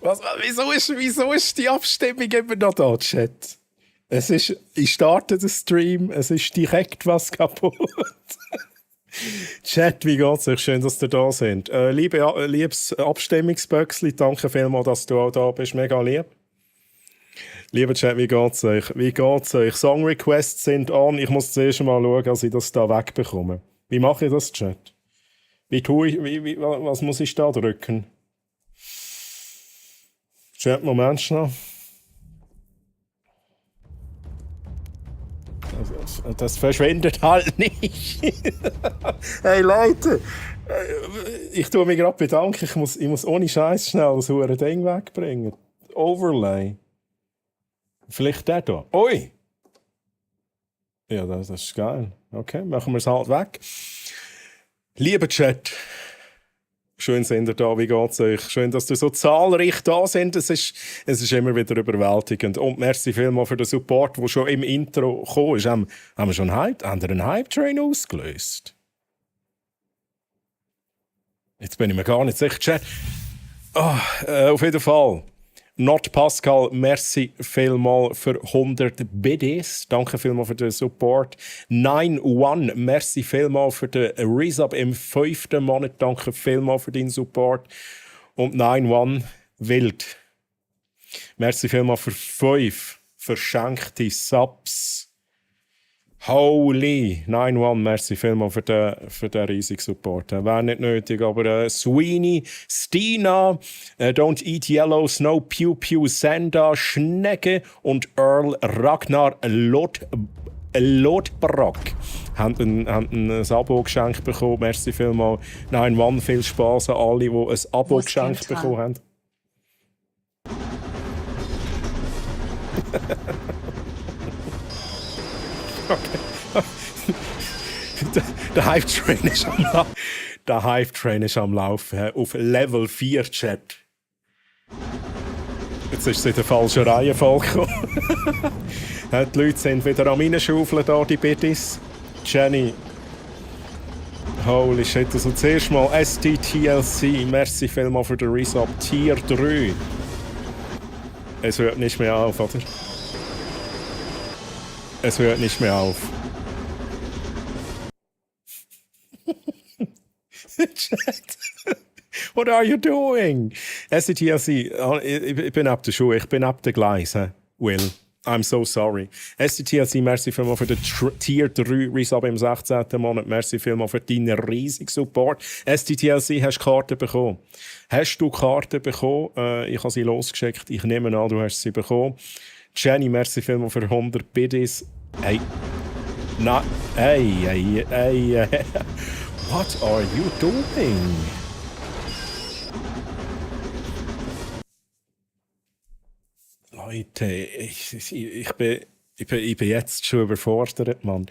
Wieso ist die Abstimmung immer noch da, Chat? Ich starte den Stream, es ist direkt was kaputt. Chat, wie geht's euch? Schön, dass ihr da sind. Liebes Abstimmungsböckli, danke vielmals, dass du auch da bist. Mega lieb. Lieber Chat, wie geht's euch? Wie geht's euch? Song Requests sind an. Ich muss zuerst mal schauen, dass ich das da wegbekomme. Wie mache ich das, Chat? Was muss ich da drücken? Chat, Moment schnell. Das verschwindet halt nicht. Hey Leute, ich tue mich gerade bedanken. Ich muss ohne Scheiß schnell das hure Ding wegbringen. Overlay. Vielleicht der da. Ui! Ja, das ist geil. Okay, machen wir es halt weg. Lieber Chat, schön sind ihr da, wie geht's euch? Schön, dass ihr so zahlreich da sind. Es ist immer wieder überwältigend. Und merci vielmals für den Support, der schon im Intro gekommen ist. Haben wir schon einen Hype-Train ausgelöst? Jetzt bin ich mir gar nicht sicher. Chat. Auf jeden Fall. Not Pascal, merci vielmals für 100 BDs. Danke vielmals für den Support. 9-1, merci vielmals für den Resub im 5. Monat. Danke vielmals für deinen Support. Und 9-1, wild. Merci vielmals für 5 verschenkte Subs. Holy! 9-1, merci vielmals für den riesigen Support. Wäre nicht nötig, aber Sweeney, Stina, Don't Eat Yellow, Snow Pew Pew, Senda, Schnecke und Earl Ragnar Lodbrok haben ein Abo geschenkt bekommen. Merci vielmals. 9-1, viel Spaß an alle, die ein Abo geschenkt bekommen haben. Okay. Der Hype-Train ist am Laufen. Auf Level 4 Chat. Jetzt ist es in der falschen Reihenfolge gekommen. Die Leute sind wieder am Reinschaufeln da, die Bittis. Jenny. Holy shit. Also zuerst mal STTLC. Merci vielmals für den Resub. Tier 3. Es hört nicht mehr auf, oder? Es hört nicht mehr auf. Chat. What are you doing? SCTLC, ich bin ab der Schuhe, ich bin ab der Gleis, Will. I'm so sorry. SCTLC, merci vielmals für den Tier 3 Resub im 16. Monat. Merci vielmals für deinen riesigen Support. SCTLC, hast du Karten bekommen? Hast du Karten bekommen? Ich habe sie losgeschickt. Ich nehme an, du hast sie bekommen. Jenny, merci vielmals für 100 Biddies. Hey. Na, hey. What are you doing? Leute, ich bin jetzt schon überfordert, Mann.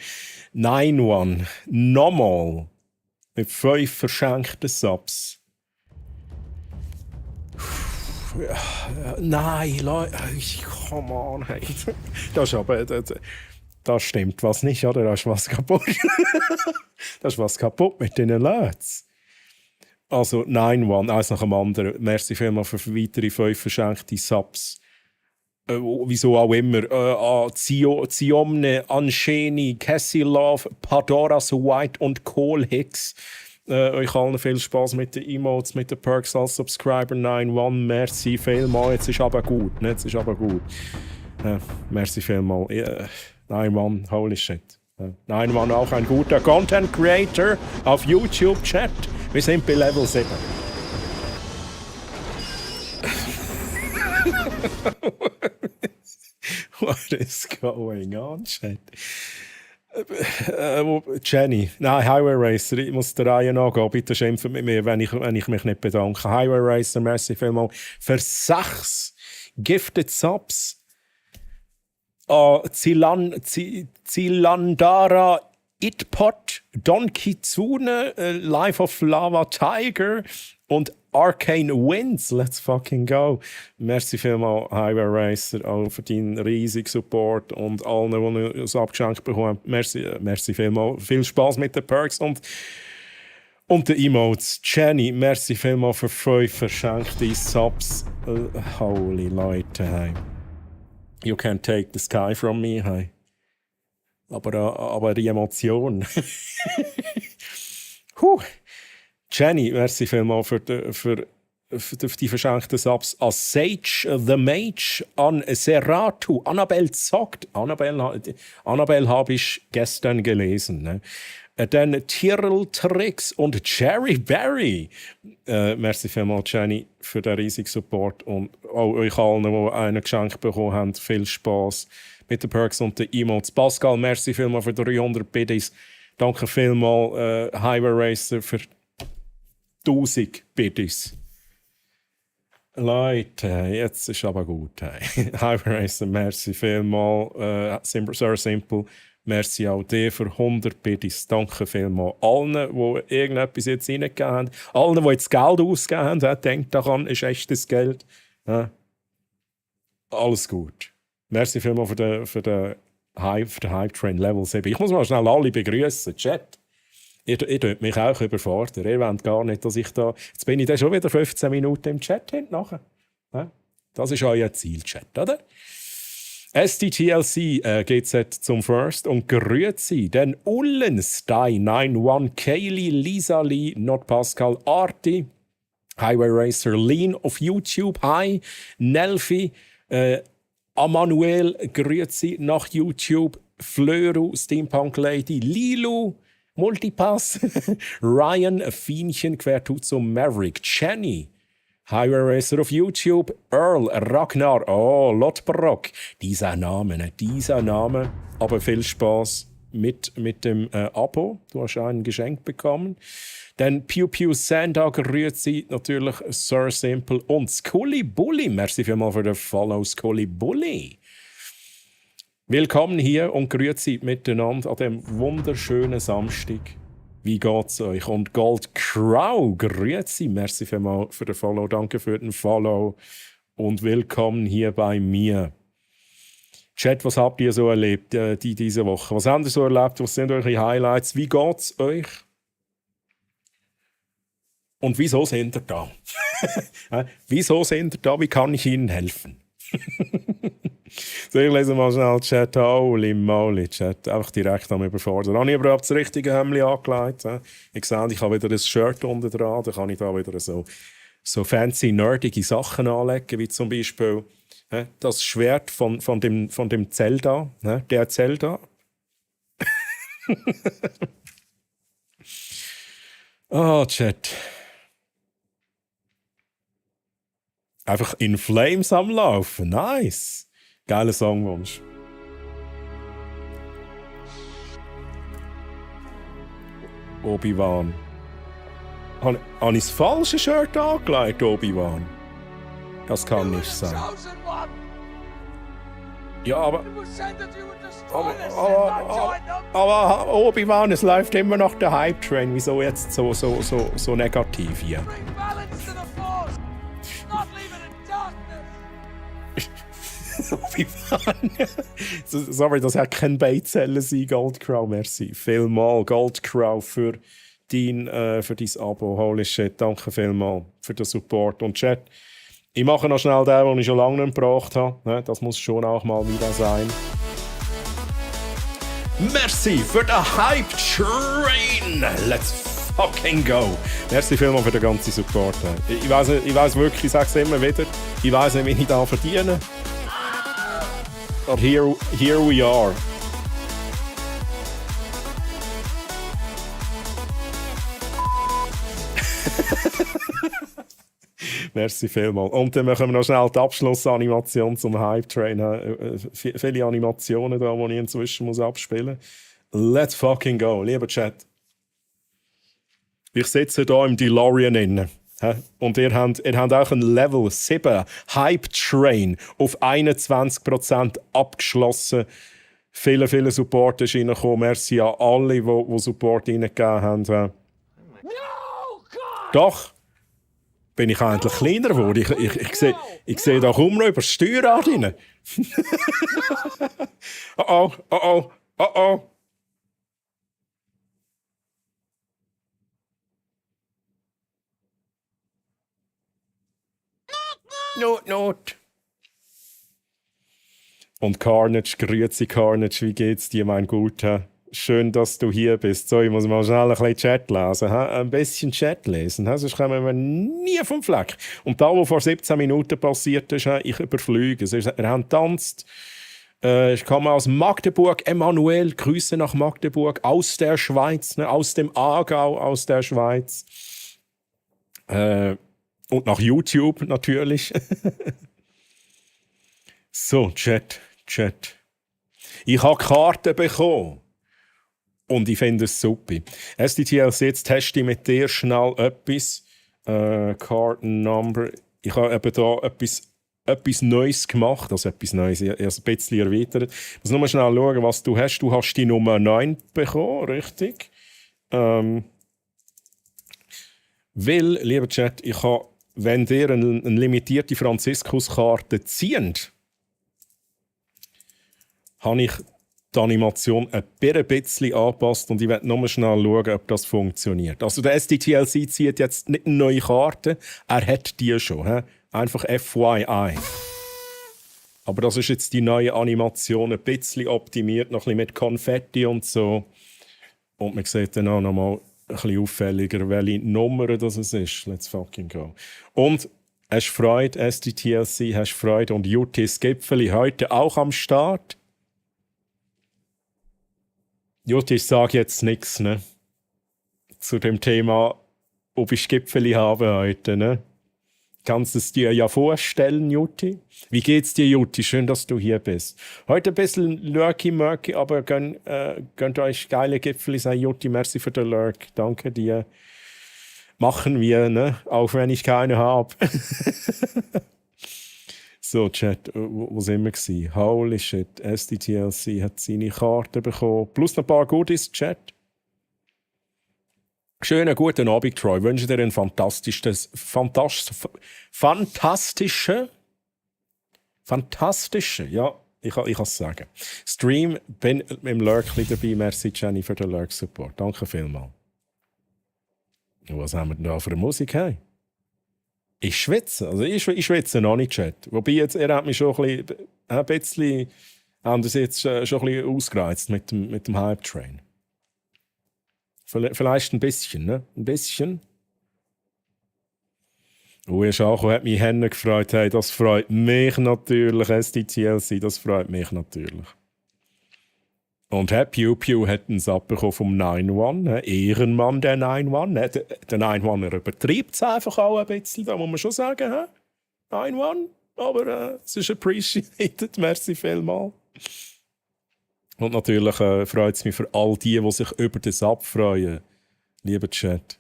9-1, nochmal. Mit 5 verschenkten Subs. Nein, Leute, come on, hey. Das ist aber, da stimmt was nicht, oder? Da ist was kaputt. Da ist was kaputt mit den Leuten. Also 9-1, eins nach dem anderen. Merci vielmals für weitere 5 verschenkte Subs. Wieso auch immer. Ziomne, Anscheni, Cassie Love, Padoras White und Cole Hicks. Euch allen viel Spaß mit den Emotes, mit den Perks als Subscriber 9-1. Merci vielmals. Jetzt ist aber gut. Ne? Jetzt ist aber gut. Merci vielmals. 9-1, holy shit. 9-1 auch ein guter Content Creator auf YouTube Chat. Wir sind bei Level 7. What is going on, Chat? Jenny, nein, Highway Racer, ich muss der Reihe nachgehen. Bitte schimpft mit mir, wenn ich mich nicht bedanke. Highway Racer, merci vielmals für 6 Gifted Subs. Zilandara Itpot, Don Kitsune, Life of Lava Tiger und Arcane Winds. Let's fucking go. Merci vielmals, Highway Racer, auch für deinen riesigen Support und allen, die uns abgeschenkt bekommen. Merci vielmals. Viel Spaß mit den Perks und Und die Emotes. Jenny, merci vielmals für 5 verschenkte Subs. Holy Leute, hey. You can't take the sky from me, hey. Aber die Emotion. Jenny, merci vielmals für die verschenkten Subs. An Sage the Mage, an Seratu, Annabelle zockt. Annabelle habe ich gestern gelesen. Ne? Dann Tyrrell Tricks und Jerry Barry. Merci vielmals, Jenny, für den riesigen Support. Und auch euch allen, die einen Geschenk bekommen haben, viel Spass mit den Perks und den Emotes. Pascal, merci vielmals für 300 Biddies. Danke vielmals, Highway Racer, für 1000 Biddies. Leute, jetzt ist aber gut. Highway Racer, merci vielmals. Sir Simple, merci auch dir für 100 Biddies. Danke vielmals. Allen, die irgendetwas jetzt reingegeben haben, allen, die jetzt Geld ausgegeben haben, denkt daran, ist echtes Geld. Alles gut. Merci vielmals für den Hype Train Level 7. Ich muss mal schnell alle begrüßen. Chat. Ihr tut mich auch überfordern. Ihr wollt gar nicht, dass ich da. Jetzt bin ich dann schon wieder 15 Minuten im Chat nachher. Das ist euer Ziel, Chat, oder? SDTLC geht jetzt zum First und grüezi. Dann Ullen, Stei, 91, Kaylee, Lisa Lee, Not Pascal, Arti, Highway Racer, Lean auf YouTube, Hi, Nelfi, Amanuel, grüezi nach YouTube, Flöru, Steampunk Lady, Lilu, Multipass, Ryan, Fienchen, Quertuzum, Maverick, Jenny, Highway Racer auf YouTube, Earl, Ragnar, oh, Lotbrock, dieser Name, aber viel Spaß mit dem Abo, du hast ein Geschenk bekommen. Dann Pew Pew Sanda, grüezi natürlich Sir Simple und Scully Bully, merci vielmals für den Follow, Scully Bully. Willkommen hier und grüezi miteinander an diesem wunderschönen Samstag. Wie geht's euch? Und Gold Crow, grüezi, merci vielmals für den Follow, danke für den Follow und willkommen hier bei mir. Chat, was habt ihr so erlebt diese Woche? Was habt ihr so erlebt? Was sind eure Highlights? Wie geht's euch? Und wieso sind ihr da? Wieso sind ihr da? Wie kann ich Ihnen helfen? So, ich lese mal schnell Chat. Holy moly, Chat. Einfach direkt am Überfordern. Habe ich überhaupt das richtige Hemd angelegt? Ich sehe, ich habe wieder ein Shirt unten dran. Da kann ich da wieder so fancy, nerdige Sachen anlegen, wie zum Beispiel das Schwert von dem Zelda. Der Zelda. Chat. Einfach in Flames am Laufen. Nice. Geiler Songwunsch. Obi-Wan. Habe ich das falsche Shirt angelegt, Obi-Wan? Das kann nicht sein. Ja, aber Obi-Wan, es läuft immer noch der Hype-Train. Wieso jetzt so negativ hier? Sorry, das hat kein Beizellen sein, Goldcrow, merci. Vielmal, Goldcrow, für dein Abo. Holy shit, danke vielmal für den Support. Und Chat, ich mache noch schnell den ich schon lange nicht gebracht habe. Das muss schon auch mal wieder sein. Merci für den Hype Train. Let's fucking go. Merci vielmal für den ganzen Support. Ich weiss wirklich, ich sage es immer wieder, ich weiss nicht, wie ich da verdiene. But here we are. Merci vielmals. Und dann machen wir noch schnell die Abschlussanimation zum Hype Train. Viele Animationen da, die ich inzwischen abspielen muss. Let's fucking go. Lieber Chat. Ich sitze hier im DeLorean inne. Und ihr habt auch ein Level 7 Hype Train auf 21% abgeschlossen. Viele Support ist reingekommen. Merci an alle, die Support reingegeben haben. No, Doch, bin ich eigentlich kleiner geworden. Ich sehe da kaum noch über das Steuerrad rein. Oh. Not. Und Carnage, grüezi Carnage, wie geht's dir, mein Guter? Schön, dass du hier bist. So, ich muss mal schnell ein bisschen Chat lesen. Ein bisschen Chat lesen, sonst kommen wir nie vom Fleck. Und da, was vor 17 Minuten passiert ist, ich überflüge es. Wir haben getanzt. Ich komme aus Magdeburg. Emanuel, Grüße nach Magdeburg. Aus der Schweiz, ne? Aus dem Aargau, aus der Schweiz. Und nach YouTube natürlich. So, Chat. Ich habe Karten bekommen. Und ich finde es super. SDTLC, jetzt teste ich mit dir schnell etwas. Kartennummer. Ich habe eben da etwas Neues gemacht. Also etwas Neues, ich habe es ein bisschen erweitert. Ich muss nur schnell schauen, was du hast. Du hast die Nummer 9 bekommen, richtig? Weil, lieber Chat, wenn ihr eine limitierte Franziskuskarte zieht, habe ich die Animation ein bisschen angepasst und ich werde nur schnell schauen, ob das funktioniert. Also der SDTLC zieht jetzt nicht eine neue Karte, er hat die schon. He? Einfach FYI. Aber das ist jetzt die neue Animation, ein bisschen optimiert, noch ein bisschen mit Konfetti und so. Und man sieht dann auch noch mal ein bisschen auffälliger, welche Nummer das ist. Let's fucking go. Und hast Freude, SDTLC, hast Freude und Jutis Gipfeli heute auch am Start. Jutti, ich sage jetzt nichts, ne? Zu dem Thema, ob ich Gipfeli habe heute, ne? Kannst es dir ja vorstellen, Jutti? Wie geht's dir, Jutti? Schön, dass du hier bist. Heute ein bisschen lurky-murky, aber gönnt euch geile Gipfeli sein, Jutti. Merci für den Lurk. Danke dir. Machen wir, ne? Auch wenn ich keine habe. So, Chat, wo sind wir gewesen? Holy shit, SDTLC hat seine Karte bekommen. Plus noch ein paar Goodies, Chat. Schönen guten Abend, Troy. Ich wünsche dir einen fantastischen, ja, ich kann es sagen. Stream, bin im Lurk dabei. Merci, Jenny, für den Lurk-Support. Danke vielmals. Was haben wir denn da für eine Musik? Hey? Ich schwitze. Also ich schwitze noch nicht, Chat. Wobei jetzt, er hat mich schon ein bisschen haben das jetzt schon ein bisschen ausgereizt mit dem Hype-Train. Vielleicht ein bisschen, ne? Ein bisschen. Schako hat mich Hände gefreut. Hey, das freut mich natürlich. SDTLC, das freut mich natürlich. Und Pew Pew hat einen Sub bekommen vom 9-1. Ehrenmann, der 9-1. Der 9-1 übertreibt es einfach auch ein bisschen, da muss man schon sagen. 9-1. Aber es ist appreciated. Merci vielmals. Und natürlich freut es mich für all die sich über den Sub freuen. Lieber Chat.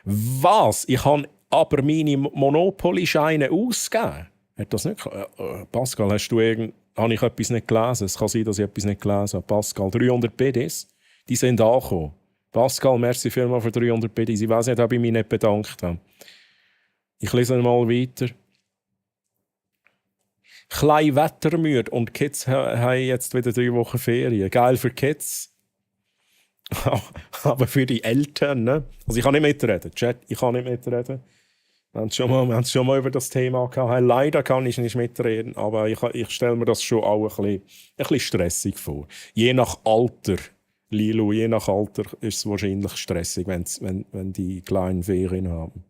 Was? Ich habe aber meine Monopoly-Scheine ausgegeben. Hat das nicht? Pascal, habe ich etwas nicht gelesen? Es kann sein, dass ich etwas nicht gelesen habe. Pascal, 300 BDs, die sind angekommen. Pascal, merci vielmals für 300 BDs. Ich weiß nicht, ob ich mich nicht bedankt habe. Ich lese mal weiter. Klein wettermüde und die Kids haben jetzt wieder 3 Wochen Ferien. Geil für die Kids. Aber für die Eltern, ne? Also ich kann nicht mitreden. Chat, ich kann nicht mitreden. Wir haben schon mal über das Thema gehabt. Leider kann ich nicht mitreden, aber ich stelle mir das schon auch ein bisschen stressig vor. Je nach Alter, Lilu, je nach Alter ist es wahrscheinlich stressig, wenn die kleinen Ferien haben.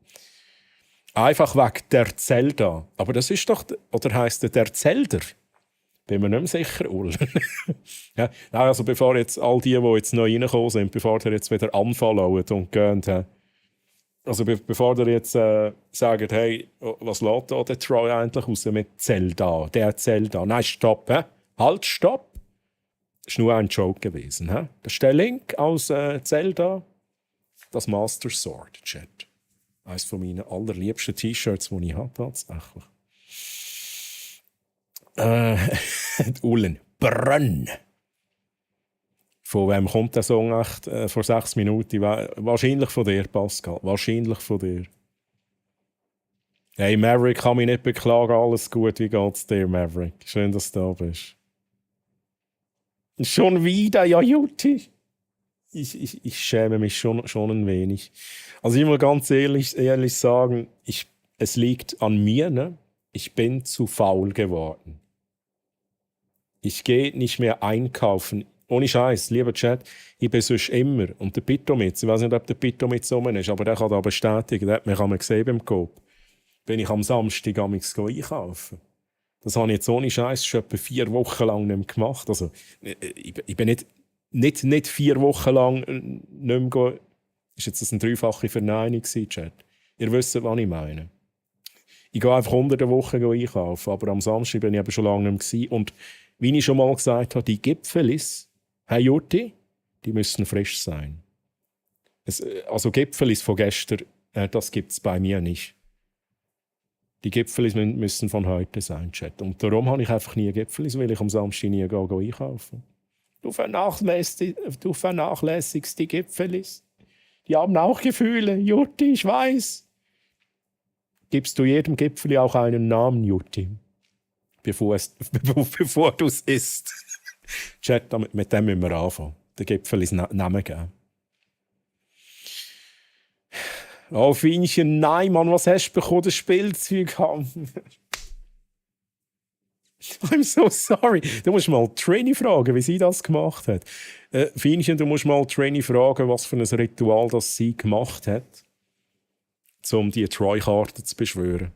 Einfach wegen der Zelda. Aber das ist doch, oder heisst der Zelder? Bin mir nicht mehr sicher, Ul. Ja, also bevor jetzt all die jetzt neu reingekommen sind, bevor ihr jetzt wieder anfallen und gehen, also bevor ihr jetzt sagt, hey, was lässt da der Troy eigentlich raus mit Zelda? Der Zelda. Nein, stopp, Halt, stopp. Das war nur ein Joke gewesen. Das ist der Link aus Zelda. Das Master Sword, Chat. Eines von meinen allerliebsten T-Shirts, die ich habe, tatsächlich. Ulen. Brönn. Von wem kommt der Song echt vor 6 Minuten? Wahrscheinlich von dir, Pascal. Wahrscheinlich von dir. Hey, Maverick, kann mich nicht beklagen. Alles gut. Wie geht's dir, Maverick? Schön, dass du da bist. Schon wieder? Ja, Jutti. Ich schäme mich schon ein wenig. Also ich muss ganz ehrlich sagen, ich es liegt an mir, ne? Ich bin zu faul geworden. Ich gehe nicht mehr einkaufen. Ohne Scheiß, lieber Chat, ich bin sonst immer. Und der Pitomitz, ich weiß nicht, ob der Pitomitz rum ist, aber der kann da bestätigen, der hat mich einmal gesehen beim Coop. Bin ich am Samstag einkaufen. Das habe ich jetzt ohne Scheiß schon etwa 4 Wochen lang nicht mehr gemacht. Also, ich bin nicht 4 Wochen lang nicht mehr gehen. Ist jetzt eine dreifache Verneinung gewesen, Chat? Ihr wisst, was ich meine. Ich gehe einfach unter der Woche einkaufen, aber am Samstag bin ich eben schon lange nicht mehr gewesen. Und wie ich schon mal gesagt habe, die Gipfelis, hey Jutti, die müssen frisch sein. Also Gipfelis von gestern, das gibt es bei mir nicht. Die Gipfelis müssen von heute sein, Chat. Und darum habe ich einfach nie Gipfelis, weil ich am Samstag nie einkaufen. Du vernachlässigst die Gipfelis. Die haben auch Gefühle, Jutti, ich weiß. Gibst du jedem Gipfeli auch einen Namen, Jutti? Bevor du es isst. Chat, mit dem müssen wir anfangen. Den Gipfelis Namen geben. Oh, Fienchen, nein, Mann, was hast du bekommen? Das Spielzeug haben. I'm so sorry. Du musst mal Trini fragen, wie sie das gemacht hat. Fienchen, du musst mal Trini fragen, was für ein Ritual das sie gemacht hat, um die Troy-Karte zu beschwören.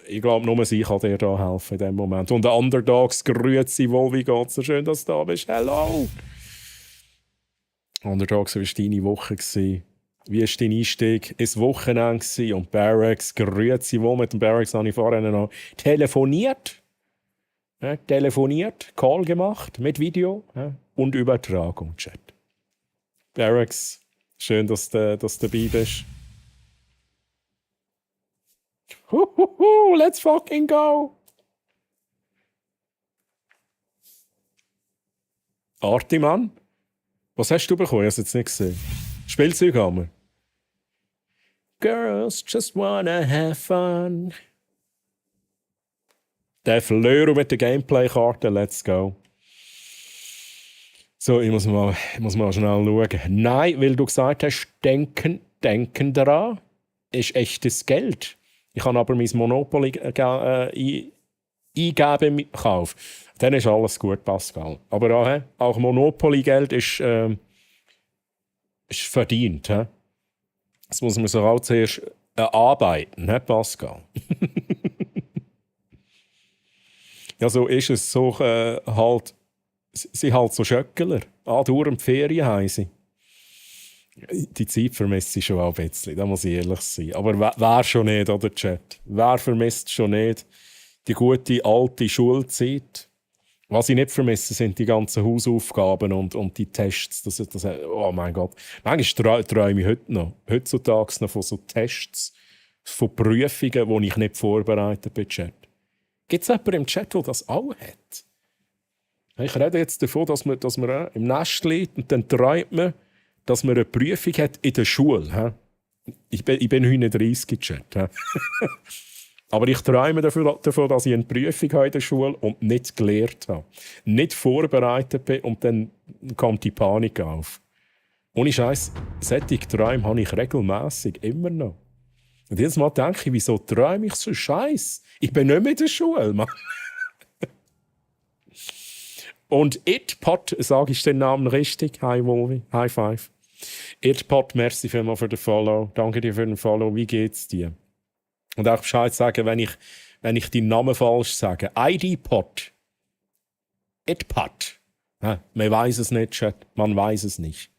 Ich glaube, nur sie kann dir da helfen in dem Moment. Und der Underdogs, grüezi wohl, wie geht's dir? Schön, dass du da bist. Hello! Underdogs, wie war deine Woche? Wie war dein Einstieg ins Wochenende? Und Barracks, grüezi wohl. Mit dem Barracks habe ich vorhin noch telefoniert. Call gemacht mit Video und Übertragung, Chat. Barracks, schön, dass du dabei bist. Let's fucking go! Artiman, was hast du bekommen? Ich habe es jetzt nicht gesehen. Spielzeug haben wir. Girls just wanna have fun. Der Flöro mit der Gameplay-Karte, let's go. So, ich muss mal schnell schauen. Nein, weil du gesagt hast, denken daran ist echtes Geld. Ich kann aber mein Monopoly eingeben im Kauf. Dann ist alles gut, Pascal. Aber auch Monopoly-Geld ist verdient. Das muss man sich auch zuerst erarbeiten, Pascal. Ja, so ist es. So, halt, sie halt so Schöckler. Durch die Ferien haben sie. Die Zeit vermisst sie schon auch ein bisschen, da muss ich ehrlich sein. Aber wer schon nicht, oder Chat? Wer vermisst schon nicht die gute alte Schulzeit? Was ich nicht vermisse, sind die ganzen Hausaufgaben und die Tests. Oh mein Gott. Manchmal träume ich heutzutage noch von so Tests, von Prüfungen, wo ich nicht vorbereitet bin, Chat. Gibt es jemanden im Chat, der das auch hat? Ich rede jetzt davon, dass man im Nest liegt und dann träumt man, dass man eine Prüfung hat in der Schule. Ich bin 39, Chat. Aber ich träume davon, dass ich eine Prüfung habe in der Schule und nicht gelehrt habe. Nicht vorbereitet bin und dann kommt die Panik auf. Ohne Scheiß, solche Träume habe ich regelmässig immer noch. Und jedes Mal denke ich, wieso träume ich so Scheiß? Ich bin nicht mehr in der Schule, Mann. Und Itpot, sage ich den Namen richtig? Hi Wolvi, High Five. Itpot, merci vielmals für den Follow. Danke dir für den Follow. Wie geht's dir? Und auch Bescheid sagen, wenn ich deinen Namen falsch sage. IDPot. Itpot. Man weiß es nicht, Chat. Man weiß es nicht.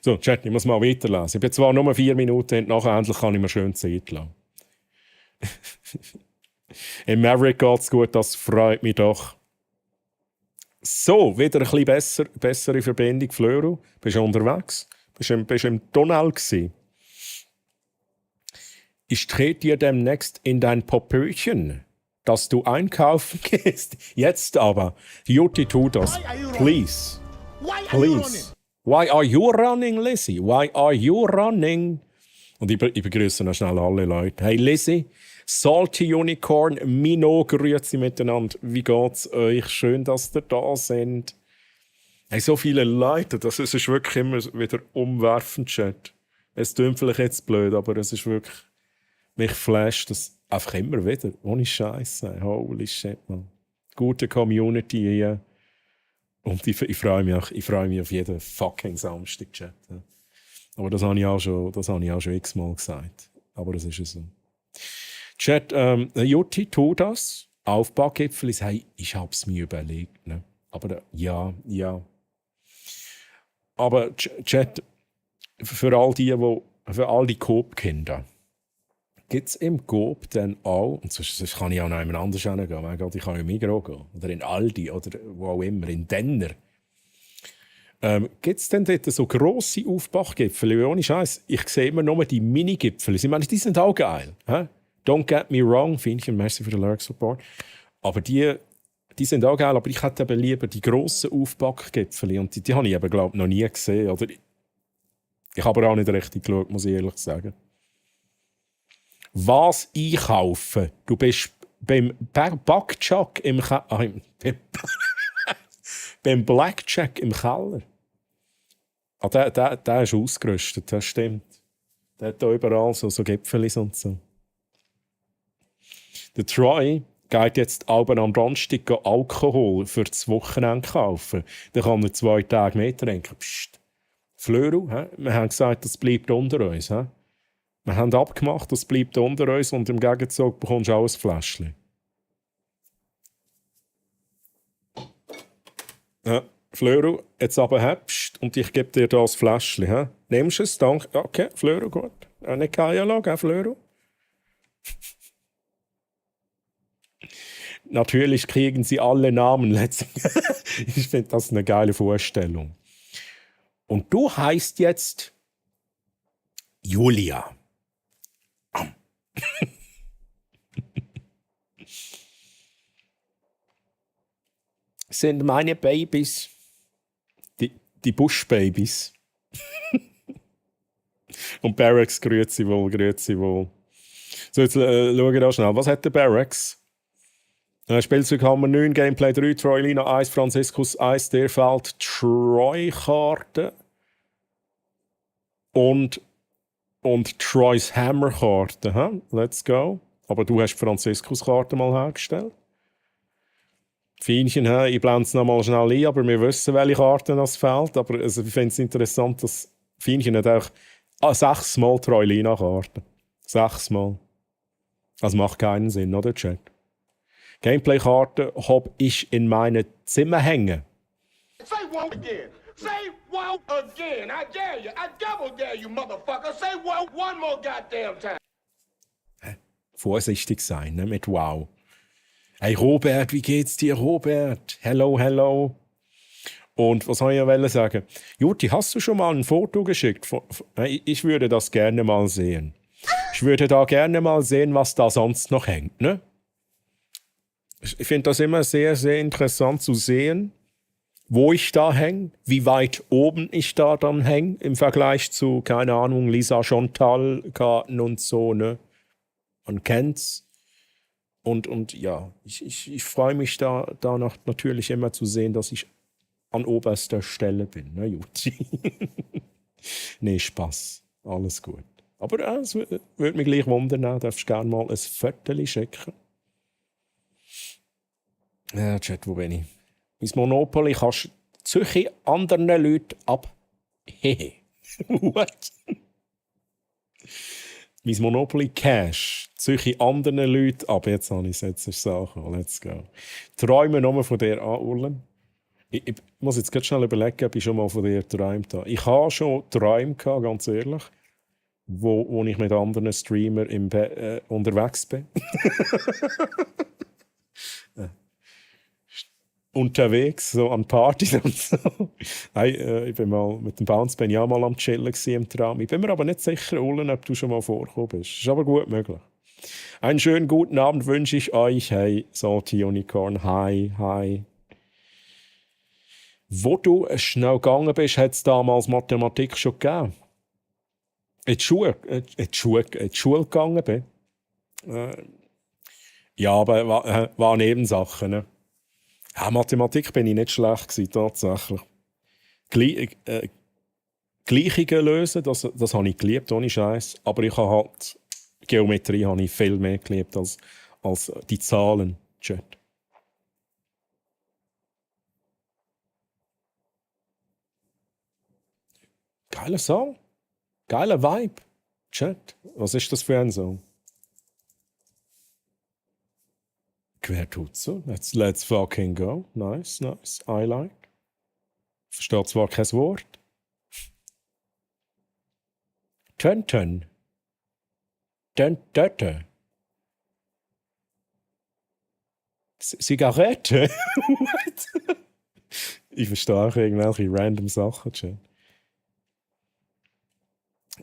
So, Chat, ich muss mal weiterlesen. Ich bin zwar nur 4 Minuten und nachher endlich kann ich mir schön Zeit lassen. Im Maverick geht's gut, das freut mich doch. So, wieder ein bisschen bessere Verbindung. Flöru, bist du unterwegs? Bist du im Tunnel gewesen? Ich trete dir demnächst in dein Popöchen, dass du einkaufen gehst. Jetzt aber. Jutti, tu das. Please. Please. Why are you running, Lizzie? Why are you running? Und ich begrüße noch schnell alle Leute. Hey Lizzie, Salty Unicorn, Mino, grüezi miteinander. Wie geht's euch? Schön, dass ihr da seid. Hey, so viele Leute, das ist wirklich immer wieder umwerfend, Chat. Es klingt vielleicht jetzt blöd, aber es ist wirklich, mich flasht das einfach immer wieder, ohne Scheiße. Holy shit, man. Gute Community hier. Und ich freue mich, ich freue mich auf jeden fucking Samstag, Chat. Ja. Aber das habe ich auch schon x-mal gesagt. Aber das ist es so. Chat, Jutti, tu das. Aufbaugipfel, hey, ich habe es mir überlegt. Ne? Aber ja. Aber Chat, für all die Coop-Kinder, gibt es im Coop dann auch, und sonst kann ich auch noch jemand anders hingehen, mein Gott, ich kann in Migros gehen, oder in Aldi, oder wo auch immer, in Denner. Gibt es denn dort so grosse Aufbackgipfel? Ohne Scheiß, ich sehe immer nur die Mini-Gipfel. Ich meine, die sind auch geil. Hä? Don't get me wrong, Fienchen, merci für den Lurk-Support. Aber die sind auch geil, aber ich hätte eben lieber die grossen Aufbackgipfel. Und die habe ich eben, glaube ich, noch nie gesehen. Oder ich habe aber auch nicht richtig geschaut, muss ich ehrlich sagen. Was einkaufen? Du bist beim Backjack im Keller. Beim Blackjack im Keller. Ah, der ist ausgerüstet, das stimmt. Der hat da überall so Gipfelis und so. Der Troy geht jetzt aber am Donnerstag Alkohol für das Wochenende kaufen. Dann kann er 2 Tage mehr trinken. Psst. Flöru, wir haben gesagt, das bleibt unter uns. He? Wir haben abgemacht, das bleibt unter uns und im Gegenzug bekommst du auch ein Fläschchen. Ja, Flöru, jetzt aber hebst und ich gebe dir das Fläschchen. He? Nimmst du es? Danke. Okay, Flöru, gut. Nicht Kajalog, Flöru. Natürlich kriegen sie alle Namen. Ich finde das eine geile Vorstellung. Und du heißt jetzt Julia. Sind meine Babys die Buschbabys. Und Barracks, grüezi wohl. So, jetzt schauen wir da schnell. Was hat der Barracks? Spielzeug haben wir 9, Gameplay 3, Troy Lina 1, Franziskus 1, Derfeld, Troy-Karte und Troys Hammer-Karte. Huh? Let's go. Aber du hast die Franziskus-Karte mal hergestellt. Fienchen, ich blende es noch mal schnell ein, aber wir wissen, welche Karten das fehlt. Aber also, ich finde es interessant, dass Fienchen hat auch 6 Mal Troy Lina-Karten. 6 Mal. Das macht keinen Sinn, oder, Chat? Gameplay-Karte habe ich in meinem Zimmer hängen. Say wow again. Say wow again. I dare you. I double dare you, motherfucker. Say wow one more goddamn time. Vorsichtig sein, ne, mit wow. Hey Robert, wie geht's dir, Robert? Hello. Und was soll ich sagen? Juti, hast du schon mal ein Foto geschickt? Ich würde das gerne mal sehen. Ich würde da gerne mal sehen, was da sonst noch hängt, ne? Ich finde das immer sehr, sehr interessant zu sehen, wo ich da hänge, wie weit oben ich da dann hänge, im Vergleich zu, keine Ahnung, Lisa Chantal-Karten und so, ne? Man kennt's. Und ja, ich freue mich danach natürlich immer zu sehen, dass ich an oberster Stelle bin, ne, Juti? Nee, Spaß. Alles gut. Aber es würde mich gleich wundern, darfst du gerne mal ein Viertel schicken. Ja, Chat, wo bin ich? Mein Monopoly kannst du Züche anderen Leuten ab. Hehe. What? Mein Monopoly Cash Züche anderen Leuten ab. Jetzt habe ich es, jetzt ist es angekommen. Let's go. Träume nochmal von dir an, Urlen. Ich muss jetzt ganz schnell überlegen, ob ich schon mal von dir geträumt habe. Ich habe schon Träume gehabt, ganz ehrlich, wo ich mit anderen Streamern unterwegs bin. Unterwegs, so an Partys und so. Nein, ich bin mal, mit dem Bounce bin ich auch mal am Chillen im Traum. Ich bin mir aber nicht sicher, Ulen, ob du schon mal vorgekommen bist. Ist aber gut möglich. Einen schönen guten Abend wünsche ich euch. Hey, Salty Unicorn, hi. Wo du schnell gegangen bist, hat es damals Mathematik schon gegeben. In die Schule gegangen bin. Ja, aber war Nebensache, ne? Ja, Mathematik bin ich nicht schlecht gewesen, tatsächlich. Gleichungen lösen, das habe ich geliebt, ohne Scheiß. Aber ich habe halt, Geometrie habe ich viel mehr geliebt als die Zahlen, Chat. Geiler Song, geiler Vibe, Chat. Was ist das für ein Song? Quer tut's so. Let's fucking go. Nice, nice. I like. Versteht zwar kein Wort. Tön. Dötte. Zigarette? What? Ich verstehe auch irgendwelche random Sachen, Chat.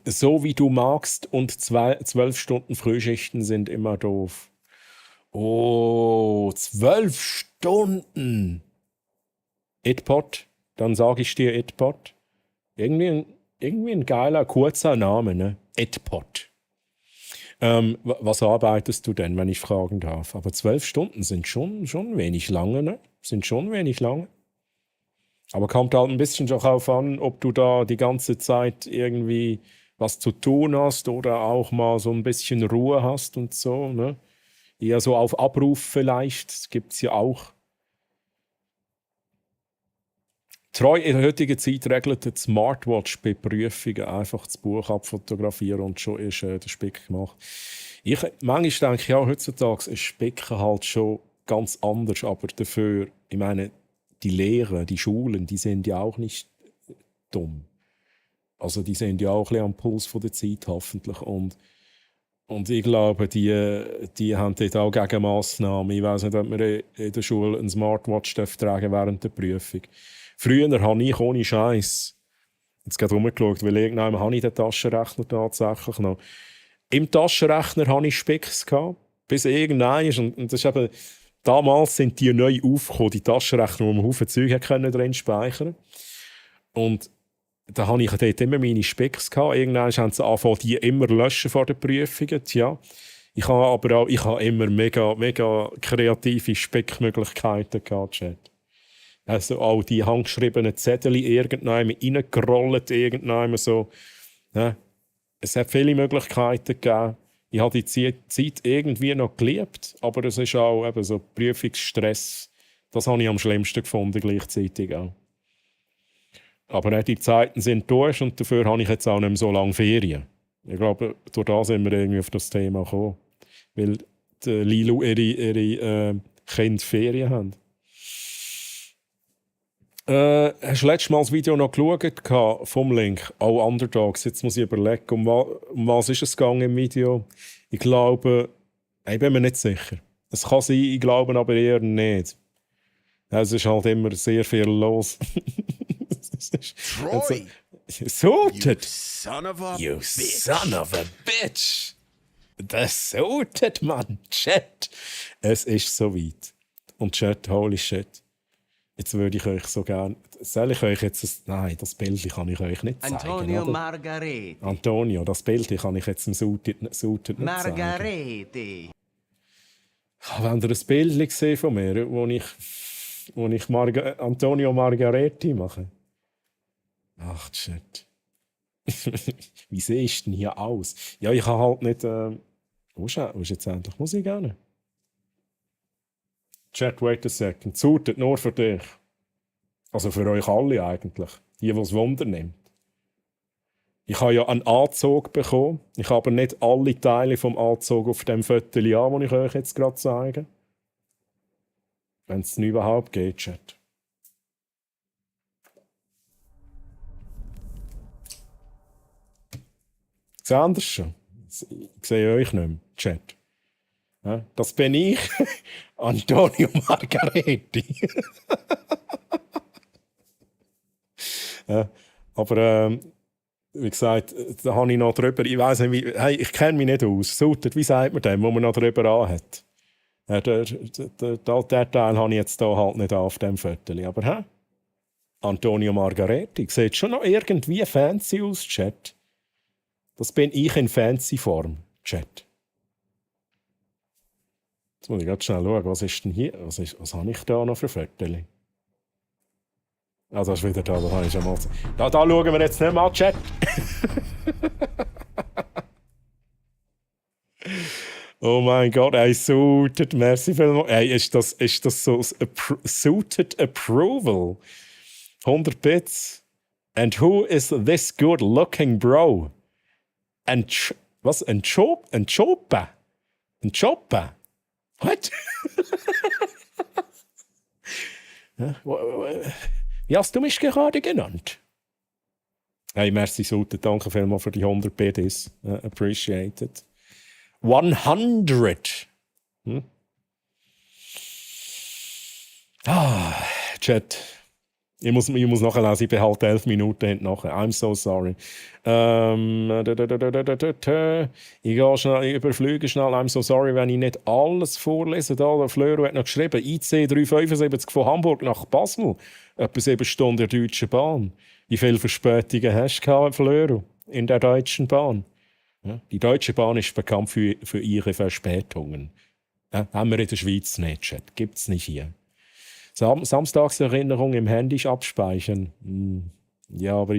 So wie du magst und 12 Stunden Frühschichten sind immer doof. Oh, 12 Stunden! Itpot, dann sage ich dir Itpot. Irgendwie ein geiler, kurzer Name, ne? Itpot. Was arbeitest du denn, wenn ich fragen darf? Aber 12 Stunden sind schon wenig lange, ne? Sind schon wenig lange. Aber kommt halt ein bisschen darauf an, ob du da die ganze Zeit irgendwie was zu tun hast oder auch mal so ein bisschen Ruhe hast und so, ne? Eher so auf Abruf vielleicht, das gibt es ja auch. Treu in der heutigen Zeit regelt die Smartwatch bei Prüfungen einfach das Buch abfotografieren und schon ist der Spick gemacht. Manchmal denke ich ja, heutzutage ist Spicken halt schon ganz anders, aber dafür, ich meine, die Lehrer, die Schulen, die sind ja auch nicht dumm. Also die sind ja auch ein bisschen am Puls von der Zeit hoffentlich und ich glaube, die haben dort auch Gegenmassnahmen. Ich weiss nicht, ob man in der Schule eine Smartwatch tragen während der Prüfung. Früher habe ich ohne Scheiß jetzt gerade rumgeschaut, weil irgendwann habe ich den Taschenrechner tatsächlich noch. Im Taschenrechner hatte ich Spicks gehabt, bis irgendwann ist. Und das ist eben, damals sind die neu aufgekommen, die Taschenrechner, wo man Haufen Zeug drin speichern konnte. Und da hatte ich dort immer meine Spicks gehabt. Irgendwann haben sie angefangen, die immer löschen vor den Prüfungen. Tja. Ich habe aber auch immer mega kreative Spickmöglichkeiten gehabt, Chat. Also auch die handgeschriebenen Zettel irgendwann reingerollt, irgendwann so. Ja. Es hat viele Möglichkeiten gegeben. Ich habe die Zeit irgendwie noch geliebt, aber es ist auch eben so Prüfungsstress. Das habe ich am schlimmsten gefunden, gleichzeitig auch. Aber die Zeiten sind durch und dafür habe ich jetzt auch nicht mehr so lange Ferien. Ich glaube, durch das sind wir irgendwie auf das Thema gekommen. Weil die Lilu ihre Kinder Ferien haben. Hast du letztes Mal das Video noch geschaut vom Link? Auch Underdogs. Jetzt muss ich überlegen, um was ist es gegangen im Video? Ich glaube, ich bin mir nicht sicher. Es kann sein, ich glaube aber eher nicht. Es ist halt immer sehr viel los. Troy! Suited! Son of a You bitch! son of a bitch! Das suited, Mann! Chat! Es ist so weit. Und Chat, holy shit. Jetzt würde ich euch so gerne... Soll ich euch jetzt... Nein, das Bild kann ich euch nicht zeigen. Antonio oder? Margareti. Antonio, das Bild kann ich jetzt im Suited nicht zeigen. Margareti. Habt ihr ein Bild gesehen von mir, wo ich Antonio Margareti mache? Ach, shit. Wie siehst du denn hier aus? Ja, ich habe halt nicht... Wo ist jetzt endlich Musik an? Chat, wait a second. Suited nur für dich. Also für euch alle eigentlich. Die es Wunder nimmt. Ich habe ja einen Anzug bekommen. Ich habe aber nicht alle Teile vom Anzug auf dem Foto an, das ich euch jetzt gerade zeige. Wenn es nicht überhaupt geht, Chat. Seht ihr schon? Ich sehe euch nicht mehr, Chat. Ja, das bin ich, Antonio Margareti. Ja, aber wie gesagt, da habe ich noch drüber, ich weiss nicht, ich kenne mich nicht aus. Suited, wie sagt man dem, wo man noch drüber anhat? Ja, der Teil habe ich jetzt hier halt nicht auf dem Foto. Aber Antonio Margareti, sieht schon noch irgendwie fancy aus, Chat. Das bin ich in fancy Form, Chat. Jetzt muss ich ganz schnell schauen, was ist denn hier? Was habe ich da noch für Fotos? Also das ist wieder da habe ich schon mal. Da schauen wir jetzt nicht mal Chat. Oh mein Gott, ey, suited, merci vielmals. Ey, ist das so suited approval? 100 Bits. And who is this good looking bro? Was? Ein Choppa? What? Wie hast du mich gerade genannt? Hey, merci suited, danke vielmals für die 100 Bits. Appreciated. 100. Chat. Ich muss nachlesen, ich behalte 11 Minuten hinten nachher. I'm so sorry. Ich gehe schnell, ich überflüge schnell. I'm so sorry, wenn ich nicht alles vorlese. Da, der Fleur hat noch geschrieben, IC 375 von Hamburg nach Basel. Etwa 7 Stunden in der Deutschen Bahn. Wie viele Verspätungen hast du, Fleur, in der Deutschen Bahn? Ja, die Deutsche Bahn ist bekannt für ihre Verspätungen. Ja, haben wir in der Schweiz nicht, Chat. Gibt es nicht hier. Samstagserinnerung im Handy abspeichern. Ja, aber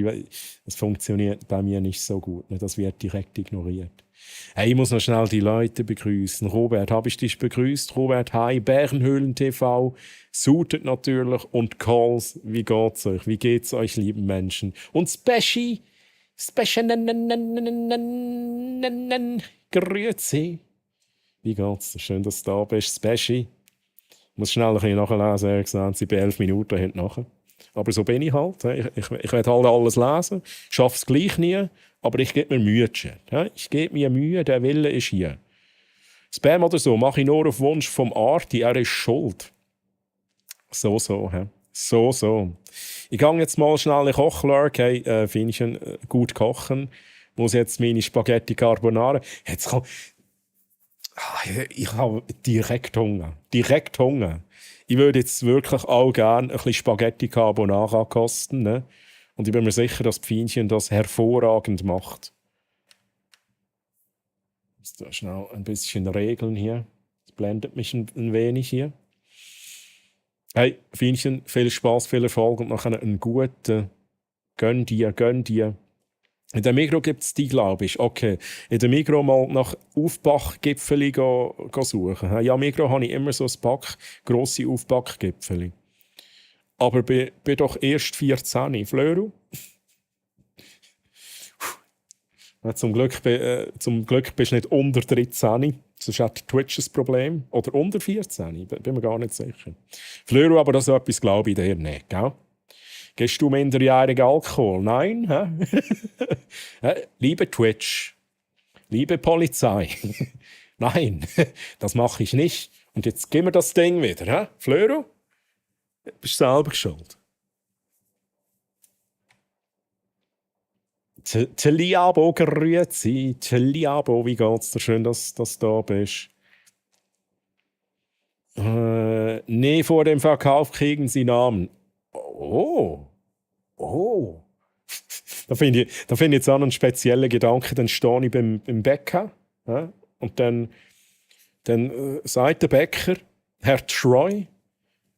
das funktioniert bei mir nicht so gut. Das wird direkt ignoriert. Hey, ich muss noch schnell die Leute begrüßen. Robert, habe ich dich begrüßt? Robert, hi. Bärenhöhlen TV, Suited natürlich und Calls. Wie geht's euch? Wie geht's euch, lieben Menschen? Und Grüezi. Wie geht's? Schön, dass du da bist, Speshi. Ich muss schnell ein bisschen nachlesen, ehrlich gesagt, sie bei 11 Minuten hinten nachher. Aber so bin ich halt. Ich will halt alles lesen, schaffe es gleich nie, aber ich gebe mir Mühe. Ich gebe mir Mühe, der Wille ist hier. Spam oder so mache ich nur auf Wunsch vom Arti, er ist schuld. So. Ich gehe jetzt mal schnell in den Kochlerk, hey, Finnchen, gut kochen. Muss jetzt meine Spaghetti Carbonara. Jetzt kann... Ich habe direkt Hunger. Ich würde jetzt wirklich auch gerne ein bisschen Spaghetti Carbonara kosten. Ne? Und ich bin mir sicher, dass Pfeinchen das hervorragend macht. Jetzt da schnell ein bisschen regeln hier. Das blendet mich ein wenig hier. Hey, Pfeinchen, viel Spaß, viel Erfolg und nachher einen guten Gönn dir. In der Migros gibt es die, glaube ich. Okay. In der Migros mal nach Aufbackgipfeli suchen. Ja, Migros habe ich immer so ein Pack grosse Aufbackgipfeli. Aber bin doch erst 14. Flöru? Zum Glück bist du nicht unter 13. Sonst hat Twitch ein Problem. Oder unter 14. Bin mir gar nicht sicher. Flöru, aber das ist etwas, glaube ich dir nicht, gell? Gehst du minderjährigen Alkohol? Nein? Liebe Twitch, liebe Polizei, nein, das mache ich nicht. Und jetzt gib mir das Ding wieder. Flöru, bist selber schuld. Teliabo, grüezi. Teliabo, wie geht's dir? Schön, dass du da bist. Nee, vor dem Verkauf kriegen Sie Namen. Oh. Da finde ich jetzt auch einen speziellen Gedanken. Dann stehe ich beim Bäcker, ja, und dann sagt der Bäcker, Herr Troy,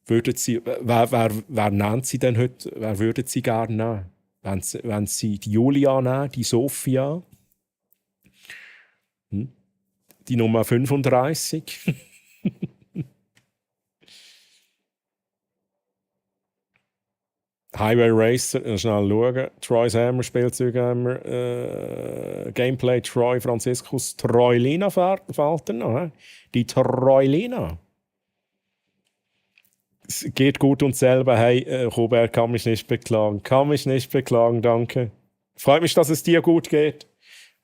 wer nennt Sie denn heute, wer würden Sie gerne nehmen? Wenn Sie die Julia nehmen, die Sophia, die Nummer 35. Highway Racer, schnell schauen. Troy Sammer, Spielzeughammer, Gameplay Troy, Franziskus, Troilina fällt er noch. Die Troilina. Es geht gut und selber. Hey, Robert, kann mich nicht beklagen. Danke. Freut mich, dass es dir gut geht.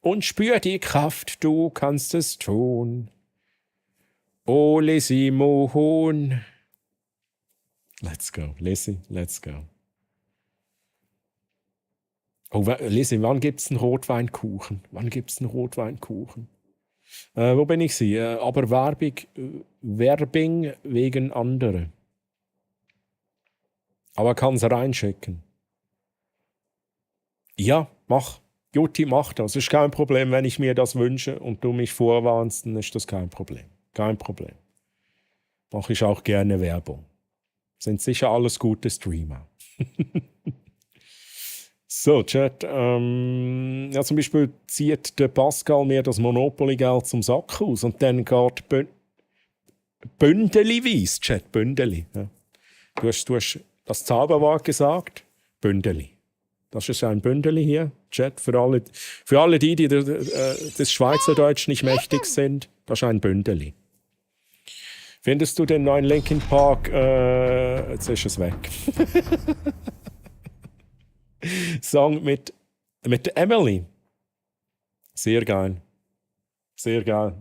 Und spür die Kraft, du kannst es tun. Oh, Lizzie Mohon. Let's go, Lizzie, let's go. Oh, Lizzie, wann gibt es einen Rotweinkuchen? Wo bin ich sie? Aber Werbung wegen anderen. Aber kann es reinschicken. Ja, mach. Jutti, mach das. Es ist kein Problem, wenn ich mir das wünsche und du mich vorwarnst, dann ist das kein Problem. Mache ich auch gerne Werbung. Sind sicher alles gute Streamer. So, Chat. Ja, zum Beispiel zieht der Pascal mir das Monopoly-Geld zum Sack aus und dann geht Bündeli-weiss, Chat, Bündeli. Ja. Du hast das Zauberwort gesagt, Bündeli. Das ist ein Bündeli hier, Chat, für alle die des Schweizerdeutsch nicht mächtig sind. Das ist ein Bündeli. Findest du den neuen Linkin Park? Jetzt ist es weg. Song mit Emily. Sehr geil. Sehr geil.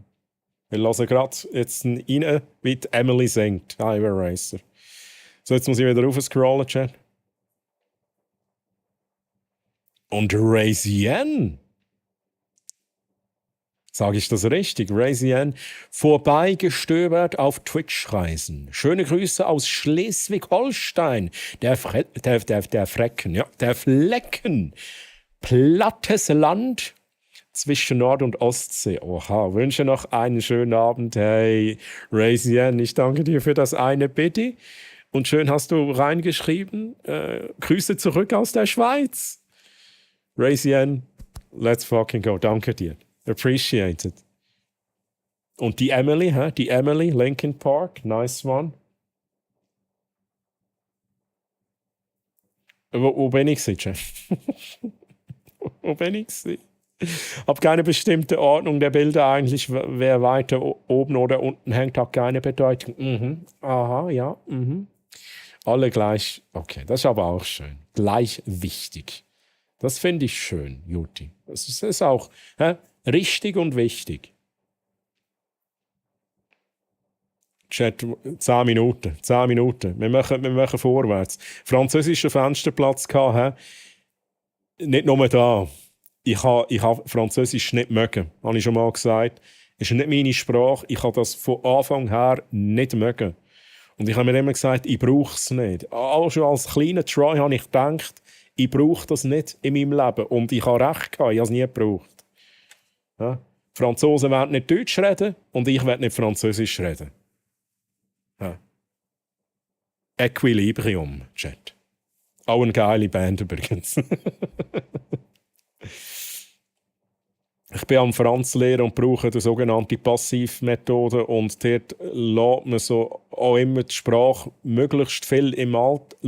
Wir hören gerade jetzt rein, wie die Emily singt. Highway Racer. So, jetzt muss ich wieder raufscrollen, Chat. Und Razienne. Sage ich das richtig? Razienne. Vorbeigestöbert auf Twitch-Reisen. Schöne Grüße aus Schleswig-Holstein. Der Flecken. Plattes Land zwischen Nord- und Ostsee. Oha, wünsche noch einen schönen Abend. Hey, Razienne, ich danke dir für das eine Bitte. Und schön hast du reingeschrieben. Grüße zurück aus der Schweiz. Razienne, let's fucking go. Danke dir. Appreciated. Und die Emily, Linkin Park, nice one. Wo bin ich gewesen, Chef? Wo bin ich gewesen? Hab keine bestimmte Ordnung der Bilder eigentlich. Wer weiter oben oder unten hängt, hat keine Bedeutung. Mhm. Aha, ja. Mhm. Alle gleich. Okay, das ist aber auch schön. Gleich wichtig. Das finde ich schön, Juti. Das ist auch richtig und wichtig. Chat, 10 Minuten. Wir machen vorwärts. Französischen Fensterplatz gehabt, nicht nur da. Ich habe Französisch nicht mögen, habe ich schon mal gesagt. Es ist nicht meine Sprache. Ich habe das von Anfang her nicht mögen. Und ich habe mir immer gesagt, ich brauche es nicht. Auch schon als kleiner Troy habe ich gedacht, ich brauche das nicht in meinem Leben. Und ich habe recht gehabt, ich habe es nie gebraucht. Ja? Die Franzosen wollen nicht Deutsch reden und ich will nicht Französisch reden. Ja. Equilibrium, Chat. Auch eine geile Band übrigens. Ich bin am Franz lehren und brauche die sogenannte Passivmethode und dort lässt man so auch immer die Sprache möglichst viel im Alltag,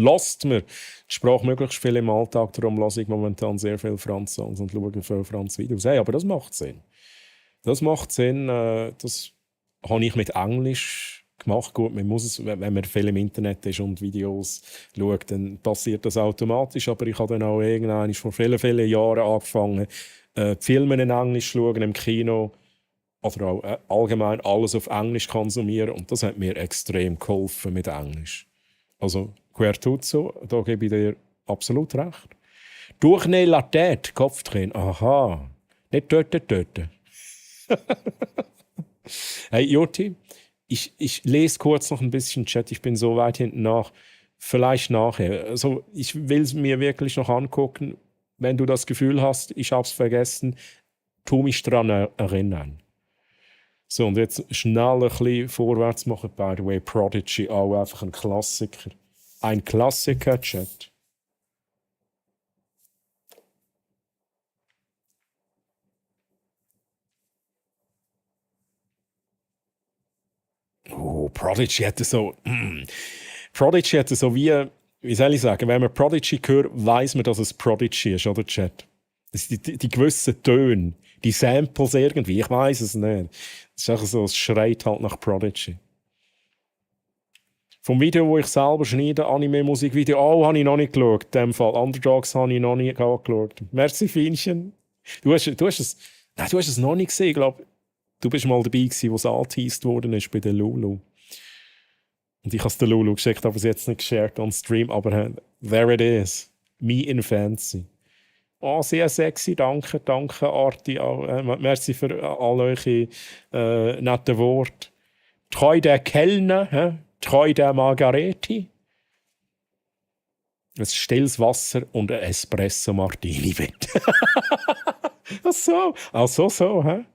darum lasse ich momentan sehr viel Franz-Songs und schaue viel Franz-Videos. Hey, aber das macht Sinn. Das habe ich mit Englisch gemacht. Gut, man muss es, wenn man viel im Internet ist und Videos schaut, dann passiert das automatisch, aber ich habe dann auch irgendwann vor vielen, vielen Jahren angefangen, Filme in Englisch schauen im Kino oder auch allgemein alles auf Englisch konsumieren und das hat mir extrem geholfen mit Englisch. Also Quertuzzo, da gebe ich dir absolut recht. Durchnelatät, Kopfdrehen, aha, nicht töten. Hey Joti, ich lese kurz noch ein bisschen Chat, ich bin so weit hinten nach, vielleicht nachher. Also ich will es mir wirklich noch angucken. Wenn du das Gefühl hast, ich habe es vergessen, tu mich daran erinnern. So, und jetzt schnell ein bisschen vorwärts machen. By the way, Prodigy, auch einfach ein Klassiker. Ein Klassiker, Chat. Oh, Prodigy hätte so wie soll ich sagen, wenn man Prodigy hört, weiss man, dass es Prodigy ist, oder Chat? Das sind die gewissen Töne, die Samples irgendwie, ich weiss es nicht. Das ist einfach so, es schreit halt nach Prodigy. Vom Video, wo ich selber schneide, Anime-Musikvideo, habe ich noch nicht geschaut. In dem Fall Underdogs habe ich noch nicht angeschaut. Merci, Fienchen. Du hast es noch nicht gesehen, glaube ich. Du bist mal dabei gewesen, wo es angeteased worden ist bei der Lulu. Und ich habe es der Lulu geschickt, aber sie hat es nicht geshared on Stream. Aber there it is. Me in Fancy. Oh, sehr sexy. Danke, Arti. Merci für all eure netten Worte. Treu der Kellner, treu der Margareti. Ein stilles Wasser und ein Espresso Martini bitte. Ach so, hä?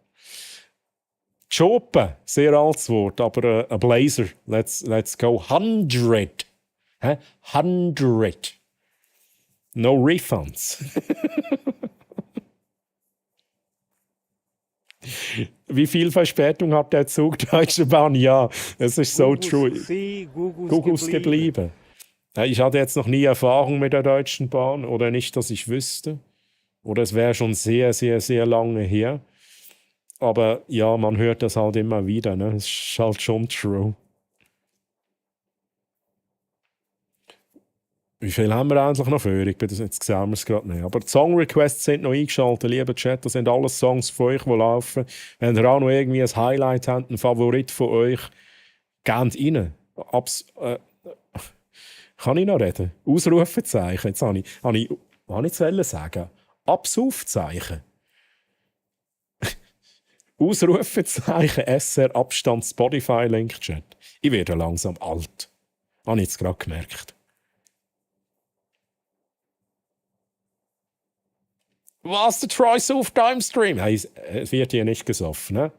Chope, sehr altes Wort, aber ein Blazer. Let's go. 100. 100. No refunds. Wie viel Verspätung hat der Zug Deutsche Bahn? Ja, es ist so true. Gugus geblieben. Ja, ich hatte jetzt noch nie Erfahrung mit der Deutschen Bahn oder nicht, dass ich wüsste. Oder es wäre schon sehr, sehr, sehr lange her. Aber ja, man hört das halt immer wieder. Ne? Es ist halt schon true. Wie viel haben wir eigentlich noch für? Jetzt sehen wir es gerade nicht. Aber die Song-Requests sind noch eingeschaltet, lieber Chat. Das sind alles Songs von euch, die laufen. Wenn ihr auch noch irgendwie ein Highlight habt, ein Favorit von euch, geht rein. Kann ich noch reden? Ausrufezeichen. Jetzt habe ich zu sagen. Absaufzeichen. Ausrufezeichen, SR, Abstand, Spotify, Link, Chat. Ich werde langsam alt. Habe ich jetzt gerade gemerkt. Was, der Troy South Time Stream? Hey, es wird hier nicht gesoffen, ne?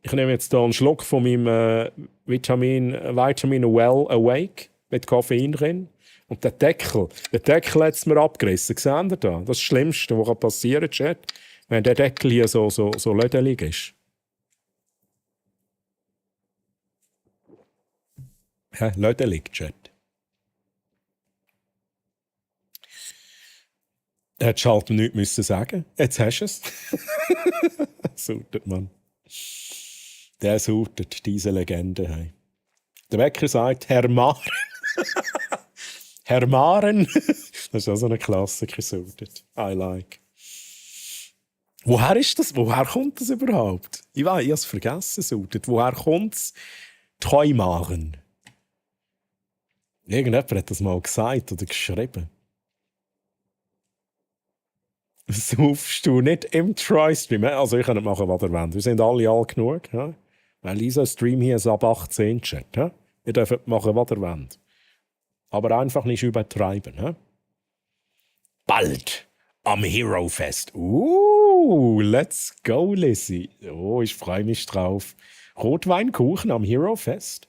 Ich nehme jetzt hier einen Schluck von meinem Vitamin Well Awake mit Koffein drin. Und der Deckel hat es mir abgerissen. Seht ihr da? Das ist das Schlimmste, was passieren kann, Chat, wenn der Deckel hier so lödelig ist. Lödelig, Chat. Hättest du halt nichts müssen sagen. Jetzt hast du es. Sautet, Mann. Der sautet, diese Legende. Hey. Der Wecker sagt, Herr Maren. Herr Maren. Das ist auch so eine Klassiker, sautet. I like. Woher ist das? Woher kommt das überhaupt? Ich weiß, ich habe es vergessen, sautet. Woher kommt es? Träumaren. Irgendjemand hat das mal gesagt oder geschrieben. Saufst du nicht im Try-Stream? Also ich kann nicht machen, was ihr wollt. Wir sind alle alt genug. Ja? Weil dieser Stream hier ist ab 18 Chat. Ja? Ihr dürft machen, was ihr wollt. Aber einfach nicht übertreiben. Ja? Bald am Hero Fest. Let's go, Lizzie. Oh, ich freue mich drauf. Rotweinkuchen am Hero Fest.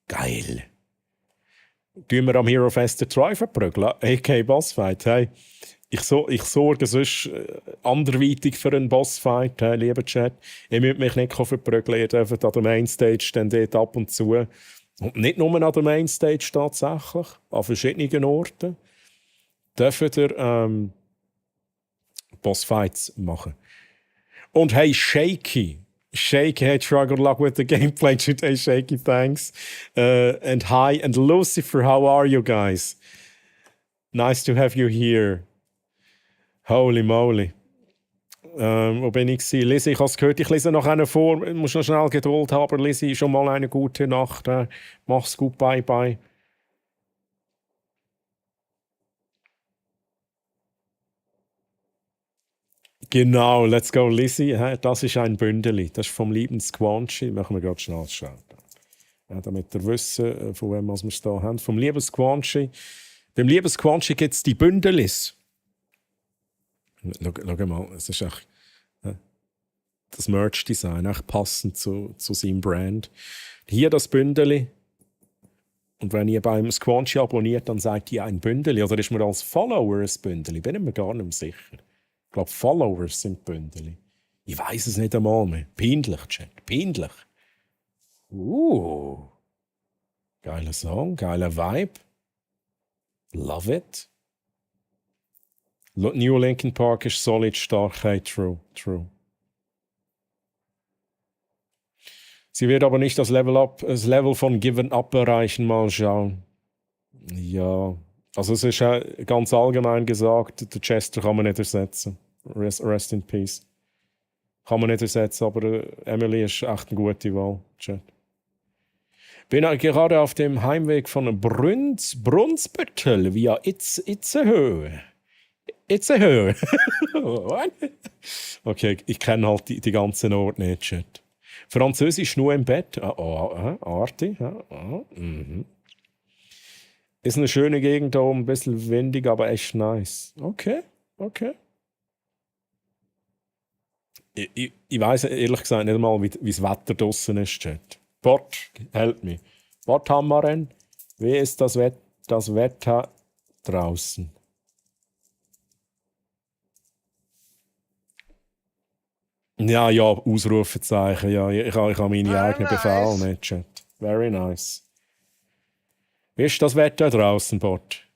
Geil. Tun wir am Hero Fest den Try verprügeln? AK Bossfight, hey. Ich sorge sonst anderweitig für einen Bossfight, lieber Chat. Ihr müsst mich nicht verprügeln, ihr dürft an der Mainstage dann dort ab und zu. Und nicht nur an der Mainstage tatsächlich, an verschiedenen Orten. Dürft ihr Bossfights machen. Und hey, Shaky, hey, try good luck with the gameplay today, Shaky, thanks. And hi, and Lucifer, how are you guys? Nice to have you here. Holy moly. Wo bin ich gewesen? Lisi, ich habe es gehört, ich lese noch einen vor. Ich muss noch schnell Geduld haben. Lisi, schon mal eine gute Nacht. Mach's gut, bye bye. Genau, let's go, Lisi. Das ist ein Bündeli. Das ist vom lieben Squanchy. Machen wir gerade schnell schauen. Ja, damit ihr wisst, von wem wir es hier haben. Vom lieben Squanchy. Beim lieben Squanchy gibt es die Bündelis. Schau mal, es ist echt das Merch-Design, echt passend zu seinem Brand. Hier das Bündeli. Und wenn ihr beim Squanchy abonniert, dann seid ihr ein Bündeli. Oder ist man als Follower ein Bündeli? Bin ich mir gar nicht sicher. Ich glaube, Followers sind Bündeli. Ich weiß es nicht einmal mehr. Peinlich, Chat. Peinlich. Geiler Song, geiler Vibe. Love it. New Linkin Park ist solid stark. Hey, true. Sie wird aber nicht das Level von Given Up erreichen. Mal schauen. Ja, also es ist ganz allgemein gesagt, der Chester kann man nicht ersetzen. Rest in Peace. Kann man nicht ersetzen, aber Emily ist echt eine gute Wahl. Chat. Bin gerade auf dem Heimweg von Brunsbüttel via Itzehoe. Itzehoe. Okay, ich kenne halt die ganzen Orte nicht, Chat. Französisch nur im Bett. Arti. Ist eine schöne Gegend da oben, ein bisschen windig, aber echt nice. Okay. Ich weiss ehrlich gesagt nicht einmal, wie das Wetter draussen ist, Chat. Bort, help me. Bort haben wir denn? Wie ist das Wetter draußen? Ja, ja, Ausrufezeichen. Ja, ich habe meine Very eigenen Befehle nice. nicht, Chat. Very nice. Wie ist das Wetter draußen, Bot?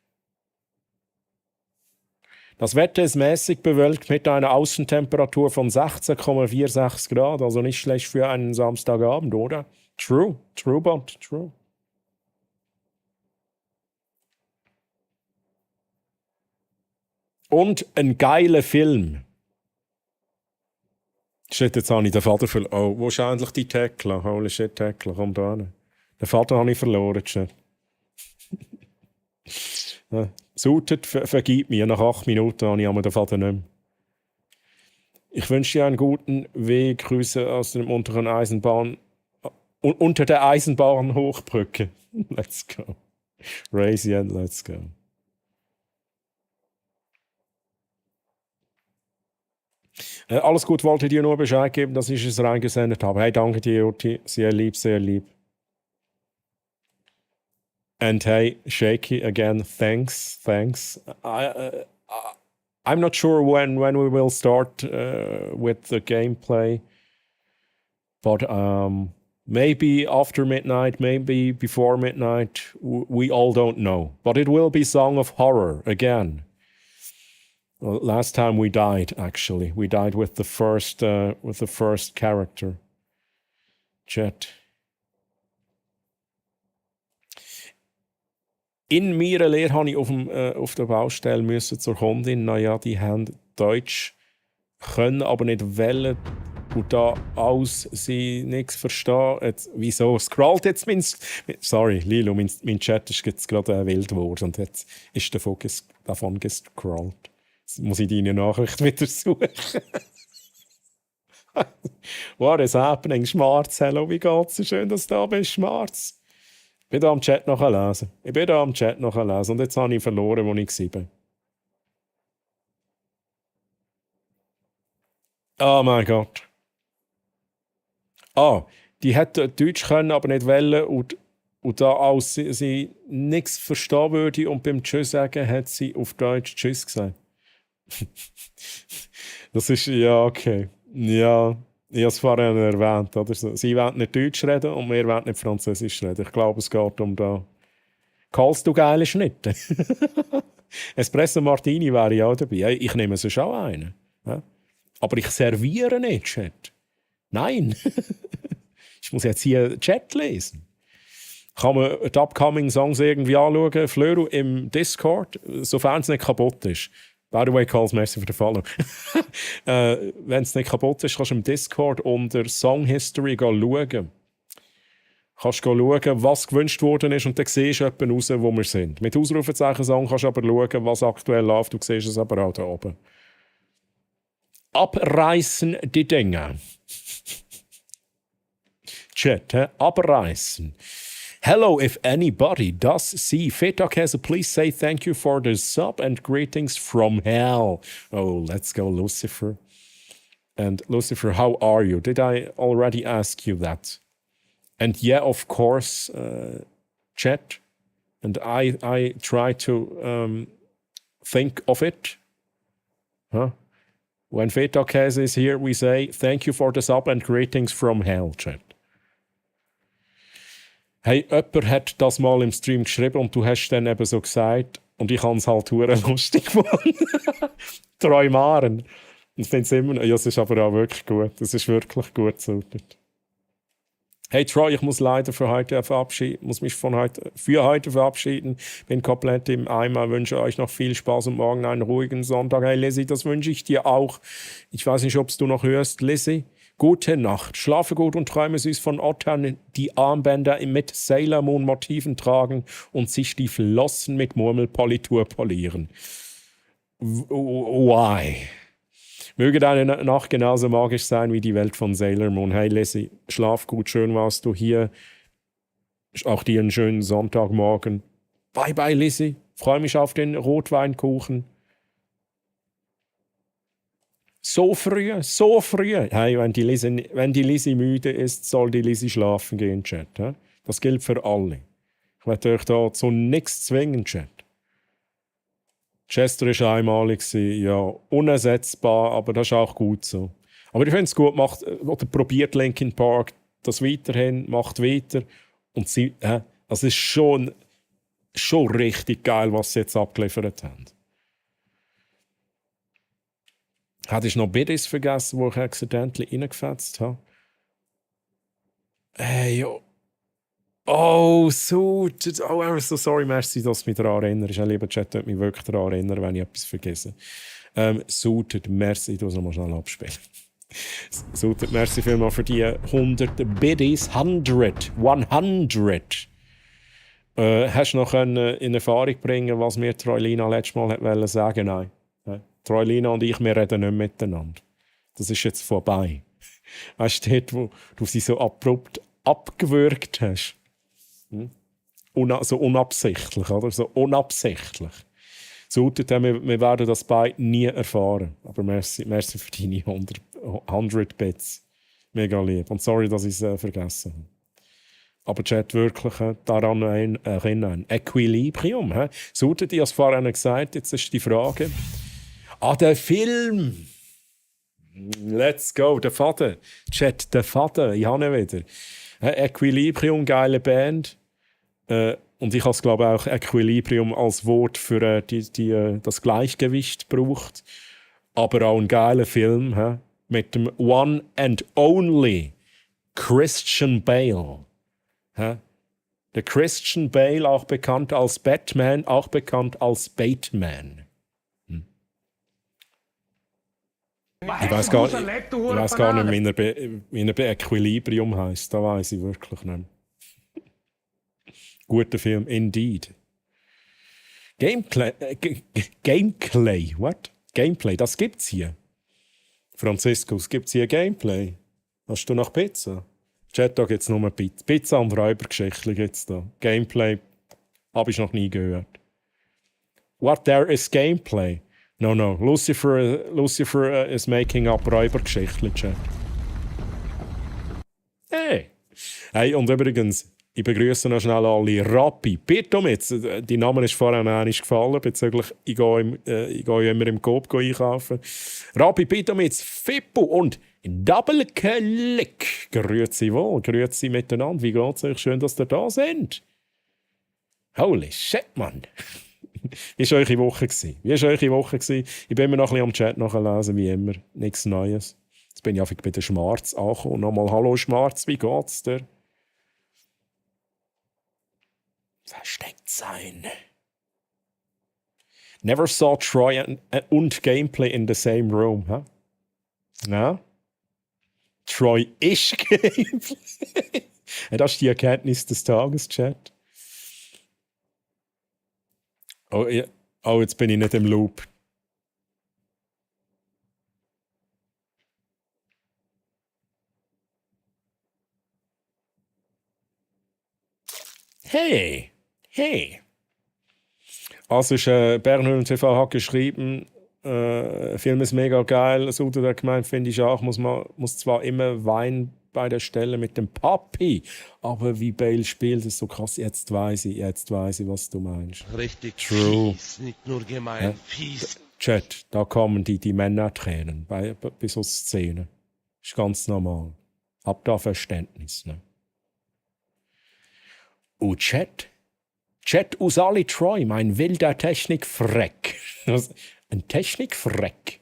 Das Wetter ist mäßig bewölkt mit einer Außentemperatur von 16,46 Grad. Also nicht schlecht für einen Samstagabend, oder? True, true, Bot, true. Und ein geiler Film. Shit, jetzt habe ich den Vater verloren. Oh, wo ist eigentlich die Tekla? Holy shit, Tekla, komm da hin. Den Vater habe ich verloren, shit. Ja. Sutet, vergib mir. Nach 8 Minuten habe ich aber den Vater nicht mehr. Ich wünsche dir einen guten Weg. Grüße aus dem unteren Eisenbahn. Unter der Eisenbahnhochbrücke. Let's go. Razy and let's go. Alles gut, wollte dir nur Bescheid geben, dass ich es reingesendet habe. Hey, danke dir, Juti. Sehr lieb, sehr lieb. And hey, Shaky, again, thanks. I'm not sure when we will start with the gameplay, but maybe after midnight, maybe before midnight. We all don't know. But it will be Song of Horror again. Well, last time we died, actually, we died with the first character. Chat. In meiner Lehre habe ich auf der Baustelle müssen zur Kundin, naja, die haben Deutsch können, aber nicht wollen. Und da aus sie nichts verstehen. Jetzt, wieso scrollt jetzt sorry, Lilo, mein Chat ist jetzt gerade wild geworden und jetzt ist davon gescrollt. Jetzt muss ich deine Nachricht wieder suchen. What is happening? Schmarz, hello, wie geht's? So schön, dass du da bist, Schmarz. Ich bin da am Chat nachlesen. Und jetzt habe ich verloren, wo ich war. Oh mein Gott. Die hätte Deutsch können, aber nicht wollen und da als sie nichts verstehen würde und beim Tschüss sagen, hat sie auf Deutsch Tschüss gesagt. Das ist, ja, okay. Ja, ich habe es vorhin erwähnt. Oder so. Sie wollen nicht Deutsch reden und wir wollen nicht Französisch reden. Ich glaube, es geht um da. Kahlst du geile Schnitte? Espresso Martini wäre ja auch dabei. Ich nehme sonst auch einen. Ja? Aber ich serviere nicht, Chat. Nein. Ich muss jetzt hier Chat lesen. Kann man die Upcoming Songs irgendwie anschauen? Flöru im Discord, sofern es nicht kaputt ist. By the way, Calls, merci für den Follow. Wenn es nicht kaputt ist, kannst du im Discord unter Song History schauen. Kannst du schauen, was gewünscht worden ist und dann siehst du etwa raus, wo wir sind. Mit Ausrufezeichen-Song kannst du aber schauen, was aktuell läuft. Du siehst es aber auch da oben. Abreißen die Dinge. Chat, abreißen. Hello, if anybody does see Feta-Käse, please say thank you for the sub and greetings from hell. Oh, let's go, Lucifer. And Lucifer, how are you? Did I already ask you that? And yeah, of course, chat. And I try to think of it. Huh? When Feta-Käse is here, we say thank you for the sub and greetings from hell, chat. Hey, jemand hat das mal im Stream geschrieben und du hast dann eben so gesagt und ich habe es halt hure lustig gefunden. Träumaren. Ich finde es immer noch, ja, es ist aber auch wirklich gut. Es ist wirklich gut gesucht. Hey Troy, ich muss leider für heute verabschieden, muss mich für heute verabschieden. Bin komplett im Eimer, wünsche euch noch viel Spaß und morgen einen ruhigen Sonntag. Hey Lizzie, das wünsche ich dir auch. Ich weiß nicht, ob du noch hörst, Lizzie. Gute Nacht, schlafe gut und träume süß von Ottern, die Armbänder mit Sailor Moon Motiven tragen und sich die Flossen mit Murmelpolitur polieren. Why? Möge deine Nacht genauso magisch sein wie die Welt von Sailor Moon. Hey Lizzie, schlaf gut, schön warst du hier. Auch dir einen schönen Sonntagmorgen. Bye bye Lizzie, freue mich auf den Rotweinkuchen. So früh. Hey, wenn die Lizzie müde ist, soll die Lizzie schlafen gehen, Chat. He? Das gilt für alle. Ich werde euch da zu nichts zwingen, Chat. Chester war einmalig, ja, unersetzbar, aber das ist auch gut so. Aber ich finde es gut, oder probiert Linkin Park das weiterhin, macht weiter. Und sie, also es ist schon richtig geil, was sie jetzt abgeliefert haben. Hätte ich noch Biddies vergessen, wo ich accidentally reingefetzt habe? Hey, oh, so. Oh, I'm so sorry, merci, dass du mich daran erinnerst. Ein lieber Chat wird mich wirklich daran erinnern, wenn ich etwas vergesse. Suited, merci, ich muss es nochmal schnell abspielen. Suited, merci vielmals für die 100 Biddies. 100. Hast du noch in Erfahrung bringen, was mir Troilina letztes Mal wollte sagen? Nein. Troilina und ich, wir reden nicht miteinander. Das ist jetzt vorbei. Weißt du, dort, wo du sie so abrupt abgewürgt hast? So unabsichtlich, oder? So unabsichtlich. Wir werden das beide nie erfahren. Aber merci für deine 100 Bits. Mega lieb. Und sorry, dass ich es vergessen habe. Aber Chat wirklich daran erinnern. Equilibrium. Sucht ihr, als vorhin gesagt, jetzt ist die Frage. Der Film. Let's go. Der Vater. Chat, der Vater. Ich habe ihn wieder. Equilibrium, geile Band. Und ich habe es, glaube ich, auch Equilibrium als Wort für das Gleichgewicht gebraucht. Aber auch ein geiler Film. Mit dem One and Only Christian Bale. Der Christian Bale, auch bekannt als Batman, auch bekannt als Bateman. Ich weiß gar nicht, wie er bei Equilibrium heisst. Da weiß ich wirklich nicht. Guter Film, indeed. Gameplay, what? Gameplay, das gibt's hier. Franziskus, gibt's hier Gameplay? Hast du nach Pizza? Chat, da gibt's nur Pizza. Pizza und Räubergeschichten gibt's da. Gameplay habe ich noch nie gehört. What, there is Gameplay? No. Lucifer is making up Räubergeschichten, Chat. Hey, und übrigens, ich begrüße noch schnell alle Rappi. Bitte jetzt, dein Name ist vorhin auch nicht gefallen, bezüglich ich gehe immer im Coop einkaufen. Rappi, bitte jetzt, Fippo und Double Click. Grüezi wohl, grüezi miteinander. Wie geht's euch? Schön, dass ihr da sind. Holy shit, Mann. Wie war eure Woche? Ich bin immer noch ein bisschen am Chat nachlesen, wie immer. Nichts Neues. Jetzt bin ich einfach bei der Schmarz angekommen. Nochmal, hallo Schmarz, wie geht's dir? Versteckt sein. Never saw Troy und Gameplay in the same room. Huh? Ja? Troy ist Gameplay. Das ist die Erkenntnis des Tages, Chat. Oh, jetzt bin ich nicht im Loop. Hey. Also ist Bernhöhlen TV hat geschrieben, Film ist mega geil. Suda der gemeint, finde ich auch, muss zwar immer weinen bei der Stelle mit dem Papi, aber wie Bale spielt, ist so krass. Jetzt weiß ich, was du meinst. Richtig True. fies, nicht nur gemein, fies. Chat, da kommen die Männertränen bei so Szenen. Ist ganz normal. Hab da Verständnis, ne? Chat aus Ali Troy, mein wilder Technikfreck. Ein Technikfreck.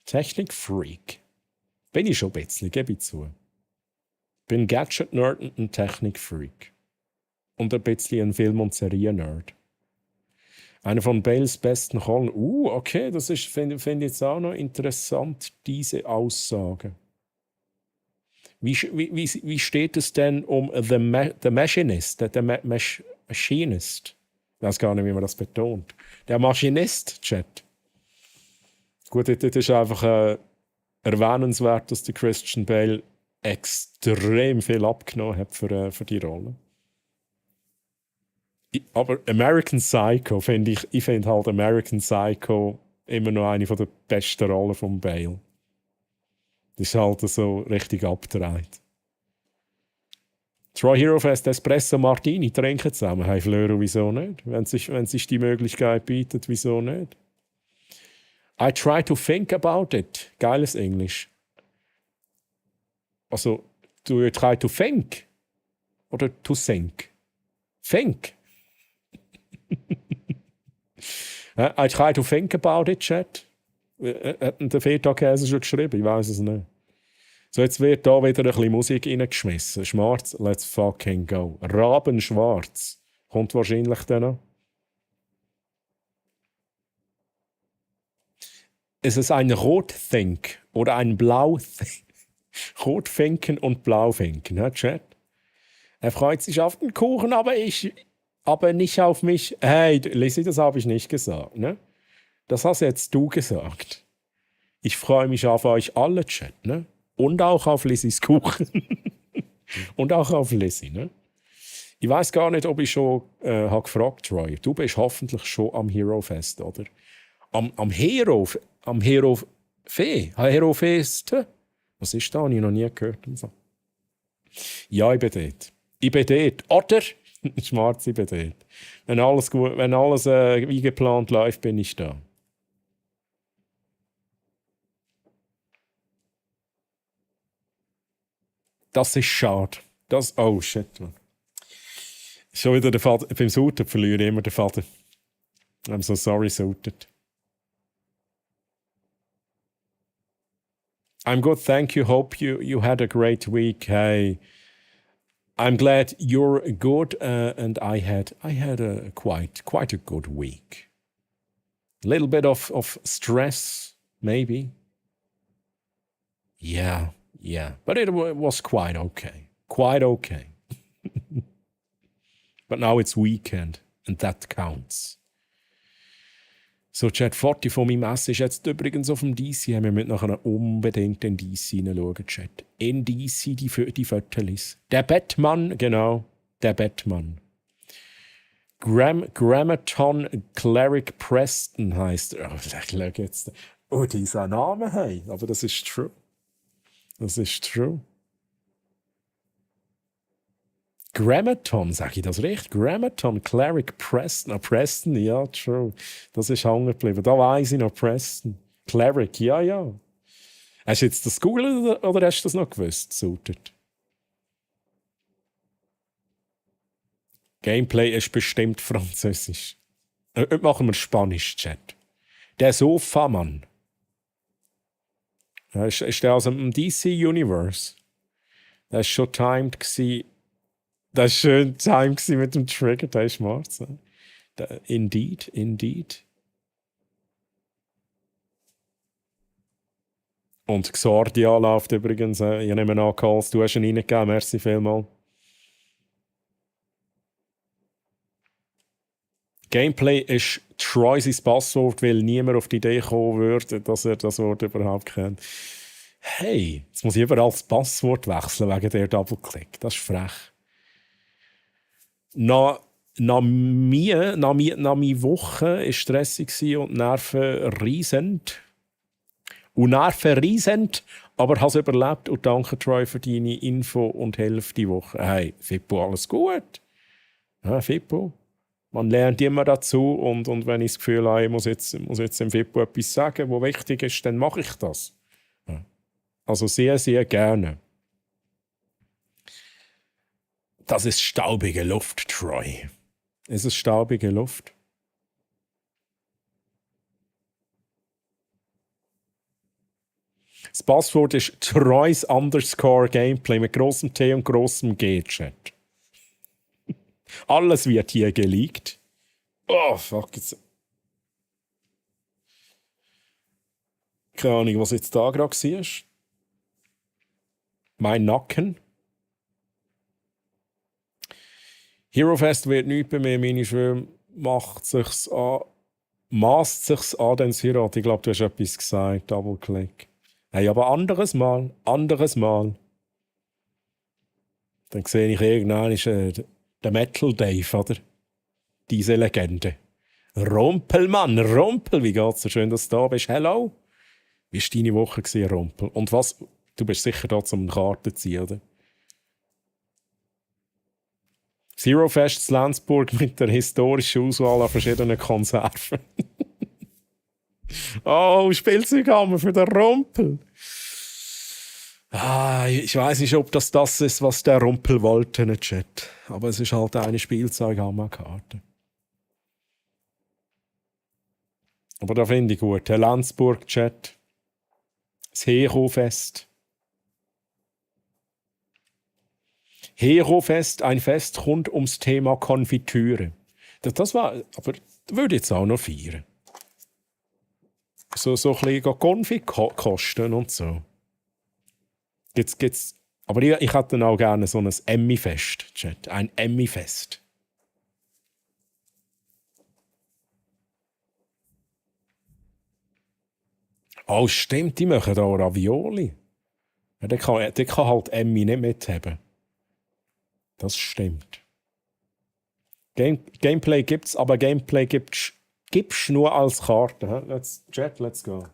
Technikfreak. Bin ich schon ein bisschen, gebe ich zu. Bin Gadget-Nerd und ein Technikfreak. Und ein bisschen ein Film- und Serien-Nerd. Einer von Bales besten Rollen. Okay, das finde ich jetzt auch noch interessant, diese Aussage. Wie steht es denn um The Machinist? Machinist. Ich weiß gar nicht, wie man das betont. Der Maschinist, Chat. Gut, das ist einfach erwähnenswert, dass der Christian Bale extrem viel abgenommen hat für die Rolle. Aber American Psycho finde ich finde halt American Psycho immer noch eine der besten Rollen von Bale. Das ist halt so richtig abgedreht. Troy Hero Fest Espresso Martini trinken zusammen. Hey Fleur, wieso nicht? Wenn sich die Möglichkeit bietet, wieso nicht? I try to think about it. Geiles Englisch. Also, do you try to think? Oder to think? Think. I try to think about it, Chat. Hat der Feta-Käse schon geschrieben? Ich weiß es nicht. So, jetzt wird da wieder ein bisschen Musik reingeschmissen. Schwarz, let's fucking go. Rabenschwarz. Kommt wahrscheinlich dann noch. Ist es ein Rotthink oder ein Blauthink? Rotfinken und Blaufinken, ne, Chat? Er freut sich auf den Kuchen, aber nicht auf mich. Hey, Lizzie, das habe ich nicht gesagt, ne? Das hast jetzt du gesagt. Ich freue mich auf euch alle, Chat, ne? Und auch auf Lizzies Kuchen. Und auch auf Lizzie, ne? Ich weiß gar nicht, ob ich schon habe gefragt, Troy. Du bist hoffentlich schon am Hero Fest, oder? Am Hero Fest? Was ist da? Habe ich noch nie gehört. Ja, ich bin dort. Ich bin dort. Oder? Schwarz, ich bin dort. Wenn alles wie geplant läuft, bin ich da. Das ist schade. Oh shit, man. Schon wieder der Vater. Beim Sauter verliere ich immer den Vater. I'm so sorry, Sautet. I'm good, thank you. Hope you had a great week. Hey, I'm glad you're good, and I had a quite a good week. A little bit of stress, maybe. Yeah, but it was quite okay. Quite okay. But now it's weekend, and that counts. So, Chat 40 von meinem Essen ist jetzt übrigens auf dem DC. Wir müssen nachher unbedingt in DC hineinschauen, Chat. In DC die Fotos. Der Batman, genau. Der Batman. Grammaton Cleric Preston heisst er. Oh, dieser Name, hey. Aber das ist true. Das ist true. Grammaton, sage ich das recht? Grammaton, Cleric Preston. Ah, Preston, ja, true. Das ist hängen geblieben. Da weiss ich noch, Preston. Cleric, ja. Hast du jetzt das gegoogelt oder hast du das noch gewusst? Sautet. Gameplay ist bestimmt französisch. Machen wir Spanisch, Chat. Der Sofamann. Ist der aus dem DC Universe? Der war schon timed gewesen. Das war schön Time mit dem Trigger, der ist smart. Indeed. Und Xordia läuft übrigens. Ich nehme an, Calls, du hast ihn reingegeben. Merci vielmals. Gameplay ist Troy's Passwort, weil niemand auf die Idee kommen würde, dass er das Wort überhaupt kennt. Hey, jetzt muss ich überall das Passwort wechseln wegen der Double-Click. Das ist frech. Nach meiner Woche war stressig und nervenreisend. Aber ich habe es überlebt und danke Troy für deine Info und Hilfe die Woche. Hey, Fippo, alles gut? Ja, Fippo. Man lernt immer dazu und wenn ich das Gefühl habe, ich muss jetzt dem Fippo etwas sagen, was wichtig ist, dann mache ich das. Ja. Also sehr, sehr gerne. Das ist staubige Luft, Troy. Ist es staubige Luft? Das Passwort ist Troy's _ Gameplay mit grossem T und grossem G, Chat. Alles wird hier geleakt. Oh, fuck. Keine Ahnung, was jetzt da gerade war. Mein Nacken. Herofest wird nichts bei mir. Meine Schwöme maßt sich's an, dann Sirat. Ich glaube, du hast etwas gesagt. Double-Click. Hey, aber anderes Mal. Dann sehe ich irgendwann den Metal Dave, oder? Diese Legende. Rumpelmann, Rumpel, wie geht's so schön, dass du da bist? Hello? Wie war deine Woche, Rumpel? Und was? Du bist sicher da zum Karten ziehen, oder? Zero Fest Lenzburg mit der historischen Auswahl an verschiedenen Konserven. Oh, Spielzeughammer für den Rumpel. Ich weiß nicht, ob das ist, was der Rumpel wollte, nicht Chat. Aber es ist halt eine Spielzeughammerkarte. Aber da finde ich gut. Der Lenzburg-Chat. Das Hero-Fest. Hero-Fest, ein Fest rund ums Thema Konfitüre. Das war, aber das würde ich jetzt auch noch feiern. So ein bisschen Konfit kosten und so. Gibt's, aber ich hätte dann auch gerne so ein Emmy-Fest, Chat. Ein Emmy-Fest. Oh, stimmt, die machen auch Ravioli. Ja, der kann halt Emmy nicht mithaben. Das stimmt. Gameplay gibt's, aber Gameplay gibt's nur als Karte. Let's go.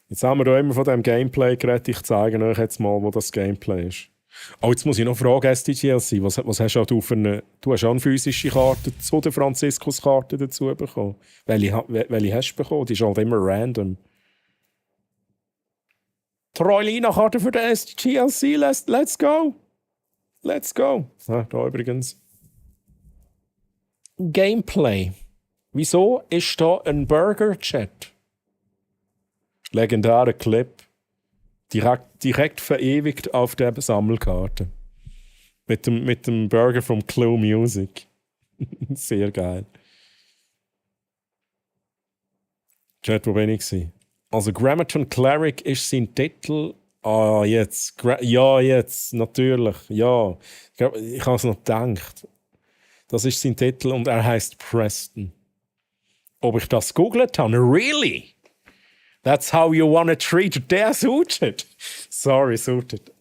Jetzt haben wir da immer von dem Gameplay geredet. Ich zeige euch jetzt mal, wo das Gameplay ist. Oh, jetzt muss ich noch fragen, SDGLC, was hast du für eine... Du hast auch eine physische Karte zu der Franziskus-Karte dazu bekommen. Welche hast du bekommen? Die ist halt immer random. Troilina-Karte für den SDGLC, let's go! Let's go! Ah, da übrigens. Gameplay. Wieso ist da ein Burger-Chat? Legendärer Clip. Direkt verewigt auf der Sammelkarte. Mit dem Burger vom Clue Music. Sehr geil. Chat, wo bin ich gewesen? Also Grammaton Cleric ist sein Titel. Ah, jetzt. Jetzt, natürlich. Ja. Ich habe es noch gedacht. Das ist sein Titel und er heißt Preston. Ob ich das googelt habe? Really? That's how you wanna treat der Suited? Sorry, Suited.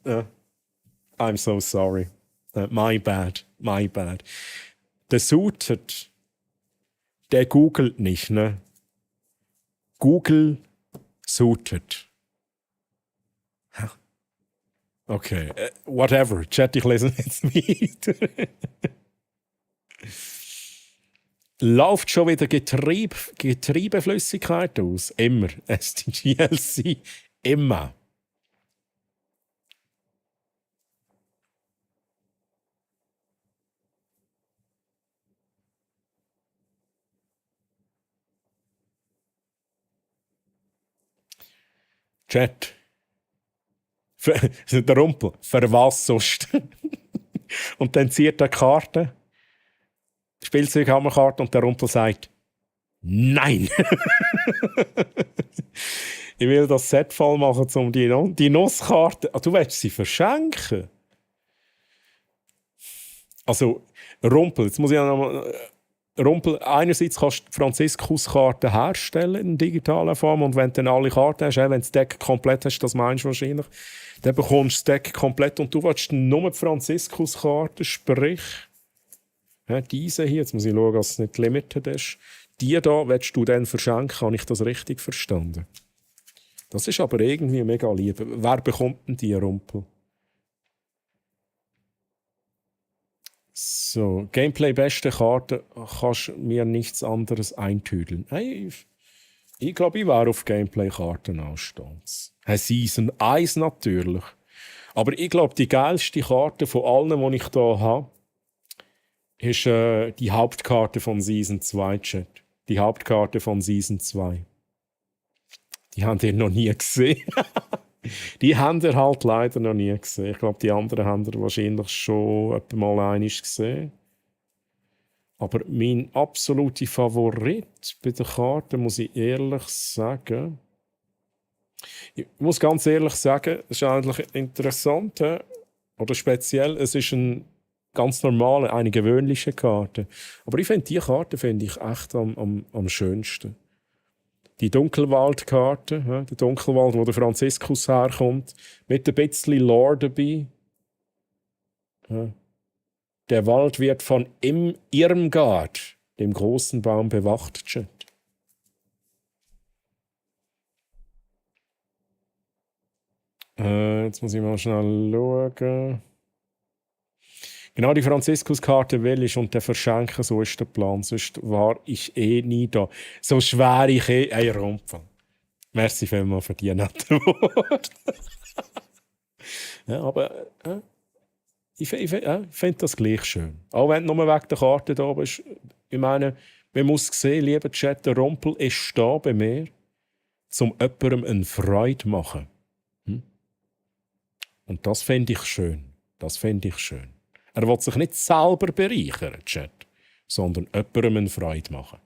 I'm so sorry. My bad. Der Suited, der googelt nicht, ne? Google Suited. Okay, whatever. Chat, ich lese jetzt weiter. Läuft schon wieder Getriebeflüssigkeit aus? Immer. SDGLC. Immer. Chat. Der Rumpel. Für was sonst? Und dann zieht er die Karte. Spielzeughammerkarte und der Rumpel sagt Nein! Ich will das Set voll machen, um die Nusskarte... du willst sie verschenken? Also, Rumpel, jetzt muss ich ja nochmal... Rumpel, einerseits kannst du die Franziskus-Karte herstellen in digitaler Form und wenn du dann alle Karten hast, wenn du das Deck komplett hast, das meinst du wahrscheinlich, dann bekommst du das Deck komplett und du willst nur die Franziskus-Karte, sprich... diese hier, jetzt muss ich schauen, dass es nicht limited ist. Die hier willst du dann verschenken, habe ich das richtig verstanden? Das ist aber irgendwie mega lieb. Wer bekommt denn die Rumpel? So, Gameplay beste Karte, kannst mir nichts anderes eintüdeln. Hey, ich glaube, ich wäre auf Gameplay-Karten anstehend. Season 1 natürlich. Aber ich glaube, die geilste Karte von allen, die ich hier habe, ist die Hauptkarte von Season 2, Chat. Die Hauptkarte von Season 2. Die habt ihr noch nie gesehen. Die habt ihr halt leider noch nie gesehen. Ich glaube, die anderen haben ihr wahrscheinlich schon etwa mal einmal gesehen. Aber mein absoluter Favorit bei der Karte, muss ich ehrlich sagen... Ich muss ganz ehrlich sagen, es ist eigentlich interessant, oder speziell, es ist ein ganz normale, eine gewöhnliche Karte. Aber ich finde, die Karte finde ich echt am schönsten. Die Dunkelwald-Karte, der Dunkelwald, wo der Franziskus herkommt, mit ein bisschen Lore dabei. Der Wald wird von Irmgard, dem großen Baum, bewacht. Chat. Jetzt muss ich mal schnell schauen. Genau, die Franziskus-Karte will ich und der verschenken, so ist der Plan. Sonst war ich nie da. So schwer ich Rumpel. Merci vielmals für die netten Worte. Ja, aber ich finde das gleich schön. Auch wenn du nur wegen der Karte da bist. Ich meine, man muss sehen, lieber Chat, der Rumpel ist da bei mir, um jemandem eine Freude zu machen. Und das finde ich schön. Das finde ich schön. Er will sich nicht selber bereichern, Chat, sondern jemandem eine Freude machen.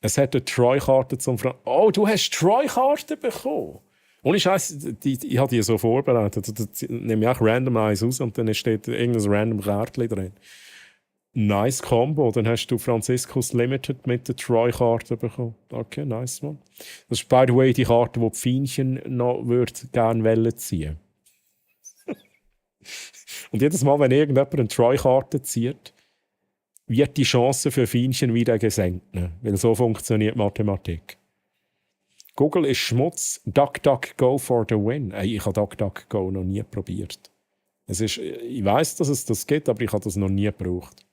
Es hat eine Troy-Karte zum Oh, du hast Troy-Karte bekommen? Ohne Scheiß, ich habe die so vorbereitet. Da nehme ich auch random eins aus und dann steht irgendein random Kärtchen drin. Nice Combo. Dann hast du Franziskus Limited mit der Troy-Karte bekommen. Okay, nice, man. Das ist, by the way, die Karte, die Pfeinchen noch gerne ziehen. Und jedes Mal, wenn irgendjemand eine Troy-Karte zieht, wird die Chance für Feinchen wieder gesenkt. Ne? Weil so funktioniert Mathematik. Google ist Schmutz. DuckDuckGo for the win. Ich habe DuckDuckGo noch nie probiert. Ich weiss, dass es das gibt, aber ich habe das noch nie gebraucht.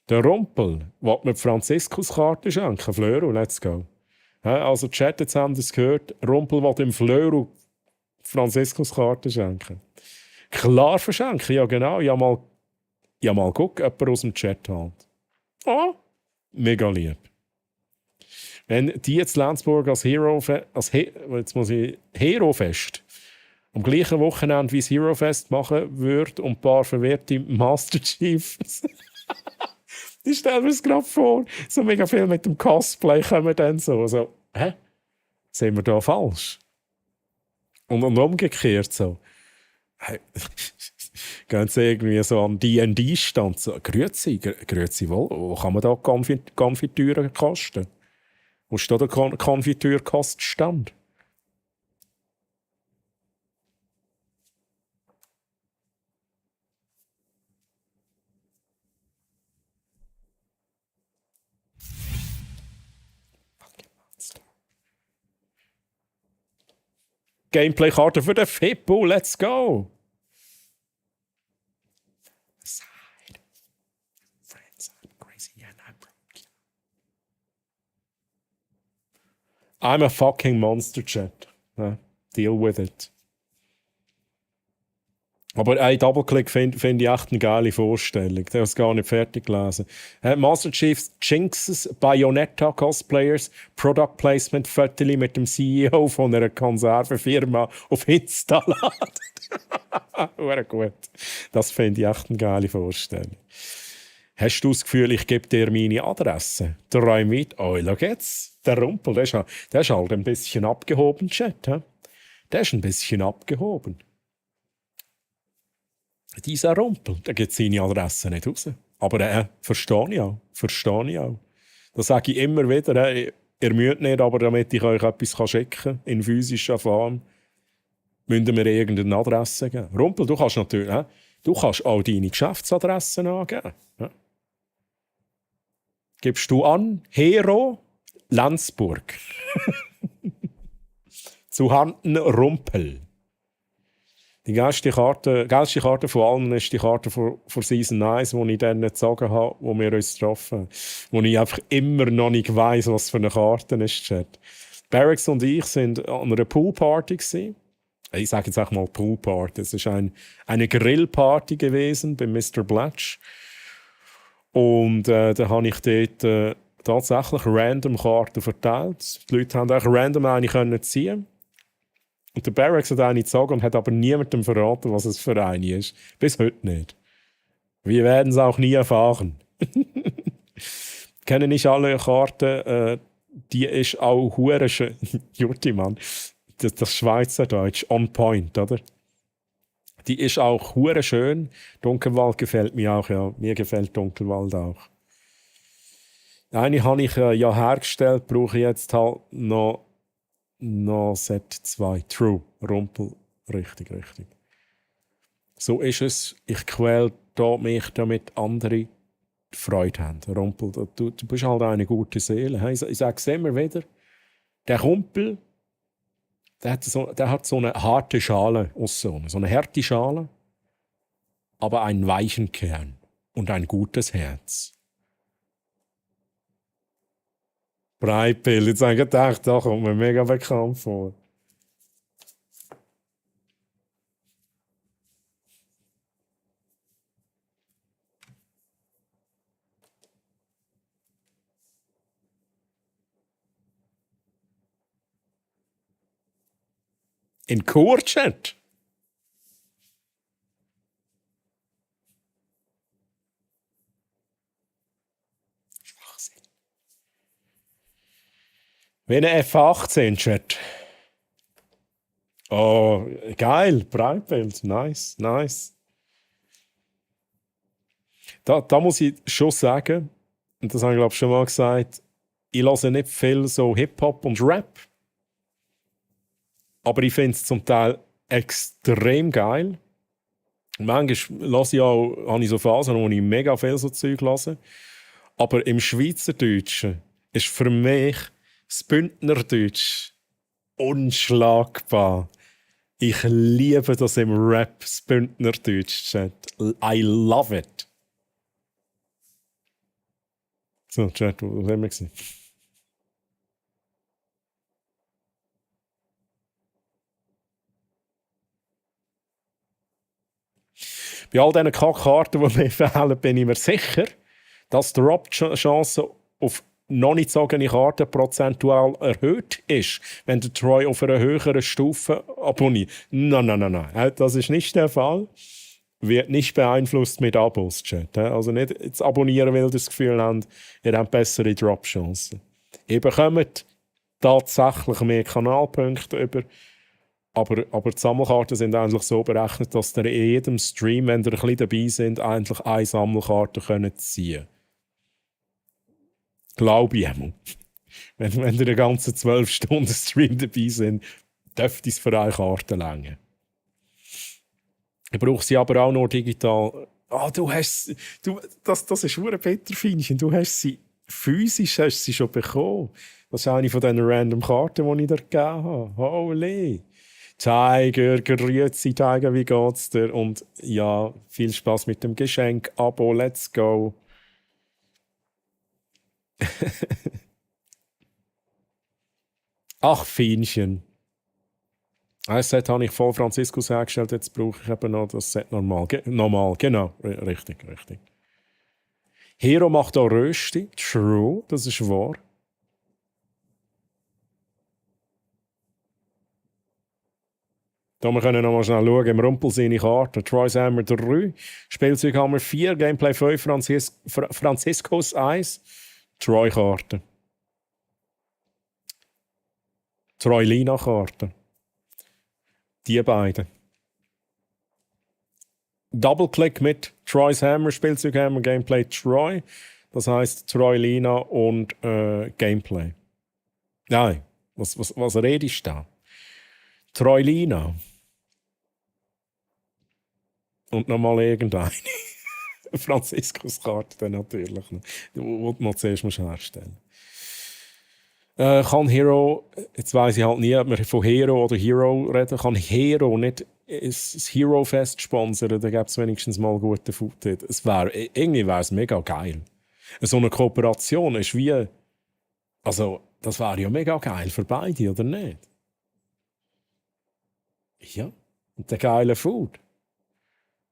Der Rumpel will mir die Franziskus-Karte schenken. Flöru, let's go. Also, Chat, jetzt haben Sie es gehört. Rumpel will dem Flöru die Franziskus-Karte schenken. Klar verschenken, ja genau. Ja, mal gucken, jemand aus dem Chat hat. Oh, mega lieb. Wenn die jetzt Lenzburg als Hero-Fest am gleichen Wochenende wie das Hero-Fest machen würde und ein paar verwirrte Master Chiefs. Ich stelle mir das gerade vor. So mega viel mit dem Cosplay kommen dann so. Hä? Sind wir da falsch? Und umgekehrt so. Hey, gehen sie irgendwie so an D&D-Stand. So, Grüezi wohl. Wo kann man da Konfitüre kosten? Wo steht der Konfitürkoststand? Gameplay-Karte für den Fippo, let's go! I'm a fucking monster, Chat. Ja, deal with it. Aber ein Double-Click finde ich echt eine geile Vorstellung. Der hat es gar nicht fertig gelesen. Master Chiefs, Jinxes, Bayonetta Cosplayers, Product Placement Fotos mit dem CEO von einer Konservenfirma auf Insta laden. Gut. Das finde ich echt eine geile Vorstellung. Hast du das Gefühl, ich gebe dir meine Adresse? Träum mit. Oh, schau jetzt. Der Rumpel, der ist halt ein bisschen abgehoben, Chat. He? Der ist ein bisschen abgehoben. Dieser Rumpel, der gibt seine Adresse nicht raus. Aber verstehe ich auch. Das sage ich immer wieder. Ihr müsst nicht, aber damit ich euch etwas schicken kann, in physischer Form, müsst ihr mir irgendeine Adresse geben. Rumpel, du kannst natürlich du kannst auch deine Geschäftsadresse angeben. Ja. Gibst du an, Hero, Lenzburg. Zuhanden Rumpel. Die geilste Karte von allen ist die Karte von Season 1, die ich dann gezogen habe, wo wir uns getroffen haben. Wo ich einfach immer noch nicht weiss, was für eine Karte ist. Chat. Barracks und ich waren an einer Poolparty gewesen. Ich sage jetzt auch mal Poolparty. Es war eine Grillparty gewesen bei Mr. Blatch. Und da habe ich dort tatsächlich random Karten verteilt. Die Leute haben auch random eine können ziehen. Und der Barracks hat eine gezogen und hat aber niemandem verraten, was es für eine ist. Bis heute nicht. Wir werden es auch nie erfahren. Kennen nicht alle Karten. Die ist auch hure schön. Jutti, Mann. Das Schweizerdeutsch on point, oder? Die ist auch hure schön. Dunkelwald gefällt mir auch, ja. Mir gefällt Dunkelwald auch. Eine habe ich ja hergestellt, brauche ich jetzt halt noch Set 2. True. Rumpel. Richtig. So ist es. Ich quäle mich, damit andere Freude haben. Rumpel, du bist halt eine gute Seele. Ich sage es immer wieder. Der Rumpel, der hat so eine harte Schale aussen. So eine harte Schale, aber einen weichen Kern und ein gutes Herz. Breitbild. Jetzt habe ich gedacht, da kommt mir mega bekannt vor. In Kurchat. Wie eine F18-Chat. Oh, geil. Breitbild. Nice, nice. Da muss ich schon sagen, und das habe ich glaube ich schon mal gesagt, ich höre nicht viel so Hip-Hop und Rap. Aber ich finde es zum Teil extrem geil. Manchmal habe ich so Phasen, wo ich mega viel so Zeug höre. Aber im Schweizerdeutschen ist für mich das Bündnerdeutsch unschlagbar. Ich liebe das im Rap, das Bündnerdeutsch. I love it. So, Chat, wo haben wir gesehen? Bei all diesen Kackkarten, die mir fehlen, bin ich mir sicher, dass die Drop-Chance auf noch nicht gesogene Karten prozentual erhöht ist, wenn der Troy auf einer höheren Stufe abonniert. Nein. Das ist nicht der Fall. Wird nicht beeinflusst mit Abos, Chat. Also nicht jetzt abonnieren, weil ihr das Gefühl habt, ihr habt bessere Drop-Chancen. Ihr bekommt tatsächlich mehr Kanalpunkte über. Aber die Sammelkarten sind eigentlich so berechnet, dass ihr in jedem Stream, wenn ihr ein bisschen dabei sind, eigentlich eine Sammelkarte ziehen könnt. Glaube ich einmal. Wenn ihr den ganzen 12 Stunden Stream dabei sind, dürfte es für euch Karten länger. Ich brauche sie aber auch nur digital. Das ist verdammt bitter, Finchen. Du hast sie physisch schon bekommen. Das ist eine von diesen random Karten, die ich dir gegeben habe. Holy! Tiger, grüezi Tiger, wie geht's dir? Und ja, viel Spaß mit dem Geschenk, Abo, let's go. Ach, Fienchen. Ein Set habe ich voll Franziskus hergestellt, jetzt brauche ich eben noch das Set normal. Normal, genau, richtig. Hero macht auch Rösti, true, das ist wahr. Da wir können noch mal schnell schauen, im Rumpel seine Karten. Troy's Hammer 3, Spielzeug haben wir 4, Gameplay 5, Franziskus 1, Troy-Karten. Troy-Lina-Karten. Die beiden. Double-Click mit Troy's Hammer, Spielzeug Hammer, Gameplay Troy. Das heisst Troy-Lina und Gameplay. Nein, was redest du da? Troy-Lina. Und nochmal irgendeine. Franziskus-Karte dann natürlich. Die du noch zuerst herstellen musst. Kann Hero, jetzt weiss ich halt nie, ob wir von Hero oder Hero reden, kann Hero nicht das Hero-Fest sponsern, dann gäbe es wenigstens mal guten Footage. Irgendwie wäre es mega geil. So eine Kooperation ist wie, also das wäre ja mega geil für beide, oder nicht? Ja, und der geile Food.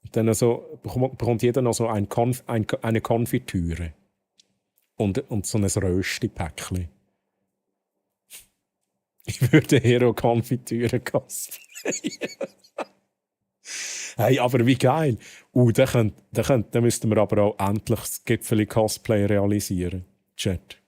Und dann bekommt jeder noch so eine Konfitüre. Und so ein Rösti-Päckchen. Ich würde Hero-Konfitüre cosplayen. Hey, aber wie geil. Dann müssten wir aber auch endlich das Gipfeli-Cosplay realisieren. Chat.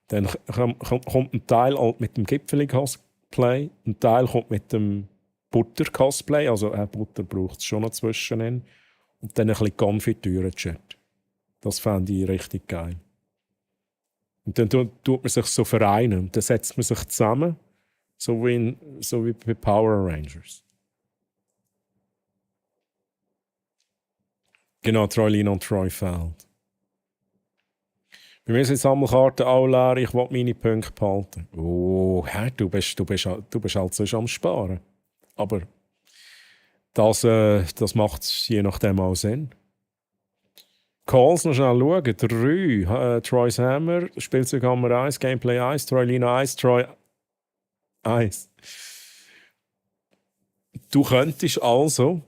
Dann kommt ein Teil mit dem Gipfeli-Cosplay, ein Teil kommt mit dem Butter-Cosplay, also Butter braucht es schon noch zwischendrin. Und dann ein bisschen Konfitüre-Chat. Das fände ich richtig geil. Und dann tut man sich so vereinen. Und dann setzt man sich zusammen, so wie bei Power Rangers. Genau, Troy-Lina und Troy-Feld. Bei mir sind Sammelkarten auch leer, ich will meine Punkte behalten. Oh, du bist halt so am Sparen. Aber das macht je nachdem auch Sinn. Calls noch schnell schauen. 3. Troy Hammer, Spielzeughammer 1, Gameplay 1, Troy Lina 1, Troy 1. Du könntest also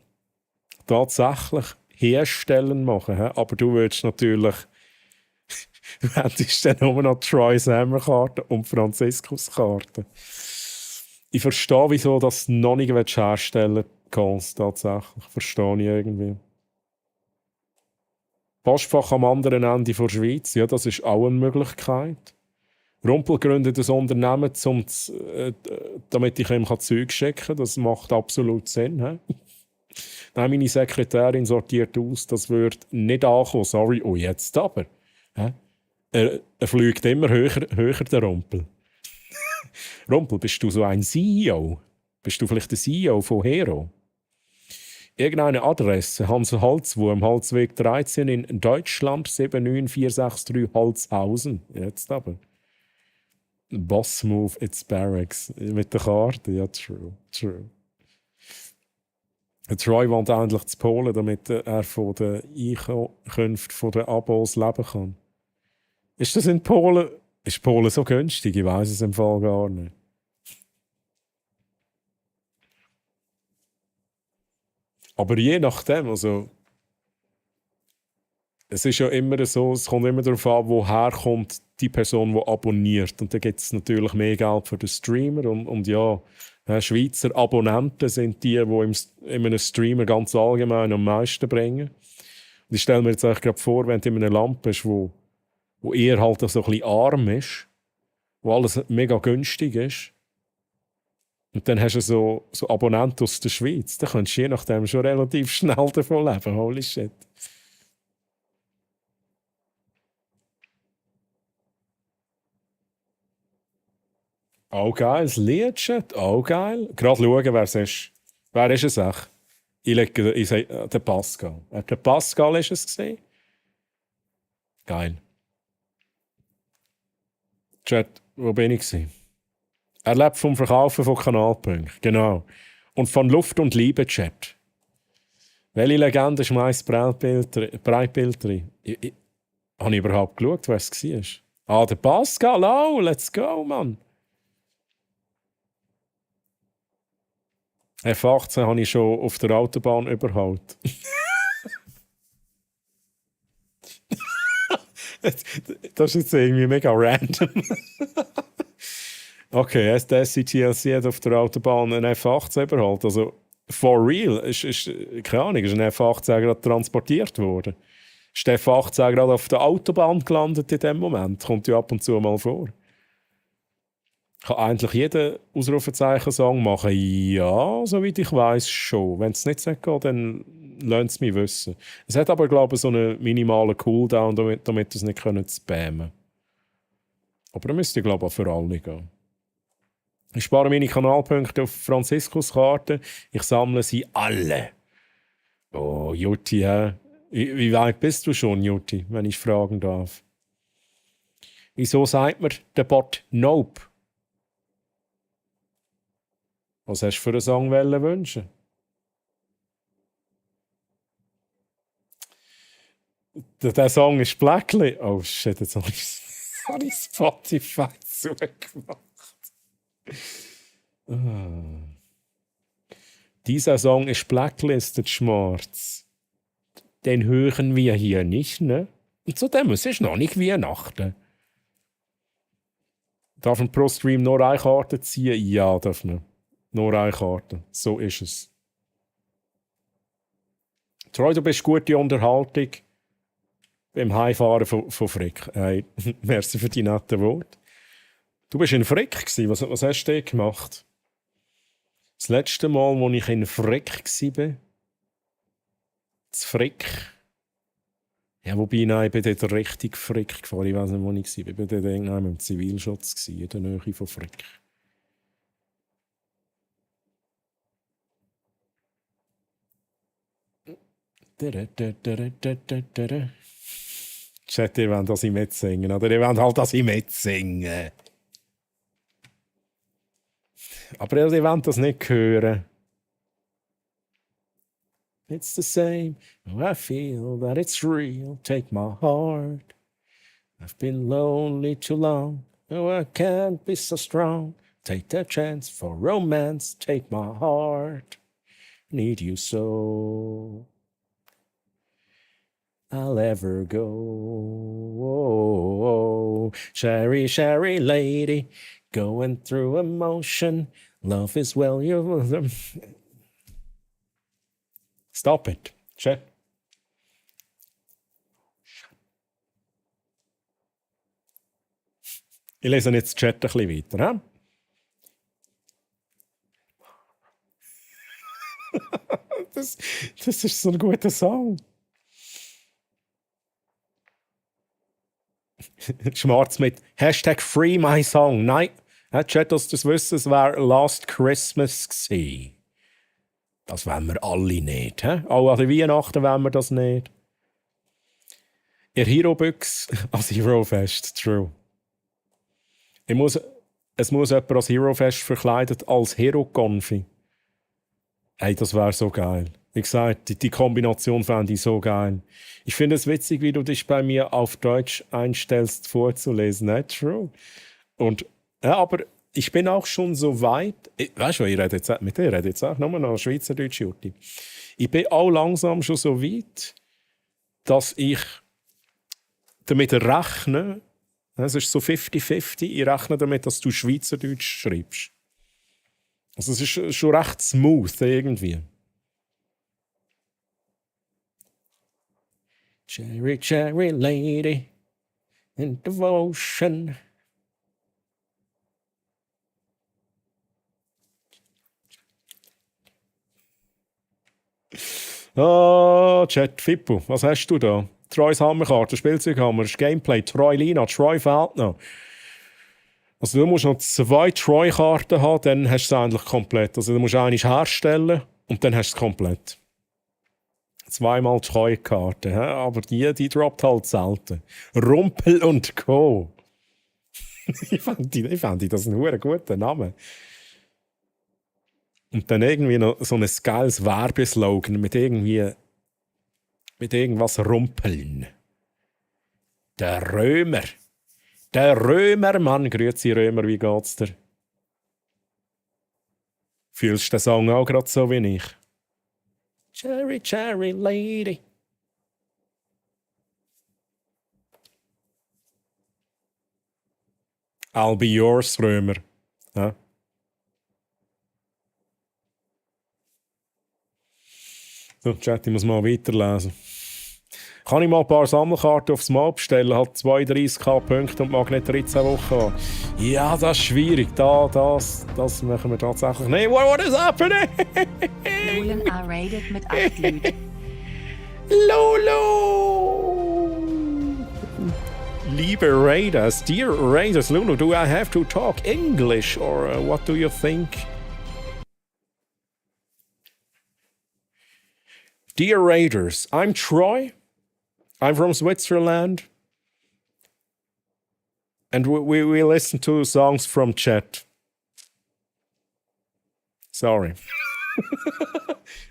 tatsächlich Herstellen machen, hä? Aber du würdest natürlich, du hättest dann nur noch Troy Hammer Karten und Franziskus Karten. Ich verstehe, wieso das noch nicht herstellen kannst, tatsächlich. Verstehe ich irgendwie. Postfach am anderen Ende der Schweiz, ja, das ist auch eine Möglichkeit. Rumpel gründet ein Unternehmen, damit ich ihm Zeug schicken kann. Das macht absolut Sinn. He? Nein, meine Sekretärin sortiert aus, das wird nicht ankommen. Sorry, oh, jetzt aber. He? Er fliegt immer höher, der Rumpel. Rumpel, bist du so ein CEO? Bist du vielleicht der CEO von Hero? Irgendeine Adresse, Hans Holzwurm, Holzweg 13 in Deutschland, 79463 Holzhausen. Jetzt aber. Boss Move, it's Barracks. Mit der Karte, ja, true. Troy wohnt endlich zu Polen, damit er von den Einkünften der Abos leben kann. Ist das in Polen? Ist Polen so günstig? Ich weiß es im Fall gar nicht. Aber je nachdem, also es ist ja immer so, es kommt immer darauf an, woher kommt die Person, die abonniert. Und dann gibt es natürlich mehr Geld für den Streamer. Und ja, Schweizer Abonnenten sind die in einem Streamer ganz allgemein am meisten bringen. Und ich stelle mir jetzt eigentlich gerade vor, wenn du in einer Lampe bist, wo eher halt so ein bisschen arm ist, wo alles mega günstig ist, und dann hast du so Abonnenten aus der Schweiz. Dann kannst du je nachdem schon relativ schnell davon leben. Holy shit. Auch geil, das Liedchat. Auch geil. Gerade schauen, wer es ist. Wer ist es echt? Ich sage, der Pascal. Der Pascal ist es gesehen. Geil. Chat, wo bin ich gewesen? Er lebt vom Verkaufen von Kanalpunkten. Genau. Und von Luft und Liebe, Chat. Welche Legende schmeißt Breitbild rein? Habe ich überhaupt geschaut, wer es war? Ah, der Pascal. Oh, let's go, Mann. F18 habe ich schon auf der Autobahn überholt. Das ist jetzt irgendwie mega random. Okay, der SCTLC hat auf der Autobahn einen F18 überholt. Also, for real, ist keine Ahnung, ist ein F18 gerade transportiert worden. Ist der F18 gerade auf der Autobahn gelandet in dem Moment? Kommt ja ab und zu mal vor. Kann eigentlich jeder Ausrufezeichen-Song machen? Ja, soweit ich weiß schon. Wenn es nicht geht, dann lasst es mich wissen. Es hat aber, glaube ich, so einen minimalen Cooldown, damit es nicht spammen können. Aber da müsste ich, glaube ich, auch für alle gehen. Ich spare meine Kanalpunkte auf Franziskus-Karten. Ich sammle sie alle. Oh, Jutti, hä? Wie weit bist du schon, Jutti, wenn ich fragen darf? Wieso sagt mir der Bot Nope? Was hast du für einen Song wünschen? Der Song ist Blackly. Oh shit, jetzt habe ich Spotify zugemacht. Dieser Song ist blacklisted, Schmarz. Den hören wir hier nicht, ne? Und zudem, es ist noch nicht Weihnachten. Darf man pro Stream nur eine Karte ziehen? Ja, darf man. Nur eine Karte. So ist es. Troy, du bist gute Unterhaltung beim Heimfahren von Frick. Hey, merci für die netten Worte. Du bist in Frick gewesen. Was hast du gemacht? Das letzte Mal, als ich in Frick war, zu Frick. Ja, wobei, nein, ich bin dort richtig Frick gefahren. Ich weiß nicht, wo ich war. Ich war dort irgendwann im Zivilschutz, in der Nähe von Frick. Chat, ihr wollt, dass ich mitsingen. Oder ihr wollt halt, dass ich mitsingen. Aber ihr wollt das nicht hören. It's the same. Oh, I feel that it's real. Take my heart. I've been lonely too long. Oh, I can't be so strong. Take the chance for romance. Take my heart. Need you so. I'll ever go. Sherry, Sherry lady, going through emotion. Love is well, you. Stop it. Chat. Ich lese jetzt den Chat ein bisschen weiter. Das ist so ein guter Song. Schwarz mit Hashtag Free My Song. Nein, Chat, dass das wissen, es wäre Last Christmas gewesen. Das wollen wir alle nicht. He? Auch an Weihnachten wollen wir das nicht. Ihr Hero-Büchs als Hero-Fest, true. Es muss jemand als Hero-Fest verkleidet als Hero-Konfi. Hey, das wäre so geil. Wie gesagt, die Kombination fände ich so geil. Ich finde es witzig, wie du dich bei mir auf Deutsch einstellst, vorzulesen. Nicht true. Und, ja, aber ich bin auch schon so weit. Weißt du, ich rede jetzt auch nur noch Schweizerdeutsch, Jutti. Ich bin auch langsam schon so weit, dass ich damit rechne, es ist so 50-50, ich rechne damit, dass du Schweizerdeutsch schreibst. Also es ist schon recht smooth irgendwie. Cherry, cherry lady in devotion. Oh, Chat Fippo, was hast du da? Troys Hammerkarte, Spielzeughammer, Gameplay, Troy Lina, Troy fehlt noch. Also du musst noch 2 Troy-Karten haben, dann hast du es eigentlich komplett. Also du musst eine herstellen und dann hast du es komplett. 2-mal Troy-Karten, aber die droppt halt selten. Rumpel und Co. ich fand das ein guter Name. Und dann irgendwie noch so ein geiles Werbeslogan mit irgendwas rumpeln. Der Römer. Der Römermann. Grüezi Römer, wie geht's dir? Fühlst du den Song auch gerade so wie ich? Cherry, cherry lady. I'll be yours, Römer. Ja. So, Chat, ich muss mal weiterlesen. Kann ich mal ein paar Sammelkarten aufs Mal bestellen? Hat 32.000 Punkte und mag nicht 13 Wochen haben. Ja, das ist schwierig. Das machen wir tatsächlich nicht. What is happening? Nolan R-rated mit 8 Leuten. Lolo! Liebe Raiders, dear Raiders, Lulu, do I have to talk English or what do you think? Dear Raiders, I'm Troy. I'm from Switzerland. And we listen to songs from chat. Sorry.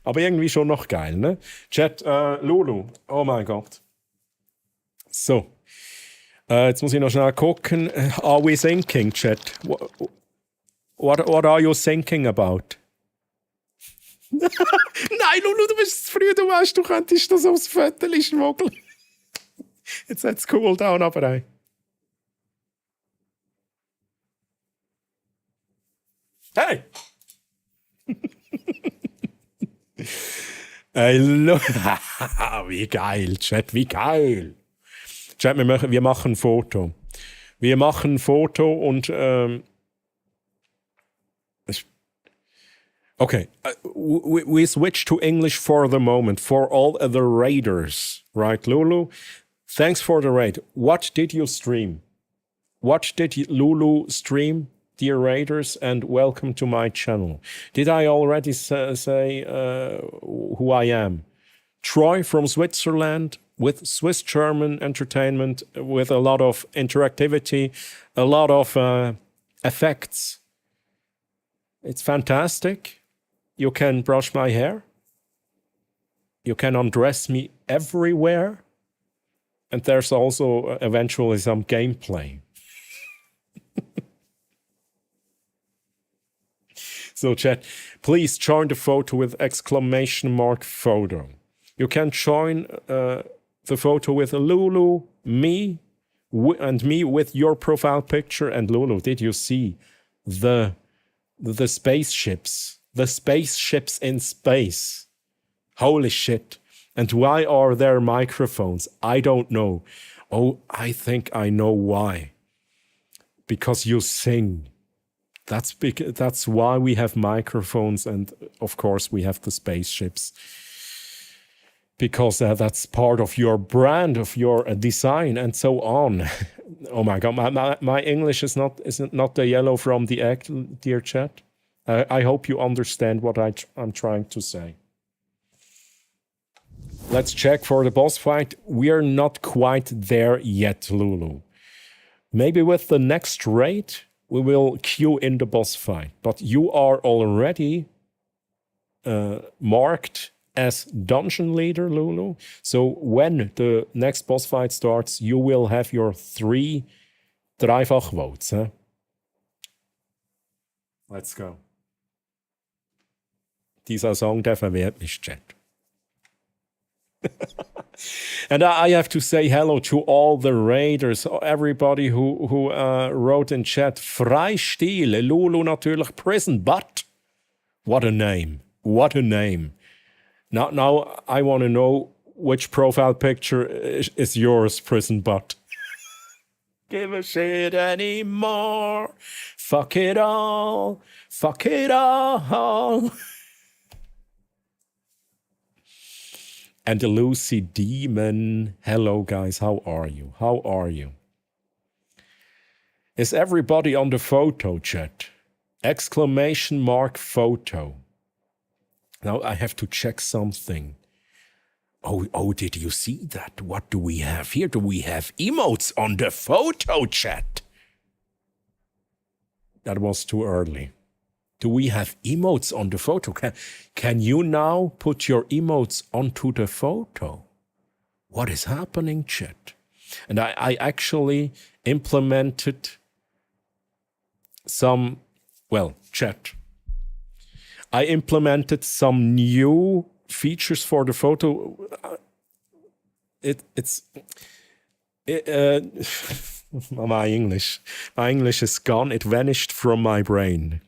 Aber irgendwie schon noch geil, ne? Chat, Lulu. Oh mein Gott. So. Jetzt muss ich noch schnell gucken. Are we thinking, Chat? What are you thinking about? Nein, Lulu, du bist zu früh. Du weißt, du könntest das aufs Viertel schmuggeln. Jetzt hat es Cooldown, aber ein. Hey! Hey, wie geil, Chat, wie geil. Chat, wir machen ein Foto. Wir machen ein Foto und okay, we switch to English for the moment for all the raiders, right, Lulu? Thanks for the raid. What did you stream? What did Lulu stream, dear raiders? And welcome to my channel. Did I already say who I am? Troy from Switzerland with Swiss German entertainment, with a lot of interactivity, a lot of effects. It's fantastic. You can brush my hair. you can undress me everywhere. And there's also eventually some gameplay. So chat, please join the photo with exclamation mark photo. You can join the photo with Lulu, me, and me with your profile picture. And Lulu, did you see the spaceships? The spaceships in space. Holy shit. And why are there microphones? I don't know. Oh, I think I know why. Because you sing. That's why we have microphones, and of course we have the spaceships. Because that's part of your brand, of your design, and so on. Oh my God, my English is not the yellow from the egg, dear chat. I hope you understand what I'm trying to say. Let's check for the boss fight. We are not quite there yet, Lulu. Maybe with the next raid, we will queue in the boss fight. But you are already marked as dungeon leader, Lulu. So when the next boss fight starts, you will have your 3 dreifach votes. Huh? Let's go. Dieser Song, der verwehrt mich, Chat. And I have to say hello to all the raiders, everybody who wrote in chat. Freistil, Lulu natürlich prison, but what a name, what a name. Now I want to know which profile picture is yours, prison, but. Give a shit anymore, fuck it all, fuck it all. And the Lucy Demon. Hello, guys. How are you? How are you? Is everybody on the photo chat? Exclamation mark photo. Now I have to check something. Oh, did you see that? What do we have here? Do we have emotes on the photo chat? That was too early. Do we have emotes on the photo? Can you now put your emotes onto the photo? What is happening, chat? And I actually implemented some, well, chat. I implemented some new features for the photo. My English is gone. It vanished from my brain.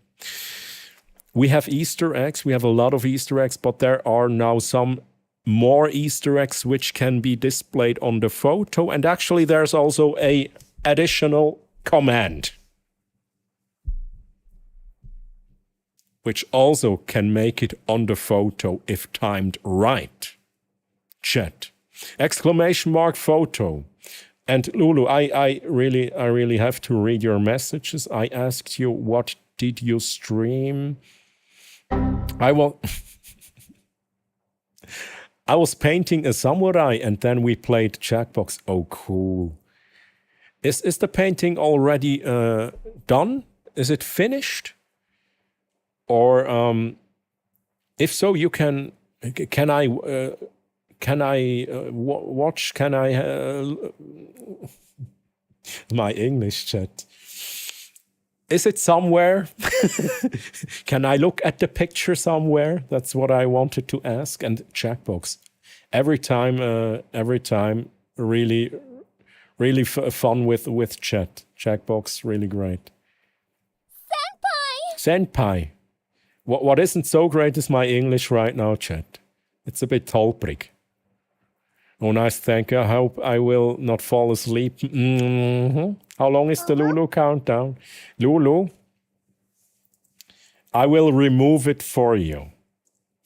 We have Easter eggs. We have a lot of Easter eggs, but there are now some more Easter eggs which can be displayed on the photo. And actually, there's also an additional command which also can make it on the photo if timed right. Chat. Exclamation mark photo. And Lulu, I really have to read your messages. I asked you, what did you stream? I was painting a samurai, and then we played Jackbox. Oh, cool. Is the painting already done? Is it finished? Or if so, you can I watch? Can I my English chat? Is it somewhere? Can I look at the picture somewhere? That's what I wanted to ask. And Jackbox, every time, really fun with chat. Jackbox, really great. Senpai. What isn't so great is my English right now, chat. It's a bit holprig. Oh, nice, thank you. I hope I will not fall asleep. How long is the Lulu countdown? Lulu, I will remove it for you,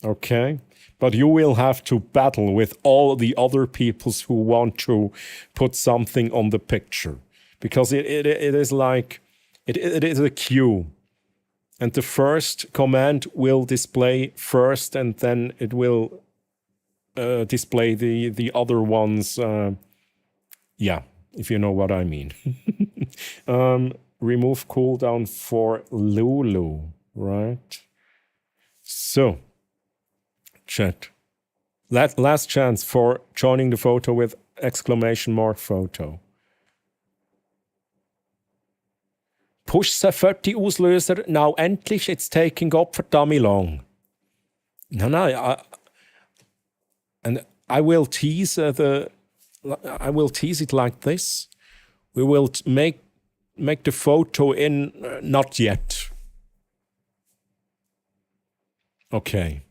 okay? But you will have to battle with all the other peoples who want to put something on the picture. Because it is like, it is a queue. And the first command will display first, and then it will display the other ones. Yeah, if you know what I mean. Remove cooldown for Lulu, right? So, chat. Last chance for joining the photo with exclamation mark photo. Push the 40 Auslöser now endlich, it's taking up for dummy long. No, and I will tease it like this. We will make the photo in not yet. Okay.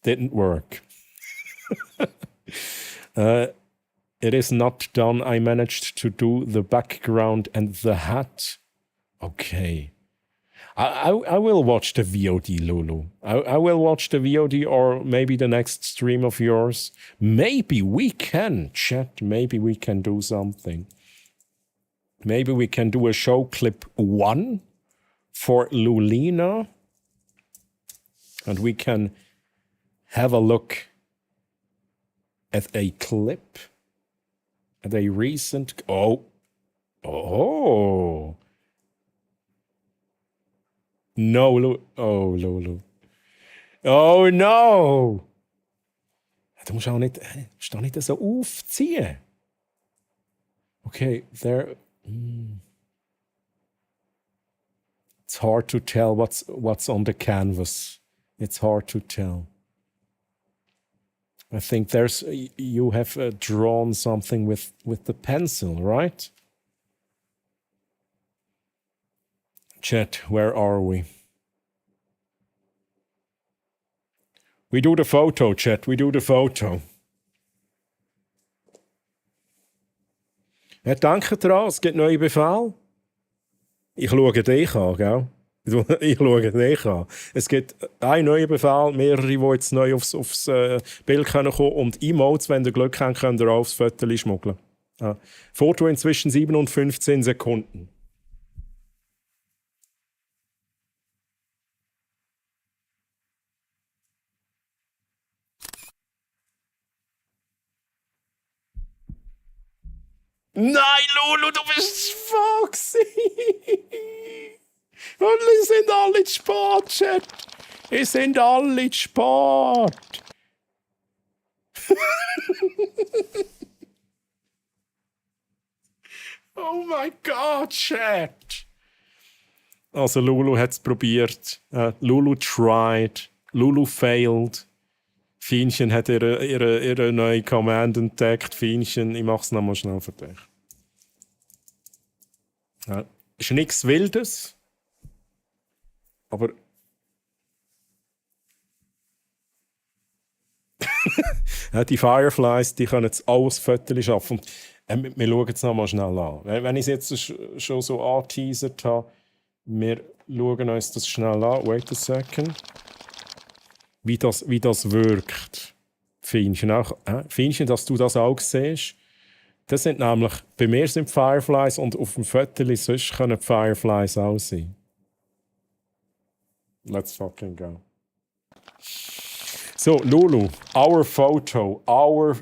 Didn't work. It is not done. I managed to do the background and the hat. Okay. I will watch the VOD, Lulu. I will watch the VOD or maybe the next stream of yours. Maybe we can chat. Maybe we can do something. Maybe we can do a show clip 1 for Lulina. And we can have a look at a clip. At a recent... Oh. No, Lulu. Oh, no! Du musst auch nicht so aufziehen. Okay, there... It's hard to tell what's on the canvas. It's hard to tell. I think you have drawn something with the pencil, right? Chat, where are we? We do the photo, chat. We do the photo. Ja, danke dran, es gibt neue Befehle. Ich schaue dich an, gell? Ich schaue dich an. Es gibt einen neuen Befehl, mehrere, die jetzt neu aufs Bild kommen können. Und Emotes, wenn ihr Glück habt, könnt ihr auch aufs Foto schmuggeln. Ja. Foto inzwischen 7 und 15 Sekunden. Nein, Lulu, du bist Foxy! Und die sind alle zu spät, Chat. Die sind alle zu spät. Oh mein Gott, Chat. Also Lulu hat es probiert. Lulu tried. Lulu failed. Fienchen hat ihre neue Command entdeckt. Fienchen, ich mach's nochmal schnell für dich. Ja, ist nichts Wildes. Aber ja, die Fireflies, die können jetzt alles Fotos schaffen. Und, wir schauen es nochmal schnell an. Wenn ich es jetzt schon so angeteasert habe, wir schauen uns das schnell an. Wait a second. Wie das wirkt. Fienchen, dass du das auch siehst. Das sind nämlich, bei mir sind Fireflies und auf dem Foto sonst können die Fireflies auch sein. Let's fucking go. So, Lulu, our photo, our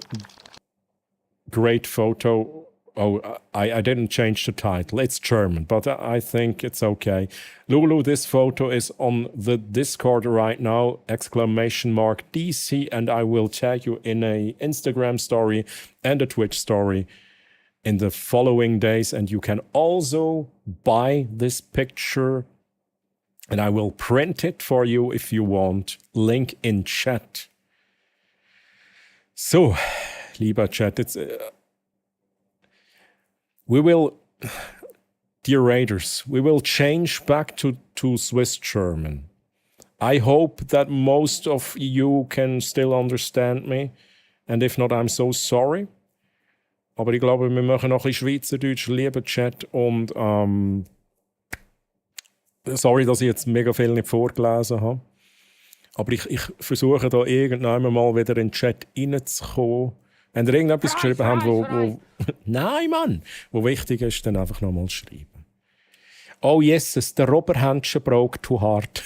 great photo. Oh, I didn't change the title. It's German, but I think it's okay. Lulu, this photo is on the Discord right now, !DC, and I will tag you in a Instagram story and a Twitch story in the following days. And you can also buy this picture, and I will print it for you if you want. Link in chat. So, lieber Chat, it's... we will, dear Raiders, we will change back to Swiss German. I hope that most of you can still understand me. And if not, I'm so sorry. Aber ich glaube, wir machen noch ein Schweizerdeutsch, lieber Chat. Und sorry, dass ich jetzt mega viel nicht vorgelesen habe. Aber ich versuche da irgendwann mal wieder in den Chat reinzukommen. Wenn ihr irgendetwas geschrieben habt, wo nein, Mann! Wo wichtig ist, dann einfach nochmal schreiben. Oh yes, the rubber handshake broke too hard.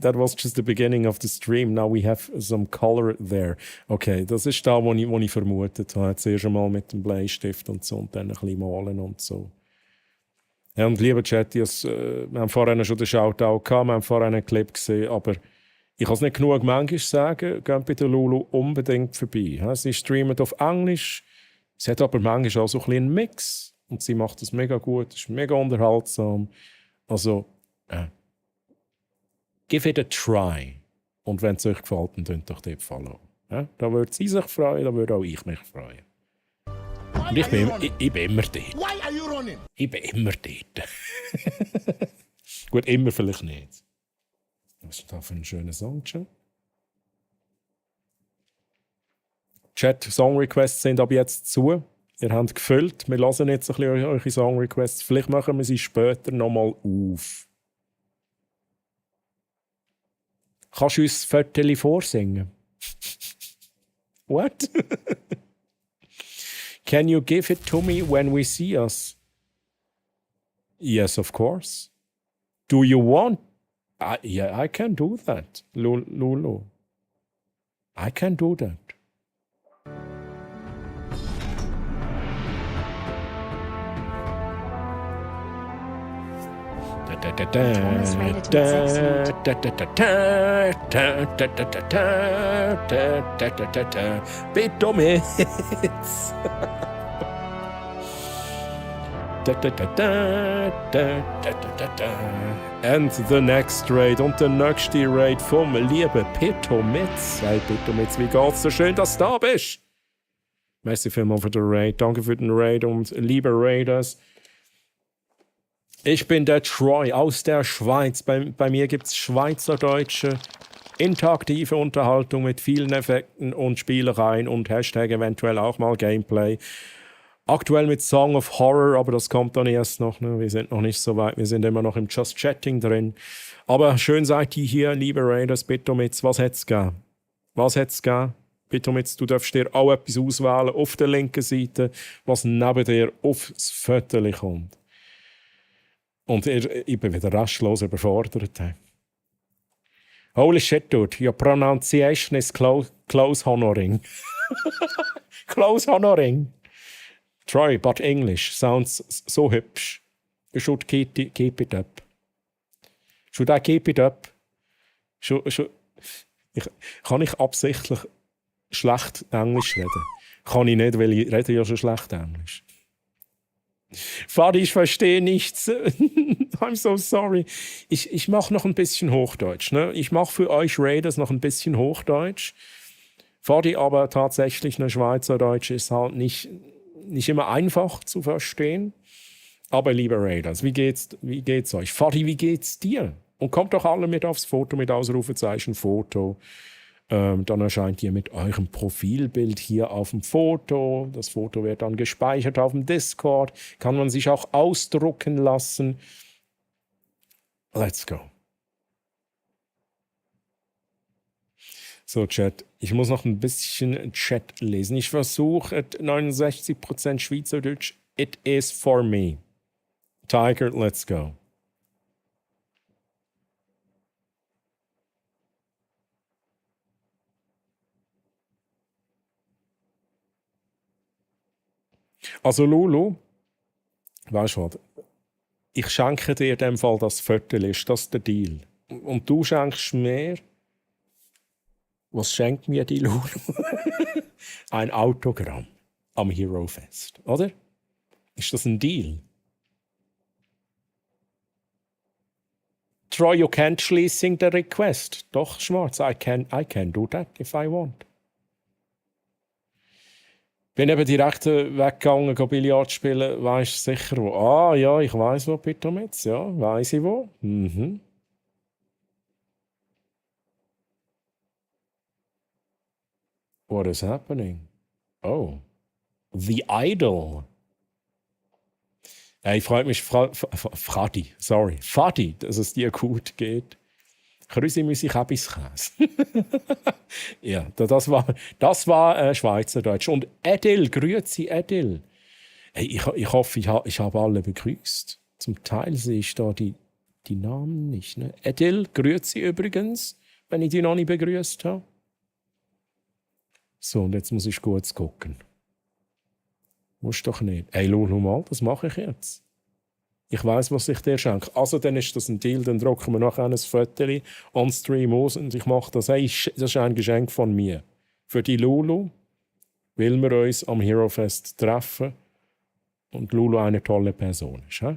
That was just the beginning of the stream. Now we have some color there. Okay, das ist da, wo ich vermutet habe. Zuerst einmal mit dem Bleistift und so und dann ein bisschen malen und so. Ja, und lieber Chat, wir haben vorhin schon den Shoutout gehabt, wir haben vorhin einen Clip gesehen, aber Ich kann es nicht genug manchmal sagen, geht bei der Lulu unbedingt vorbei. Ja, sie streamt auf Englisch, sie hat aber manchmal auch so ein bisschen einen Mix. Und sie macht das mega gut, ist mega unterhaltsam. Also, give it a try. Und wenn es euch gefällt, dann könnt doch dort follow. Ja, da würde sie sich freuen, da würde auch ich mich freuen. Und ich bin immer dort. Why are you running? Ich bin immer dort. Gut, immer vielleicht nicht. Was ist da für ein schöner Song, Chat? Chat, Song-Requests sind ab jetzt zu. Ihr habt gefüllt. Wir hören jetzt ein bisschen eure Song-Requests. Vielleicht machen wir sie später nochmal auf. Kannst du uns das Viertel vorsingen? What? Can you give it to me when we see us? Yes, of course. Do you want? Yeah, I can do that, Lulu. I can do that. Thomas rated mit 6 Bitte And the next raid und der nächste Raid vom lieben Pitomitz. Hey Pitomitz, wie geht's? So schön, dass du da bist. Merci vielmals für den Raid. Danke für den Raid und liebe Raiders. Ich bin der Troy aus der Schweiz. Bei mir gibt es schweizerdeutsche interaktive Unterhaltung mit vielen Effekten und Spielereien und Hashtag eventuell auch mal Gameplay. Aktuell mit Song of Horror, aber das kommt dann erst noch. Ne? Wir sind noch nicht so weit, wir sind immer noch im Just Chatting drin. Aber schön seid ihr hier, liebe Raiders, Pitomitz. Was hätte es gegeben? Was hätte es gegeben? Pitomitz, du darfst dir auch etwas auswählen auf der linken Seite, was neben dir aufs Viertel kommt. Und ich bin wieder rastlos überfordert. Holy shit, dude. Your pronunciation is close honoring. Close honoring. Try, but English sounds so hübsch. You should keep it up. Should I keep it up? Kann ich absichtlich schlecht Englisch reden? Kann ich nicht, weil ich rede ja schon schlecht Englisch. Fadi, ich verstehe nichts. I'm so sorry. Ich mache noch ein bisschen Hochdeutsch. Ne? Ich mache für euch Raiders noch ein bisschen Hochdeutsch. Fadi, aber tatsächlich eine Schweizerdeutsch ist halt nicht immer einfach zu verstehen. Aber liebe Raiders, wie geht's euch? Fadi, wie geht's dir? Und kommt doch alle mit aufs Foto mit Ausrufezeichen Foto. Dann erscheint ihr mit eurem Profilbild hier auf dem Foto. Das Foto wird dann gespeichert auf dem Discord. Kann man sich auch ausdrucken lassen. Let's go. So, Chat. Ich muss noch ein bisschen Chat lesen. Ich versuche 69% Schweizerdeutsch. It is for me. Tiger, let's go. Also Lulu, weißt du was? Ich schenke dir in dem Fall das Viertel, ist das der Deal? Und du schenkst mir... Was schenkt mir die Lulu? Ein Autogramm am Hero Fest, oder? Ist das ein Deal? Troy, you can't schließen the request. Doch, Schwarz, I can do that if I want. Bin eben direkt weggegangen, Billard spielen, weisst du sicher wo? Ah, ja, ich weiss wo, Pitomitz, ja, weiss ich wo. Mhm. What is happening? Oh. The Idol. Hey, freut mich, Fadi, dass es dir gut geht. Grüße Käbiskäse. Ja, das war Schweizerdeutsch. Und Edil, grüezi Edil. Hey, ich hoffe, ich habe alle begrüßt. Zum Teil sehe ich da die Namen nicht. Ne? Edil, grüezi übrigens, wenn ich die noch nicht begrüßt habe. So, und jetzt muss ich kurz gucken. Musst doch nicht. Hey, schau mal, das mache ich jetzt. Ich weiß, was ich dir schenke. Also, dann ist das ein Deal, dann drucken wir nachher ein Foto on Stream aus und ich mache das. Hey, das ist ein Geschenk von mir. Für die Lulu, weil wir uns am Hero Fest treffen und Lulu eine tolle Person ist. He?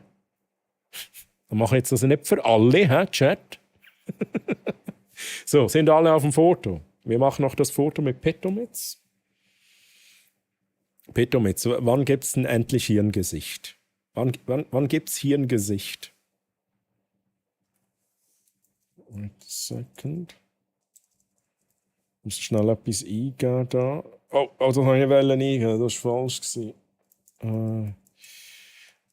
Dann mache ich jetzt das nicht für alle, he? Chat. So, sind alle auf dem Foto? Wir machen noch das Foto mit Petomitz. Petomitz, wann gibt es denn endlich hier ein Gesicht? Wann gibt es hier ein Gesicht? Wait a second. Ich muss schnell etwas eingeben da. Oh, das habe ich eingeben, das war falsch.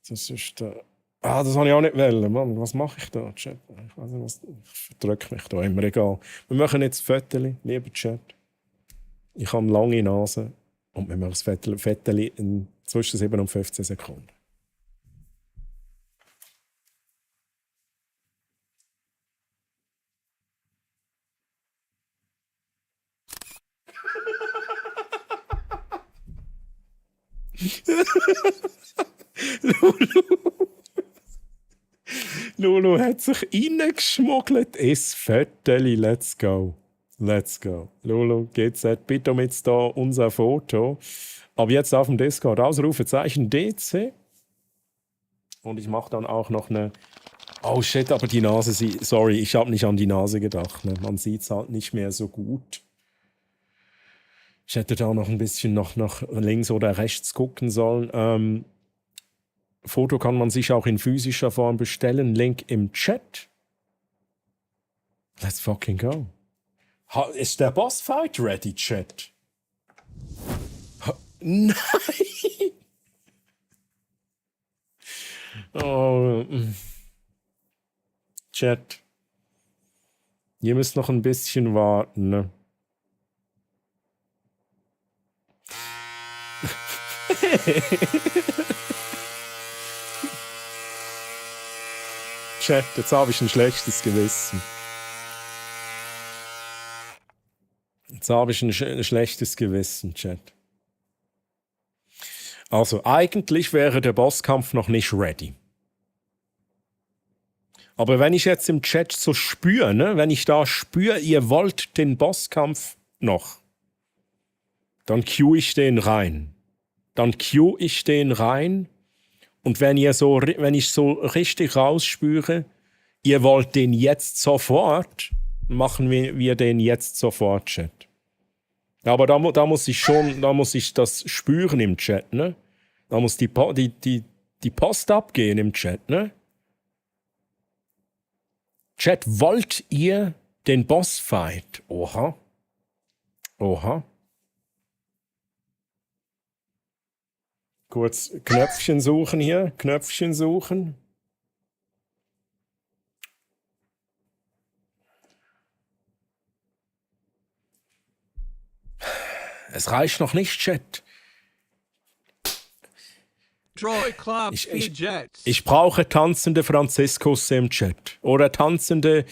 Das ist der. Das habe ich auch nicht wollen. Mann, was mache ich da, Chat? Ich weiß nicht, ich verdrücke mich da immer, egal. Wir machen jetzt ein Foto, lieber Chat. Ich habe eine lange Nase und wir machen das Foto in zwischen 7 und 15 Sekunden. Lulu hat sich reingeschmuggelt ins Föteli. Let's go. Let's go. Lulu, GZ, bitte mit da unser Foto. Aber jetzt auf dem Discord Ausrufezeichen DC. Und ich mache dann auch noch eine. Oh shit, aber die Nase, sorry, ich habe nicht an die Nase gedacht. Ne? Man sieht es halt nicht mehr so gut. Ich hätte da noch ein bisschen noch nach links oder rechts gucken sollen. Foto kann man sich auch in physischer Form bestellen. Link im Chat. Let's fucking go. Ist der Bossfight ready, Chat? Nein! Oh. Chat. Ihr müsst noch ein bisschen warten, ne? Chat, jetzt habe ich ein schlechtes Gewissen. Jetzt habe ich ein schlechtes Gewissen, Chat. Also, eigentlich wäre der Bosskampf noch nicht ready. Aber wenn ich jetzt im Chat so spüre, ne, wenn ich da spüre, ihr wollt den Bosskampf noch, dann cue ich den rein. Und wenn ich so richtig rausspüre, ihr wollt den jetzt sofort, machen wir den jetzt sofort, Chat. Aber da muss ich das spüren im Chat, ne? Da muss die Post abgehen im Chat, ne? Chat, wollt ihr den Bossfight? Oha. Kurz Knöpfchen suchen hier. Knöpfchen suchen. Es reicht noch nicht, Chat. Ich brauche tanzende Franziskus im Chat. Oder tanzende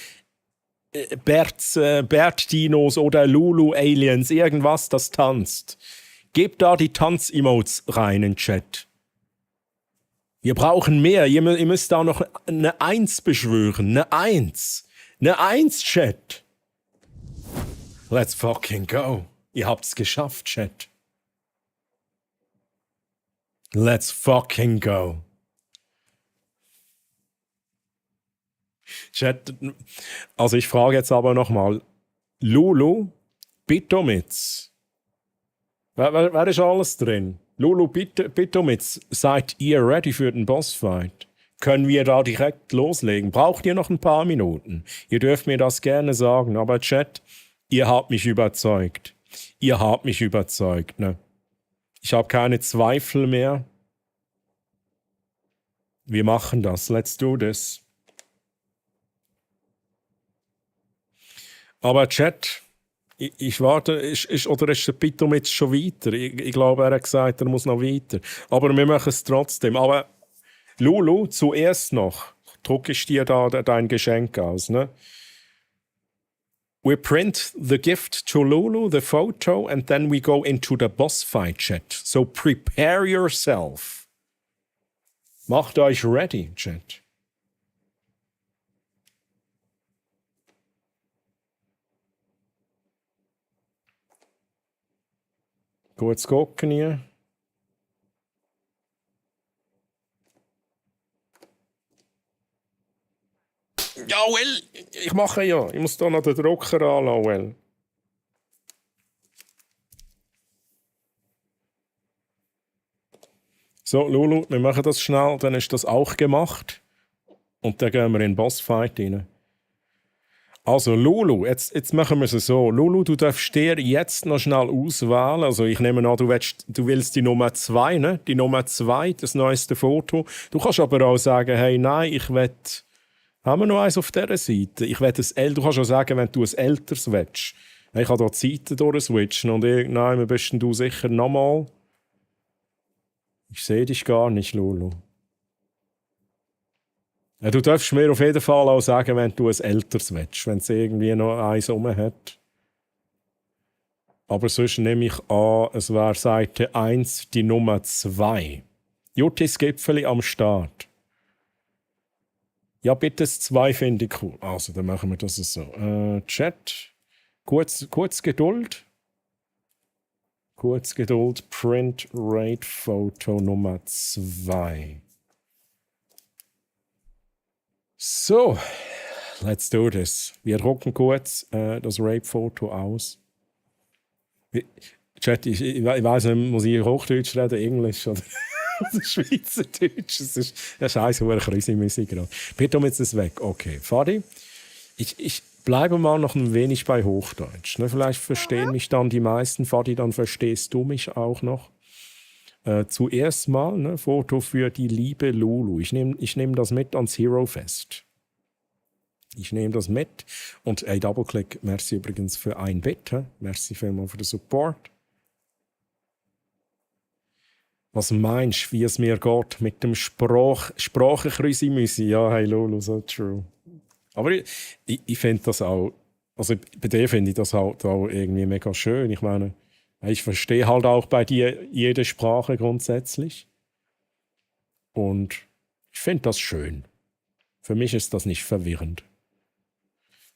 Bert-Dinos oder Lulu-Aliens. Irgendwas, das tanzt. Gebt da die Tanz-Emotes rein in den Chat. Wir brauchen mehr. Ihr müsst da noch eine 1 beschwören. Eine 1. Eine 1, Chat. Let's fucking go. Ihr habt's geschafft, Chat. Let's fucking go. Chat, also ich frage jetzt aber nochmal. Lulu, Pitomitz. Wer ist alles drin? Lulu, Pitomitz, seid ihr ready für den Bossfight? Können wir da direkt loslegen? Braucht ihr noch ein paar Minuten? Ihr dürft mir das gerne sagen, aber Chat, ihr habt mich überzeugt. Ne? Ich habe keine Zweifel mehr. Wir machen das. Let's do this. Aber Chat, ich warte, oder ist der Pitomitz schon weiter? Ich glaube, er hat gesagt, er muss noch weiter. Aber wir machen es trotzdem. Aber Lulu, zuerst noch, drucke ich dir da dein Geschenk aus, ne? We print the gift to Lulu, the photo, and then we go into the boss fight, chat. So prepare yourself. Macht euch ready, Chat. Gut gucken hier. Ja, well, ich mache ja. Ich muss da noch den Drucker anlassen, well. So, Lulu, wir machen das schnell, dann ist das auch gemacht. Und dann gehen wir in den Bossfight rein. Also, Lulu, jetzt machen wir es so. Lulu, du darfst dir jetzt noch schnell auswählen. Also, ich nehme an, du willst die Nummer 2, ne? Die Nummer 2, das neueste Foto. Du kannst aber auch sagen, hey, nein, ich will. Haben wir noch eins auf dieser Seite? Ich will du kannst auch sagen, wenn du ein älteres willst. Ich kann hier die Seiten durchswitchen und nein, am besten du sicher nochmal. Ich sehe dich gar nicht, Lulu. Ja, du darfst mir auf jeden Fall auch sagen, wenn du ein älteres willst, wenn es irgendwie noch eins rum hat. Aber sonst nehme ich an, es wäre Seite 1 die Nummer 2. Juttis Gipfeli am Start. Ja, bitte das 2 finde ich cool. Also, dann machen wir das so. Chat. Kurz Geduld. Kurz Geduld. Print Rate Foto Nummer 2. So, let's do this. Wir drucken kurz das Rape-Foto aus. Chat, ich weiss nicht, muss ich Hochdeutsch reden, Englisch oder Schweizerdeutsch? Das ist scheiße, wo ich Musik gerade. Bitte jetzt das weg. Okay, Fadi, ich bleibe mal noch ein wenig bei Hochdeutsch. Ne? Vielleicht verstehen mich dann die meisten. Fadi, dann verstehst du mich auch noch. Zuerst mal, ne, Foto für die liebe Lulu. Ich nehm das mit ans Hero Fest. Ich nehme das mit. Und hey, Doubleclick, merci übrigens für ein Bit. Merci vielmals für den Support. Was meinst du, wie es mir geht mit dem Sprachenkrüsi-Müsi? Ja, hey Lulu, so true. Aber ich finde das auch, also bei dir finde ich das halt auch irgendwie mega schön. Ich meine, ich verstehe halt auch bei dir jede Sprache grundsätzlich. Und ich finde das schön. Für mich ist das nicht verwirrend.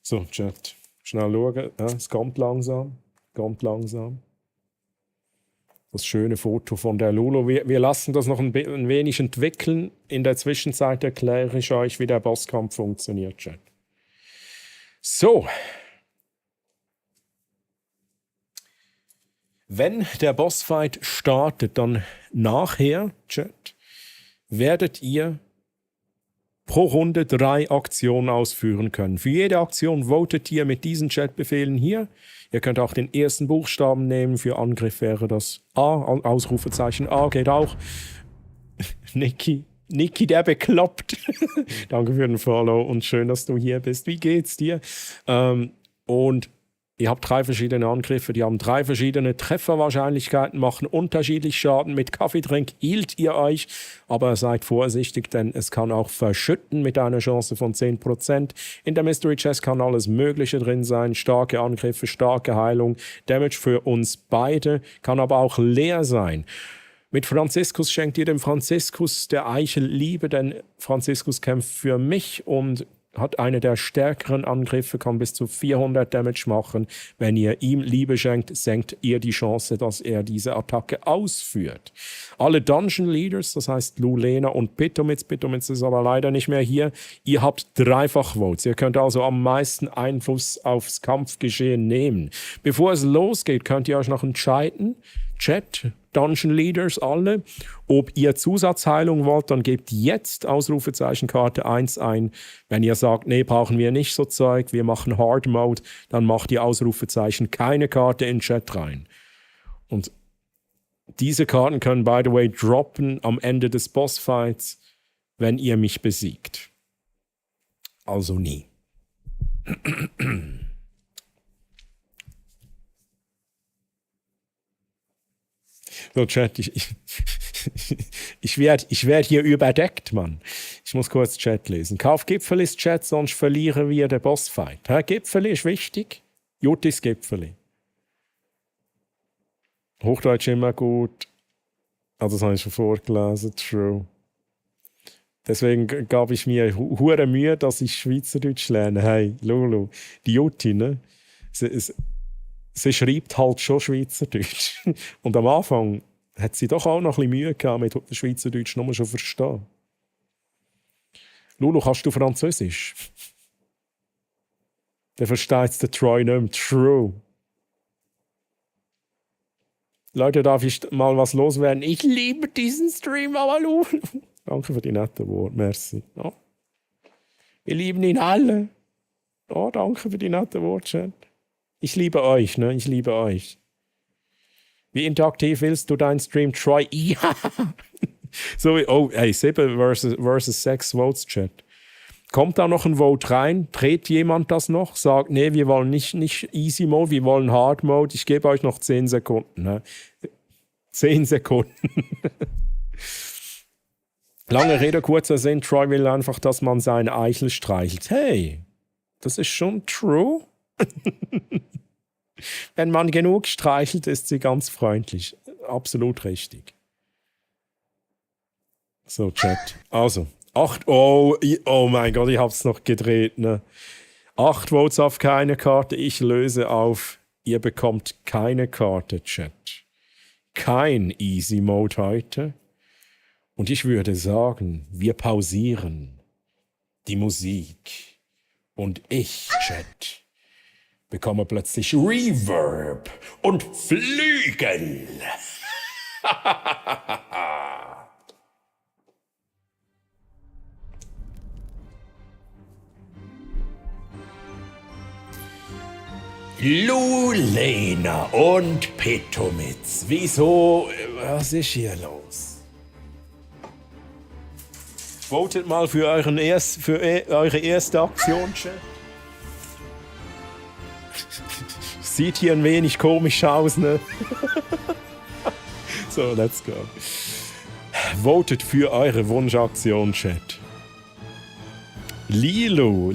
So, Chat, schnell schauen. Ja, es kommt langsam. Das schöne Foto von der Lulu. Wir lassen das noch ein wenig entwickeln. In der Zwischenzeit erkläre ich euch, wie der Bosskampf funktioniert, Chat. So. Wenn der Bossfight startet, dann nachher, Chat, werdet ihr pro Runde 3 Aktionen ausführen können. Für jede Aktion votet ihr mit diesen Chatbefehlen hier. Ihr könnt auch den ersten Buchstaben nehmen. Für Angriff wäre das A, Ausrufezeichen A geht auch. Niki, der bekloppt. Danke für den Follow und schön, dass du hier bist. Wie geht's dir? Und ihr habt 3 verschiedene Angriffe, die haben 3 verschiedene Trefferwahrscheinlichkeiten, machen unterschiedlich Schaden. Mit Kaffeetrink hielt ihr euch, aber seid vorsichtig, denn es kann auch verschütten mit einer Chance von 10%. In der Mystery Chest kann alles Mögliche drin sein, starke Angriffe, starke Heilung, Damage für uns beide, kann aber auch leer sein. Mit Franziskus schenkt ihr dem Franziskus der Eichel Liebe, denn Franziskus kämpft für mich und hat eine der stärkeren Angriffe, kann bis zu 400 Damage machen. Wenn ihr ihm Liebe schenkt, senkt ihr die Chance, dass er diese Attacke ausführt. Alle Dungeon Leaders, das heißt Lulena und Pitomitz ist aber leider nicht mehr hier, ihr habt 3-fach Votes. Ihr könnt also am meisten Einfluss aufs Kampfgeschehen nehmen. Bevor es losgeht, könnt ihr euch noch entscheiden, Chat, Dungeon Leaders alle, ob ihr Zusatzheilung wollt, dann gebt jetzt Ausrufezeichen Karte 1 ein. Wenn ihr sagt, nee, brauchen wir nicht so Zeug, wir machen Hard Mode, dann macht ihr Ausrufezeichen keine Karte in den Chat rein. Und diese Karten können, by the way, droppen am Ende des Bossfights, wenn ihr mich besiegt. Also nie. So, Chat, ich werd hier überdeckt, Mann. Ich muss kurz Chat lesen. Kauf Gipfeli, Chat, sonst verlieren wir den Bossfight. Gipfeli ist wichtig. Juttis Gipfeli. Hochdeutsch immer gut. Also das habe ich schon vorgelesen. True. Deswegen gab ich mir hure Mühe, dass ich Schweizerdeutsch lerne. Hey, Lulu, die Jutti, ne? Sie schreibt halt schon Schweizerdeutsch. Und am Anfang hat sie doch auch noch ein bisschen Mühe gehabt mit Schweizerdeutsch, nur schon verstehen. Lulu, kannst du Französisch? Der versteht den Troy nicht mehr. True. Leute, darf ich mal was loswerden? Ich liebe diesen Stream, aber Lulu. Danke für die netten Worte, merci. Ja. Wir lieben ihn alle. Oh, danke für die netten Worte, Chat. Ich liebe euch, ne? Ich liebe euch. Wie interaktiv willst du deinen Stream, Troy? Ja! So, oh, hey, 7 versus 6 Votes, Chat. Kommt da noch ein Vote rein? Dreht jemand das noch? Sagt, nee, wir wollen nicht Easy Mode, wir wollen Hard Mode. Ich gebe euch noch 10 Sekunden. Ne? 10 Sekunden. Lange Rede, kurzer Sinn. Troy will einfach, dass man seine Eichel streichelt. Hey, das ist schon true. Wenn man genug streichelt, ist sie ganz freundlich. Absolut richtig. So, Chat. Also, 8. Oh mein Gott, ich hab's noch gedreht. Ne? 8 Votes auf keine Karte. Ich löse auf. Ihr bekommt keine Karte, Chat. Kein Easy Mode heute. Und ich würde sagen, wir pausieren die Musik. Und ich, Chat, bekomme plötzlich Reverb und Flügel. Lulena und Petomitz. Wieso? Was ist hier los? Votet mal für eure erste Aktion, Chat. Sieht hier ein wenig komisch aus, ne? So, let's go. Votet für eure Wunschaktion, Chat. Lilo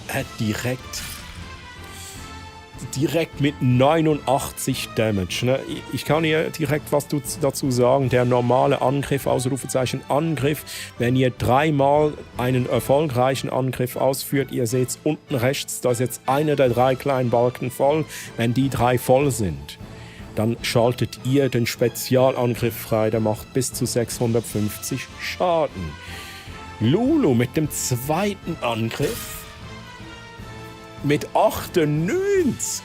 hat direkt mit 89 Damage. Ne? Ich kann hier direkt was dazu sagen. Der normale Angriff, Ausrufezeichen Angriff, wenn ihr 3-mal einen erfolgreichen Angriff ausführt, ihr seht es unten rechts, da ist jetzt einer der 3 kleinen Balken voll. Wenn die 3 voll sind, dann schaltet ihr den Spezialangriff frei, der macht bis zu 650 Schaden. Lulu mit dem zweiten Angriff mit 98.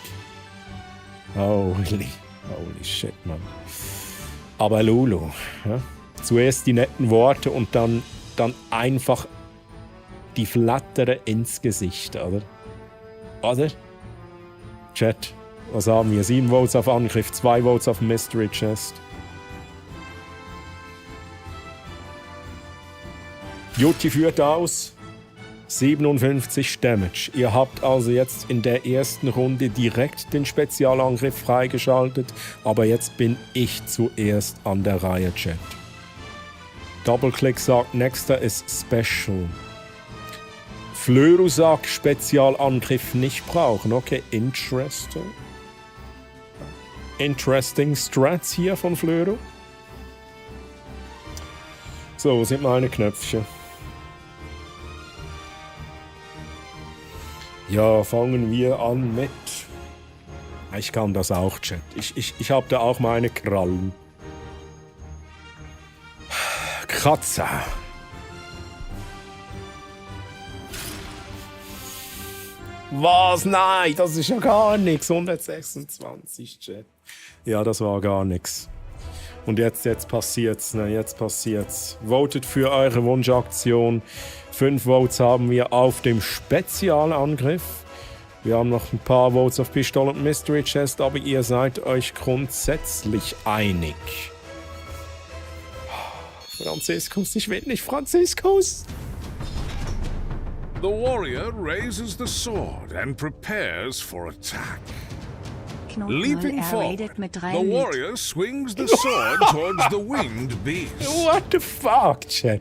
Holy shit, Mann. Aber Lulu, ja? Zuerst die netten Worte und dann einfach die Flattere ins Gesicht, oder? Oder? Chat, was haben wir? 7 Votes auf Angriff, 2 Votes auf Mystery Chest. Jutti führt aus. 57 Damage. Ihr habt also jetzt in der ersten Runde direkt den Spezialangriff freigeschaltet, aber jetzt bin ich zuerst an der Reihe, Chat. Doubleclick sagt, nächster ist Special. Flöru sagt, Spezialangriff nicht brauchen. Okay, interesting. Interesting Strats hier von Flöru. So, wo sind meine Knöpfchen? Ja, fangen wir an mit... Ich kann das auch, Chat. Ich habe da auch meine Krallen. Kratzer. Was? Nein, das ist ja gar nichts. 126, Chat. Ja, das war gar nichts. Und jetzt passiert's, ne? Jetzt passiert's. Votet für eure Wunschaktion. 5 Votes haben wir auf dem Spezialangriff. Wir haben noch ein paar Votes auf Pistol und Mystery Chest, aber ihr seid euch grundsätzlich einig. Franziskus, ich will nicht Franziskus. The warrior raises the sword and prepares for attack. Leaping forward, the warrior swings the sword towards the winged beast. What the fuck, Chat?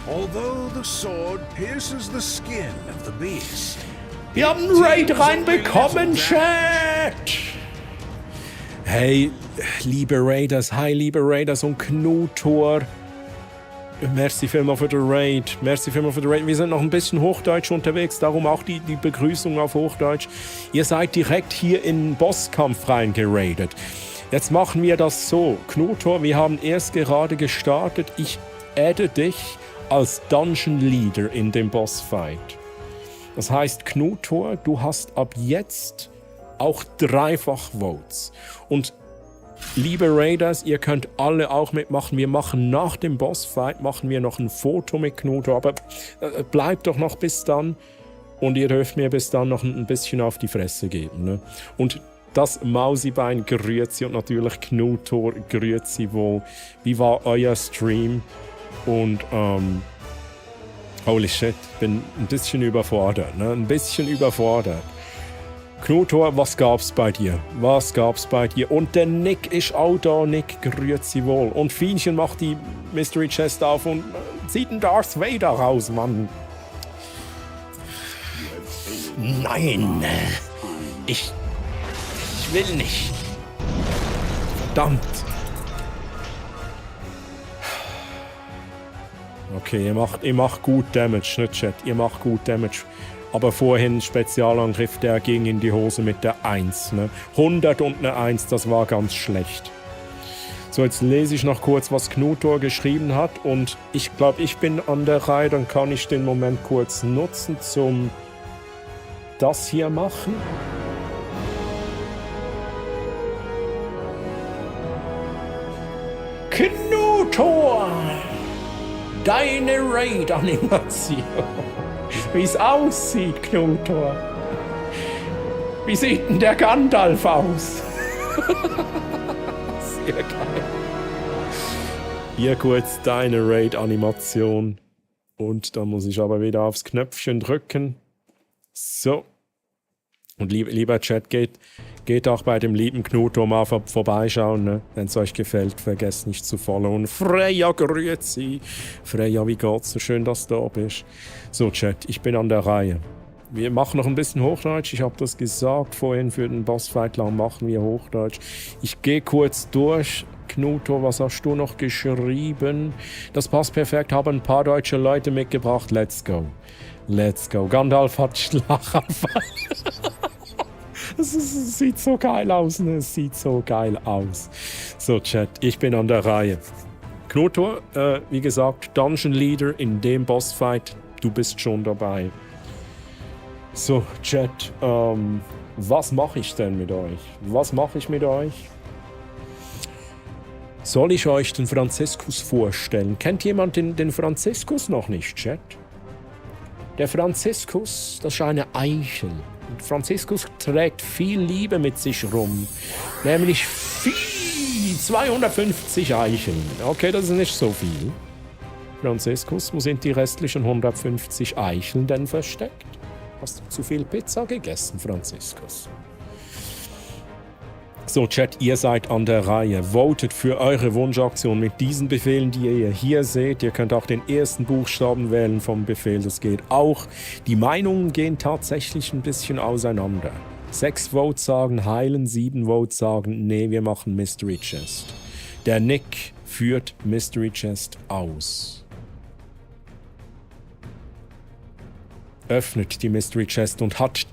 Although the sword pierces the skin of the beast. Wir haben einen Raid reinbekommen, Chat! Hey, liebe Raiders, hi, liebe Raiders und Knutor. Merci vielmals für den Raid. Merci vielmals für den Raid. Wir sind noch ein bisschen Hochdeutsch unterwegs, darum auch die Begrüßung auf Hochdeutsch. Ihr seid direkt hier in den Bosskampf reingeradet. Jetzt machen wir das so. Knutor, wir haben erst gerade gestartet. Ich adde dich als Dungeon Leader in den Bossfight. Das heißt, Knutor, du hast ab jetzt auch 3-fach Votes. Und liebe Raiders, ihr könnt alle auch mitmachen. Wir machen nach dem Bossfight machen wir noch ein Foto mit Knutor. Aber bleibt doch noch bis dann. Und ihr dürft mir bis dann noch ein bisschen auf die Fresse geben. Ne? Und das Mausibein grüezi und natürlich Knutor grüezi wohl. Wie war euer Stream? Und holy shit, ich bin ein bisschen überfordert. Ne? Ein bisschen überfordert. Knutor, was gab's bei dir? Was gab's bei dir? Und der Nick ist auch da. Nick, grüezi wohl. Und Fienchen macht die Mystery Chest auf und zieht einen Darth Vader raus, Mann. Nein. Ich will nicht. Verdammt. Okay, ihr macht gut Damage, ne Chat? Ihr macht gut Damage. Aber vorhin Spezialangriff, der ging in die Hose mit der 1. Ne? 100 und eine 1, das war ganz schlecht. So, jetzt lese ich noch kurz, was Knutor geschrieben hat. Und ich glaube, ich bin an der Reihe, dann kann ich den Moment kurz nutzen zum das hier machen. Knutor! Deine Raid-Animation. Wie es aussieht, Knutor. Wie sieht denn der Gandalf aus? Sehr geil. Hier kurz deine Raid-Animation. Und dann muss ich aber wieder aufs Knöpfchen drücken. So. Und lieber Chat, geht auch bei dem lieben Knutor mal vorbeischauen, ne? Wenn es euch gefällt, vergesst nicht zu followen. Freya, grüezi. Freya, wie geht's? So schön, dass du da bist. So, Chat, ich bin an der Reihe. Wir machen noch ein bisschen Hochdeutsch. Ich habe das gesagt vorhin, für den Bossfight lang machen wir Hochdeutsch. Ich gehe kurz durch. Knutor, was hast du noch geschrieben? Das passt perfekt, habe ein paar deutsche Leute mitgebracht. Let's go. Let's go. Gandalf hat Schlaganfall. Es sieht so geil aus, ne? Es sieht so geil aus. So, Chat, ich bin an der Reihe. Knutor, wie gesagt, Dungeon Leader in dem Bossfight. Du bist schon dabei. So, Chat, was mache ich denn mit euch? Was mache ich mit euch? Soll ich euch den Franziskus vorstellen? Kennt jemand den Franziskus noch nicht, Chat? Der Franziskus, das ist eine Eichel. Und Franziskus trägt viel Liebe mit sich rum. Nämlich 250 Eicheln. Okay, das ist nicht so viel. Franziskus, wo sind die restlichen 150 Eicheln denn versteckt? Hast du zu viel Pizza gegessen, Franziskus? So, Chat, ihr seid an der Reihe. Votet für eure Wunschaktion mit diesen Befehlen, die ihr hier seht. Ihr könnt auch den ersten Buchstaben wählen vom Befehl, das geht auch. Die Meinungen gehen tatsächlich ein bisschen auseinander. 6 Votes sagen heilen, 7 Votes sagen, nee, wir machen Mystery Chest. Der Nick führt Mystery Chest aus. Öffnet die Mystery Chest und hat...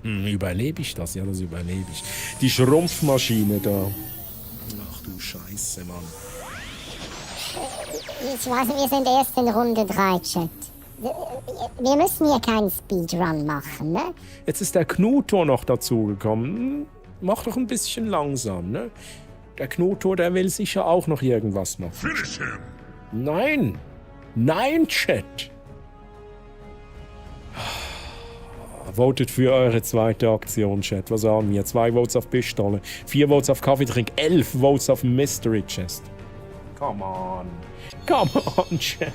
überlebe ich das? Ja, das überlebe ich. Die Schrumpfmaschine da. Ach du Scheiße, Mann. Ich weiß, wir sind erst in Runde 3, Chat. Wir müssen hier keinen Speedrun machen, ne? Jetzt ist der Knutor noch dazugekommen. Mach doch ein bisschen langsam, ne? Der Knutor, der will sicher auch noch irgendwas machen. Finish him! Nein! Nein, Chat! Votet für eure zweite Aktion, Chat. Was haben wir? 2 Votes auf Pistolle, 4 Votes auf Kaffeetrink, 11 Votes auf Mystery Chest. Come on. Come on, Chat.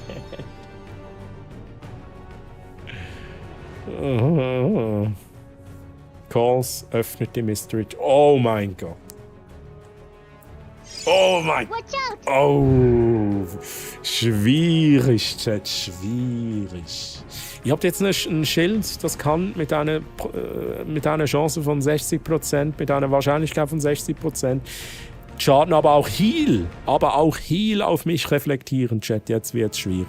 Calls öffnet die Mystery Chest. Oh mein Gott. Oh mein... Watch out! Oh, schwierig, Chat, schwierig. Ihr habt jetzt ein Schild, das kann mit einer Chance von 60%, mit einer Wahrscheinlichkeit von 60%, Schaden, aber auch Heal auf mich reflektieren, Chat. Jetzt wird's schwierig.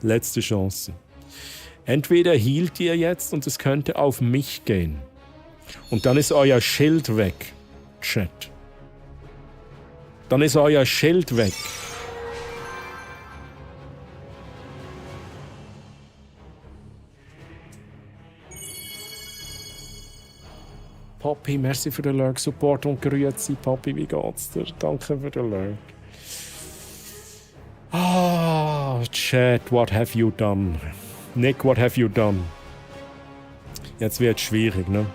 Letzte Chance. Entweder healt ihr jetzt und es könnte auf mich gehen. Und dann ist euer Schild weg, Chat. Dann ist euer Schild weg. Poppy, merci für den Lurk Support und grüezi, Poppy, wie geht's dir? Danke für den Lurk. Ah, Chat, what have you done? Nick, what have you done? Jetzt wird's schwierig, ne?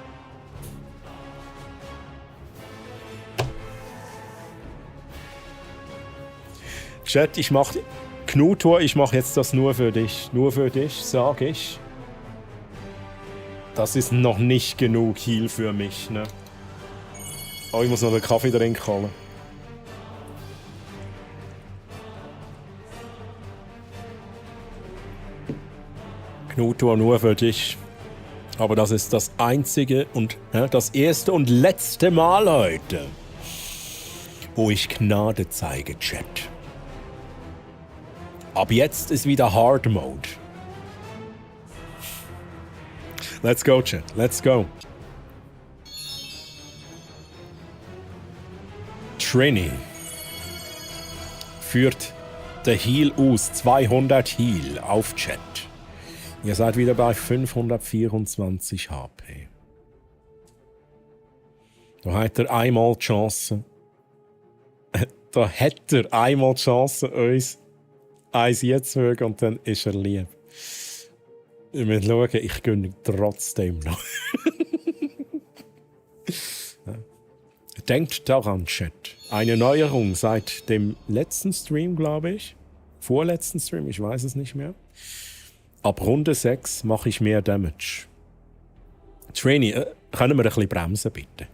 Chat, ich mach Knutor, ich mach jetzt das nur für dich. Nur für dich, sag ich. Das ist noch nicht genug Heal für mich, ne? Oh, ich muss noch den Kaffeedrink holen. Knutor nur für dich. Aber das ist das einzige und das erste und letzte Mal heute, wo ich Gnade zeige, Chat. Ab jetzt ist wieder Hard Mode. Let's go, Chat. Let's go. Trini führt der Heal aus. 200 Heal auf Chat. Ihr seid wieder bei 524 HP. Da hat er einmal die Chance. Da hat er einmal die Chance, uns eins jetzt zu hören und dann ist er lieb. Wir müssen schauen, ich gönne trotzdem noch. Denkt daran, Chat. Eine Neuerung seit dem letzten Stream, glaube ich. Vorletzten Stream, ich weiß es nicht mehr. Ab Runde 6 mache ich mehr Damage. Trainee, können wir ein bisschen bremsen, bitte?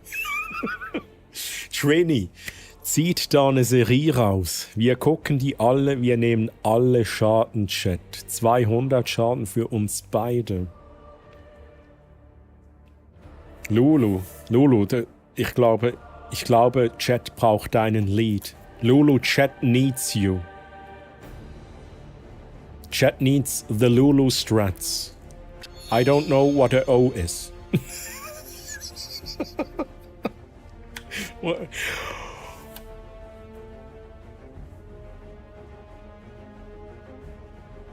Trainee, zieht da eine Serie raus. Wir gucken die alle, wir nehmen alle Schaden, Chat. 200 Schaden für uns beide. Lulu, ich glaube, Chat braucht deinen Lead. Lulu, Chat needs you. Chat needs the Lulu strats. I don't know what a O is.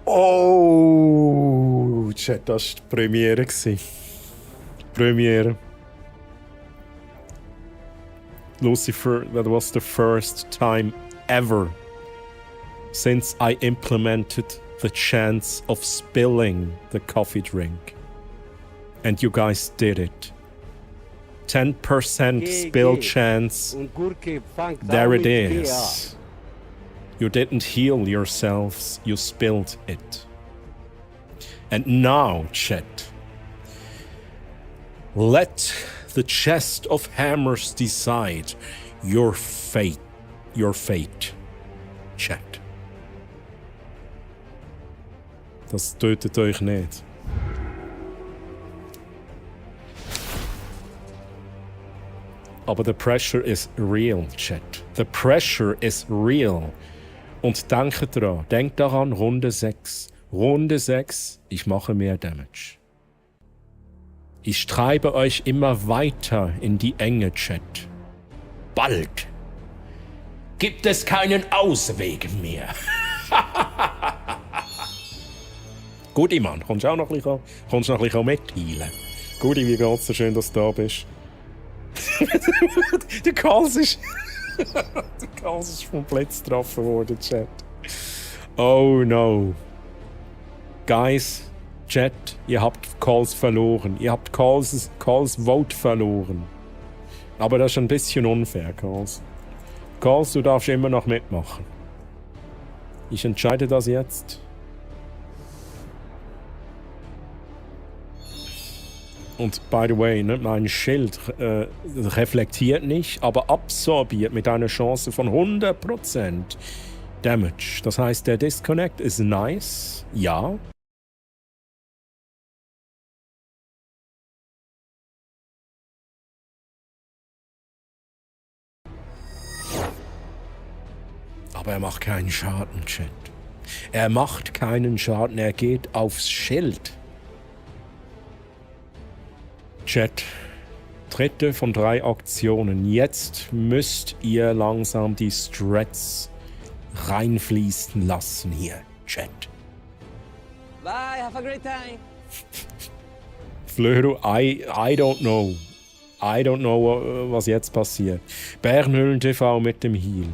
Oh, Chat, das war die Premiere. Premiere. Lucifer, that was the first time ever since I implemented the chance of spilling the coffee drink. And you guys did it. 10% spill chance. There it is. You didn't heal yourselves, you spilled it. And now, chat, let the chest of hammers decide your fate. Your fate, chat. Das tötet euch nicht. Aber the pressure is real, chat. The pressure is real. Und denkt daran, Runde 6. Runde 6, ich mache mehr Damage. Ich treibe euch immer weiter in die Enge, Chat. Bald gibt es keinen Ausweg mehr. Guti, Mann, kommst du auch noch ein bisschen mitheilen? Guti, wie geht's dir? Schön, dass du da bist. Der Karls ist komplett getroffen worden, Chat. Oh no. Guys, Chat, ihr habt Calls verloren. Ihr habt Calls Vote verloren. Aber das ist ein bisschen unfair, Calls. Calls, du darfst immer noch mitmachen. Ich entscheide das jetzt. Und by the way, ne, mein Schild reflektiert nicht, aber absorbiert mit einer Chance von 100% Damage. Das heißt, der Disconnect ist nice, ja. Aber er macht keinen Schaden, Chat. Er macht keinen Schaden, er geht aufs Schild. Chat, dritte von 3 Aktionen. Jetzt müsst ihr langsam die Strats reinfließen lassen hier, Chat. Bye, have a great time. Flöro, I don't know. I don't know, was jetzt passiert. Bernhüllen TV mit dem Heal.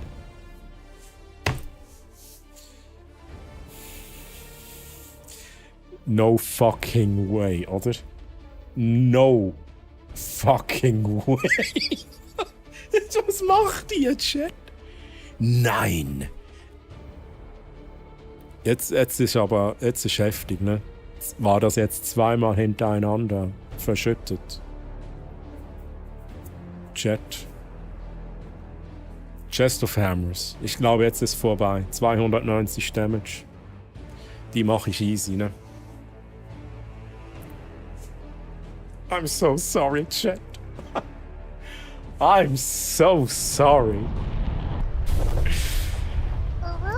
No fucking way, oder? No fucking way. Was macht ihr, Chat? Nein. Jetzt ist heftig, ne? War das jetzt zweimal hintereinander verschüttet? Chat. Chest of Hammers. Ich glaube, jetzt ist vorbei. 290 Damage. Die mache ich easy, ne? I'm so sorry, Chat. I'm so sorry.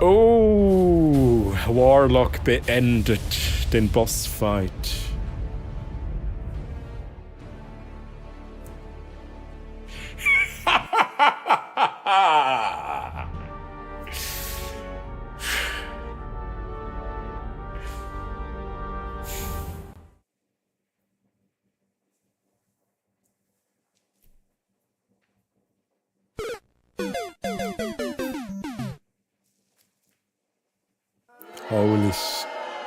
Oh, Warlock beendet den Bossfight.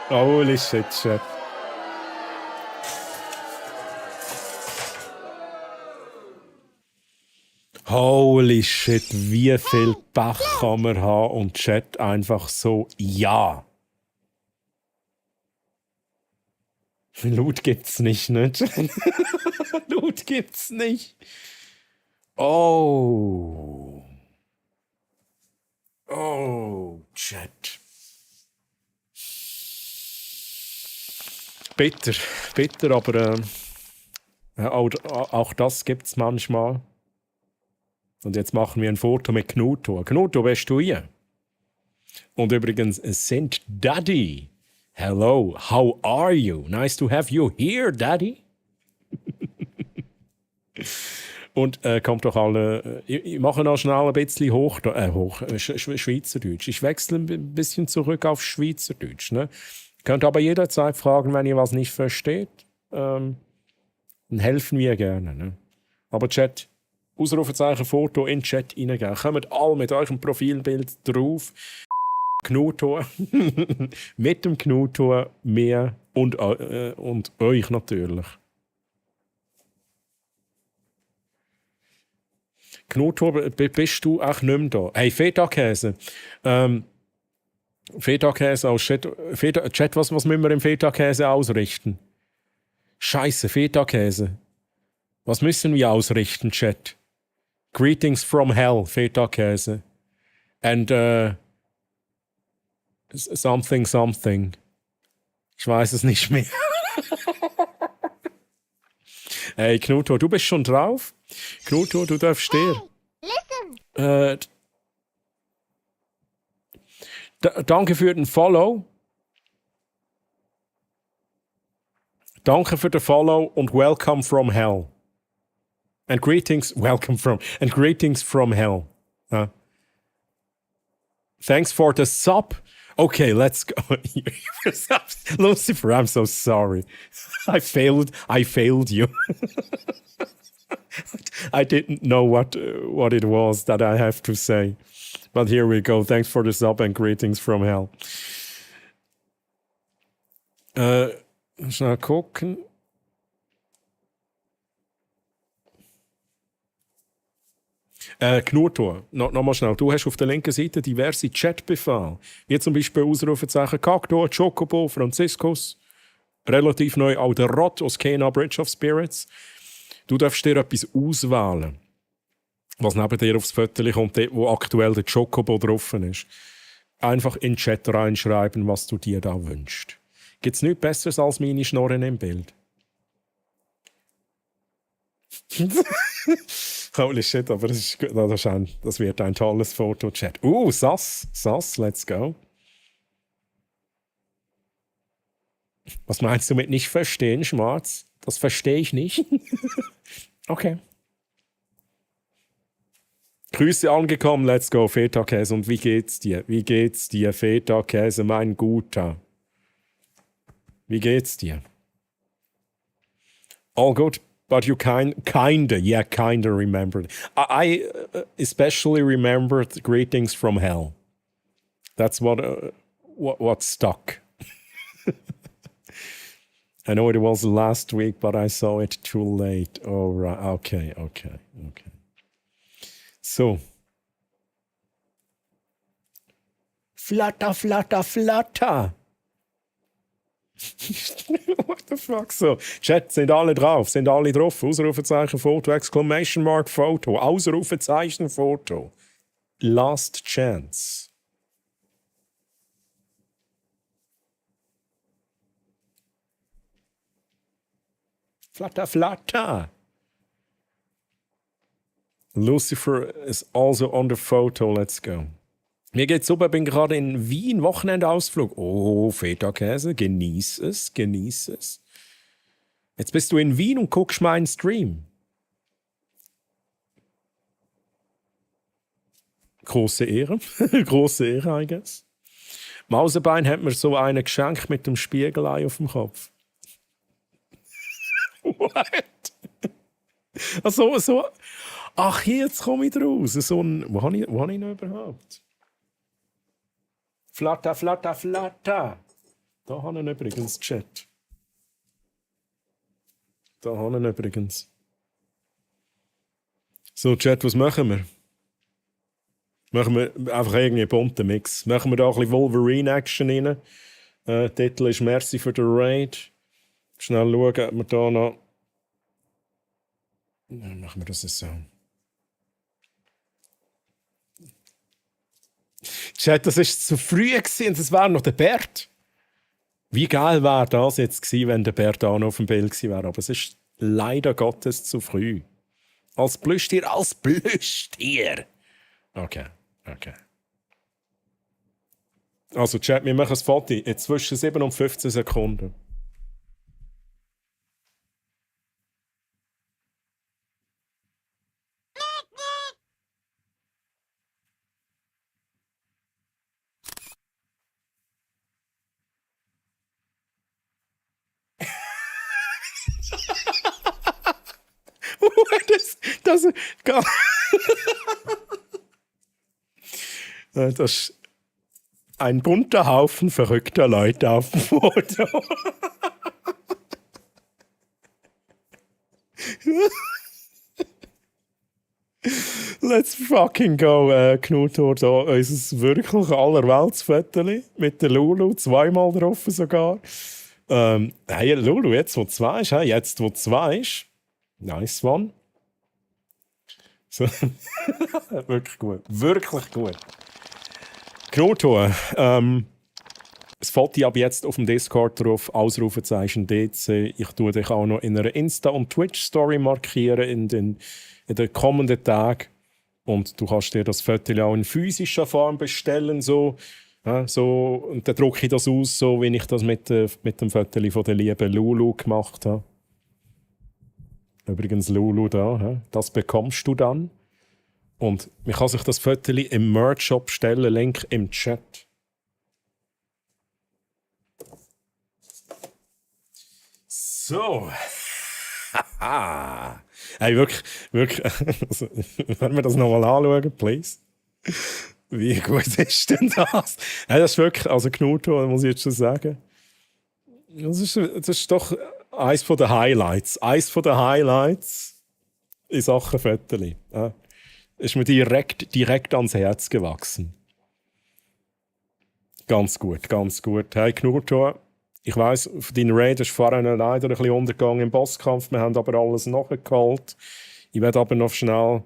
Holy shit, Chat. Holy shit, wie viel Pech kann man haben und Chat einfach so, ja. Loot gibt's nicht, ne? Loot gibt's nicht. Oh. Oh, Chat. Bitter, aber auch das gibt's manchmal. Und jetzt machen wir ein Foto mit Knuto. Knuto, bist du hier? Und übrigens, sind Daddy. Hello, how are you? Nice to have you here, Daddy. Und kommt doch alle. Ich mache noch schnell ein bisschen Schweizerdeutsch. Ich wechsle ein bisschen zurück auf Schweizerdeutsch. Ne? Könnt aber jederzeit fragen, wenn ihr was nicht versteht. Dann helfen wir gerne. Ne? Aber Chat, Ausrufezeichen, Foto in den Chat reingeben. Kommt alle mit eurem Profilbild drauf. Knuto. Mit dem Knuto, mir und euch natürlich. Knuto, bist du auch nicht mehr da? Hey, Feta-Käse. Feta-Käse aus Chat. Chat, was müssen wir im Feta-Käse ausrichten? Scheiße, Feta-Käse. Was müssen wir ausrichten, Chat? Greetings from hell, Feta-Käse. And something. Ich weiß es nicht mehr. Hey, Knuto, du bist schon drauf? Knuto, du darfst stehen. Danke für den Follow. Danke für den Follow und welcome from hell. And greetings from hell. Thanks for the sub. Okay, let's go. Lucifer, I'm so sorry. I failed you. I didn't know what it was that I have to say. But here we go. Thanks for the sub and greetings from hell. Schnell gucken. Knuto, nochmal schnell. Du hast auf der linken Seite diverse Chatbefehle. Wie zum Beispiel Ausrufezeichen Kaktor, Chocobo, Franziskus. Relativ neu, auch der Rod aus Kena Bridge of Spirits. Du darfst dir etwas auswählen, was neben dir aufs Foto kommt, dort, wo aktuell der Chocobo drauf ist. Einfach in den Chat reinschreiben, was du dir da wünschst. Gibt es nichts Besseres als meine Schnorren im Bild? Holy shit, aber das wird ein tolles Foto-Chat. Sass, let's go. Was meinst du mit nicht verstehen, Schwarz? Das verstehe ich nicht. Okay. Grüße angekommen, let's go, Feta-Käse. Und wie geht's dir? Wie geht's dir, Feta-Käse, mein Guter? Wie geht's dir? All good, but you kinda remembered. I especially remembered greetings from hell. That's what stuck. I know it was last week, but I saw it too late. Oh, right. Okay. So. Flatter. What the fuck? So, Chat, sind alle drauf? Sind alle drauf? Ausrufezeichen, Foto, Exclamation Mark, Foto, Ausrufezeichen, Foto. Last chance. Flatter. Lucifer is also on the photo. Let's go. Mir geht's super, bin gerade in Wien, Wochenendausflug. Oh, Feta-Käse, genieß es. Jetzt bist du in Wien und guckst meinen Stream. Große Ehre, I guess. Mausebein hat mir so eine geschenkt mit dem Spiegelei auf dem Kopf. What? So. Ach, jetzt komme ich draus. So ein, wo habe ich noch überhaupt? Flatter. Da habe ich übrigens Chat. So, Chat, was machen wir? Machen wir einfach irgendwie einen bunten Mix. Machen wir da ein bisschen Wolverine-Action rein. Titel ist Merci für den Raid. Schnell schauen, ob wir da noch... Dann machen wir das so. Chat, das war zu früh und das war noch der Bert. Wie geil wäre das jetzt gewesen, wenn der Bert auch noch auf dem Bild gewesen wäre. Aber es ist leider Gottes zu früh. Als Plüschtier. Okay. Also Chat, wir machen das Foto in zwischen 7 und 15 Sekunden. Das ist ein bunter Haufen verrückter Leute auf dem Foto. Let's fucking go, Knutor, da unser wirklich allerweltsfoto mit der Lulu, zweimal drauf sogar. Hey, Lulu, jetzt wo du 2 ist, nice one. So. Wirklich gut. Knutor, das Foto ab jetzt auf dem Discord drauf, Ausrufezeichen DC. Ich tue dich auch noch in einer Insta- und Twitch-Story markieren in den kommenden Tagen. Und du kannst dir das Foto auch in physischer Form bestellen. So, und dann drucke ich das aus, so wie ich das mit dem Foto von der lieben Lulu gemacht habe. Übrigens Lulu da, das bekommst du dann. Und man kann sich das Foto im Merch-Shop bestellen, Link im Chat. So. Hey, wirklich. Also, wenn wir das nochmal anschauen, please. Wie gut ist denn das? Hey, das ist wirklich, also Knuto, muss ich jetzt schon sagen. Das ist doch eins von den Highlights. In Sachen Fotos. Ist mir direkt ans Herz gewachsen. Ganz gut. Hey, Knuto, Ich weiss, dein Raid ist vorhin leider ein bisschen untergegangen im Bosskampf. Wir haben aber alles nachgeholt. Ich werde aber noch schnell...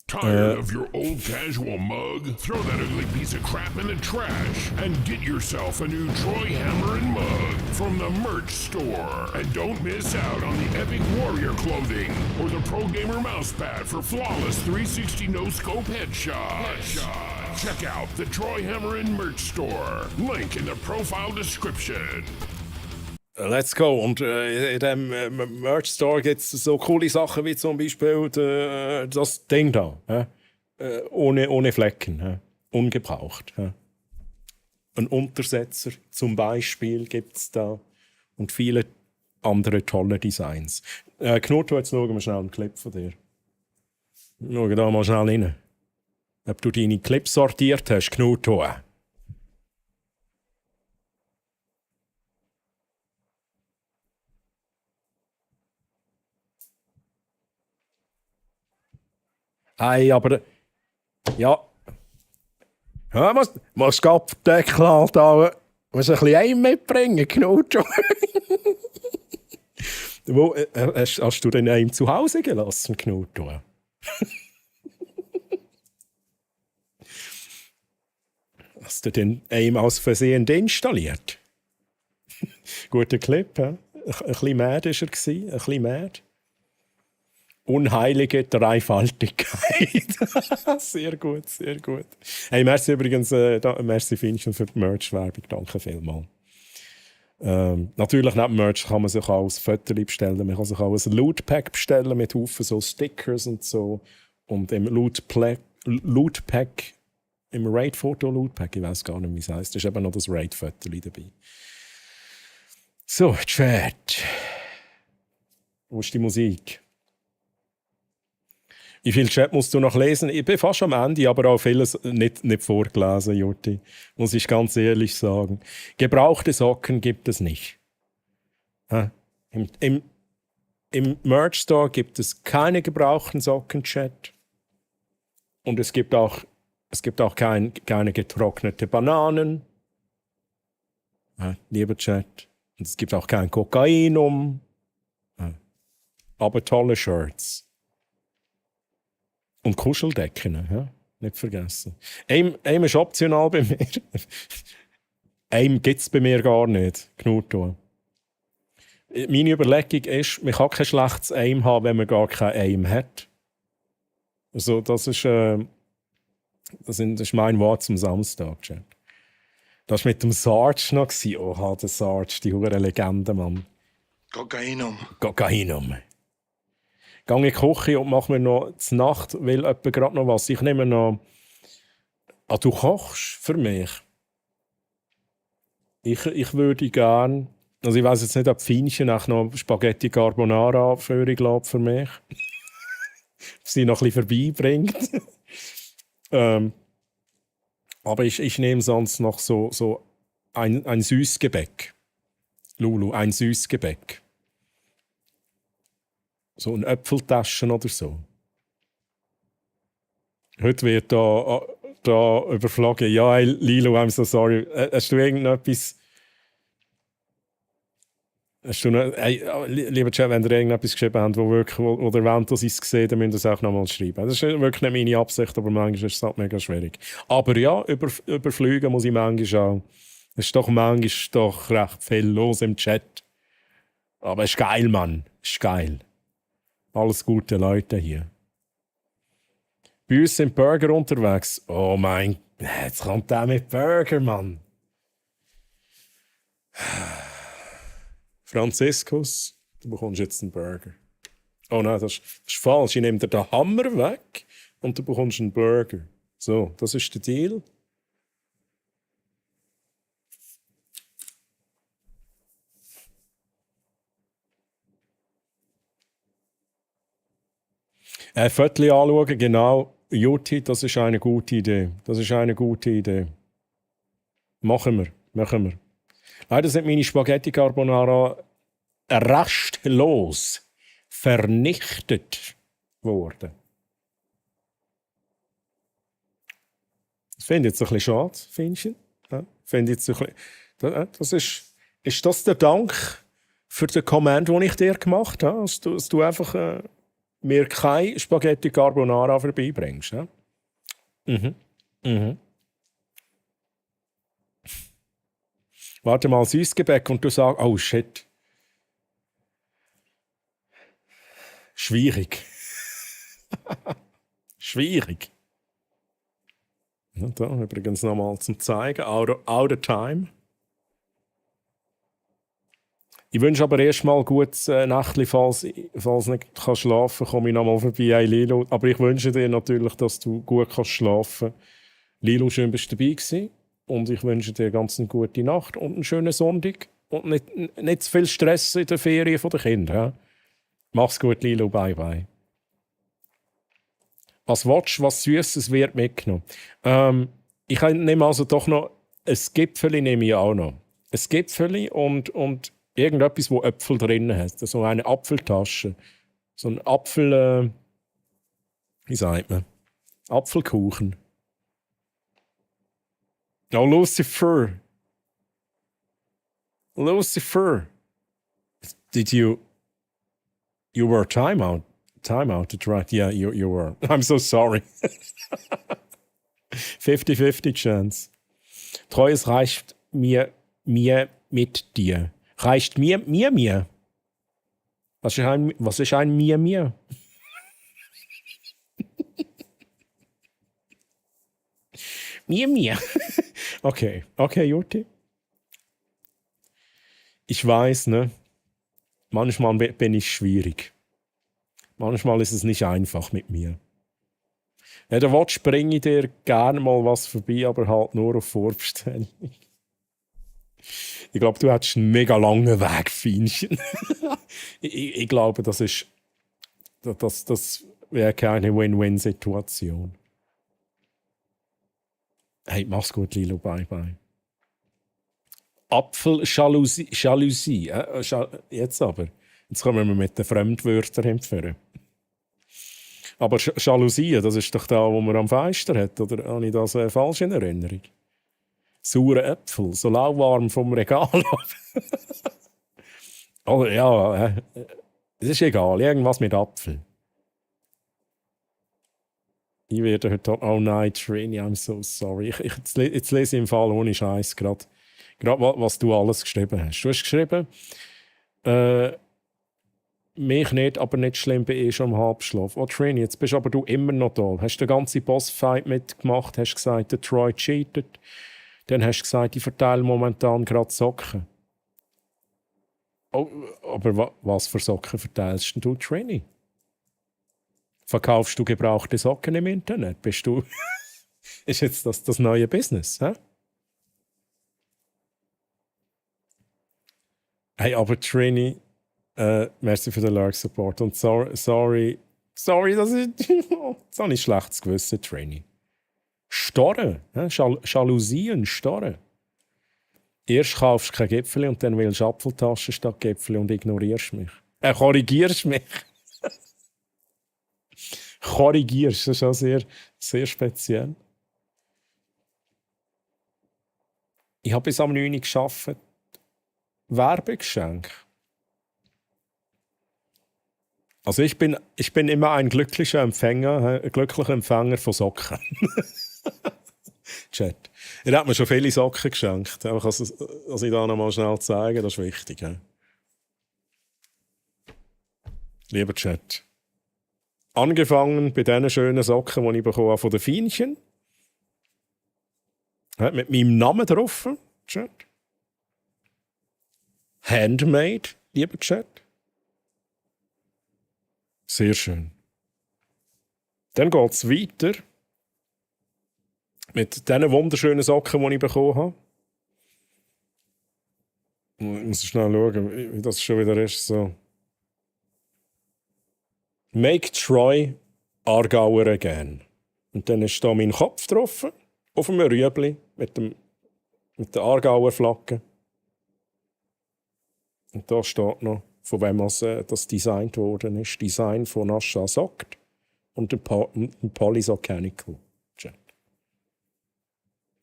Tired of your old casual mug? Throw that ugly piece of crap in the trash and get yourself a new Troy Hammer and mug from the merch store. And don't miss out on the epic warrior clothing or the Pro Gamer mousepad for flawless 360 no-scope headshots. Check out the Troy Hammer and merch store. Link in the profile description. Let's go. Und in dem Merch Store gibt es so coole Sachen wie zum Beispiel das Ding da. Ohne Flecken. Ungebraucht. Ein Untersetzer zum Beispiel gibt es da. Und viele andere tolle Designs. Knut, jetzt schauen wir schnell einen Clip von dir. Schau da mal schnell rein. Ob du deine Clips sortiert hast, Knut. Hey, aber... Ja... Ja, musst du Deckel halt da... Musst ein bisschen Eim mitbringen, Knut. Wo, hast du den Eim zu Hause gelassen, Knut? Hast du den Eim aus Versehen deinstalliert? Guter Clip, he? Ein bisschen mad war er, ein bisschen mad. Unheilige Dreifaltigkeit. Sehr gut, sehr gut. Hey, merci übrigens, merci Finchen für die Merch-Werbung. Danke vielmals. Natürlich neben Merch kann man sich auch ein Foto bestellen. Man kann sich auch ein Lootpack bestellen mit Haufen so Stickers und so. Und im Lootpack, im Raid-Foto-Lootpack, ich weiß gar nicht, wie es heisst, ist eben noch das Raid-Foto dabei. So, Chat. Wo ist die Musik? Wie viel Chat musst du noch lesen? Ich bin fast am Ende, aber auch vieles nicht vorgelesen, Jutti. Muss ich ganz ehrlich sagen. Gebrauchte Socken gibt es nicht. Im Merch Store gibt es keine gebrauchten Socken, Chat. Und es gibt auch keine getrocknete Bananen. Lieber Chat. Und es gibt auch kein Kokainum. Aber tolle Shirts. Und Kuscheldecken, ja? Nicht vergessen. Aim ist optional bei mir. Aim gibt es bei mir gar nicht. Knut. Meine Überlegung ist, man kann kein schlechtes Aim haben, wenn man gar kein Aim hat. Also, das ist mein Wort zum Samstag. Chat. Das war mit dem Sarge noch. Oha, der Sarge, die hure Legende, Mann. Kokainum. Gehe in die Küche und mache mir noch zur Nacht, weil jemand gerade noch was. Ich nehme noch... du kochst für mich? Ich würde gerne... Also ich weiss jetzt nicht, ob Finchen auch noch Spaghetti Carbonara für mich. Ob sie noch ein bisschen vorbeibringt. Aber ich nehme sonst noch so ein Süßgebäck. Lulu, ein Süßgebäck. So eine Äpfeltasche oder so. Heute wird da überflogen. Ja, hey, Lilo, I'm so sorry. Hast du irgendetwas... lieber Chat, wenn ihr irgendetwas geschrieben habt, oder erwähnt, dass ich es gesehen habe, dann müsst ihr es auch nochmal schreiben. Das ist wirklich nicht meine Absicht, aber manchmal ist es halt mega schwierig. Aber ja, überfliegen muss ich manchmal auch. Es ist doch manchmal recht viel los im Chat. Aber es ist geil, Mann. Es ist geil. Alles gute Leute hier. Bei uns sind Burger unterwegs. Oh mein... Jetzt kommt der mit Burger, Mann. Franziskus, du bekommst jetzt einen Burger. Oh nein, das ist falsch. Ich nehme dir den Hammer weg und du bekommst einen Burger. So, das ist der Deal. Viertel anschauen, genau. Jutti, das ist eine gute Idee. Machen wir. Leider sind meine Spaghetti Carbonara restlos vernichtet worden. Das finde ich jetzt ein bisschen schade, findest du? Ja, finde ich jetzt ein bisschen... Das ist... Ist das der Dank für den Command, den ich dir gemacht habe? Dass du einfach mir kein Spaghetti Carbonara vorbeibringst? Ja? Warte mal, Süßgebäck und du sagst, oh shit. Schwierig. Schwierig. Und da übrigens nochmal zum Zeigen. Out of time. Ich wünsche aber erstmal gutes Nächtchen, falls nicht kannst schlafen, komme ich nochmal vorbei. Hey Lilo. Aber ich wünsche dir natürlich, dass du gut kannst schlafen. Lilo, schön bist du dabei gewesen. Und ich wünsche dir ganz eine gute Nacht und einen schönen Sonntag. Und nicht zu viel Stress in der Ferien der Kinder. Ja? Mach's gut, Lilo. Bye, bye. Was willst du, was Süßes wird mitgenommen? Ich nehme also doch noch ein Gipfeli, nehme ich auch noch. Ein Gipfeli und irgendetwas, wo Äpfel drin hat. So eine Apfeltasche. So ein Apfel... wie sagt man? Apfelkuchen. Oh, Lucifer. Lucifer. Did you were timeouted, right? Yeah, you were. I'm so sorry. 50-50 Chance. Treu, es reicht mir mit dir. Reicht mir? Was ist ein mir? Mir. Okay, Jutti. Ich weiß, ne? Manchmal bin ich schwierig. Manchmal ist es nicht einfach mit mir. Wenn du willst, bringe ich dir gerne mal was vorbei, aber halt nur auf Vorbestellung. Ich glaube, du hättest einen mega langen Weg, Fienchen. ich glaube, das wäre keine Win-Win-Situation. Hey, mach's gut, Lilo. Bye, bye. Apfeljalousie. Jetzt aber. Jetzt kommen wir mit den Fremdwörtern hinführen. Aber Jalousie, das ist doch da, wo man am Feister hat. Oder habe ich das falsch in Erinnerung? Saure Äpfel, so lauwarm vom Regal ab. Oder ja, es ist egal. Irgendwas mit Apfel. Ich werde heute... Oh nein, Trini, I'm so sorry. Jetzt lese ich im Fall ohne Scheiß gerade, was du alles geschrieben hast. Du hast geschrieben, mich nicht, aber nicht schlimm, bin ich schon am Halbschlaf. Oh Trini, jetzt bist aber du immer noch da. Hast den ganzen Bossfight mitgemacht, hast gesagt, der Troy cheatet. Dann hast du gesagt, ich verteile momentan gerade Socken. Oh, aber was für Socken verteilst du, Trini? Verkaufst du gebrauchte Socken im Internet? Bist du... Ist jetzt das neue Business, hä? Hey, aber Trini, merci für den Lurk-Support. Und sorry, das habe ich schlechtes Gewissen, Trini. Storren, Jalousien, Storren. Erst kaufst du kein Gipfel und dann willst du Apfeltaschen statt Gipfel und ignorierst mich. Korrigierst mich. Korrigierst, das ist auch sehr, sehr speziell. Ich habe bis am 9 Uhr gearbeitet. Werbegeschenk. Also ich bin immer ein glücklicher Empfänger von Socken. Chat. Er hat mir schon viele Socken geschenkt. Einfach, dass ich da noch mal schnell zeige, das ist wichtig. He? Lieber Chat. Angefangen bei diesen schönen Socken, die ich bekommen habe von den Fienchen. Mit meinem Namen drauf. Chat. Handmade, lieber Chat. Sehr schön. Dann geht es weiter mit diesen wunderschönen Socken, die ich bekommen habe. Ich muss schnell schauen, wie das schon wieder ist. So. Make Troy Aargauer again. Und dann ist da mein Kopf drauf, auf einem Rüebli mit der Aargauer Flagge. Und da steht noch, von wem das designt worden ist. Design von Ascha Soct und dem Polysocanical.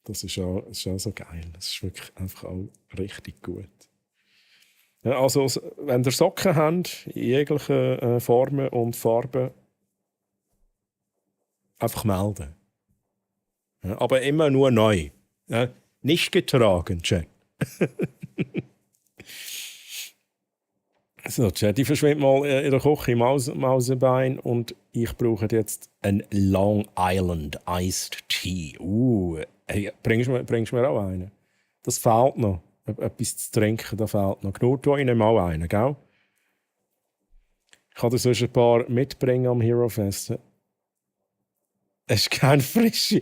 Das ist auch so geil. Das ist wirklich einfach auch richtig gut. Ja, also, wenn ihr Socken habt, in jeglichen Formen und Farben, einfach melden. Ja, aber immer nur neu. Ja, nicht getragen, Chat. So, Chat, ich verschwinde mal in der Küche Mausebein und ich brauche jetzt einen Long Island Iced Tea. Hey, bringst du mir auch einen? Das fehlt noch. Etwas zu trinken, da fehlt noch. Nur ich nehme auch einen, gell? Ich kann dir sonst ein paar mitbringen am Hero Fest. Es ist kein frische.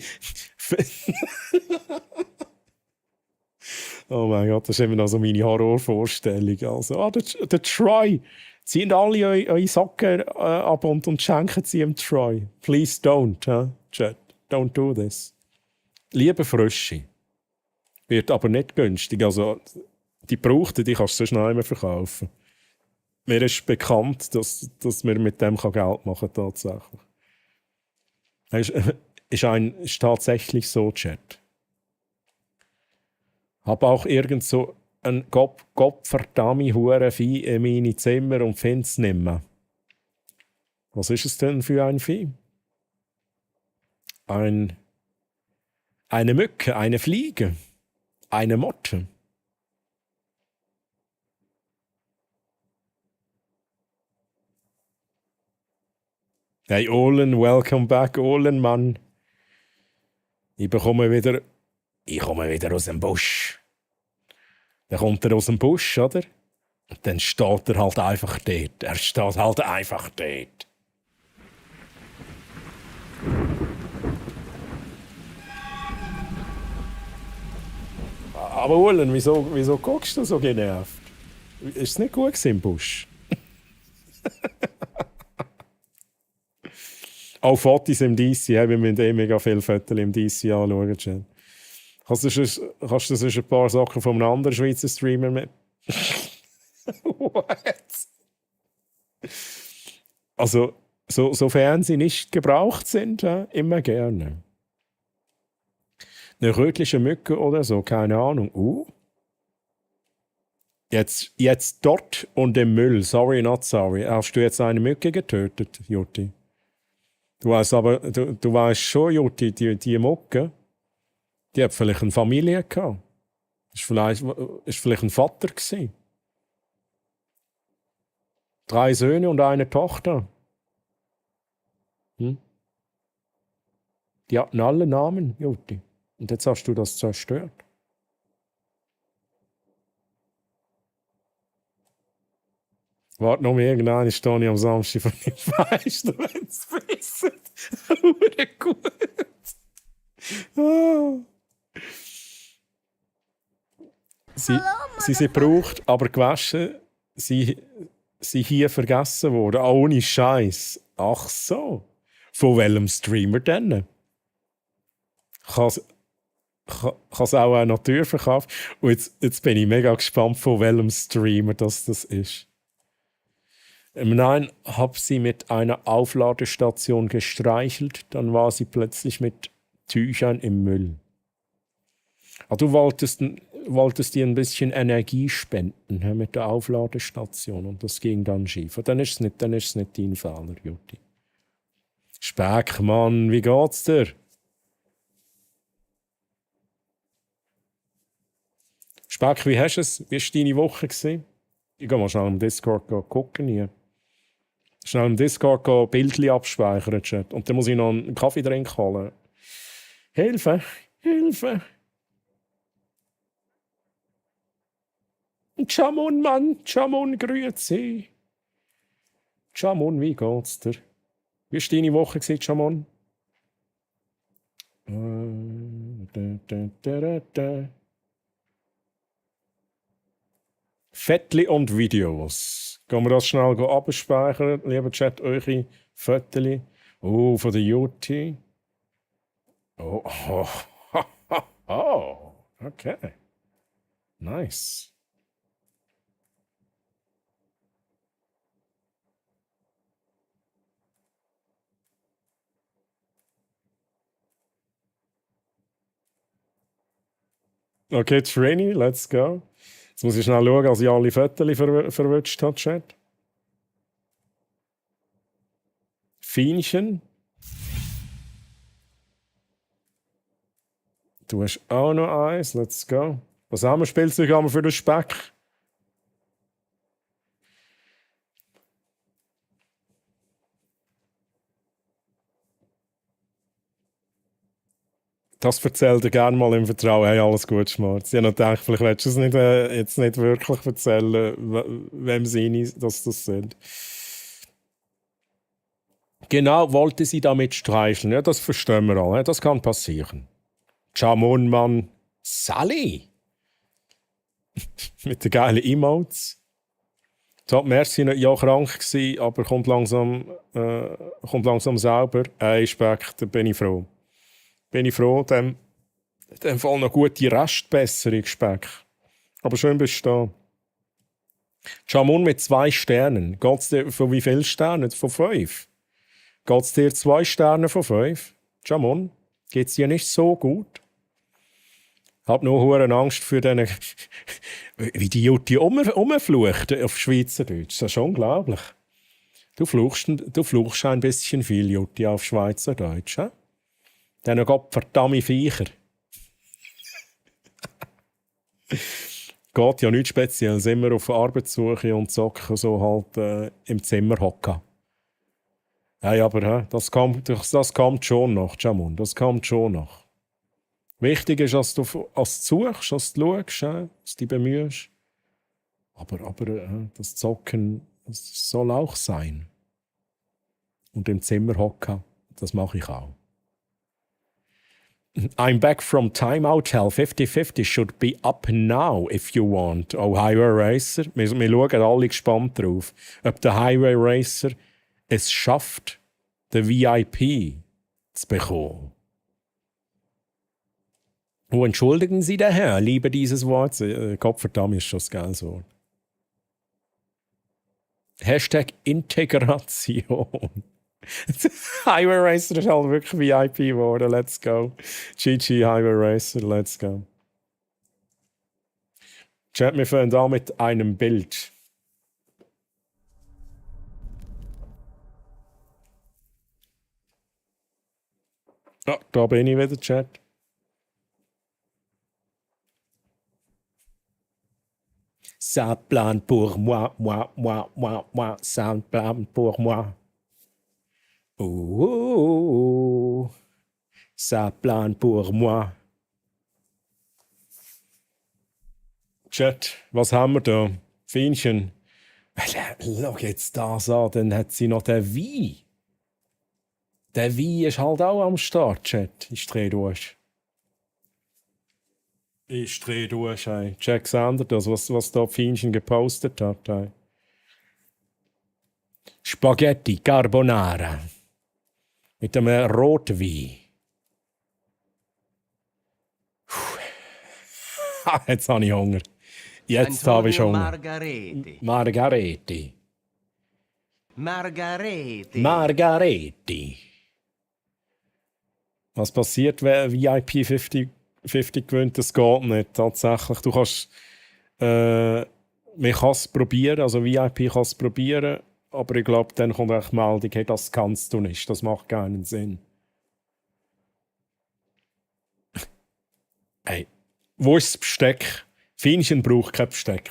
Oh mein Gott, das ist immer noch so meine Horrorvorstellung. Also, der Troy. Zieht alle eure Socken ab und schenken sie ihm Troy. Please don't, Chat. Don't do this. Lieber frische. Wird aber nicht günstig. Also, die brauchten, die kannst du sonst noch nicht mehr verkaufen. Mir ist bekannt, dass man mit dem Geld machen kann, tatsächlich. Ist tatsächlich so, Chat. Habe auch irgend so ein gottverdammt hure Vieh in meine Zimmer und finde es nicht mehr. Was ist es denn für ein Vieh? Eine Mücke, eine Fliege, eine Motte. Hey Olen, welcome back, Olen, Mann. Ich komme wieder aus dem Busch. Dann kommt er aus dem Busch, oder? Und dann steht er halt einfach dort. Er steht halt einfach dort. Aber Ulen, wieso guckst du so genervt? Ist es nicht gut im Busch? Auch Fotos im DC, wir müssen mega viele Fotos im DC anschauen. Kannst du sonst ein paar Sachen von einem anderen Schweizer Streamer mit? What? Also, sofern sie nicht gebraucht sind, immer gerne. Eine rötliche Mücke oder so, keine Ahnung. Jetzt dort und im Müll, sorry, not sorry. Hast du jetzt eine Mücke getötet, Jutti? Du weißt schon, Jutti, die Mücke, die hat vielleicht eine Familie gehabt. Ist vielleicht ein Vater gewesen. 3 Söhne und eine Tochter. Die hatten alle Namen, Jutti. Und jetzt hast du das zerstört. Warte noch, irgendeine stehe ich am Samstag von dem Weißt du, wenn es wissen. Gut. Oh. Sie sind gebraucht, aber gewaschen, sie hier vergessen worden. Auch ohne Scheiß. Ach so. Von welchem Streamer denn? Kann es auch ein Naturverkauf? Und jetzt bin ich mega gespannt, von welchem Streamer das ist. Nein, habe sie mit einer Aufladestation gestreichelt, dann war sie plötzlich mit Tüchern im Müll. Aber du wolltest dir ein bisschen Energie spenden mit der Aufladestation und das ging dann schief. Und dann ist es nicht dein Fehler, Jutti. Speck, Mann, wie geht's dir? Speck, wie hast du es? Wie war deine Woche? Ich gehe mal schnell im Discord gucken hier. Schnell im Discord Bildchen abspeichern, Chat. Und dann muss ich noch einen Kaffeetrink holen. Hilfe! Hilfe! Chamon, Mann! Chamon, grüezi! Chamon, wie geht's dir? Wie war deine Woche, Chamon? Fettli und Videos. Gehen wir das schnell abspeichern, lieber Chat, eure Fotos. Oh, von der Jutti. Oh, okay. Nice. Okay, Trainee, let's go. Jetzt muss ich schnell schauen, dass ich alle Fotos verwünscht habe, Chat. Fienchen. Du hast auch noch eins. Let's go. Was haben wir? Spielzeug haben wir für den Speck? Das erzählt er gerne mal im Vertrauen. Hey, alles gut, Schmarz. Ich habe noch gedacht, vielleicht willst du es nicht, jetzt nicht wirklich erzählen, wem seine das sind. Genau, wollte sie damit streicheln. Ja, das verstehen wir alle. Das kann passieren. Jamon, Mann. Sally. Mit den geilen Emotes. Top Merci ja krank gsi, aber kommt langsam sauber. Speck, da bin ich froh. Dem Fall noch gute Restbesserung, Speck. Aber schön bist du da. Jamon mit 2 Sternen. Geht's dir von wie vielen Sternen? Von 5? Geht's dir 2 Sterne von 5? Jamon, geht's dir nicht so gut? Hab nur hohe Angst für den, wie die Jutti rumflucht auf Schweizerdeutsch. Das ist unglaublich. Du fluchst ein bisschen viel, Jutti, auf Schweizerdeutsch. He? Dann noch verdammte Viecher. Geht ja nichts Spezielles. Immer auf Arbeitssuche und zocken so halt im Zimmer hocken. Hey, aber das kommt schon noch, Jamon. Das kommt schon noch. Wichtig ist, dass du suchst, dass du schaust, dass du dich bemühst. Aber das Zocken, das soll auch sein. Und im Zimmer hocken, das mache ich auch. I'm back from Timeout Hell. 50-50 should be up now if you want. Oh, Highway Racer. Wir schauen alle gespannt drauf, ob der Highway Racer es schafft, den VIP zu bekommen. Oh, entschuldigen Sie, der Herr, liebe dieses Wort. Gottverdammt ist schon das geiles Wort. Hashtag Integration. Highway Racer ist halt wirklich VIP geworden. Let's go. GG Highway Racer, let's go. Chat, wir fangen an mit einem Bild. Ah, da bin ich wieder, Chat. Ça plane pour moi, ça plane pour moi. Oh, ça plane pour moi. Chat, was haben wir da? Fienchen. Schau jetzt das an, dann hat sie noch den Wein. Der Wein ist halt auch am Start, Chat. Ich drehe durch. Hey. Jack Sander, das, was da Fienchen gepostet hat. Hey. Spaghetti Carbonara. Mit einem Rotwein. Jetzt habe ich Hunger. Jetzt habe ich Hunger. Margareti. Was passiert, wenn VIP 50 gewinnt? Das geht nicht. Tatsächlich. Du kannst. Man kann es probieren, also VIP kann es probieren. Aber ich glaube, dann kommt auch die Meldung, hey, das kannst du nicht. Das macht keinen Sinn. Hey, wo ist das Besteck? Fienchen braucht kein Besteck.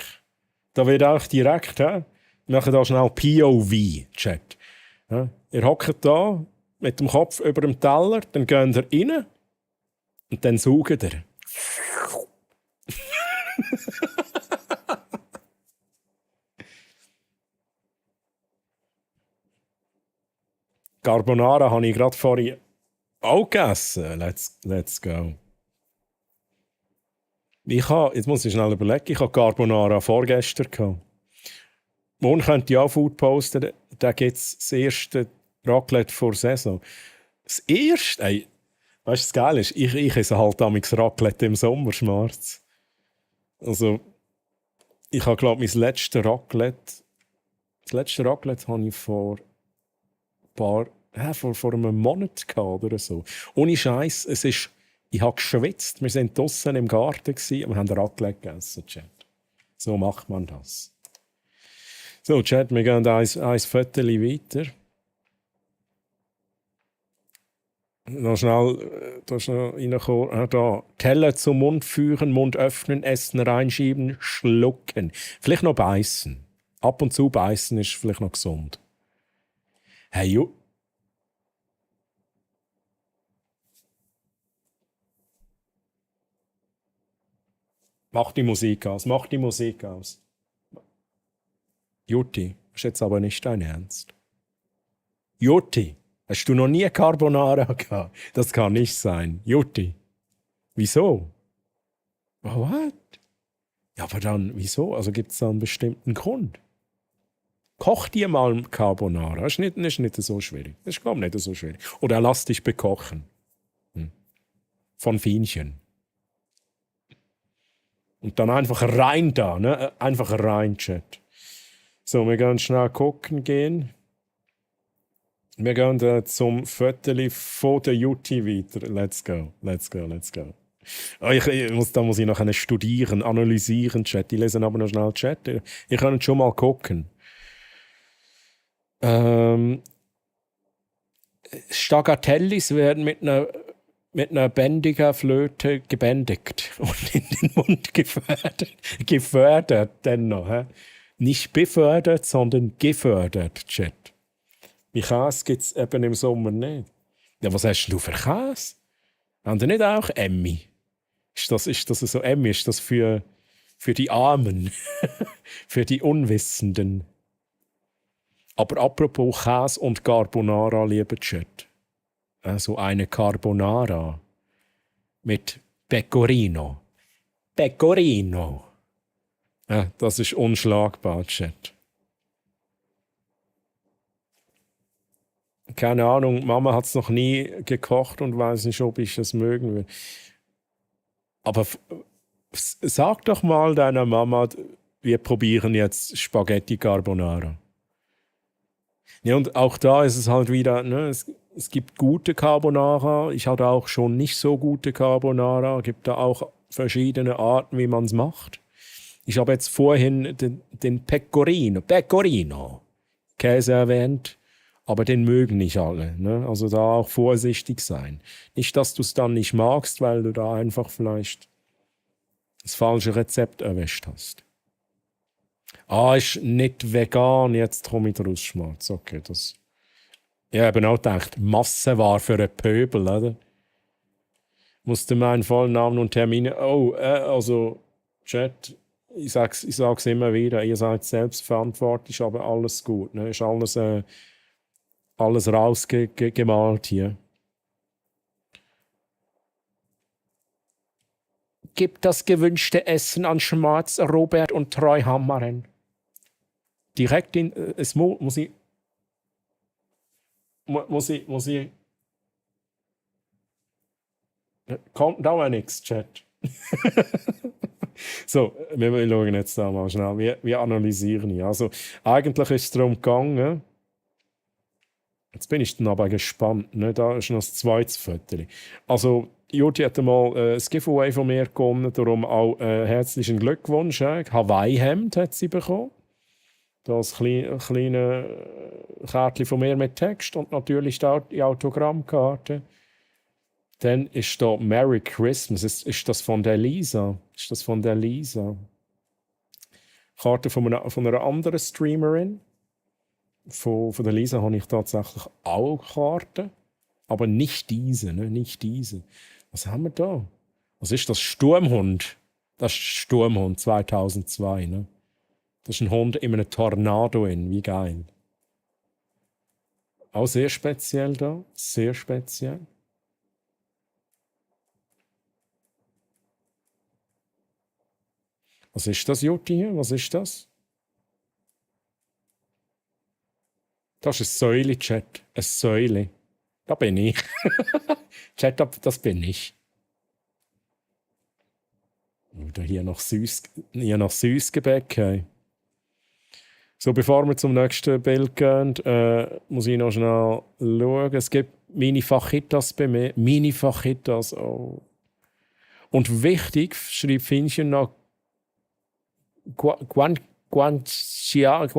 Da wird auch direkt, wir machen da schnell POV-Chat. Ja? Ihr hockt da mit dem Kopf über dem Teller, dann geht ihr rein und dann saugt ihr. Carbonara habe ich gerade vorhin auch gegessen. Let's go. Jetzt muss ich schnell überlegen, ich habe Carbonara vorgestern gehabt. Morgen könnt ihr auch Food posten, da gibt es das erste Raclette vor Saison. Das erste, weißt du, was geil ist? Ich esse halt damals Raclette im Sommer, Schmarz. Also, ich habe, glaube ich, das letzte Raclette habe ich vor einem Monat gehabt oder so. Ohne Scheiß, ich habe geschwitzt. Wir waren draussen im Garten und wir haben Raclette gegessen. Chat. So macht man das. So, Chat, wir gehen ein Viertel weiter. Noch schnell, da ist noch reingekommen. Da. Teller zum Mund führen, Mund öffnen, Essen reinschieben, schlucken. Vielleicht noch beißen. Ab und zu beißen ist vielleicht noch gesund. Hey, mach die Musik aus, mach die Musik aus. Jutti, das ist jetzt aber nicht dein Ernst. Jutti, hast du noch nie Carbonara gehabt? Das kann nicht sein. Jutti. Wieso? Oh, what? Ja, aber dann, wieso? Also gibt es da einen bestimmten Grund? Koch dir mal Carbonara. Das ist nicht so schwierig. Das ist, glaube ich, nicht so schwierig. Oder lass dich bekochen. Von Fienchen. Und dann einfach rein da, ne? Einfach rein, Chat. So, wir gehen schnell gucken gehen. Wir gehen zum Viertel von der Jutti weiter. Let's go, let's go, let's go. Da muss ich noch studieren, analysieren, Chat. Die lesen aber noch schnell Chat. Ihr könnt schon mal gucken. Stagatellis werden mit einer bändigen Flöte gebändigt und in den Mund gefördert. Gefördert dennoch. He? Nicht befördert, sondern gefördert, Chat. Wie Käse gibt es eben im Sommer nicht. Ja, was hast du für Käse? Haben die nicht auch Emmy? Ist das so Emmy? Ist das für die Armen? Für die Unwissenden? Aber apropos Käse und Carbonara, lieber Chat. Also eine Carbonara mit Pecorino. Pecorino. Ja, das ist unschlagbar, Chat. Keine Ahnung, Mama hat es noch nie gekocht und weiß nicht, ob ich es mögen würde. Aber sag doch mal deiner Mama, wir probieren jetzt Spaghetti Carbonara. Ja, und auch da ist es halt wieder, ne, es gibt gute Carbonara, ich hatte auch schon nicht so gute Carbonara, es gibt da auch verschiedene Arten, wie man es macht. Ich habe jetzt vorhin den Pecorino Käse erwähnt, aber den mögen nicht alle. Ne? Also da auch vorsichtig sein. Nicht, dass du es dann nicht magst, weil du da einfach vielleicht das falsche Rezept erwischt hast. Ist nicht vegan, jetzt komme ich draus Schmerz. Okay, das... Ich habe auch gedacht, Massenware für einen Pöbel, oder? Musste meinen vollen Namen und Termine... also, Chat, ich sag's immer wieder, ihr seid selbstverantwortlich, aber alles gut. Ne? Ist alles rausgemalt hier. Gib das gewünschte Essen an Schmerz, Robert und Treuhammeren. Direkt in... muss ich... Kommt da mal nichts, Chat. So, wir schauen jetzt da mal schnell. Wir analysieren hier. Also, eigentlich ist es darum gegangen. Jetzt bin ich dann aber gespannt. Ne? Da ist noch das zweite Viertel. Also, Jutti hat mal das Giveaway von mir gewonnen, darum auch herzlichen Glückwunsch. Hawaii-Hemd hat sie bekommen. Das kleine Kärtchen von mir mit Text und natürlich die Autogrammkarte. Dann ist da Merry Christmas. Ist das von der Lisa? Karte von einer anderen Streamerin. Von der Lisa habe ich tatsächlich auch Karten. Aber nicht diese, ne? Nicht diese. Was haben wir da? Was ist das? Sturmhund. Das ist Sturmhund 2002, ne? Das ist ein Hund in einem Tornado. Wie geil. Auch sehr speziell da. Sehr speziell. Was ist das, Jutti hier? Was ist das? Das ist ein Säule, Chat. Ein Säule. Da bin ich. Chat, das bin ich. Oder hier noch Süßgebäck. Hey. So, bevor wir zum nächsten Bild gehen, muss ich noch schnell schauen. Es gibt Mini-Fajitas bei mir. Mini-Fajitas, oh. Und wichtig, schreibt Finnchen noch, Guanciale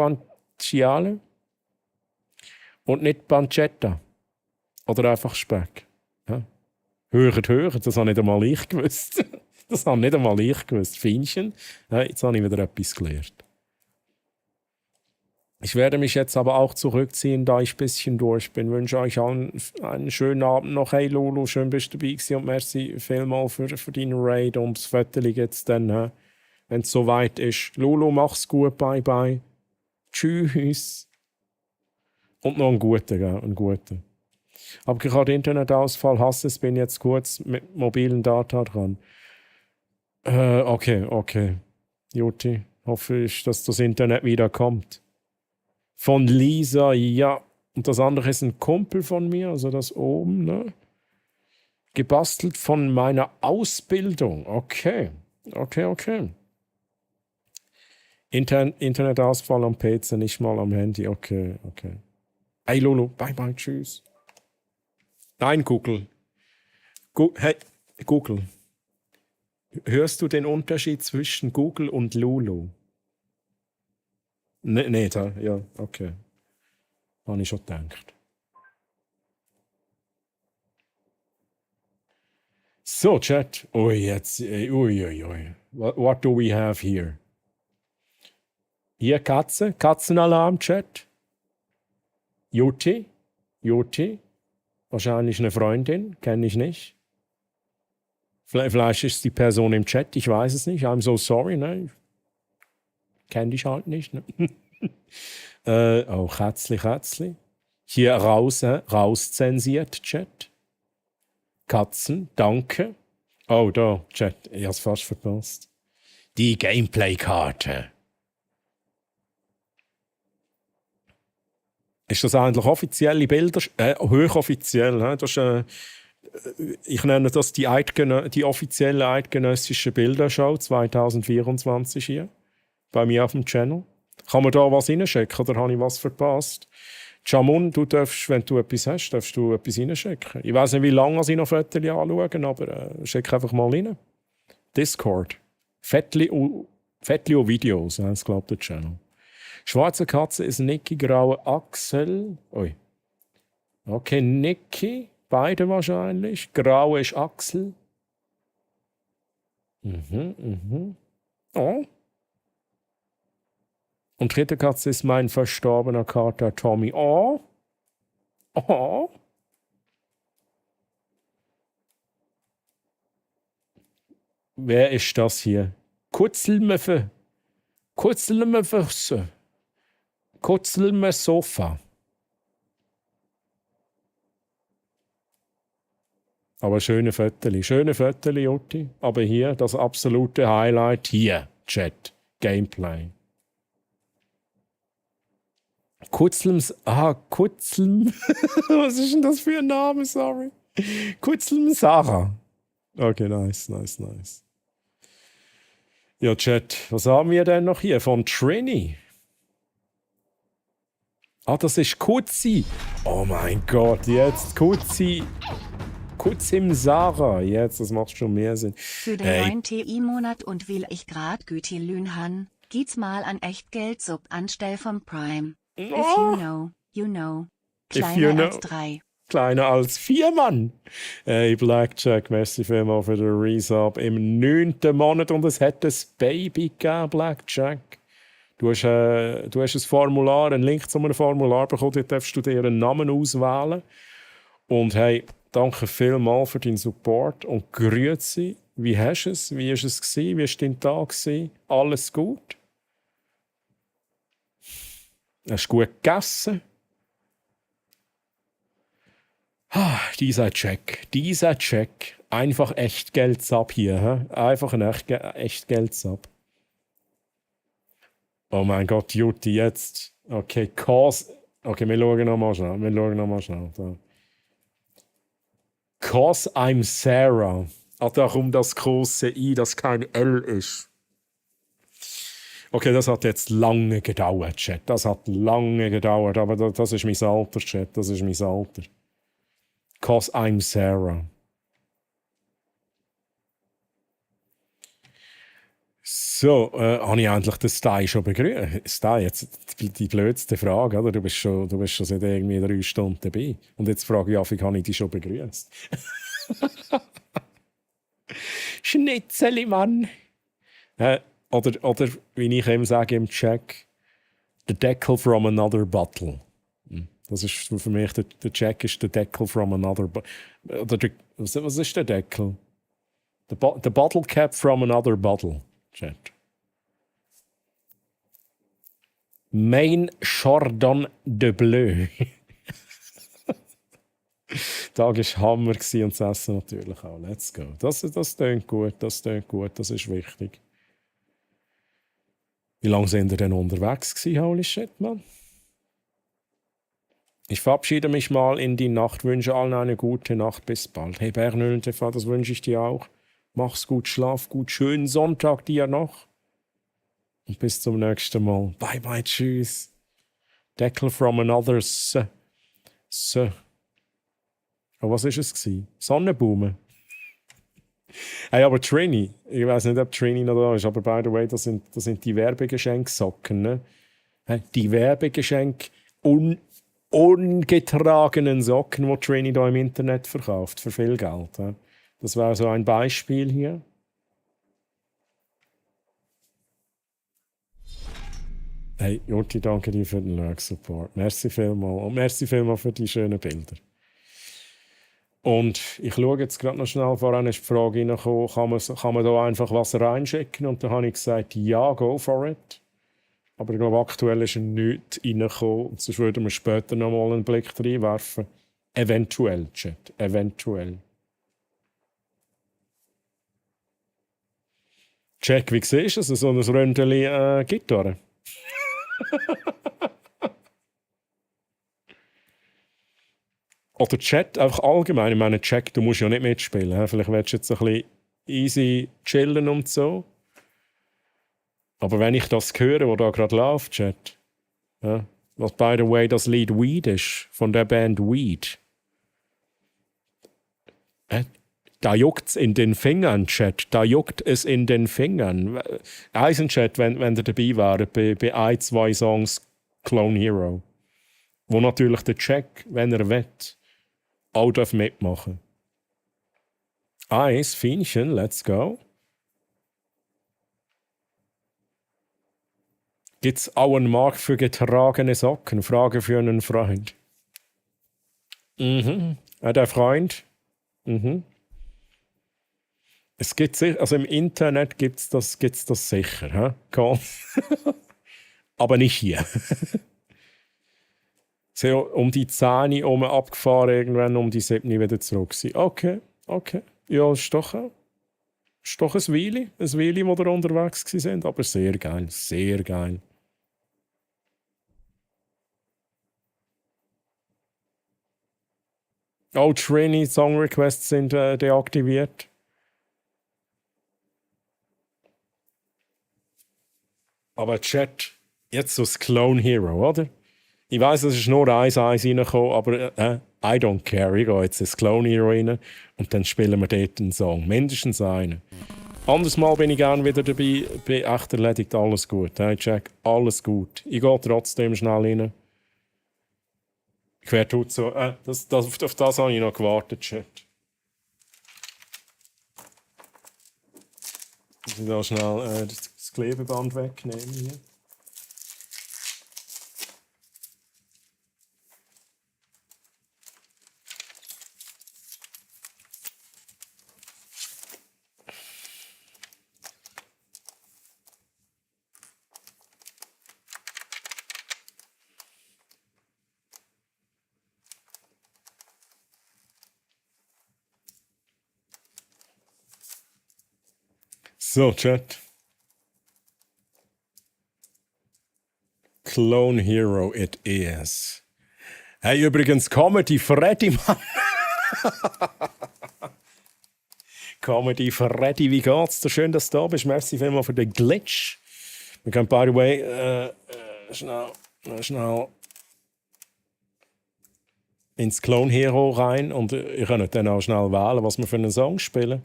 und nicht Pancetta. Oder einfach Speck. Ja. Hört, das habe nicht einmal ich gewusst. Das habe nicht einmal ich gewusst. Feinchen. Ja, jetzt habe ich wieder etwas gelernt. Ich werde mich jetzt aber auch zurückziehen, da ich ein bisschen durch bin. Ich wünsche euch allen einen schönen Abend noch. Hey Lulu, schön bist du dabei gewesen und merci vielmals für deinen Raid und das Foto jetzt dann, wenn es soweit ist. Lulu, mach's gut, bye bye. Tschüss. Und noch einen guten, gell? Einen guten. Aber ich habe den Internetausfall, hasse es, bin jetzt kurz mit mobilen Data dran. Okay. Juti, hoffe ich, dass das Internet wieder kommt. Von Lisa, ja. Und das andere ist ein Kumpel von mir, also das oben, ne? Gebastelt von meiner Ausbildung. Okay. Internetausfall am PC, nicht mal am Handy. Okay. Hey Lolo, bye, tschüss. Nein, Google. Hey, Google. Hörst du den Unterschied zwischen Google und Lulu? Nee, ja, okay. Habe ich schon gedacht. So, Chat. Jetzt. What do we have here? Hier Katzenalarm, Chat. Juti. Wahrscheinlich eine Freundin, kenne ich nicht. Vielleicht ist die Person im Chat, ich weiß es nicht. I'm so sorry, ne? Kenne dich halt nicht, ne? Kätzli. Hier rauszensiert, Chat. Katzen, danke. Oh, da, Chat, ich habe es fast verpasst. Die Gameplay-Karte. Ist das eigentlich offizielle Bilder? Hochoffiziell. Das ist, ich nenne das die offizielle eidgenössische Bilderschau 2024 hier. Bei mir auf dem Channel. Kann man da was reinschicken oder habe ich was verpasst? Jamun, du darfst, wenn du etwas hast, darfst du etwas reinschicken. Ich weiß nicht, wie lange ich noch Fotos anschauen, aber schick einfach mal rein. Discord. Fettli und Videos, das glaubt der Channel. Schwarze Katze ist Niki, graue Axel. Ui. Okay, Niki. Beide wahrscheinlich. Graue ist Axel. Oh. Und dritte Katze ist mein verstorbener Kater Tommy. Oh. Wer ist das hier? Kutzelmöffe. Sofa. Aber schöne Fotos, Jutti. Aber hier, das absolute Highlight, hier, Chat, Gameplay. Kutzlm. Was ist denn das für ein Name, sorry? Kutzlm Sarah. Okay, nice. Ja, Chat, was haben wir denn noch hier? Von Trini. Das ist Kutzi. Oh mein Gott, jetzt Kutzi. Kutzim Sarah. Jetzt, das macht schon mehr Sinn. Für den neuen TI-Monat und will ich grad Gütilün han, geht's mal an Echtgeld-Sub anstell vom Prime. If you know. Kleiner als 3. Kleiner als 4, Mann. Hey, Blackjack, merci vielmals für den Resub im 9. Monat und es hat ein Baby gegeben, Blackjack. Du hast ein Formular, einen Link zu einem Formular bekommen, dort darfst du dir einen Namen auswählen. Und hey, danke vielmals für deinen Support und grüezi. Wie hast du es? Wie war es? Wie war dein Tag? Alles gut? Hast du gut gegessen? Dieser Check. Einfach Echtgeld-Sub hier. Einfach ein Echtgeld-Sub. Oh mein Gott, Jutti, jetzt. Okay, Okay, wir schauen nochmal schnell. Da. Cause I'm Sarah. Darum das große I, das kein L ist. Okay, das hat jetzt lange gedauert, Chat. Aber das ist mein Alter, Chat. Cause I'm Sarah. So, habe ich endlich den Style schon begrüßt? Style, jetzt die blödste Frage, oder? Du bist schon seit irgendwie 3 Stunden dabei. Und jetzt frage ich, wie habe ich dich schon begrüßt? Schnitzeli, Mann! Oder wie ich ihm sage im Check, the Deckel from another bottle. Das ist für mich, der Check ist der Deckel from another bottle. Was ist der Deckel? The bottle cap from another bottle. Chat. Main Chardon de Bleu. Der Tag war Hammer und das Essen natürlich auch. Let's go. Das tönt gut, das ist wichtig. Wie lange sind ihr denn unterwegs gewesen? Holy shit, Mann. Ich verabschiede mich mal in die Nacht, wünsche allen eine gute Nacht, bis bald. Hey Bernhöhlen TV, das wünsche ich dir auch. Mach's gut, schlaf gut, schönen Sonntag dir noch. Und bis zum nächsten Mal. Bye bye, tschüss. Deckel from another Oh, was war es? Sonnenblumen. Hey, aber Trini, ich weiß nicht, ob Trini noch da ist, aber by the way, das sind die Werbegeschenksocken. Ne? Hey, die Werbegeschenk ungetragenen Socken, die Trini da im Internet verkauft, für viel Geld. Ja? Das wäre so ein Beispiel hier. Hey, Jurti, danke dir für den Lurk-Support. Merci vielmals. Und merci vielmals für die schönen Bilder. Und ich schaue jetzt gerade noch schnell, vorhin ist die Frage reingekommen, kann man da einfach was reinschicken? Und dann habe ich gesagt, ja, go for it. Aber ich glaube, aktuell ist nichts reingekommen. Und sonst würden wir später noch mal einen Blick reinwerfen. Eventuell, Chat. Eventuell. Check, wie siehst du es? So ein Rönteli Gitarre. Oder Chat, einfach allgemein. Ich meine, Chat, du musst ja nicht mitspielen. He? Vielleicht willst du jetzt ein bisschen easy chillen und so. Aber wenn ich das höre, was da gerade läuft, Chat, ja, was by the way das Lied Weed ist, von der Band Weed, da juckt es in den Fingern, Chat. Da juckt es in den Fingern. Eisenchat, wenn ihr dabei wäret, bei 1, 2 Songs Clone Hero. Wo natürlich der Check, wenn er will, auch mitmachen darf. Eis, Fienchen, let's go. Gibt es auch einen Markt für getragene Socken? Frage für einen Freund. Der Freund? Es gibt also im Internet gibt es das sicher. Cool. Aber nicht hier. So um die 10 Uhr abgefahren, irgendwann um die 7 Uhr wieder zurück sein. Okay. Ja, ist doch ein Weile, wo wir unterwegs sind, aber sehr geil, sehr geil. Oh, Trini Song Requests sind deaktiviert. Aber Chat, jetzt so das Clone Hero, oder? Ich weiss, es ist nur 1 reingekommen, aber I don't care. Ich gehe jetzt ins Clone Hero rein und dann spielen wir dort einen Song. Mindestens einen. Anderes Mal bin ich gerne wieder dabei. Bin echt erledigt, alles gut. Hey, Jack, alles gut. Ich gehe trotzdem schnell rein. Ich werde tut so. Auf das habe ich noch gewartet, Chat. Ich muss da schnell das Klebeband wegnehmen hier. So, Chat. Clone Hero it is. Hey, übrigens, Comedy Freddy, Mann. Comedy Freddy, wie geht's dir? Schön, dass du da bist. Merci vielmals für den Glitch. Wir können, by the way, schnell ins Clone Hero rein und ihr könnt dann auch schnell wählen, was wir für einen Song spielen.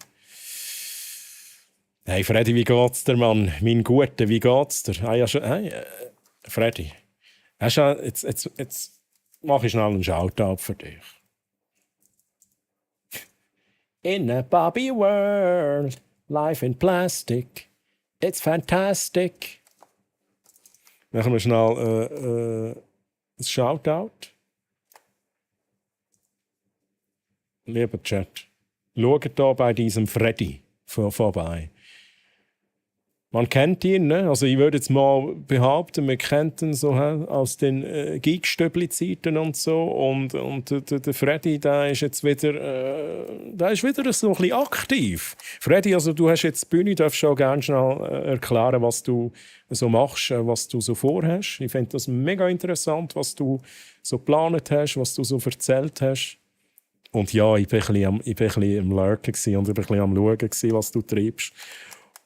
Hey Freddy, wie geht's dir, Mann? Mein Guter, wie geht's dir? Ah, ja, schon, hey, Freddy, hast du, jetzt mache ich schnell einen Shoutout für dich. In a Barbie world, life in plastic, it's fantastic. Machen wir schnell ein Shoutout. Lieber Chat, schaut hier bei diesem Freddy vorbei. Man kennt ihn, ne? Also ich würde jetzt mal behaupten, man kennt ihn so aus den Geekstöbli-Zeiten und so. Und der Freddy, der ist jetzt wieder, so ein bisschen aktiv. Freddy, also du hast jetzt die Bühne, darfst auch gerne schnell erklären, was du so machst, was du so vorhast. Ich finde das mega interessant, was du so geplant hast, was du so erzählt hast. Und ja, ich war ein bisschen am Lurken und ein bisschen am Schauen, was du treibst.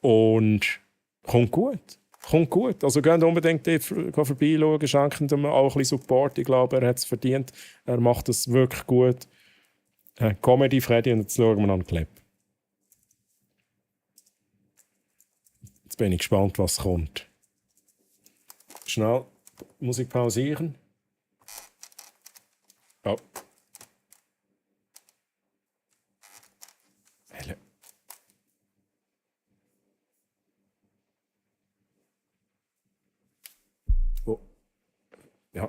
Und kommt gut. Also geht unbedingt vorbeischauen, schenken ihm auch ein bisschen Support. Ich glaube, er hat es verdient. Er macht es wirklich gut. Comedy Freddy und jetzt schauen wir noch einen Clip. Jetzt bin ich gespannt, was kommt. Schnell Musik pausieren. Oh. Oh. Ja,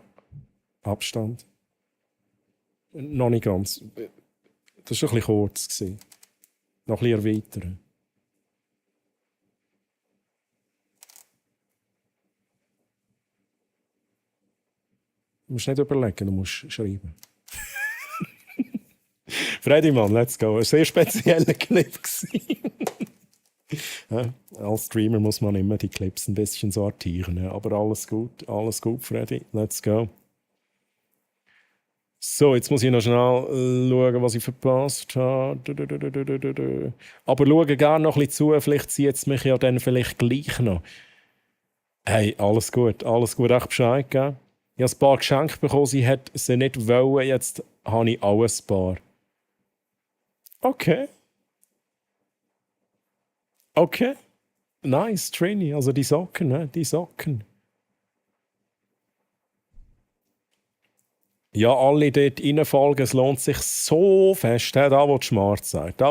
Abstand. Noch nicht ganz. Das war ein bisschen kurz. Noch ein bisschen erweitern. Du musst nicht überlegen, du musst schreiben. Freddy, Mann, let's go. Ein sehr spezieller Clip. Ja, als Streamer muss man immer die Clips ein bisschen sortieren. Ja. Aber alles gut, Freddy. Let's go. So, jetzt muss ich noch schnell schauen, was ich verpasst habe. Aber schaue gerne noch ein bisschen zu, vielleicht zieht es mich ja dann vielleicht gleich noch. Hey, alles gut, echt Bescheid geben. Ich habe ein paar Geschenke bekommen, sie hat sie nicht wollen, jetzt habe ich auch ein paar. Okay. Nice, Trini. Also die Socken, ne? Die Socken. Ja, alle dort reinfolgen, es lohnt sich so fest. Da, wo die Smart sagt.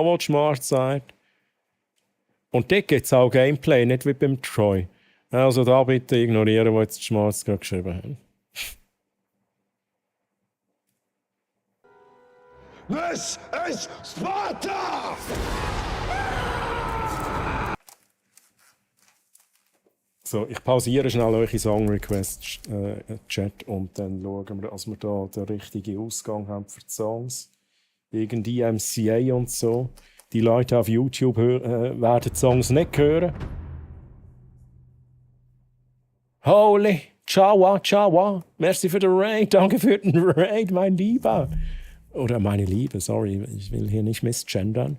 Und dort gibt es auch Gameplay, nicht wie beim Troy. Also da bitte ignorieren, wo jetzt die Smarts gerade geschrieben haben. This is Sparta! So, ich pausiere schnell eure Song-Requests Chat und dann schauen wir, dass wir da den richtigen Ausgang haben für die Songs. Wegen DMCA und so. Die Leute auf YouTube werden die Songs nicht hören. Holy, ciao. Merci für den Raid. Danke für den Raid, mein Lieber. Oder meine Liebe, sorry, ich will hier nicht missgendern.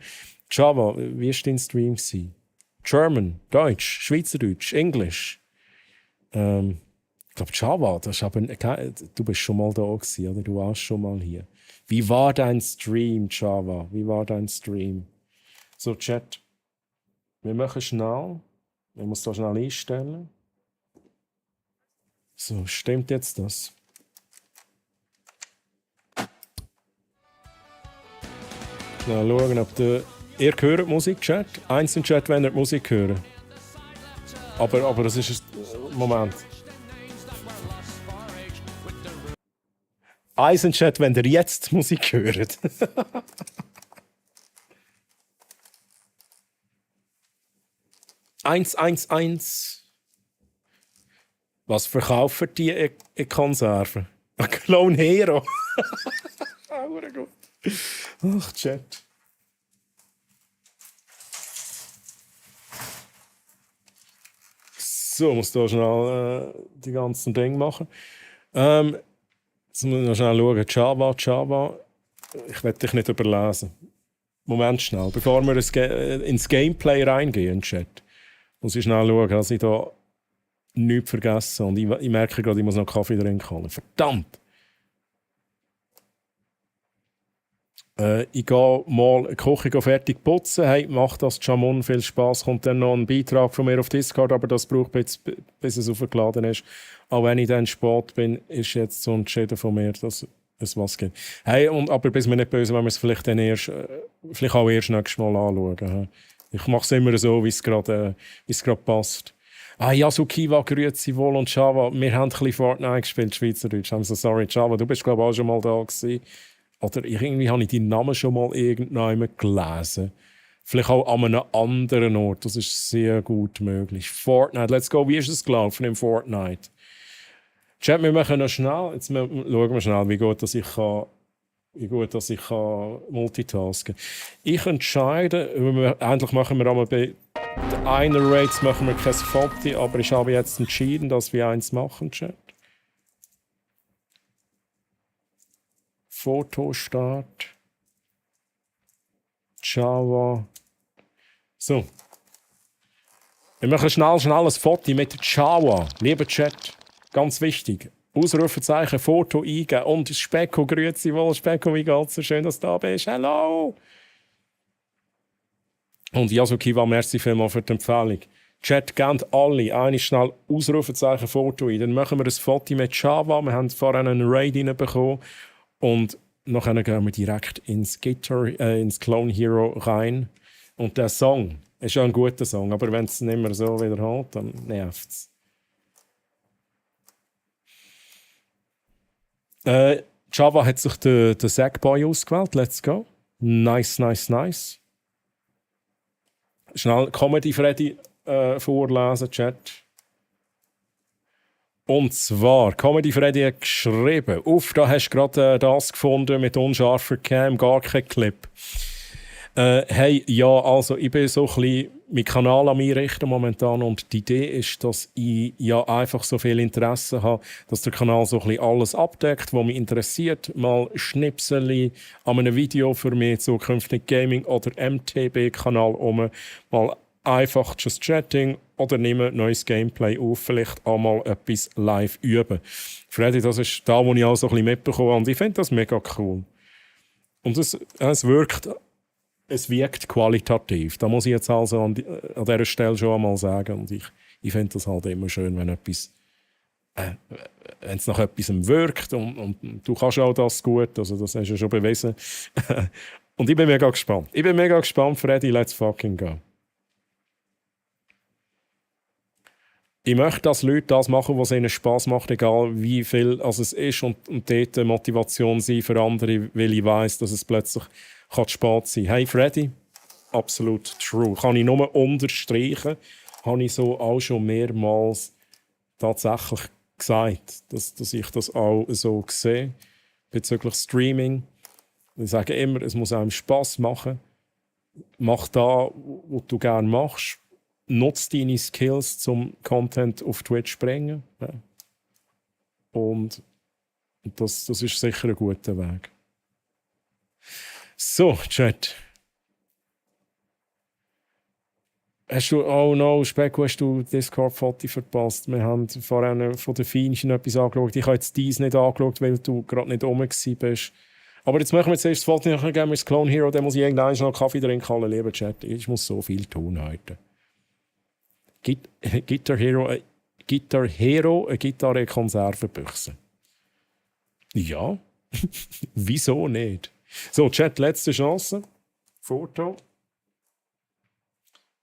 Java, wie war dein Stream? German, Deutsch, Schweizerdeutsch, Englisch. Ich glaube Java, das ist aber, du bist schon mal da gewesen, oder? Du warst schon mal hier. Wie war dein Stream, Java? Wie war dein Stream? So, Chat. Wir machen schnell. Ich muss da schnell einstellen. So, stimmt jetzt das? Schnell schauen, ob ihr hört Musik, Chat. Eins im Chat, wenn ihr die Musik hört. Aber das ist ein Moment. Eins im Chat, wenn ihr jetzt Musik hört. Eins. Was verkaufen die in Konserven? Ein Clone Hero. Ach, Chat. So, muss da schnell die ganzen Dinge machen. Jetzt muss ich noch schnell schauen. Java. Ich werde dich nicht überlesen. Moment schnell. Bevor wir ins Gameplay reingehen, Chat, muss ich schnell schauen, dass ich da nichts vergesse. Und ich merke gerade, ich muss noch Kaffee trinken. Verdammt! Ich gehe mal die Küche fertig putzen. Hey, macht das Jamon viel Spass. Kommt dann noch ein Beitrag von mir auf Discord, aber das braucht bis es aufgeladen ist. Auch wenn ich dann spät bin, ist jetzt so entschieden von mir, dass es was gibt. Hey, aber bis mir nicht böse, wenn wir es vielleicht auch erst nächstes Mal anschauen. Ich mache es immer so, wie es gerade passt. Yasukiwa, grüezi wohl und Java. Wir haben ein bisschen Fortnite gespielt, Schweizerdeutsch. I'm so sorry, Java. Du bist, glaube ich, auch schon mal da gewesen. Oder irgendwie habe ich deinen Namen schon mal irgendwann gelesen. Vielleicht auch an einem anderen Ort. Das ist sehr gut möglich. Fortnite, let's go. Wie ist es gelaufen im Fortnite? Chat, wir machen noch schnell. Jetzt schauen wir schnell, wie gut ich kann multitasken. Ich entscheide, eigentlich machen wir einmal bei den einen Raids machen wir kein Foto, aber ich habe jetzt entschieden, dass wir eins machen, Chat. Fotostart. Java. So. Wir machen schnell ein Foto mit Java. Lieber Chat, ganz wichtig. Ausrufezeichen, Foto eingeben. Und Specko, grüezi wohl. Specko, wie geht's? So schön, dass du da bist. Hallo! Und Yasukiwa, merci vielmals für die Empfehlung. Chat, gebt alle eine schnell Ausrufezeichen, Foto ein. Dann machen wir ein Foto mit Java. Wir haben vorhin einen Raid reinbekommen. Und nachher gehen wir direkt ins Clone Hero rein. Und der Song ist ja ein guter Song, aber wenn es nicht mehr so wiederholt, dann nervt es. Java hat sich den Sackboy ausgewählt. Let's go. Nice. Schnell Comedy Freddy vorlesen, Chat. Und zwar, Comedy Freddy hat geschrieben, da hast du gerade das gefunden mit unscharfer Cam, gar kein Clip. Hey, ja, also ich bin so ein bisschen meinen Kanal an mich richten momentan und die Idee ist, dass ich ja einfach so viel Interesse habe, dass der Kanal so ein bisschen alles abdeckt, was mich interessiert. Mal Schnipsel an einem Video für mich zukünftig Gaming oder MTB-Kanal mal einfach Just Chatting oder nehmen neues Gameplay auf, vielleicht auch mal etwas live üben. Freddy, das ist da, wo ich auch so ein bisschen mitbekomme und ich finde das mega cool. Und es wirkt qualitativ. Da muss ich jetzt also an dieser Stelle schon einmal sagen. Und ich finde das halt immer schön, wenn es nach etwas wirkt und du kannst auch das gut, also das hast du ja schon bewiesen. Und ich bin mega gespannt. Freddy, let's fucking go. Ich möchte, dass Leute das machen, was ihnen Spass macht, egal wie viel es ist und dort eine Motivation sein für andere, weil ich weiss, dass es plötzlich spät sein kann. Hey Freddy, absolut true. Kann ich nur unterstreichen, habe ich so auch schon mehrmals tatsächlich gesagt, dass ich das auch so sehe bezüglich Streaming. Ich sage immer, es muss einem Spass machen. Mach da, was du gerne machst. Nutz deine Skills zum Content auf Twitch zu bringen. Ja. Und das ist sicher ein guter Weg. So, Chat. Specko, hast du Discord-Foto verpasst? Wir haben vorhin von der Feinchen etwas angeschaut. Ich habe jetzt dies nicht angeschaut, weil du gerade nicht rum bist. Aber jetzt machen wir zuerst das Foto, nachher gehen wir ins Clone Hero, dann muss ich irgendwann noch Kaffee trinken, lieber Chat. Ich muss so viel tun heute. Guitar Hero, eine Gitarre-Konservenbüchse. Ja, wieso nicht? So, Chat, letzte Chance. Foto.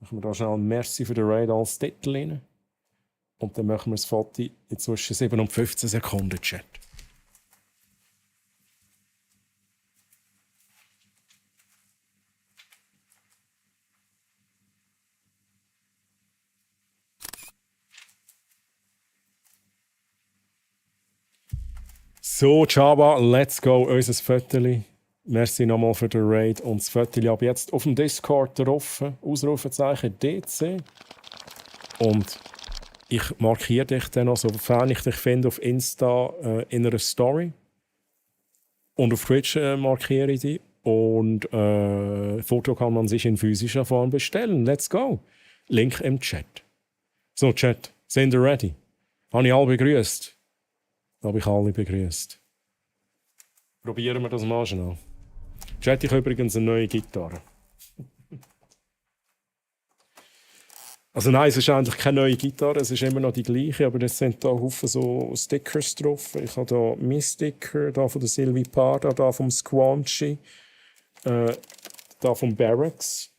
Machen wir da schnell ein Merci für den Raid als Titel rein. Und dann machen wir das Foto in zwischen 7 und 15 Sekunden, Chat. So, Java, let's go, unser Viertel. Merci nochmal für den Raid. Und das Viertel ab jetzt auf dem Discord drauf. Ausrufezeichen DC. Und ich markiere dich dann noch, sofern ich dich finde, auf Insta in einer Story. Und auf Twitch markiere ich dich. Und Foto kann man sich in physischer Form bestellen. Let's go. Link im Chat. So, Chat, sind ihr ready? Habe ich alle begrüßt? Habe ich alle begrüßt. Probieren wir das mal schnell. Jetzt hätte ich übrigens eine neue Gitarre. Also nein, es ist eigentlich keine neue Gitarre, es ist immer noch die gleiche, aber es sind da Haufen so Stickers drauf. Ich habe da meinen Sticker, da von der Sylvie Parda, da vom Squanchy, da vom Barracks,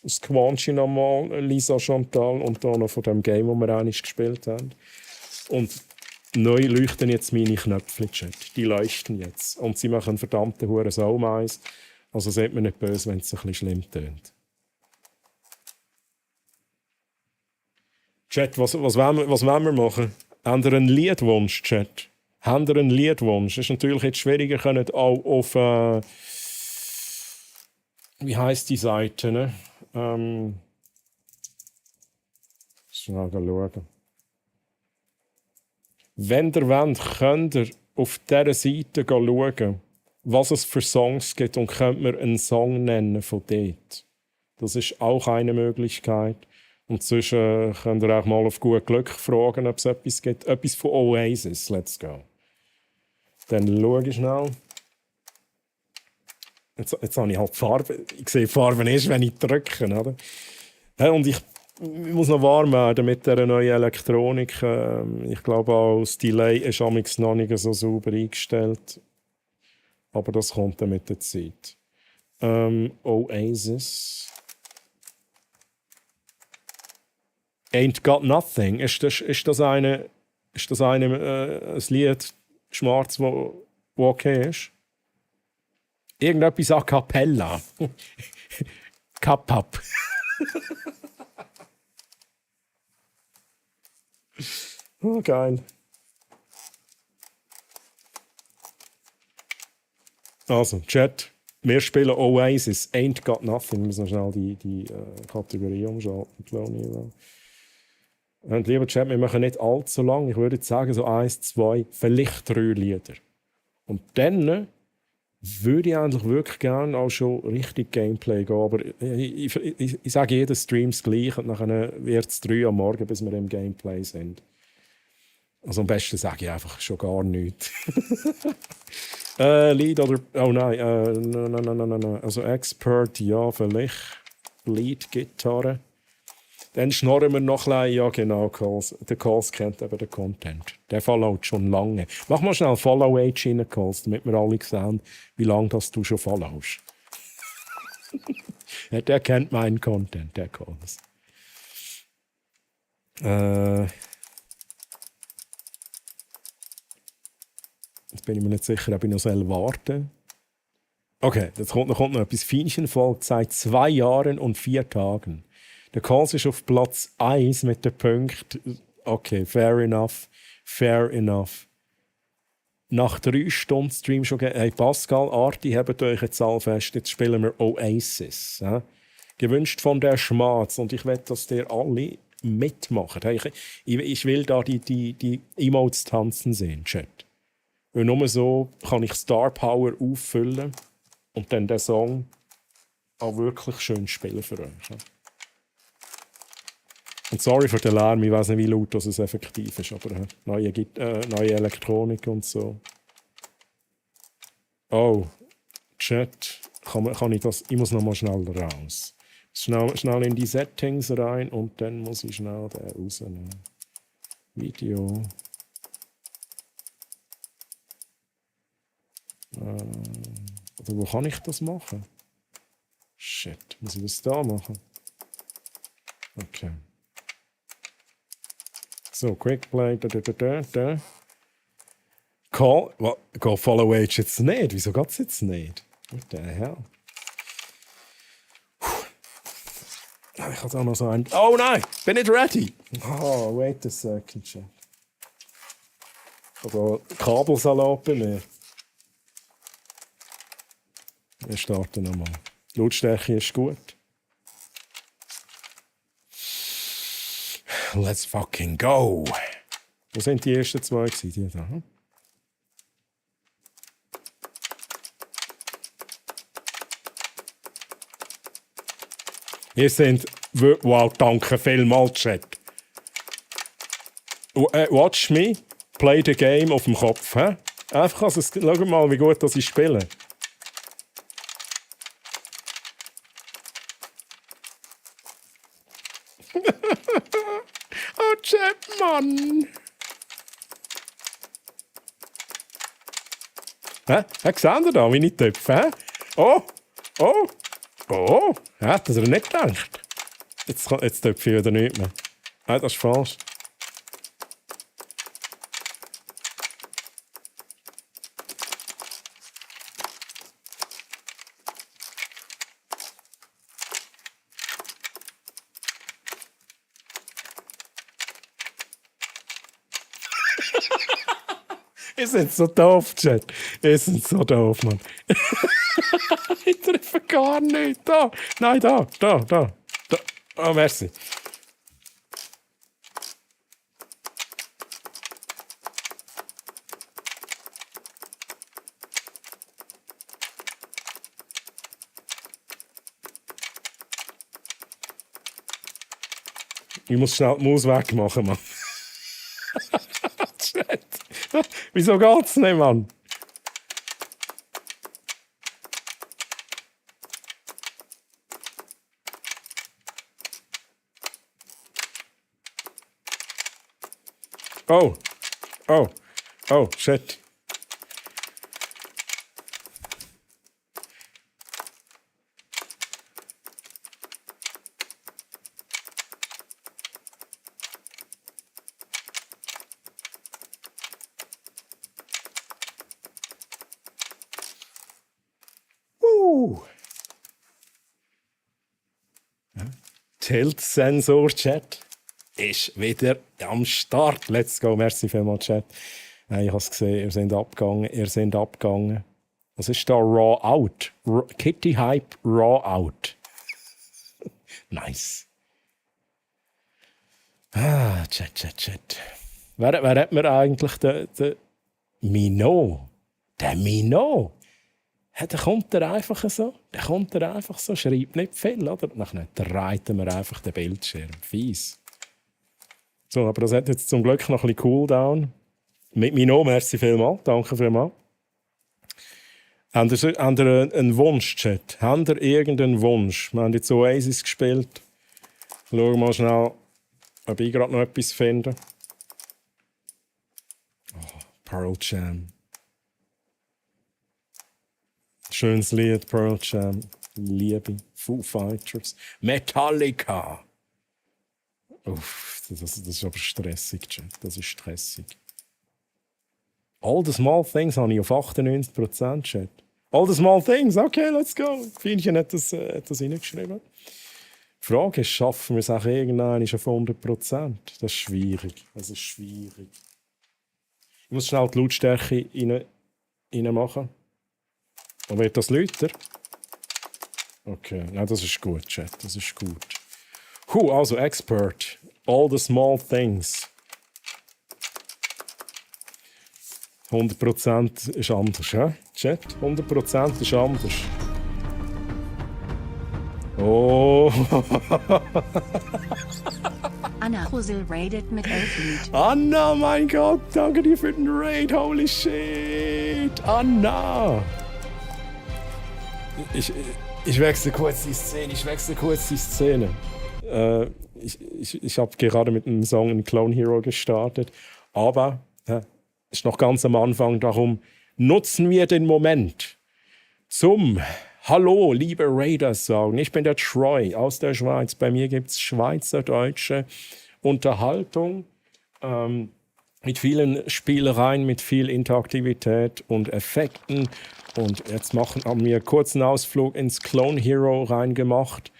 Squanchy nochmal, Lisa Chantal und da noch von dem Game, das wir einmal gespielt haben. Und neu leuchten jetzt meine Knöpfe, Chat. Die leuchten jetzt. Und sie machen einen verdammten Huren Saumeis. Also seht mir nicht böse, wenn es ein bisschen schlimm tönt. Chat, was wollen wir machen? Haben ihr einen Liedwunsch, Chat? Haben ihr einen Liedwunsch? Das ist natürlich jetzt schwieriger, könnt auch auf wie heisst die Seite, ne? Schnell schauen. Wenn ihr wollt, könnt ihr auf dieser Seite schauen, was es für Songs gibt und könnt mir einen Song nennen von dort. Das ist auch eine Möglichkeit. Und sonst könnt ihr auch mal auf gut Glück fragen, ob es etwas gibt. Etwas von Oasis, let's go. Dann schaue ich schnell. Jetzt habe ich halt Farbe. Ich sehe Farben erst, wenn ich drücke. Oder? Und ich muss noch warm werden mit dieser neuen Elektronik. Ich glaube auch, das Delay ist amigs noch nicht so sauber eingestellt. Aber das kommt dann mit der Zeit. Oasis. Ain't Got Nothing. Ist das ein Lied, Schwarz, wo okay ist? Irgendetwas a cappella. Kapp-Up. Oh, geil. Also, Chat. Wir spielen Oasis. Ain't Got Nothing. Wir müssen schnell die Kategorie umschalten. Und lieber Chat, wir machen nicht allzu lang. Ich würde sagen, so 1, 2, vielleicht 3 Lieder. Und dann würde ich eigentlich wirklich gerne auch schon richtig Gameplay gehen. Aber ich sage jeden Stream das Gleiche und dann wird es 3 am Morgen, bis wir im Gameplay sind. Also am besten sage ich einfach schon gar nichts. Lead oder... Oh nein, nein. Also Expert, ja, vielleicht. Lead-Gitarre. Dann schnorren wir noch ein bisschen. Ja, genau, Calls. Der Calls kennt eben den Content. Der followt schon lange. Mach mal schnell Follow-Age rein, Calls, damit wir alle sehen, wie lange das du schon followst. Der kennt meinen Content, der Calls. Jetzt bin ich mir nicht sicher, ob ich noch warten soll. Okay, jetzt kommt noch etwas. Feinchen folgt seit 2 Jahren und 4 Tagen. Der Calls ist auf Platz 1 mit den Punkten. Okay, fair enough. Nach 3 Stunden Stream schon hey Pascal, Arti, habt euch jetzt alle fest, jetzt spielen wir Oasis. Ja? Gewünscht von der Schmatz und ich will, dass ihr alle mitmacht. Hey, ich will da die Emotes tanzen sehen, Chat. Weil nur so kann ich Star Power auffüllen und dann den Song auch wirklich schön spielen für euch. Ja? Und sorry für den Lärm, ich weiß nicht, wie laut das effektiv ist, aber neue Elektronik und so. Oh, Chat, kann ich das? Ich muss noch mal schnell raus. Schnell in die Settings rein und dann muss ich schnell den rausnehmen. Video. Oder wo kann ich das machen? Shit, muss ich das da machen? Okay. So, Quick Play, da. Call, go Follow Age jetzt nicht. Wieso geht es jetzt nicht? What the hell? Ich habe auch noch so ein... Oh nein, bin nicht ready. Oh, wait a second, Chef. Oder Kabelsalat bei mir. Wir starten nochmal. Die Lautstärke ist gut. Let's fucking go! Wo sind die ersten 2 gewesen? Die da? Ihr sind... Wow, danke vielmals, Chat. Watch me, play the game auf dem Kopf. He? Einfach, also, schau mal, wie gut das ich spiele. Oh, Chat, Mann. Hä? Seht ihr da, meine Töpfe? Hä? Oh! Oh! Oh! Hat das er nicht gedacht? Jetzt töpfe ich wieder nicht mehr. Nein, das ist falsch. Ihr seid so doof, Chat. Ihr seid so doof, Mann. Ich treffe gar nicht. Da. Nein, da. Oh, merci. Ich muss schnell die Maus wegmachen, Mann. Chat. Wieso geht's nicht, Mann? Oh, shit. Tilt-Sensor-Chat ist wieder am Start. Let's go. Merci vielmals, Chat. Ich habe es gesehen, ihr seid abgegangen. Was ist da? Raw Out. Kitty Hype Raw Out. Nice. Chat. Wer hat mir eigentlich den Mino? Der Mino? Der kommt einfach so. Schreibt nicht viel, oder? Nachher reiten wir einfach den Bildschirm. Fies. So, aber das hat jetzt zum Glück noch ein bisschen Cooldown. Mit Mino, merci vielmals. Danke vielmals. Habt ihr einen Wunsch, Chat? Habt ihr irgendeinen Wunsch? Wir haben jetzt Oasis gespielt. Schauen wir mal schnell, ob ich gerade noch etwas finde. Oh, Pearl Jam. Schönes Lied, Pearl Jam. Liebe. Foo Fighters. Metallica. Uff, das ist aber stressig, Chat. Das ist stressig. All the Small Things habe ich auf 98%, Chat. All the Small Things, okay, let's go. Fienchen hat das reingeschrieben. Die Frage ist, schaffen wir es auch irgendwann auf 100%? Das ist schwierig. Ich muss schnell die Lautstärke rein machen. Und wird das lauter? Okay, nein, das ist gut, Chat. Das ist gut. Also Expert. All the Small Things. 100% ist anders, ja? Chat, 100% ist anders. Oh. Anna Rosel raidet mit 11 Lied. Anna, mein Gott, danke dir für den Raid. Holy shit. Anna. Ich wechsle kurz die Szene. Ich habe gerade mit einem Song in Clone Hero gestartet. Aber ist noch ganz am Anfang. Darum nutzen wir den Moment zum Hallo, liebe Raiders sagen. Ich bin der Troy aus der Schweiz. Bei mir gibt es schweizerdeutsche Unterhaltung mit vielen Spielereien, mit viel Interaktivität und Effekten. Und jetzt haben wir kurz einen Ausflug ins Clone Hero reingemacht.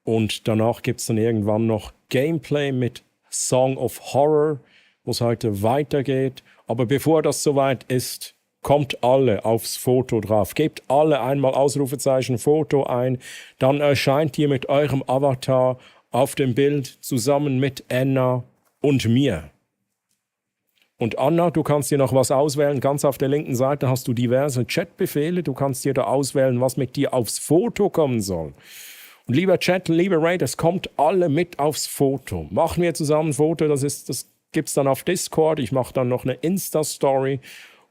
Und danach gibt es dann irgendwann noch Gameplay mit Song of Horror, wo es heute weitergeht. Aber bevor das soweit ist, kommt alle aufs Foto drauf. Gebt alle einmal Ausrufezeichen Foto ein. Dann erscheint ihr mit eurem Avatar auf dem Bild zusammen mit Anna und mir. Und Anna, du kannst dir noch was auswählen. Ganz auf der linken Seite hast du diverse Chatbefehle. Du kannst dir da auswählen, was mit dir aufs Foto kommen soll. Und lieber Chat, liebe Raiders, kommt alle mit aufs Foto. Machen wir zusammen ein Foto, das gibt es dann auf Discord. Ich mache dann noch eine Insta-Story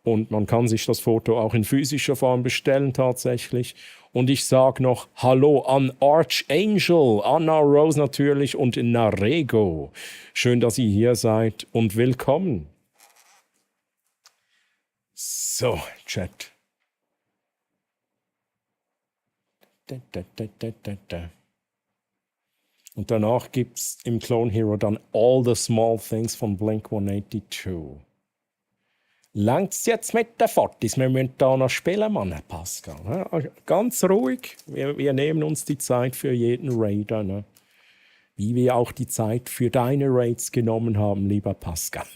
und man kann sich das Foto auch in physischer Form bestellen tatsächlich. Und ich sage noch Hallo an Archangel, Anna Rose natürlich und Narego. Schön, dass ihr hier seid und willkommen. So, Chat. Und danach gibt es im Clone Hero dann All the Small Things von Blink-182. Langt's jetzt mit den Fortis? Wir müssen da noch spielen, Mann, Pascal. Ne? Ganz ruhig. Wir nehmen uns die Zeit für jeden Raider. Ne? Wie wir auch die Zeit für deine Raids genommen haben, lieber Pascal.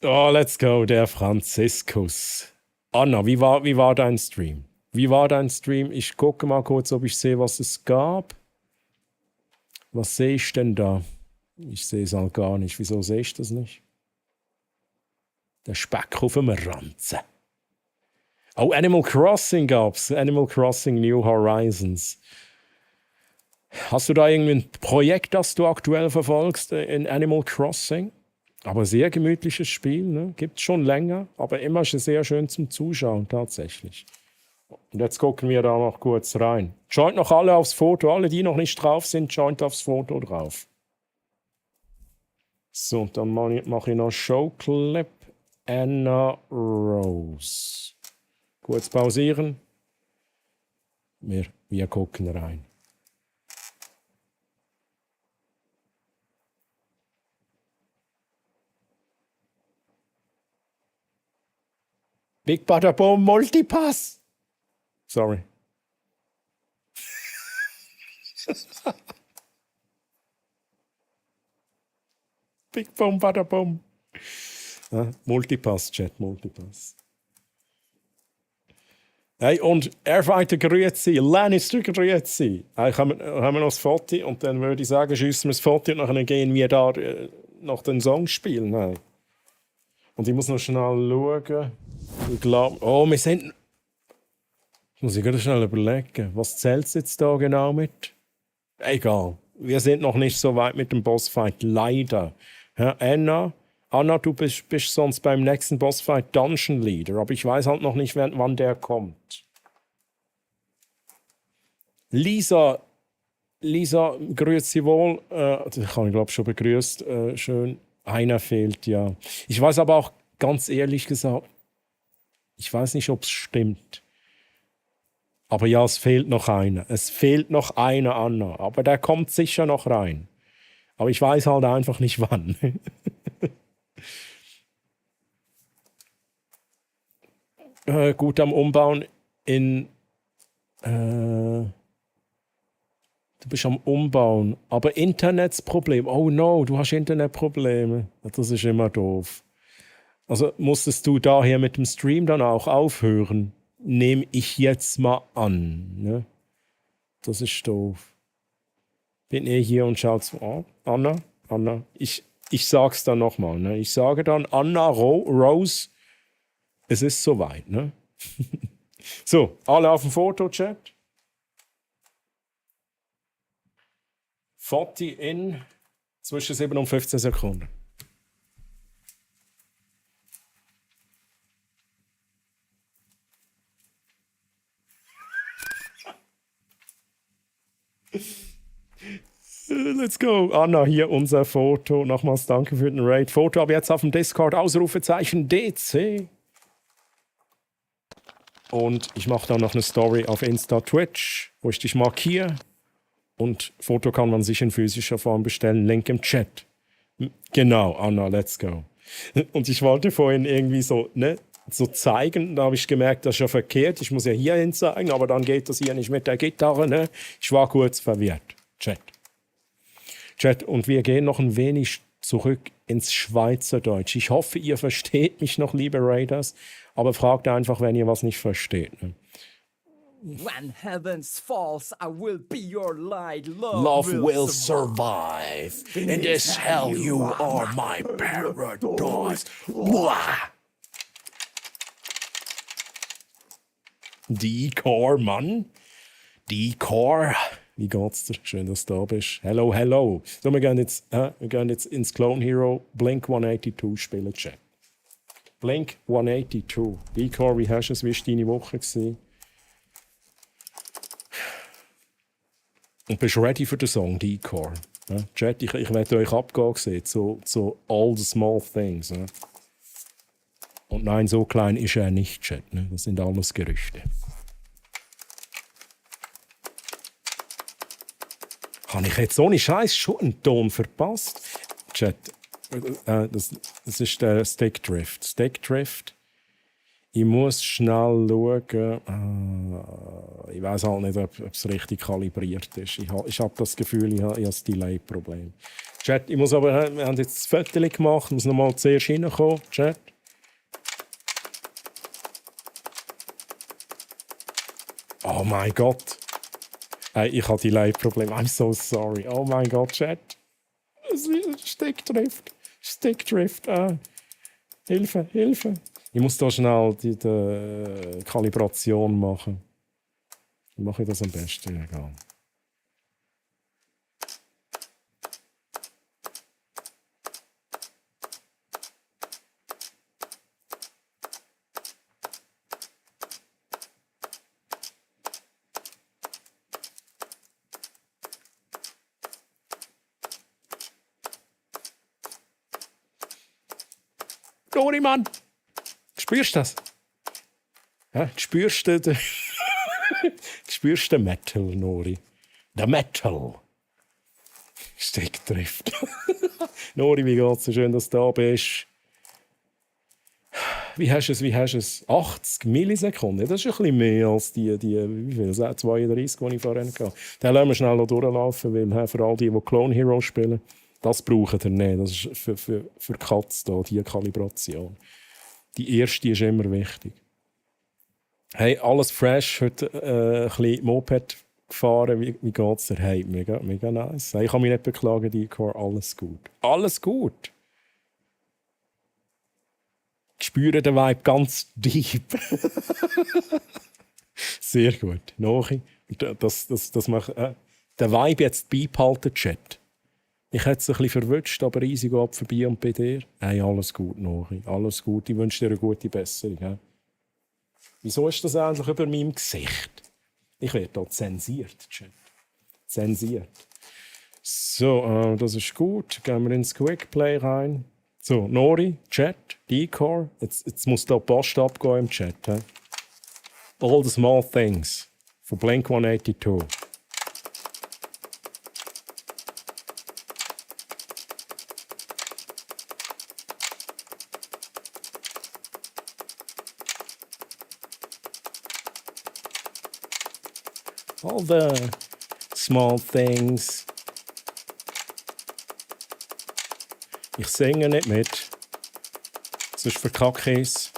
Oh, let's go, der Franziskus. Anna, wie war dein Stream? Wie war dein Stream? Ich gucke mal kurz, ob ich sehe, was es gab. Was sehe ich denn da? Ich sehe es halt gar nicht. Wieso sehe ich das nicht? Der Speck auf dem Ranzen. Oh, Animal Crossing gab's. Animal Crossing New Horizons. Hast du da irgendein Projekt, das du aktuell verfolgst in Animal Crossing? Aber sehr gemütliches Spiel, ne? Gibt es schon länger, aber immer sehr schön zum Zuschauen, tatsächlich. Und jetzt gucken wir da noch kurz rein. Joint noch alle aufs Foto, alle, die noch nicht drauf sind, joint aufs Foto drauf. So, und dann mache ich noch Showclip Anna Rose. Kurz pausieren. Wir gucken rein. Big Bada Boom Multipass. Sorry. Big Boom Bada Boom. Multipass, Chat, Multipass. Hey, und Airfighter grüezi, Lannister grüezi. Hey, haben wir noch das Foto und dann würde ich sagen, schiessen wir das Foto und dann gehen wir da noch den Song spielen. Hey. Und ich muss noch schnell schauen. Ich glaube, wir sind... Muss ich gerade schnell überlegen, was zählt es jetzt da genau mit? Egal, wir sind noch nicht so weit mit dem Bossfight, leider. Ja, Anna, du bist sonst beim nächsten Bossfight Dungeon Leader, aber ich weiß halt noch nicht, wann der kommt. Lisa, grüß Sie wohl. Ich habe ihn, glaube ich, schon begrüßt. Schön. Einer fehlt, ja. Ich weiß aber auch, ganz ehrlich gesagt, ich weiß nicht, ob es stimmt. Aber ja, es fehlt noch einer. Es fehlt noch einer, Anna. Aber der kommt sicher noch rein. Aber ich weiß halt einfach nicht wann. Gut am Umbauen in... du bist am Umbauen. Aber Internetsproblem. Oh no, du hast Internetprobleme. Das ist immer doof. Also musstest du daher mit dem Stream dann auch aufhören? Nehme ich jetzt mal an. Ne? Das ist doof. Bin hier und schaut's an. Anna, ich sag's dann nochmal. Ne? Ich sage dann, Anna Rose, es ist soweit. Ne? So, alle auf dem Fotochat. Foto in zwischen 7 und 15 Sekunden. Let's go. Anna, hier unser Foto. Nochmals danke für den Raid. Foto aber jetzt auf dem Discord. Ausrufezeichen DC. Und ich mache dann noch eine Story auf Insta Twitch, wo ich dich markiere. Und Foto kann man sich in physischer Form bestellen. Link im Chat. Genau, Anna, let's go. Und ich wollte vorhin irgendwie so zeigen. Da habe ich gemerkt, das ist ja verkehrt. Ich muss ja hier hin zeigen, aber dann geht das hier nicht mit der Gitarre. Ne? Ich war kurz verwirrt. Chat, und wir gehen noch ein wenig zurück ins Schweizerdeutsch. Ich hoffe, ihr versteht mich noch, liebe Raiders, aber fragt einfach, wenn ihr was nicht versteht. Ne? When heavens falls, I will be your light. Love will survive. In this hell you are my paradise. Decor, Mann. Decor. Wie geht's dir? Schön, dass du da bist. Hello, hello. So, wir gehen jetzt ins Clone Hero Blink-182 spielen, Chat. Blink 182. Decor, wie hast du es? Wie war deine Woche gewesen? Und bist du ready für den Song Decor? Ja? Chat, ich werde euch abgehen sehen zu All the Small Things. Ja? Und nein, so klein ist er nicht, Chat. Ne? Das sind alles Gerüchte. Habe ich jetzt ohne Scheiß schon einen Ton verpasst? Chat, das ist der Stick Drift. Stick Drift. Ich muss schnell schauen. Ich weiß halt nicht, ob es richtig kalibriert ist. Ich habe das Gefühl, ich habe ein Delay-Problem. Chat, wir haben jetzt das Foto gemacht, ich muss nochmal zuerst reinkommen. Chat. Oh mein Gott. Hey, ich habe Delay-Problem. I'm so sorry. Oh mein Gott, Chat. Stickdrift. Stickdrift. Hilfe, Hilfe. Ich muss da schnell die Kalibration machen. Wie mache ich das am besten? Egal. Nori, Mann! Spürst du das? Ja, spürst du den spürst den Metal, Nori? Der Metal! Stecktrifft. Nori, wie geht's? So schön, dass du da bist. Wie hast du es? 80 Millisekunden? Das ist ein bisschen mehr als die wie viel? 32, die ich vorhin hatte. Den lassen wir schnell noch durchlaufen, weil für all die Clone Hero spielen, das brauchen wir nicht. Das ist für Katz da, die Kalibration. Die erste ist immer wichtig. Hey, alles fresh. Heute ein bisschen Moped gefahren. Wie geht es dir? Hey, mega, mega nice. Hey, ich kann mich nicht beklagen, Decor. Alles gut. Alles gut. Ich spüre den Vibe ganz deep. Sehr gut. Nochi, das macht den Vibe jetzt beibehalten, Chat. Ich hätte es ein bisschen verwünscht, aber easy geht vorbei und bei dir. Hey, alles gut, Nochi. Alles gut. Ich wünsche dir eine gute Besserung. He? Wieso ist das eigentlich über meinem Gesicht? Ich werde hier zensiert, Chat. Zensiert. So, das ist gut. Gehen wir ins Quickplay rein. So, Nori, Chat, Decor. Jetzt muss da Post abgehen im Chat. He? All the Small Things von Blink 182. All the small things. Ich singe nicht mit. Sonst verkacke ich es.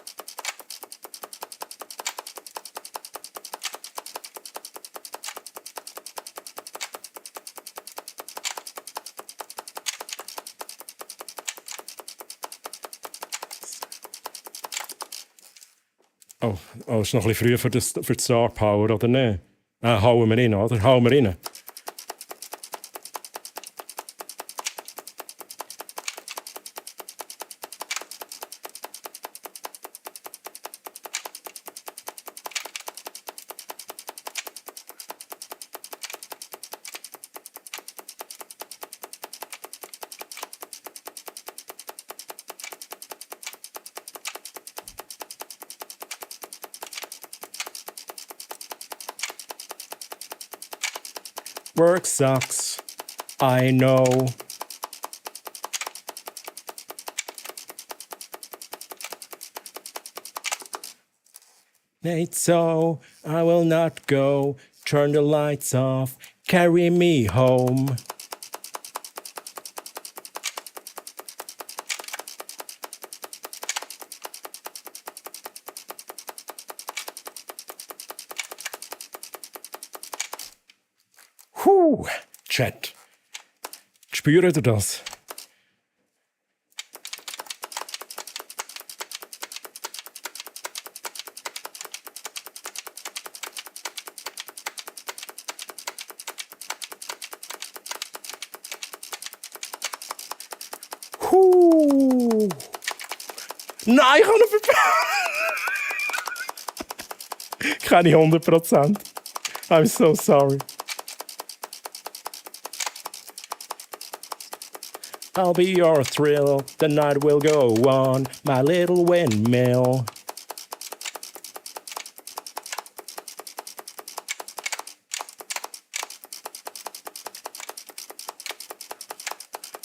Oh, ist noch ein bisschen früh für die Star Power, oder nicht? Hauen wir rein, oder? Hauen wir rein. Work sucks. I know. Nate, so I will not go. Turn the lights off. Carry me home. Chat. Spürt ihr das? Nein, ich habe ihn verpasst. Keine 100%. I'm so sorry. I'll be your thrill, the night will go on, my little windmill.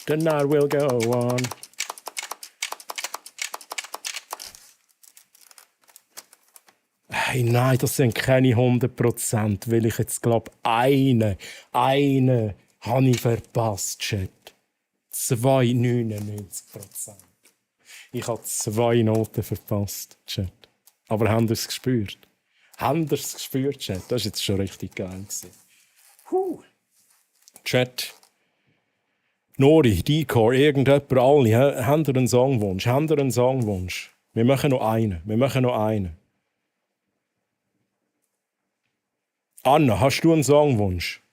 The night will go on. Hey, nein, das sind keine 100%, weil ich jetzt glaube, eine habe ich verpasst, Chat. 2,99%. Ich habe 2 Noten verpasst, Chat. Aber habt ihr es gespürt? Habt ihr es gespürt, Chat? Das war jetzt schon richtig geil. Chat. Nori, Decor, irgendjemand, alle, habt ihr einen Songwunsch? Habt ihr einen Songwunsch? Wir machen noch einen. Anna, hast du einen Songwunsch?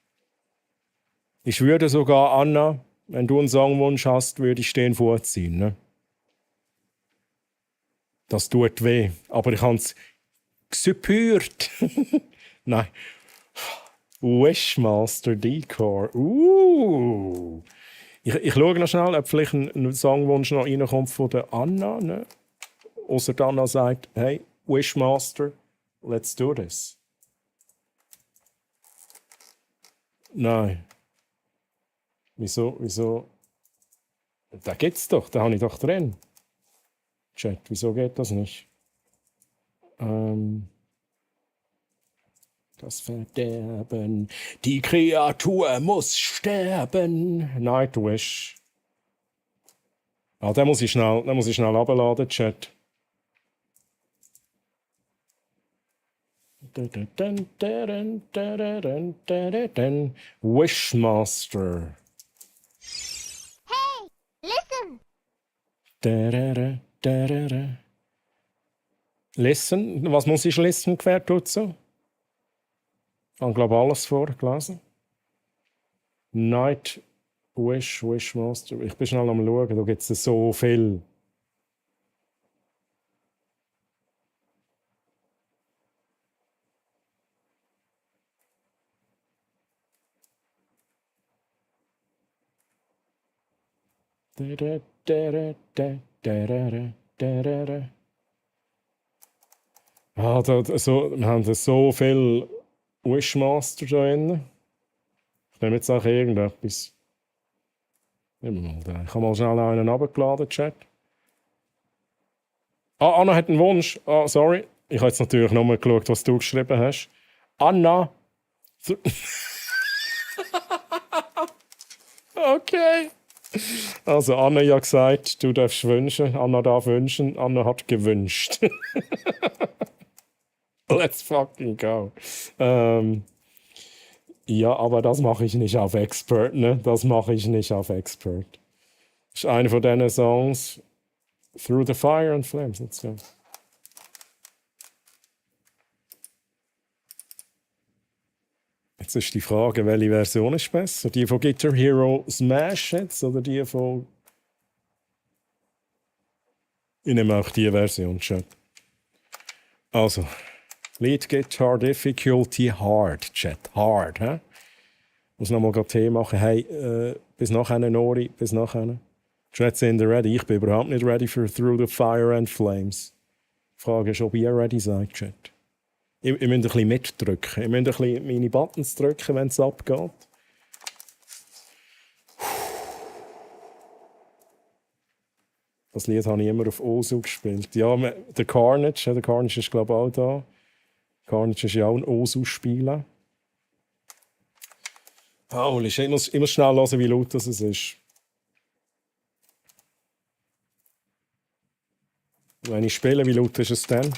Ich würde sogar, Anna, wenn du einen Songwunsch hast, würde ich den vorziehen. Ne? Das tut weh, aber ich habe es gespürt. Nein. Wishmaster Decor. Ich schaue noch schnell, ob vielleicht ein Songwunsch noch reinkommt von der Anna. Ne? Ausser Anna sagt, hey, Wishmaster, let's do this. Nein. Wieso? Da geht's doch, da habe ich doch drin. Chat, wieso geht das nicht? Das Verderben, die Kreatur muss sterben. Nightwish. Den muss ich schnell abladen, Chat. Wishmaster. Hey, listen! Listen? Was muss ich listen, Quertutzo? Ich habe, glaube ich, alles vorgelesen. Wishmaster. Ich bin schnell am Schauen, da gibt es so viel. Wir haben so viel Wishmaster da drin. Ich nehme jetzt auch irgendetwas. Nehmen wir mal den. Ich habe mal schnell einen runtergeladen, Chat. Anna hat einen Wunsch. Sorry. Ich habe jetzt natürlich nochmal geschaut, was du geschrieben hast. Anna. Okay. Also Anna hat ja gesagt, du darfst wünschen. Anna darf wünschen. Anna hat gewünscht. Let's fucking go. Ja, aber das mache ich nicht auf Expert, ne? Das mache ich nicht auf Expert. Das ist einer von diesen Songs. Through the Fire and Flames. Let's go. Jetzt ist die Frage, welche Version ist besser? Die von Guitar Hero Smash jetzt oder die von... Ich nehme auch die Version, Chat. Also, Lead Guitar Difficulty Hard, Chat. Hard, hä? Muss nochmal Tee machen. Hey, bis nachher, Nori, bis nachher. Chat, sind ihr ready? Ich bin überhaupt nicht ready für Through the Fire and Flames. Die Frage ist, ob ihr ready seid, Chat. Ich müsst ein bisschen mitdrücken. Ich müsst ein bisschen meine Buttons drücken, wenn es abgeht. Das Lied habe ich immer auf Osu gespielt. Ja, der Carnage ist glaube ich auch da. Carnage ist ja auch ein Osu-Spieler. Paul, ich muss schnell hören, wie laut das ist. Wenn ich spiele, wie laut ist es dann?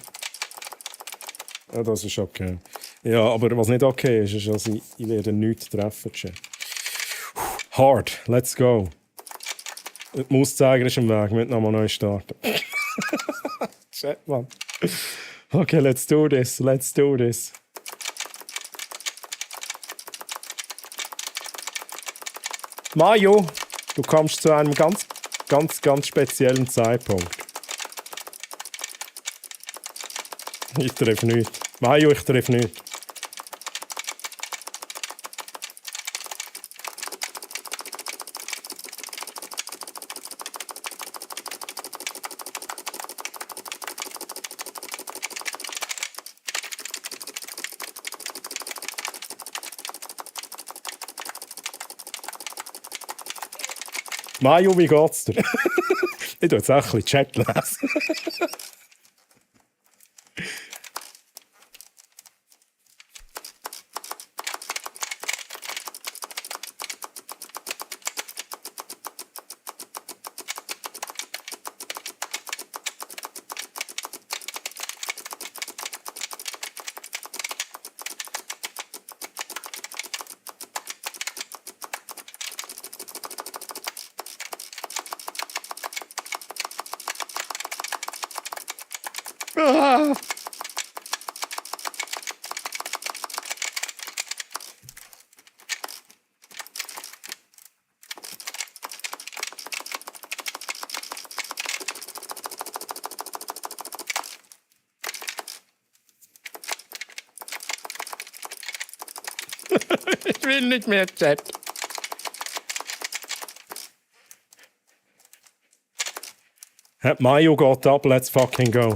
Ja, das ist okay. Ja, aber was nicht okay ist, ist, dass ich werde nichts treffen. Hard, let's go. Der Mauszeiger ist im Weg, wir müssen nochmal neu starten. Shit, Mann. Okay, let's do this. Mayo, du kommst zu einem ganz speziellen Zeitpunkt. Ich treffe nicht. Mario, ich treffe nicht. Mario, wie geht's dir? Ich tue jetzt auch ein bisschen Chat lesen. Ah. Ich will nicht mehr Chat. Mayo geht ab, let's fucking go.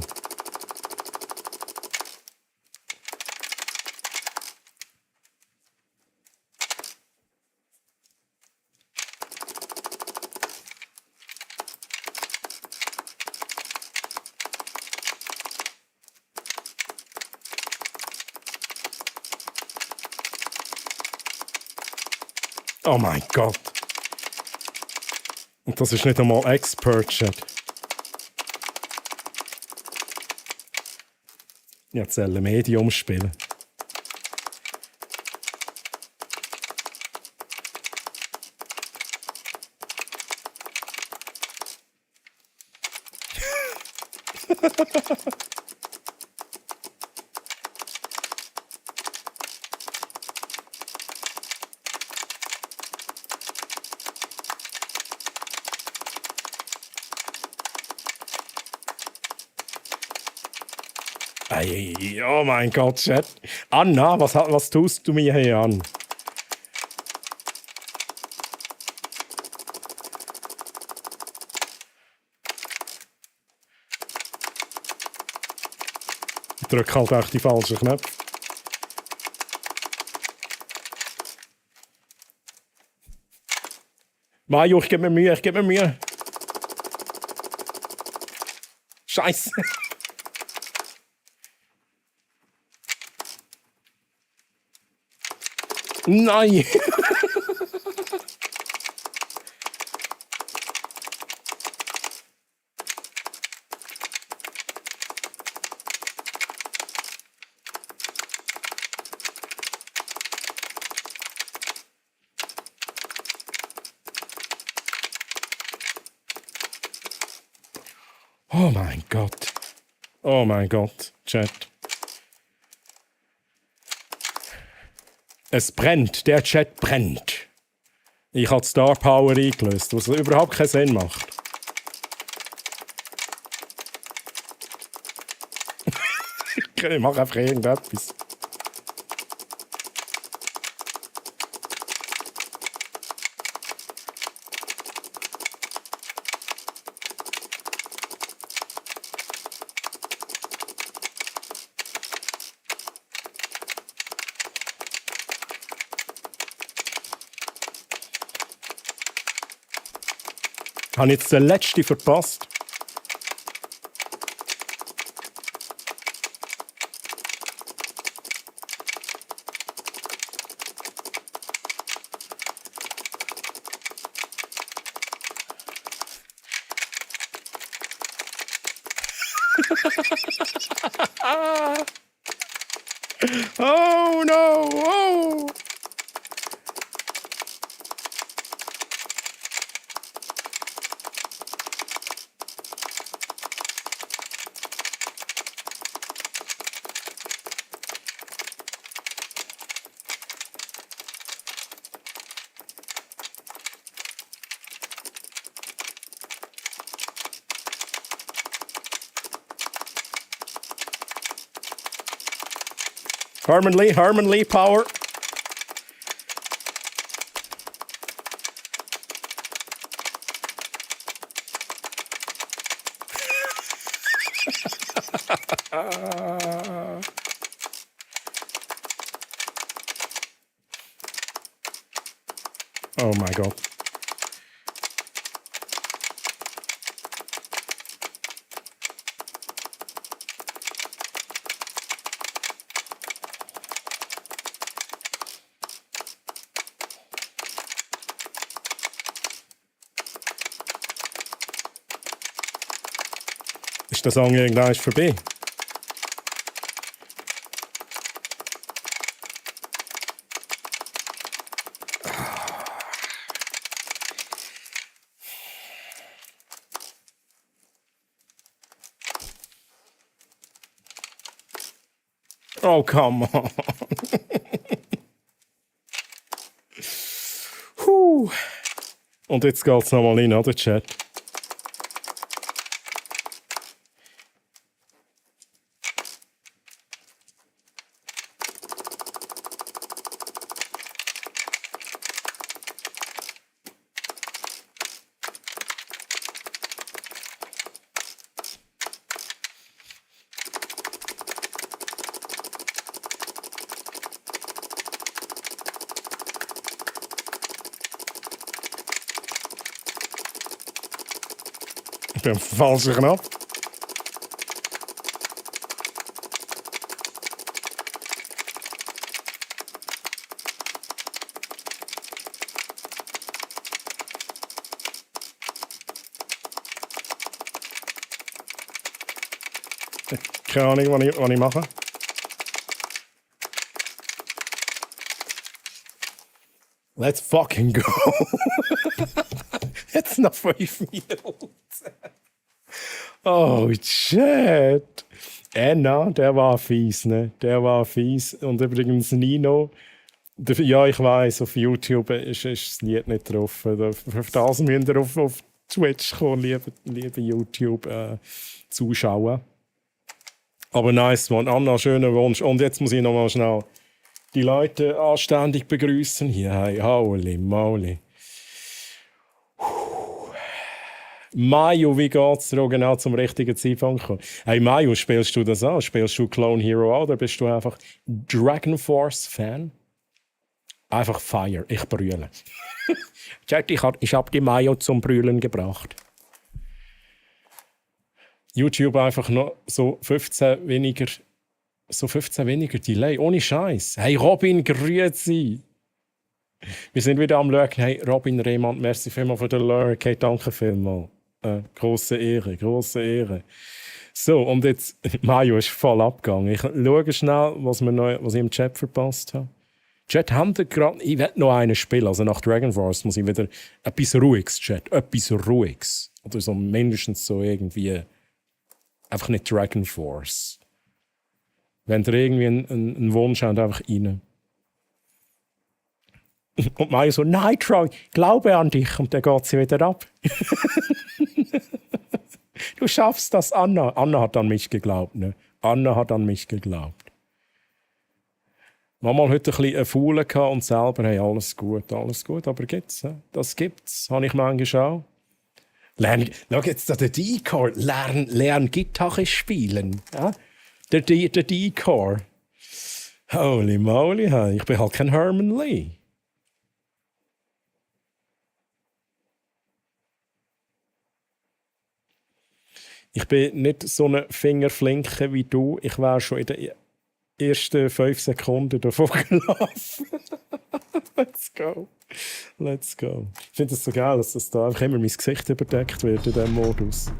Oh mein Gott. Und das ist nicht einmal Expert-Chat. Jetzt soll ein Medium spielen. Ei, oh mein Gott, Chat. Anna, was tust du mir hier an? Ich drücke halt echt die falschen Knöpfe. Mario, ich gebe mir Mühe. Scheiße. Nein! Oh mein Gott. Oh mein Gott, Chat. Es brennt, der Chat brennt. Ich habe Star Power eingelöst, was überhaupt keinen Sinn macht. Ich mache einfach irgendetwas. Ich habe jetzt den letzten verpasst. Oh no! Oh! Herman Lee Power. Oh my God. Ist der Song irgendwann vorbei? Oh, come on. Und jetzt geht's nochmal rein, oder, Chat? Ich bin falscher Knopf. Keine Ahnung, was ich mache. Let's fucking go. Jetzt noch 5 Minuten. Oh, shit. Enna, der war fies, ne? Der war fies. Und übrigens Nino. Ja, ich weiss, auf YouTube ist das Lied nicht drauf. Für das müsst ihr auf Twitch kommen, liebe YouTube-Zuschauer. Aber nice, man. Anna, schöner Wunsch. Und jetzt muss ich noch mal schnell die Leute anständig begrüßen. Hier, hey, holy moly. Mayu, wie geht's dir genau zum richtigen Zeitpunkt gekommen? Hey Mayu, spielst du das an? Spielst du Clone Hero an? Oder bist du einfach Dragon Force Fan? Einfach Fire, ich brülle. Chat, ich hab die Mayu zum Brüllen gebracht. YouTube einfach noch so 15 weniger Delay, ohne Scheiß. Hey Robin, grüezi. Wir sind wieder am Schauen. Hey Robin Rehmann, merci vielmals für den Lurk. Hey, danke vielmals. Grosse Ehre, grosse Ehre. So, und jetzt, Mario ist voll abgegangen. Ich schaue schnell, was ich im Chat verpasst habe. Chat, habt ihr gerade... Ich will noch einen spielen. Also nach Dragon Force muss ich wieder etwas Ruhiges, Chat. Etwas Ruhiges. Oder so mindestens so irgendwie... Einfach nicht Dragon Force. Wenn ihr irgendwie einen Wunsch habt, einfach rein. Und Mario so, nein, Troy, glaube an dich. Und dann geht sie wieder ab. Du schaffst das, Anna. Anna hat an mich geglaubt, ne? Anna hat an mich geglaubt. Manchmal heute ein bisschen einen Faulen gehabt und selber, hey, alles gut, aber gibt's, ne? Das gibt's, habe ich manchmal auch. Schau jetzt da den D-Core, lern Gitarre spielen. Ja? Der D-Core. Holy moly, hey. Ich bin halt kein Herman Lee. Ich bin nicht so eine Fingerflinke wie du. Ich wäre schon in den ersten 5 Sekunden davon gelaufen. Let's go. Let's go. Ich finde es so geil, dass das da einfach immer mein Gesicht überdeckt wird in diesem Modus.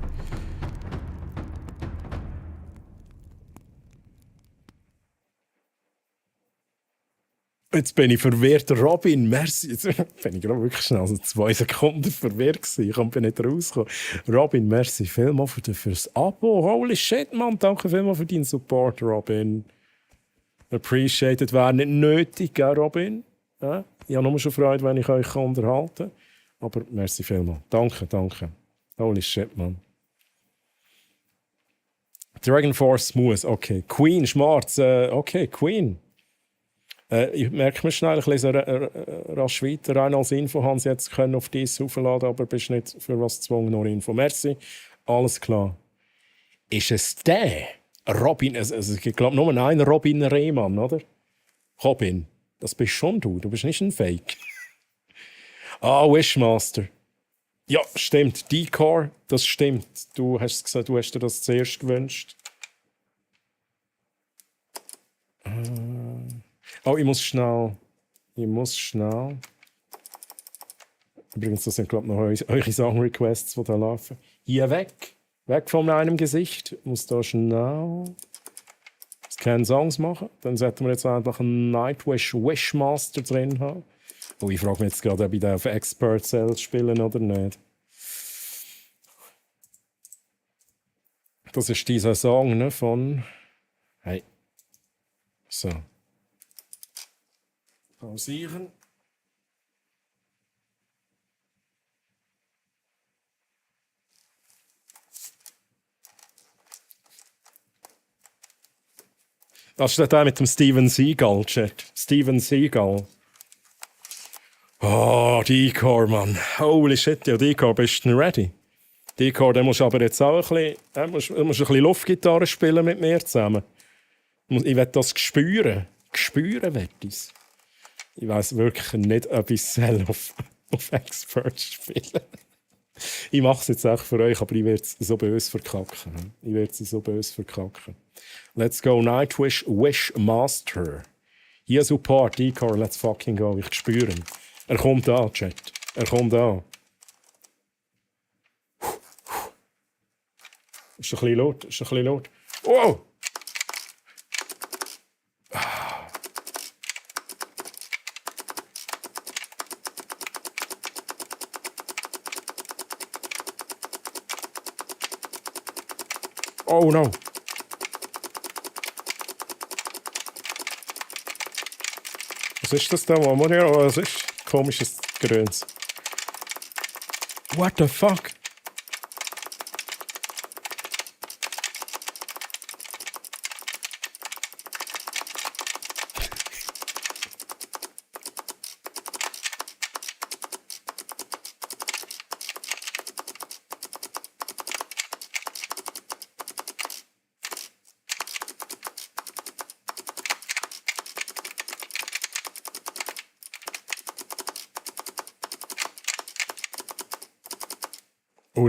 Jetzt bin ich verwirrt. Robin, merci. Jetzt bin ich gerade wirklich schnell, also 2 Sekunden verwirrt gewesen. Ich bin nicht rausgekommen. Robin, merci vielmals fürs Abo. Holy shit, Mann. Danke vielmals für deinen Support, Robin. Appreciated. Wäre nicht nötig, gell, Robin? Ja? Ich habe nur schon Freude, wenn ich euch unterhalten kann. Aber merci vielmals. Danke. Holy shit, Mann. Dragon Force Smooth, okay. Queen, Schmarz, okay, Queen. Ich merke mir schnell, ich lese rasch weiter. Rein als Info haben sie jetzt können auf dies aufladen, aber bist nicht für was gezwungen, nur Info. Merci, alles klar. Ist es der? Robin, also ich glaube nur ein Robin Rehmann, oder? Robin, das bist schon du bist nicht ein Fake. Wishmaster. Ja, stimmt. Decor, das stimmt. Du hast gesagt, du hast dir das zuerst gewünscht. Ich muss schnell. Übrigens, das sind, glaube ich, noch eure Song-Requests, die da laufen. Hier weg. Weg von einem Gesicht. Ich muss da schnell keine Songs machen. Dann sollten wir jetzt einfach einen Nightwish Wishmaster drin haben. Ich frage mich jetzt gerade, ob ich den auf Expert Sales spielen oder nicht. Das ist dieser Song, ne, von... Hey. So. Pausieren. Das ist der mit dem Steven Seagal, Chat. Steven Seagal. Decor, Mann. Holy shit, ja, Decor, bist du ready? Decor, dann musst du aber jetzt auch ein bisschen, ein bisschen Luftgitarre spielen mit mir zusammen. Ich will das spüren. Spüren will ich es. Ich weiss wirklich nicht, ob ich es auf Expert spielen. Ich mache es jetzt auch für euch, aber ich werde es so böse verkacken. Let's go, Nightwish Wishmaster. Hier Support, Decor, let's fucking go. Ich spüre ihn. Er kommt an, Chat. Er kommt an. Ist ein bisschen laut. Wow! Oh no! Was ist das da? Was ist? Komisches Grüns. What the fuck?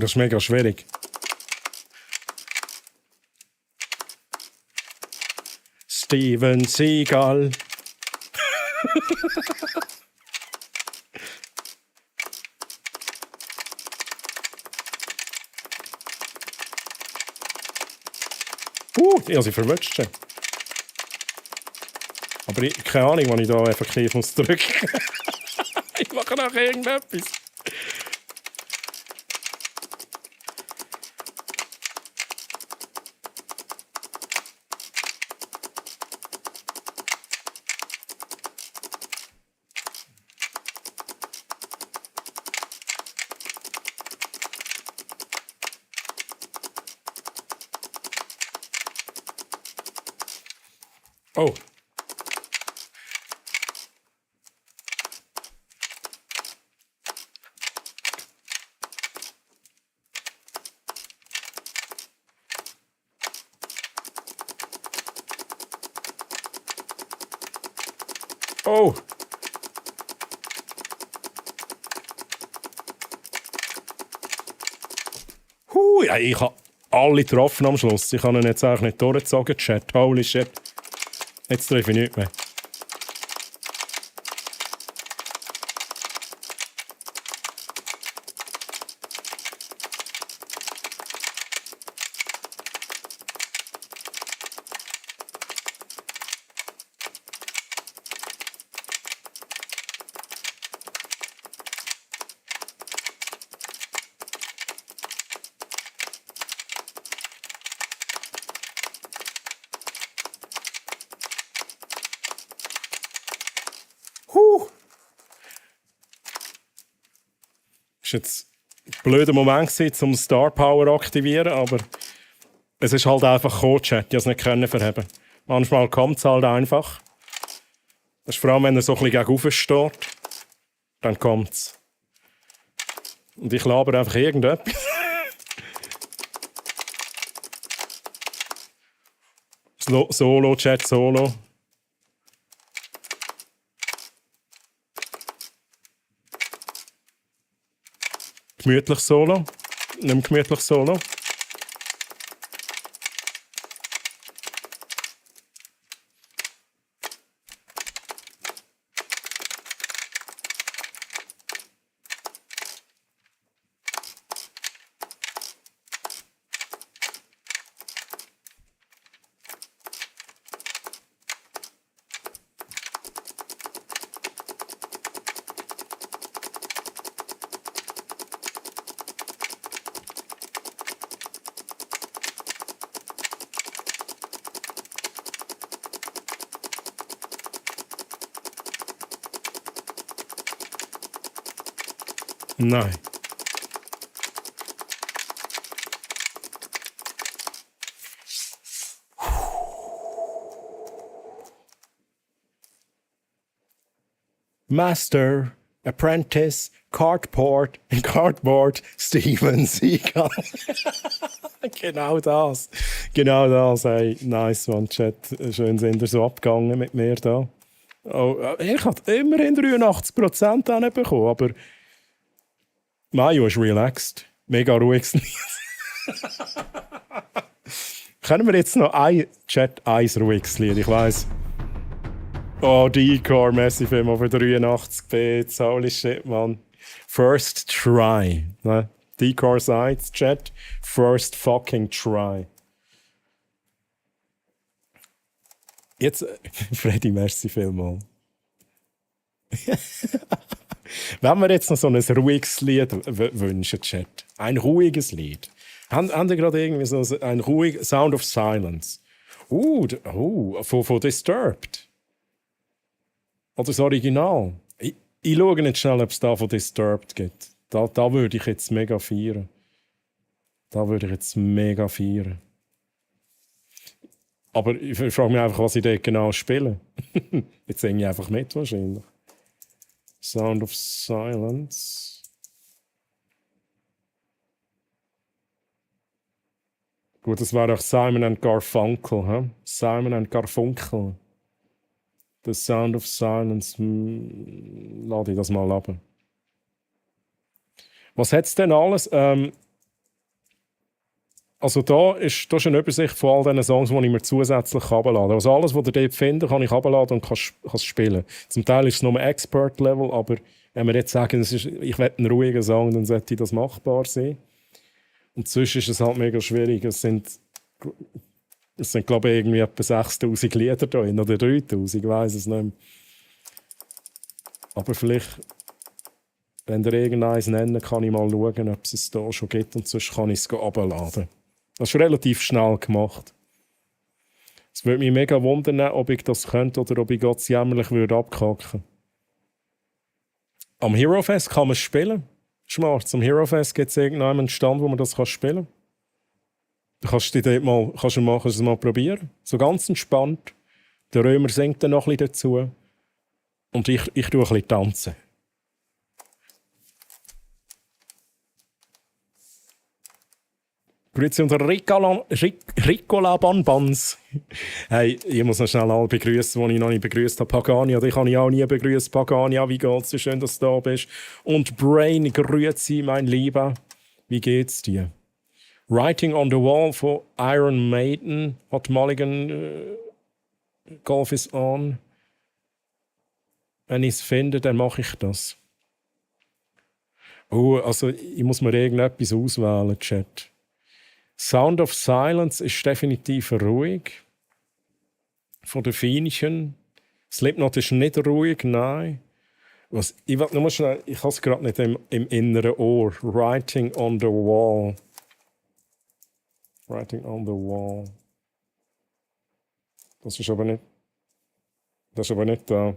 Das ist mega schwierig. Steven Seagal. Ich habe sie verwünscht. Aber keine Ahnung, wann ich da effektiv muss drücken. Ich mache nachher irgendetwas. Oh. Oh. Ja, ich habe alle getroffen am Schluss. Ich habe ihn jetzt eigentlich nicht durchgezogen, Chat. Holy shit. Jetzt treffe ich nichts mehr. Das war jetzt ein blöder Moment, um Star Power zu aktivieren, aber es ist halt einfach gekommen, Chat. Ich konnte es nicht verheben. Manchmal kommt es halt einfach. Das ist vor allem, wenn er so ein bisschen gegenüber steht. Dann kommt's. Und ich laber einfach irgendetwas. Solo, Chat, Solo. Gemütlich Solo. Nicht gemütlich Solo. Nein. Master, Apprentice, Cardboard, Steven Seagal. Genau das. Genau das. Hey, nice one, Chat. Schön sind ihr so abgegangen mit mir da. Oh, ich hatte immerhin 83% bekommen, aber Mayo ist relaxed. Mega ruhig. Können wir jetzt noch ein ruhiges Lied? Ich weiss. Oh, D-Core, Messi Film für 83 Bits. Holy shit, man. First try. Ne? D-Core Sites, Chat. First fucking try. Jetzt, Freddy, merci vielmals. Wenn wir jetzt noch so ein ruhiges Lied wünschen, Chat. Ein ruhiges Lied. Haben ihr gerade irgendwie so ein ruhiges Sound of Silence? Von Disturbed. Oder das Original. Ich schaue nicht schnell, ob es da von Disturbed gibt. Da würde ich jetzt mega feiern. Aber ich frage mich einfach, was ich dort genau spiele. Jetzt singe ich einfach mit wahrscheinlich. Sound of Silence. Gut, das war doch Simon and Garfunkel. Huh? Simon and Garfunkel. The Sound of Silence. Lade ich das mal ab. Was hat es denn alles? Also da ist eine Übersicht von all diesen Songs, die ich mir zusätzlich herunterladen kann. Also alles, was ihr dort findet, kann ich herunterladen und kann es spielen. Zum Teil ist es nur Expert-Level, aber wenn wir jetzt sagen, ich will einen ruhigen Song, dann sollte das machbar sein. Und sonst ist es halt mega schwierig. Es sind glaube ich, irgendwie etwa 6000 Lieder drin oder 3000, ich weiss es nicht mehr. Aber vielleicht, wenn ihr irgendeins nennen, kann ich mal schauen, ob es es da schon gibt und sonst kann ich es herunterladen. Das ist relativ schnell gemacht. Es würde mich mega wundern, ob ich das könnte oder ob ich ganz jämmerlich abkacken würde. Am Hero Fest kann man es spielen. Schmarz, am Hero Fest gibt es irgendeinen Stand, wo man das spielen kann. Du kannst es mal probieren. So ganz entspannt. Der Römer singt dann noch ein bisschen dazu. Und ich tue ein bisschen tanzen. Grüezi und Ricola Bonbons. Hey, ich muss noch schnell alle begrüßen, die ich noch nicht begrüßt habe. Pagania, dich habe ich auch nie begrüßt. Pagania, wie geht's dir? Schön, dass du da bist. Und Brain, grüezi, mein Lieber. Wie geht's dir? Writing on the Wall von Iron Maiden hat Mulligan. Golf is on. Wenn ich es finde, dann mache ich das. Oh, also ich muss mir irgendetwas auswählen, Chat. Sound of Silence ist definitiv ruhig. Von den Fienchen. Slipknot ist nicht ruhig, nein. Ich will nur schnell, ich habe es gerade nicht im inneren Ohr. Writing on the Wall. Writing on the Wall. Das ist aber nicht da.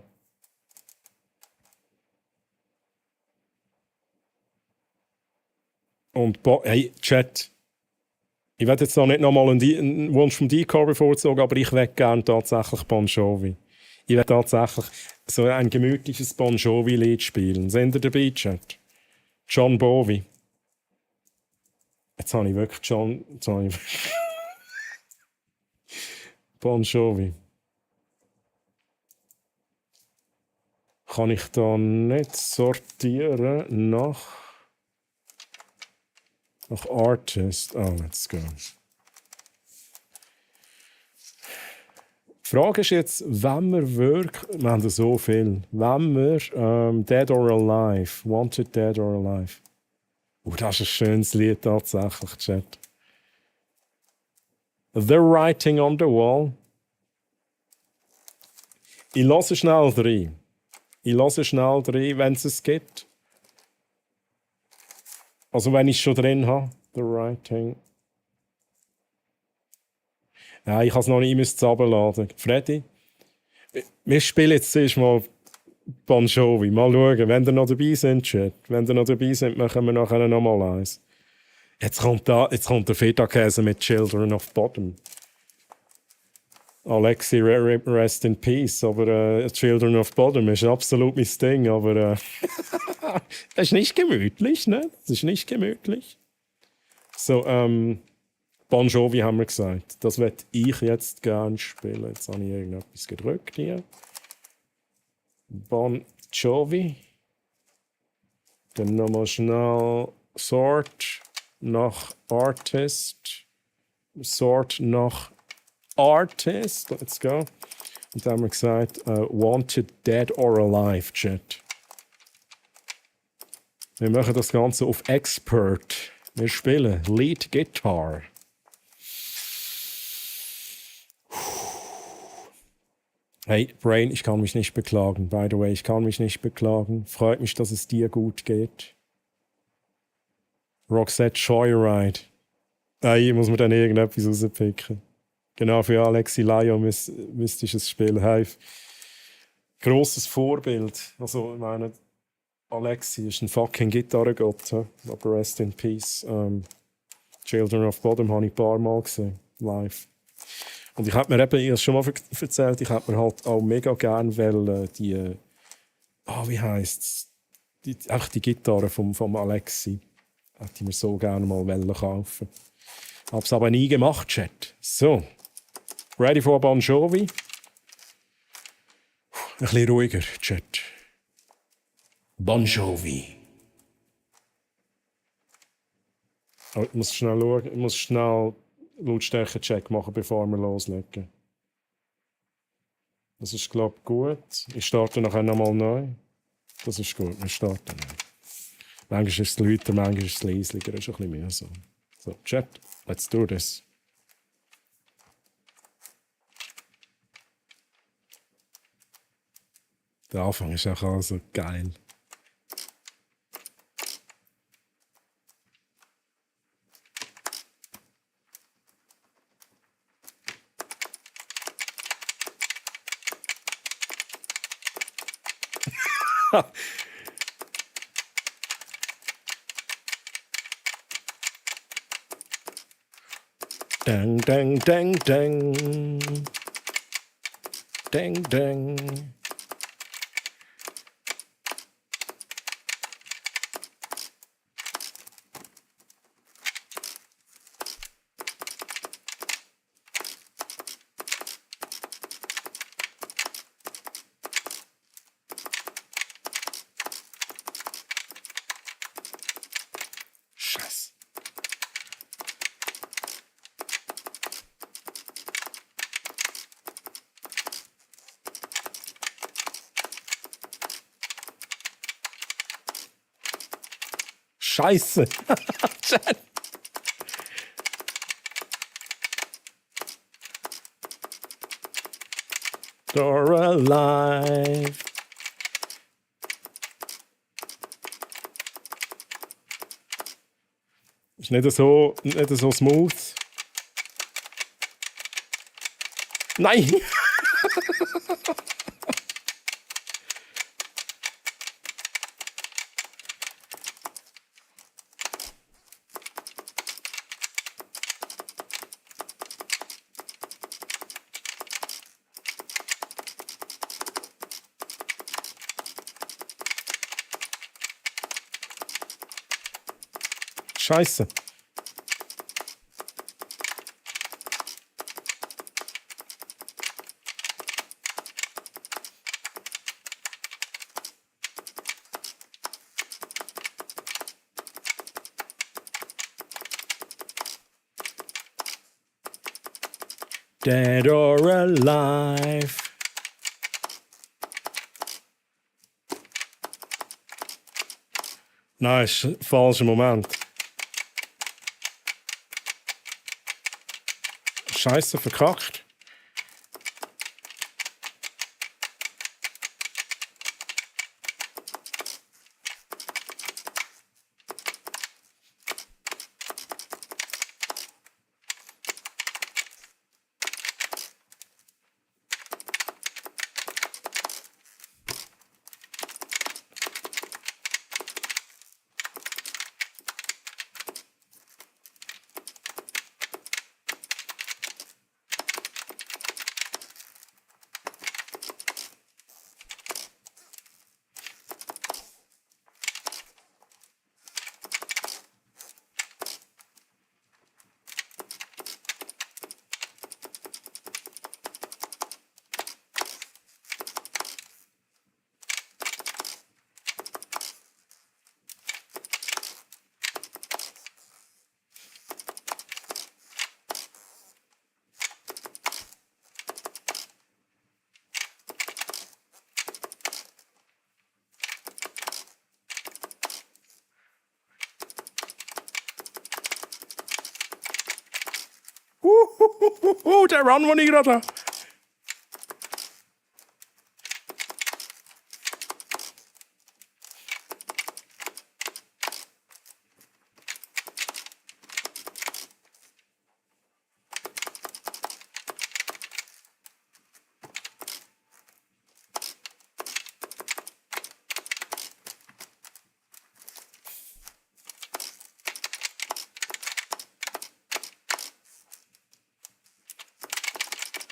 Und hey, Chat. Ich werde jetzt noch nicht nochmal einen Wunsch vom D-Core bevorzugen, aber ich möchte gerne tatsächlich Bon Jovi. Ich werde tatsächlich... so ein gemütliches Bon Jovi-Lied spielen. Seid ihr dabei, Chat? John Bowie. Jetzt habe ich wirklich Bon Jovi. Kann ich da nicht sortieren nach Artist? Oh, let's go. Die Frage ist jetzt, wenn wir wirklich, wir haben so viel, wenn wir Dead or Alive, Wanted Dead or Alive. Das ist ein schönes Lied tatsächlich, Chat. The Writing on the Wall. Ich lasse schnell rein. Wenn es gibt. Also wenn ich es schon drin habe. The Writing. Ja, ich habe es noch nicht, ich müsste es runterladen. Freddy, wir spielen jetzt zuerst mal Bon Jovi. Mal schauen, wenn ihr noch dabei sind, Chat. Wenn ihr noch dabei sind, machen wir nachher noch mal eins. Jetzt kommt der Feta-Käse mit Children of Bodom. Alexi, rest in peace. Aber Children of Bodom ist absolut mein Ding. Aber das ist nicht gemütlich, ne? Das ist nicht gemütlich. So, Bon Jovi haben wir gesagt. Das möchte ich jetzt gerne spielen. Jetzt habe ich irgendetwas gedrückt hier. Bon Jovi. Dann nochmal schnell Sort nach Artist. Sort nach Artist. Let's go. Und dann haben wir gesagt, Wanted Dead or Alive, Chat. Wir machen das Ganze auf Expert. Wir spielen Lead Guitar. Hey, Brain, ich kann mich nicht beklagen. By the way, ich kann mich nicht beklagen. Freut mich, dass es dir gut geht. Roxette Joyride. Hier muss man dann irgendetwas rauspicken. Genau, für Alexi Laio müsste ich es spielen. Hey, grosses Vorbild. Also, ich meine, Alexi ist ein fucking Gitarrengott. Aber rest in peace. Children of Bodom habe ich ein paar Mal gesehen. Live. Und ich habe mir eben, ich habe es schon mal erzählt, ich hätte mir halt auch mega gerne die, wie heisst es? Einfach die Gitarre vom Alexi. Hätte ich mir so gerne mal kaufen. Habe es aber nie gemacht, Chat. So. Ready for Bon Jovi? Ein bisschen ruhiger, Chat. Bon Jovi. Oh, ich muss schnell schauen, ich muss schnell Lautstärke-Check machen, bevor wir loslegen. Das ist, glaube ich, gut. Ich starte nachher nochmal neu. Das ist gut, wir starten neu. Manchmal ist es lauter, manchmal ist es leislicher. Das ist ein bisschen mehr so. So, Chat, let's do this. Der Anfang ist auch also geil. Dang, dang, dang, dang. Dang, dang. Scheiße. Scheiße. You're alive. Ist nicht so smooth. Nein! Scheiße. Dead or alive. Nein, ist ein falscher Moment. Scheiße, verkackt. Der Run, den ich gerade habe.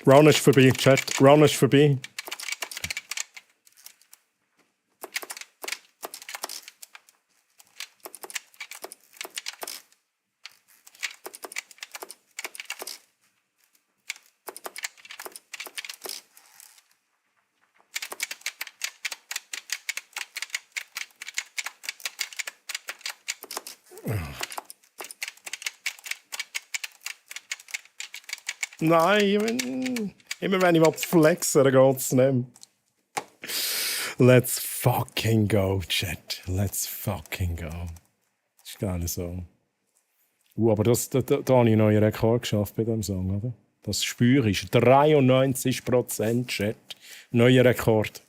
Round ist vorbei, Chat. Round ist vorbei. Nein, immer wenn ich flexen will, dann geht's nicht. Let's fucking go, Chat. Let's fucking go. Ist gar nicht so. Aber da habe ich einen neuen Rekord geschafft bei diesem Song, oder? Das spüre ich. 93% Chat. Neuer Rekord.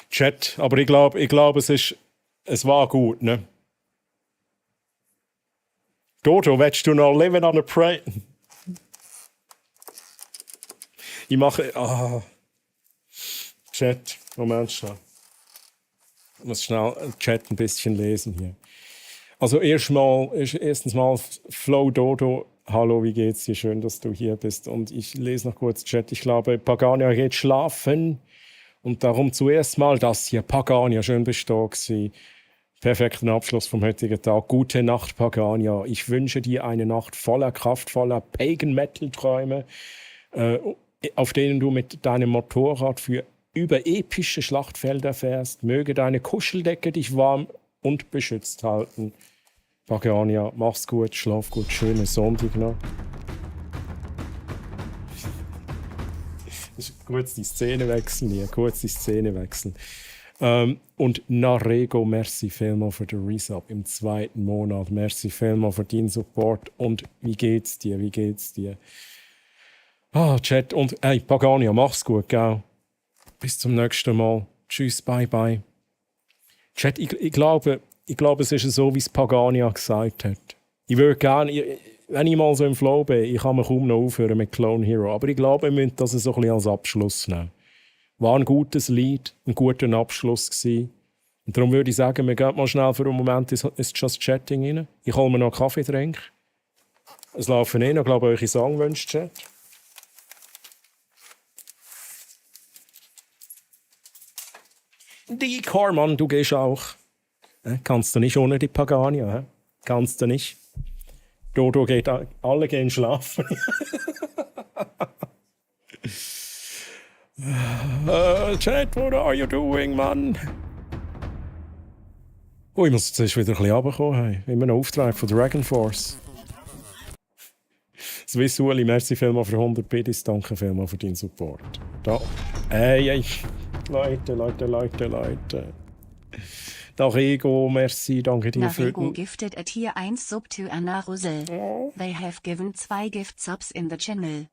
Chat, aber ich glaube, es war gut, ne? Dodo, willst du noch living on a prayer? Ich mache. Chat, Moment schnell. Ich muss schnell den Chat ein bisschen lesen hier. Also erstens mal Flo Dodo. Hallo, wie geht's dir? Schön, dass du hier bist. Und ich lese noch kurz Chat. Ich glaube, Pagania geht schlafen. Und darum zuerst mal das hier. Pagania, schön bist du da gewesen. Perfekten Abschluss vom heutigen Tag. Gute Nacht, Pagania. Ich wünsche dir eine Nacht voller kraftvoller Pagan-Metal-Träume, auf denen du mit deinem Motorrad über epische Schlachtfelder fährst. Möge deine Kuscheldecke dich warm und beschützt halten. Pagania, mach's gut, schlaf gut, schönen Sonntag noch. Kurz die Szene wechseln hier, und Narego, merci vielmals für den Resub im 2. Monat. Merci vielmals für deinen Support. Und wie geht's dir? Chat und hey, Pagania, mach's gut, gell? Bis zum nächsten Mal. Tschüss, bye, bye. Chat, ich glaube, es ist so, wie es Pagania gesagt hat. Ich würde gerne, wenn ich mal so im Flow bin, ich kann mir kaum noch aufhören mit Clone Hero. Aber ich glaube, wir müssen das so ein bisschen als Abschluss nehmen. War ein gutes Lied, ein guter Abschluss gewesen. Und darum würde ich sagen, wir gehen mal schnell für einen Moment ins Just Chatting rein. Ich hole mir noch einen Kaffee trinken. Es laufen noch, glaube ich, eure Songwünsche, Chat. Die Mann, du gehst auch. Kannst du nicht ohne die Pagania? Kannst du nicht. Dodo geht, alle gehen schlafen. Chat, what are you doing, Mann? Oh, ich muss jetzt wieder ein bisschen runterkommen. Hey. Immer einen Auftrag von Dragon Force. Swiss Uli, merci vielmals für 100 Biddies. Danke vielmals für deinen Support. Da. Ey. Leute. Da Rego, merci, danke dir für Narego gifted a Tier 1 Sub to Anna Rosel. They have given 2 gift subs in the channel.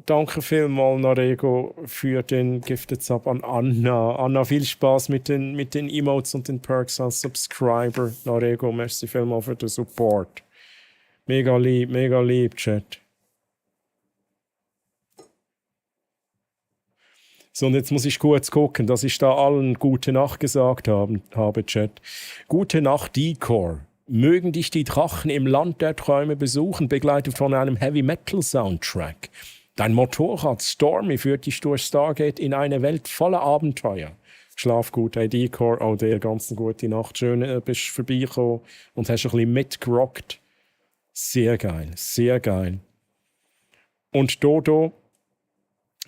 Danke vielmals, Narego, für den Gifted Sub an Anna. Anna, viel Spaß mit den Emotes und den Perks als Subscriber. Narego, merci vielmals für den Support. Mega lieb, Chat. So, und jetzt muss ich kurz gucken, dass ich da allen gute Nacht gesagt habe, Chat. Gute Nacht, Decor. Mögen dich die Drachen im Land der Träume besuchen, begleitet von einem Heavy-Metal-Soundtrack. Dein Motorrad Stormy führt dich durch Stargate in eine Welt voller Abenteuer. Schlaf gut, hey Decor, auch dir ganz eine gute Nacht. Schön, bist du vorbeigekommen und hast ein bisschen mitgerockt. Sehr geil. Und Dodo,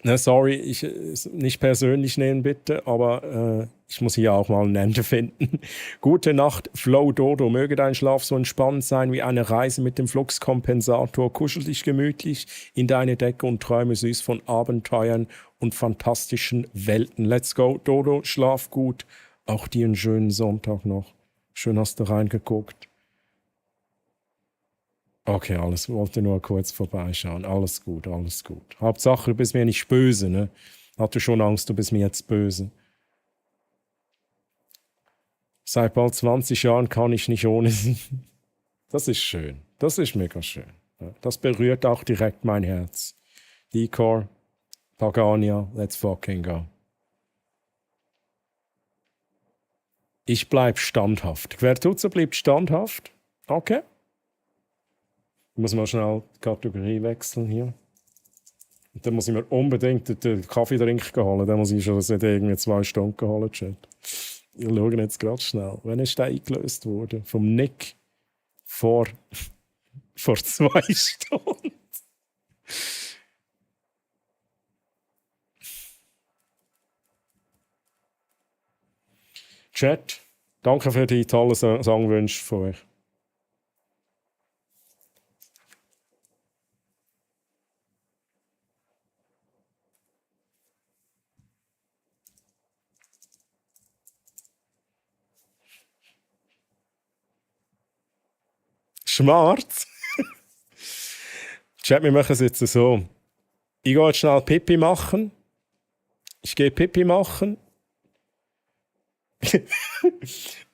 sorry, ich nicht persönlich nehmen bitte, aber ich muss hier auch mal ein Ende finden. Gute Nacht, Flow Dodo. Möge dein Schlaf so entspannt sein wie eine Reise mit dem Fluxkompensator. Kuschel dich gemütlich in deine Decke und träume süß von Abenteuern und fantastischen Welten. Let's go, Dodo. Schlaf gut. Auch dir einen schönen Sonntag noch. Schön hast du reingeguckt. Okay, wollte nur kurz vorbeischauen. Alles gut. Hauptsache, du bist mir nicht böse, ne? Hatte schon Angst, du bist mir jetzt böse. Seit bald 20 Jahren kann ich nicht ohne sie. Das ist schön. Das ist mega schön. Das berührt auch direkt mein Herz. Decor, Pagania, let's fucking go. Ich bleib standhaft. Quertutzer bleibt standhaft. Okay. Ich muss mal schnell die Kategorie wechseln hier. Und dann muss ich mir unbedingt den Kaffee trinken holen. Dann muss ich schon seit irgendwie 2 Stunden holen, Chat. Wir schauen jetzt gerade schnell. Wann ist der eingelöst worden? Vom Nick vor 2 Stunden. Chat, danke für die tollen Songwünsche von euch. Schwarz. Chat, wir machen es jetzt so. Ich gehe jetzt schnell Pipi machen. Ich gehe Pipi machen.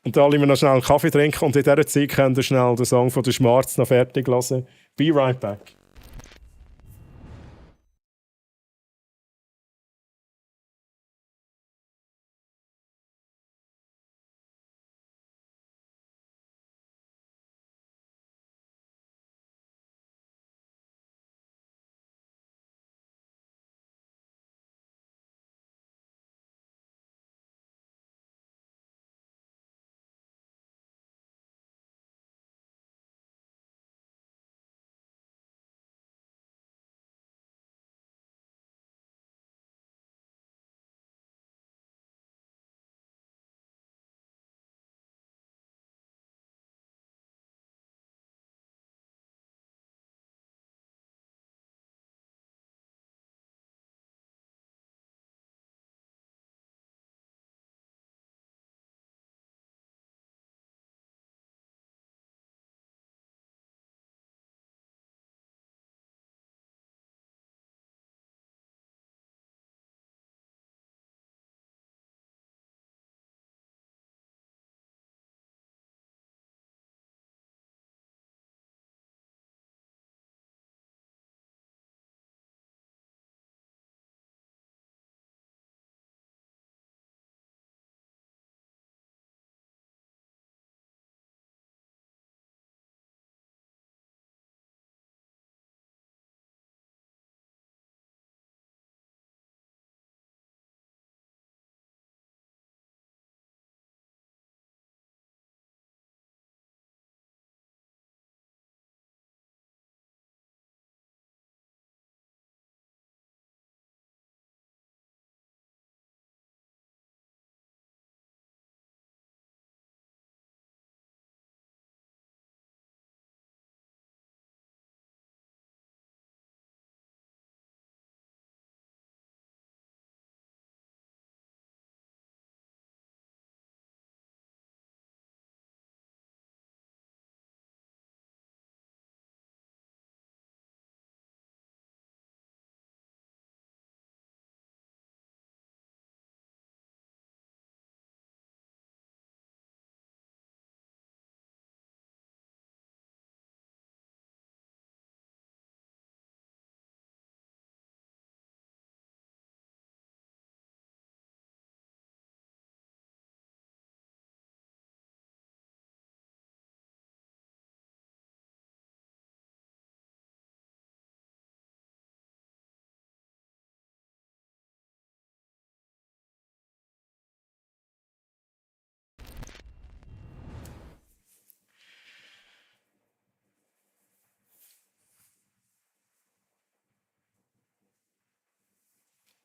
Und dann wir noch schnell einen Kaffee trinken und in dieser Zeit könnt ihr schnell den Song von der Schwarz noch fertig hören. Be right back.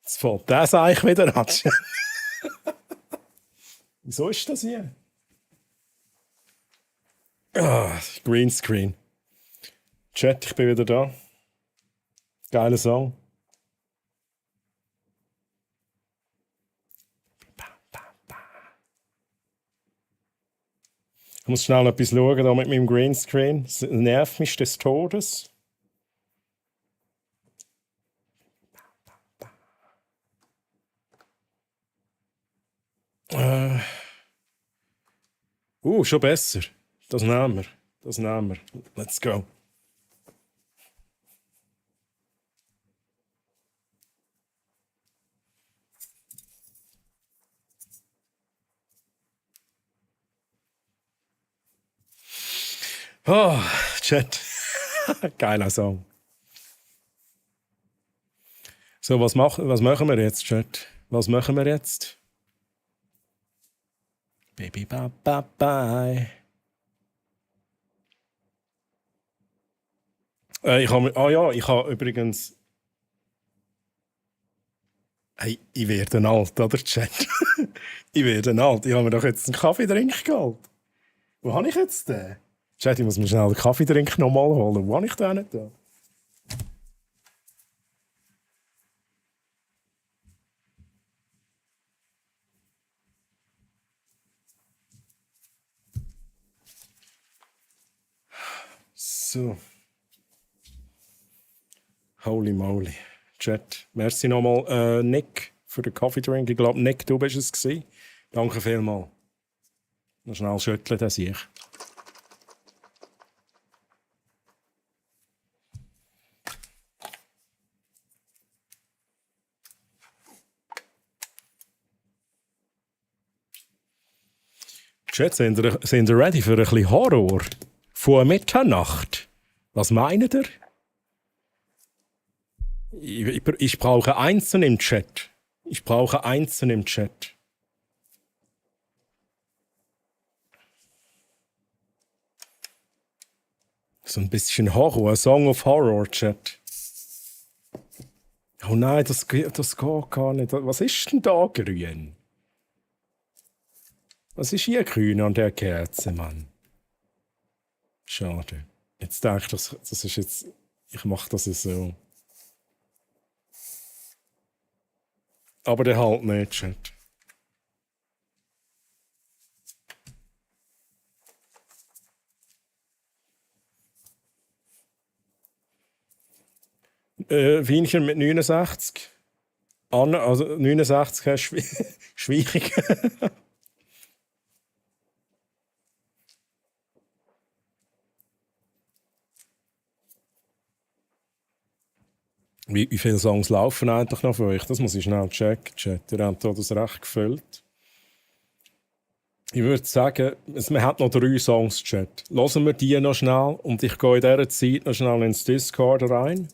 Jetzt fällt das eigentlich wieder an. Wieso ist das hier? Ah, Greenscreen. Chat, ich bin wieder da. Geiler Song. Ich muss schnell etwas schauen da mit meinem Greenscreen. Es nervt mich des Todes. Schon besser. Das nehmen wir. Das nehmen wir. Let's go. Oh, Chat. Geiler Song. So, was machen wir jetzt, Chat? Was machen wir jetzt? Baby, bye, bye, bye. Ich habe übrigens... Hey, ich werde alt, oder, Chat? Ich werde alt. Ich habe mir doch jetzt einen Kaffeetrink geholt. Wo habe ich jetzt den? Chat, ich muss mir schnell den Kaffeetrink nochmal holen. Wo habe ich den nicht da? So. Holy moly. Chat. Merci nochmal, Nick, für den Kaffeedrink. Ich glaube, Nick, du bist es gewesen. Danke vielmals. Noch schnell schütteln, das ich. Chat, sind ihr ready für ein bisschen Horror? Vor Mitternacht. Was meint ihr? Ich brauche Einsen im Chat. Ich brauche Einsen im Chat. So ein bisschen Horror, ein Song of Horror, Chat. Oh nein, das geht gar nicht. Was ist denn da grün? Was ist hier grün an der Kerze, Mann? Schade. Jetzt denke ich, das ist jetzt... Ich mache das so. Aber der halt nicht, Chat. Wienchen mit 69. Anne, also 69 ist schwierig. Wie viele Songs laufen eigentlich noch für euch? Das muss ich schnell checken, Chat. Ihr habt das recht gefüllt. Ich würde sagen, wir haben noch 3 Songs, Chat. Hören wir die noch schnell und ich gehe in dieser Zeit noch schnell ins Discord rein.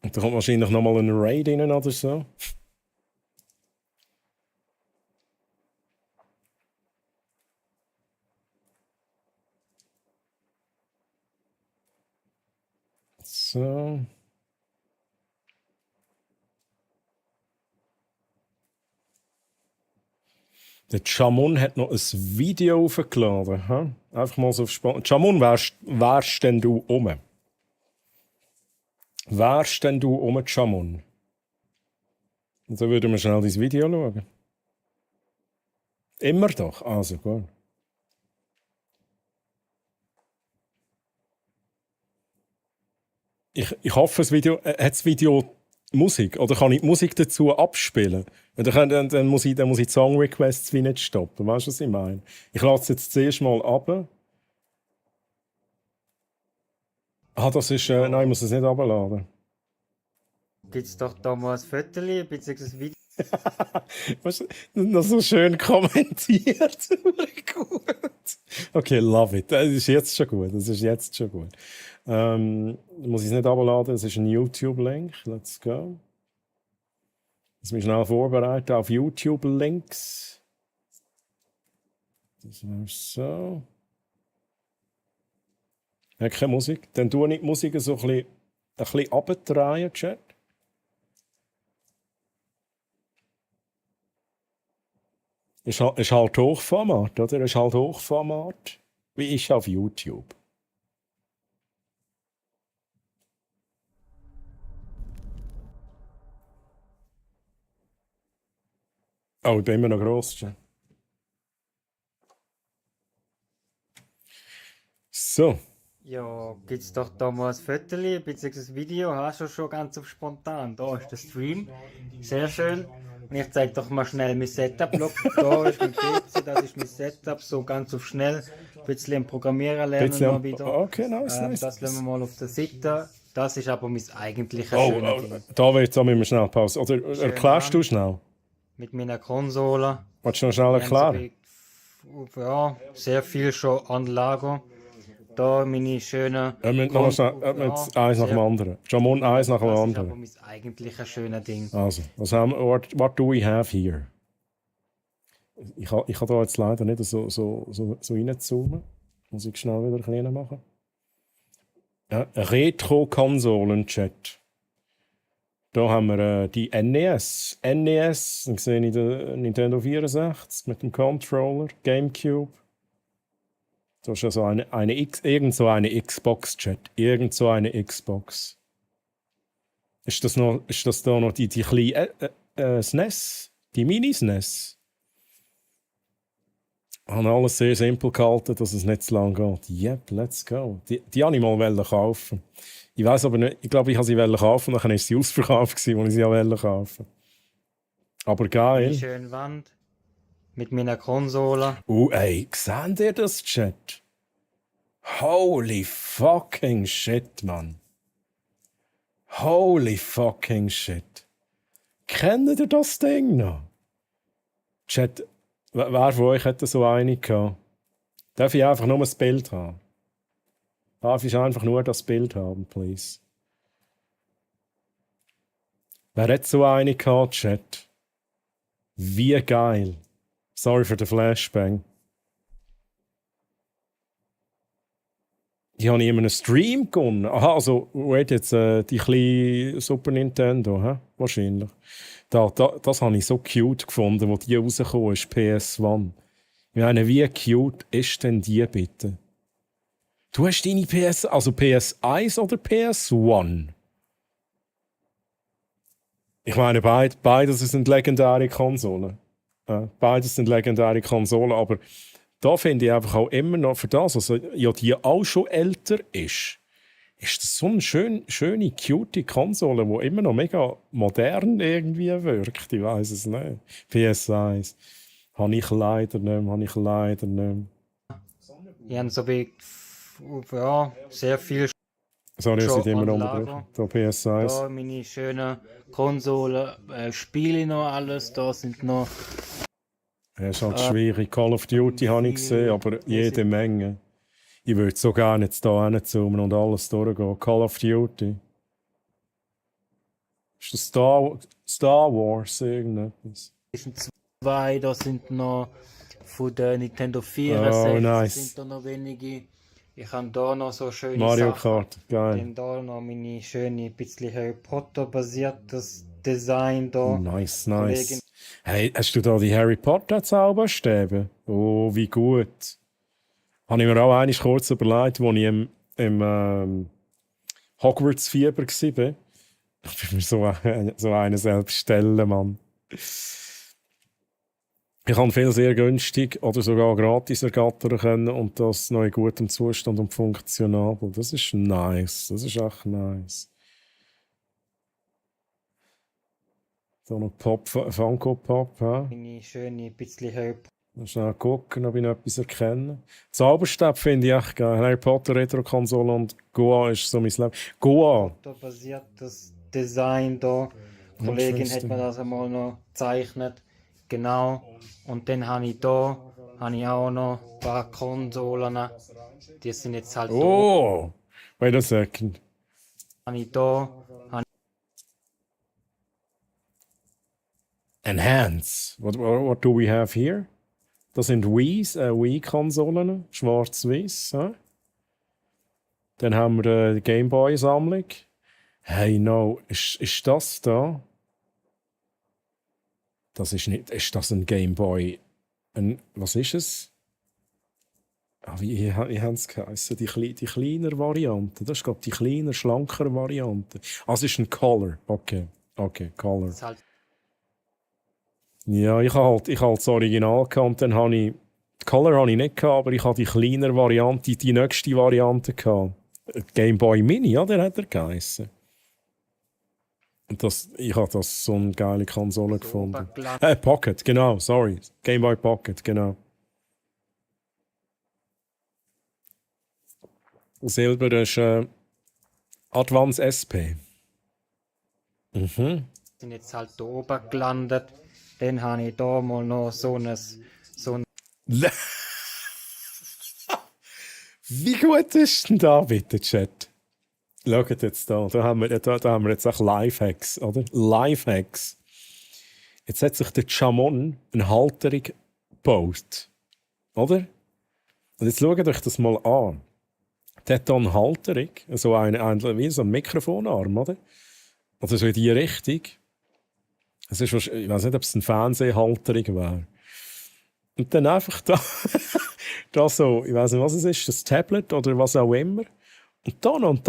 Und da kommt wahrscheinlich noch mal ein Raid rein oder so. So. Der Chamun hat noch ein Video hochgeladen. Hm? Einfach mal so auf Spannung. Chamun, wärst denn du um? Wärst denn du um, Chamun? Und dann würden wir schnell dein Video schauen. Immer doch. Also, gut. Ich hoffe, hat das Video Musik? Oder kann ich die Musik dazu abspielen? Dann muss ich die Song-Requests wie nicht stoppen. Weißt du, was ich meine? Ich lade es jetzt zuerst mal ab. Ah, das ist... nein, ich muss es nicht abladen. Gibt's doch da mal ein Foto, beziehungsweise Video. Was, noch so schön kommentiert. Gut. Okay, love it. Das ist jetzt schon gut. Muss ich es nicht abladen, es ist ein YouTube-Link. Let's go. Lass mich schnell vorbereiten auf YouTube-Links. Das wäre so. Ja, keine Musik. Dann tue ich die Musik so ein bisschen abdrehen, Chat. Ist halt Hochformat, oder? Ist halt Hochformat, wie ich auf YouTube. Oh, ich bin immer noch gross. So. Ja, gibt's doch da mal ein Foto bzw. ein Video, hast du schon ganz auf spontan. Da ist der Stream, sehr schön. Und ich zeige doch mal schnell mein Setup-Log. Da ist mein PC, das ist mein Setup, so ganz auf schnell. Ein bisschen Programmieren lernen mal wieder. Okay, nice. Das lassen wir mal auf der Seite. Das ist aber mein eigentliches schönes Ding. Da wird es auch mit einer Schnellpause. Oder erklärst du schnell? Mit meiner Konsole. Willst du noch schnell erklären? Ja, sehr viel schon an Lager. Da meine schönen... eins nach dem anderen. Schon mal eins nach dem anderen. Das ist aber mein eigentliches schönes Ding. Also, what do we have here? Ich kann da jetzt leider nicht so reinzoomen. Muss ich schnell wieder kleiner machen. Ja, Retro-Konsolen-Chat. Da haben wir die NES. NES, dann sehe ich den Nintendo 64 mit dem Controller, Gamecube. Da ist also irgend so eine Xbox-Chat. Irgend so eine Xbox. Ist das da noch die kleine SNES? Die Mini-SNES? Ich habe alles sehr simpel gehalten, dass es nicht zu lang geht. Yep, let's go. Die wollte ich mal kaufen. Ich weiß aber nicht, ich glaube, ich wollte sie kaufen, dann war sie ausverkauft, als ich sie kaufen wollte. Aber geil. Eine schöne Wand. Mit meiner Konsole. Ey, seht ihr das, Chat? Holy fucking shit, Mann. Holy fucking shit. Kennt ihr das Ding noch? Chat, wer von euch hätte so eine gehabt? Darf ich einfach nur das Bild haben? Darf ich einfach nur das Bild haben, please? Wer hat so eine gehabt, Chat? Wie geil. Sorry für den Flashbang. Die habe ich in einem Stream gewonnen. Aha, also, wait jetzt, die kleine Super Nintendo, hä? Wahrscheinlich. Das habe ich so cute gefunden, wo die rausgekommen ist, PS1. Ich meine, wie cute ist denn die bitte? Du hast deine also PS1 oder PS1? Ich meine, beides sind legendäre Konsolen. Beides sind legendäre Konsolen, aber da finde ich einfach auch immer noch für das, also ja, die auch schon älter ist das so eine schöne, cute Konsole, die immer noch mega modern irgendwie wirkt. Ich weiß es nicht. PS1 habe ich leider nicht mehr. Ich habe so wie, ja, sehr viel. Sorry, ich immer noch unterbrechen. Da PS1. Da meine schönen Konsolen, Spiele noch alles, da sind noch... Ja, ist halt schwierig. Call of Duty habe ich gesehen, aber jede Menge. Ich würde so gerne jetzt hier hinzoomen und alles durchgehen. Call of Duty. Ist das Star Wars irgendetwas? 2, da sind noch von der Nintendo 64 nice. sind da noch wenige. Ich habe da noch so schöne Mario Sachen. Kart, geil. Dann da noch meine schöne, bisschen Harry Potter basiertes Design da. Nice. Hey, hast du da die Harry Potter Zauberstäbe? Oh, wie gut. Habe ich mir auch einmal kurz überlegt, als ich im Hogwarts-Fieber war. Ich will mir so einen selbst stellen, Mann. Ich kann viel sehr günstig oder sogar gratis ergattern können und das noch in gutem Zustand und funktionabel. Das ist nice. Das ist echt nice. So noch Funko Pop. Meine schöne, bisschen Harry Potter. Schnell gucken, ob ich noch etwas erkenne. Zauberstab finde ich echt geil. Harry Potter Retro-Konsole und Goa ist so mein Leben. Goa! Basiertes Design da. Die Kollegin hat mir das einmal noch gezeichnet. Genau. Und dann habe ich auch noch ein paar Konsolen. Die sind jetzt halt Oh! Wait a second. Enhance. What do we have here? Das sind Wii-Konsolen, schwarz-weiß. Dann haben wir die Gameboy-Sammlung. Hey, no, ist das da? Das ist nicht. Ist das ein Gameboy Was ist es? Wie haben es geheißen? Die kleinere Variante. Das ist, glaube ich, die kleiner, schlankere Variante. Es ist ein Color. Okay, Color. Halt Ja, ich hatte halt das Original gehabt und dann habe ich... Die Color hatte ich nicht gehabt, aber ich hatte die kleinere Variante, die nächste Variante gehabt. Game Boy Mini, oder hat er geheißen? Und ich habe das so eine geile Konsole gefunden. Pocket, genau, sorry. Game Boy Pocket, genau. Silber ist Advance SP. sind jetzt halt da oben gelandet. Dann habe ich da mal noch so ein Wie gut ist denn da bitte, Chat? Schaut jetzt da. Da haben wir jetzt auch Lifehacks, oder? Lifehacks. Jetzt hat sich der Chamon eine Halterung gebaut. Oder? Und jetzt schaut euch das mal an. Der hat hier eine Halterung, so wie so ein Mikrofonarm, oder? Oder so in die Richtung. Es ist, ich weiß nicht, ob es eine Fernsehhalterung wäre. Und dann einfach da so, ich weiß nicht, was es ist, das Tablet oder was auch immer. Und da noch eine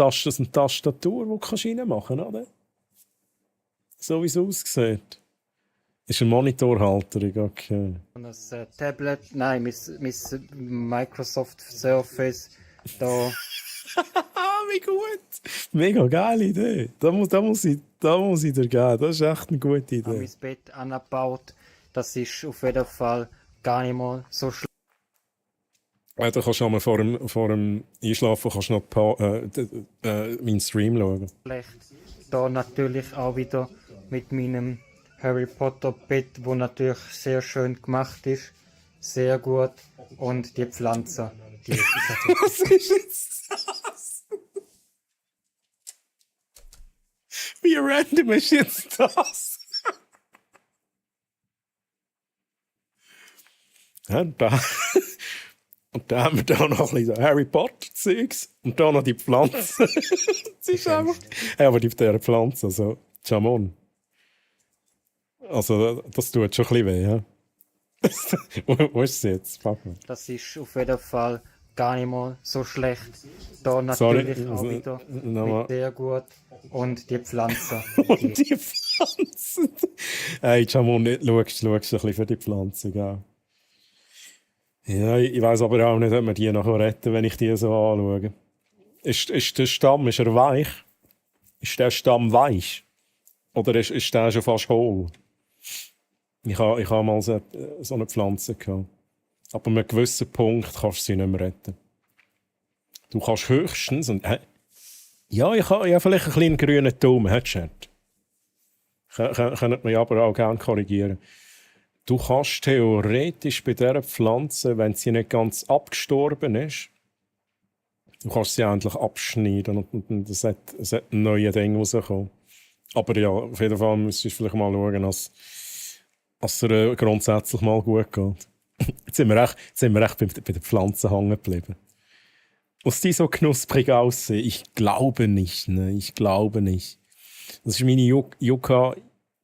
Tastatur, die du reinmachen kannst, oder? So wie es aussieht. Ist eine Monitorhalterung, okay. Und das Tablet, nein, mein Microsoft Surface, da. Wie gut! Mega geile Idee. Da muss ich dir geben. Das ist echt eine gute Idee. Mein Bett angebaut. Das ist auf jeden Fall gar nicht mal so schlecht. Ja, da kannst du mal vor dem Einschlafen kannst noch meinen Stream schauen. Da natürlich auch wieder mit meinem Harry Potter Bett, wo natürlich sehr schön gemacht ist. Sehr gut. Und die Pflanze. Was ist jetzt das? Wie random ist jetzt das? Und da haben wir da noch ein bisschen so Harry Potter-Zeugs und da noch die Pflanze. Das ist einfach... Ja, aber die Pflanze, also Jamon. Also, das tut schon ein bisschen weh, ja? Wo ist sie jetzt? Fuck mal. Das ist auf jeden Fall gar nicht mal so schlecht. Da natürlich auch wieder mit sehr gut. Und die Pflanze. Und die Pflanze. Hey, Jamon, schaust ein bisschen für die Pflanze, gell? Ja, ich weiss aber auch nicht, ob wir die nachher retten, wenn ich die so anschaue. Ist der Stamm, ist er weich? Ist der Stamm weich? Oder ist der schon fast hohl? Ich habe mal so eine Pflanze gehabt. Aber an einem gewissen Punkt kannst du sie nicht mehr retten. Du kannst höchstens... Ja, ich habe vielleicht einen kleinen grünen Daumen, Chat. Könnt mir aber auch gerne korrigieren. Du kannst theoretisch bei dieser Pflanze, wenn sie nicht ganz abgestorben ist, du kannst sie endlich abschneiden und es hat ein neues Ding rauskommen. Aber ja, auf jeden Fall müsstest du vielleicht mal schauen, dass es dir grundsätzlich mal gut geht. Jetzt sind wir echt bei den Pflanzen hängen geblieben. Muss die so knusprig aussehen? Ich glaube nicht. Ne? Ich glaube nicht. Das ist meine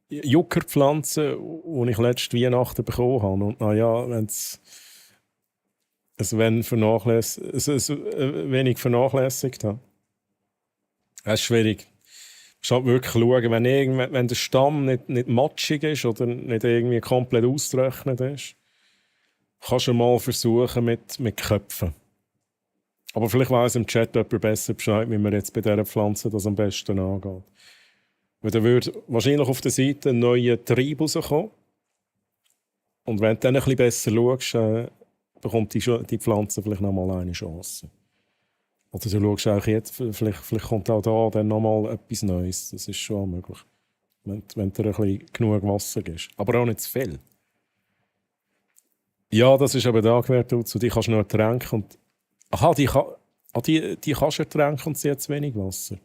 Juckerpflanze, die ich letzte Weihnachten bekommen habe. Und naja, wenn es wenig vernachlässigt habe. Das ist schwierig. Du musst halt wirklich schauen, wenn der Stamm nicht matschig ist oder nicht irgendwie komplett ausgetrocknet ist, kannst du mal versuchen mit Köpfen. Aber vielleicht weiss im Chat jemand besser Bescheid, wie man jetzt bei dieser Pflanze das am besten angeht. Weil dann würde wahrscheinlich auf der Seite ein neuer Trieb rauskommen. Und wenn du dann ein bisschen besser schaust, bekommt die Pflanze vielleicht noch mal eine Chance. Oder du schaust auch jetzt, vielleicht kommt auch da dann noch mal etwas Neues. Das ist schon möglich. Wenn du ein bisschen genug Wasser gibst. Aber auch nicht zu viel. Ja, das ist eben da gewährt dazu. Die kannst du noch ertränken. Die kannst du ertränken und sie hat zu wenig Wasser.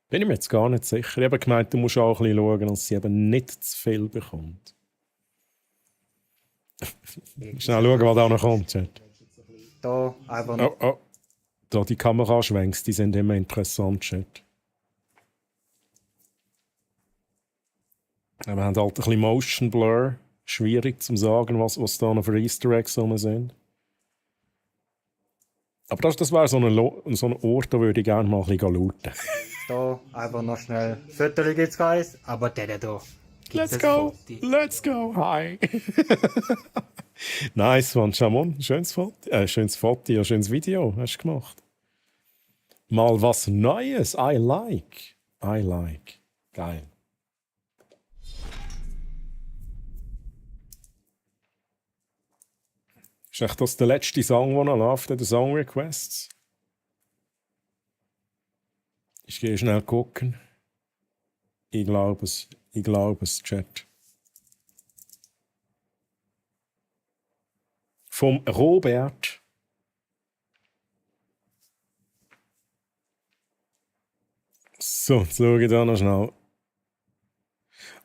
Bin ich mir jetzt gar nicht sicher. Ich habe gemeint, du musst auch ein bisschen schauen, dass sie eben nicht zu viel bekommt. Schnell schauen, was da noch kommt, Chat. Da einfach noch. Oh. Da die Kameraschwenks, die sind immer interessant, Chat. Wir haben halt ein bisschen Motion Blur. schwierig zu sagen, was da noch für Easter Eggs rum sind. Aber das wäre so ein Ort, da würde ich gerne mal ein bisschen looten. Da einfach noch schnell. Viertel gibt's keins, aber der da. Let's go, hi. Nice one, Jamon. Schönes Foto, ja, schönes Video hast du gemacht. Mal was Neues, I like. Geil. Ist echt das der letzte Song, der noch läuft, der Song Requests? Ich gehe schnell gucken. Ich glaube es, Chat. Vom Robert. So, jetzt schaue ich da noch schnell.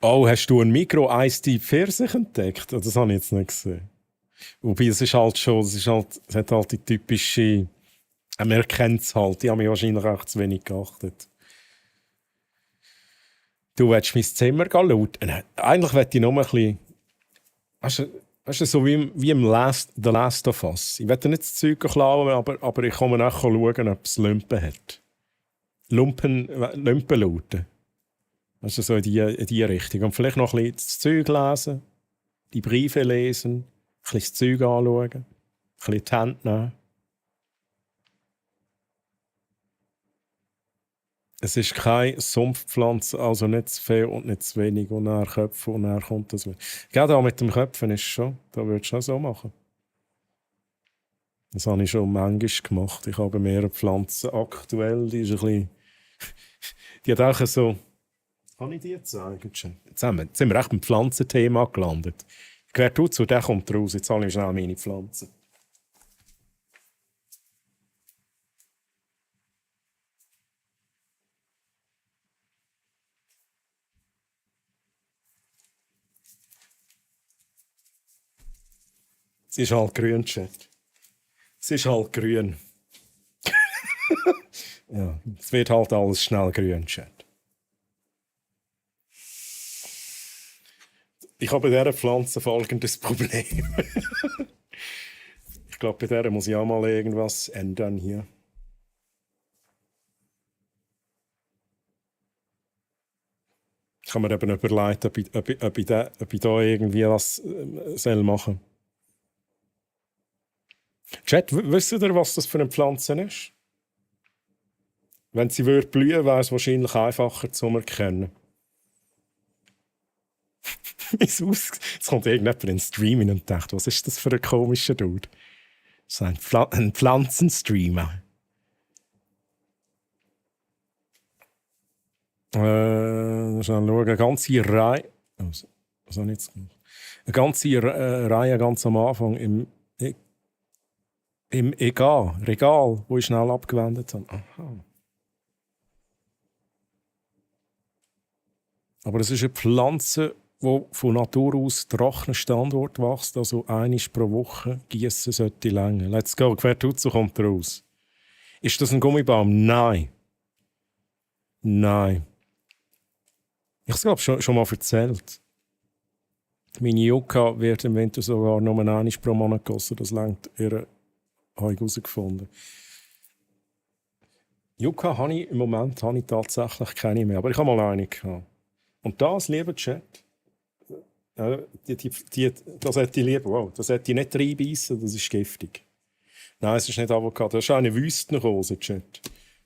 Oh, hast du ein Mikro Ice-T Pfirsich entdeckt? Das habe ich jetzt nicht gesehen. Wobei, es hat halt die typische... Man erkennt es halt. Die haben mich wahrscheinlich auch zu wenig geachtet. Du willst mein Zimmer looten? Eigentlich möchte ich noch ein bisschen... Weißt du, so wie im The Last of Us. Ich will nicht das Zeug klauen, aber ich komme nachher schauen, ob es Lumpen hat. Lumpen looten. Weißt du, so in die Richtung. Und vielleicht noch ein bisschen das Zeug lesen, die Briefe lesen, ein bisschen das Zeug anschauen, ein bisschen die Hände nehmen. Es ist keine Sumpfpflanze, also nicht zu viel und nicht zu wenig. Und dann Köpfe und dann kommt das wieder. Gerade auch mit dem Köpfen ist schon, da würdest du auch so machen. Das habe ich schon manchmal gemacht. Ich habe mehrere Pflanzen aktuell, die ist ein bisschen... Die hat auch so... Kann ich dir zeigen? Jetzt sind wir echt beim Pflanzenthema gelandet. Gehört du zu, der kommt raus. Jetzt habe ich schnell meine Pflanzen. Es ist halt grün, Chat. Es ist halt grün. Ja, es wird halt alles schnell grün, Chat. Ich habe bei dieser Pflanze folgendes Problem. Ich glaube, bei dieser muss ich auch mal irgendwas ändern hier. Ich habe mir eben überlegt, ob ich da irgendwie was machen soll. Chat, wisst ihr, was das für eine Pflanze ist? Wenn sie blühen würde, wäre es wahrscheinlich einfacher zu erkennen. Jetzt kommt irgendjemand in den Stream und denkt, was ist das für ein komischer Dude? Das ist ein Pflanzenstreamer. Schnell schauen, eine ganze Reihe. Was habe ich jetzt gemacht? Eine ganze Reihe ganz am Anfang im Regal, wo ich schnell abgewendet habe. Aha. Aber es ist eine Pflanze, die von Natur aus trockenen Standort wächst, also einmal pro Woche gießen sollte länger. Let's go, Quertuzzo kommt raus. Ist das ein Gummibaum? Nein. Ich habe es schon mal erzählt. Meine Yucca wird im Winter sogar nur einmal pro Monat gegossen. Das reicht ihr, habe ich herausgefunden. Yucca habe ich im Moment tatsächlich keine mehr, aber ich habe mal eine gehabt. Und das, lieber Chat, das hätte ich lieber, wow, das hätte ich nicht reinbeissen, das ist giftig. Nein, es ist nicht Avocado, das ist eine Wüstenrose, Chat.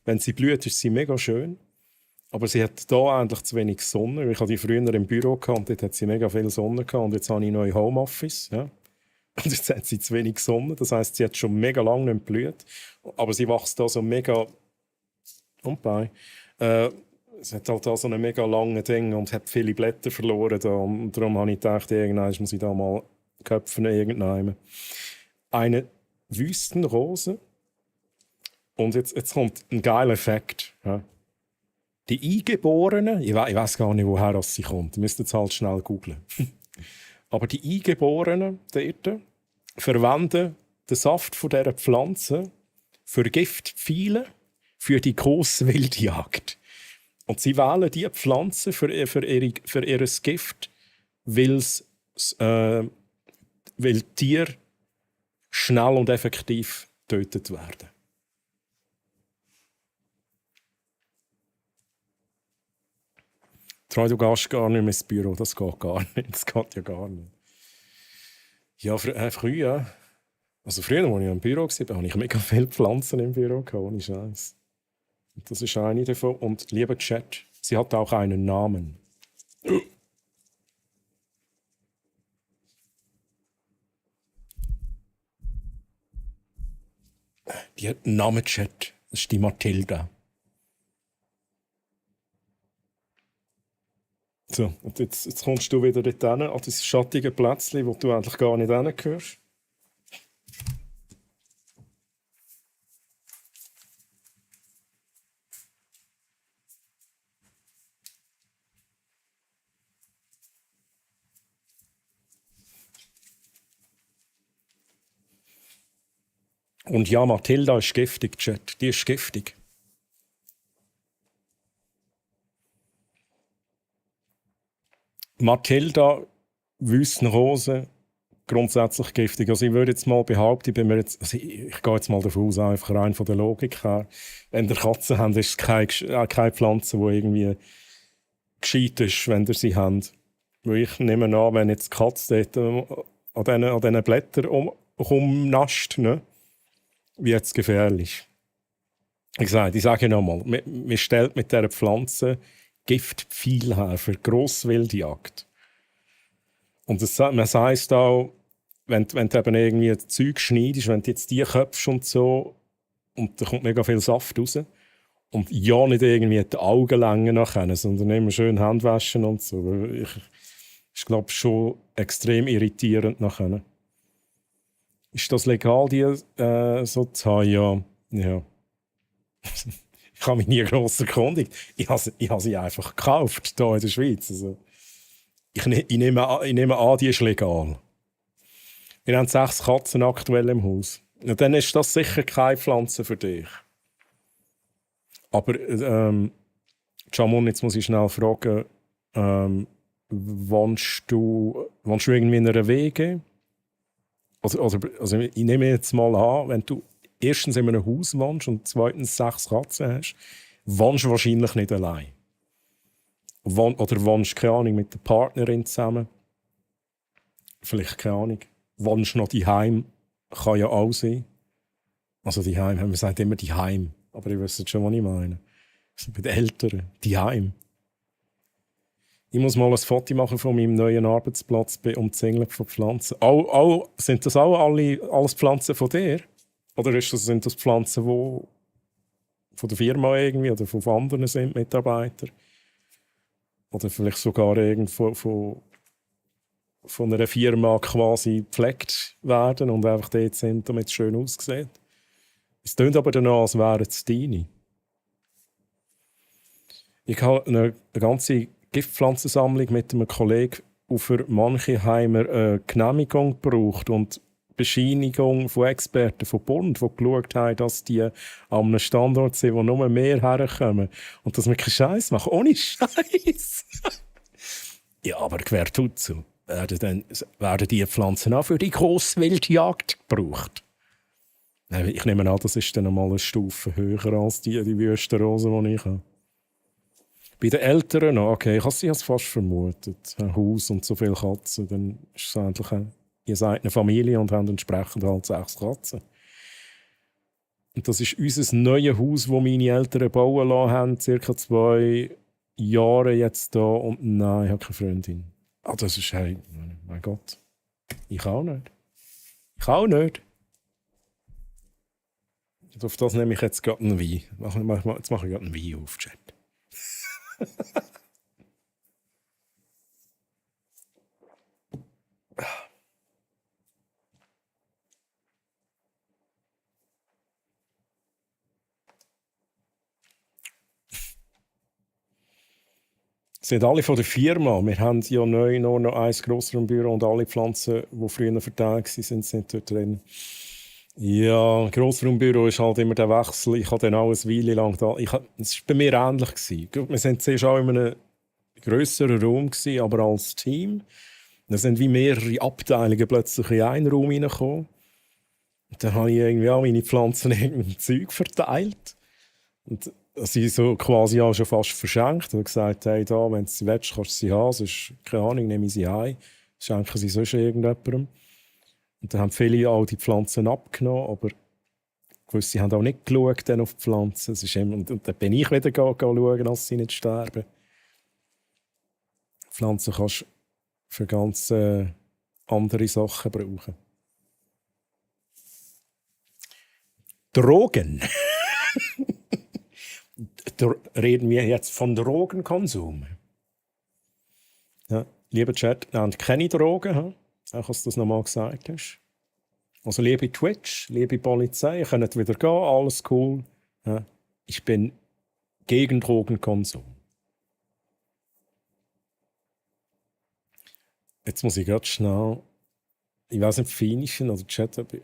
Wenn sie blüht, ist sie mega schön, aber sie hat hier endlich zu wenig Sonne. Ich hatte die früher im Büro gehabt, und dort hat sie mega viel Sonne gehabt, und jetzt habe ich neu Homeoffice, ja. Und jetzt hat sie zu wenig Sonne, das heisst, sie hat schon mega lange nicht blüht, aber sie wächst da so mega und bei. Es hat halt da so ein mega langes Ding und hat viele Blätter verloren. Da. Und darum habe ich gedacht, irgendwann muss ich da mal köpfen irgendwann. Eine Wüstenrose. Und jetzt kommt ein geiler Effekt. Ja. Die Eingeborenen, ich weiß gar nicht, woher sie kommt. Ihr müsst jetzt halt schnell googlen. Aber die Eingeborenen dort verwenden den Saft von dieser Pflanze für Giftpfeile für die grosse Wildjagd. Und sie wählen diese Pflanze für ihr Gift, weil es weil Tiere schnell und effektiv getötet werden. Troy, du gehst gar nicht mehr ins Büro, das geht gar nicht. Das geht ja gar nicht. Ja, früher, als ich im Büro war, hatte ich mega viele Pflanzen im Büro, ohne Scheiß. Das ist eine davon. Und lieber Chat, sie hat auch einen Namen. Die hat einen Namen, Chat. Das ist die Mathilda. So, und jetzt kommst du wieder dort hin, an dieses schattige Plätzchen, wo du eigentlich gar nicht hingehörst. Und ja, Mathilda ist giftig, Chat. Die ist giftig. Mathilda, Wüstenrose, grundsätzlich giftig. Also ich würde jetzt mal behaupten, ich gehe jetzt mal davon aus, einfach rein von der Logik her, wenn ihr Katzen habt, ist es keine Pflanze, die irgendwie gescheit ist, wenn ihr sie habt. Weil ich nehme an, wenn jetzt die Katze dort an diesen Blättern rumnascht, ne? Wie jetzt gefährlich. Ich sage nochmal, man stellt mit dieser Pflanze Giftpfeil her für Grosswildjagd. Und man sagt auch, wenn du eben irgendwie Zeug schneidest, wenn du jetzt die köpfst und so, und da kommt mega viel Saft raus, und ja nicht irgendwie die Augenlänge nachher, sondern immer schön Hände waschen und so. Ich glaube schon extrem irritierend nachher. Ist das legal, die so zu haben? Ja. Ich habe mich nie gross erkundigt. Ich habe sie einfach gekauft, hier in der Schweiz. Also, ich nehme an, die ist legal. Wir haben 6 Katzen aktuell im Haus. Und dann ist das sicher keine Pflanze für dich. Aber, Jamon, jetzt muss ich schnell fragen, wohnst du irgendwie in einer WG? Also ich nehme jetzt mal an, wenn du erstens in einem Haus wohnst und zweitens 6 Katzen hast, wohnst du wahrscheinlich nicht allein. Oder wohnst, keine Ahnung, mit der Partnerin zusammen. Vielleicht, keine Ahnung. Wohnst du noch daheim, kann ja auch sein. Also daheim, man sagt immer daheim, aber ihr wisst schon, was ich meine. Also bei den Eltern, daheim. Ich muss mal ein Foto machen von meinem neuen Arbeitsplatz umzingelt von Pflanzen. Sind das auch alles Pflanzen von dir? Oder sind das Pflanzen, die von der Firma irgendwie oder von anderen sind, Mitarbeiter? Oder vielleicht sogar irgendwo von einer Firma quasi gepflegt werden und einfach dort sind, damit es schön aussieht. Es klingt aber danach, als wären es deine. Ich habe eine ganze Giftpflanzensammlung mit einem Kollegen, der für manche Heimer eine Genehmigung braucht und Bescheinigung von Experten von Bund, die geschaut haben, dass die an einem Standort sind, wo nur mehr herkommen. Und dass wir keinen Scheiß machen. Ohne Scheiß. Ja, aber wer tut so? Werden die Pflanzen auch für die Grosswildjagd gebraucht? Ich nehme an, das ist dann einmal eine Stufe höher als die Wüstenrose, die ich habe. Bei den Eltern noch, okay, ich habe sie fast vermutet. Ein Haus und so viele Katzen, dann ist es eigentlich ihr seid eine Familie und habt entsprechend halt 6 Katzen. Und das ist unser neues Haus, das meine Eltern bauen lassen haben, circa 2 Jahre jetzt da. Und nein, ich habe keine Freundin. Das ist, hey, mein Gott. Ich auch nicht. Und auf das nehme ich jetzt gerade einen Wein. Jetzt mache ich gerade einen Wein auf, Chat. Sind alle von der Firma. Wir haben ja neu nur noch ein Grossraumbüro und alle Pflanzen, die früher verteilt waren, sind dort drin. Ja, Grossraumbüro ist halt immer der Wechsel. Ich habe dann auch eine Weile lang da. Es war bei mir ähnlich. Wir waren zuerst auch in einem grösseren Raum, aber als Team. Da sind wie mehrere Abteilungen plötzlich in einen Raum reingekommen. Und dann habe ich irgendwie auch meine Pflanzen irgendein Zeug verteilt. Und sie so quasi auch schon fast verschenkt und gesagt, hey, da, wenn du sie willst, kannst du sie haben. Sonst, keine Ahnung, nehme ich sie heim. Schenken sie sonst irgendjemandem. Und dann haben viele auch die Pflanzen abgenommen, aber gewisse haben auch nicht geschaut dann auf die Pflanzen. Es ist und dann bin ich wieder schauen, dass sie nicht sterben. Pflanzen kannst du für ganz andere Sachen brauchen. Drogen. Reden wir jetzt von Drogenkonsum? Ja, lieber Chat, ihr habt keine Drogen, auch als du das nochmal gesagt hast. Also liebe Twitch, liebe Polizei, ihr könnt wieder gehen, alles cool. Ja, ich bin gegen Drogenkonsum. Jetzt muss ich gerade schnell, ich weiß nicht, Finischen oder Chat, wir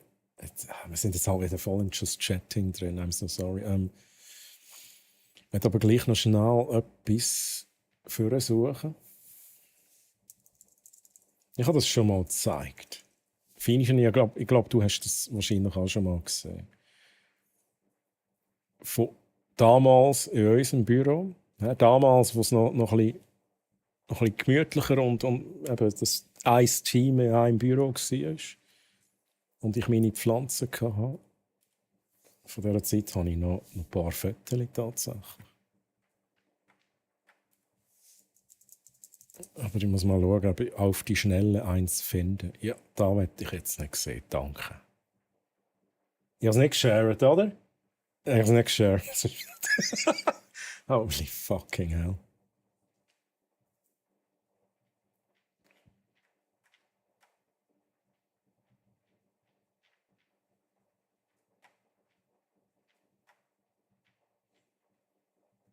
sind jetzt halt wieder voll in Just Chatting drin, I'm so sorry. Ich werde aber gleich noch schnell etwas suchen. Ich habe das schon mal gezeigt. Finischen, ich glaube, du hast das wahrscheinlich auch schon mal gesehen. Von damals in unserem Büro, damals, wo es noch ein bisschen gemütlicher und eben das ein Team in einem Büro war und ich meine Pflanzen hatte. Von dieser Zeit habe ich noch ein paar Fotos tatsächlich. Aber ich muss mal schauen, ob ich auf die Schnelle eins finde. Ja, da möchte ich jetzt nicht sehen. Danke. Ich habe es nicht geshared, oder? Ich habe es nicht geshared. Holy fucking hell.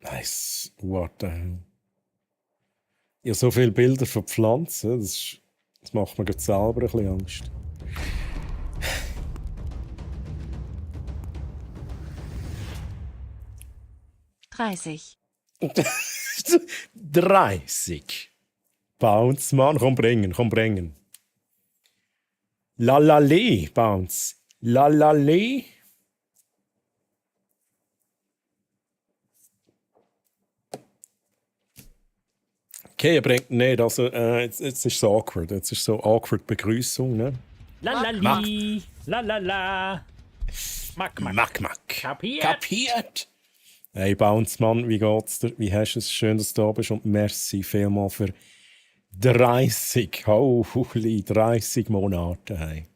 Nice. What the hell? Ich habe so viele Bilder von Pflanzen, das macht mir gerade selber ein bisschen Angst. $30. 30. Bounce, Mann, komm bringen. Lalale, Bounce. Lalale. Okay, er bringt nicht. Also, jetzt ist es so awkward. Jetzt ist so awkward Begrüßung, ne? Lalali. Lalala. Mack. Kapiert? Hey, Bounce, Mann, wie geht's dir? Wie hast du es? Schön, dass du da bist und merci vielmal für 30. Holy 30 Monate. Hey.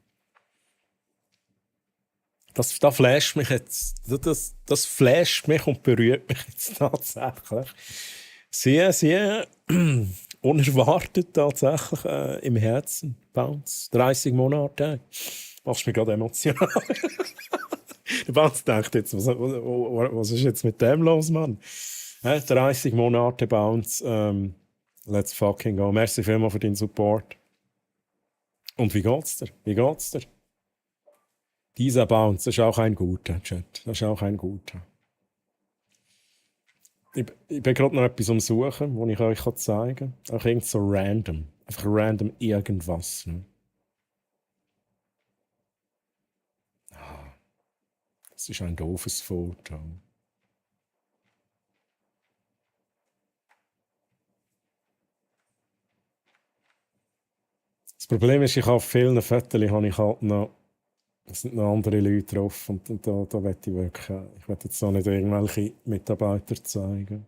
Das flasht mich jetzt. Das flasht mich und berührt mich jetzt tatsächlich. Sehr unerwartet tatsächlich im Herzen. Bounce. 30 Monate. Machst mich gerade emotional. Der Bounce denkt jetzt, was ist jetzt mit dem los, Mann? 30 Monate Bounce. Let's fucking go. Merci vielmals für deinen Support. Und wie geht's dir? Dieser Bounce, das ist auch ein guter, Chat. Das ist auch ein guter. Ich bin gerade noch etwas am Suchen, das ich euch zeigen kann. Auch irgend so random. Einfach random irgendwas. Ne? Das ist ein doofes Foto. Das Problem ist, ich habe auf vielen Fotos halt noch, es sind noch andere Leute drauf und da will ich wirklich, ich will jetzt auch nicht irgendwelche Mitarbeiter zeigen.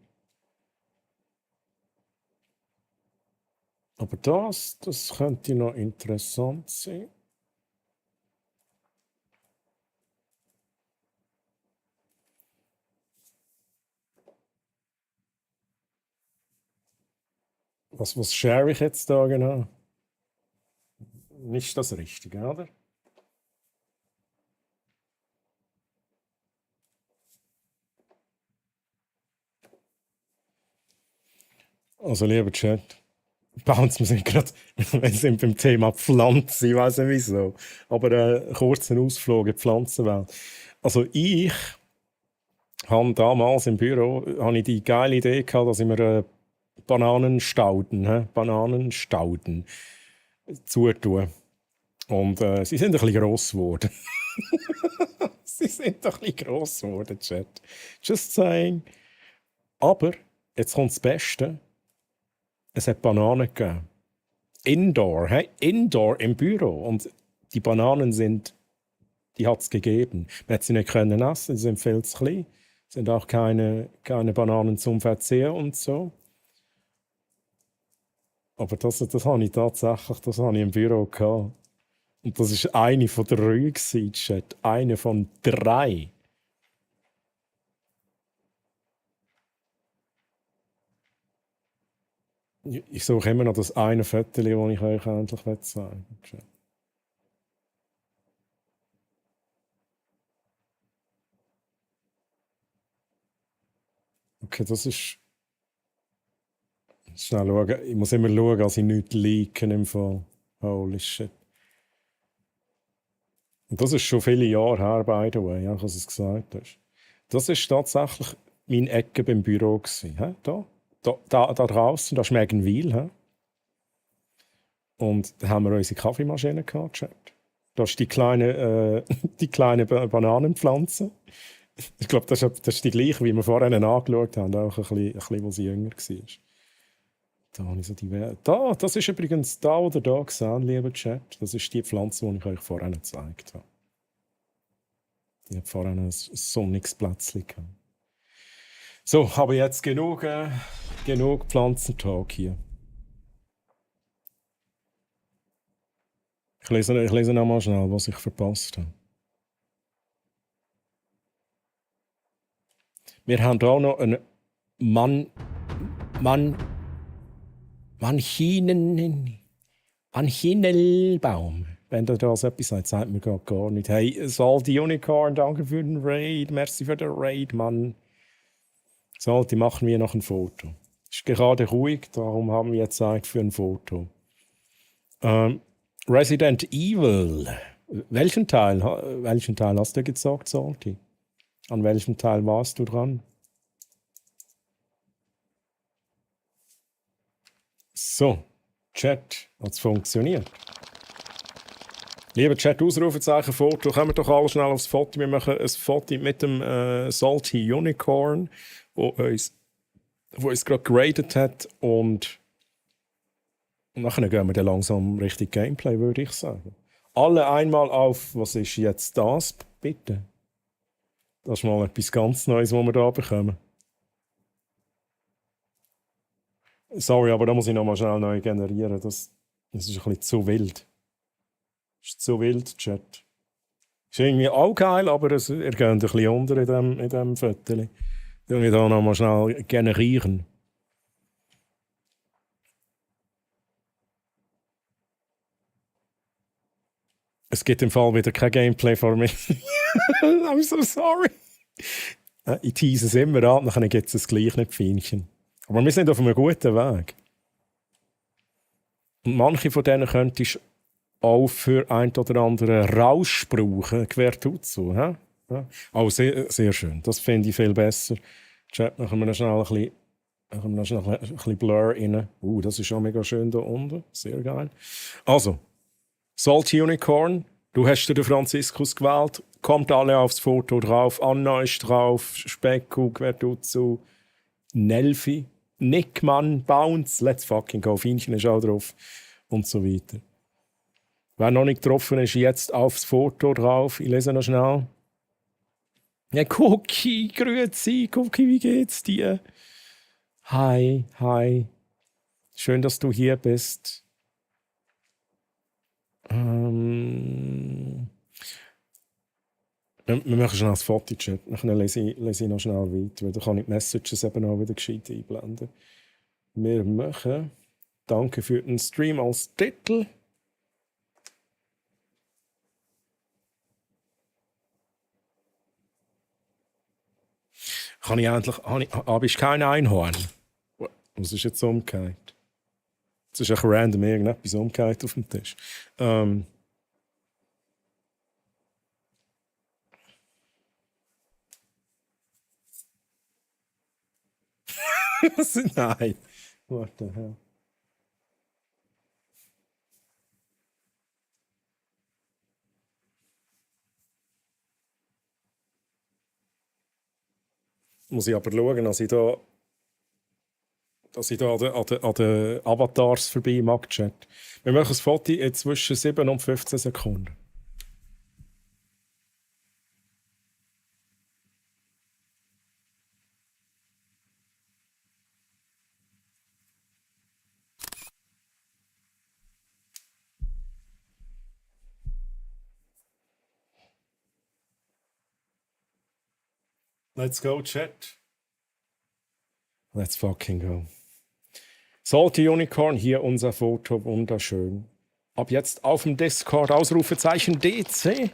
Aber das könnte noch interessant sein. Was share ich jetzt da genau? Nicht das Richtige, oder? Also, lieber Chat, Bounce, wir sind beim Thema Pflanzen, ich weiß nicht wieso. Aber einen kurzen Ausflug in die Pflanzenwelt. Also, ich habe damals im Büro die geile Idee gehabt, dass ich mir Bananenstauden zutun. Und sie sind ein bisschen gross geworden. Sie sind ein bisschen gross geworden, Chat. Just saying. Aber, jetzt kommt das Beste. Es hat Bananen gegeben. Indoor, hey? Indoor im Büro. Und die Bananen die hat es gegeben. Man hat sie nicht können essen, sie sind viel zu klein. Es sind auch keine Bananen zum Verzehr und so. Aber das habe ich tatsächlich, das habe ich im Büro gehabt. Und das war eine von 3 gewesen, Chat. Eine von 3. Ich suche immer noch das eine Foto, das ich euch endlich zeigen will. Okay, das ist... Schnell schauen. Ich muss immer schauen, dass ich nichts leaken im Fall. Holy shit. Und das ist schon viele Jahre her, by the way, als du es gesagt hast. Das war tatsächlich meine Ecke beim Büro. Da draußen, da ist Meganwil. Und da haben wir unsere Kaffeemaschine gehabt, Chat. Da ist die kleine Bananenpflanze. Ich glaube, das ist die gleiche, wie wir vorhin angeschaut haben, auch ein bisschen, wo sie jünger war. Da habe ich so das ist übrigens da oder da gesehen, lieber Chat. Das ist die Pflanze, die ich euch vorhin gezeigt habe. Die hat vorhin ein sonniges Plätzchen gehabt. So, aber jetzt genug Pflanzentalk hier. Ich lese noch mal schnell, was ich verpasst habe. Wir haben auch noch einen Manchinelbaum. Wenn ihr da so etwas sagt mir gar nicht. Hey, Salty Unicorn, danke für den Raid. Merci für den Raid, Mann. Salty, machen wir noch ein Foto. Ist gerade ruhig, darum haben wir jetzt Zeit für ein Foto. Resident Evil. Welchen Teil hast du gesagt, Salty? An welchem Teil warst du dran? So, Chat, hat es funktioniert. Lieber Chat, Ausrufezeichen, Foto. Kommen wir doch alle schnell aufs Foto. Wir machen ein Foto mit dem Salty Unicorn, wo uns gerade geradet hat. Und nachher gehen wir dann langsam richtig Gameplay, würde ich sagen. Alle einmal auf, was ist jetzt das, bitte? Das ist mal etwas ganz Neues, was wir da bekommen. Sorry, aber da muss ich noch mal schnell neu generieren. Das ist ein bisschen zu wild. Das ist zu wild, Chat. Ist irgendwie auch geil, aber er geht ein bisschen unter in diesem Foto. Da muss ich da noch mal schnell generieren. Es gibt im Fall wieder kein Gameplay für mich. I'm so sorry. Ich tease es immer an, dann gibt es das gleich nicht Pfeinchen. Aber wir sind auf einem guten Weg. Und manche von denen könntest du auch für ein oder andere Rausch brauchen, quertutzu. Ja? Oh, sehr, sehr schön. Das finde ich viel besser. Chat, machen wir noch schnell ein bisschen Blur rein. Das ist schon mega schön da unten. Sehr geil. Also, Salty Unicorn, du hast den Franziskus gewählt. Kommt alle aufs Foto drauf. Anna ist drauf. Specku, quertutzu. Nelfi. Nickmann, Bounce, let's fucking go. Fienchen ist auch drauf. Und so weiter. Wer noch nicht getroffen ist, jetzt aufs Foto drauf. Ich lese noch schnell. Ja, Cookie, grüezi. Cookie, wie geht's dir? Hi. Schön, dass du hier bist. Wir machen schnell das Foto-Chat. Dann lese ich noch schnell weiter, weil da kann ich die Messages eben auch wieder gescheit einblenden. Wir machen «Danke für den Stream» als Titel. Habe ich kein Einhorn? Was ist jetzt umgekehrt? Jetzt ist echt random irgendetwas umgekehrt auf dem Tisch. Nein. What the hell? Muss ich aber schauen, dass ich da an den Avatars vorbei mag, Chat. Wir machen das Foto zwischen 7 und 15 Sekunden. Let's go, Chat. Let's fucking go. Salty Unicorn, hier unser Foto, wunderschön. Ab jetzt auf dem Discord, Ausrufezeichen DC.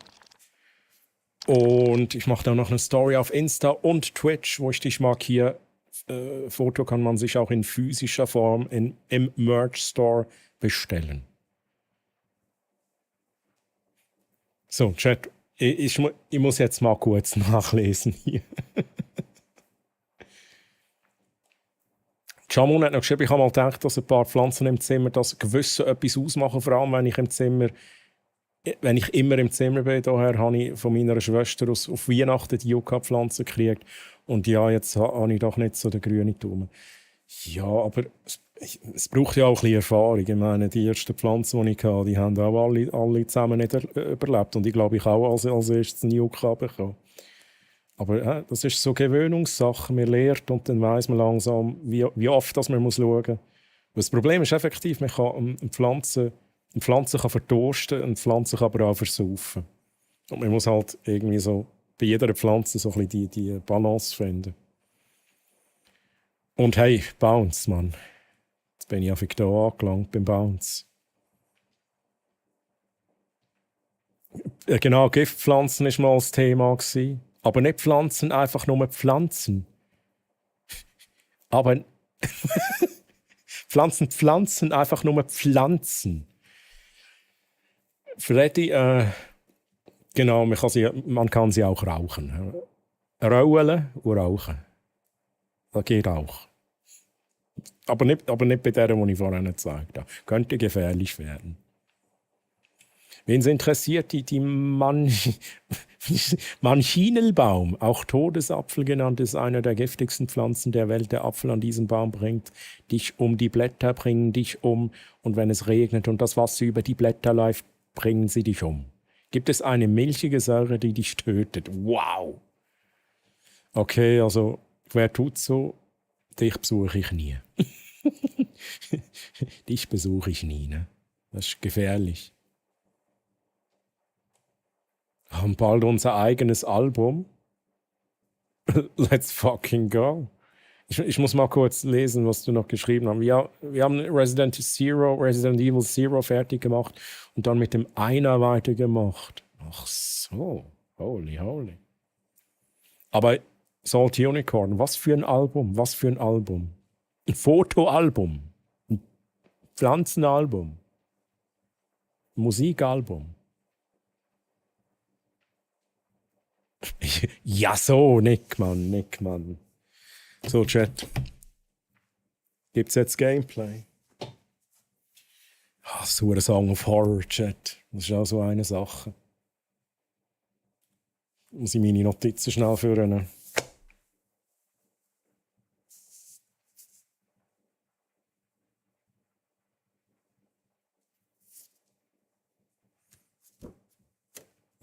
Und ich mache da noch eine Story auf Insta und Twitch, wo ich dich markiere. Foto kann man sich auch in physischer Form im Merch Store bestellen. So, Chat, ich muss jetzt mal kurz nachlesen hier. Jamun hat noch geschrieben, ich habe mal gedacht, dass ein paar Pflanzen im Zimmer das Gewisse etwas ausmachen, vor allem wenn ich immer im Zimmer bin. Daher habe ich von meiner Schwester auf Weihnachten die Yucca-Pflanze gekriegt. Und ja, jetzt habe ich doch nicht so den grünen Daumen. Ja, aber es braucht ja auch ein bisschen Erfahrung. Ich meine, die ersten Pflanzen, die ich hatte, die haben auch alle zusammen nicht überlebt. Und ich glaube, ich auch als erstes einen Yucca bekommen. Aber das ist so Gewöhnungssache. Man lernt und dann weiss man langsam, wie oft das man schauen muss. Das Problem ist effektiv, man kann eine Pflanze kann verdursten, eine Pflanze kann aber auch versaufen. Und man muss halt irgendwie so bei jeder Pflanze so ein bisschen die Balance finden. Und hey, Bounce, Mann. Jetzt bin ich einfach hier angelangt beim Bounce. Genau, Giftpflanzen war mal das Thema. Aber nicht Pflanzen, einfach nur Pflanzen. Aber Pflanzen, einfach nur Pflanzen. Freddy, genau, man kann sie auch rauchen. Rollen und rauchen. Das geht auch. Aber nicht bei der, die ich vorhin gezeigt habe. Könnte gefährlich werden. Wen es interessiert, die Manchinelbaum, auch Todesapfel genannt, ist einer der giftigsten Pflanzen der Welt. Der Apfel an diesem Baum bringt dich um, die Blätter bringen dich um und wenn es regnet und das Wasser über die Blätter läuft, bringen sie dich um. Gibt es eine milchige Säure, die dich tötet? Wow! Okay, also wer tut so? Dich besuche ich nie. Dich besuche ich nie, ne? Das ist gefährlich. Haben bald unser eigenes Album. Let's fucking go. Ich muss mal kurz lesen, was du noch geschrieben hast. Wir haben Resident Evil Zero fertig gemacht und dann mit dem Einer weitergemacht. Ach so. Holy. Aber Salty Unicorn, was für ein Album? Ein Fotoalbum. Ein Pflanzenalbum. Ein Musikalbum. Ja, so, Nick, Mann. So, Chat. Gibt's jetzt Gameplay? So ein Song of Horror, Chat. Das ist auch so eine Sache. Muss ich meine Notizen schnell führen.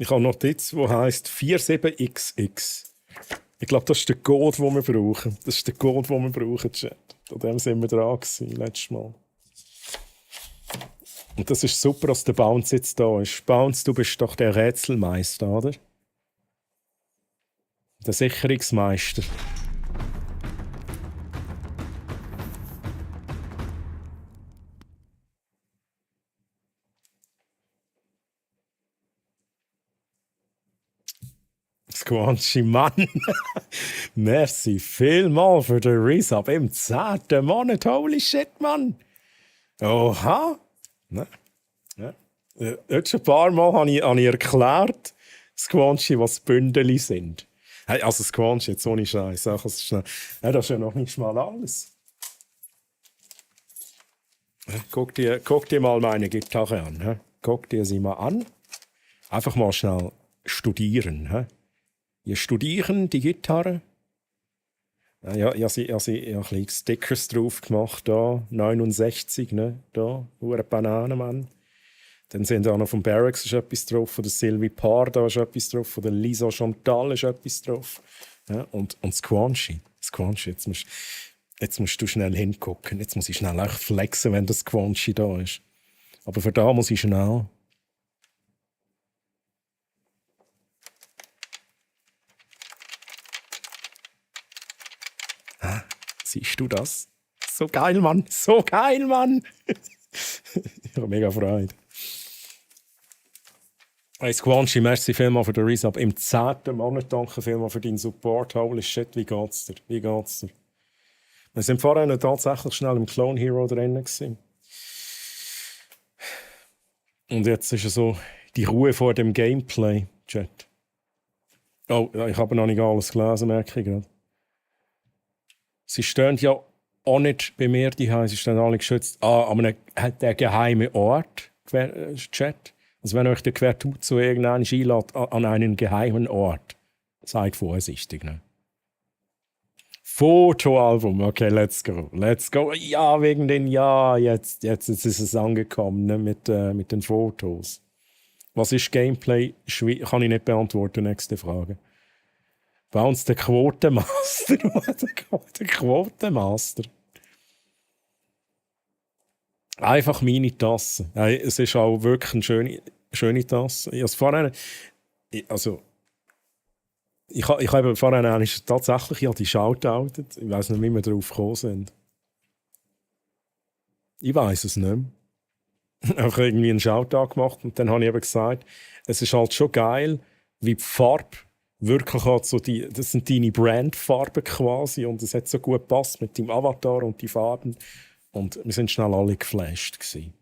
Ich habe eine Notiz, die heisst 47XX. Ich glaube, das ist der Code, den wir brauchen. Chat. An dem sind wir dran gewesen, letztes Mal. Und das ist super, dass der Bounce jetzt da ist. Bounce, du bist doch der Rätselmeister, oder? Der Sicherungsmeister. Squanchy, Mann. Merci vielmal für den Resub im 10. Monat. Holy shit, Mann. Oha. Ne? Ja. Jetzt ein paar Mal habe ich erklärt, Squanchy, was Bündeli sind. Hey, also Squanchy, jetzt ohne Scheiß. Ja, das ist ja noch nicht mal alles. Guck dir mal meine Gitarre an. Guck dir sie mal an. Einfach mal schnell studieren. Wir studieren die Gitarre. Ja, ich habe ein bisschen Stickers drauf gemacht, da, 69, ne, da, eine Banane, Mann. Dann sind auch noch von Barracks ist etwas drauf, von der Sylvie Parda ist etwas drauf, von der Lisa Chantal ist etwas drauf. Ja, und Squanchy, jetzt musst du schnell hingucken, jetzt muss ich schnell echt flexen, wenn das Squanchy da ist. Aber für da muss ich schnell... Siehst du das? So geil, Mann! So geil, Mann! Ich habe mega Freude. Hey, Squanchy, merci vielmals für den Resub. Im 10. Monat danke vielmals für deinen Support. Holy shit, wie geht's dir? Wie geht's dir? Wir sind vorher noch tatsächlich schnell im Clone Hero drin gewesen. Und jetzt ist so die Ruhe vor dem Gameplay, Chat. Oh, ich habe noch nicht alles gelesen, merke ich gerade. Sie stehen ja auch nicht bei mir, sie stehen alle geschützt an einem geheimen Ort, Chat. Also wenn euch der Quertut irgendwann einlädt an einen geheimen Ort, seid vorsichtig. Ne? Fotoalbum, okay, let's go. Ja, wegen den, jetzt ist es angekommen, ne, mit den Fotos. Was ist Gameplay? Kann ich nicht beantworten, nächste Frage. Bounce der Quotenmaster. Der Quotenmaster. Einfach meine Tasse. Ja, es ist auch wirklich eine schöne Tasse. Ich habe vorhin tatsächlich die Shoutoutet. Ich weiss nicht, wie wir darauf gekommen sind. Ich weiss es nicht mehr. Einfach irgendwie einen Shoutout gemacht und dann habe ich eben gesagt, es ist halt schon geil, wie die Farbe wirklich hat so das sind deine Brandfarben quasi und es hat so gut gepasst mit dem Avatar und die Farben und wir sind schnell alle geflasht gewesen.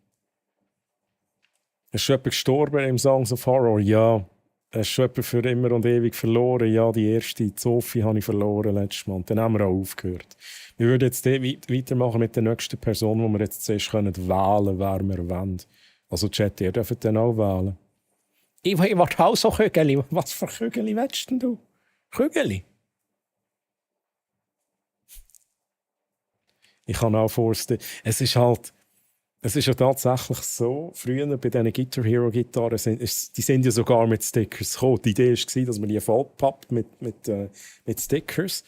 Ist schon jemand gestorben im Songs of Horror? Ja. Ist schon jemand für immer und ewig verloren? Ja, die erste, Sophie, habe ich verloren letztes Mal. Und dann haben wir auch aufgehört. Wir würden jetzt weitermachen mit der nächsten Person, wo wir jetzt zuerst wählen können, wer wir wollen. Also Chat, ihr dürft dann auch wählen. Ich will auch so Kügeli. Was für Kügeli willst denn du? Kügeli? Ich kann auch vorstellen, es ist ja tatsächlich so, früher bei diesen Guitar Hero Gitarren, die sind ja sogar mit Stickers gekommen. Die Idee war, dass man die vollpappt mit Stickers.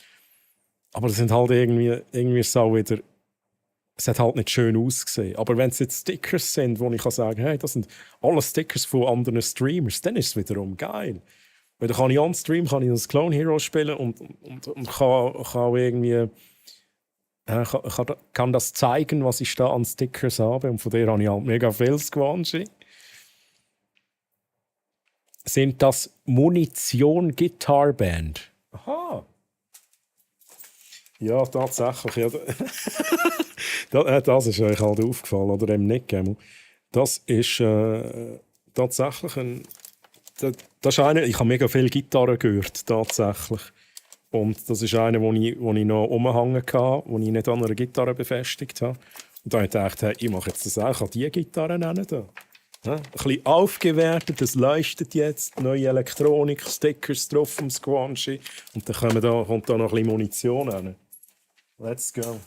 Aber das sind halt irgendwie so wieder, es hat halt nicht schön ausgesehen. Aber wenn es jetzt Stickers sind, wo ich kann sagen, hey, das sind alle Stickers von anderen Streamers, dann ist es wiederum geil. Weil dann kann ich on Stream das Clone Hero spielen und kann irgendwie kann das zeigen, was ich da an Stickers habe. Und von der habe ich halt mega viel Squanchy. Sind das Munition Guitar Band? Aha. Ja, tatsächlich. Ja. Das ist euch halt aufgefallen, oder eben nicht, Gemmel. Das ist tatsächlich das ist einer, ich habe mega viele Gitarren gehört, tatsächlich. Und das ist einer, wo ich noch rumhängen hatte, wo ich nicht an einer Gitarre befestigt habe. Und dann habe ich gedacht, hey, ich mache jetzt das auch, ich kann diese Gitarre nennen. Da. Ja, ein bisschen aufgewertet, das leuchtet jetzt, neue Elektronik, Stickers drauf vom Squanchy. Und dann kommt da noch ein bisschen Munition rein. Let's go.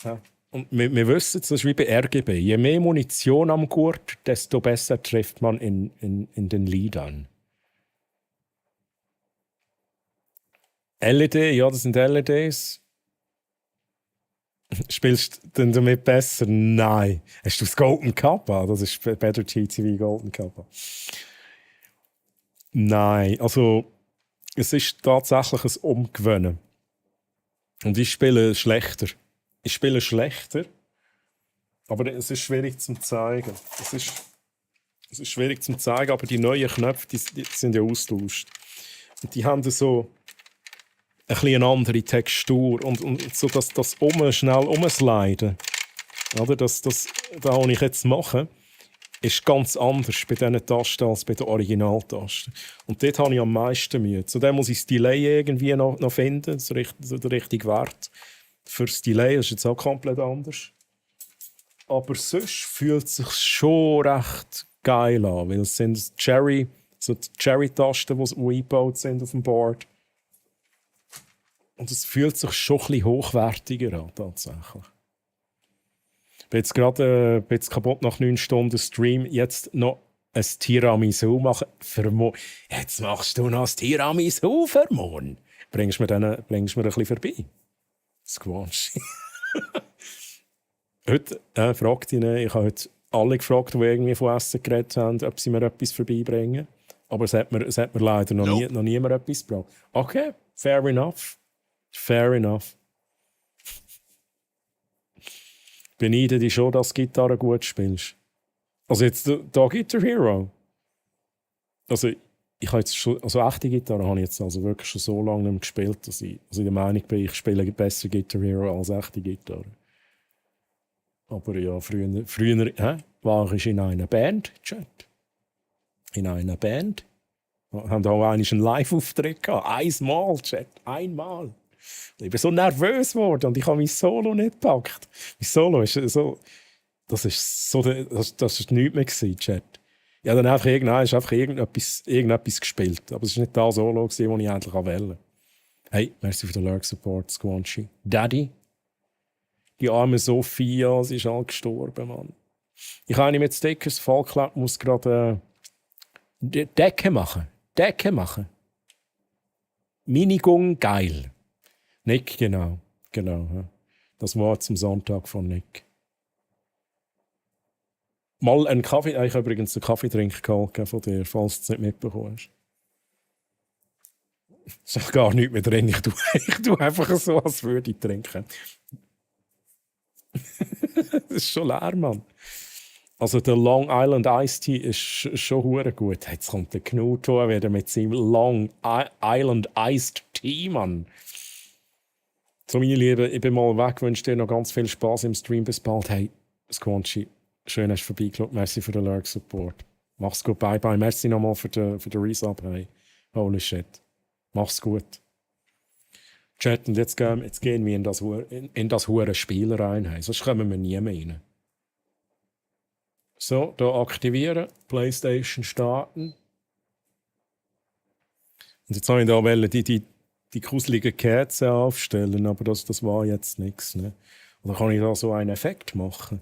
Ja. Und wir wissen, das ist wie bei RGB. Je mehr Munition am Gurt, desto besser trifft man in den Liedern. LED, ja, das sind LEDs. Spielst du denn damit besser? Nein. Hast du das Golden Kappa? Das ist Better GTV Golden Kappa. Nein, also es ist tatsächlich ein Umgewöhnen. Und ich spiele schlechter. Aber es ist schwierig zu zeigen. Es ist schwierig zu zeigen, aber die neuen Knöpfe, die sind ja austauscht. Und die haben so ein bisschen eine andere Textur und so das schnell umsliden. Oder das, was ich jetzt mache, ist ganz anders bei diesen Tasten als bei den Originaltasten. Und dort habe ich am meisten Mühe. Zudem muss ich das Delay irgendwie noch finden, so der richtige Wert. Für das Delay ist jetzt auch komplett anders. Aber sonst fühlt es sich schon recht geil an, weil es sind Cherry-Tasten, die eingebaut sind auf dem Board. Und es fühlt sich schon ein bisschen hochwertiger an, tatsächlich. Ich bin jetzt gerade ein bisschen kaputt nach 9 Stunden Stream. Jetzt noch ein Tiramisu machen. Jetzt machst du noch ein Tiramisu für morgen. Bringst du mir ein bisschen vorbei? Squash. Heute fragt ich habe heute alle gefragt, die irgendwie von Essen geredet haben, ob sie mir etwas vorbeibringen. Aber es hat mir leider noch niemand etwas gebracht. Okay, fair enough. Fair enough. Beneide dich schon, dass du Gitarre gut spielst. Also jetzt da Guitar Hero. Also ich habe jetzt schon, also echte Gitarre habe ich jetzt also wirklich schon so lange nicht mehr gespielt, dass ich der Meinung bin, ich spiele besser Guitar Hero als echte Gitarre. Aber ja, früher war ich in einer Band, Chat. In einer Band. Wir haben auch einen Live-Auftritt gehabt. Einmal, Chat. Einmal. Ich bin so nervös geworden und ich habe mein Solo nicht gepackt. Mein Solo ist so... Das ist nichts mehr gewesen, Chat. Ja, dann einfach irgendetwas gespielt. Aber es war nicht das Solo, das ich eigentlich wählen wollte. Hey, merci für den Lurk-Support, Squanchy. Daddy. Die arme Sophia, sie ist all gestorben, Mann. Ich habe eine mit Stickers, Vollklapp, muss gerade Decke machen. Minigung, geil. Nick, genau. Ja. Das Wort zum Sonntag von Nick. Mal einen Kaffee, ich habe übrigens einen Kaffeetrink geholt von dir, falls du es nicht mitbekommen hast. Es ist gar nichts mehr drin, ich tue einfach so, als würde ich trinken. Das ist schon leer, Mann. Also der Long Island Iced Tea ist schon hure gut. Jetzt kommt der Knut wieder mit seinem Long Island Iced Tea, Mann. So, meine Lieben, ich bin mal weg, wünsche dir noch ganz viel Spaß im Stream. Bis bald. Hey, Squanchy, schön hast du vorbeigeschaut. Merci für den Lurk-Support. Mach's gut, bye bye. Merci nochmal für den Resub. Hey, holy shit. Mach's gut. Chat, und jetzt gehen wir in das hure Spiel rein. Hey. Sonst kommen wir nie mehr rein. So, hier aktivieren, PlayStation starten. Und jetzt habe ich da die gruselige Kerze aufstellen, aber das war jetzt nichts. Ne? Oder kann ich da so einen Effekt machen?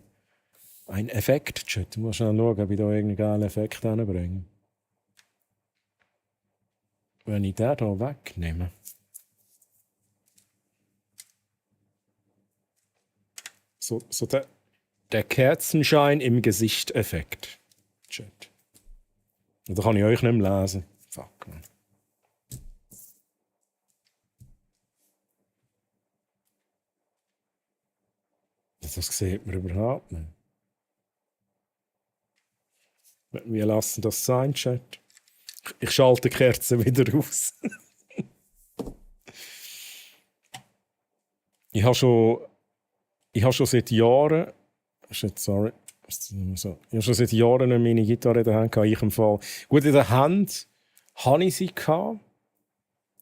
Ein Effekt, Chat. Ich muss schnell schauen, ob ich da irgendeinen geilen Effekt hinbringe. Wenn ich den hier wegnehme. So der Kerzenschein im Gesicht-Effekt. Chat. Da kann ich euch nicht mehr lesen. Fuck, man. Das sieht man überhaupt nicht. Wir lassen das sein, Chat. Ich schalte die Kerze wieder aus. Ich habe schon seit Jahren... Sorry. Ich habe schon seit Jahren meine Gitarre in der Hand gehabt. Ich im Fall. Gut, in der Hand hatte ich sie gehabt.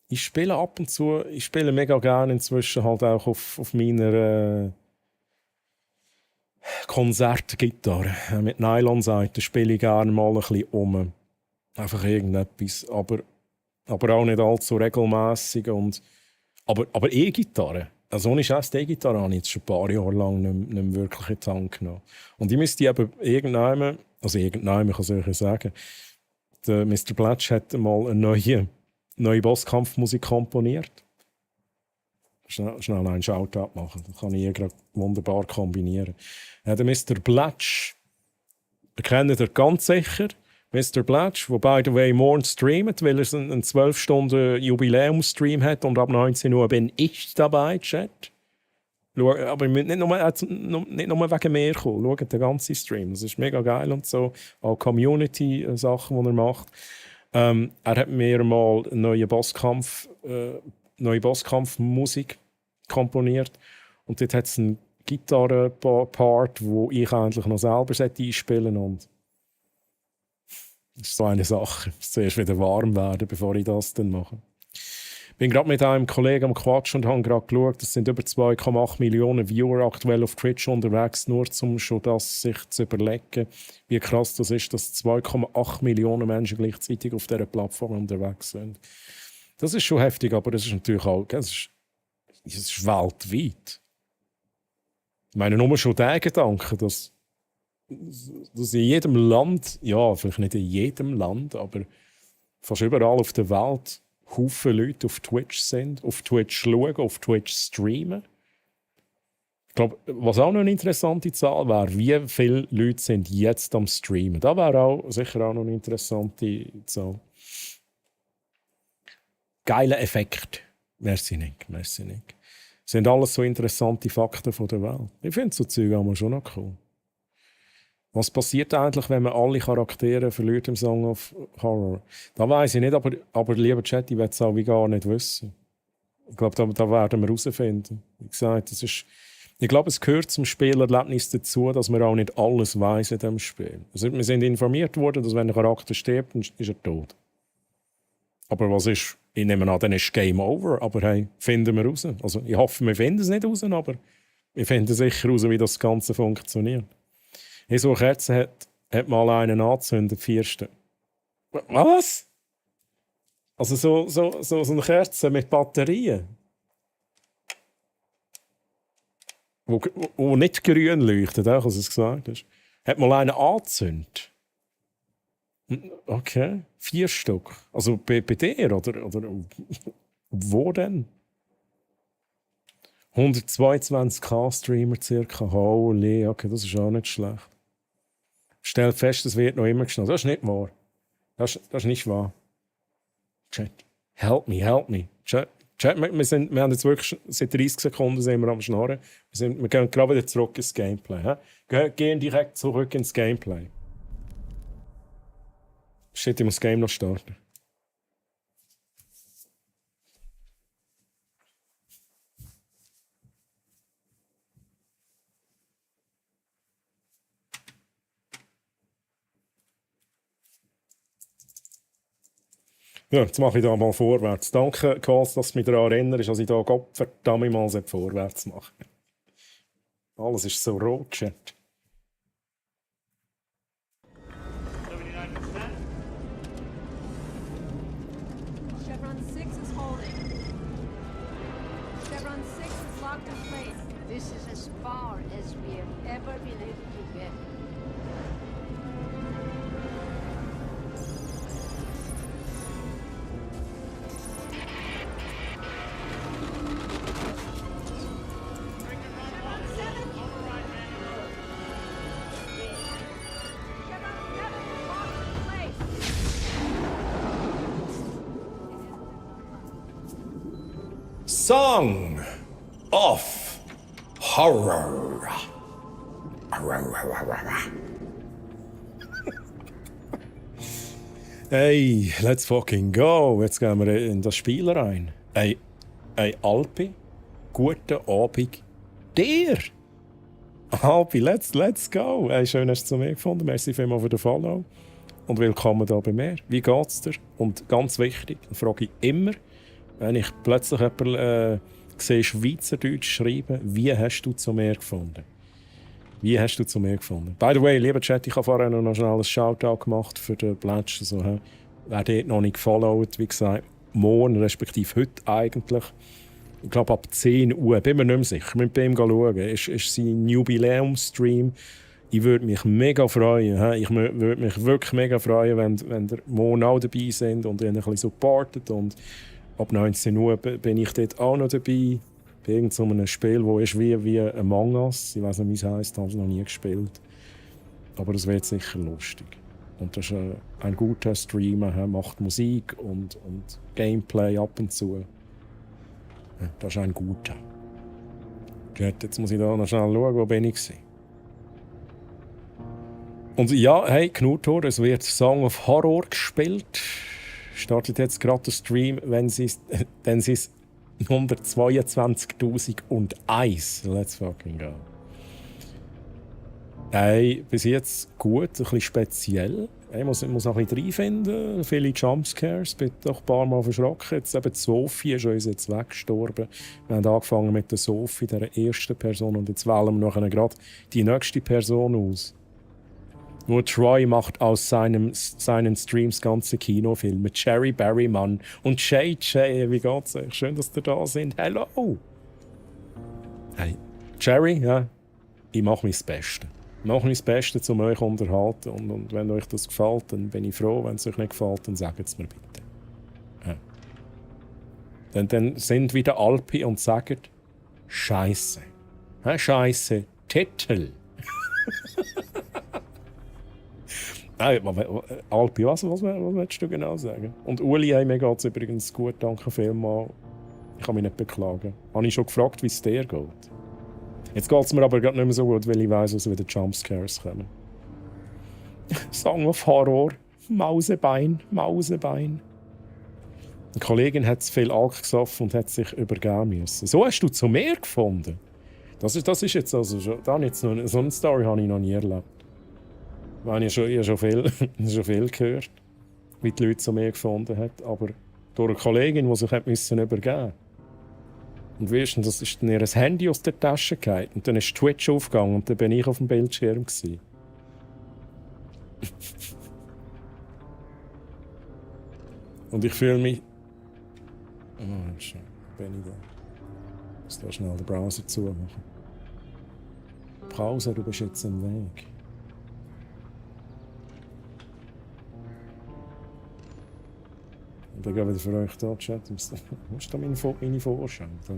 Ich spiele ab und zu. Ich spiele mega gerne inzwischen halt auch auf meiner Konzertgitarre. Mit Nylonseiten spiele ich gerne mal ein bisschen um. Einfach irgendetwas. Aber auch nicht allzu regelmässig. Aber E-Gitarre. Also ohne Scheiß, die E-Gitarre habe ich jetzt schon ein paar Jahre lang nicht mehr wirklich in die Hand genommen. Und ich müsste eben irgendjemand, kann ich sagen, der Mr. Blatch hat mal eine neue Bosskampfmusik komponiert. Schnell einen Shoutout machen, das kann ich hier gerade wunderbar kombinieren. Der Mr. Blatch, den kennt ihr ganz sicher. Mr. Blatch, der by the way morgen streamt, weil er einen 12-Stunden-Jubiläumsstream hat und ab 19 Uhr bin ich dabei, Chat. Aber ihr müsst nicht nur wegen mir kommen, schaut den ganzen Stream. Das ist mega geil und so. Auch Community-Sachen, die er macht. Er hat mir mal eine neue Bosskampfmusik komponiert und dort hat es einen Gitarrenpart, wo ich eigentlich noch selber einspielen sollte. Das ist so eine Sache. Ich muss zuerst wieder warm werden, bevor ich das dann mache. Ich bin gerade mit einem Kollegen am Quatsch und habe gerade geschaut, es sind über 2,8 Millionen Viewer aktuell auf Twitch unterwegs, nur um schon das sich zu überlegen, wie krass das ist, dass 2,8 Millionen Menschen gleichzeitig auf dieser Plattform unterwegs sind. Das ist schon heftig, aber das ist natürlich auch, Das ist weltweit. Ich meine, nur schon der Gedanke, dass in jedem Land, ja, vielleicht nicht in jedem Land, aber fast überall auf der Welt Haufen Leute auf Twitch sind, auf Twitch schauen, auf Twitch streamen. Ich glaube, was auch noch eine interessante Zahl wäre, wie viele Leute sind jetzt am Streamen. Das wäre auch sicher auch noch eine interessante Zahl. Geiler Effekt. Merci, Nick. Merci, Nick. Das sind alles so interessante Fakten von der Welt. Ich finde so Zeug auch mal schon noch cool. Was passiert eigentlich, wenn man alle Charaktere verliert im Song of Horror? Da weiss ich nicht, aber lieber Chat, ich will es auch wie gar nicht wissen. Ich glaube, da werden wir herausfinden. Wie gesagt, ich glaube, es gehört zum Spielerlebnis dazu, dass man auch nicht alles weiss in diesem Spiel. Also, wir sind informiert worden, dass wenn ein Charakter stirbt, dann ist er tot. Aber was ist? Ich nehme an, dann ist Game Over. Aber hey, finden wir raus. Also, ich hoffe, wir finden es nicht raus, aber wir finden sicher raus, wie das Ganze funktioniert. In so einer Kerze hat mal einen angezündet, 4. Was? Also so eine Kerze mit Batterien. Wo nicht grün leuchtet, auch, als es gesagt hast. Hat mal einen angezündet. Okay, 4 Stück. Also bei dir, oder wo denn? 122k Streamer circa. Holy, okay, das ist auch nicht schlecht. Stell fest, es wird noch immer geschnallt. Das ist nicht wahr. Das ist nicht wahr. Chat, help me. Chat, wir haben jetzt wirklich seit 30 Sekunden sind wir am Schnarren. Wir gehen gerade wieder zurück ins Gameplay. Gehen direkt zurück ins Gameplay. Shit, ich muss das Game noch starten. Ja, jetzt mache ich da mal vorwärts. Danke, Kals, dass du mich daran erinnerst, dass ich da verdammt mal vorwärts mache. Alles ist so rot, Chat. Chevron 6 is holding. Chevron 6 is locked in place. This is as far as we have ever been able to get. Song of Horror. Hey, let's fucking go. Jetzt gehen wir in das Spiel rein. Hey, Alpi, guten Abend dir. Alpi, let's go. Hey, schön, hast du zu mir gefunden. Merci vielmals für den Follow. Und willkommen hier bei mir. Wie geht's dir? Und ganz wichtig, frage ich immer, wenn ich plötzlich jemanden sehe, Schweizerdeutsch schreiben, wie hast du zu mir gefunden? Wie hast du zu mir gefunden? By the way, lieber Chat, ich habe vorher noch schnell ein Shoutout gemacht für den Plätsch. Also, wer dort noch nicht gefollowt, wie gesagt, morgen, respektive heute eigentlich, ich glaube ab 10 Uhr, bin mir nicht mehr sicher, mit ihm schauen, ist sein Jubiläumstream. Ich würde mich mega freuen. Ich würde mich wirklich mega freuen, wenn ihr morgen auch dabei sind und ihn ein bisschen supportet. Und ab 19 Uhr bin ich dort auch noch dabei. Bei irgendeinem Spiel, das ist wie Among Us. Ich weiß nicht, wie es heisst, habe es noch nie gespielt. Aber es wird sicher lustig. Und das ist ein guter Streamer, macht Musik und Gameplay ab und zu. Das ist ein guter. Jetzt muss ich da noch schnell schauen, wo bin ich. Und ja, hey, Knutor, es wird Song of Horror gespielt. Startet jetzt gerade der Stream, wenn sie es 122.001. Let's fucking go. Hey, bis jetzt gut, ein bisschen speziell. Ich muss noch ein bisschen reinfinden. Viele Jumpscares, bin doch ein paar Mal verschrocken. Jetzt eben Sophie ist uns jetzt weggestorben. Wir haben angefangen mit der Sophie, der ersten Person, und jetzt wählen wir nachher gerade die nächste Person aus. Nur Troy macht aus seinen Streams ganze Kinofilme. Cherry Berryman und JJ, wie geht's euch? Schön, dass ihr da sind. Hello! Hey, Jerry, ja, ich mache mein Bestes. Ich mache mein Bestes, um euch zu unterhalten. Und wenn euch das gefällt, dann bin ich froh. Wenn es euch nicht gefällt, dann sagt es mir bitte. Ja. Dann sind wieder Alpi und sagen, Scheiße. Scheiße, Titel. Alpi, was willst du genau sagen? Und Uli, mir geht es übrigens gut, danke vielmals. Ich kann mich nicht beklagen. Habe ich schon gefragt, wie es dir geht? Jetzt geht es mir aber gerade nicht mehr so gut, weil ich weiss, dass wieder Jumpscares kommen. Song of Horror. Mausebein. Eine Kollegin hat zu viel Alk gesoffen und hat sich übergeben müssen. So hast du zu mir gefunden? Das ist jetzt also schon... So eine Story habe ich noch nie erlebt. Ich habe schon viel gehört, wie die Leute zu mir gefunden haben. Aber durch eine Kollegin, die sich übergeben musste. Und weißt du, das ist dann ihr Handy aus der Tasche gefallen. Und dann ist Twitch aufgegangen und dann bin ich auf dem Bildschirm gewesen. Und ich fühle mich... Oh, schon bin ich da. Ich muss da schnell den Browser zumachen. Pause, du bist jetzt im Weg. Und dann gehen wir für euch da, Chat. Wo ist da meine Vorschau? Da.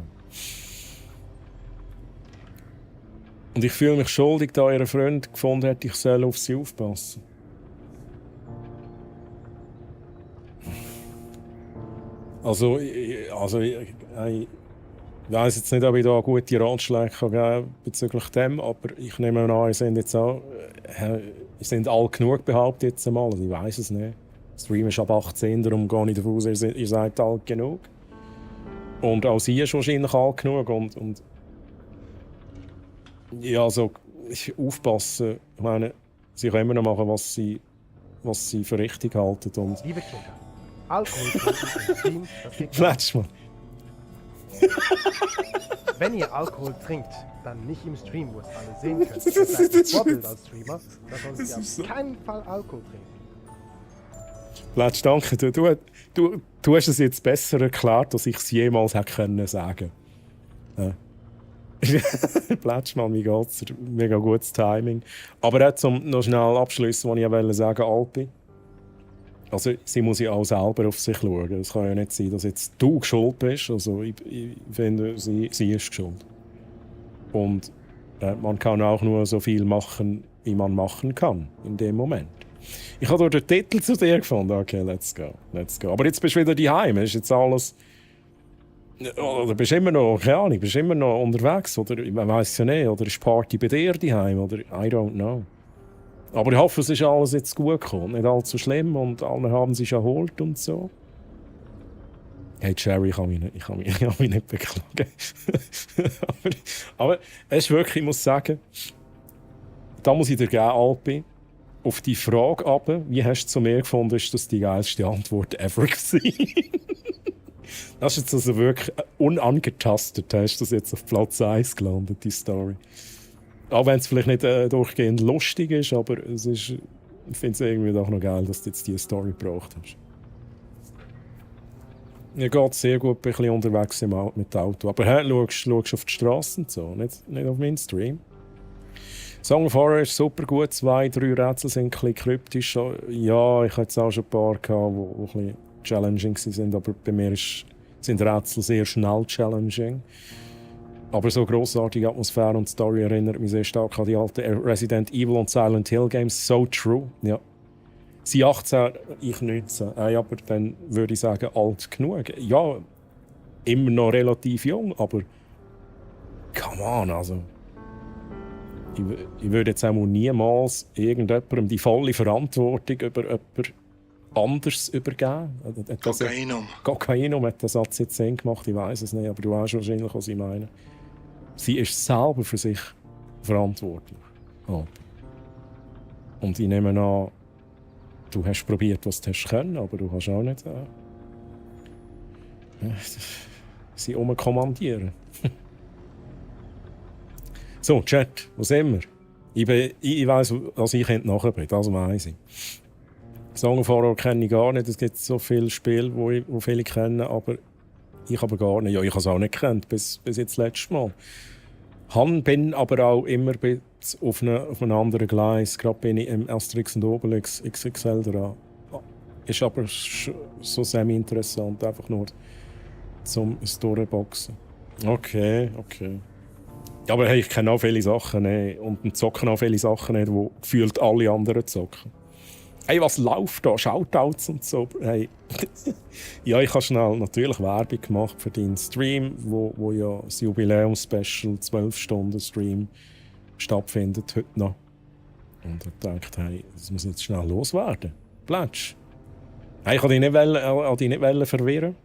Und ich fühle mich schuldig, da ihr Freund gefunden hat, ich soll auf sie aufpassen. Ich weiss jetzt nicht, ob ich da gute Ratschläge geben kann bezüglich dem, aber ich nehme an, ihr sind alle genug behauptet jetzt einmal. Also ich weiss es nicht. Der Stream ist ab 18, darum gehe ich davon aus, ihr seid alt genug. Und auch sie ist wahrscheinlich alt genug. Und ja, also aufpassen. Ich meine, sie können immer noch machen, was sie für richtig halten. Und Liebe Kinder, Alkohol trinken im Stream, das geht Fletsch, Mann. Wenn ihr Alkohol trinkt, dann nicht im Stream, wo es alle sehen könnt. Das ist ein Vorbild als Streamer, da solltet ihr auf keinen Fall Alkohol trinken. Fletsch, danke. Du hast es jetzt besser erklärt, als ich es jemals hätte können sagen. Ja. Fletsch, Mann, wie geht's? Mega gutes Timing. Aber auch zum noch schnell abschließen, was ich sagen wollte, Alpi. Also, sie muss ja auch selber auf sich schauen. Es kann ja nicht sein, dass jetzt du schuld bist. Also, ich finde, sie ist schuld. Und man kann auch nur so viel machen, wie man machen kann in dem Moment. Ich habe den Titel zu dir gefunden. Okay, let's go. Aber jetzt bist du wieder daheim. Ist jetzt alles... Oder bist immer noch, keine Ahnung, bist immer noch unterwegs? Oder ich weiss ja nicht. Oder ist Party bei dir daheim? Oder I don't know. Aber ich hoffe, es ist alles jetzt gut gekommen. Nicht allzu schlimm und alle haben sich erholt und so. Hey Jerry, ich kann mich nicht beklagen. aber es ist wirklich, ich muss sagen, da muss ich dir geben, Alpi, auf die Frage aber, wie hast du zu mir gefunden, ist das die geilste Antwort ever gewesen. Das ist jetzt also wirklich unangetastet, hast du das jetzt auf Platz 1 gelandet, die Story. Auch wenn es vielleicht nicht durchgehend lustig ist, aber es ist, ich finde es irgendwie doch noch geil, dass du jetzt diese Story gebraucht hast. Mir geht sehr gut, bin ein bisschen unterwegs mit dem Auto. Aber hey, schaust auf die Straße und so, nicht auf meinen Stream. Song of Horror ist super gut, 2, 3 Rätsel sind ein bisschen kryptisch. Ja, ich hatte jetzt auch schon ein paar, die ein bisschen challenging waren, aber bei mir sind Rätsel sehr schnell challenging. Aber so grossartige Atmosphäre und Story erinnert mich sehr stark an die alten Resident Evil und Silent Hill Games. So true, ja. Sie 18, ich 19. Aber dann würde ich sagen, alt genug. Ja, immer noch relativ jung, aber come on, also. Ich würde jetzt auch niemals irgendjemandem die volle Verantwortung über jemand anders übergeben. Kokainum hat den Satz jetzt Sinn gemacht, ich weiß es nicht, aber du weißt wahrscheinlich, was ich meine. Sie ist selber für sich verantwortlich. Oh. Und ich nehme an, du hast probiert, was du hast können, aber du kannst auch nicht sie umkommandieren. So, Chat, wo sind wir? Ich weiss, was ich nachher bin, das weiss ich. Song of Horror kenne ich gar nicht. Es gibt so viele Spiele, die viele kennen, aber ich aber gar nicht. Ja, ich habe es auch nicht gekannt, bis jetzt das letzte Mal. Bin aber auch immer auf einem anderen Gleis. Gerade bin ich im Asterix und Obelix XXL dran. Ist aber so semi-interessant, einfach nur zum Durchboxen. Okay. Ja, aber hey, ich kenne auch viele Sachen nicht. Und zocken auch viele Sachen nicht, die gefühlt alle anderen zocken. Hey, was läuft da? Shoutouts und so. Hey. Ja, ich habe schnell natürlich Werbung gemacht für deinen Stream, wo ja das Jubiläum-Special 12-Stunden-Stream stattfindet heute noch. Und ich dachte, hey, das muss jetzt schnell loswerden. Plätsch. Hey, ich wollte dich nicht verwirren.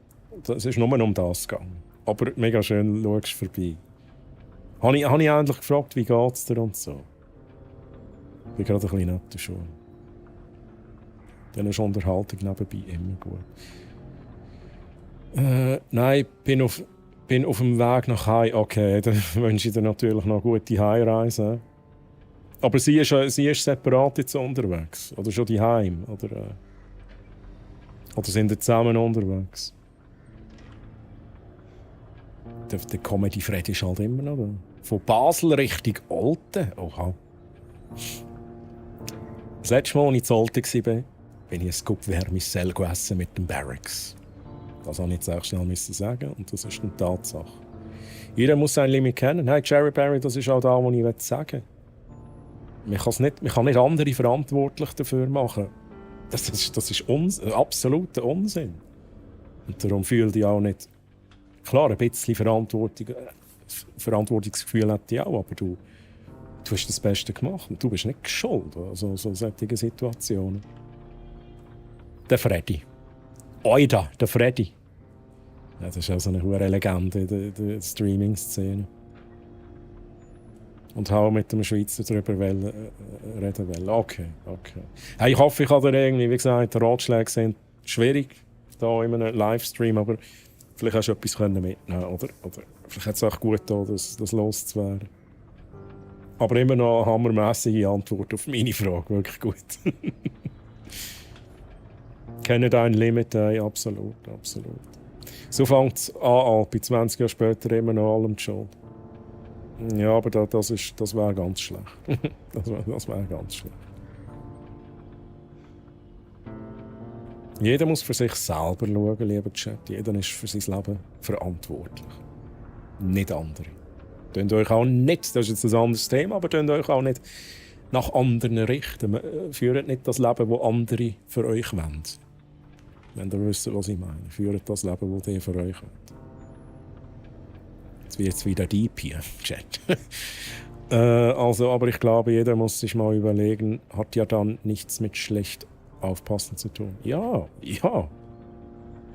Es ist nur um das gegangen. Aber mega schön, schaust vorbei. Habe ich endlich gefragt, wie geht's dir und so. Ich bin gerade ein bisschen nett schon. Dann ist Unterhaltung nebenbei immer gut. Nein, bin auf dem Weg nach Hause. Okay, dann wünsche ich dir natürlich noch eine gute Heimreise. Aber sie ist separat jetzt unterwegs. Oder schon daheim. Oder sind sie zusammen unterwegs? Der Comedy-Fred ist halt immer noch da. Von Basel Richtung Olten. Oha. Das letzte Mal, als ich zu Olten war, bin ich ein Scoop Vermicelle gegessen mit dem Barracks. Das musste ich jetzt auch schnell sagen und das ist eine Tatsache. Jeder muss sein Limit kennen. Hey, Jerry Barry, das ist auch das, was ich sagen will. Man kann nicht andere verantwortlich dafür machen. Das ist absoluter Unsinn. Und darum fühle ich auch nicht... Klar, ein bisschen Verantwortungsgefühl hätte ich auch, aber du hast das Beste gemacht und du bist nicht schuld. Also so solche Situationen. Der Freddy. Oida, der Freddy. Ja, das ist also eine hohe Legende in der Streaming-Szene. Und auch mit dem Schweizer darüber reden wollen. Okay. Hey, ich hoffe, ich habe dir irgendwie, wie gesagt, Ratschläge sind schwierig, hier in einem Livestream, aber vielleicht hast du etwas mitnehmen oder vielleicht hat es auch gut getan, das loszuwerden. Aber immer noch eine hammermässige Antwort auf meine Frage, wirklich gut. Kenne dein Limit, absolut. So fängt es an, bei 20 Jahren später immer noch allem die Schuld. Ja, aber das wäre ganz schlecht. das wäre ganz schlecht. Jeder muss für sich selber schauen, lieber Chat. Jeder ist für sein Leben verantwortlich. Nicht andere. Tönt euch auch nicht, das ist jetzt ein anderes Thema, aber tönt euch auch nicht nach anderen richten. Führt nicht das Leben, das andere für euch wollen. Wenn ihr wisst, was ich meine. Führt das Leben, das ihr für euch wollt. Jetzt wird es wieder deep hier, Chat. Aber ich glaube, jeder muss sich mal überlegen, hat ja dann nichts mit schlecht aufpassen zu tun. Ja.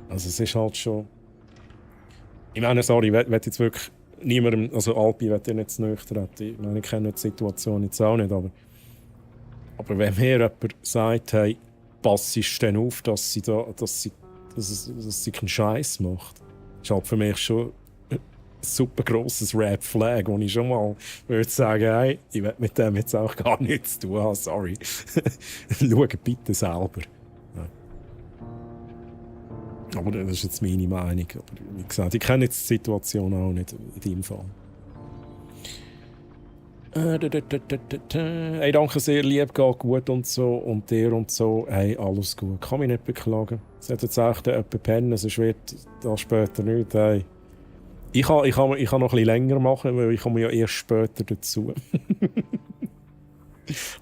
Also es ist halt schon... Ich meine, sorry, ich will jetzt wirklich niemandem... Also Alpi will ich nicht zu nahe treten. Ich meine, ich kenne die Situation jetzt auch nicht, aber wenn mir jemand sagt, hey, passest du denn auf, dass sie keinen Scheiß macht, ist halt für mich schon ein super grosses Red Flag, wo ich schon mal würde sagen, hey, ich will mit dem jetzt auch gar nichts zu tun haben, sorry. Schau bitte selber. Ja. Aber das ist jetzt meine Meinung. Aber wie gesagt, ich kenne jetzt die Situation auch nicht in deinem Fall. Hey, danke sehr, lieb, geht gut und so. Und dir und so. Hey, alles gut. Kann mich nicht beklagen. Es hat jetzt echt jemand pennen, sonst wird da später nichts. Hey. Ich kann noch ein bisschen länger machen, weil ich komme ja erst später dazu.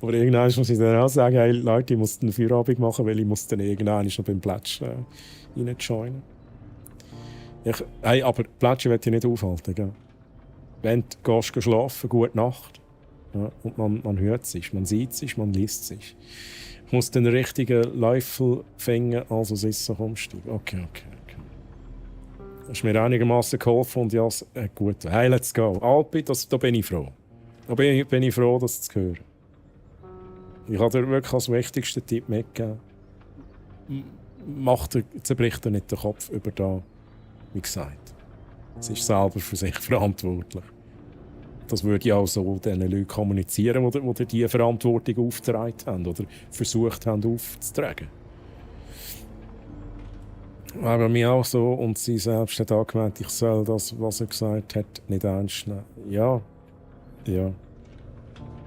Aber irgendwann muss ich dann auch sagen, hey Leute, ich muss eine Feierabend machen, weil ich muss dann irgendwann noch beim Plätsch reinjoinen. Hey, aber Plätsch will ich nicht aufhalten. Gell? Wenn du gehst schlafen, gute Nacht. Ja, und man hört sich, man sieht sich, man liest sich. Ich muss den richtigen Läufel finden, also Sissenumstieg. Okay. Das ist mir einigermaßen geholfen und ja, gut. Hey, let's go. Alpi, da bin ich froh. Da bin ich froh, das zu hören. Ich habe dir wirklich als wichtigsten Tipp mitgegeben. Zerbricht dir nicht den Kopf über da, wie gesagt. Es ist selber für sich verantwortlich. Das würde ich auch so den Leuten kommunizieren, die diese Verantwortung aufgetragen haben oder versucht haben aufzutragen. War bei mir auch so und sie selbst hat auch gemeint, ich soll das, was er gesagt hat, nicht ernst nehmen. Ja, Ja.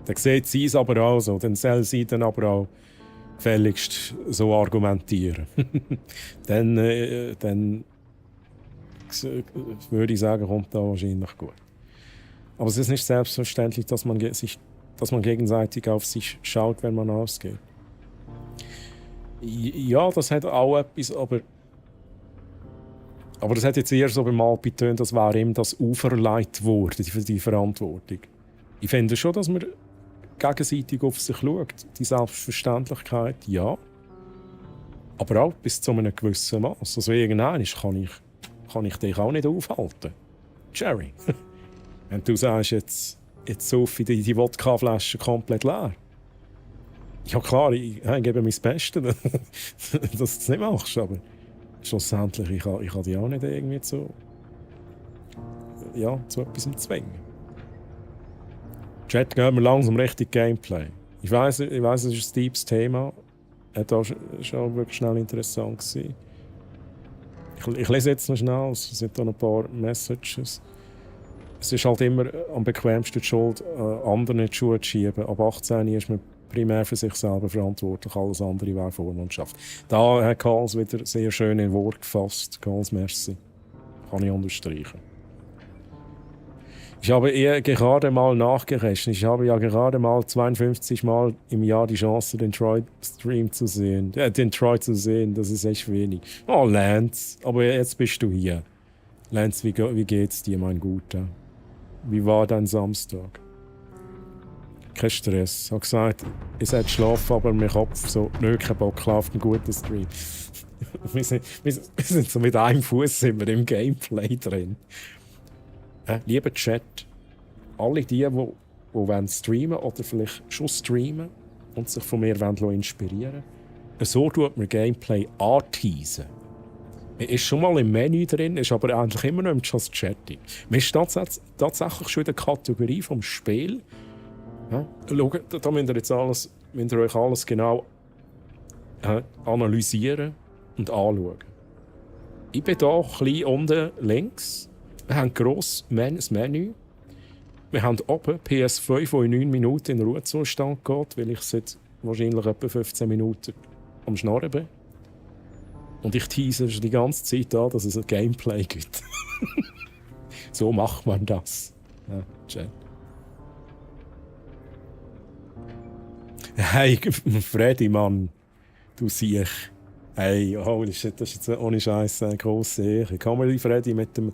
Dann sieht sie es aber auch so. Dann soll sie dann aber auch gefälligst so argumentieren. dann würde ich sagen, kommt da wahrscheinlich gut. Aber es ist nicht selbstverständlich, dass man gegenseitig auf sich schaut, wenn man ausgeht. Ja, das hat auch etwas, aber das hat jetzt eher so beim Mal betont, das wäre ihm das auferlegt worden, die Verantwortung. Ich finde schon, dass man gegenseitig auf sich schaut. Die Selbstverständlichkeit, ja. Aber auch bis zu einem gewissen Maß. Also irgendwann kann ich dich auch nicht aufhalten. Jerry, wenn du sagst, jetzt saufe ich die Wodkaflasche komplett leer. Ja klar, ich gebe mein Bestes, dass du es nicht machst, aber schlussendlich, ich kann dich auch nicht irgendwie zu etwas zwingen. Chat, gehen wir langsam richtig Gameplay. Ich weiss, es ist ein deepes Thema. Hat auch schon wirklich schnell interessant gewesen. Ich lese jetzt noch schnell, es sind hier noch ein paar Messages. Es ist halt immer am bequemsten die Schuld anderen in die Schuhe zu schieben. Ab 18 ist man primär für sich selber verantwortlich, alles andere wäre Vormundschaft. Da hat Karls wieder sehr schön in Wort gefasst. Karls, merci. Kann ich unterstreichen. Ich habe gerade mal nachgerechnet. Ich habe ja gerade mal 52 Mal im Jahr die Chance, den Troy-Stream zu sehen. Den Troy zu sehen, das ist echt wenig. Oh, Lance, aber jetzt bist du hier. Lance, wie geht's dir, mein Guter? Wie war dein Samstag? Kein Stress. Ich habe gesagt, ich sollte schlafen, aber mein Kopf so, nö, kein Bock, läuft einen guten Stream. wir sind so mit einem Fuß im Gameplay drin. Lieber Chat, alle die wollen streamen oder vielleicht schon streamen und sich von mir inspirieren wollen, so tut man Gameplay anteasen. Man ist schon mal im Menü drin, ist aber eigentlich immer noch im Just Chatting. Man ist tatsächlich schon in der Kategorie vom Spiel. Ja? Schaut, da müsst ihr euch alles genau analysieren und anschauen. Ich bin hier klein unten links. Wir haben gross ein Menü. Wir haben oben PS5, die in 9 Minuten in den Ruhezustand geht, weil ich seit wahrscheinlich etwa 15 Minuten am Schnorren bin. Und ich tease die ganze Zeit an, dass es ein Gameplay gibt. So macht man das. Ja, Chat. Hey, Freddy, Mann. Du siehst. Hey, holy shit, das ist jetzt ohne Scheiß eine grosse Ehre. Comedy Freddy mit dem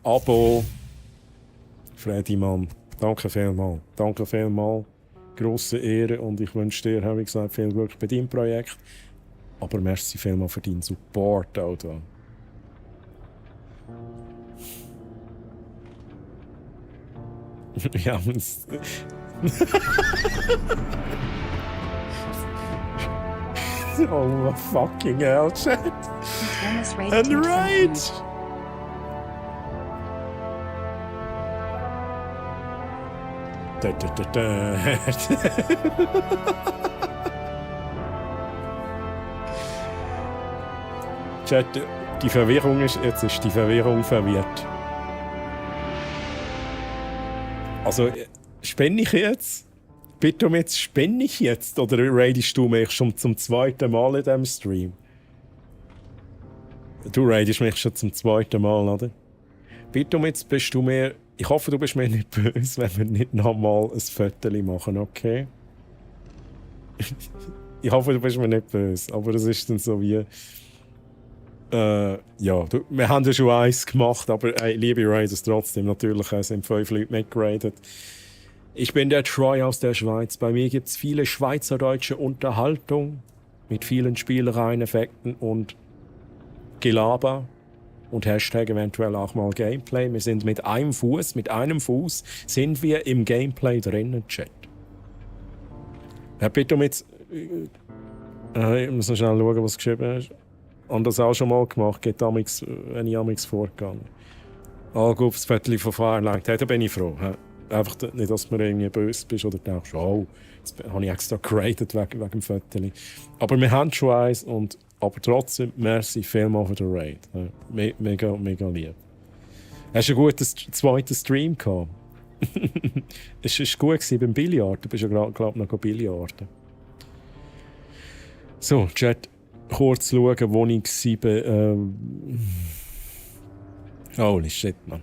Abo. Freddy, Mann. Danke vielmals. Danke vielmals. Grosse Ehre und ich wünsche dir, habe ich gesagt, viel Glück bei deinem Projekt. Aber merci vielmals für deinen Support auch da. Ja, oh fucking hell, Chat. And right! Chat, die Verwirrung ist, jetzt ist die Verwirrung verwirrt. Also, spenne ich jetzt? Bitte um jetzt, spenne ich jetzt? Oder raidest du mich schon zum zweiten Mal in diesem Stream? Du raidest mich schon zum zweiten Mal, oder? Bitte um jetzt bist du mir... Ich hoffe, du bist mir nicht böse, wenn wir nicht nochmal ein Foto machen, okay? Ich hoffe, du bist mir nicht böse, aber es ist dann so wie... wir haben ja schon eins gemacht, aber liebe Raiders, trotzdem, natürlich sind 5 Leute mitgeradet. Ich bin der Troy aus der Schweiz. Bei mir gibt es viele schweizerdeutsche Unterhaltung mit vielen Spielereien, Effekten und Gelaber und Hashtag eventuell auch mal Gameplay. Wir sind mit einem Fuß sind wir im Gameplay drinnen, Chat. Ja, bitte jetzt... ich muss noch schnell schauen, was geschrieben ist. Und das auch schon mal gemacht, geht amix, wenn ich amix vorgegangen. Gut, das Viertel von Firelight. Hey, da bin ich froh. Einfach nicht, dass du mir irgendwie böse bist oder denkst, oh, jetzt habe ich extra geradet wegen dem Viertel. Aber wir haben schon eins, aber trotzdem, merci vielmals für den Raid. Mega, mega lieb. Hast du einen guten zweiten Stream gehabt? Es war gut beim Billard. Du bist ja, glaube ich, noch Billiarden. So, Chat, kurz schauen, Wohnung 7. Holy shit, man.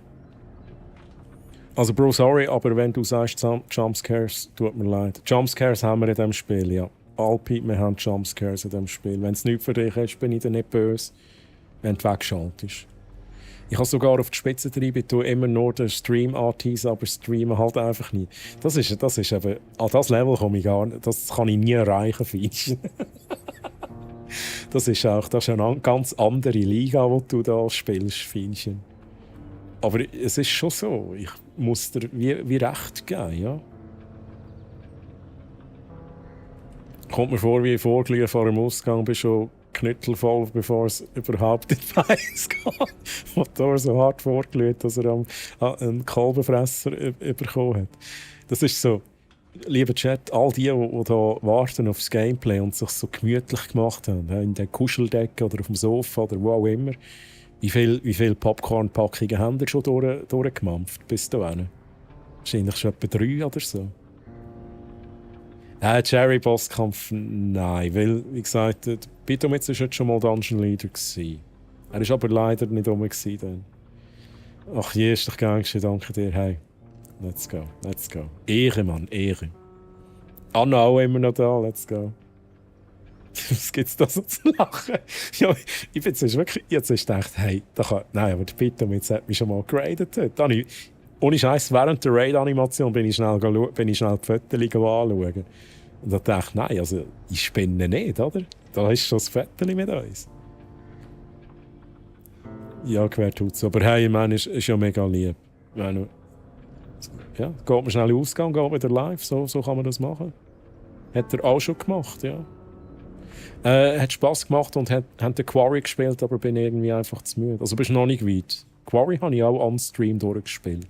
Also, Bro, sorry, aber wenn du sagst Jumpscares, tut mir leid. Jumpscares haben wir in diesem Spiel, ja. Alpi, wir haben Jumpscares in diesem Spiel. Wenn es nichts für dich ist, bin ich dann nicht böse, wenn du wegschaltest. Ich habe sogar auf die Spitze treiben, ich tue immer nur den Stream anteasen, aber streamen halt einfach nicht. Das ist eben, an das Level komme ich gar nicht, das kann ich nie erreichen, Fisch. Das ist eine ganz andere Liga, die du da spielst, Fienchen. Aber es ist schon so, ich muss dir wie recht geben, ja. Kommt mir vor, wie ich vorgelegt vor dem Ausgang bin, schon knüttelvoll, bevor es überhaupt in die Beine geht. Der Motor so hart vorgelegt, dass er einen Kolbenfresser bekommen hat. Das ist so, lieber Chat, all die hier warten aufs Gameplay und sich so gemütlich gemacht haben, in der Kuscheldecke oder auf dem Sofa oder wo auch immer, wie viel Popcorn-Packungen haben ihr schon durchgemampft bis dahin? Wahrscheinlich schon etwa 3 oder so. Jerry Bosskampf, nein, weil, wie gesagt, Bitomitz war jetzt schon mal Dungeon Leader. Er war aber leider nicht rum dann. Ach je, ist doch gern geschehen, danke dir, hey. Let's go. Ehre, Mann, Ehre. Anna auch immer noch da, let's go. Was gibt's da so zu lachen? Ja, ich bin jetzt gedacht, hey, nein, aber der Bitomitz hat mich schon mal geradet. Ohne Scheiß, während der Raid-Animation bin ich schnell die Fotos anschauen. Und da dachte ich, nein, also ich spinne nicht, oder? Da ist schon das Foto mit uns. Ja, quer tut's. Aber hey, ich meine, ist ja mega lieb. Meine, ja, geht man schnell in den Ausgang, geht wieder live, so kann man das machen. Hat er auch schon gemacht, ja. Hat Spass gemacht und hat den Quarry gespielt, aber bin irgendwie einfach zu müde. Also bist noch nicht weit. Quarry habe ich auch on Stream durchgespielt.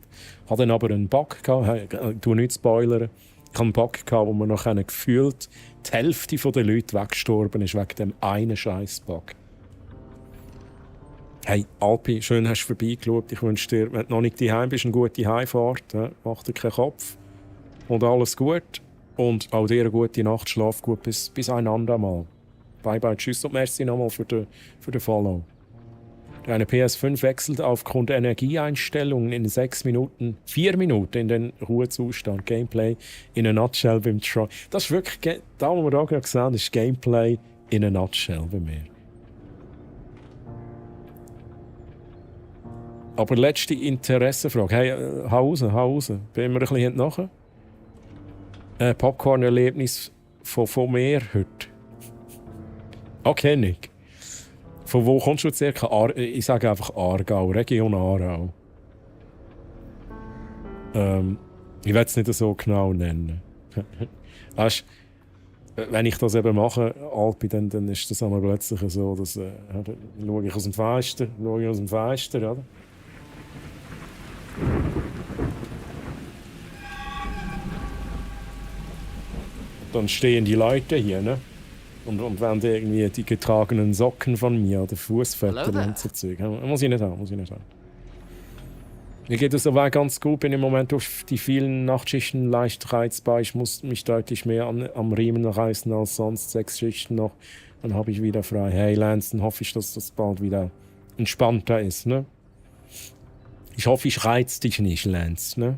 Hatte dann aber einen Bug gehabt, ich tue nicht spoilern. Ich hatte einen Bug gehabt, wo man noch gefühlt die Hälfte der Leute weggestorben ist wegen dem einen Scheiß-Bug. Hey, Alpi, schön hast du vorbeigeschaut. Ich wünsche dir, wenn du noch nicht daheim bist, eine gute Heimfahrt. Ja, mach dir keinen Kopf. Und alles gut. Und auch dir eine gute Nacht. Schlaf gut. Bis ein andermal. Bye bye. Tschüss und merci nochmal für den Follow. Deine PS5 wechselt aufgrund Energieeinstellungen in 4 Minuten in den Ruhezustand. Gameplay in a nutshell beim Troy. Das ist wirklich, da was wir da gerade gesehen haben, ist Gameplay in a nutshell bei mir. Aber letzte Interessenfrage. Hey, hau raus. Bin mir ein bisschen nachher. Popcorn-Erlebnis von mir heute. Okay, Nick. Von wo kommst du circa? Ich sage einfach Aargau, Region Aarau. Ich will es nicht so genau nennen. Weißt, wenn ich das eben mache, Alpi, dann ist das einmal plötzlich so, dass schaue ich aus dem Fenster, oder? Dann stehen die Leute hier, ne? Und wenn die irgendwie die getragenen Socken von mir oder Fußfetten und so Zeug. Muss ich nicht haben. Mir geht es aber ganz gut, bin im Moment durch die vielen Nachtschichten leicht reizbar. Ich muss mich deutlich mehr am Riemen reißen als sonst. 6 Schichten noch, dann habe ich wieder frei. Hey Lance, dann hoffe ich, dass das bald wieder entspannter ist, ne? Ich hoffe, ich reiz dich nicht, Lance, ne?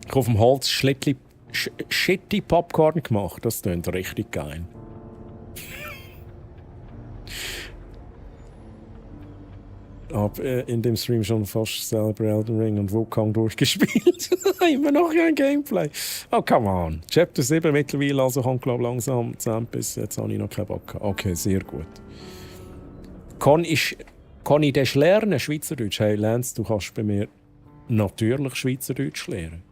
Ich habe auf dem Holz shitty Popcorn gemacht. Das klingt richtig geil. Ich habe in dem Stream schon fast selber Elden Ring und Wukong durchgespielt. Immer noch kein Gameplay. Oh, come on. Chapter 7 mittlerweile, also kommt glaube ich langsam zusammen. Bis jetzt habe ich noch keinen Bock gehabt. Okay, sehr gut. Kann ich das lernen, Schweizerdeutsch? Hey Lance, du kannst bei mir natürlich Schweizerdeutsch lernen.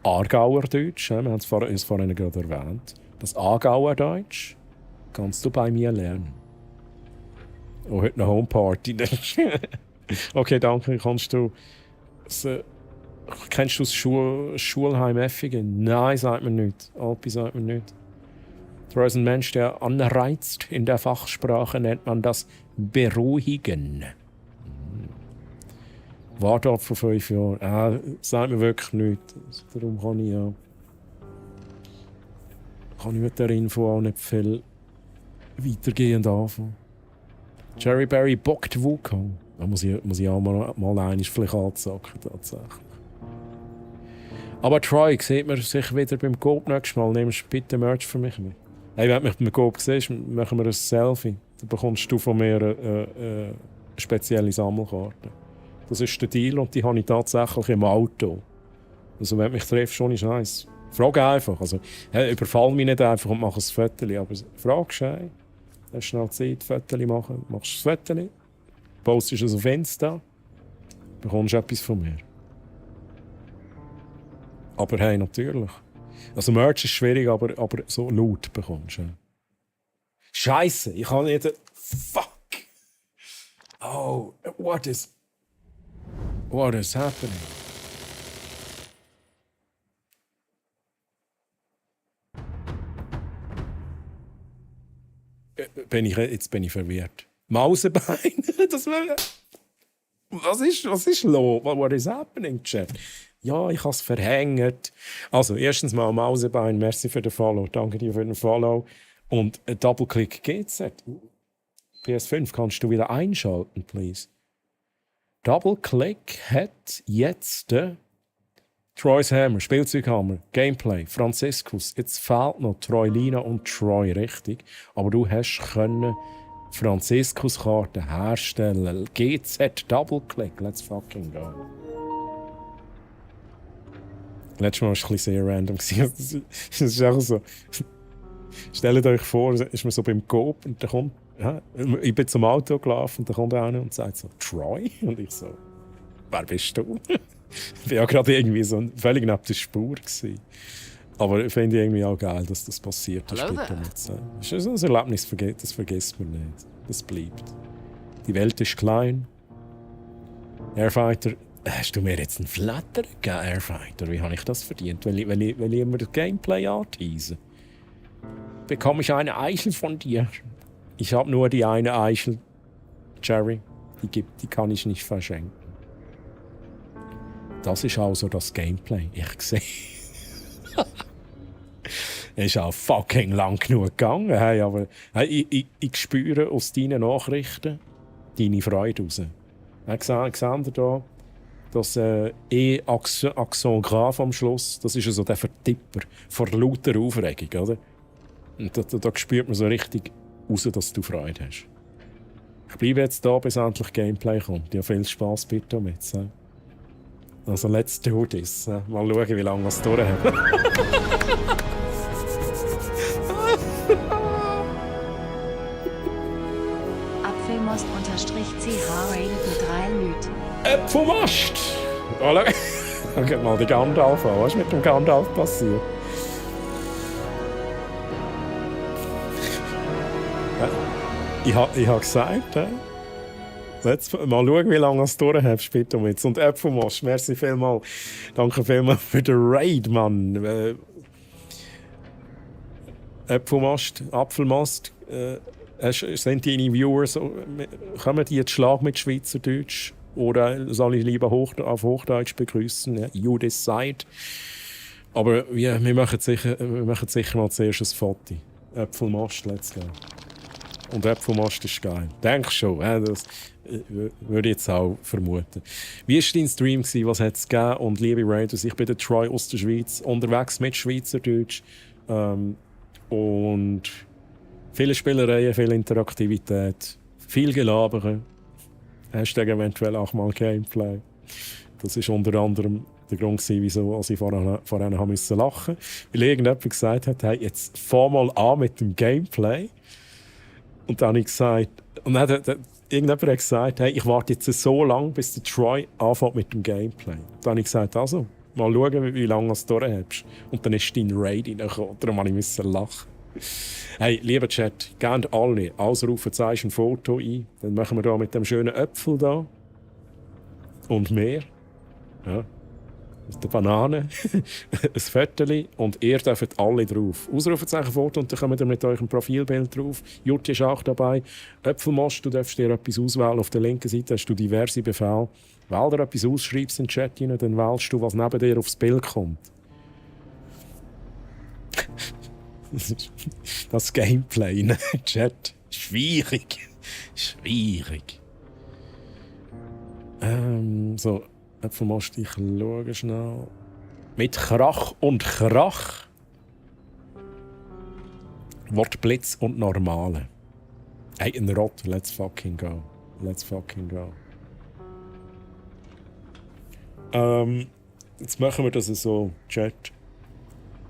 Aargauer Deutsch, wir haben es vorhin gerade erwähnt. Das Aargauer Deutsch kannst du bei mir lernen. Oh, heute eine Homeparty. Okay, danke. Kennst du das Schulheim Effingen? Nein, sagt mir nicht. Alpi sagt mir nicht. Du bist ein Mensch, der anreizt. In der Fachsprache nennt man das Beruhigen. Warte ab vor 5 Jahren. Sagt mir wirklich nichts. Darum kann ich mit der Info auch nicht viel weitergehend anfangen. Jerry Berry bockt Wukong. Da muss ich auch mal einmal vielleicht anzocken, tatsächlich. Aber Troy, sieht man sich wieder beim Coop nächstes Mal. Nimmst du bitte Merch für mich mit? Hey, wenn du mich beim Coop siehst, machen wir ein Selfie. Dann bekommst du von mir eine spezielle Sammelkarte. Das ist der Deal und die habe ich tatsächlich im Auto. Also wenn du mich triffst, schon ist nice. Frage einfach. Also, überfall mich nicht einfach und mach ein Foto. Aber fragst du, hast du schnell Zeit, Foto machen, machst du ein Foto, postest es auf Insta, bekommst du etwas von mir. Aber hey, natürlich. Also Merch ist schwierig, aber so Loot bekommst du. Scheiße, ich kann nicht... Fuck! Oh, what is happening? Jetzt bin ich verwirrt. Mausebein? Das wäre... Was ist los? What is happening, Chat? Ja, ich habe es verhängt. Also, erstens mal Mausebein, merci für den Follow. Danke dir für den Follow. Und ein Double-Click GZ. PS5 kannst du wieder einschalten, please. Double-Click hat jetzt Troy's Hammer, Spielzeughammer, Gameplay, Franziskus. Jetzt fehlt noch Troilina und Troy, richtig. Aber du hast können Franziskus-Karten herstellen. GZ Double-Click, let's fucking go. Letztes Mal war es ein bisschen sehr random. Das ist einfach so. Stellt euch vor, ist man so beim Coop und dann kommt. Ja, ich bin zum Auto gelaufen und dann kommt einer und sagt so: Troy? Und ich so: Wer bist du? Ich war ja gerade irgendwie so völlig neben der Spur gewesen. Aber ich finde irgendwie auch geil, dass das passiert ist. Das ist ein Erlebnis, das vergisst man nicht. Das bleibt. Die Welt ist klein. Airfighter. Hast du mir jetzt einen Flatter gegeben, Airfighter? Wie habe ich das verdient? Weil ich immer das Gameplay antease. Bekomme ich eine Eichel von dir? Ich habe nur die eine Eichel, Jerry. Die kann ich nicht verschenken. Das ist also das Gameplay. Ich sehe. Es ist auch fucking lang genug gegangen. Hey, aber hey, ich spüre aus deinen Nachrichten deine Freude raus. Seht ihr da? Das Accent grave am Schluss, das ist so der Vertipper vor lauter Aufregung, oder? Und da spürt man so richtig raus, dass du Freude hast. Ich bleibe jetzt da, bis endlich Gameplay kommt. Ja, viel Spaß bitte damit. Also, let's do this. Mal schauen, wie lange wir es durchhaben. Apfelmost_ch rated mit 3 Lüt. Äpfelmast! Oh, schau mal den Gandalf an. Was ist mit dem Gandalf passiert? Ich habe gesagt, jetzt mal schauen, wie lange du es durchhebst, bitte mit. Und Äpfelmast, merci vielmals. Danke vielmals für den Raid, Mann. Äpfelmast, Apfelmast. Sind deine Viewer so, kommen die jetzt Schlag mit Schweizerdeutsch? Oder soll ich lieber auf Hochdeutsch begrüßen? Ja, you decide. Aber ja, wir machen sicher mal zuerst ein Foto. Äpfelmast, let's go. Und Äpfelmast ist geil. Denk schon, das würde ich jetzt auch vermuten. Wie war dein Stream? Was hat es gegeben? Und liebe Raiders, ich bin der Troy aus der Schweiz, unterwegs mit Schweizerdeutsch. Und viele Spielereien, viel Interaktivität, viel Gelabere. Hashtag eventuell auch mal Gameplay. Das ist unter anderem der Grund, wieso ich vorhin lachen musste. Weil irgendjemand gesagt hat, hey, jetzt fahr mal an mit dem Gameplay. Und dann habe ich gesagt, und dann hat irgendjemand hat gesagt, hey, ich warte jetzt so lange, bis der Troy anfängt mit dem Gameplay. Dann habe ich gesagt, also, mal schauen, wie lange du es durchhebst. Und dann ist dein Raid reingekommen. Darum musste ich lachen. Hey, lieber Chat, gebt alle Ausrufezeichen ein Foto ein. Dann machen wir da mit dem schönen Äpfel da. Und mehr. Ja. mit der Banane, ein Foto und ihr dürft alle drauf. Ausrufezeichen Foto und dann kommt ihr mit eurem Profilbild drauf. Jutti ist auch dabei. Äpfelmost, du darfst dir etwas auswählen. Auf der linken Seite hast du diverse Befehle. Weil du etwas ausschreibst in den Chat rein, dann wählst du, was neben dir aufs Bild kommt. Das Gameplay in Chat. Schwierig. Schwierig. So, Äpfelmost, ich schaue schnell. Mit Krach und Krach wird Blitz und Normale. Hey, ein Rott, let's fucking go. Let's fucking go. Jetzt machen wir das so, Chat.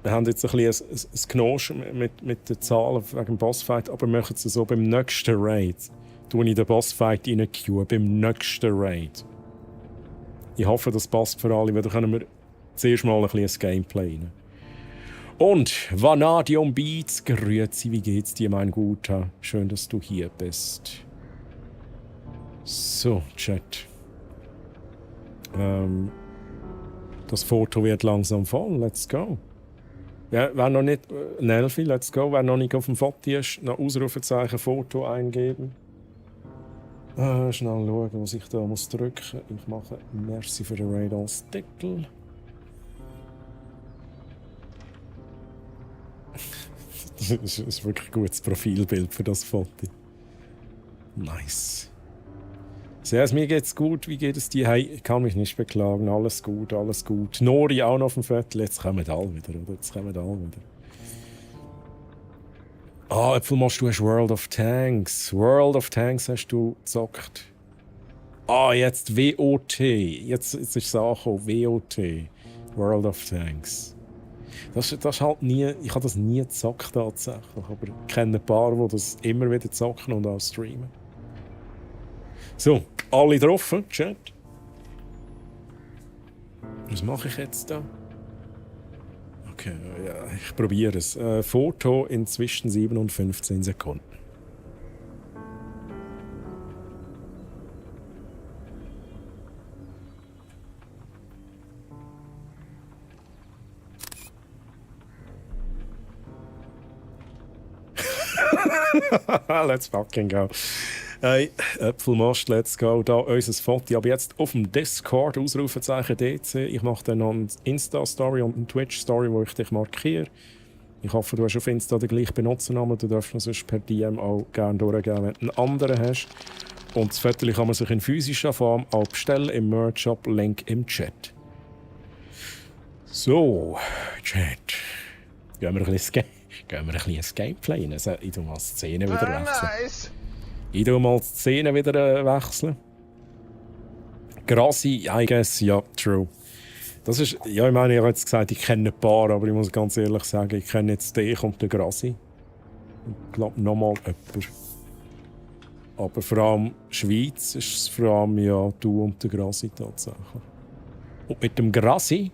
Wir haben jetzt ein bisschen ein Knosch mit den Zahlen wegen dem Bossfight, aber wir machen es so beim nächsten Raid. Tue ich den Bossfight rein, beim nächsten Raid. Ich hoffe, das passt für alle, weil dann können wir zuerst mal ein bisschen Gameplay rein. Und Vanadium Beats, grüezi, wie geht's dir, mein Guter? Schön, dass du hier bist. So, Chat. Das Foto wird langsam voll. Let's go. Ja, wer noch nicht... Nelfi, let's go. Wer noch nicht auf dem Foto ist, noch Ausrufezeichen Foto eingeben. Schnell schauen, was ich da muss drücken. Ich mache Merci für den Raid als Deckel. Das ist wirklich ein gutes Profilbild für das Foto. Nice. Sehr, mir geht's gut. Wie geht es dir? Hey, ich kann mich nicht beklagen. Alles gut, alles gut. Nori auch noch auf dem Viertel. Jetzt kommen alle wieder, oder? Jetzt kommen alle wieder. Ah, Äpfelmost, du hast World of Tanks. World of Tanks hast du gezockt. Ah, jetzt WOT. Jetzt ist es angekommen. WOT. World of Tanks. Das ist halt nie... Ich habe das nie gezockt tatsächlich. Aber ich kenne ein paar, die das immer wieder zocken und auch streamen. So, alle drauf, Chat. Was mache ich jetzt da? Okay, ja, ich probiere es. Foto in zwischen 7 und 15 Sekunden. Let's fucking go. Hey, Äpfelmost, let's go. Da unser Foto. Aber jetzt auf dem Discord, Ausrufezeichen DC. Ich mache dann noch eine Insta-Story und eine Twitch-Story, wo ich dich markiere. Ich hoffe, du hast auf Insta den gleichen Benutzernamen. Du darfst noch sonst per DM auch gerne durchgeben, wenn du einen anderen hast. Und das Foto kann man sich in physischer Form auch bestellen im Merch-Shop. Link im Chat. So, Chat. Gehen wir ein bisschen ins Gameplay rein. Also, ich tue mal die Szene wieder wechseln. Nice. Ich tue mal die Szene wieder wechseln. Grassi, I guess, ja, true. Das ist, ja, ich meine, ich habe jetzt gesagt, ich kenne ein paar, aber ich muss ganz ehrlich sagen, ich kenne jetzt dich und den Grassi. Ich glaube, nochmal jemand. Aber vor allem Schweiz ist es vor allem ja du und der Grassi tatsächlich. Und mit dem Grassi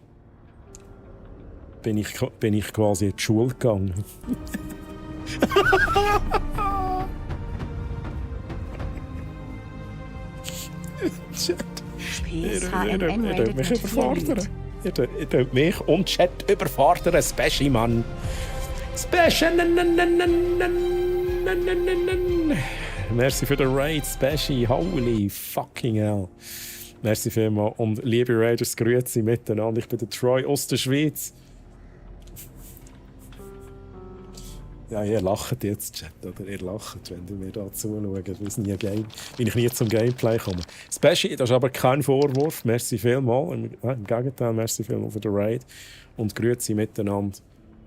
bin ich quasi in die Schule gegangen. Ihr tut mich überfordern. Ihr tut mich und Chat überfordern, Special Mann. Special. Merci für den Raid, Special. Holy fucking hell. Merci vielmals. Und liebe Raiders, grüezi miteinander. Ich bin der Troy aus der Schweiz. Ja, ihr lacht jetzt, Chat, oder? Ihr lacht, wenn ihr mir da zuschaut, wenn ich nie zum Gameplay komme. Special, das ist aber kein Vorwurf. Merci vielmals. Im Gegenteil, merci vielmals für den Raid. Und grüezi miteinander.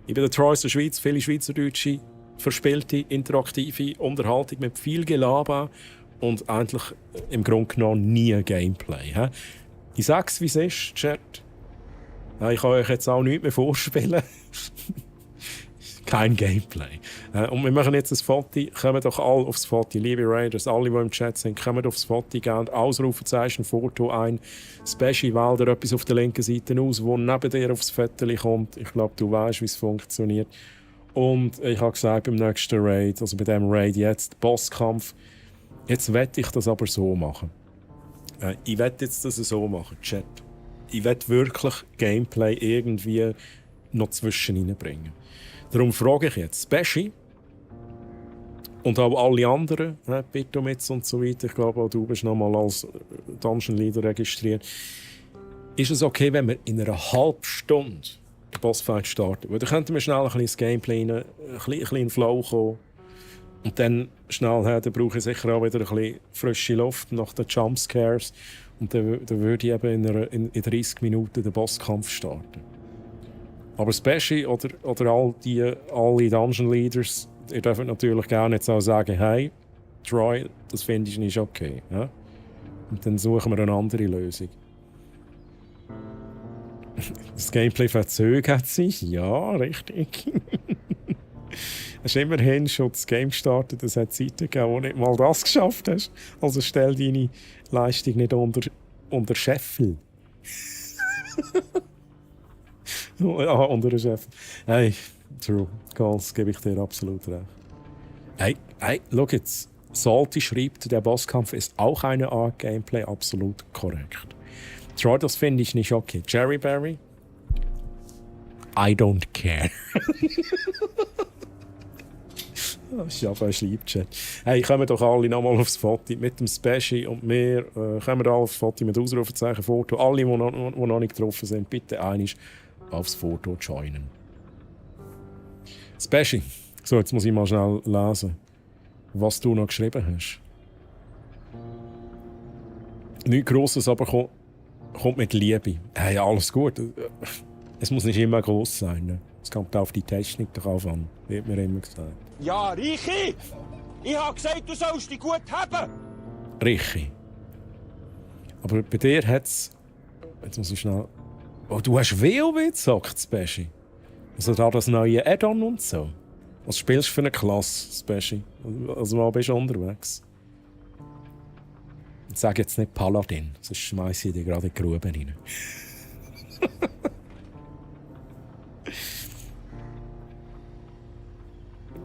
Ich bin der Troy aus der Schweiz, viele schweizerdeutsche, verspielte, interaktive Unterhaltung mit viel Gelaber und eigentlich im Grunde genommen nie Gameplay. He? Ich sag's, wie es ist, Chat. Ja, ich kann euch jetzt auch nichts mehr vorspielen. Kein Gameplay. Und wir machen jetzt ein Foto. Kommen doch alle aufs Foto. Liebe Raiders, alle, die im Chat sind, kommen aufs Foto. Geben Ausrufezeichen, Foto ein. Special wähl dir etwas auf der linken Seite aus, wo neben dir aufs Foto kommt. Ich glaube, du weißt, wie es funktioniert. Und ich habe gesagt, beim nächsten Raid, also bei dem Raid jetzt, Bosskampf, jetzt werde ich das aber so machen. Ich werde jetzt das so machen, Chat. ich will wirklich Gameplay irgendwie noch zwischen reinbringen. Darum frage ich jetzt Special und auch alle anderen, Pitomets und so weiter, ich glaube auch du bist nochmal als Dungeon Leader registriert. Ist es wenn wir in einer halben Stunde den Bossfight starten? Weil dann könnten wir schnell ein bisschen das Gameplay rein, ein bisschen in den Flow kommen. Und dann schnell, dann brauche ich sicher auch wieder ein bisschen frische Luft nach den Jumpscares. Und dann würde ich eben in 30 Minuten den Bosskampf starten. Aber Special oder alle Dungeon Leaders, ihr dürft natürlich gerne jetzt auch sagen, hey, Troy, das finde ich nicht okay. Ja? Und dann suchen wir eine andere Lösung. Das Gameplay verzögert sich, ja, richtig. Hast du immerhin schon das Game gestartet, es hat Zeiten gegeben, wo du nicht mal das geschafft hast. Also stell deine Leistung nicht unter Scheffel. Ja, unter den Scheffel. Hey, true. Das gebe ich dir absolut recht. Hey, schau jetzt. Salty schreibt, der Bosskampf ist auch eine Art Gameplay, absolut korrekt. Troy, das finde ich nicht okay. Jerry Berry? I don't care. Java schreibt schon. Hey, kommen doch alle nochmal aufs Foto mit dem Special und mir. Kommen wir alle aufs Foto mit Ausrufezeichen Foto. Alle, die noch nicht getroffen sind, bitte einmal aufs Foto joinen. Special. So, jetzt muss ich mal schnell lesen, was du noch geschrieben hast. Nichts Grosses, aber kommt mit Liebe. Hey, alles gut. Es muss nicht immer gross sein. Ne? Es kommt auf die Technik drauf an, wird mir immer gesagt. Ja, Richi! Ich hab gesagt, du sollst dich gut haben! Richi. Aber bei dir hat's. Jetzt muss ich schnell. Oh, du hast WoW gezockt, Special. Also da das neue Add-on und so. Was spielst du für eine Klasse, Special? Also mal bist du unterwegs. Ich sage jetzt nicht Paladin, sonst schmeiße ich dich gerade in die Grube rein.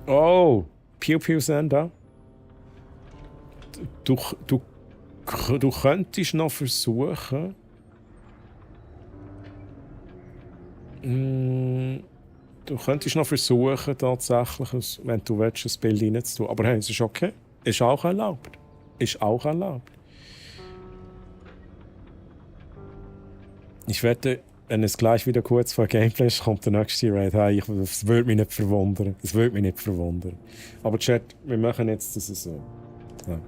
Oh, Pew Pew Senda. Du könntest noch versuchen. Du könntest noch versuchen, tatsächlich, wenn du willst, ein Bild reinzutun. Aber hey, es ist okay. Ist auch erlaubt. Ist auch erlaubt. Ich wette, wenn es gleich wieder kurz vor Gameplay ist, kommt der nächste Raid. Hey, das würde mich nicht verwundern. Das würde mich nicht verwundern. Aber Chat, wir machen jetzt das so. Ja.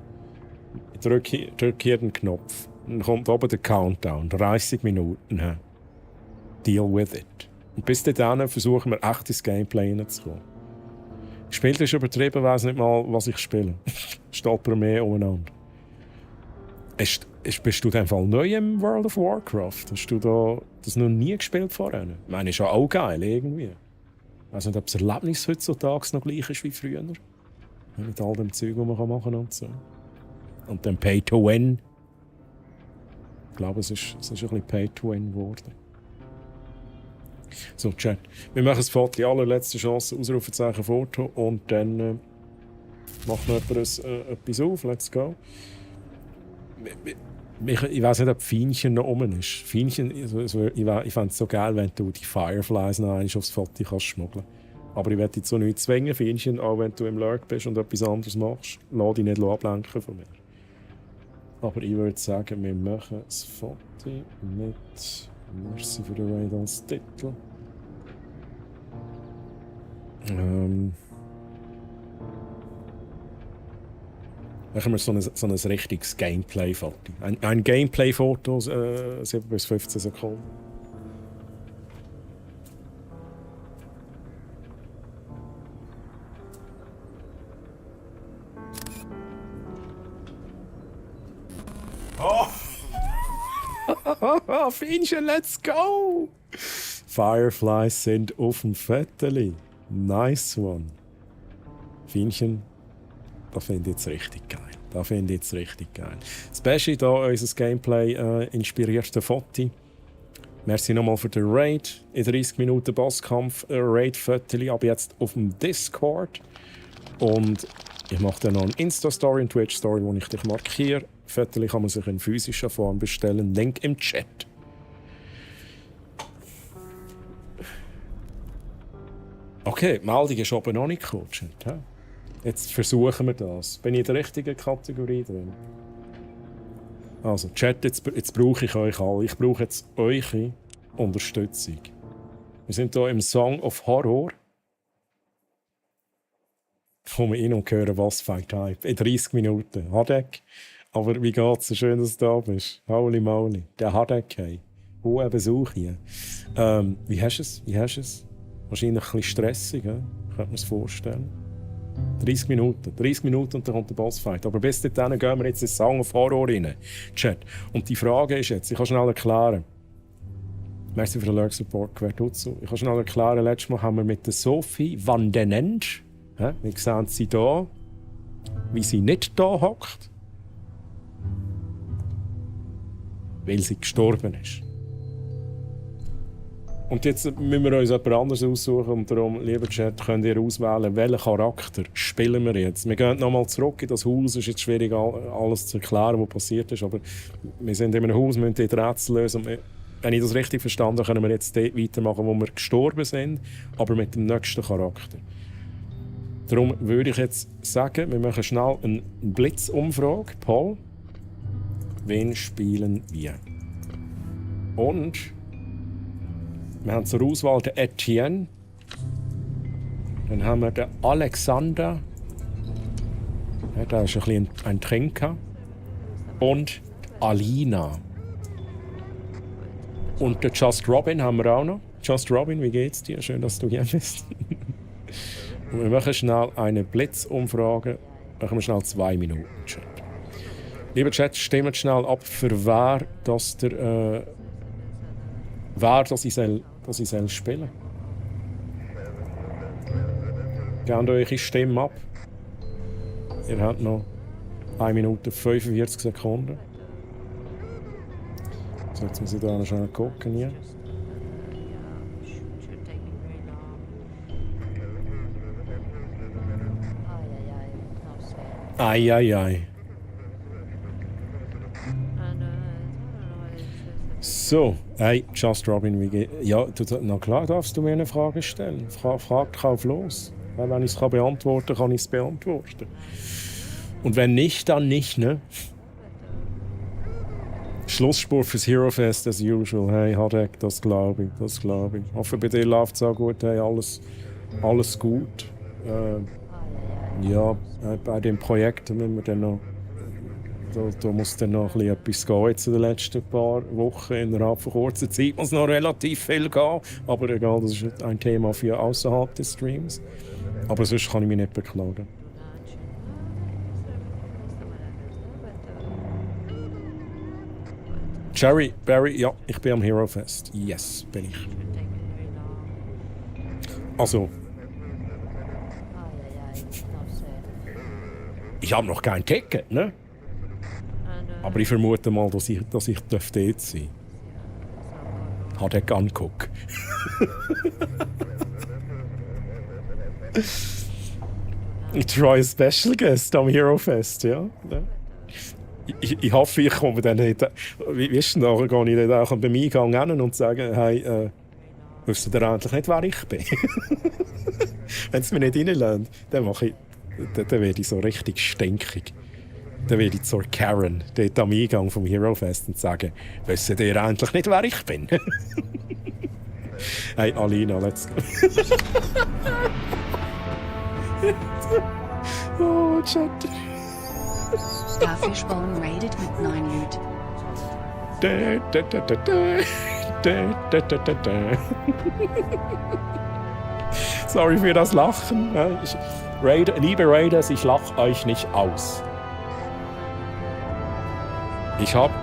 Ich drücke hier den Knopf. Dann kommt oben der Countdown. 30 Minuten. Ja. Deal with it. Und bis dahin versuchen wir echt ins Gameplay hineinzukommen. Gespielt ist übertrieben, weiss nicht mal, was ich spiele. Stolper mehr umeinander. Bist du in dem Fall neu im World of Warcraft? Hast du da das noch nie gespielt vorher? Ich meine, ist ja auch geil irgendwie. Ich weiss nicht, ob das Erlebnis heutzutage noch gleich ist wie früher. Mit all dem Zeug, das man machen kann und so. Und dann Pay to Win. Ich glaube, es ist ein bisschen Pay to Win geworden. So, Chat. Wir machen das Foto, die allerletzte Chance, Ausrufezeichen Foto und dann macht noch jemand etwas auf. Let's go. Ich weiss nicht, ob Fienchen noch rum ist. Fienchen, ich fände es so geil, wenn du die Fireflies noch einmal aufs Foto kannst schmuggeln. Aber ich werde dich so nicht zwingen, Fienchen, auch wenn du im Lurk bist und etwas anderes machst. Lass dich nicht ablenken von mir. Aber ich würde sagen, wir machen das Foto mit Merci für den Raid als Titel. Machen wir so ein richtiges Gameplay-Foto. Ein Gameplay-Foto, 7 bis 15 Sekunden. Oh! Fienchen, let's go! Fireflies sind auf dem Fetteli. Nice one. Fienchen, das finde ich jetzt richtig geil. Special hier unser Gameplay inspirierte Foto. Merci nochmal für den Raid. In 30 Minuten Bosskampf, Raid-Foto ab jetzt auf dem Discord. Und ich mache dann noch eine Insta-Story und Twitch-Story, wo ich dich markiere. Foto kann man sich in physischer Form bestellen. Link im Chat. Okay, die Meldung ist aber noch nicht gekommen. Jetzt versuchen wir das. Bin ich in der richtigen Kategorie drin? Also, Chat, jetzt brauche ich euch alle. Ich brauche jetzt eure Unterstützung. Wir sind hier im Song of Horror. Ich komme rein und höre was Fight Hype. In 30 Minuten. Hadek. Aber wie geht's? So schön, dass du da bist. Holy moly. Der Hadek, hey. Hoher Besuch hier. Wie hast du es? Wahrscheinlich ein bisschen stressig, ja? Könnte man es vorstellen. 30 Minuten und dann kommt der Bossfight. Aber bis dahin gehen wir jetzt in den Song of Horror rein. Chat. Und die Frage ist jetzt, ich kann schnell erklären. Merci für den Lurk Support, wer tut so. Ich kann schnell erklären, letztes Mal haben wir mit der Sophie van den Ensch, wir sehen sie hier, wie sie nicht da hockt, weil sie gestorben ist. Und jetzt müssen wir uns jemand anderes aussuchen und darum, lieber Chat, könnt ihr auswählen, welchen Charakter spielen wir jetzt. Wir gehen nochmal zurück in das Haus, es ist jetzt schwierig alles zu erklären, was passiert ist, aber wir sind in einem Haus, müssen die Rätsel lösen. Wenn ich das richtig verstanden habe, können wir jetzt dort weitermachen, wo wir gestorben sind, aber mit dem nächsten Charakter. Darum würde ich jetzt sagen, wir machen schnell eine Blitzumfrage. Paul, wen spielen wir? Und wir haben zur Auswahl den Etienne. Dann haben wir den Alexander. Ja, der ist ein bisschen ein Trinker. Und Alina. Und den Just Robin haben wir auch noch. Just Robin, wie geht's dir? Schön, dass du hier bist. Und wir machen schnell eine Blitzumfrage. Machen wir schnell 2 Minuten. Chat. Lieber Chat, stimmt schnell ab, für wer ich soll spielen. Gebt eure Stimme ab. Ihr habt noch 1 Minute 45 Sekunden. So, jetzt muss ich da noch schnell gucken hier. Ei. So, hey, Just Robin, wie geht... Ja, na klar darfst du mir eine Frage stellen. Frag drauf los. Wenn ich es beantworten kann, ich es beantworten. Und wenn nicht, dann nicht, ne? Schlussspur fürs Hero Fest as usual. Hey, Hadek, das glaube ich. Ich hoffe, bei dir läuft es auch gut. Hey, alles gut. Ja, bei dem Projekt müssen wir dann noch... Da muss dann noch etwas gehen jetzt in den letzten paar Wochen. Innerhalb von kurzer Zeit muss noch relativ viel gehen. Aber egal, das ist ein Thema für außerhalb des Streams. Aber sonst kann ich mich nicht beklagen. Jerry, Barry, ja, ich bin am Hero Fest. Yes, bin ich. Also. Ich habe noch kein Ticket, ne? Aber ich vermute mal, dass ich dort sein darf. Hat er angeguckt. Ich try a Special Guest am Hero Fest, ja. Ich hoffe, ich komme dann nicht. Wie ist denn da? Gehe ich dann auch beim Eingang hin und sage, hey, wisst ihr endlich nicht, wer ich bin? Wenn es mir nicht reinlässt, dann werde ich so richtig stinkig. Dann werde ich zur Karen, dort am Eingang vom Hero Fest, und sagen, wisst ihr endlich nicht, wer ich bin? Hey, Alina, let's go. Oh, Chat. Starfishbone raided mit 9 Loot. Sorry für das Lachen. Liebe Raiders, ich lache euch nicht aus.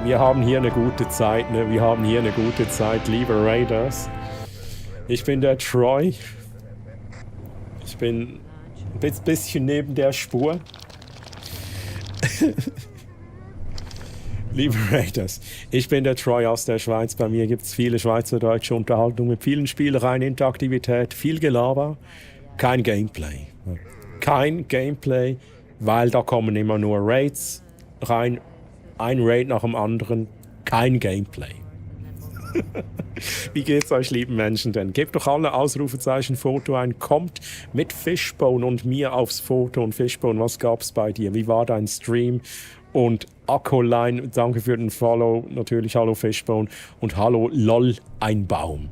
Wir haben hier eine gute Zeit, ne? Wir haben hier eine gute Zeit, liebe Raiders. Ich bin der Troy. Ich bin ein bisschen neben der Spur. Liebe Raiders, ich bin der Troy aus der Schweiz. Bei mir gibt es viele schweizerdeutsche Unterhaltung mit vielen Spielereien, Interaktivität, viel Gelaber, kein Gameplay. Kein Gameplay, weil da kommen immer nur Raids rein. Ein Raid nach dem anderen, kein Gameplay. Wie geht's euch, lieben Menschen denn? Gebt doch alle Ausrufezeichen Foto ein. Kommt mit Fishbone und mir aufs Foto. Und Fishbone, was gab's bei dir? Wie war dein Stream? Und Akkoline, danke für den Follow. Natürlich hallo Fishbone. Und hallo LOL, ein Baum.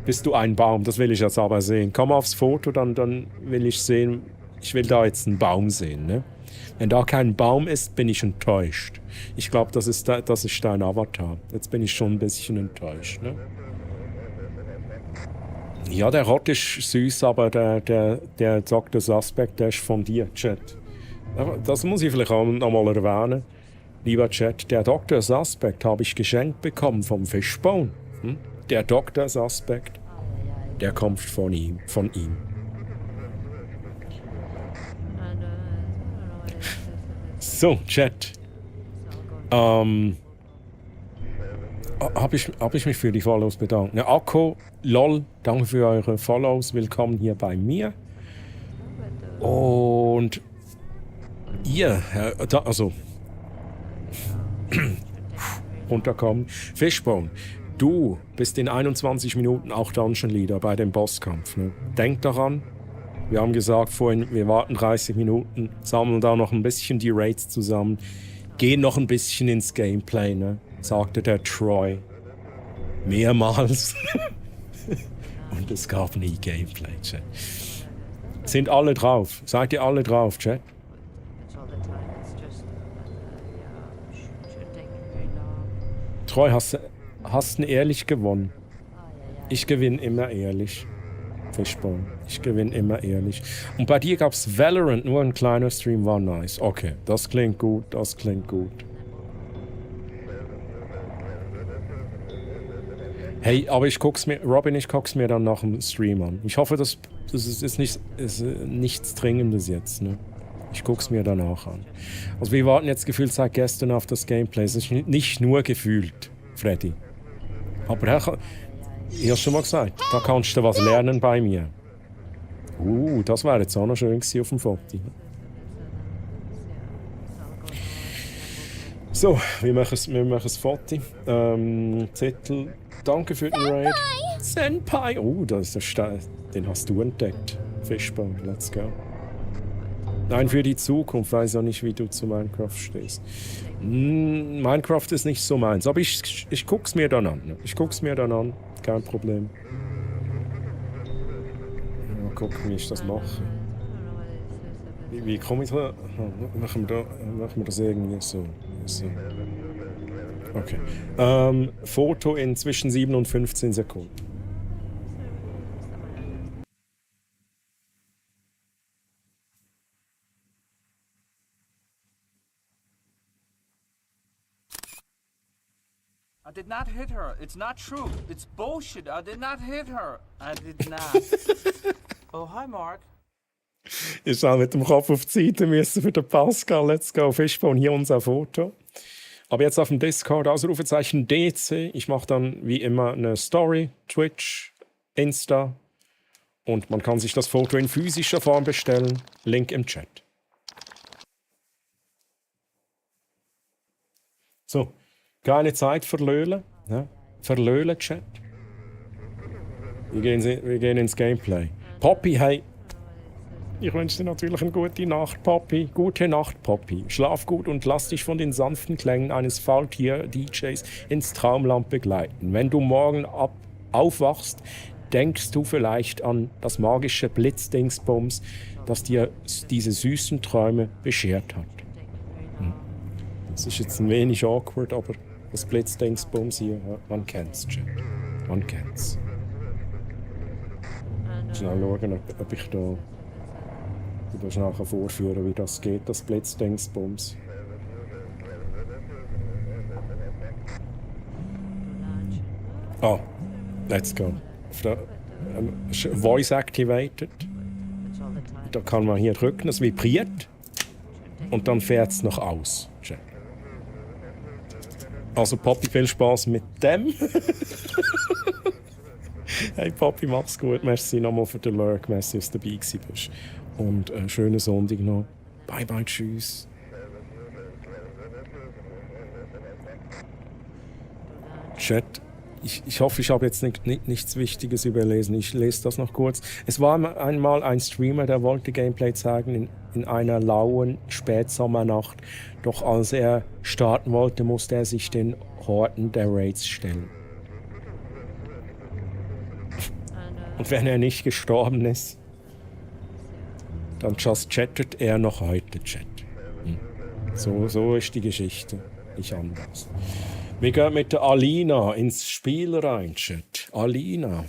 Bist du ein Baum? Das will ich jetzt aber sehen. Komm aufs Foto, dann will ich sehen. Ich will da jetzt einen Baum sehen, ne? Wenn da kein Baum ist, bin ich enttäuscht. Ich glaube, das ist dein Avatar. Jetzt bin ich schon ein bisschen enttäuscht, ne? Ja, der Rott ist süß, aber der Dr. Suspect, der ist von dir, Chat. Aber das muss ich vielleicht auch noch mal erwähnen. Lieber Chat, der Dr. Suspect habe ich geschenkt bekommen vom Fishbone. Der Dr. Suspect, der kommt von ihm. So, Chat. Hab ich mich für die Follows bedankt. Ne, Akko, LOL, danke für eure Follows. Willkommen hier bei mir. Und ihr, also runterkommen. Fishbone, du bist in 21 Minuten auch Dungeon Leader bei dem Bosskampf. Ne? Denk daran. Wir haben gesagt vorhin, wir warten 30 Minuten, sammeln da noch ein bisschen die Raids zusammen, gehen noch ein bisschen ins Gameplay, ne? Sagte der Troy. Mehrmals. Und es gab nie Gameplay, Chat. Sind alle drauf? Seid ihr alle drauf, Chat? Troy, hast du ehrlich gewonnen? Ich gewinne immer ehrlich. Fishbone. Ich gewinne immer ehrlich. Und bei dir gab es Valorant, nur ein kleiner Stream, war nice. Okay, das klingt gut, das klingt gut. Hey, aber ich guck's mir dann nach dem Stream an. Ich hoffe, das ist nichts Dringendes jetzt, ne? Ich guck's mir danach an. Also wir warten jetzt gefühlt seit gestern auf das Gameplay. Es ist nicht nur gefühlt, Freddy. Aber ich hab's schon mal gesagt, da kannst du was lernen bei mir. Das wäre jetzt auch noch schön gewesen auf dem Foto. So, wir machen das Foto. Titel, danke für den Raid. Senpai! Das ist der Stein. Den hast du entdeckt. Fishbone, let's go. Nein, für die Zukunft. Weiß auch nicht, wie du zu Minecraft stehst. Minecraft ist nicht so meins, aber ich guck's mir dann an. Ich guck's mir dann an. Kein Problem. Mal gucken, wie ich das mache. Wie komme ich da? Machen wir das irgendwie so. Okay. Foto in zwischen 7 und 15 Sekunden. I did not hit her. It's not true. It's bullshit. I did not hit her. I did not. Oh, hi, Mark. Ich habe mit dem Kopf auf die Seite müssen für den Pascal. Let's go. Fishbone, hier unser Foto. Aber jetzt auf dem Discord Ausrufezeichen DC. Ich mache dann wie immer eine Story, Twitch, Insta. Und man kann sich das Foto in physischer Form bestellen. Link im Chat. So. Keine Zeit verlöhlen. Ne? Verlöhlen, Chat. Wir gehen ins Gameplay. Poppy, hey. Ich wünsche dir natürlich eine gute Nacht, Poppy. Gute Nacht, Poppy. Schlaf gut und lass dich von den sanften Klängen eines Faultier-DJs ins Traumland begleiten. Wenn du morgen aufwachst, denkst du vielleicht an das magische Blitzdingsbums, das dir diese süßen Träume beschert hat. Das ist jetzt ein wenig awkward, aber das Blitzdingsbums hier, ja, man kennt's, Chat. Man kennt's. Schnell schauen, ob ich da... Du darfst nachher vorführen, wie das geht, das Blitzdingsbums. Let's go. Voice activated. Da kann man hier drücken, es vibriert. Und dann fährt es noch aus. Check. Also Poppy, viel Spaß mit dem. Hey Poppy, mach's gut. Merci nochmal für den Lurk. Merci, dass du dabei bist. Und schönen Sonntag noch. Bye bye, tschüss. Chat. Ich hoffe, ich habe jetzt nichts Wichtiges überlesen. Ich lese das noch kurz. Es war einmal ein Streamer, der wollte Gameplay zeigen in einer lauen Spätsommernacht. Doch als er starten wollte, musste er sich den Horden der Raids stellen. Und wenn er nicht gestorben ist, dann just chattet er noch heute Chat. So ist die Geschichte. Nicht anders. Wir gehen mit der Alina ins Spiel rein, Chat. Alina.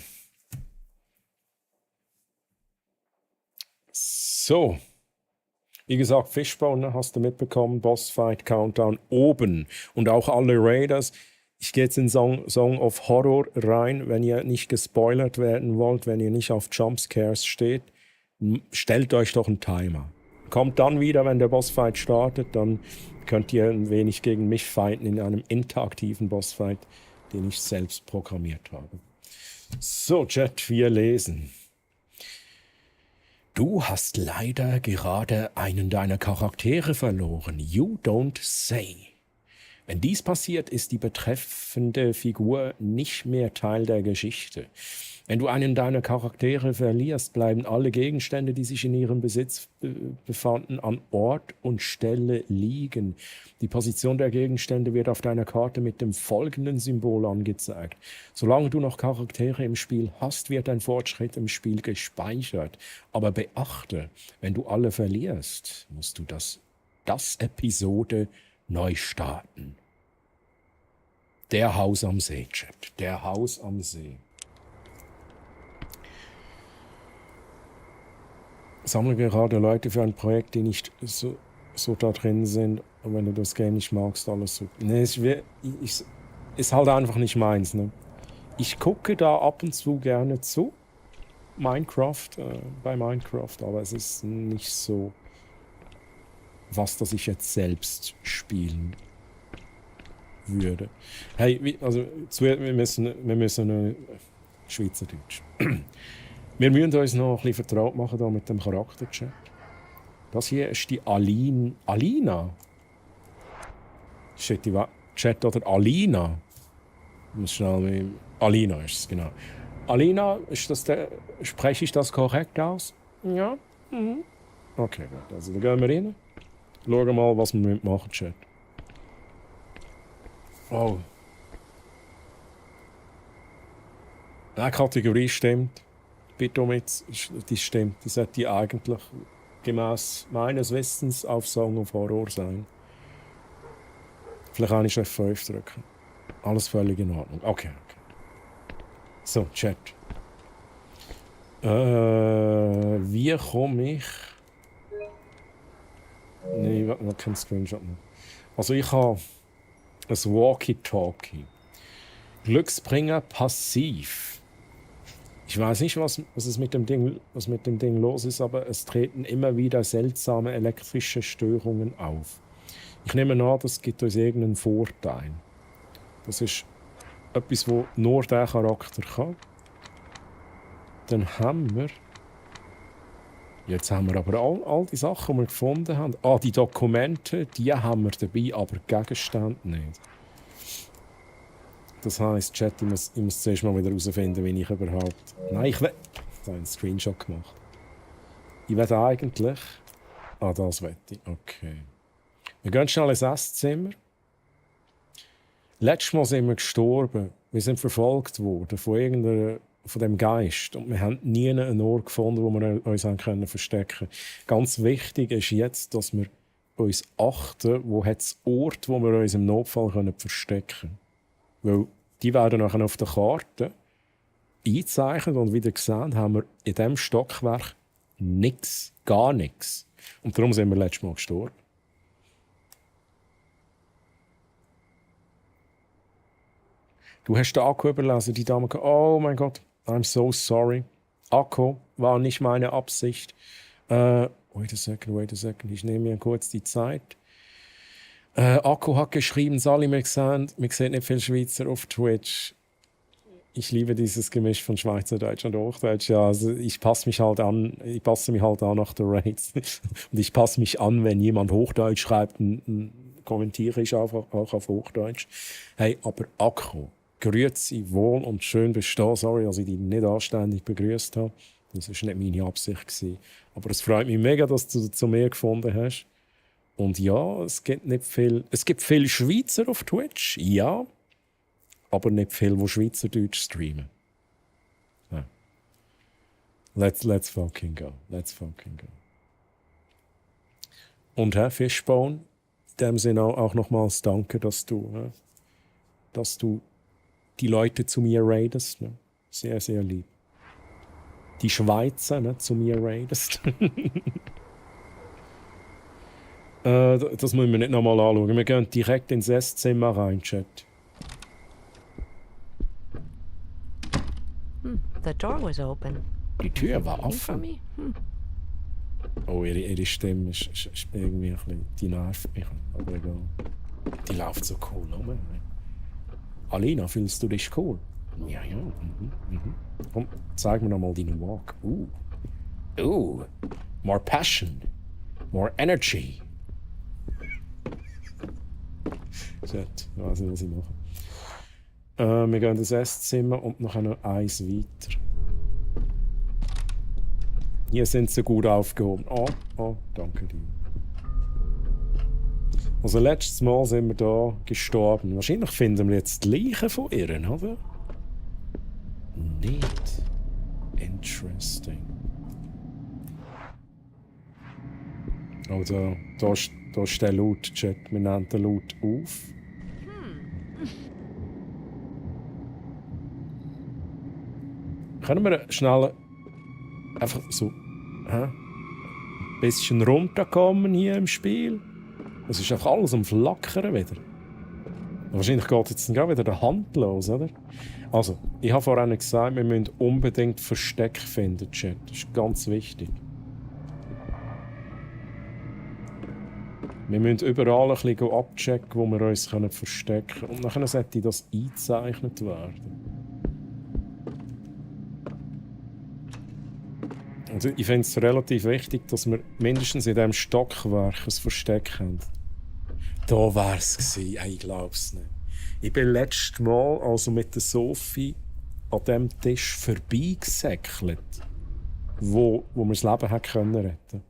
So. Wie gesagt, Fishbone hast du mitbekommen. Bossfight Countdown oben. Und auch alle Raiders. Ich gehe jetzt in Song of Horror rein. Wenn ihr nicht gespoilert werden wollt, wenn ihr nicht auf Jumpscares steht, stellt euch doch einen Timer. Kommt dann wieder, wenn der Bossfight startet, dann könnt ihr ein wenig gegen mich fighten in einem interaktiven Bossfight, den ich selbst programmiert habe. So, Chat, wir lesen. Du hast leider gerade einen deiner Charaktere verloren. You don't say. Wenn dies passiert, ist die betreffende Figur nicht mehr Teil der Geschichte. Wenn du einen deiner Charaktere verlierst, bleiben alle Gegenstände, die sich in ihrem Besitz befanden, an Ort und Stelle liegen. Die Position der Gegenstände wird auf deiner Karte mit dem folgenden Symbol angezeigt. Solange du noch Charaktere im Spiel hast, wird dein Fortschritt im Spiel gespeichert. Aber beachte, wenn du alle verlierst, musst du das Episode neu starten. Der Haus am See, Chat. Der Haus am See. Sammle gerade Leute für ein Projekt, die nicht so da drin sind. Und wenn du das Game nicht magst, alles so. Nee, ist halt einfach nicht meins. Ne? Ich gucke da ab und zu gerne zu. Bei Minecraft, aber es ist nicht so was ich jetzt selbst spielen würde. Hey, wir müssen Schweizerdeutsch. Wir müssen uns noch ein bisschen vertraut machen da mit dem Charakterchat. Das hier ist die Alina. Steht die Chat oder Alina? Alina ist es, genau. Alina, spreche ich das korrekt aus? Ja. Mhm. Okay, gut. Also dann gehen wir rein. Schauen mal, was wir machen, Chat. Oh. Die Kategorie stimmt. Bitomits, die stimmt. Die sollte eigentlich gemäß meines Wissens auf Song of Horror sein. Vielleicht kann ich F5 drücken. Alles völlig in Ordnung. Okay. So, Chat. Wie komme ich... Nein, ich will keinen Screenshot mehr. Also ich habe ein Walkie-Talkie. Glücksbringer passiv. Ich weiß nicht, was mit dem Ding los ist, aber es treten immer wieder seltsame elektrische Störungen auf. Ich nehme an, das gibt uns irgendeinen Vorteil. Das ist etwas, was nur der Charakter kann. Dann haben wir... Jetzt haben wir aber all die Sachen, die wir gefunden haben. Die Dokumente, die haben wir dabei, aber Gegenstände nicht. Das heisst, Chat, ich muss zuerst mal wieder herausfinden, wie ich überhaupt... Nein, ich habe einen Screenshot gemacht. Ich will eigentlich... das will ich. Okay. Wir gehen schnell ins Esszimmer. Letztes Mal sind wir gestorben. Wir sind verfolgt worden von dem Geist. Und wir haben nie einen Ort gefunden, wo wir uns verstecken können. Ganz wichtig ist jetzt, dass wir uns achten, wo hat es Ort, wo wir uns im Notfall verstecken können. Weil die werden nachher auf der Karte eingezeichnet und wie ihr gesehen haben wir in diesem Stockwerk nichts, gar nichts. Und darum sind wir letztes Mal gestorben. Du hast den Akku überlassen, die Dame. Oh mein Gott, I'm so sorry. Akku war nicht meine Absicht. Wait a second. Ich nehme mir kurz die Zeit. Akku hat geschrieben, Sali, wir sehen nicht viele Schweizer auf Twitch. Ich liebe dieses Gemisch von Schweizerdeutsch und Hochdeutsch. Ja, also ich passe mich halt an nach der Raids. Und ich passe mich an, wenn jemand Hochdeutsch schreibt, kommentiere ich auch auf Hochdeutsch. Hey, aber Akku, grüezi, wohl und schön bestehen. Sorry, dass ich dich nicht anständig begrüßt habe. Das war nicht meine Absicht gewesen. Aber es freut mich mega, dass du zu mir gefunden hast. Und ja, es gibt nicht viel. Es gibt viele Schweizer auf Twitch, ja. Aber nicht viele, die Schweizerdeutsch streamen. Ja. Let's fucking go. Let's fucking go. Und Herr Fishbone, in dem Sinne auch nochmals danke, dass du die Leute zu mir raidest. Ne? Sehr, sehr lieb. Die Schweizer zu mir raidest. Das müssen wir nicht nochmal anschauen. Wir gehen direkt ins Esszimmer rein, Chat. The door was open. Die Tür war Waiting for offen. me? Oh, ihre Stimme ist irgendwie ein bisschen, die nervt mich. Aber egal. Die läuft so cool rum. Alina, fühlst du dich cool? Ja. Komm, zeig mir noch mal deinen Walk. More passion. More energy. Shit, ich weiß nicht, was ich mache. Wir gehen ins Esszimmer und nachher noch eins weiter. Hier sind sie gut aufgehoben. Oh, danke dir. Also letztes Mal sind wir da gestorben. Wahrscheinlich finden wir jetzt die Leichen von ihr, oder? Nicht. Interesting. Oh, da ist der Loot-Chat. Wir nehmen den Loot auf. Können wir schnell einfach so ein bisschen runterkommen hier im Spiel? Es ist einfach alles am Flackern wieder. Wahrscheinlich geht jetzt dann wieder der Hand los, oder? Also, ich habe vorhin gesagt, wir müssen unbedingt Versteck finden, Chat. Das ist ganz wichtig. Wir müssen überall ein bisschen abchecken, wo wir uns verstecken können. Und dann sollte das eingezeichnet werden. Also ich finde es relativ wichtig, dass wir mindestens in diesem Stockwerk ein Versteck haben. Da war es gewesen, ich glaube es nicht. Ich bin letztes Mal also mit der Sophie an dem Tisch vorbeigesäckelt, wo wir das Leben hätten retten können.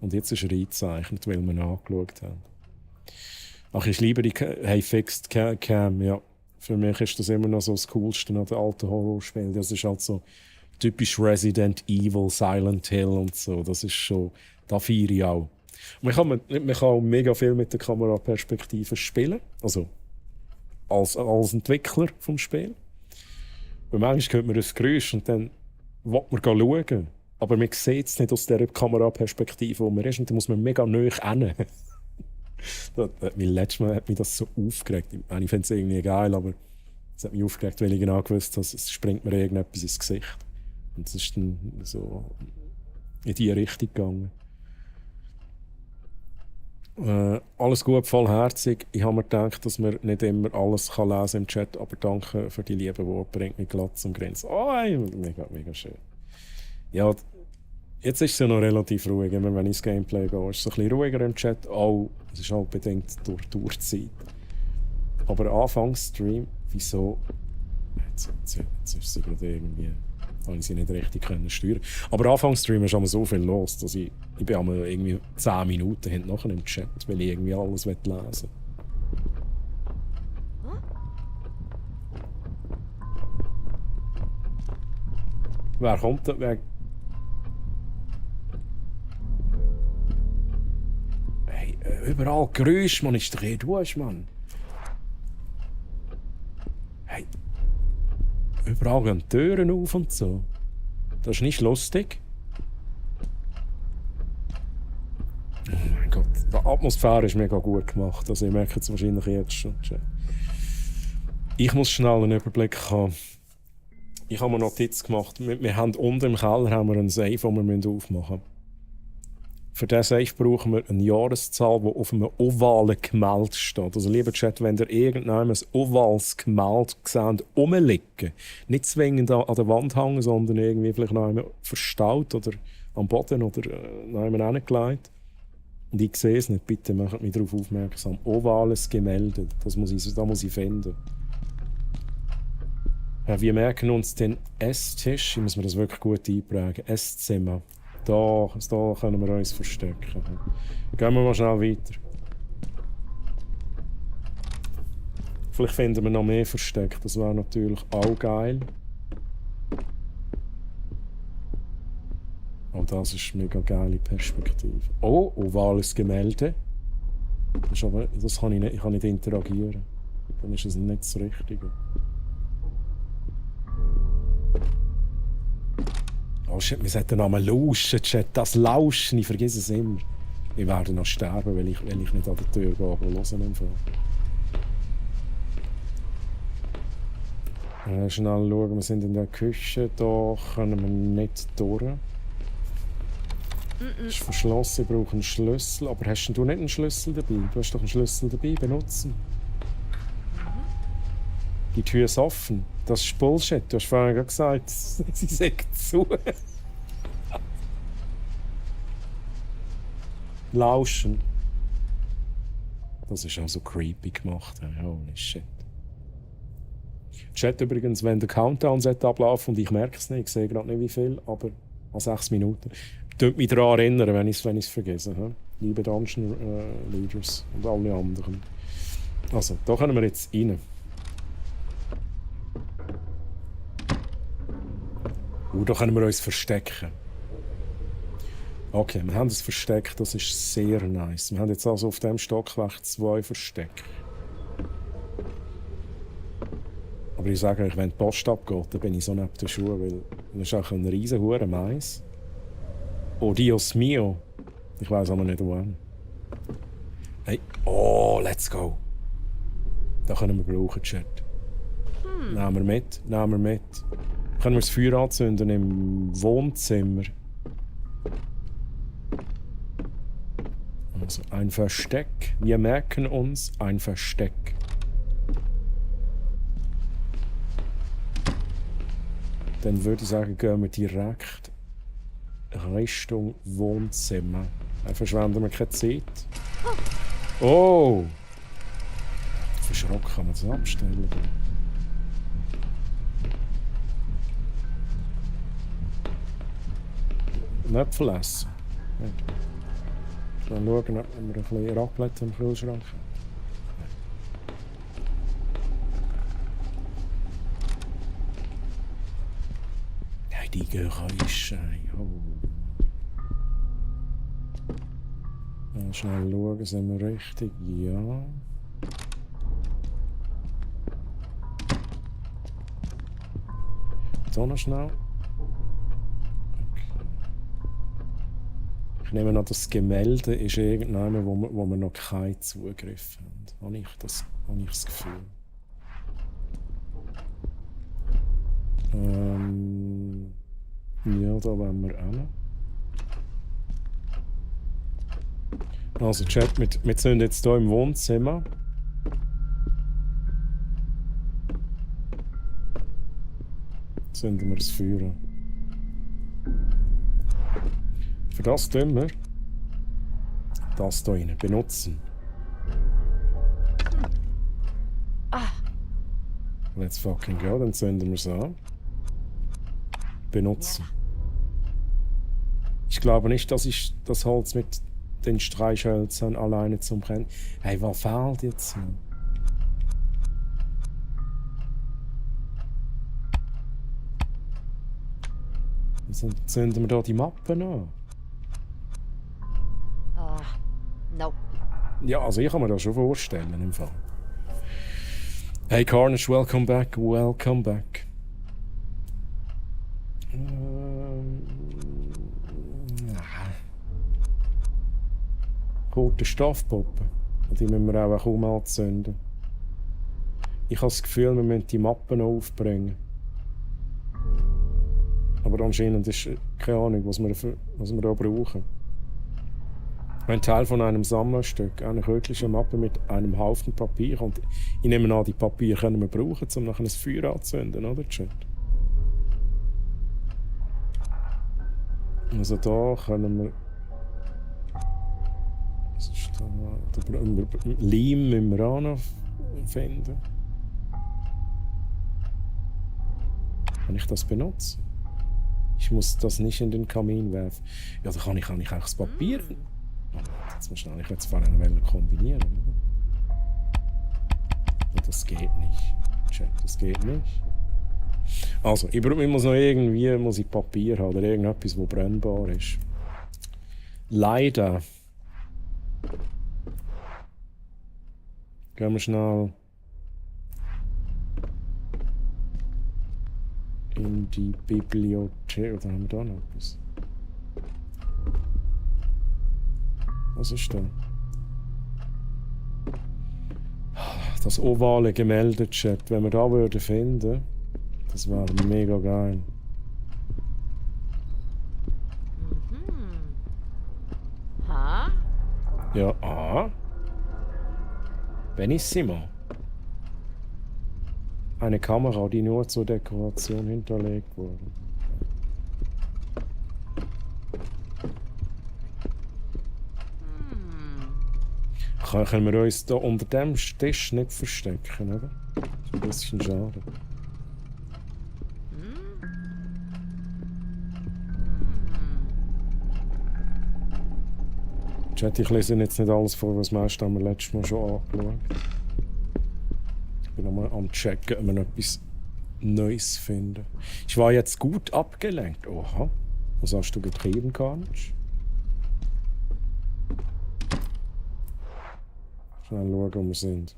Und jetzt ist er eingezeichnet, weil wir ihn angeschaut haben. Ach, ich liebe die Fixed Cam, ja. Für mich ist das immer noch so das Coolste an den alten Horrorspielen. Das ist halt so typisch Resident Evil, Silent Hill und so. Das ist schon, da feiere ich auch. Man kann auch mega viel mit der Kameraperspektive spielen. Also als Entwickler vom Spiel. Weil manchmal hört man das Geräusch und dann will man schauen. Aber man sieht es nicht aus der Kameraperspektive, wo man ist. Und dann muss man mega nahe hin. Letztes Mal hat mich das so aufgeregt. Ich finde es irgendwie geil, aber es hat mich aufgeregt, weil ich genau gewusst habe, es springt mir irgendetwas ins Gesicht. Und es ist dann so in diese Richtung gegangen. Alles gut, vollherzig. Ich habe mir gedacht, dass man nicht immer alles kann lesen im Chat, aber danke für die lieben Worte, bringt mich glatt zum Grinsen. Oh, mega, mega schön. Ja, jetzt ist es ja noch relativ ruhig, immer wenn ich ins Gameplay gehe. Es ist ein bisschen ruhiger im Chat, auch es ist halt bedingt durch die Zeit. Aber Anfangsstream, wieso? Jetzt ist sie gerade irgendwie... habe ich sie nicht richtig steuern. Aber Anfangsstream ist immer so viel los, dass ich bin einmal irgendwie 10 Minuten hinten nachher im Chat, weil ich irgendwie alles lesen will. Wer kommt da? Hey, überall Geräusch, man, ist doch du hast, Mann. Hey. Überall gehen die Türen auf und so. Das ist nicht lustig. Oh mein Gott, die Atmosphäre ist mega gut gemacht. Also, ich merke es wahrscheinlich jetzt schon. Ich muss schnell einen Überblick haben. Ich habe mir Notiz gemacht. Wir haben unten im Keller haben wir einen Safe, den wir aufmachen müssen. Für diesen Safe brauchen wir eine Jahreszahl, die auf einem ovalen Gemälde steht. Also, lieber Chat, wenn ihr irgendwann ein ovales Gemälde seht, rumliegen, nicht zwingend an der Wand hängen, sondern irgendwie vielleicht noch einmal verstaut oder am Boden oder noch einmal hingelegt. Und ich sehe es nicht, bitte macht mich darauf aufmerksam. Ovales Gemälde, da muss ich finden. Wir merken uns den Esstisch. Ich muss mir das wirklich gut einprägen. Esszimmer. Da können wir uns verstecken. Gehen wir mal schnell weiter. Vielleicht finden wir noch mehr Versteck. Das wäre natürlich auch geil. Oh, das ist eine mega geile Perspektive. Oh, ovales Gemälde. Das kann ich nicht interagieren. Dann ist es nicht das Richtige. Oh shit, wir sollten noch mal lauschen, Chat. Das Lauschen, ich vergesse es immer. Ich werde noch sterben, weil ich nicht an der Tür gehe. Hören schnell schauen, wir sind in der Küche. Da können wir nicht durch. Es ist verschlossen, ich brauche einen Schlüssel. Aber hast du nicht einen Schlüssel dabei? Du hast doch einen Schlüssel dabei, benutzen. Die Tür ist offen. Das ist Bullshit. Du hast vorhin gerade gesagt, sie sagt zu. Lauschen. Das ist auch so creepy gemacht. Holy shit. Chat übrigens, wenn der Countdown ablaufen und ich merke es nicht, ich sehe gerade nicht wie viel, aber an 6 Minuten. Tut mich daran erinnern, wenn ich es vergesse. Liebe Dungeon Leaders und alle anderen. Also, da können wir jetzt rein. Da können wir uns verstecken. Okay, wir haben das Versteck, das ist sehr nice. Wir haben jetzt also auf dem Stockwerk 2 Verstecke. Aber ich sage euch, wenn die Post abgeht, dann bin ich so neben den Schuhen, weil das ist auch ein riesen Hure Mais. Oh, Dios mio. Ich weiss aber nicht wohin. Hey, oh, let's go. Da können wir brauchen, Chat. Nehmen wir mit. Können wir das Feuer anzünden im Wohnzimmer? Also ein Versteck. Wir merken uns ein Versteck. Dann würde ich sagen, gehen wir direkt Richtung Wohnzimmer. Dann verschwenden wir keine Zeit. Oh! Verschrocken, kann man das abstellen? Äpfel essen. Dann schauen, ob wir ein bisschen Raclette im Kühlschrank haben. Nein, die Geräusche. Oh. Schnell schauen, sind wir richtig? Ja. So noch schnell. Ich nehme an, das Gemälde ist irgendeiner, wo wir noch keinen Zugriff haben. Habe ich das Gefühl. Ja, da wollen wir hin. Also Chat, wir sind jetzt hier im Wohnzimmer. Zünden wir das Feuer. Für das tun wir das hier rein benutzen. Let's fucking go, dann zünden wir es an. Benutzen. Ich glaube nicht, dass ich das Holz mit den Streichhölzern alleine zum Brennen. Hey, was fehlt jetzt? Zünden wir da die Mappen an? No. Ja, also ich kann mir das schon vorstellen im Fall. Hey Carnage, welcome back, welcome back. Rote Stoffpuppe. Die müssen wir auch kaum anzünden. Ich habe das Gefühl, wir müssen die Mappen noch aufbringen. Aber anscheinend ist keine Ahnung, was wir da brauchen. Ein Teil von einem Sammlerstück, eine wirkliche Mappe mit einem Haufen Papier. Und ich nehme an, die Papier können wir brauchen, um nachher ein Feuer anzünden, oder Chat? Also da können wir... Was ist da? Leim müssen wir auch noch finden. Kann ich das benutzen? Ich muss das nicht in den Kamin werfen. Ja, da kann ich auch das Papier... Jetzt muss ich jetzt vorher kombinieren. Oder? Ja, das geht nicht. Chat, das geht nicht. Also, ich muss noch irgendwie Papier haben oder irgendetwas, das brennbar ist. Leider. Gehen wir schnell in die Bibliothek. Oder haben wir da noch etwas? Was ist da? Das ovale Gemälde-Chat. Wenn wir da würden finden, das wäre mega geil. Ha? Ja, Benissimo. Eine Kamera, die nur zur Dekoration hinterlegt wurde. Können wir uns da unter dem Tisch nicht verstecken, oder? Das ist ein bisschen schade. Chat, ich lese jetzt nicht alles vor, was meist haben wir letztes Mal schon angeschaut. Ich bin nochmal am Checken, ob wir noch etwas Neues finden. Ich war jetzt gut abgelenkt. Oha. Was hast du getrieben, Carnage? Schnell schauen, wo wir sind.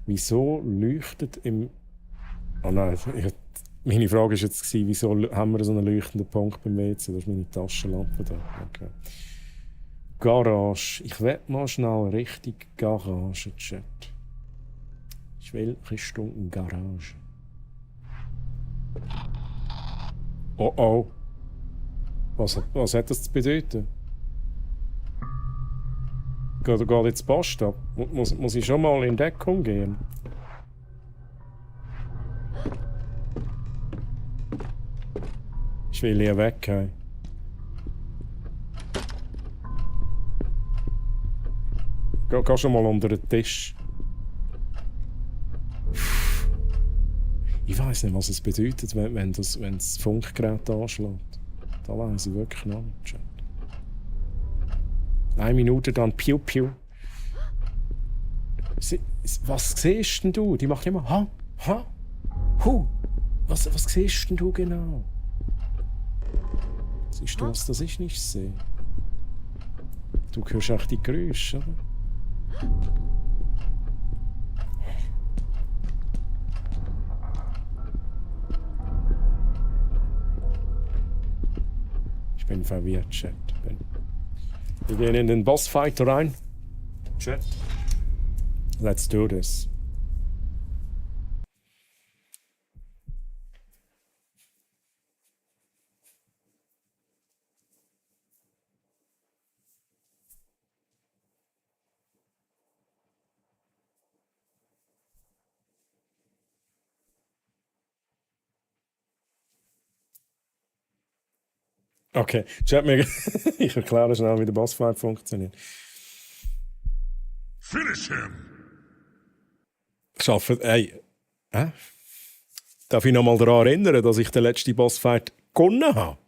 Wieso leuchtet im... Oh nein, meine Frage war jetzt, wieso haben wir so einen leuchtenden Punkt beim WC? Das ist meine Taschenlampe da. Okay. Garage. Ich will mal schnell richtig Garage, Chat. Ich will Richtung Garage. Oh oh. Was hat das zu bedeuten? Geht jetzt die Post ab? Muss ich schon mal in Deckung gehen? Ich will hier weg. Hey. Geh schon mal unter den Tisch. Ich weiß nicht, was es bedeutet, wenn das Funkgerät anschlägt. Da weiß ich wirklich noch nicht. 1 Minute, dann Piu Piu. Was siehst denn du? Die macht immer Ha, Ha, Hu. Was siehst denn du genau? Siehst du was, das ich nicht sehe? Du hörst auch die Geräusche, oder? Ich bin verwirrt, Chat. Wir gehen in den Bossfight rein. Chat. Let's do this. Okay, Chat, ich erkläre schnell, wie der Bossfight funktioniert. Finish him! Geschafft, Darf ich noch mal daran erinnern, dass ich den letzten Bossfight gewonnen habe?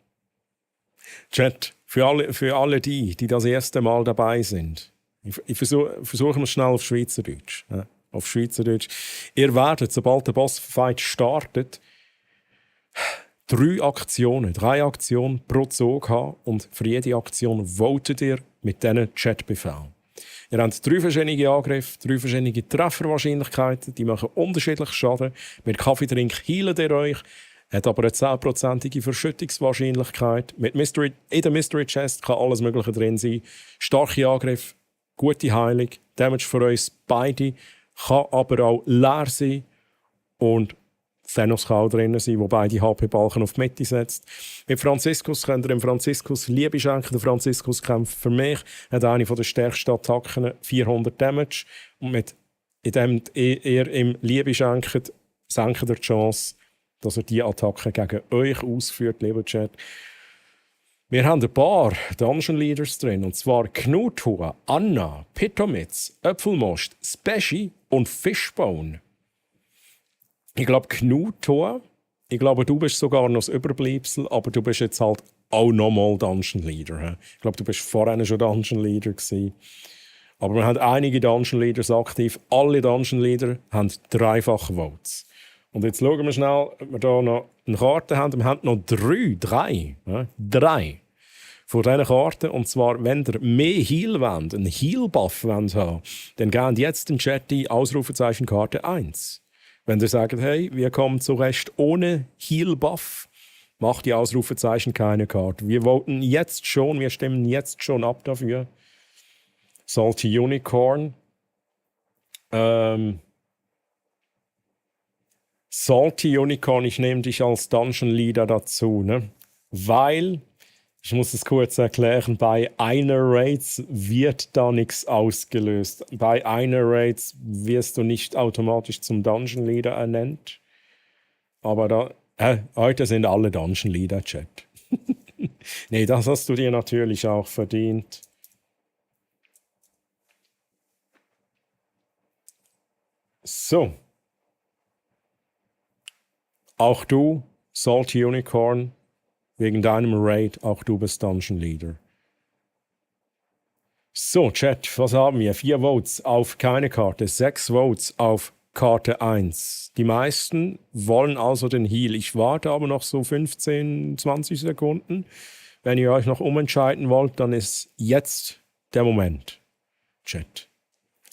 Chat, für alle die das erste Mal dabei sind. Ich versuche es schnell auf Schweizerdeutsch. Ja, auf Schweizerdeutsch. Ihr werdet, sobald der Bossfight startet, 3 Aktionen pro Zug haben und für jede Aktion votet ihr mit diesen Chatbefehlen. Ihr habt 3 verschiedene Angriffe, 3 verschiedene Trefferwahrscheinlichkeiten, die machen unterschiedlich Schaden. Mit Kaffeetrink heilt ihr euch, hat aber eine 10%ige Verschüttungswahrscheinlichkeit. In der Mystery Chest kann alles Mögliche drin sein. Starke Angriffe, gute Heilung, Damage für uns beide, kann aber auch leer sein und Thanos kann auch drin sein, wobei die HP-Balken auf die Mitte setzt. Mit Franziskus könnt ihr dem Franziskus Liebe schenken. Der Franziskus kämpft für mich, hat eine der stärksten Attacken, 400 Damage. Und indem ihr ihm Liebe schenkt, senkt ihr die Chance, dass er diese Attacke gegen euch ausführt, lieber Chat. Wir haben ein paar Dungeon Leaders drin, und zwar Knuthua, Anna, Pitomitz, Äpfelmost, Speschi und Fishbone. Ich glaube, Knut, ich glaube, du bist sogar noch das Überbleibsel, aber du bist jetzt halt auch nochmal Dungeon Leader. He? Ich glaube, du bist vorher schon Dungeon Leader gewesen. Aber wir haben einige Dungeon Leaders aktiv. Alle Dungeon Leader haben dreifache Votes. Und jetzt schauen wir schnell, ob wir hier noch eine Karte haben. Wir haben noch drei von diesen Karten. Und zwar, wenn ihr mehr Heal wollt, einen Heal-Buff haben, dann gebt jetzt in den Chat die Ausrufezeichen Karte 1. Wenn ihr sagt, hey, wir kommen zurecht ohne Heal-Buff, macht die Ausrufezeichen keine Karte. Wir voten jetzt schon, wir stimmen jetzt schon ab dafür. Salty Unicorn. Salty Unicorn, ich nehme dich als Dungeon Leader dazu, ne? Weil, ich muss es kurz erklären, bei einer Raids wird da nichts ausgelöst. Bei einer Raids wirst du nicht automatisch zum Dungeon Leader ernannt. Aber da, heute sind alle Dungeon Leader, Chat. Nee, das hast du dir natürlich auch verdient. So. Auch du, Salty Unicorn, wegen deinem Raid, auch du bist Dungeon Leader. So, Chat, was haben wir? 4 Votes auf keine Karte, 6 Votes auf Karte 1. Die meisten wollen also den Heal. Ich warte aber noch so 15, 20 Sekunden. Wenn ihr euch noch umentscheiden wollt, dann ist jetzt der Moment. Chat.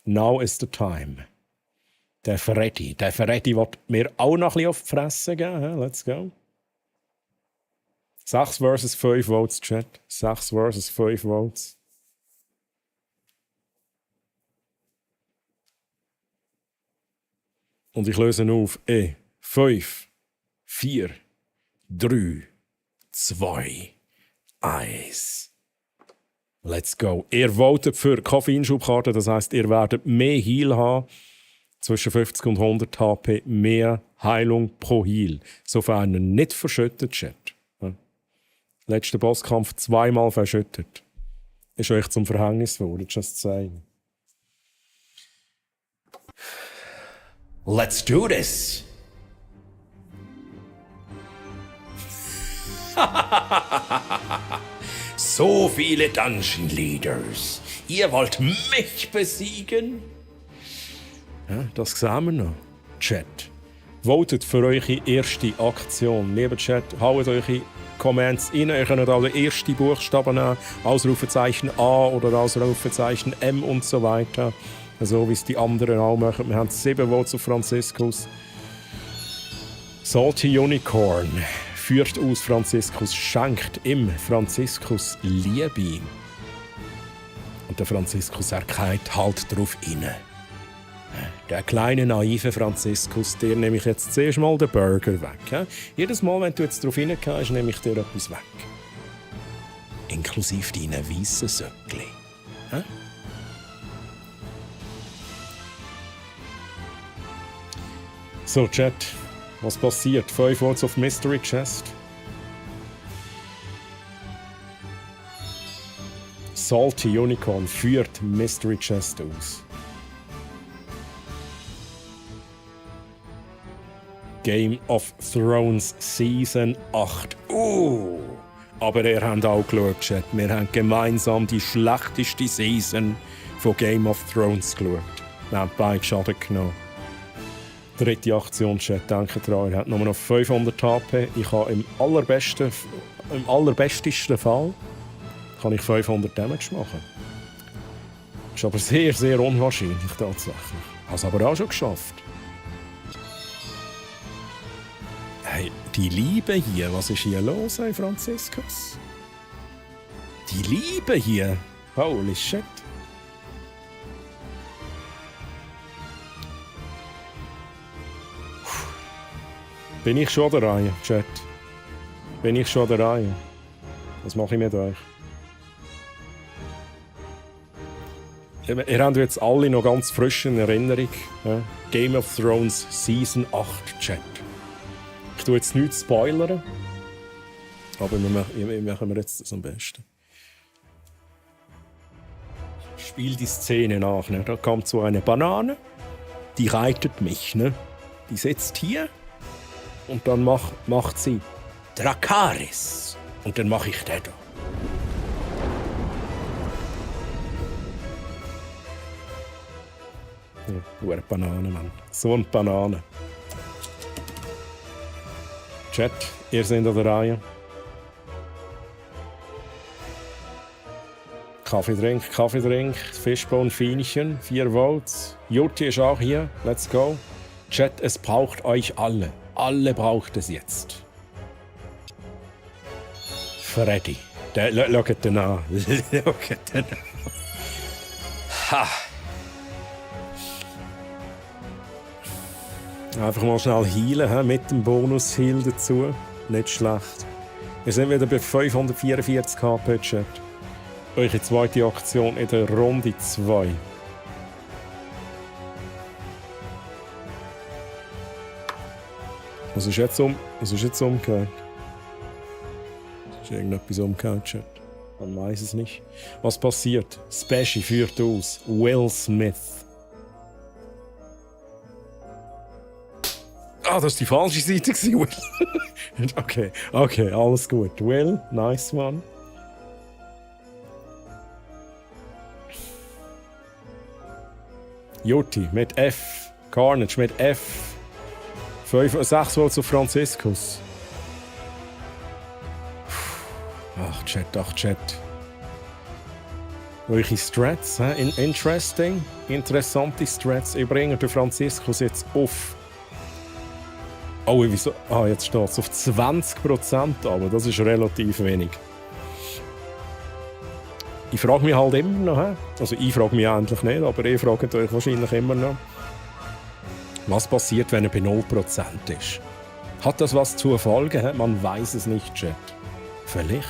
Now is the time. Der Freddy wird mir auch noch ein bisschen auf die Fresse geben. Let's go. 6 versus 5 Votes, Chat. 6 versus 5 Votes. Und ich löse auf 5, 4, 3, 2, 1. Let's go. Ihr votet für Koffeinschubkarten, das heisst, ihr werdet mehr Heal haben. Zwischen 50 und 100 HP mehr Heilung pro Heal. Sofern ihr nicht verschüttet, Chat. Letzter Bosskampf 2-mal verschüttet. Ist euch zum Verhängnis geworden, just saying. Let's do this! So viele Dungeon Leaders. Ihr wollt mich besiegen? Ja, das sehen wir noch. Chat. Votet für eure erste Aktion. Lieber Chat, haut eure Comments rein. Ihr könnt alle erste Buchstaben nehmen. Ausrufezeichen A oder Ausrufezeichen M und so weiter. So wie es die anderen auch machen. Wir haben 7 Votes auf Franziskus. Salty Unicorn führt aus Franziskus, schenkt im Franziskus Liebe. Und der Franziskus erkennt halt drauf inne. Der kleine, naive Franziskus, der nehme ich jetzt zuerst mal den Burger weg. He? Jedes Mal, wenn du jetzt darauf hineingehst, nehme ich dir etwas weg. Inklusive deinen weißen Söckli. So, Chat, was passiert? 5 Votes auf Mystery Chest. Salty Unicorn führt Mystery Chest aus. Game of Thrones Season 8. Aber ihr habt auch geschaut, Chat. Wir haben gemeinsam die schlechteste Season von Game of Thrones geschaut. Wir haben beide Schaden genommen. Dritte Aktion, Chat. Denkt dran, ihr habt nur noch 500 HP. Ich habe im allerbestesten Fall kann ich 500 Damage machen. Ist aber sehr, sehr unwahrscheinlich tatsächlich. Ich habe es aber auch schon geschafft. Hey, die Liebe hier, was ist hier los, hey Franziskus? Die Liebe hier, holy shit. Bin ich schon an der Reihe, Chat? Bin ich schon an der Reihe? Was mache ich mit euch? Ihr habt jetzt alle noch ganz frisch in Erinnerung. Ja? Game of Thrones Season 8, Chat. Ich tue jetzt nichts spoilern, aber wie machen wir jetzt das am besten? Spiel die Szene nach. Ne? Da kommt so eine Banane, die reitet mich. Ne? Die sitzt hier und dann macht sie Dracarys. Und dann mache ich den da. Ja, eine Banane, Mann. So eine Banane. Chat, ihr seid an der Reihe. Kaffeedrink, Fishbone, Fienchen, 4 Volts. Jutti ist auch hier, let's go. Chat, es braucht euch alle. Alle braucht es jetzt. Freddy. Schaut den an. Schaut den an. Ha! Einfach mal schnell healen, mit dem Bonus-Heal dazu. Nicht schlecht. Wir sind wieder bei 544 KP, Chat. Eure zweite Aktion in der Runde 2. Was ist jetzt umgekehrt? Ist irgendetwas umgekehrt, Chat? Man weiß es nicht. Was passiert? Special führt aus. Will Smith. Ah, das war die falsche Seite, Will. Okay, alles gut. Will, nice one. Jutti mit F. Carnage mit F. 6 Volt auf Franziskus. Ach, Chat. Welche Strats? Interessante Strats. Ich bringe den Franziskus jetzt auf. Oh, wieso? Ah, jetzt steht es auf 20%, aber das ist relativ wenig. Ich frage mich halt immer noch, also ich frage mich eigentlich nicht, aber ihr fragt euch wahrscheinlich immer noch, was passiert, wenn er bei 0% ist? Hat das was zur Folge? Man weiß es nicht, Chat. Vielleicht.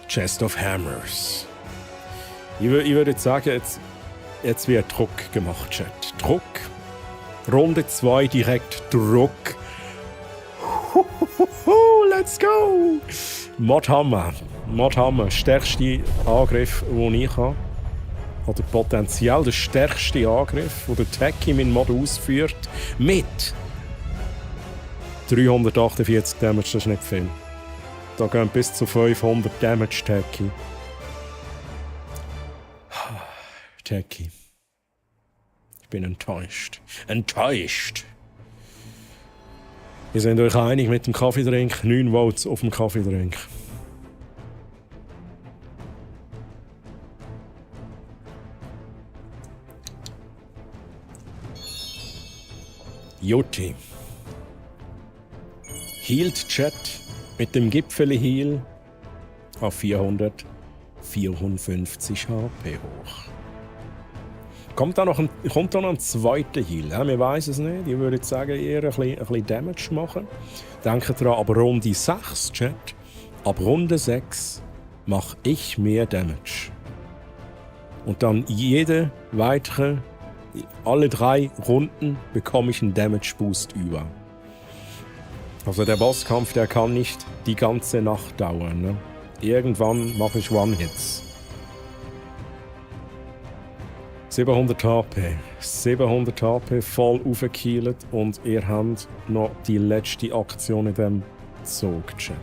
Chest of Hammers. Ich würde sagen, jetzt wird Druck gemacht, Chat. Druck. Runde 2 direkt Druck. Let's go! Modhammer. Stärkste Angriff, den ich habe. Oder potenziell der stärkste Angriff, den der Techie mein Mod ausführt. Mit 348 Damage, das ist nicht viel. Da gehen bis zu 500 Damage, Techie. Techie. Ich bin enttäuscht. Ihr seid euch einig mit dem Kaffeedrink? 9 Volts auf dem Kaffeedrink. Jutti. Healed Chat mit dem Gipfeli-Heal auf 454 HP hoch. Kommt da noch ein zweiter Heal? Ja, wir wissen es nicht. Ich würde sagen, eher ein bisschen Damage machen. Denkt daran, ab Runde 6, Chat. Ab Runde 6 mache ich mehr Damage. Und dann alle 3 Runden bekomme ich einen Damage Boost über. Also der Bosskampf, der kann nicht die ganze Nacht dauern. Ne? Irgendwann mache ich One-Hits. 700 HP voll aufgekeilt und ihr habt noch die letzte Aktion in dem Zug, Chat.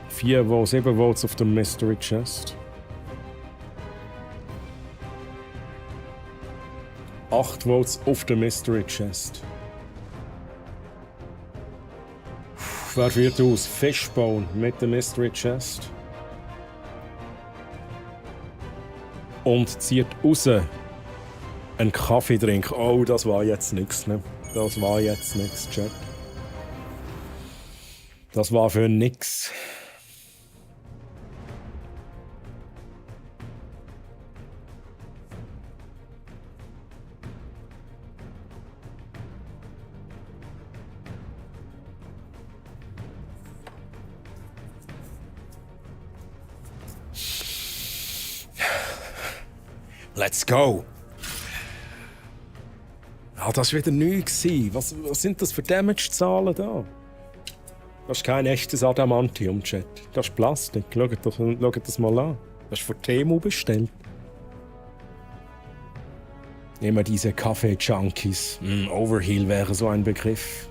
7 Volts auf der Mystery Chest. 8 Volts auf der Mystery Chest. Wer führt aus? Fishbone mit der Mystery Chest. Und zieht raus einen Kaffeedrink. Oh, das war jetzt nichts, ne? Das war jetzt nichts, Chat. Das war für nix. Let's go! Ah, das war wieder neu. Was sind das für Damage-Zahlen da? Das ist kein echtes Adamantium, Chat. Das ist Plastik. Schaut das mal an. Das ist von Temu bestellt. Immer diese Kaffee-Junkies. Overheal wäre so ein Begriff.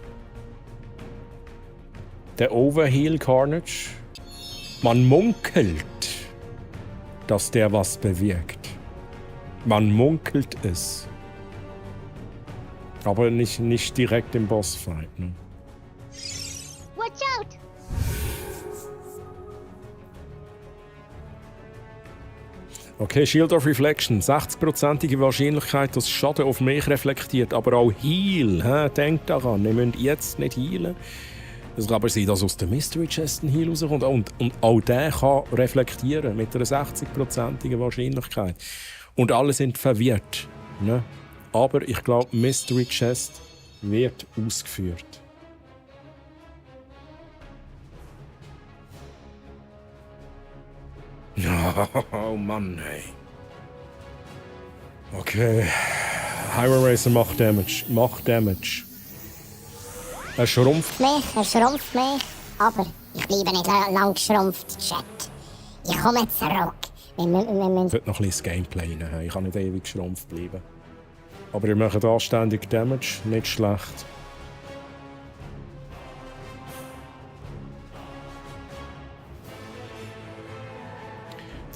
Der Overheal Carnage. Man munkelt, dass der was bewirkt. Man munkelt es. Aber nicht direkt im Bossfight. Ne? Watch out! Okay, Shield of Reflection. 60%ige Wahrscheinlichkeit, dass Schaden auf mich reflektiert. Aber auch Heal. Denkt daran, ihr müsst jetzt nicht healen. Es kann aber sein, dass aus der Mystery Chest ein Heal rauskommt. Und auch der kann reflektieren mit einer 60%igen Wahrscheinlichkeit. Und alle sind verwirrt. Ne? Aber ich glaube, Mystery Chest wird ausgeführt. Oh Mann, hey. Okay. Hyrule Racer macht Damage. Macht Damage. Er schrumpft mich, aber ich bleibe nicht lang geschrumpft, Chat. Ich komme zurück. Wir Ich sollte noch ein bisschen das Gameplay rein. Ich kann nicht ewig geschrumpft bleiben. Aber ihr macht anständig Damage, nicht schlecht.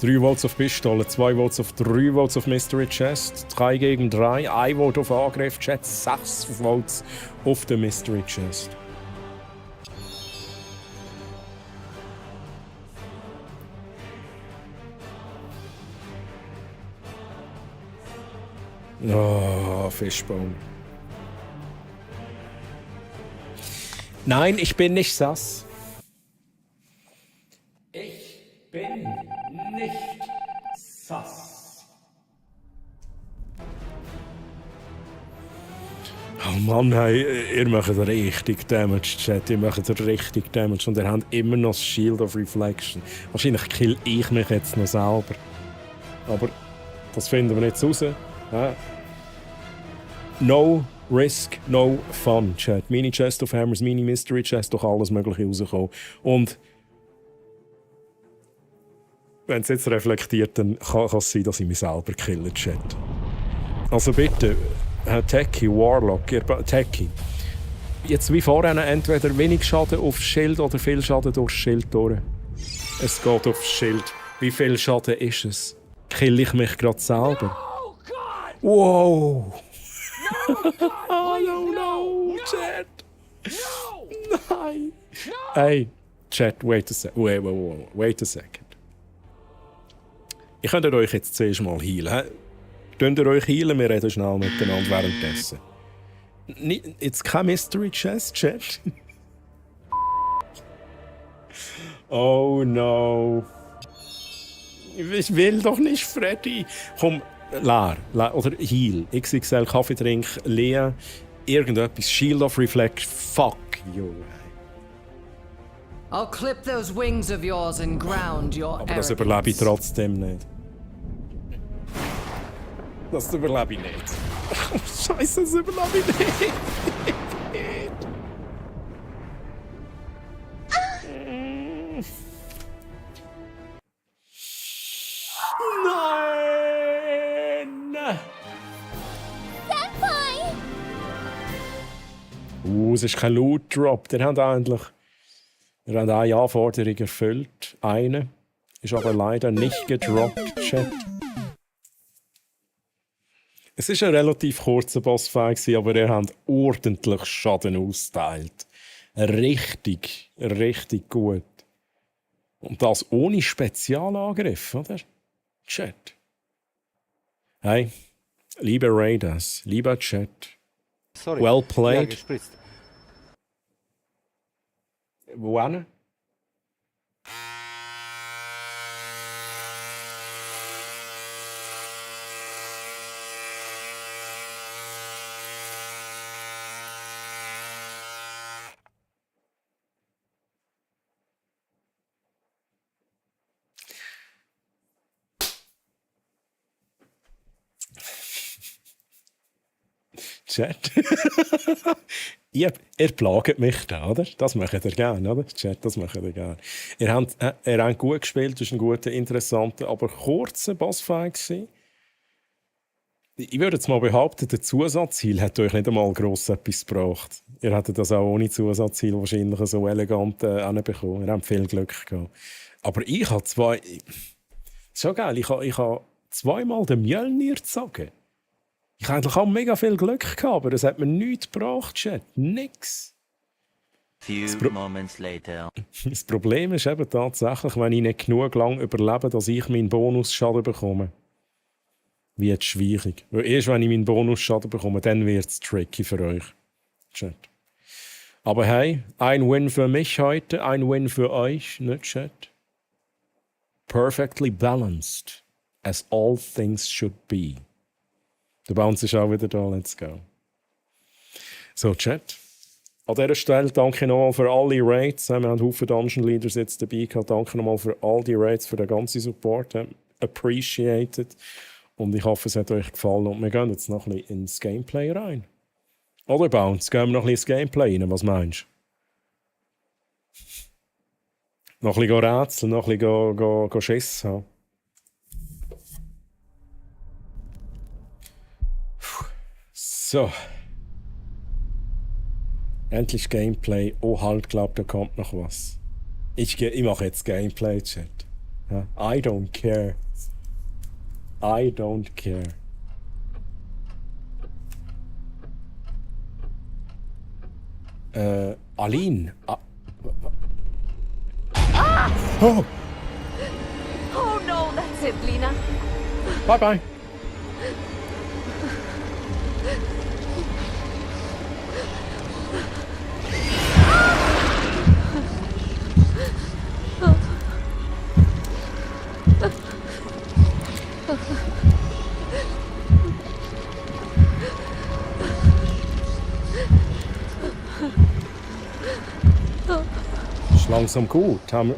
$3 Volts auf Pistole, 2 Volts auf 3 Volts auf Mystery Chest, 3 gegen 3, 1 Volt auf Angriff, Chat, 6 Volts auf der Mystery Chest. Oh, Fishbone. Nein, ich bin nicht sass. Ich bin nicht sass. Oh Mann, hey, ihr macht richtig Damage, Chat. Ihr macht richtig Damage und ihr habt immer noch das Shield of Reflection. Wahrscheinlich kill ich mich jetzt noch selber. Aber das finden wir jetzt raus. Ja. No risk, no fun, Chat. Mini Chest of Hammers, Mini Mystery Chest, doch alles Mögliche rauskommen. Und wenn es jetzt reflektiert, dann kann es sein, dass ich mich selber kille, Chat. Also bitte, Techie, Warlock, Techie. Jetzt wie vorhin entweder wenig Schaden aufs Schild oder viel Schaden durchs Schild durch. Es geht aufs Schild. Wie viel Schaden ist es? Kill ich mich gerade selber? Wow! No, Chat! Nein! Hey, Chat, wait a second. Ich könnte euch jetzt zuerst mal healen. Könnt ihr euch healen? Wir reden schnell miteinander währenddessen. Jetzt kein Mystery Chest, Chat. Oh no. Ich will doch nicht, Freddy. Komm, leer oder Heal. XXL Kaffeetrink, Lea, irgendetwas. Shield of Reflect. Fuck you. I'll clip those wings of yours and ground your Aber das überlebe ich trotzdem nicht. Das überlebe ich nicht. Scheiße, das überlebe ich nicht. Nein! Es ist kein Loot Drop. Wir haben eine Anforderung erfüllt. Eine ist aber leider nicht gedroppt, Chat. Es war ein relativ kurzer Bossfight, aber er hat ordentlich Schaden ausgeteilt. Richtig, richtig gut. Und das ohne Spezialangriff, oder? Chat. Hey, lieber Raiders, lieber Chat. Sorry. Well played. Ja, gespritzt. Wohin? Chat. Ihr plagt mich da, oder? Das macht ihr gerne, oder? Chat, das macht ihr gerne. Ihr habt gut gespielt, es war ein guter, interessanter, aber kurzer Bossfight gewesen. Ich würde jetzt mal behaupten, der Zusatzziel hat euch nicht einmal gross etwas gebracht. Ihr hättet das auch ohne Zusatzziel wahrscheinlich so elegant hinbekommen. Ihr habt viel Glück gehabt. Aber ich habe das ist schon geil, ich habe zweimal den Mjölnir gezogen. Ich habe eigentlich auch mega viel Glück gehabt, aber es hat mir nichts gebracht, Chat. Nix. Few moments later. Das Problem ist eben tatsächlich, wenn ich nicht genug lang überlebe, dass ich meinen Bonusschaden bekomme. Wird schwierig. Weil erst wenn ich meinen Bonusschaden bekomme, dann wird es tricky für euch. Chat. Aber hey, ein Win für mich heute, ein Win für euch, nicht Chat? Perfectly balanced, as all things should be. Der Bounce ist auch wieder da, let's go. So, Chat. An dieser Stelle danke nochmal für alle Raids. Wir haben einen Haufen Dungeon Leaders jetzt dabei gehabt. Danke nochmal für all die Raids, für den ganzen Support. Appreciated. Und ich hoffe, es hat euch gefallen. Und wir gehen jetzt noch ein bisschen ins Gameplay rein. Oder Bounce, gehen wir noch ein bisschen ins Gameplay rein? Was meinst du? Noch ein bisschen rätseln, noch ein bisschen Schiss haben. So. Endlich Gameplay. Oh, halt, glaub, da kommt noch was. Ich mache jetzt Gameplay, Chat. Ja? I don't care. I don't care. Aline. Oh! Oh no, that's it, Lena. Bye bye. Ist langsam gut. Haben wir...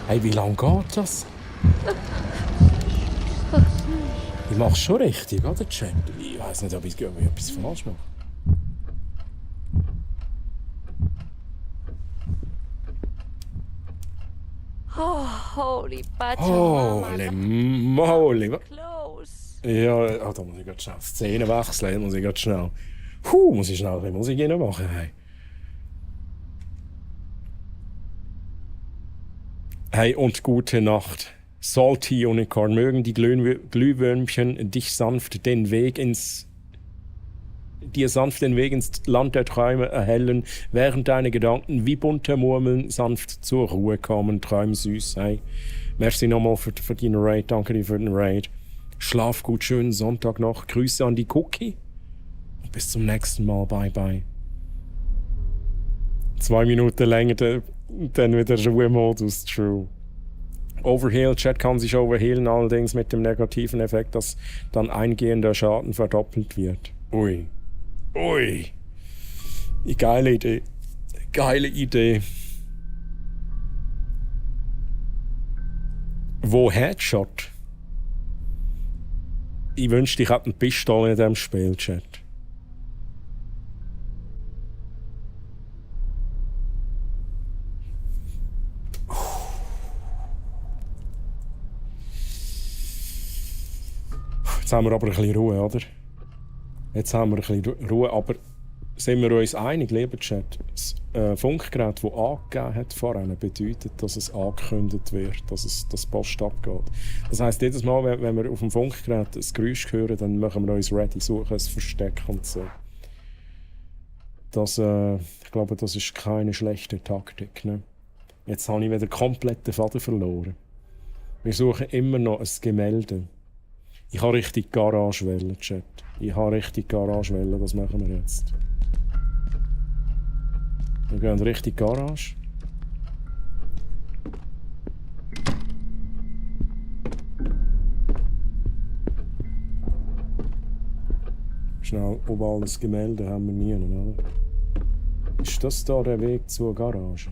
Hey, wie lange geht das? Ich mache schon richtig, oder, Chat? Ich weiß nicht, ob ich etwas falsch mache. Oh, holy Pachamama. Holy moly. Close. Ja, da muss ich gerade schnell Szene wechseln. Muss ich gerade schnell... muss ich schnell ein bisschen Musik machen. Hey. Hey und gute Nacht. Salty Unicorn, mögen die Glühwürmchen dir sanft den Weg ins Land der Träume erhellen, während deine Gedanken wie bunte Murmeln sanft zur Ruhe kommen. Träum süß, hey. Merci nochmal für deinen Raid, danke dir für den Raid. Schlaf gut, schönen Sonntag noch. Grüße an die Cookie. Und bis zum nächsten Mal, bye bye. 2 Minuten länger, dann wieder Ruhemodus, true. Overheal, Chat kann sich overhealen, allerdings mit dem negativen Effekt, dass dann eingehender Schaden verdoppelt wird. Ui. Ui. Geile Idee. Geile Idee. Wo Headshot? Ich wünschte, ich hätte eine Pistole in diesem Spiel, Chat. Jetzt haben wir aber ein bisschen Ruhe, oder? Jetzt haben wir ein bisschen Ruhe, aber sind wir uns einig, lieber Chat? Das Funkgerät, das angegeben hat vorhin, bedeutet, dass es angekündigt wird, dass das Post abgeht. Das heisst, jedes Mal, wenn wir auf dem Funkgerät ein Geräusch hören, dann machen wir uns ready, suchen ein Versteck und so. Ich glaube, das ist keine schlechte Taktik. Ne? Jetzt habe ich wieder komplett den Faden verloren. Wir suchen immer noch ein Gemälde. Ich habe richtig Garage wählen, Chat. Ich habe richtig Garage wählen, das machen wir jetzt. Wir gehen richtig Garage. Schnell, oben das Gemälde haben wir nie, oder? Ist das da der Weg zur Garage?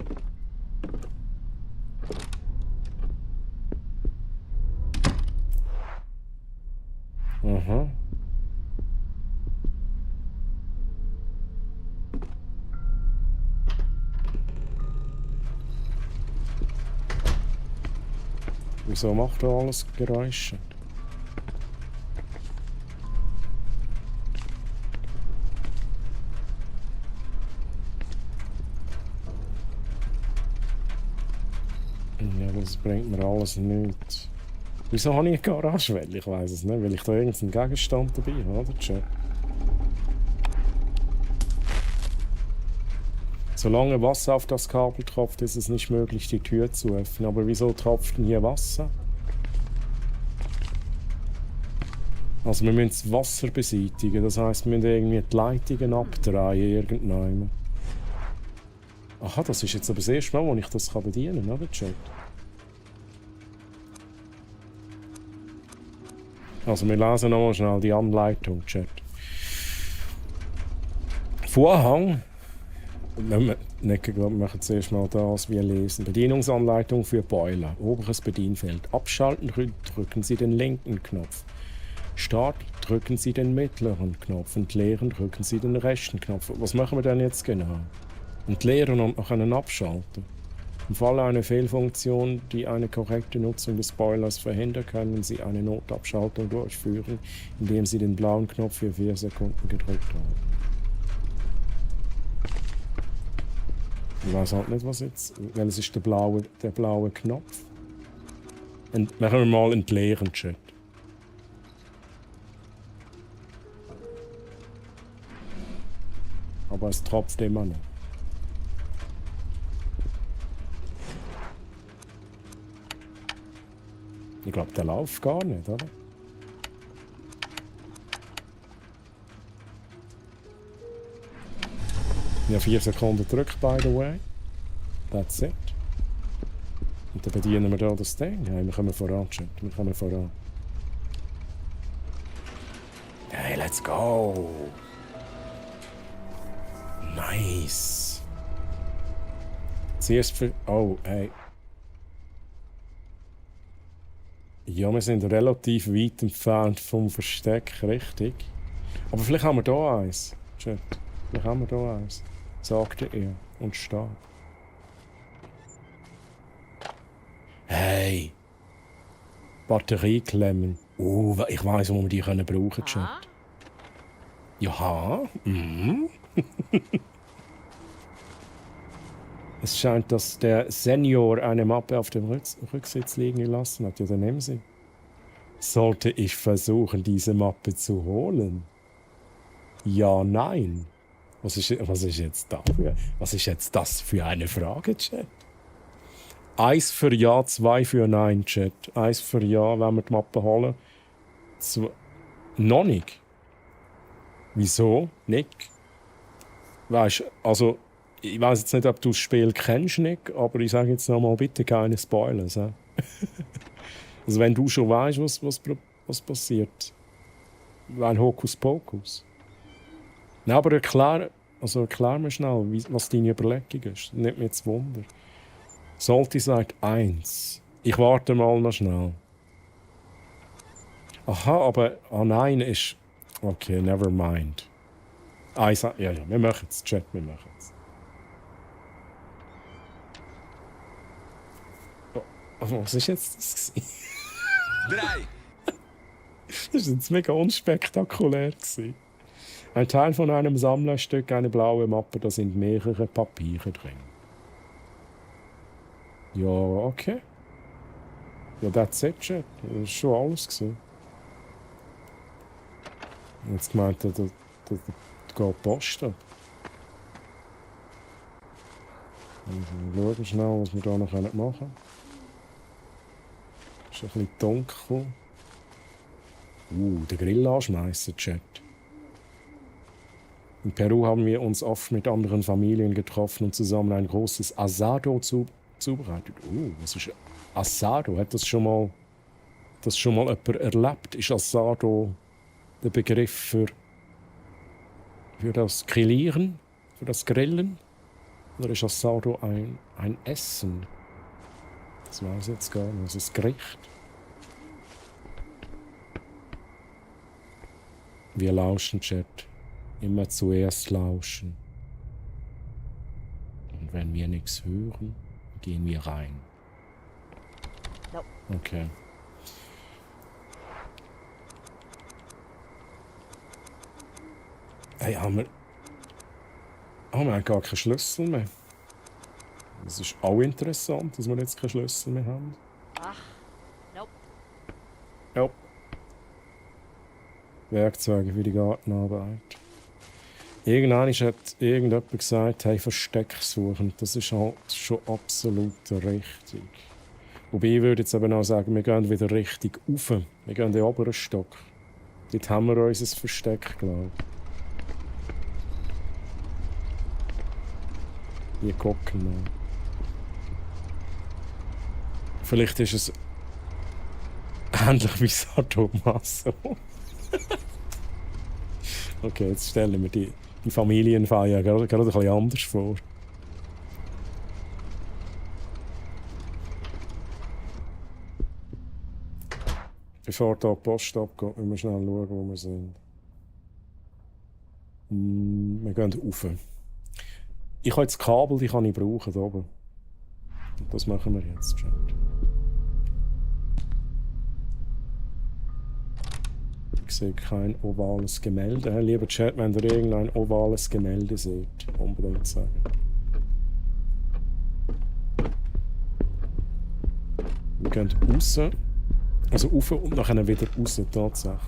Aha. Wieso macht da alles Geräusche? Ja, das bringt mir alles nichts. Wieso habe ich eine Garagewelle? Ich weiß es nicht, weil ich da irgendeinen Gegenstand dabei habe, oder? Chat. Solange Wasser auf das Kabel tropft, ist es nicht möglich, die Tür zu öffnen. Aber wieso tropft denn hier Wasser? Also wir müssen das Wasser beseitigen, das heisst, wir müssen irgendwie die Leitungen abdrehen, irgendwann. Aha, das ist jetzt aber das erste Mal, wo ich das bedienen kann, oder, Chat? Also wir lesen nochmal schnell die Anleitung, Chat. Vorhang. Wir machen zuerst mal das, wir lesen. Bedienungsanleitung für Boiler. Oberes Bedienfeld. Abschalten, drücken Sie den linken Knopf. Start, drücken Sie den mittleren Knopf. Entleeren, drücken Sie den rechten Knopf. Was machen wir denn jetzt genau? Entleeren und noch einen abschalten. Im Falle einer Fehlfunktion, die eine korrekte Nutzung des Boilers verhindert, können Sie eine Notabschaltung durchführen, indem Sie den blauen Knopf für 4 Sekunden gedrückt haben. Ich weiß halt nicht, was jetzt. Welches ist der blaue Knopf? Machen wir mal entleeren, Chat. Aber es tropft immer noch. Ich glaube, der läuft gar nicht, oder? Ich habe 4 Sekunden gedrückt, by the way. That's it. Und dann bedienen wir da das Ding. Hey, wir kommen voran, Chat. Wir kommen voran. Hey, let's go! Nice! Zuerst für... Oh, hey. Ja, wir sind relativ weit entfernt vom Versteck, richtig. Aber vielleicht haben wir da eins. Chat. Vielleicht haben wir da eins. Sagte er und starb. Hey! Batterieklemmen. Ich weiss, wo wir die brauchen können, Chat. Ja, Es scheint, dass der Senior eine Mappe auf dem Rücksitz liegen gelassen hat. Ja, dann nehmen Sie. Sollte ich versuchen, diese Mappe zu holen? Ja, nein. Was ist jetzt dafür? Was ist jetzt das für eine Frage, Chat? 1 für Ja, 2 für Nein, Chat. 1 für Ja, wenn wir die Mappe holen. Noch nicht. Wieso? Nick? Weißt du, also, ich weiß jetzt nicht, ob du das Spiel kennst, Nick, aber ich sage jetzt nochmal, bitte keine Spoilers. Also, wenn du schon weißt, was passiert. Ein Hokuspokus. Nein, aber erklär mir schnell, was deine Überlegung ist. Nicht mir zu Wunder. Sollte sagt 1. Ich warte mal noch schnell. Aha, aber nein ist... Okay, never mind. Ja, wir machen es, Chat, wir machen es. Oh, was ist jetzt das? 3. Das war jetzt mega unspektakulär. Ein Teil von einem Sammlerstück, eine blaue Mappe, da sind mehrere Papiere drin. Ja, okay. Ja, that's it, Chat. Das war schon alles gewesen. Jetzt meint er, da geht Post ab. Also, schauen schnell, was wir da noch machen können. Es ist ein bisschen dunkel. Den Grill anschmeißen, Chat. In Peru haben wir uns oft mit anderen Familien getroffen und zusammen ein großes Asado zubereitet. Was ist Asado? Hat das schon mal jemand erlebt? Ist Asado der Begriff für das Grillieren, für das Grillen? Oder ist Asado ein Essen? Das weiß ich jetzt gar nicht. Was ist Gericht? Wir lauschen, Chat. Immer zuerst lauschen. Und wenn wir nichts hören, gehen wir rein. Okay. Hey, haben wir gar keinen Schlüssel mehr. Das ist auch interessant, dass wir jetzt keinen Schlüssel mehr haben. Ja. Werkzeuge für die Gartenarbeit. Irgendwann hat irgendjemand gesagt, hey, Versteck suchen. Das ist halt schon absolut richtig. Wobei ich würde jetzt eben auch sagen, wir gehen wieder richtig rauf. Wir gehen in den oberen Stock. Dort haben wir unser Versteck, glaube ich. Hier gucken wir. Vielleicht ist es ähnlich wie Sadomaso. Okay, jetzt stellen wir die Familienfeier gerade ein bisschen anders vor. Bevor da die Post abgeht, müssen wir schnell schauen, wo wir sind. Wir gehen rauf. Ich habe jetzt Kabel, die kann ich brauchen hier oben. Und das machen wir jetzt, Chat. Ich sehe kein ovales Gemälde. Lieber Chat, wenn ihr irgendein ovales Gemälde seht, unbedingt sagen. Wir gehen raus. Also rauf und nachher wieder raus, tatsächlich.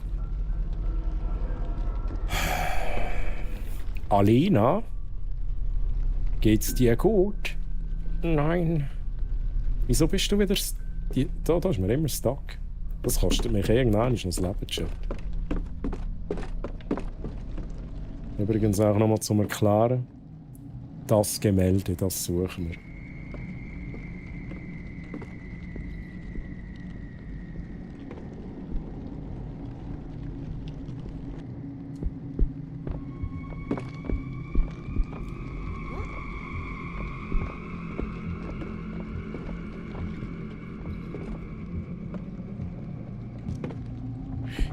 Alina? Geht's dir gut? Nein. Wieso bist du wieder... Da ist mir immer stuck. Das kostet mich irgendwann noch das Leben, Chat. Übrigens auch nochmal zum Erklären. Das Gemälde, das suchen wir.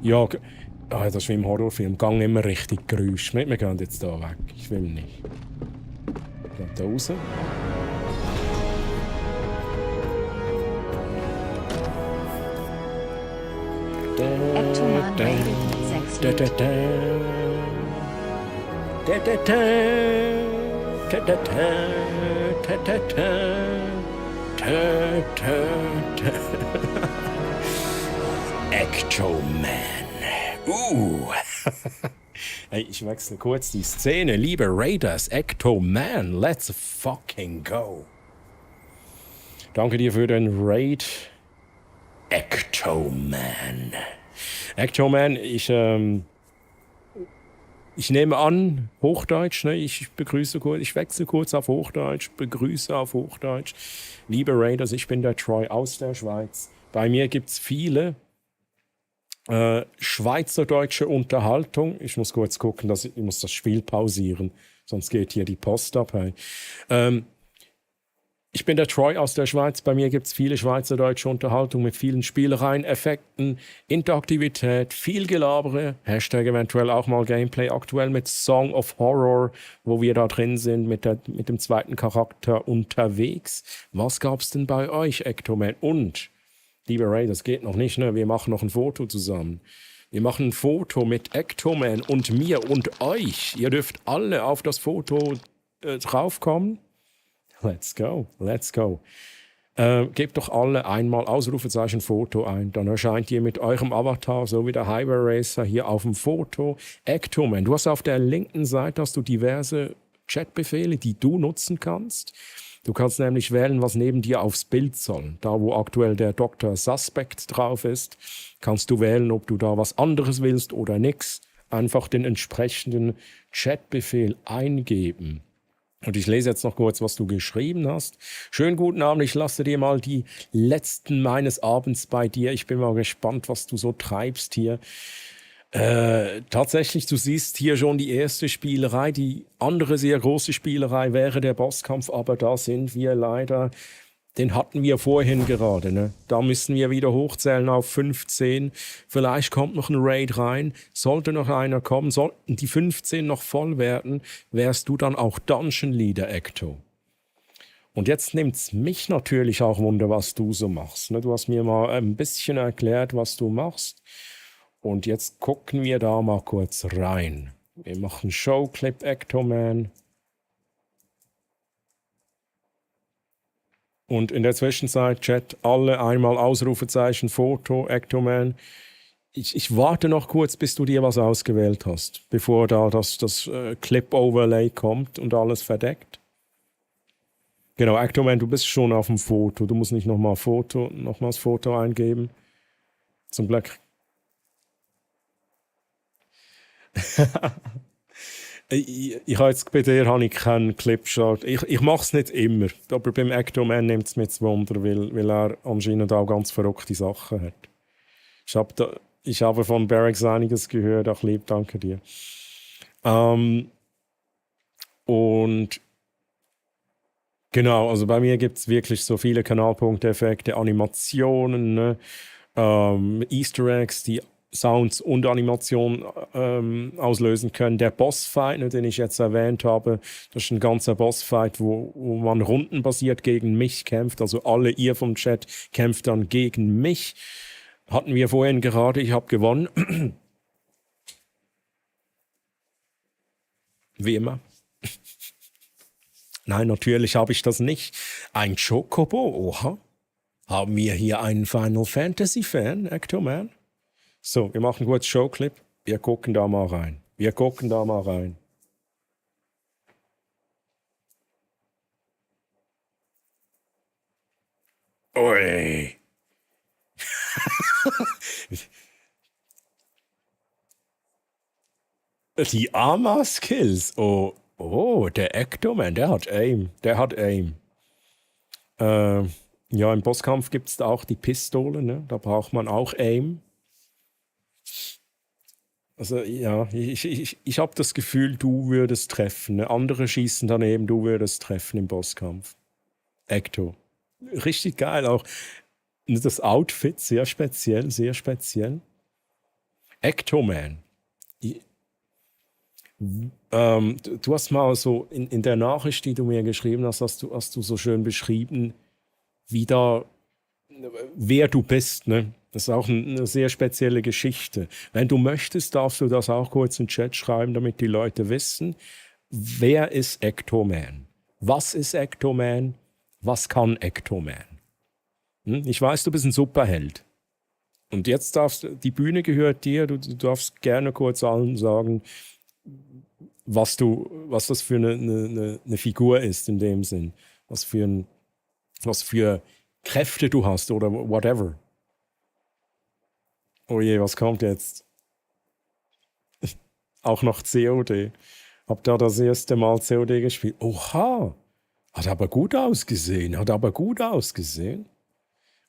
Ja, das ist wie im Horrorfilm. Gang immer richtig Geräusch. Wir gehen jetzt hier weg. Ich will nicht. Wir gehen hier raus. Ectoman rated 6 Ectoman. Hey, ich wechsle kurz die Szene. Liebe Raiders, Ectoman, let's fucking go. Danke dir für den Raid. Ectoman. Ectoman ist, ich nehme an, Hochdeutsch, ne? Ich wechsle kurz auf Hochdeutsch, begrüße auf Hochdeutsch. Liebe Raiders, ich bin der Troy aus der Schweiz. Bei mir gibt es viele schweizerdeutsche Unterhaltung. Ich muss kurz gucken, ich muss das Spiel pausieren, sonst geht hier die Post ab. Hey. Ich bin der Troy aus der Schweiz. Bei mir gibt es viele schweizerdeutsche Unterhaltung mit vielen Spielereien, Effekten, Interaktivität, viel Gelabere, Hashtag eventuell auch mal Gameplay, aktuell mit Song of Horror, wo wir da drin sind, mit dem zweiten Charakter unterwegs. Was gab's denn bei euch, Ectoman? Und lieber Ray, das geht noch nicht, ne? Wir machen noch ein Foto zusammen. Wir machen ein Foto mit Ectoman und mir und euch. Ihr dürft alle auf das Foto draufkommen. Let's go, let's go. Gebt doch alle einmal Ausrufezeichen Foto ein. Dann erscheint ihr mit eurem Avatar, so wie der Highway Racer, hier auf dem Foto. Ectoman, du hast auf der linken Seite hast du diverse Chatbefehle, die du nutzen kannst. Du kannst nämlich wählen, was neben dir aufs Bild soll. Da, wo aktuell der Dr. Suspect drauf ist, kannst du wählen, ob du da was anderes willst oder nix. Einfach den entsprechenden Chatbefehl eingeben. Und ich lese jetzt noch kurz, was du geschrieben hast. Schönen guten Abend, ich lasse dir mal die letzten meines Abends bei dir. Ich bin mal gespannt, was du so treibst hier. Tatsächlich, du siehst hier schon die erste Spielerei. Die andere sehr große Spielerei wäre der Bosskampf, aber da sind wir leider, den hatten wir vorhin gerade. Ne? Da müssen wir wieder hochzählen auf 15. Vielleicht kommt noch ein Raid rein. Sollte noch einer kommen, sollten die 15 noch voll werden, wärst du dann auch Dungeon Leader, Ecto. Und jetzt nimmt es mich natürlich auch Wunder, was du so machst. Ne? Du hast mir mal ein bisschen erklärt, was du machst. Und jetzt gucken wir da mal kurz rein. Wir machen Showclip Ectoman. Und in der Zwischenzeit, Chat, alle einmal Ausrufezeichen, Foto, Ectoman. Ich warte noch kurz, bis du dir was ausgewählt hast, bevor da das Clip-Overlay kommt und alles verdeckt. Genau, Ectoman, du bist schon auf dem Foto. Du musst nicht nochmals Foto eingeben. Zum Glück. Ich habe jetzt bei dir keinen Clip geschaut. Ich mache es nicht immer, aber beim Ectoman nimmt es mir zu Wunder, weil er anscheinend auch ganz verrückte Sachen hat. Ich habe von Barracks einiges gehört, auch lieb, danke dir. Und genau, also bei mir gibt es wirklich so viele Kanalpunkte, Effekte, Animationen, ne? Easter Eggs, die Sounds und Animationen auslösen können. Der Bossfight, ne, den ich jetzt erwähnt habe, das ist ein ganzer Bossfight, wo man rundenbasiert gegen mich kämpft. Also alle ihr vom Chat kämpft dann gegen mich. Hatten wir vorhin gerade, ich habe gewonnen. Wie immer. Nein, natürlich habe ich das nicht. Ein Chocobo, oha. Haben wir hier einen Final Fantasy Fan, Ectoman? So, wir machen kurz Showclip. Wir gucken da mal rein. Ui. Die Arma-Skills. Oh, der Ectoman, der hat Aim. Ja, im Bosskampf gibt es da auch die Pistole, ne? Da braucht man auch Aim. Also ja, ich habe das Gefühl, du würdest treffen. Ne? Andere schießen daneben, du würdest treffen im Bosskampf. Ecto. Richtig geil auch. Das Outfit, sehr speziell, sehr speziell. Ectoman. Du hast mal so in der Nachricht, die du mir geschrieben hast, hast du so schön beschrieben, wer du bist. Ne? Das ist auch eine sehr spezielle Geschichte. Wenn du möchtest, darfst du das auch kurz in den Chat schreiben, damit die Leute wissen, wer ist Ectoman? Was ist Ectoman? Was kann Ectoman? Ich weiß, du bist ein Superheld. Und jetzt die Bühne gehört dir, du darfst gerne kurz allen sagen, was das für eine Figur ist in dem Sinn. Was für Kräfte du hast oder whatever. Oh je, was kommt jetzt? Auch noch COD. Hab da das erste Mal COD gespielt. Oha! Hat aber gut ausgesehen.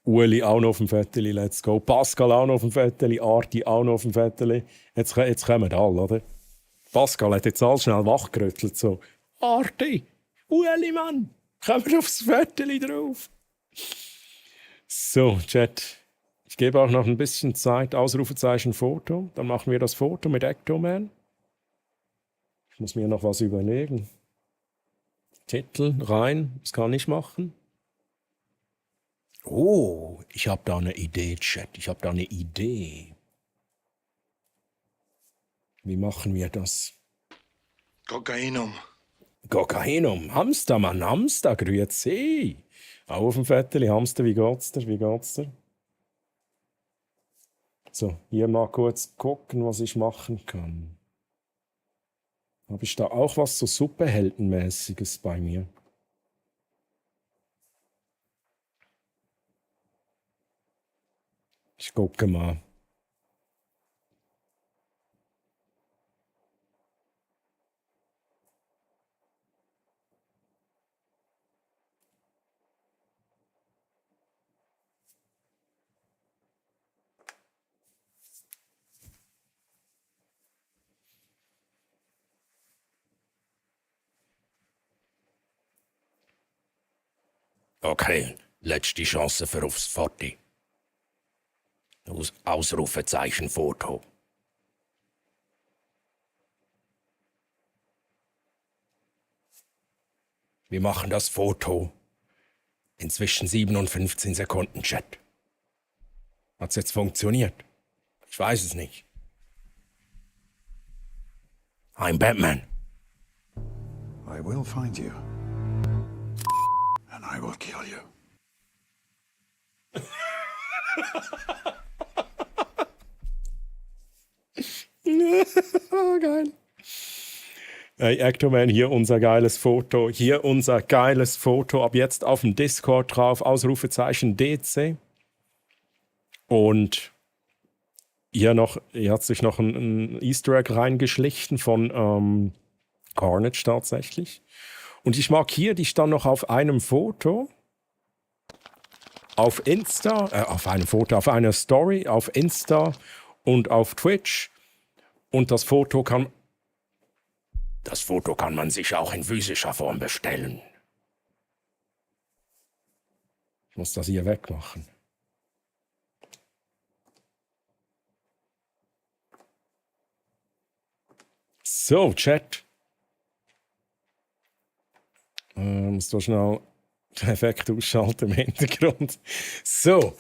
Ueli auch noch auf dem Vetteli, let's go. Pascal auch noch auf dem Vetteli, Arti auch noch auf dem Vetteli. Jetzt kommen alle, oder? Pascal hat jetzt alles schnell wachgerüttelt, so. Arti, Ueli, Mann, kommen aufs Vetteli drauf. So, Chat. Ich gebe auch noch ein bisschen Zeit, Ausrufezeichen Foto. Dann machen wir das Foto mit Ectoman. Ich muss mir noch was überlegen. Titel rein, das kann ich machen. Oh, ich habe da eine Idee, Chat. Wie machen wir das? Kokainum. Hamster, Mann, Hamster, grüezi. Auch auf dem Vetteli, Hamster, wie geht's dir? So, hier mal kurz gucken, was ich machen kann. Habe ich da auch was so Superheldenmäßiges bei mir? Ich gucke mal. Okay, letzte Chance für aufs Forti. Ausrufezeichen Foto. Wir machen das Foto Inzwischen 57 Sekunden, Chat. Hat's jetzt funktioniert? Ich weiß es nicht. I'm Batman. I will find you. And I will kill you. Oh, geil. Hey, Ectoman, hier unser geiles Foto. Hier unser geiles Foto. Ab jetzt auf dem Discord drauf. Ausrufezeichen DC. Und hier hat sich noch ein Easter Egg reingeschlichen von Carnage tatsächlich. Und ich markiere dich dann noch auf einem Foto. Auf Insta, auf einer Story, auf Insta und auf Twitch. Und das Foto kann man sich auch in physischer Form bestellen. Ich muss das hier wegmachen. So, Chat. Muss da schnell den Effekt ausschalten im Hintergrund. So.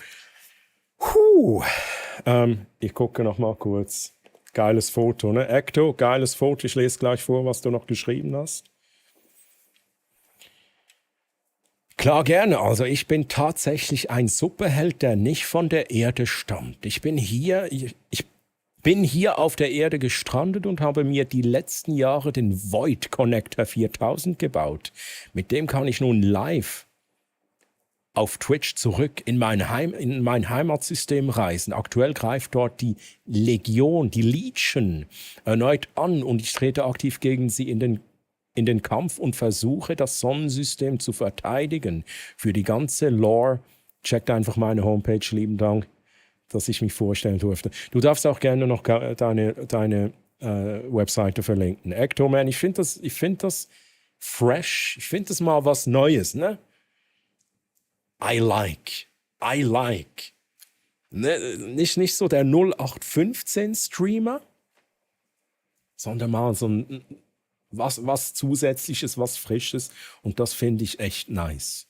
Ich gucke noch mal kurz. Geiles Foto, ne? Ecto, geiles Foto. Ich lese gleich vor, was du noch geschrieben hast. Klar, gerne. Also ich bin tatsächlich ein Superheld, der nicht von der Erde stammt. Ich bin hier auf der Erde gestrandet und habe mir die letzten Jahre den Void Connector 4000 gebaut. Mit dem kann ich nun live auf Twitch zurück in mein Heimatsystem reisen. Aktuell greift dort die Legion, die Legion, erneut an und ich trete aktiv gegen sie in den Kampf und versuche, das Sonnensystem zu verteidigen. Für die ganze Lore, checkt einfach meine Homepage, lieben Dank, dass ich mich vorstellen durfte. Du darfst auch gerne noch deine Webseite verlinken. Ectoman, ich finde das fresh, ich finde das mal was Neues, ne? I like. Ne, nicht so der 0815-Streamer, sondern mal so was Zusätzliches, was Frisches. Und das finde ich echt nice.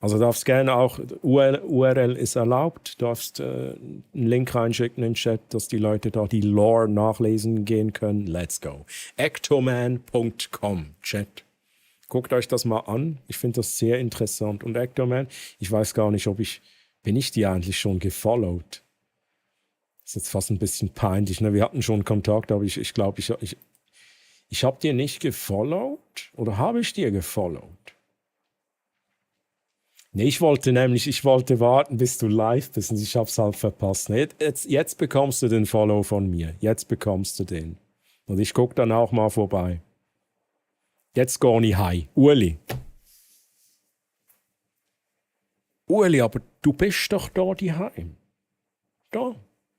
Also darfst gerne auch, URL ist erlaubt, darfst einen Link reinschicken in den Chat, dass die Leute da die Lore nachlesen gehen können. Let's go. Ectoman.com, Chat. Guckt euch das mal an. Ich finde das sehr interessant. Und Ectoman, ich weiß gar nicht, bin ich dir eigentlich schon gefollowt? Ist jetzt fast ein bisschen peinlich. Ne? Wir hatten schon Kontakt, aber ich glaube, ich habe dir nicht gefollowt. Oder habe ich dir gefollowt? Nee, ich wollte warten, bis du live bist und ich habe es halt verpasst. Ne? Jetzt bekommst du den Follow von mir. Jetzt bekommst du den. Und ich gucke dann auch mal vorbei. Jetzt gar nicht heim. Ueli, aber du bist doch da daheim. Da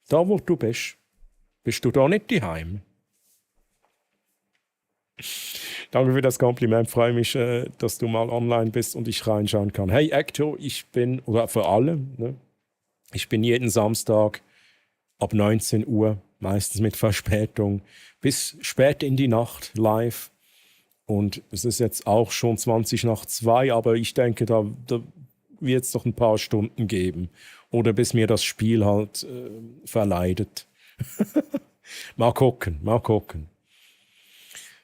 wo du bist. Bist du da nicht daheim? Danke für das Kompliment. Freue mich, dass du mal online bist und ich reinschauen kann. Hey, Ecto, oder für alle, ne? Ich bin jeden Samstag ab 19 Uhr, meistens mit Verspätung, bis spät in die Nacht live. Und es ist jetzt auch schon 2:20, aber ich denke, da wird es noch ein paar Stunden geben. Oder bis mir das Spiel halt verleidet. Mal gucken.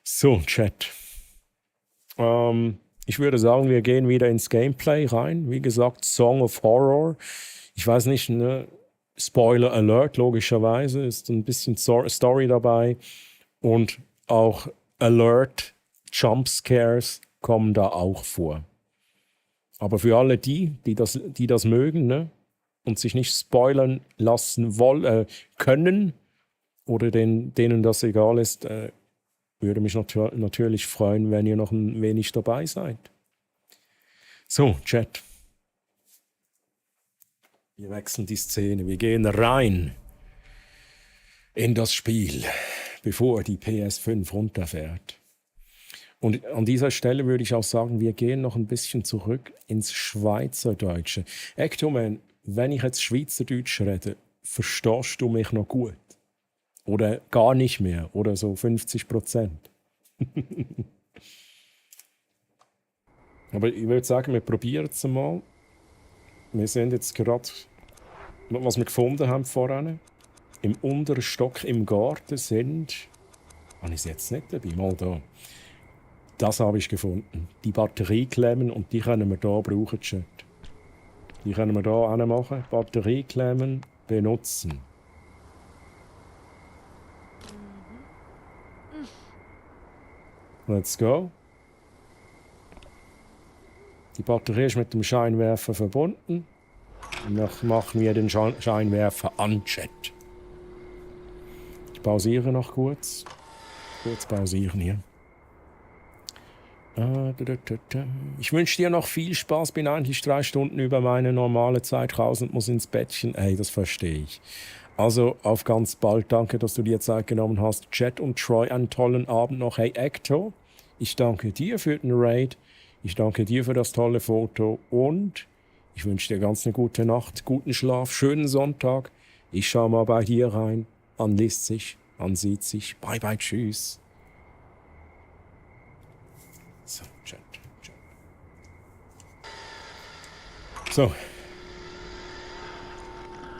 So, Chat. Ich würde sagen, wir gehen wieder ins Gameplay rein. Wie gesagt, Song of Horror. Ich weiß nicht, ne? Spoiler Alert, logischerweise. Ist ein bisschen Story dabei. Und auch Alert, Jumpscares kommen da auch vor. Aber für alle die das mögen, ne? Und sich nicht spoilern lassen können oder denen das egal ist, würde mich natürlich freuen, wenn ihr noch ein wenig dabei seid. So, Chat. Wir wechseln die Szene. Wir gehen rein in das Spiel, bevor die PS5 runterfährt. Und an dieser Stelle würde ich auch sagen, wir gehen noch ein bisschen zurück ins Schweizerdeutsche. Ectoman, wenn ich jetzt Schweizerdeutsch rede, verstehst du mich noch gut? Oder gar nicht mehr? Oder so 50%? Aber ich würde sagen, wir probieren es mal. Wir sind jetzt gerade, was wir gefunden haben vorhin, im unteren Stock im Garten sind... Habe ich es jetzt nicht dabei? Mal da. Das habe ich gefunden. Die Batterieklemmen und die können wir hier brauchen, Chat. Die können wir hier anmachen. Batterieklemmen benutzen. Let's go. Die Batterie ist mit dem Scheinwerfer verbunden. Und dann machen wir den Scheinwerfer an, Chat. Ich pausiere noch kurz. Kurz pausieren hier. Ich wünsche dir noch viel Spaß. Bin eigentlich 3 Stunden über meine normale Zeit raus und muss ins Bettchen. Hey, das verstehe ich. Also auf ganz bald. Danke, dass du dir Zeit genommen hast. Chat und Troy, einen tollen Abend noch. Hey, Ecto, ich danke dir für den Raid. Ich danke dir für das tolle Foto. Und ich wünsche dir ganz eine gute Nacht, guten Schlaf, schönen Sonntag. Ich schaue mal bei dir rein. Man liest sich, man sieht sich. Bye, bye, tschüss. So, Chat. So.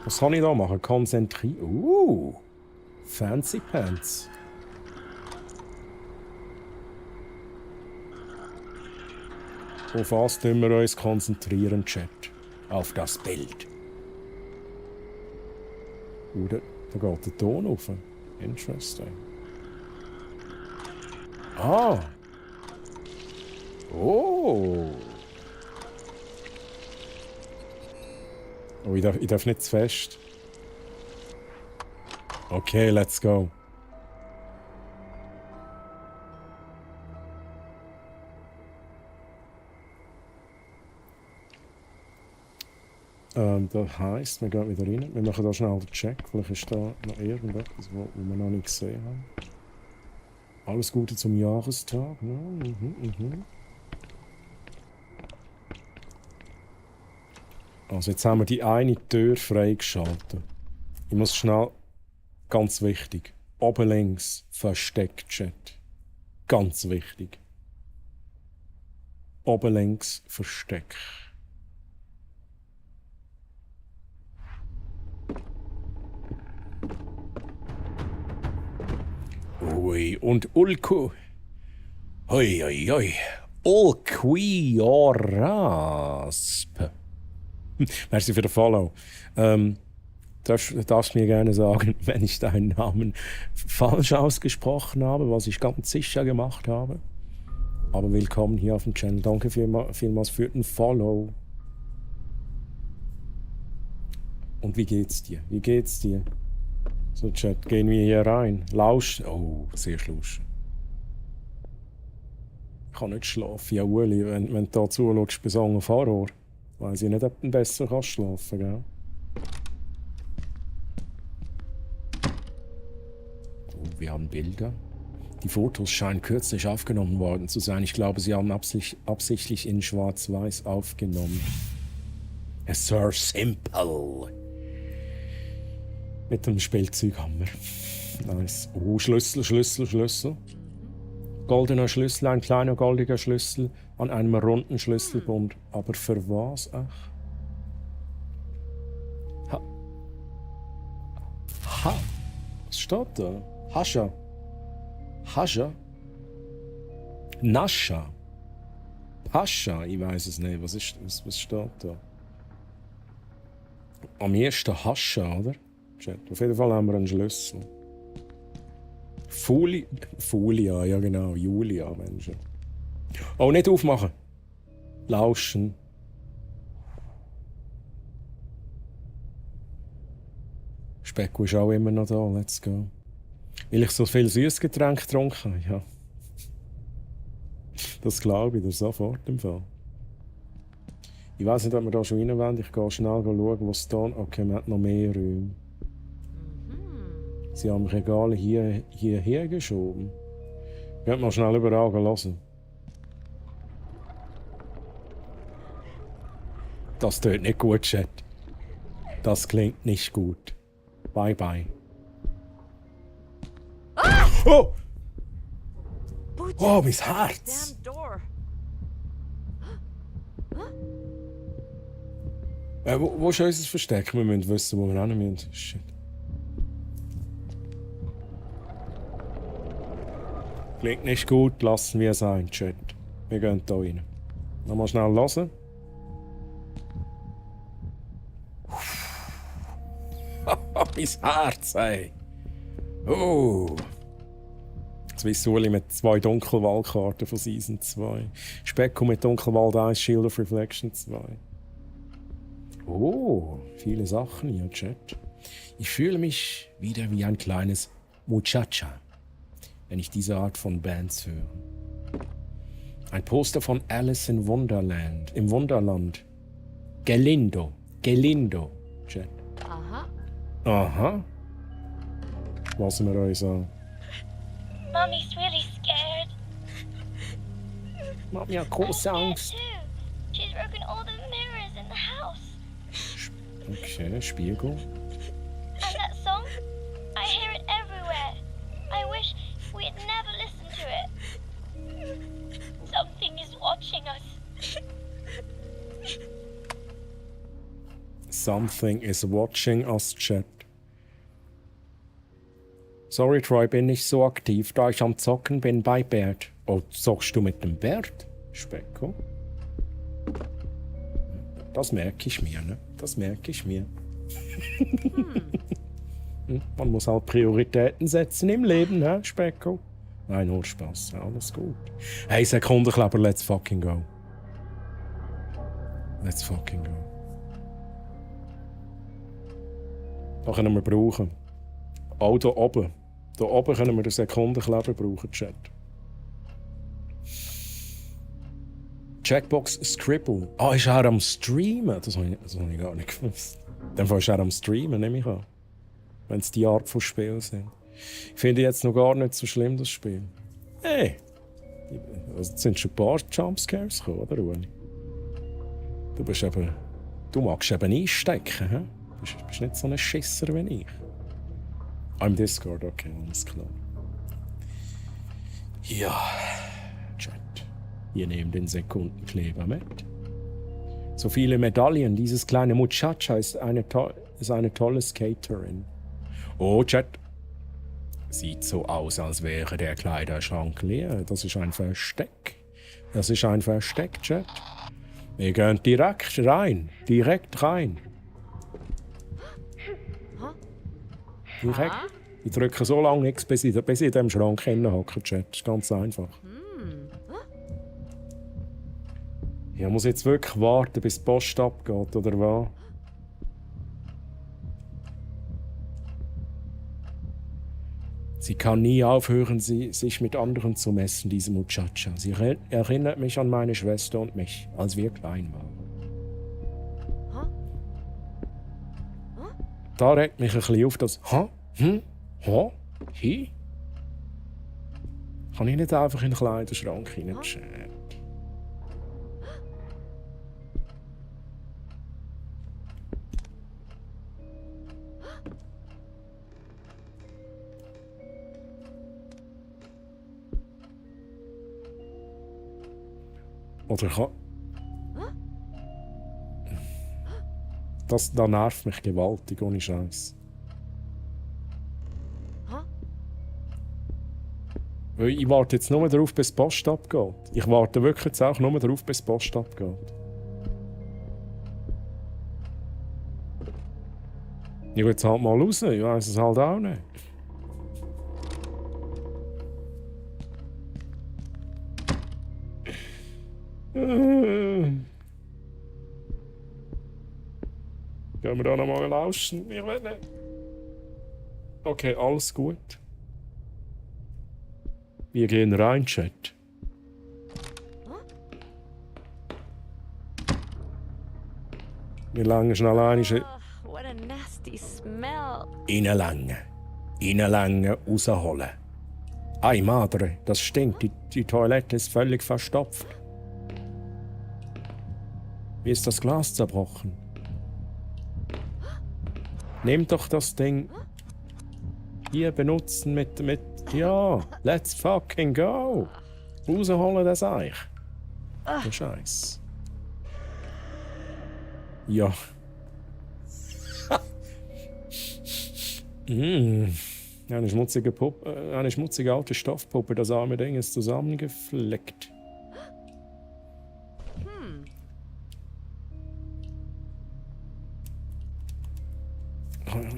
Was kann ich da machen? Konzentrieren. Fancy Pants. Auf was tun wir uns konzentrieren, Chat? Auf das Bild. Oder da geht der Ton auf. Interesting. Ah. Oh. Oh, ich darf nicht zu fest. Okay, let's go. Das heisst, wir gehen wieder rein. Wir machen da schnell den Check. Vielleicht ist da noch irgendetwas, wo wir noch nicht gesehen haben. Alles Gute zum Jahrestag. Ja, Also jetzt haben wir die eine Tür freigeschaltet. Ich muss schnell, ganz wichtig, oben links Versteck, Chat. Ganz wichtig. Oben links Versteck. Ui, und Ulku. Hoi, hoi, hoi. Ulquiorasp. Merci für den Follow. Darfst mir gerne sagen, wenn ich deinen Namen falsch ausgesprochen habe, was ich ganz sicher gemacht habe. Aber willkommen hier auf dem Channel. Danke vielmals für den Follow. Und wie geht's dir? Wie geht's dir? So, Chat, gehen wir hier rein. Lauschen. Oh, sehr lauschen. Ich kann nicht schlafen. Ja, Uli, wenn du da zuschaust bei Song of Horror, weiss ich nicht, ob du besser kannst schlafen, gell? Oh, wir haben Bilder. Die Fotos scheinen kürzlich aufgenommen worden zu sein. Ich glaube, sie haben absichtlich in Schwarz-Weiß aufgenommen. It's so simple. Mit dem Spielzeughammer. Nice. Oh, Schlüssel. Goldener Schlüssel, ein kleiner goldiger Schlüssel an einem runden Schlüsselbund. Aber für was, ach? Ha. Was steht da? Hascha. Nascha. Pascha, ich weiß es nicht. Was steht da? Am ersten Hascha, oder? Auf jeden Fall haben wir einen Schlüssel. Fulia, ja genau, Julia, Menschen. Oh, nicht aufmachen. Lauschen. Specko ist auch immer noch da, let's go. Weil ich so viel Süßgetränk getrunken habe, ja. Das glaube ich dir sofort im Fall. Ich weiß nicht, ob wir da schon rein wollen. Ich gehe schnell schauen, was da... Okay, wir haben noch mehr Räume. Sie haben Regale hierher geschoben. Ich werde mal schnell überall hören. Das tut nicht gut, Chat. Das klingt nicht gut. Bye, bye. Oh! Oh, mein Herz! Wo ist unser Versteck? Wir müssen wissen, wo wir hin müssen. Shit. Klingt nicht gut, lassen wir es sein, Chat. Wir gehen da rein. Nochmal schnell hören. Mein Herz, ey. Oh. Jetzt wisst Uli mit 2 Dunkelwald-Karten von Season 2. Specko mit Dunkelwald 1, Shield of Reflection 2. Oh, viele Sachen hier, Chat. Ich fühle mich wieder wie ein kleines Muchacha, wenn ich diese Art von Bands höre. Ein Poster von Alice in Wonderland, im Wunderland. Gelindo, Chat. Aha. Lassen wir uns an. Mommy's really scared. Mami hat große Angst. She's broken all the mirrors in the house. Okay, Spiegel. And that song? I hear it everywhere. I wish we'd never listened to it. Something is watching us. Something is watching us, Chat. Sorry, Troy, bin nicht so aktiv, da ich am Zocken bin bei Bert. Oh, zockst du mit dem Bert? Specko? Das merke ich mir, ne? Das merke ich mir. Man muss halt Prioritäten setzen im Leben, ne, Specko? Nein, nur Spaß, alles gut. Hey, Sekundenkleber, let's fucking go. Let's fucking go. Da können wir brauchen. Auch hier oben. Hier oben können wir den Sekundenkleber brauchen, Chat. Checkbox Scribble. Ah, ist er am Streamen? Das habe ich gar nicht gewusst. Dann ist er am Streamen, nehme ich an. Wenn es die Art von Spiel sind. Ich finde jetzt noch gar nicht so schlimm, das Spiel. Hey! Es sind schon ein paar Jumpscares gekommen, oder, Ueli? Du magst eben einstecken, hä? Du bist nicht so ein Schisser wie ich. Im Discord, okay, alles klar. Ja, Chat. Ihr nehmt den Sekundenkleber mit. So viele Medaillen. Dieses kleine Muchacha ist eine tolle Skaterin. Oh, Chat. Sieht so aus, als wäre der Kleiderschrank leer. Das ist ein Versteck. Das ist ein Versteck, Chat. Wir gehen direkt rein. Direkt rein. Direkt. Ich drücke so lange X, bis ich in diesem Schrank hinhocke, Chat. Das ist ganz einfach. Ich muss jetzt wirklich warten, bis die Post abgeht, oder was? Sie kann nie aufhören, sich mit anderen zu messen, diese Muchacha. Sie erinnert mich an meine Schwester und mich, als wir klein waren. Da regt mich ein bisschen auf das Ha? Hi? Kann ich nicht einfach in den Kleiderschrank hineinschauen? Oder kann... Das nervt mich gewaltig, ohne Scheiß. Ich warte jetzt nur darauf, bis die Post abgeht. Ich warte wirklich jetzt auch nur darauf, bis die Post abgeht. Ich gehe jetzt halt mal raus, ich weiss es halt auch nicht. Gehen wir da noch mal lauschen? Ich will nicht. Okay, alles gut. Wir gehen rein, Chat. Wir langen schnell ein. What a nasty smell. Reinlangen, rausholen. Ei, Madre, das stinkt. Die Toilette ist völlig verstopft. Wie ist das Glas zerbrochen? Nehmt doch das Ding. Hier benutzen mit... Ja, let's fucking go. Rausholen das Eich. Der Scheiß. Ja, Eine schmutzige alte Stoffpuppe, das arme Ding ist zusammengefleckt.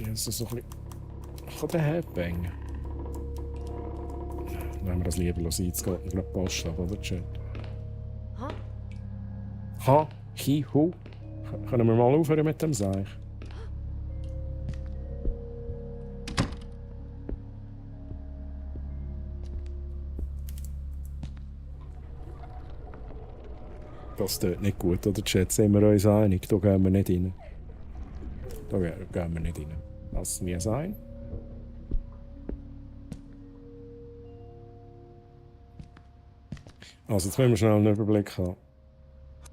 Das ist so ein bisschen der Headbang. Wenn wir das lieber sein, jetzt geht mir gerade Post ab, oder Chat? Ha? Hi, hu? Können wir mal aufhören mit dem Seich? Das tut nicht gut, oder Chat? Sind wir uns einig? Da gehen wir nicht rein. Da gehen wir nicht rein. Lass es mir sein. Also, jetzt müssen wir schnell einen Überblick haben.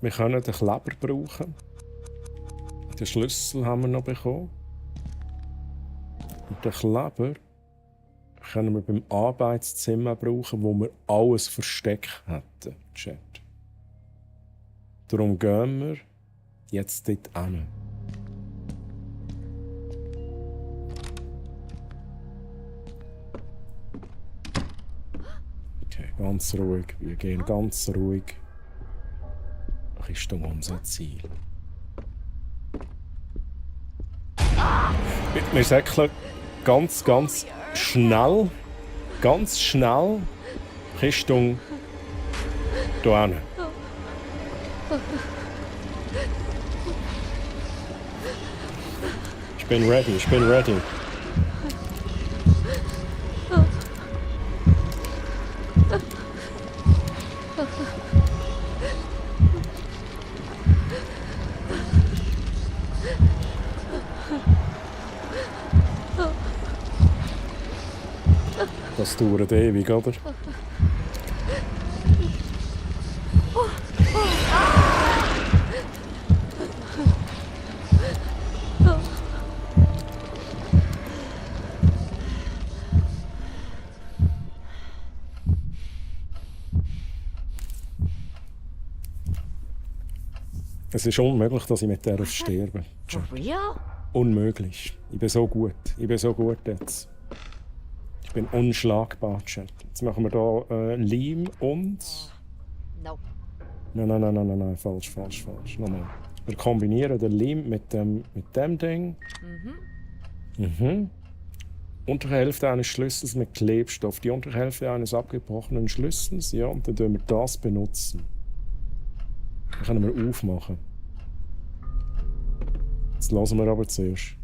Wir können den Kleber brauchen. Den Schlüssel haben wir noch bekommen. Und den Kleber können wir beim Arbeitszimmer brauchen, wo wir alles versteckt hätten. Chat. Darum gehen wir jetzt dort hin. Okay, ganz ruhig. Wir gehen ganz ruhig Richtung unser Ziel. Wir säckeln ganz schnell Richtung hier hin. Ich bin ready. Das dauert ewig, oder? Es ist unmöglich, dass ich mit der sterbe. For real? Unmöglich. Ich bin so gut. Jetzt. Ich bin unschlagbar, Chat. Jetzt machen wir hier Leim und... Nope. Nein, falsch. Nochmal. Wir kombinieren den Leim mit dem Ding. Untere Hälfte eines Schlüssels mit Klebstoff. Die untere Hälfte eines abgebrochenen Schlüssels. Ja, und dann benutzen wir das. Dann können wir aufmachen. Jetzt hören wir aber zuerst.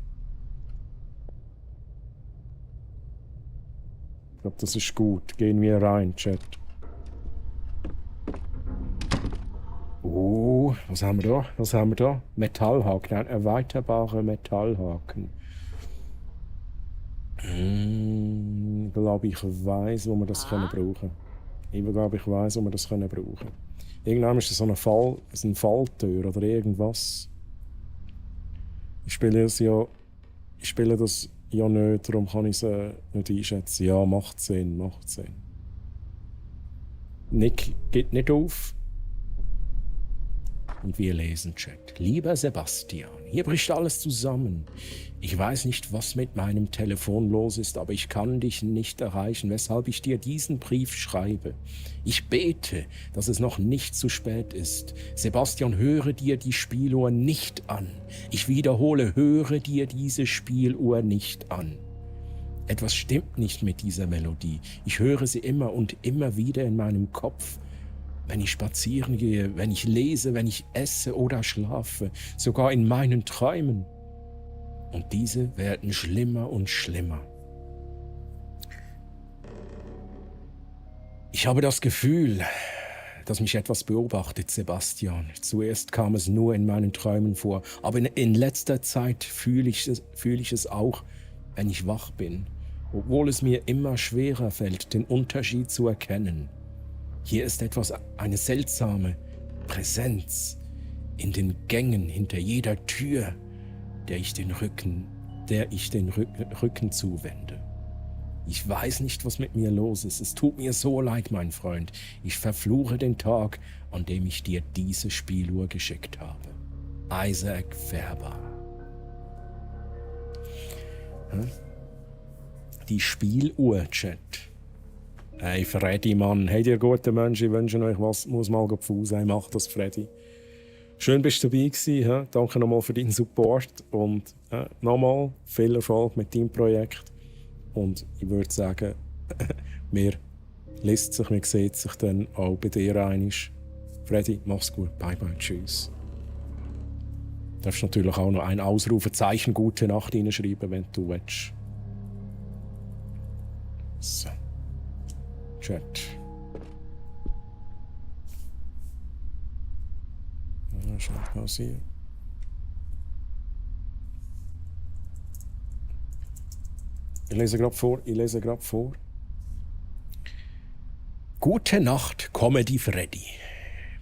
Ich glaube, das ist gut. Gehen wir rein, Chat. Was haben wir da? Metallhaken. Ein erweiterbarer Metallhaken. Ich glaube, ich weiß, wo wir das brauchen können. Irgendwann ist das so eine Falltür oder irgendwas. Ich spiele das ja nicht, darum kann ich es nicht einschätzen. Ja, macht Sinn. Nick geht nicht auf. Und wir lesen Chat. Lieber Sebastian, hier bricht alles zusammen. Ich weiß nicht, was mit meinem Telefon los ist, aber ich kann dich nicht erreichen, weshalb ich dir diesen Brief schreibe. Ich bete, dass es noch nicht zu spät ist. Sebastian, höre dir die Spieluhr nicht an. Ich wiederhole, höre dir diese Spieluhr nicht an. Etwas stimmt nicht mit dieser Melodie. Ich höre sie immer und immer wieder in meinem Kopf. Wenn ich spazieren gehe, wenn ich lese, wenn ich esse oder schlafe, sogar in meinen Träumen. Und diese werden schlimmer und schlimmer. Ich habe das Gefühl, dass mich etwas beobachtet, Sebastian. Zuerst kam es nur in meinen Träumen vor, aber in letzter Zeit fühle ich es auch, wenn ich wach bin, obwohl es mir immer schwerer fällt, den Unterschied zu erkennen. Hier ist eine seltsame Präsenz in den Gängen hinter jeder Tür, der ich den Rücken zuwende. Ich weiß nicht, was mit mir los ist. Es tut mir so leid, mein Freund. Ich verfluche den Tag, an dem ich dir diese Spieluhr geschickt habe. Isaac Färber. die Spieluhr, Chat. Hey, Freddy, Mann. Hey, ihr guten Menschen, ich wünsche euch was. Muss mal Pfau sein. Macht das, Freddy. Schön, bist du dabei gewesen. He? Danke nochmal für deinen Support. Und nochmal viel Erfolg mit deinem Projekt. Und ich würde sagen, mir liest sich, mir sieht sich dann auch bei dir einig. Freddy, mach's gut. Bye, bye. Tschüss. Du darfst natürlich auch noch ein Ausrufezeichen Gute Nacht reinschreiben, wenn du willst. So. Chat. Ja, schnell pausieren. Ich lese gerade vor. Gute Nacht, Comedy Freddy.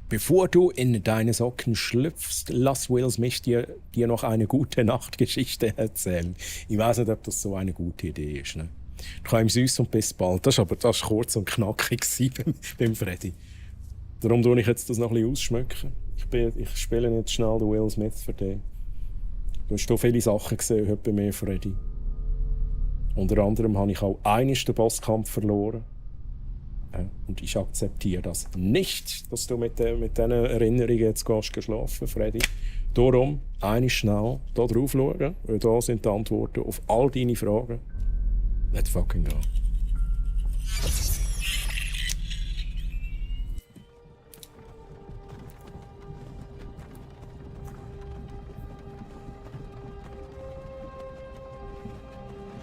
Bevor du in deine Socken schlüpfst, lass Will Smith dir noch eine gute Nachtgeschichte erzählen. Ich weiß nicht, ob das so eine gute Idee ist. Ne? Träum süß und bis bald. Das war kurz und knackig beim Freddy. Darum tue ich jetzt das noch ein bisschen ausschmücken. Ich spiele jetzt schnell den Will Smith für dich. Du hast hier viele Sachen gesehen heute bei mir, Freddy. Unter anderem habe ich auch einmal den Bosskampf verloren. Und ich akzeptiere das nicht, dass du mit diesen Erinnerungen jetzt geschlafen, Freddy. Darum, einmal schnell hier drauf schauen, weil da sind die Antworten auf all deine Fragen. Let's fucking go.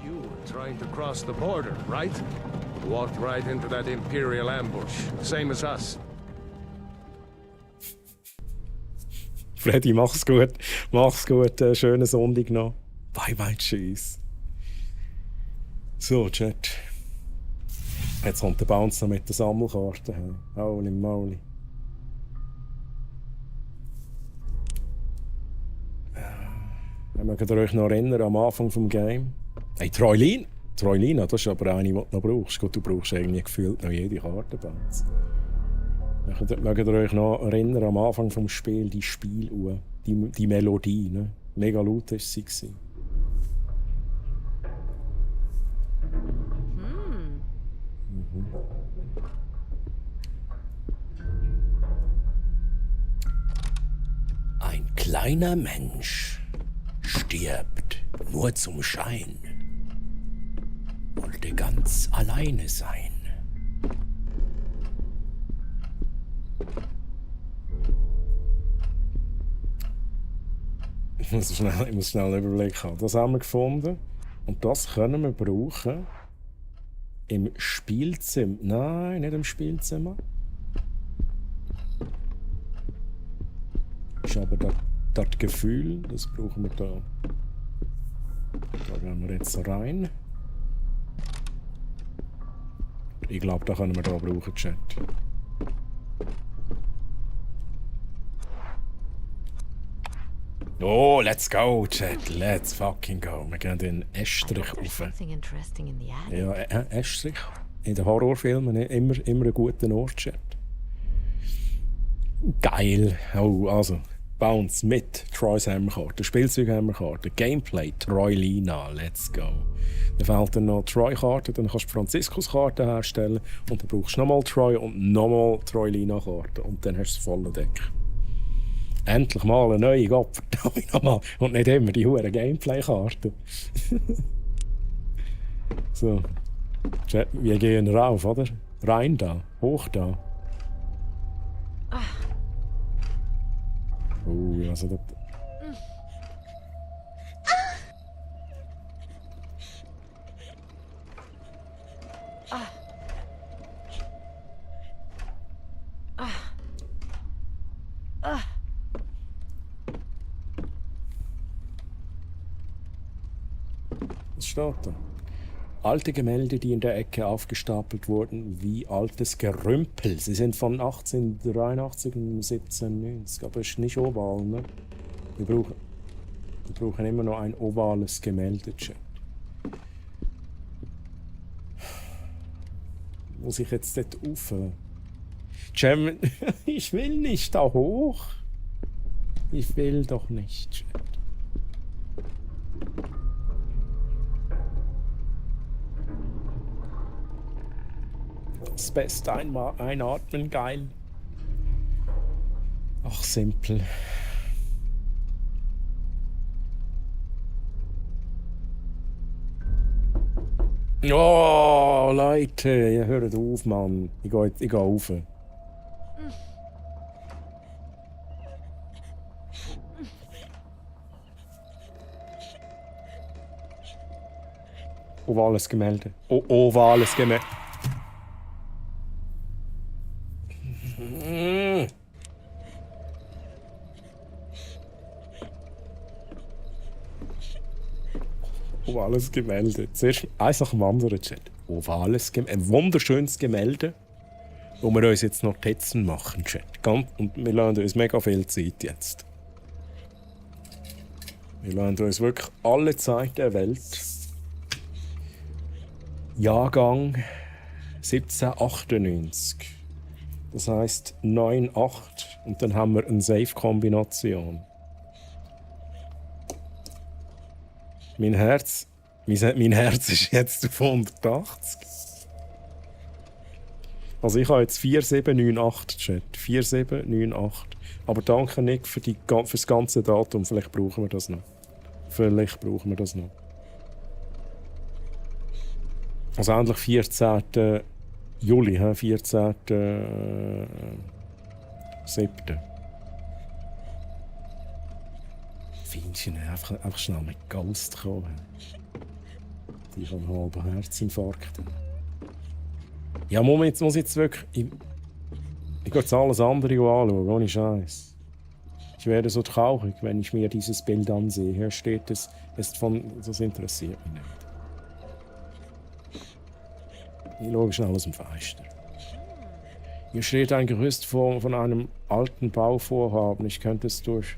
You were trying to cross the border, right? Walked right into that Imperial ambush, same as us. Freddy, mach's gut. Mach's gut. Schönen Sonntag noch. Bye bye, tschüss. So, Chat. Jetzt kommt der Bounce noch mit der Sammelkarte. Holy moly. Wenn ihr euch noch erinnern, am Anfang des Games. Hey, Troilina, das ist aber eine, die du noch brauchst. Gut, du brauchst irgendwie gefühlt noch jede Karte. Mögt ihr euch noch erinnern, am Anfang des Spiels, die Spieluhr, die Melodie. Ne? Mega laut war sie. Ein kleiner Mensch stirbt nur zum Schein. Wollte ganz alleine sein. Ich muss schnell einen Überblick haben. Das haben wir gefunden. Und das können wir brauchen im Spielzimmer. Nein, nicht im Spielzimmer. Ist aber das Gefühl, das brauchen wir da. Da gehen wir jetzt rein. Ich glaube, da können wir da brauchen, Chat. Oh, let's go, Chat. Let's fucking go. Wir gehen den Estrich rauf. Ja, Estrich. In den Horrorfilmen immer ein guter Ort, Chat. Geil. Oh, also, Bounce mit Troys Hammerkarte, Spielzeug-Hammerkarte, Gameplay, Troilina, let's go. Dann fehlt dann noch Troy-Karte, dann kannst du Franziskus-Karte herstellen und dann brauchst du nochmal Troy und nochmal Troilina-Karte und dann hast du das volle Deck. Endlich mal eine neue Gott, nochmal. Und nicht immer die hure Gameplay-Karte. So. Wir gehen rauf, oder? Rein da, hoch da. Also das... Was steht da? Alte Gemälde, die in der Ecke aufgestapelt wurden, wie altes Gerümpel. Sie sind von 1883 und 1790, aber es ist nicht oval, ne? Wir brauchen immer noch ein ovales Gemälde. Muss ich jetzt dort rauf? Cem, ich will nicht da hoch. Ich will doch nicht, Cem. Das beste Einatmen, geil. Ach, simpel. Oh, Leute, ihr hört auf, Mann. Ich geh rauf. Ovales Gemälde. Oh, ovales Gemälde. Ovales Gemälde. Zuerst eins nach dem anderen, Chat. Ovales Gemälde. Ein wunderschönes Gemälde, wo wir uns jetzt Notizen machen, Chat. Und wir lassen uns mega viel Zeit jetzt. Wir lassen uns wirklich alle Zeit der Welt. Jahrgang 1798. Das heisst 9-8 und dann haben wir eine Safe-Kombination. Mein Herz ist jetzt auf 180. Also ich habe jetzt 4798 Chat. 4798. Aber danke Nick für das ganze Datum. Vielleicht brauchen wir das noch. Also endlich 14. Juli, 14. 7. Findest du nicht einfach schnell mit Ghost kommen? Die haben einen halben Herzinfarkt. Ja, muss jetzt wirklich... Ich gehe jetzt alles andere anschauen, ohne Scheiß. Ich werde so traurig, wenn ich mir dieses Bild ansehe. Hier steht es, das interessiert mich nicht. Ich schaue schnell aus dem Fenster. Hier steht ein Gerüst von einem alten Bauvorhaben. Ich könnte es durch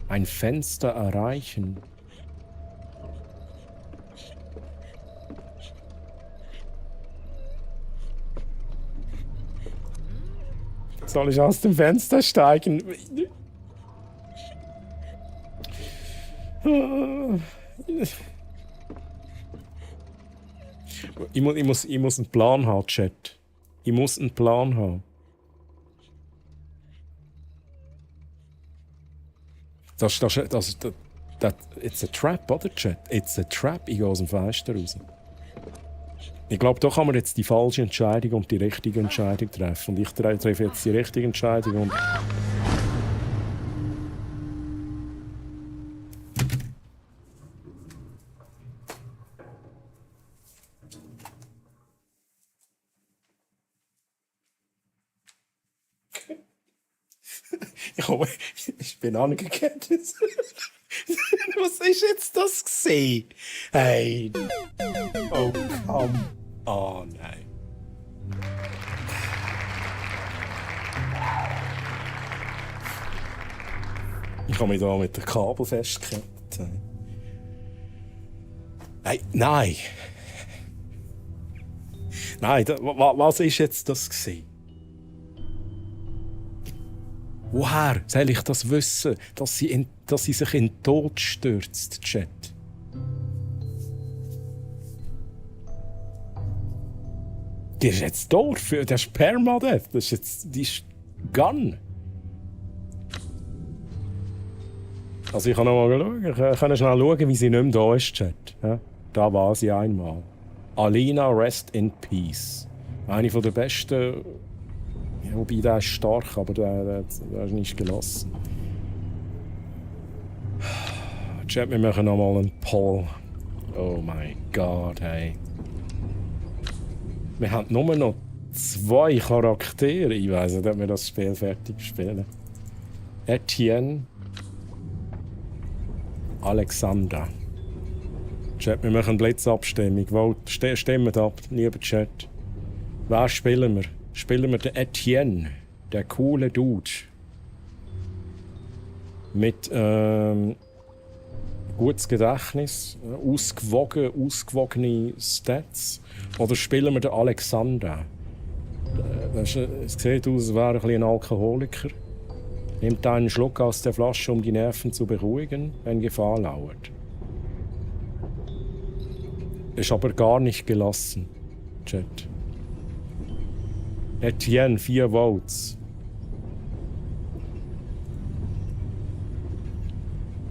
ein Fenster erreichen. Soll ich aus dem Fenster steigen? Ich muss einen Plan haben, Chat. Ich muss einen Plan haben. Das it's a trap, oder, Chat? It's a trap. Ich gehe aus dem Fenster raus. Ich glaube, da kann man jetzt die falsche Entscheidung und die richtige Entscheidung treffen. Und ich treffe jetzt die richtige Entscheidung und... Ich bin angekettet. Was ist jetzt das gesehen? Hey. Oh, come on, nein. Ich habe mich da mit dem Kabel festgekettet. Hey, nein. Nein, was ist jetzt das gesehen? Woher soll ich das wissen, dass sie sich in den Tod stürzt, Chat? Die ist jetzt tot, der ist Permadeath, die ist Gun. Also ich kann noch mal schauen, ich kann schnell schauen, wie sie nicht mehr da ist, Chat. Ja? Da war sie einmal. Alina, rest in peace. Eine der besten... Ja, wobei, der ist stark, aber der ist nicht gelassen. Chat, wir machen nochmal einen Poll. Oh mein Gott, hey. Wir haben nur noch 2 Charaktere. Ich weiss nicht, ob wir das Spiel fertig spielen. Etienne. Alexander. Chat, wir machen eine Blitzabstimmung. Stimmt ab, lieber Chat. Wer spielen wir? Spielen wir den Etienne, der coole Dude. Mit gutes Gedächtnis, ausgewogene Stats. Oder spielen wir den Alexander? Es sieht aus, als wäre er ein bisschen ein Alkoholiker. Nimmt einen Schluck aus der Flasche, um die Nerven zu beruhigen, wenn Gefahr lauert. Ist aber gar nicht gelassen, Chat. Etienne, 4 Votes.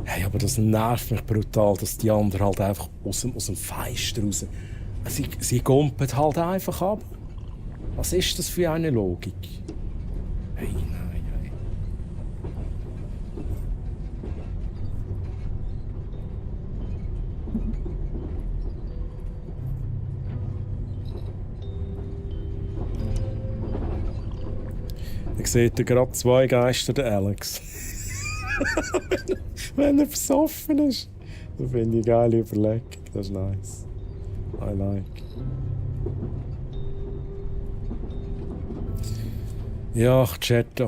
Hey, aber das nervt mich brutal, dass die anderen halt einfach aus dem Fenster raus... Sie gumpen halt einfach ab. Was ist das für eine Logik? Hey, nein. Da seht ihr gerade 2 Geister, der Alex. Wenn er besoffen ist. Das finde ich eine geile Überlegung. Das ist nice. I like. Ja, Chat.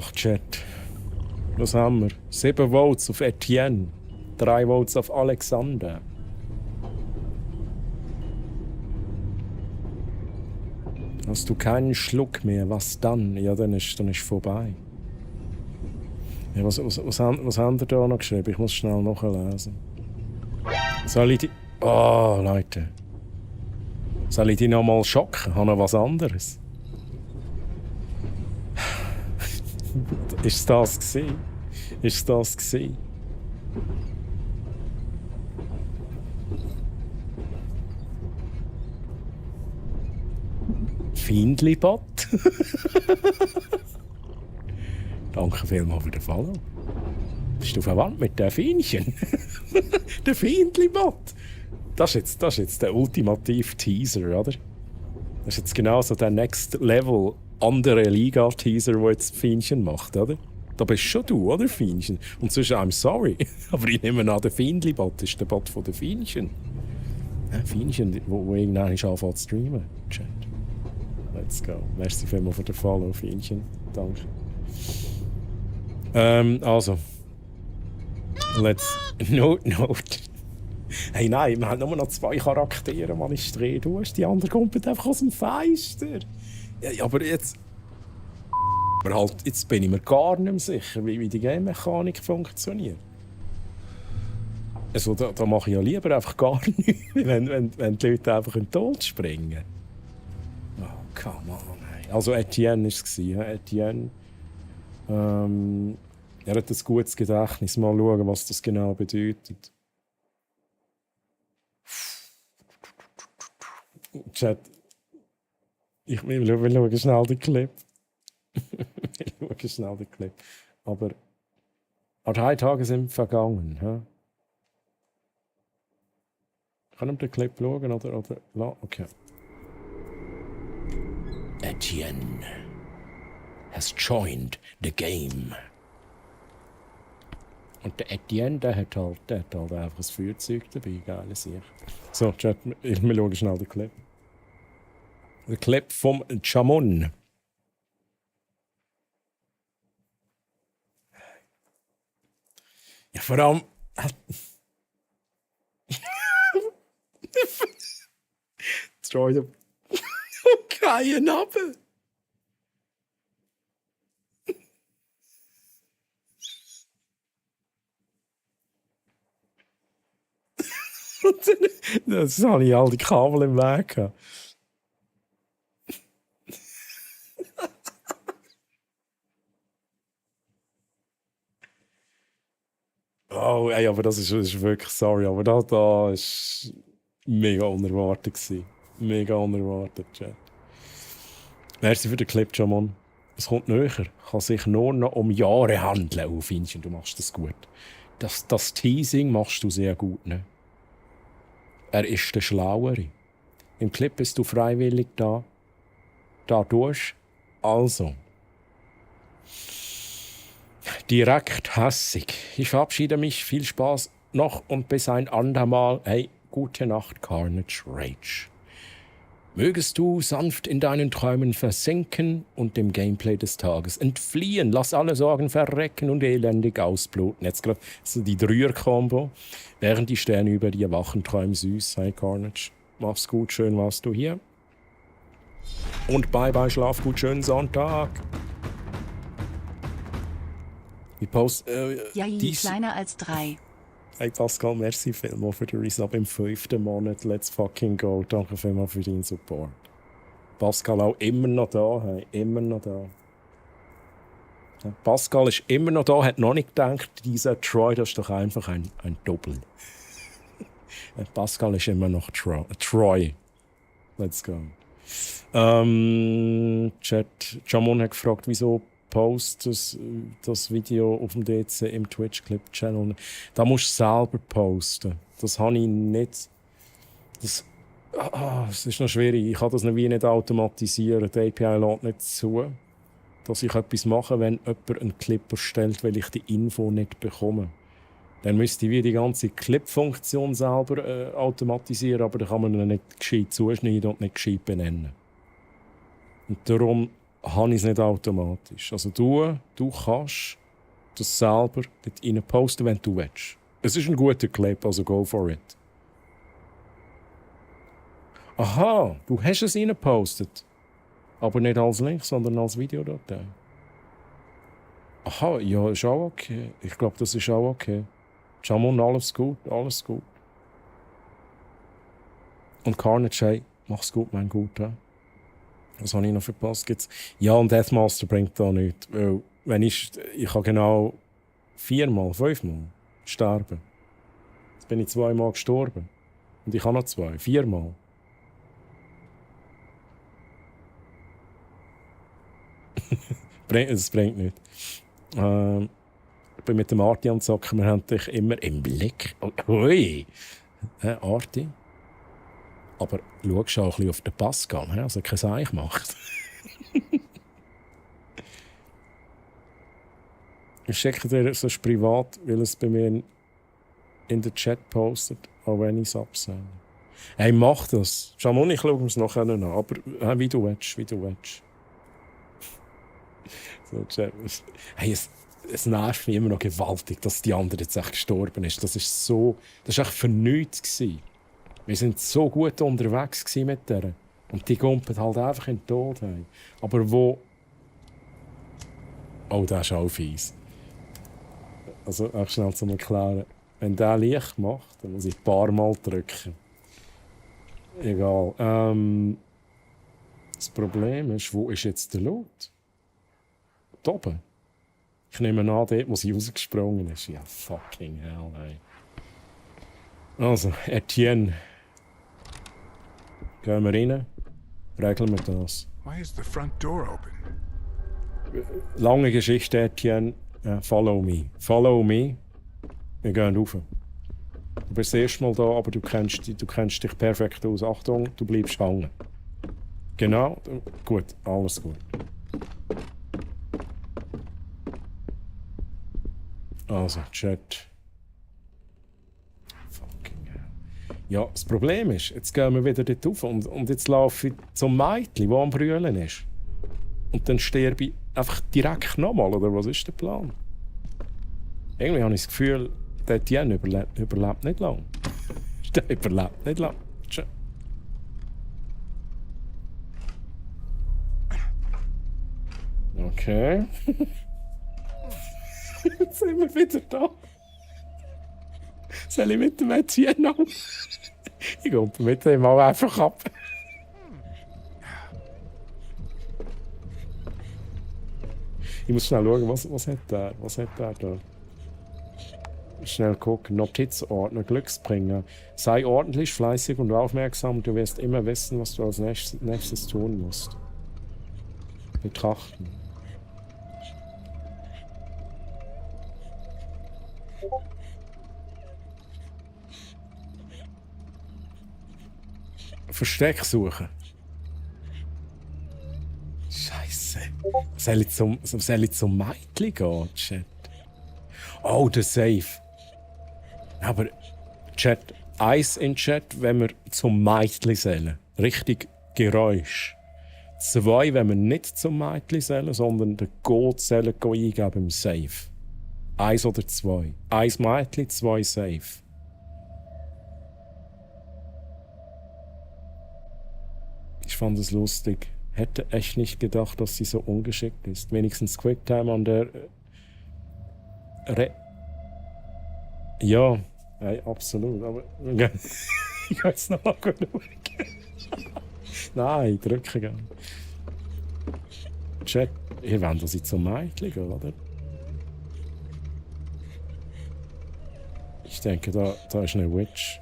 Was haben wir? 7 Votes auf Etienne. 3 Votes auf Alexander. Hast du keinen Schluck mehr? Was dann? Ja, dann ist vorbei. Ja, was haben wir da noch geschrieben? Ich muss schnell nachlesen. Soll ich die... Oh, Leute. Soll ich die noch mal schocken? Habe noch was anderes? Ist das gewesen? Findli-Bot? Danke vielmals für den Follow. Bist du verwandt mit den Fienchen? Der Findli-Bot? Das ist jetzt der ultimative Teaser, oder? Das ist jetzt genau so der Next Level andere Liga-Teaser, der jetzt Fienchen macht, oder? Da bist schon du, oder, Fienchen? Und sonst, I'm sorry. Aber ich nehme an, der Findli-Bot ist der Bot von den Fienchen. Fienchen, wo irgendwann anfängt zu streamen. Chat. Let's go. Merci vielmals für den Follow, Fienchen. Danke. Also. Note. Hey, nein, wir haben nur noch 2 Charaktere, die ich drehe. Du hast die anderen kommen einfach aus dem Fenster. Ja, aber jetzt... Aber halt, jetzt bin ich mir gar nicht mehr sicher, wie die Game-Mechanik funktioniert. Also, da mache ich ja lieber einfach gar nichts, wenn die Leute einfach in den Tod springen. Oh, come on. Hey. Also, Etienne war es. Etienne. Er hat ein gutes Gedächtnis. Mal schauen, was das genau bedeutet. Chat. Ich will schauen schnell den Clip. Aber 3 Tage sind vergangen. He? Kann ich den Clip schauen oder? Okay. Etienne has joined the game. Und der Etienne, der hat halt einfach ein Feuerzeug dabei, geile Sicht. So, Chat, wir schauen schnell den Clip. Der Clip vom Chamon. Ja, vor allem... Destroy the... Keinen Abel! Das habe ich all die Kabel im Weg gehabt. Oh, ey, aber das ist wirklich sorry, aber da ist mega unerwartet gewesen. Mega unerwartet, Chat. Merci für den Clip, Jamon. Es kommt näher. Kann sich nur noch um Jahre handeln. Oh, Fienchen, du machst das gut. Das Teasing machst du sehr gut, ne? Er ist der Schlauere. Im Clip bist du freiwillig da. Dadurch. Also. Direkt hässig. Ich verabschiede mich. Viel Spaß noch und bis ein andermal. Hey, gute Nacht, Carnage Rage. Mögest du sanft in deinen Träumen versinken und dem Gameplay des Tages entfliehen. Lass alle Sorgen verrecken und elendig ausbluten. Jetzt gerade so die Dreier-Kombo. Während die Sterne über dir wachen, träum süß. Hey Carnage, mach's gut, schön warst du hier. Und bye bye, schlaf gut, schönen Sonntag. Ich poste... kleiner als 3. Hey Pascal, merci vielmals für den Resub im 5. Monat. Let's fucking go. Danke vielmals für deinen Support. Pascal auch immer noch da. Hey, immer noch da. Ja, Pascal ist immer noch da, hat noch nicht gedacht, dieser Troy, das ist doch einfach ein Doppel. Pascal ist immer noch Troy. Let's go. Chat, Jamon hat gefragt, wieso postet das Video auf dem DC im Twitch-Clip-Channel. Da musst du selber posten. Das habe ich nicht. Das ist noch schwierig. Ich kann das nicht automatisieren. Die API lässt nicht zu, dass ich etwas mache, wenn jemand einen Clip erstellt, weil ich die Info nicht bekomme. Dann müsste ich wie die ganze Clip-Funktion selber automatisieren, aber dann kann man ihn nicht gescheit zuschneiden und nicht gescheit benennen. Und darum habe ich es nicht automatisch. Also du kannst das selber dort rein posten, wenn du willst. Es ist ein guter Clip, also go for it. Aha, du hast es reingepostet. Aber nicht als Link, sondern als Videodatei. Aha, ja, ist auch okay. Ich glaube, das ist auch okay. Jamon, alles gut, alles gut. Und Carnage, hey, mach's gut, mein Guter. Was habe ich noch verpasst? Gibt's? Ja, und Deathmaster bringt da nichts. Weil, wenn ich kann genau 4-mal, 5-mal sterben. Jetzt bin ich 2-mal gestorben. Und ich habe noch 2, 4-mal. Das bringt nichts. Ich bin mit dem Arti am Zocken, wir haben dich immer im Blick. Ui! Arti. Aber schau auch ein bisschen auf den Pascal, also kein Seich macht. Ich schicke dir sonst privat, weil es bei mir in den Chat postet, auch wenn ich es absende. Hey, mach das. Schau mal, ich schaue es nachher an, aber wie du willst, wie du willst. So, hey, es nervt mich immer noch gewaltig, dass die andere jetzt echt gestorben ist. Das war echt für nichts gewesen. Wir sind so gut unterwegs mit der. Und die gumpet halt einfach in den Tod. Hey. Aber wo... Oh, das ist auch fies. Also, auch schnell zu erklären. Wenn der Licht macht, dann muss ich ein paar Mal drücken. Egal. Das Problem ist, wo ist jetzt der Loot? Da oben. Ich nehme an, dort, wo sie rausgesprungen ist. Ja, fucking hell, ey. Also, Etienne. Gehen wir rein, regeln wir das. Why is the front door open? Lange Geschichte, Etienne. Follow me. Follow me. Wir gehen rauf. Du bist das erste Mal da, aber du kennst dich perfekt aus. Achtung, du bleibst hängen. Genau. Gut, alles gut. Also, Chat. Fucking hell. Ja, das Problem ist, jetzt gehen wir wieder dort rauf und jetzt laufe ich zum Mädchen, das am Brüllen ist. Und dann sterbe ich einfach direkt nochmal, oder was ist der Plan? Irgendwie habe ich das Gefühl, der Etienne überlebt nicht lang. Der überlebt nicht lang. Okay. Jetzt sind wir wieder da. Soll ich mit dem Etienne noch? Ich gehe mit dem auch einfach ab. Ich muss schnell schauen, was hat der? Was hat der da? Schnell gucken. Notizordner, Glücksbringer. Sei ordentlich, fleißig und aufmerksam. Du wirst immer wissen, was du als nächstes tun musst. Betrachten. Versteck suchen. Scheiße. Soll ich zum Mädchen gehen, Chat? Oh, der Safe. Aber Chat, eins in Chat, wenn wir zum Mädchen sollen. Richtig Geräusch. 2, wenn wir nicht zum Mädchen sollen, sondern den Code sollen eingeben im Safe. 1 oder 2. 1 Mädchen, 2 Safe. Ich fand es lustig. Hätte echt nicht gedacht, dass sie so ungeschickt ist. Wenigstens Quicktime an der... Ja, absolut. Aber ich kann jetzt noch mal schauen. Nein, drücken gehen. Chat, ihr wollt, dass ich zum Mädchen gehe, oder? Ich denke, da ist eine Witch.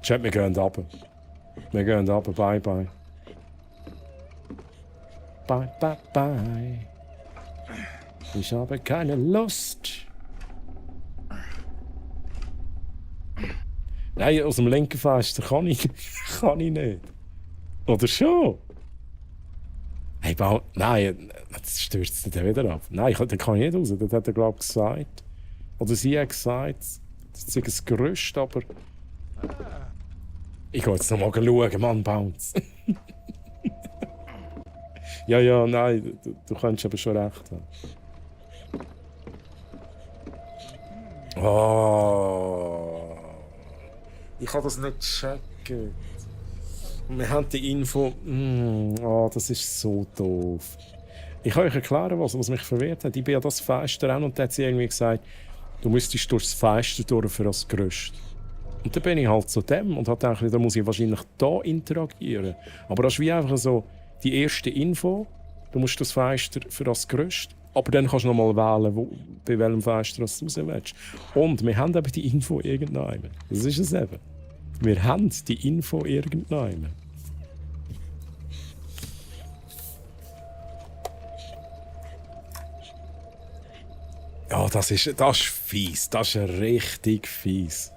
Chat, wir gehen runter. Wir gehen runter. Bye, bye. Bye, bye, bye. Ich habe keine Lust. Nein, aus dem linken Fenster kann ich nicht. Oder schon? Hey, nein, das stürzt dann wieder ab. Nein, da kann ich nicht raus. Das hat er, glaube ich, gesagt. Oder sie hat gesagt, das ist ein Gerüst, aber... Ich gehe jetzt noch mal schauen, Mann, Bounce. ja, nein, du kannst aber schon recht haben. Oh, ich kann das nicht checken. Wir haben die Info. Das ist so doof. Ich kann euch erklären, was mich verwirrt hat. Ich bin ja das Fenster an und da hat sie irgendwie gesagt, du müsstest durchs Fenster durch für das Gerüst. Und dann bin ich halt zu dem und habe gedacht, da muss ich wahrscheinlich da interagieren. Aber das ist wie einfach so die erste Info. Du musst das Fenster für das Gerüst. Aber dann kannst du noch mal wählen, bei welchem Fenster du raus willst. Und wir haben eben die Info irgendwann. Das ist es eben. Wir haben die Info irgendwann. Ja, das ist fies. Das ist richtig fies.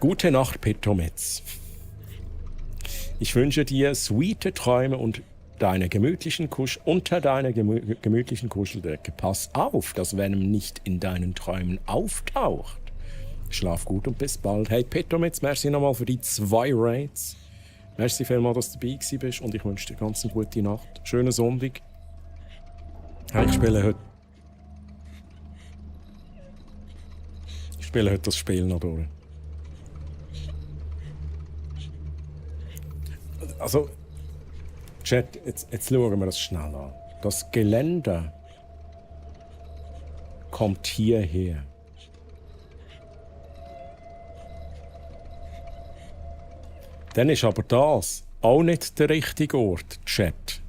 Gute Nacht, Petrometz. Ich wünsche dir sweete Träume und unter deiner gemütlichen Kuscheldecke. Pass auf, dass Venom nicht in deinen Träumen auftaucht. Schlaf gut und bis bald. Hey Petrometz, merci nochmal für die 2 Raids. Merci vielmals, dass du dabei bist und ich wünsche dir ganz eine gute Nacht. Schönen Sonntag. Hey, ich spiele heute das Spiel noch durch. Also, Chat, jetzt schauen wir das schnell an. Das Geländer kommt hierher. Dann ist aber das auch nicht der richtige Ort, Chat.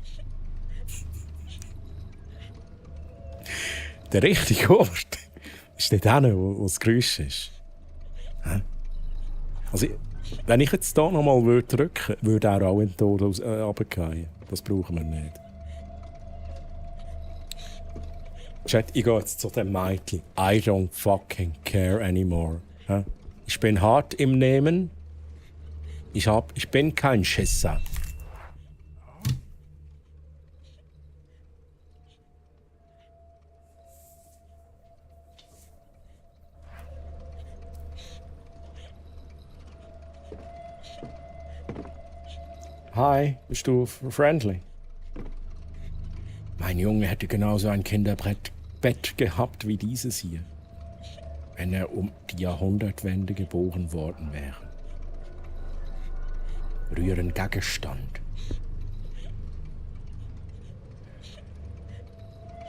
Der richtige Ort ist dort hin, wo das Geräusch ist. Also, wenn ich jetzt hier nochmal drücken würde, er auch in den Tod runterfallen. Das brauchen wir nicht. Chat, ich gehe jetzt zu dem Mädchen. I don't fucking care anymore. Ich bin hart im Nehmen. Ich bin kein Schisser. Hi, bist du friendly? Mein Junge hätte genauso ein Kinderbett gehabt wie dieses hier, wenn er um die Jahrhundertwende geboren worden wäre. Rührend Gegenstand.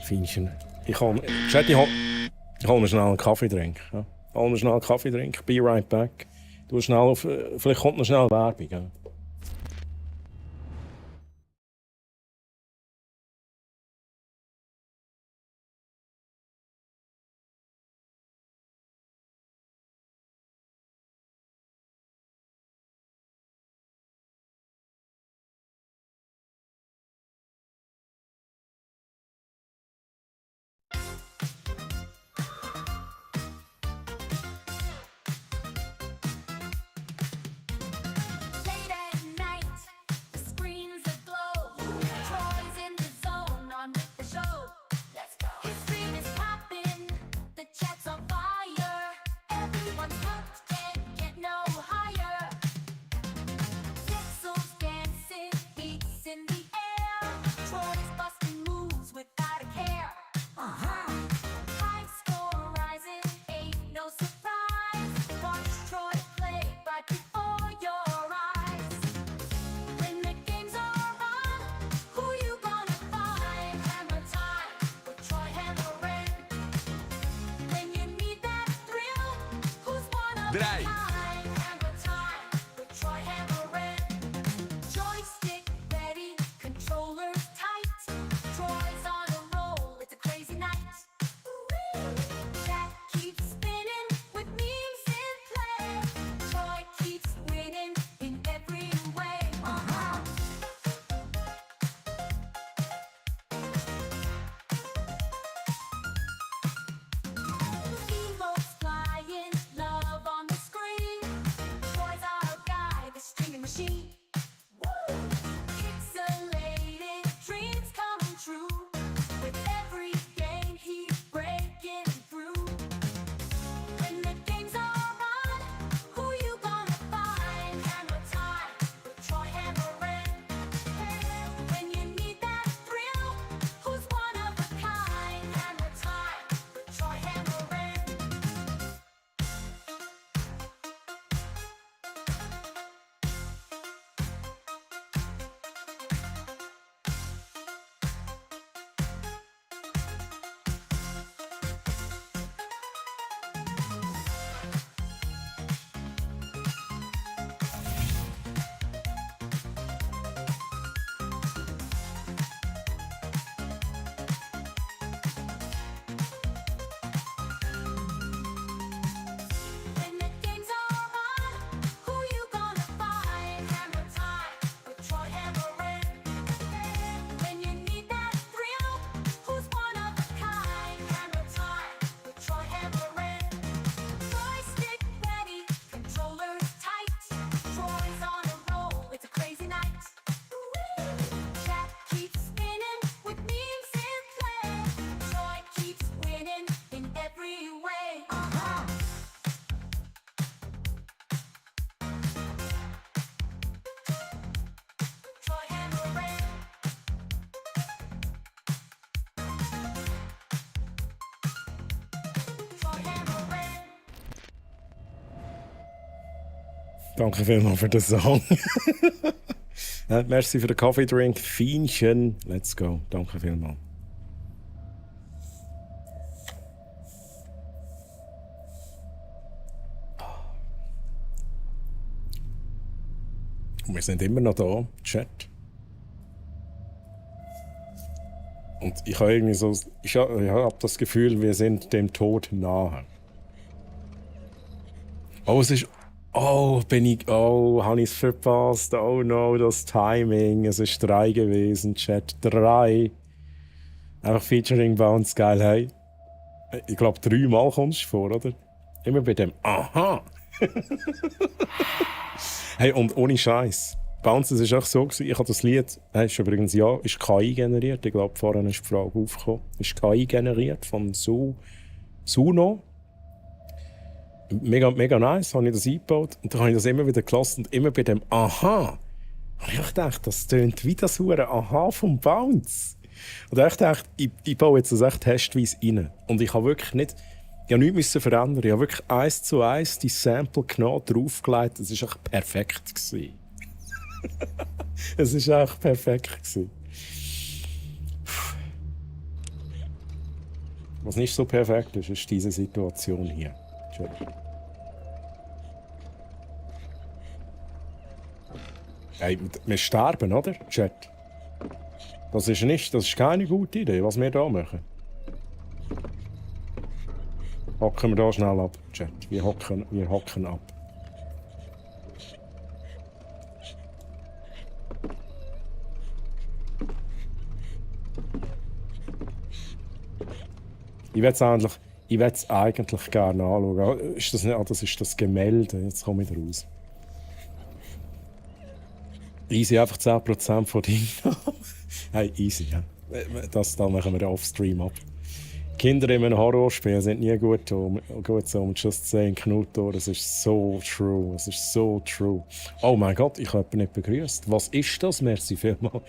Feinchen. Ich hol mir schnell einen Kaffee trinken. Ja? Hol mir schnell einen Kaffee trinken. Be right back. Du schnell vielleicht kommt noch schnell Werbung. Ja? Danke vielmals für den Song. Merci für den Kaffeedrink. Fienchen. Let's go. Danke vielmals. Und wir sind immer noch da, Chat. Und ich habe irgendwie so, ich habe das Gefühl, wir sind dem Tod nahe. Oh, es ist, habe ich es verpasst? Oh no, das Timing, es ist 3 gewesen, Chat, 3. Einfach Featuring Bounce, geil, hey. Ich glaube, 3 Mal kommst du vor, oder? Immer bei dem, aha. Hey, und ohne Scheiß. Bounce, es war auch so, ich habe das Lied, ist übrigens ist KI generiert. Ich glaube, vorhin ist die Frage aufgekommen. Ist KI generiert von Suno. Mega, mega nice, habe ich das eingebaut. Und dann habe ich das immer wieder gelassen und immer bei dem Aha. Und ich dachte, das tönt wie das hure Aha vom Bounce. Und ich dachte, ich baue jetzt das echt testweise rein. Und ich habe wirklich nicht. Ich musste nichts verändern. Ich habe wirklich 1:1 die Sample genommen, draufgelegt. Es war echt perfekt. Es war echt perfekt. Was nicht so perfekt ist, ist diese Situation hier. Hey, wir sterben, oder? Chat. Das ist keine gute Idee, was wir hier machen. Hocken wir da schnell ab, Chat. Wir hocken ab. Ich will es eigentlich gerne anschauen. Ist das nicht, das ist das Gemälde. Jetzt komme ich raus. Easy, einfach 10% von Dingen. Hey, easy, ja. Das machen wir off-stream ab. Kinder in einem Horrorspiel sind nie gut so. Just saying, Knuto, das ist so true. Das ist so true. Oh mein Gott, ich habe jemanden nicht begrüßt. Was ist das? Merci vielmals.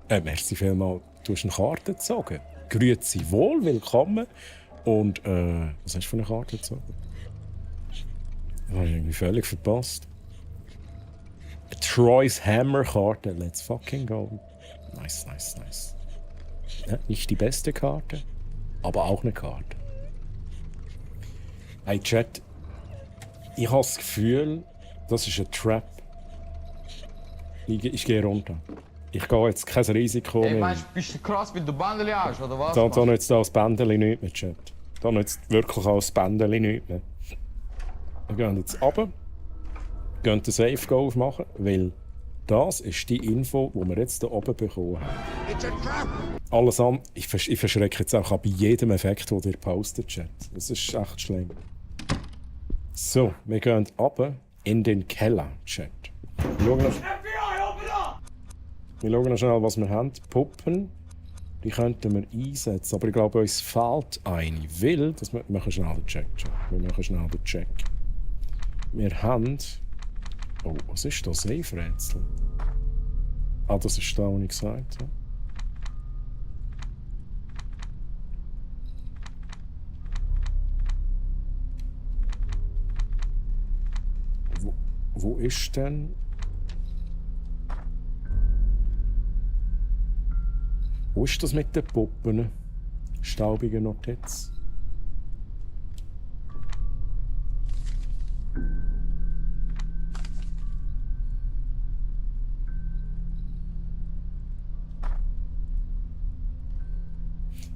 Merci vielmals. Du hast eine Karte gezogen. Grüezi wohl, willkommen. Und, was hast du für eine Karte gezogen? Das habe ich irgendwie völlig verpasst. Troy's Hammer-Karte. Let's fucking go. Nice. Ja, nicht die beste Karte, aber auch eine Karte. Hey Chat, ich habe das Gefühl, das ist ein Trap. Ich gehe runter. Ich gehe jetzt kein Risiko mehr. Ey, weißt du, bist du krass, wenn du Bändeli hast, oder was? Da nützt das Bändeli nichts mehr, Chat. Da nützt wirklich auch das Bändeli nichts mehr. Wir gehen jetzt runter, gehen den Safe Go aufmachen, weil das ist die Info, die wir jetzt hier oben bekommen haben. Alles an, ich verschrecke jetzt auch bei jedem Effekt, den ihr postet, Chat. Das ist echt schlimm. So, wir gehen runter in den Keller, Chat. Wir schauen noch schnell, was wir haben. Puppen, die könnten wir einsetzen. Aber ich glaube, uns fehlt eine. Weil, wir machen schnell den Check. Wir haben... Oh, was ist das? Safe-Rätsel? Ah, das ist da, was ich gesagt habe. Wo ist denn... Wo ist das mit den Puppen? Staubige Notiz.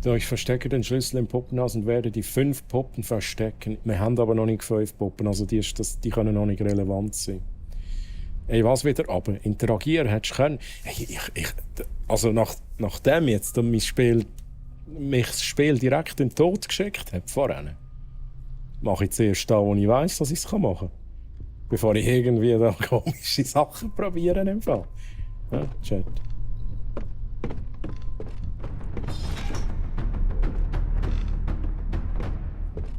So, ich verstecke den Schlüssel im Puppenhaus und werde die 5 Puppen verstecken. Wir haben aber noch nicht 5 Puppen, also die können noch nicht relevant sein. Ey, was wieder aber interagieren hättest du können. Hey, also nachdem jetzt mich das Spiel direkt in den Tod geschickt hat, vorhin, mache ich zuerst da, wo ich weiss, dass ich es machen kann. Bevor ich irgendwie da komische Sachen probiere im Fall. Ja, Chat.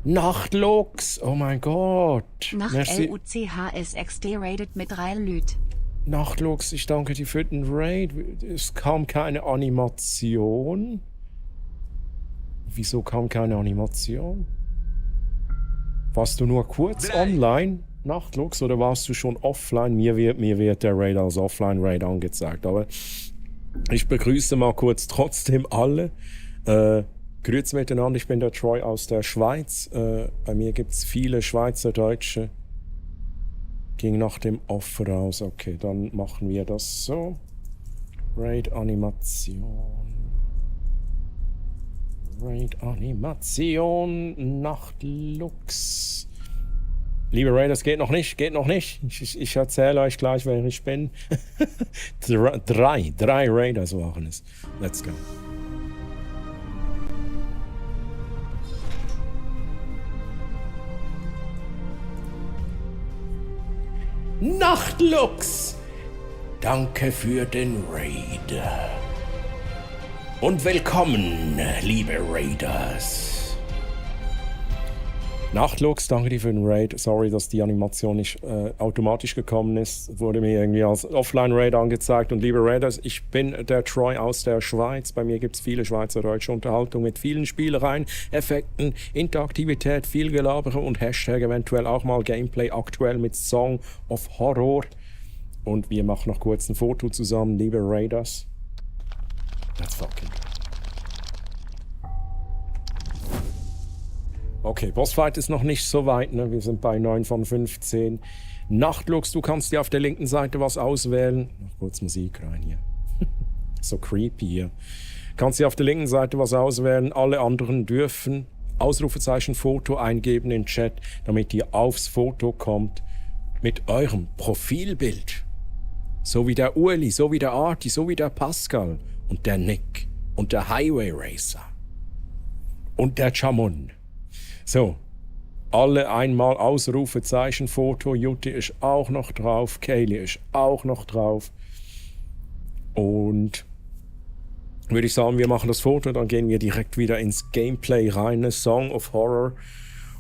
Nachtlux! Oh mein Gott! Nacht LUCHSXD rated mit 3 Lüt. Nachtlux, ich danke dir für den Raid. Es kam keine Animation. Wieso kam keine Animation? Warst du nur kurz online? Nachtlux, oder warst du schon offline? Mir wird der Raid als Offline-Raid angezeigt. Aber ich begrüße mal kurz trotzdem alle. Grüezi miteinander, ich bin der Troy aus der Schweiz. Bei mir gibt es viele Schweizerdeutsche. Ging nach dem Offer raus. Okay, dann machen wir das so. Raid-Animation. Raid-Animation. Nachtlux. Liebe Raiders, geht noch nicht. Ich erzähle euch gleich, wer ich bin. drei Raiders waren es. Let's go. Nachtlux! Danke für den Raid. Und willkommen, liebe Raiders. Nachtlux, danke dir für den Raid. Sorry, dass die Animation nicht automatisch gekommen ist. Wurde mir irgendwie als Offline-Raid angezeigt. Und liebe Raiders, ich bin der Troy aus der Schweiz. Bei mir gibt es viele schweizerdeutsche Unterhaltung mit vielen Spielereien, Effekten, Interaktivität, viel Gelabere und Hashtag eventuell auch mal Gameplay, aktuell mit Song of Horror. Und wir machen noch kurz ein Foto zusammen, liebe Raiders. Let's fucking go. Okay, Bossfight ist noch nicht so weit, ne? Wir sind bei 9 von 15. Nachtlux, du kannst dir auf der linken Seite was auswählen. Noch kurz Musik rein hier. So creepy hier. Kannst dir auf der linken Seite was auswählen. Alle anderen dürfen Ausrufezeichen Foto eingeben in den Chat, damit ihr aufs Foto kommt mit eurem Profilbild. So wie der Ueli, so wie der Arti, so wie der Pascal und der Nick und der Highway Racer und der Chamon. So, alle einmal Ausrufezeichen Foto. Jutti ist auch noch drauf, Kaylee ist auch noch drauf. Und würde ich sagen, wir machen das Foto, dann gehen wir direkt wieder ins Gameplay rein, Song of Horror.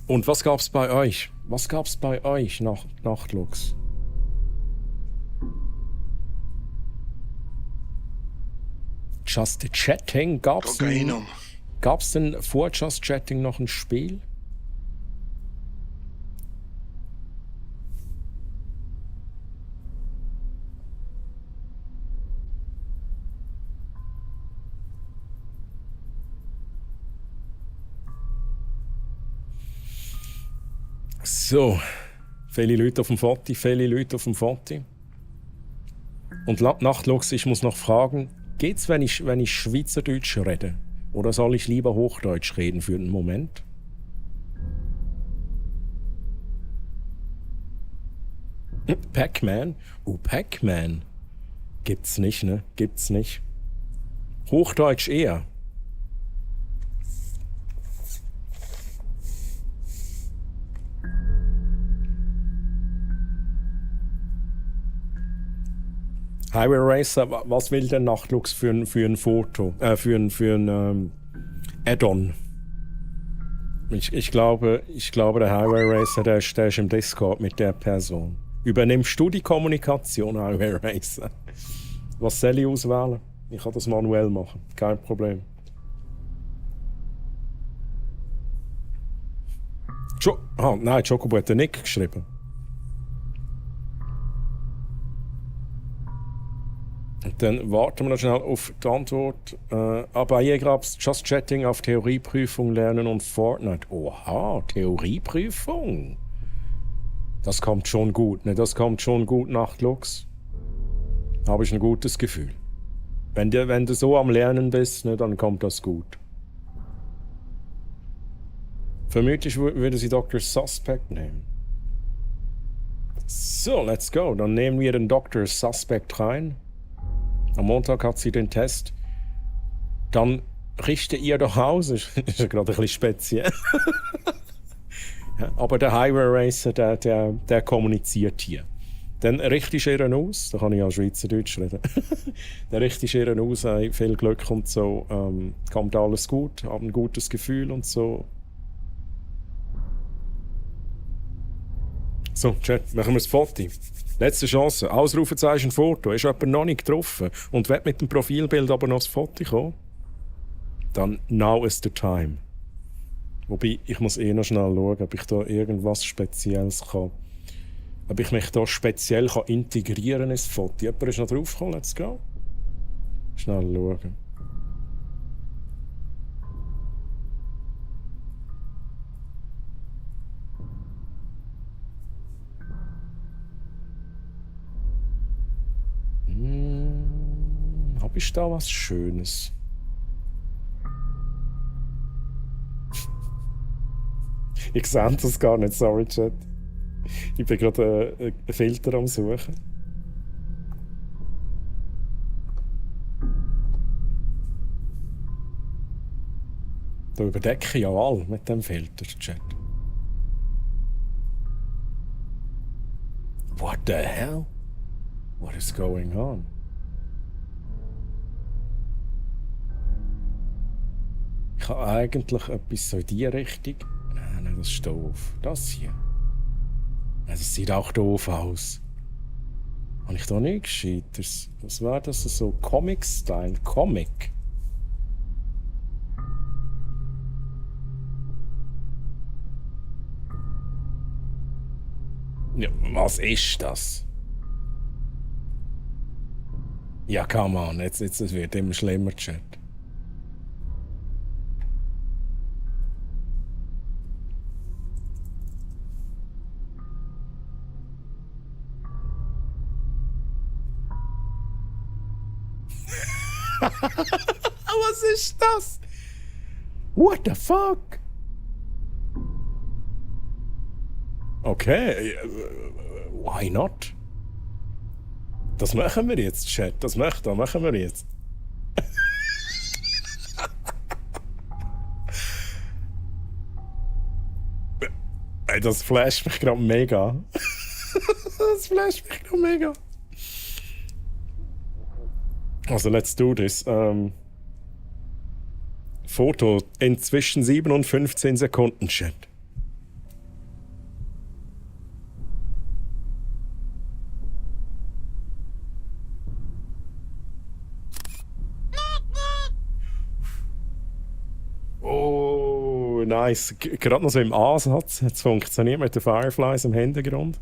Und was gab's bei euch? Was gab's bei euch, Nachtlux? Just Chatting? Gab's denn vor Just Chatting noch ein Spiel? So, viele Leute auf dem Foto, Und Nachtlux, ich muss noch fragen, geht's, wenn ich Schweizerdeutsch rede? Oder soll ich lieber Hochdeutsch reden für einen Moment? Pac-Man? Pac-Man. Gibt's nicht, ne? Gibt's nicht. Hochdeutsch eher. Highway Racer, was will der Nachtlux für ein Foto? Für ein Add-on? Ich glaube, der Highway Racer, der ist im Discord mit der Person. Übernimmst du die Kommunikation, Highway Racer? Was soll ich auswählen? Ich kann das manuell machen, kein Problem. Nein, Chocobo hat den Nick geschrieben. Dann warten wir noch schnell auf die Antwort. Aber hier gab es Just Chatting auf Theorieprüfung lernen und Fortnite. Oha, Theorieprüfung. Das kommt schon gut, ne? Das kommt schon gut, Nachtlux. Habe ich ein gutes Gefühl. Wenn du so am Lernen bist, ne, dann kommt das gut. Vermutlich würde sie Dr. Suspect nehmen. So, let's go. Dann nehmen wir den Dr. Suspect rein. Am Montag hat sie den Test. Dann richte ihr doch aus. Ist ja gerade ein bisschen speziell. Aber der Highway Racer, der kommuniziert hier. Dann richte ich ihr aus. Da kann ich auch Schweizerdeutsch reden. Dann richte ich ihr aus. Viel Glück und so. Kommt alles gut. Hab ein gutes Gefühl und so. So, Chat, machen wir das Foto. Letzte Chance. Ausrufezeichen Foto. Ist jemand noch nicht getroffen und will mit dem Profilbild aber noch das Foto kommen? Dann now is the time. Wobei, ich muss noch schnell schauen, ob ich da irgendwas Spezielles kann Ob ich mich hier speziell integrieren ins Foto. Jemand ist noch draufgekommen, let's go. Schnell schauen. Hab ich da was Schönes? Ich sehe das gar nicht, sorry, Chat. Ich bin gerade einen Filter am Suchen. Da überdecke ich ja alle mit dem Filter, Chat. What the hell? What is going on? Ich habe eigentlich etwas so in die Richtung. Nein, das ist doof. Das hier. Das sieht auch doof aus. Habe ich da nicht Gescheiteres? Was war das? So Comic-Style? Comic? Ja, was ist das? Ja, come on, jetzt wird immer schlimmer, Chat. Was ist das? What the fuck? Okay, why not? Das machen wir jetzt, Chat. Das machen wir jetzt. Ey, das flasht mich gerade mega. Das flasht mich gerade mega. Also, let's do this. Foto in zwischen 7 und 15 Sekunden, Chat. Oh, nice. Gerade noch so im Ansatz. Jetzt funktioniert mit den Fireflies im Hintergrund.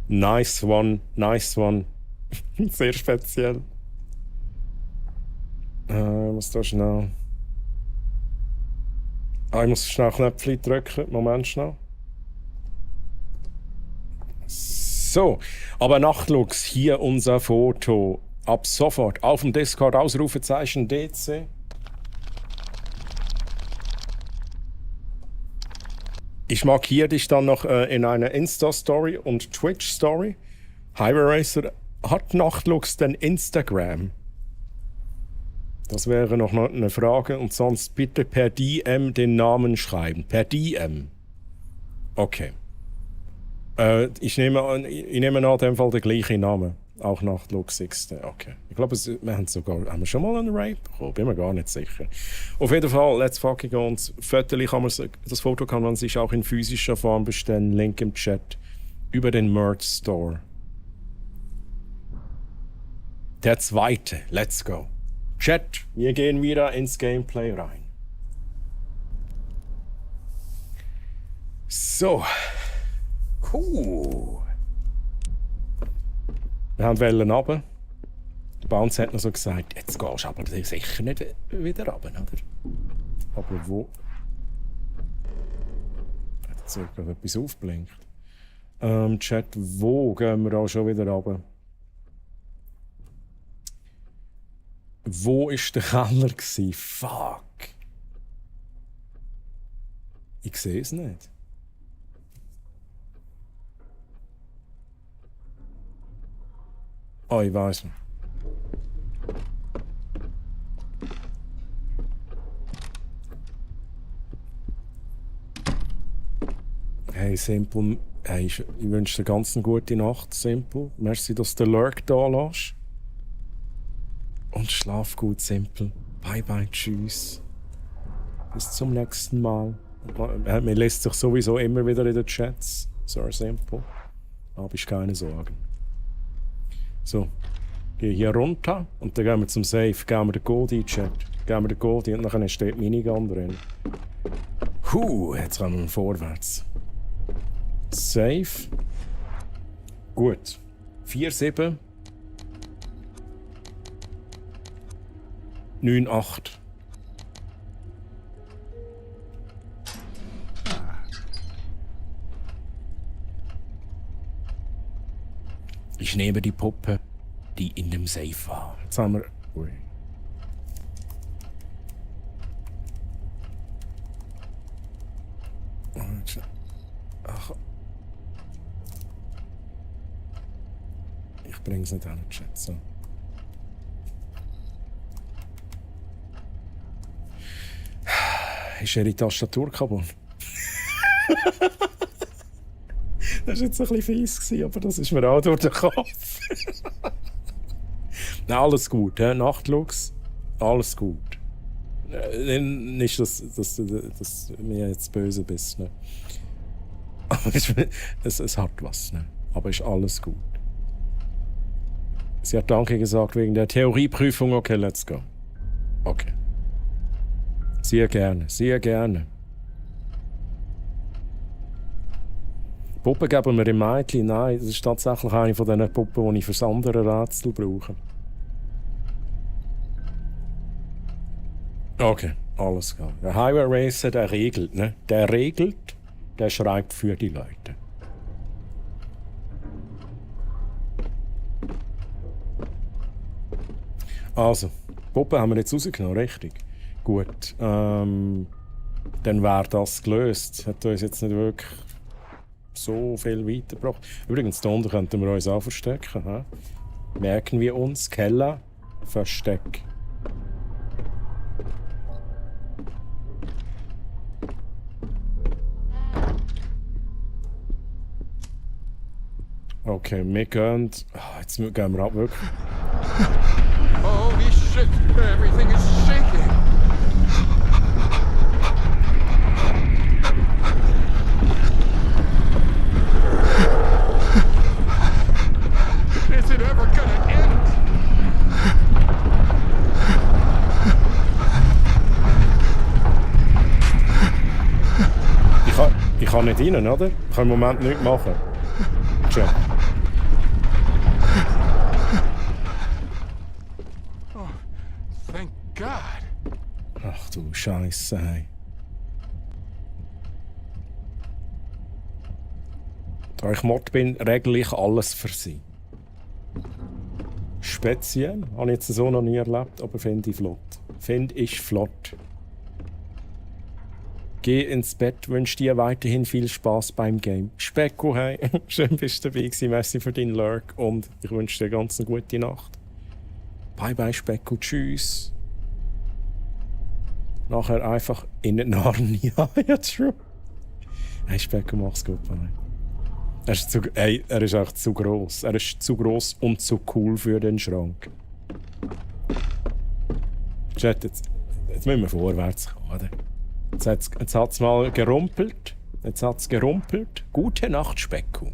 Nice one, nice one. Sehr speziell. Was da schnell? Ich muss schnell Knöpfchen drücken. Moment schnell. So, aber Nachtlux, hier unser Foto. Ab sofort auf dem Discord Ausrufezeichen DC. Ich markiere dich dann noch in einer Insta-Story und Twitch-Story. Highway Racer, hat Nachtlux denn Instagram? Das wäre noch eine Frage. Und sonst bitte per DM den Namen schreiben. Per DM. Okay. Ich nehme an, in dem Fall den gleichen Namen. Auch Nachtlux XD. Okay. Ich glaube, haben wir schon mal einen Rape bekommen? Bin mir gar nicht sicher. Auf jeden Fall, let's fucking go. Und das Foto kann man sich auch in physischer Form bestellen. Link im Chat. Über den Merch Store. Der zweite. Let's go. Chat, wir gehen wieder ins Gameplay rein. So. Cool. Wir haben Wellen runter. Der Bounce hat noch so gesagt, jetzt gehst du aber sicher nicht wieder runter, oder? Aber wo? Jetzt wird gerade etwas aufblinkt. Chat, wo gehen wir auch schon wieder runter? Wo war der Keller gsi? Fuck. Ich sehe es nicht. Oh, ich weiß nicht. Hey, Simple. Hey, ich wünsche dir ganz eine gute Nacht, Simple. Merci, dass du den Lurk da lässt. Und schlaf gut, Simple. Bye bye, tschüss. Bis zum nächsten Mal. Man lässt sich sowieso immer wieder in den Chats. So Simple. Habe ich keine Sorgen. So. Gehe hier runter und dann gehen wir zum Safe. Gehen wir den Code in Chat. Gehen wir den Code und dann steht Minigun drin. Jetzt kommen wir vorwärts. Safe. Gut. 4-7. 9-8. Ich nehme die Puppe, die in dem Safe war. Jetzt haben wir... Ui. Ach. Ich bring's nicht an den Chat. So. Ist ihre Tastatur kaputt? Das war jetzt ein bisschen fies, aber das ist mir auch durch den Kopf. Nein, alles gut, Nachtlux, alles gut. Nicht, dass du mir jetzt böse bist. Ne? Es hat was, ne? Aber ist alles gut. Sie hat Danke gesagt wegen der Theorieprüfung. Okay, let's go. Okay. Sehr gerne, sehr gerne. Puppen geben wir im Mädchen? Nein, das ist tatsächlich eine von diesen Puppen, die ich für das andere Rätsel brauche. Okay, alles klar. Der Highway Racer, der regelt, ne? Der regelt, der schreibt für die Leute. Also, Puppen haben wir jetzt rausgenommen, richtig? Gut, dann wäre das gelöst. Hat uns jetzt nicht wirklich so viel weitergebracht. Übrigens, da unten könnten wir uns auch verstecken. He? Merken wir uns, Keller, Versteck. Okay, wir gehen... Oh, jetzt gehen wir ab, wirklich. Holy shit! Everything is shaking! Is it ever gonna end? Ich kann nicht rein, oder? Ich kann im Moment nichts machen. Tja. Oh, thank God. Ach du Scheiße. Hey. Da ich Mod bin, regle ich alles für sie. Speziell, habe ich jetzt so noch nie erlebt, aber finde ich flott. Finde ich flott. Geh ins Bett, wünsche dir weiterhin viel Spaß beim Game. Specko, hey, schön bist du dabei gewesen, merci für deinen Lurk und ich wünsche dir ganz eine gute Nacht. Bye bye Specko, tschüss. Nachher einfach in den Narnia. Ja, true. Hey Specko, mach's gut, bye. Er ist echt zu gross. Er ist zu gross und zu cool für den Schrank. Chat, jetzt müssen wir vorwärts kommen, oder? Jetzt hat es mal gerumpelt. Gute Nacht, Specko.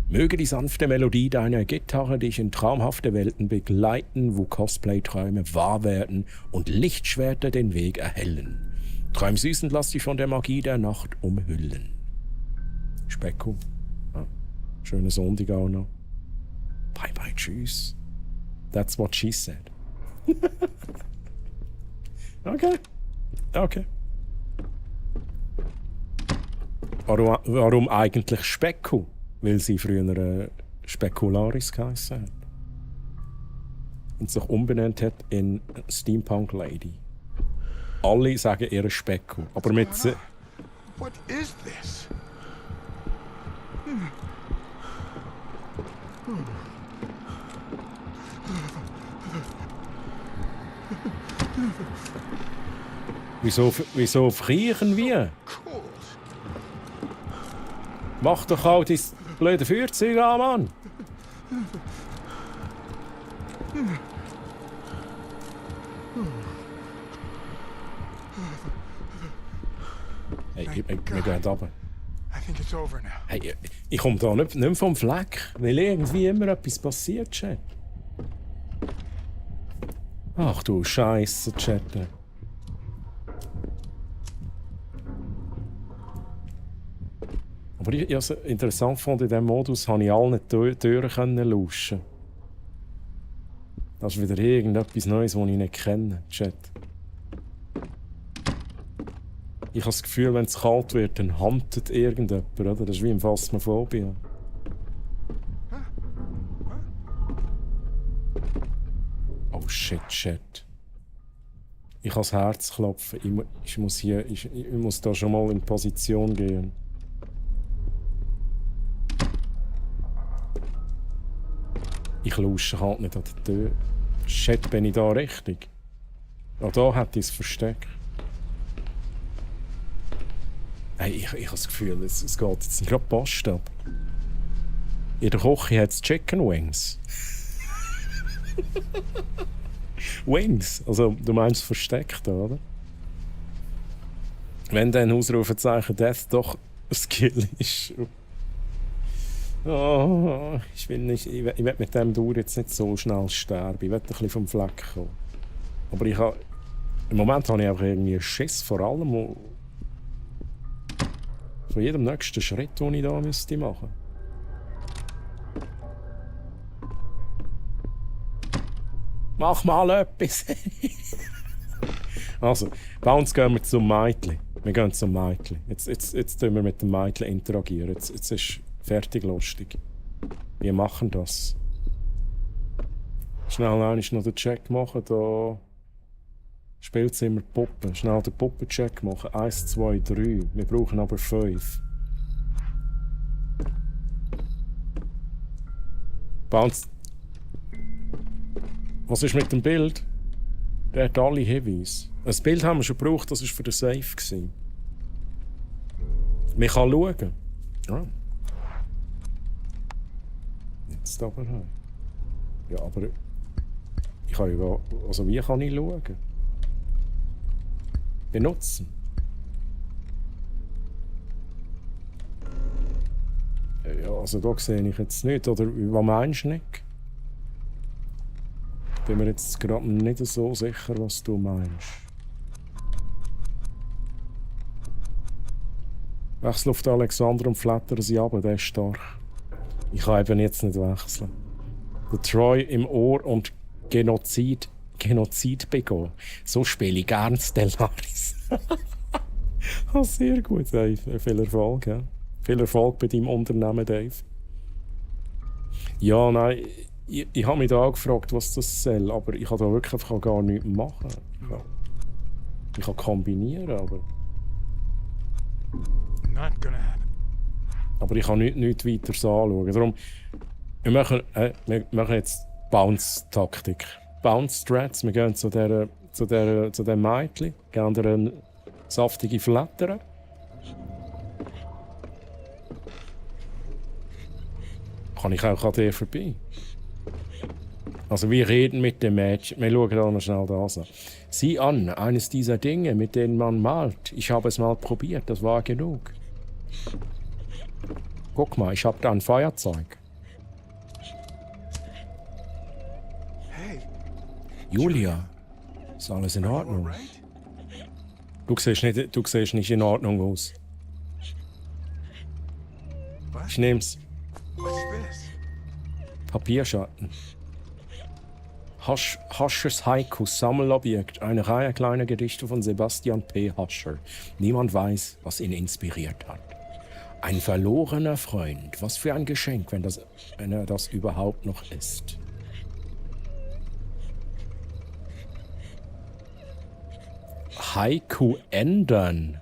Möge die sanfte Melodie deiner Gitarre dich in traumhafte Welten begleiten, wo Cosplay-Träume wahr werden und Lichtschwerter den Weg erhellen. Träum süß und lass dich von der Magie der Nacht umhüllen. Specko. Ah, schöne Sonntag auch noch. Bye bye, tschüss. That's what she said. Okay. Okay. Warum eigentlich Specko? Weil sie früher Speckularis geheißen hat. Und sich umbenannt hat in Steampunk Lady. Alle sagen ihr Specko, aber mit sie. What is this? Wieso frieren wir? Mach doch auch dein blöde Feuerzeug an, Mann! Hey, wir gehen runter. Hey, ich komme da nicht mehr vom Fleck, weil irgendwie immer etwas passiert, Chat. Ach du Scheiße, Chat. Aber ich also interessant fand, in diesem Modus konnte ich allen Türen lauschen. Das ist wieder irgendetwas Neues, das ich nicht kenne, Chat. Ich habe das Gefühl, wenn es kalt wird, dann huntet irgendjemand, oder? Das ist wie im Phasmophobia. Oh shit. Ich habe das Herz klopfen. Ich muss da schon mal in Position gehen. Ich lausche halt nicht an der Tür. Shit, bin ich da richtig? Ja, da hätte ich es versteckt. Hey, ich habe das Gefühl, es geht jetzt gerade Post ab. In der Küche hat es Chicken Wings. Wings? Also, du meinst versteckt, oder? Wenn dann Ausrufezeichen Death doch ein Skill ist. Oh, ich will mit dem Dauer jetzt nicht so schnell sterben. Ich will ein bisschen vom Fleck kommen. Aber im Moment habe ich auch irgendwie Schiss, vor allem von jedem nächsten Schritt, den ich da müsste machen. Mach mal etwas! Also, bei uns gehen wir zum Mädchen. Wir gehen zum Mädchen. Jetzt tun wir mit dem Mädchen interagieren. Jetzt ist fertig lustig. Wir machen das. Schnell noch den Check machen. Da Spielzimmer Puppen. Schnell den Puppencheck machen. 1, 2, 3. Wir brauchen aber 5. Bounce. Was ist mit dem Bild? Der hat alle Hinweise. Ein Bild haben wir schon gebraucht, das war für den Safe. Man kann schauen. Ja. Jetzt aber. Ja, aber ich kann ja. Also wie kann ich schauen? Benutzen. Ja, also da sehe ich jetzt nicht. Oder was meinst du nicht? Ich bin mir jetzt gerade nicht so sicher, was du meinst. Wechsel auf den Alexander und flattern sie ab, der ist stark. Ich kann eben jetzt nicht wechseln. Der Troy im Ohr und Genozid begehen. So spiele ich gern Stellaris. Oh, sehr gut, Dave. Viel Erfolg, ja. Viel Erfolg bei deinem Unternehmen, Dave. Ja, nein, ich habe mich da auch gefragt, was das soll, aber ich kann da wirklich einfach gar nichts machen. Ich kann kombinieren, aber... Not gonna happen. Aber ich kann nichts weiter anschauen. Darum, wir machen jetzt Bounce-Taktik. Bounce-Strats, wir gehen zu dem Mädchen, geben ihr eine saftige Flattern. Kann ich auch an dir vorbei? Also wir reden mit dem Mädchen. Wir schauen da noch schnell das an. Sieh an, eines dieser Dinge, mit denen man malt. Ich habe es mal probiert, das war genug. Guck mal, ich habe da ein Feuerzeug. Hey. Julia, ist alles in Ordnung? Du siehst nicht in Ordnung aus. Ich nehm's. Papierschatten. Haschers Haiku, Sammelobjekt, eine Reihe kleiner Gedichte von Sebastian P. Hascher. Niemand weiß, was ihn inspiriert hat. Ein verlorener Freund. Was für ein Geschenk, wenn er das überhaupt noch ist. Haiku ändern.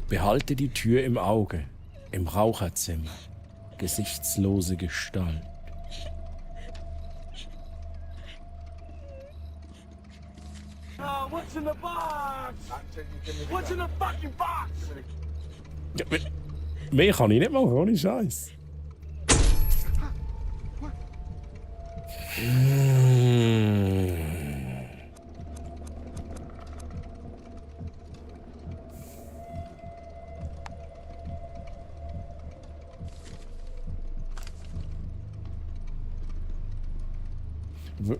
Behalte die Tür im Auge. Im Raucherzimmer. Gesichtslose Gestalt. What's in the box? What's in the fucking box? Ja, mehr kann ich nicht machen, ohne Scheiß.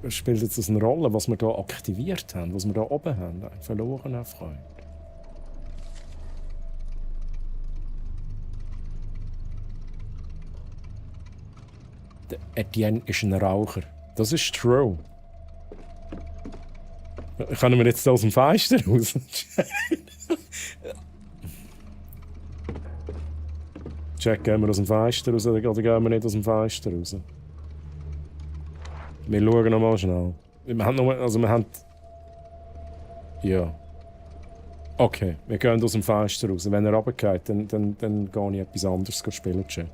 Spielt jetzt das eine Rolle, was wir hier aktiviert haben, was wir hier oben haben? Ein verlorener Freund. Der Etienne ist ein Raucher. Das ist true. Können wir jetzt aus dem Fenster raus? Check, gehen wir aus dem Fenster raus oder gehen wir nicht aus dem Fenster raus? Wir schauen noch mal schnell. Wir haben... Ja. Okay, wir gehen aus dem Fenster raus. Wenn er runtergeht, dann gehe ich etwas anderes spielen, Chat.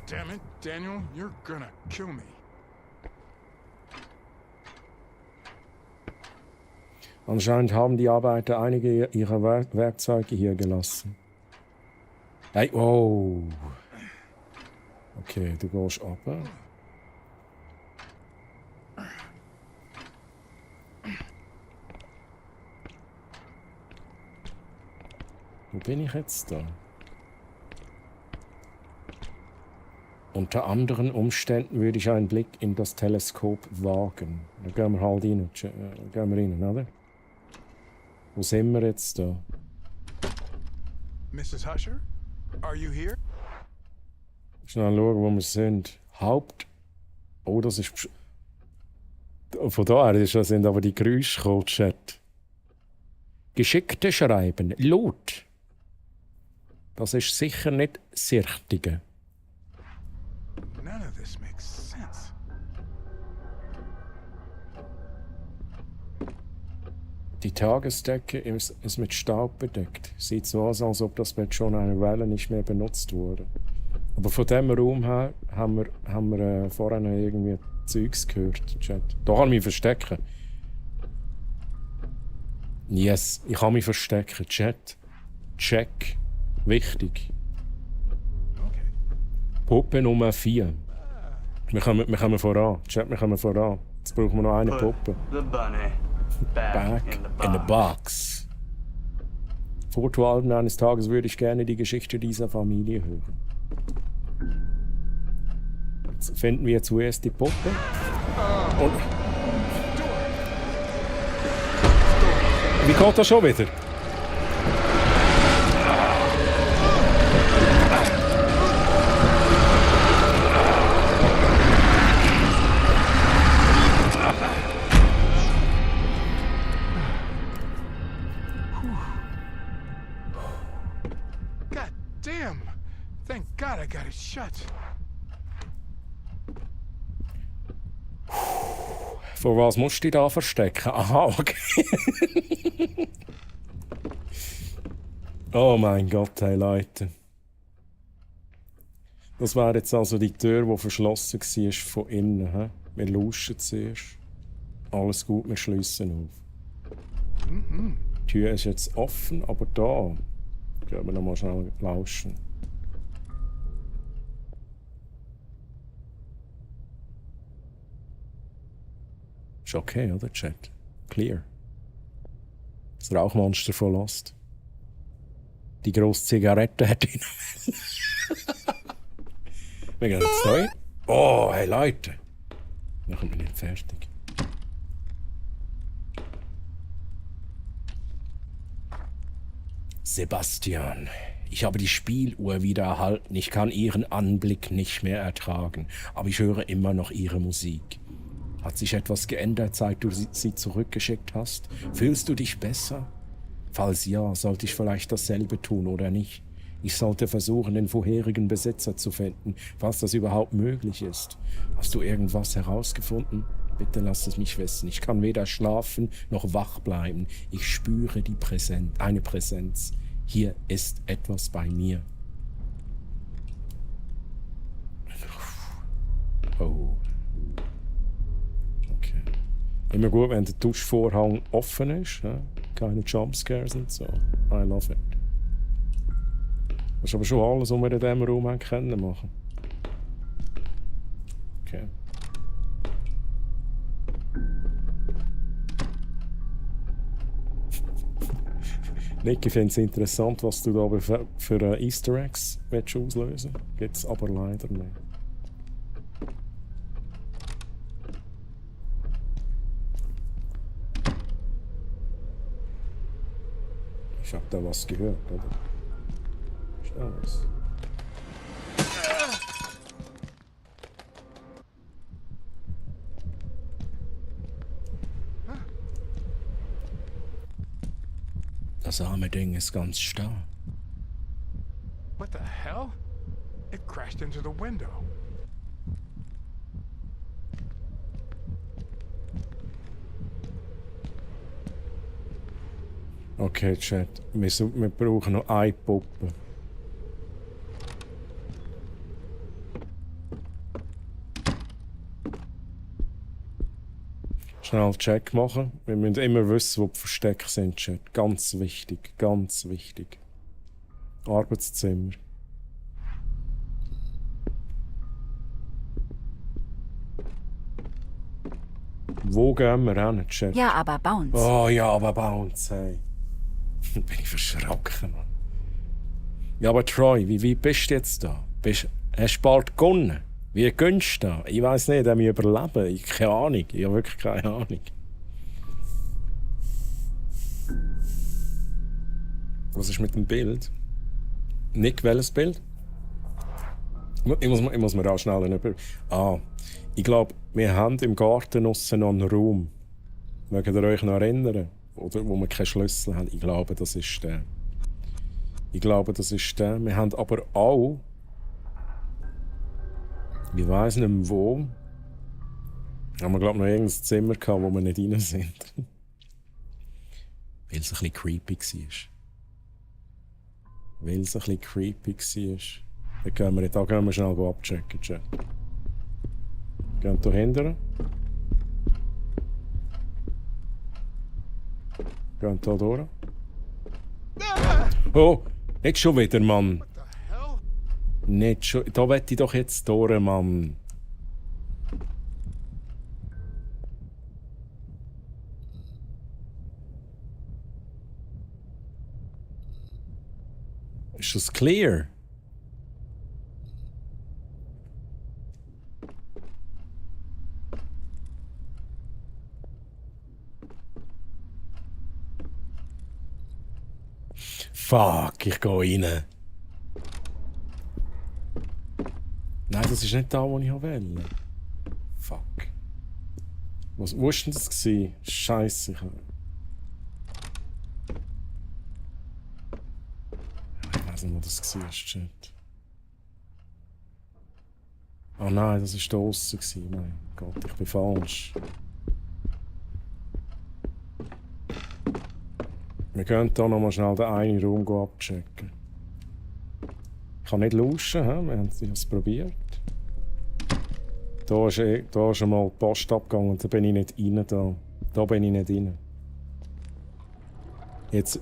Damn it, Daniel, you're gonna kill me. Anscheinend haben die Arbeiter einige ihrer Werkzeuge hier gelassen. Hey, oh. Okay, du gehst runter. Wo bin ich jetzt da? Unter anderen Umständen würde ich einen Blick in das Teleskop wagen. Da gehen wir halt rein, oder? Wo sind wir jetzt da? Mrs. Husher, are you here? Schnell schauen, wo wir sind. Oh, das ist... Von daher sind aber die Geräusche gekommen, Chat. Geschickte Schreiben. Laut. Das ist sicher nicht das Richtige. None of this makes sense. Die Tagesdecke ist mit Staub bedeckt. Sieht so aus, als ob das Bett schon eine Weile nicht mehr benutzt wurde. Aber von diesem Raum her haben wir vorher noch irgendwie Zeugs gehört. Chat. Da kann ich mich verstecken. Yes, ich kann mich verstecken. Chat. Check. Wichtig. Okay. Puppe Nummer 4. Wir kommen voran. Chat, wir kommen voran. Jetzt brauchen wir noch eine Puppe. The bunny back in the box. Fotoalben eines Tages würde ich gerne die Geschichte dieser Familie hören. Jetzt finden wir zuerst die Puppe. Und... Wie geht das schon wieder? God damn! Thank God I got it shut. Vor was musst du dich da verstecken? Aha, okay. Oh mein Gott, hey Leute. Das wäre jetzt also die Tür, die verschlossen war von innen. He? Wir lauschen zuerst. Alles gut, wir schliessen auf. Die Tür ist jetzt offen, aber da gehen wir noch mal schnell lauschen. Ist okay, oder, Chat? Clear. Das Rauchmonster von Lost. Die grosse Zigarette hat ihn. Wir gehen jetzt neu. Oh, hey Leute. Dann sind wir nicht fertig. Sebastian, ich habe die Spieluhr wieder erhalten. Ich kann Ihren Anblick nicht mehr ertragen, aber ich höre immer noch Ihre Musik. Hat sich etwas geändert, seit du sie zurückgeschickt hast? Fühlst du dich besser? Falls ja, sollte ich vielleicht dasselbe tun oder nicht? Ich sollte versuchen, den vorherigen Besitzer zu finden, falls das überhaupt möglich ist. Hast du irgendwas herausgefunden? Bitte lass es mich wissen. Ich kann weder schlafen noch wach bleiben. Ich spüre eine Präsenz. Hier ist etwas bei mir. Oh. Okay. Immer gut, wenn der Duschvorhang offen ist. Ja? Keine Jumpscares und so. I love it. Das ist aber schon alles, was wir in diesem Raum machen können. Okay. Nick, ich finde es interessant, was du da für Easter Eggs auslösen willst. Gibt es aber leider nicht. Ich hab da was gehört, oder? Ist da was? Das arme Ding ist ganz starr. What the hell? It crashed into the window. Okay, Chat. Wir brauchen noch eine Puppe. Schnell Check machen. Wir müssen immer wissen, wo die Verstecke sind, Chat. Ganz wichtig, ganz wichtig. Arbeitszimmer. Wo gehen wir hin, Chat? Ja, aber Bounce. Oh ja, aber Bounce, hey. Bin ich verschrocken, Mann. Ja, aber Troy, wie weit bist du jetzt da? Hast du bald gewonnen? Wie gönnst du da? Ich weiss nicht, ob ich überleben. Ich habe keine Ahnung. Ich habe wirklich keine Ahnung. Was ist mit dem Bild? Nick, welches Bild? Ich muss mir auch schnell über... ich glaube, wir haben im Garten aussen noch einen Raum. Mögt ihr euch noch erinnern? Oder wo wir keinen Schlüssel haben? Ich glaube, das ist der. Wir haben aber auch... Ich weiss nicht mehr wo. Haben wir, glaube ich, noch irgendein Zimmer gehabt, wo wir nicht rein sind. Weil es ein bisschen creepy war. Da gehen wir schnell abchecken, Chat. Gehen hier hinten. Gehen hier durch. Oh, nicht schon wieder, Mann. Nicht schon. Da will ich doch jetzt durch, Mann. Ist das clear? Fuck, ich gehe rein. Nein, das ist nicht da, wo ich wollte. Fuck. Wo war denn das? Scheiße. Ich weiß nicht, wo das war, Chat. Oh nein, das war da draussen. Mein Gott, ich bin falsch. Wir können hier noch mal schnell den einen Raum abchecken. Ich kann nicht lauschen, wir haben es probiert. Da ist schon mal die Post abgegangen und da bin ich nicht rein. Da bin ich nicht rein. Jetzt...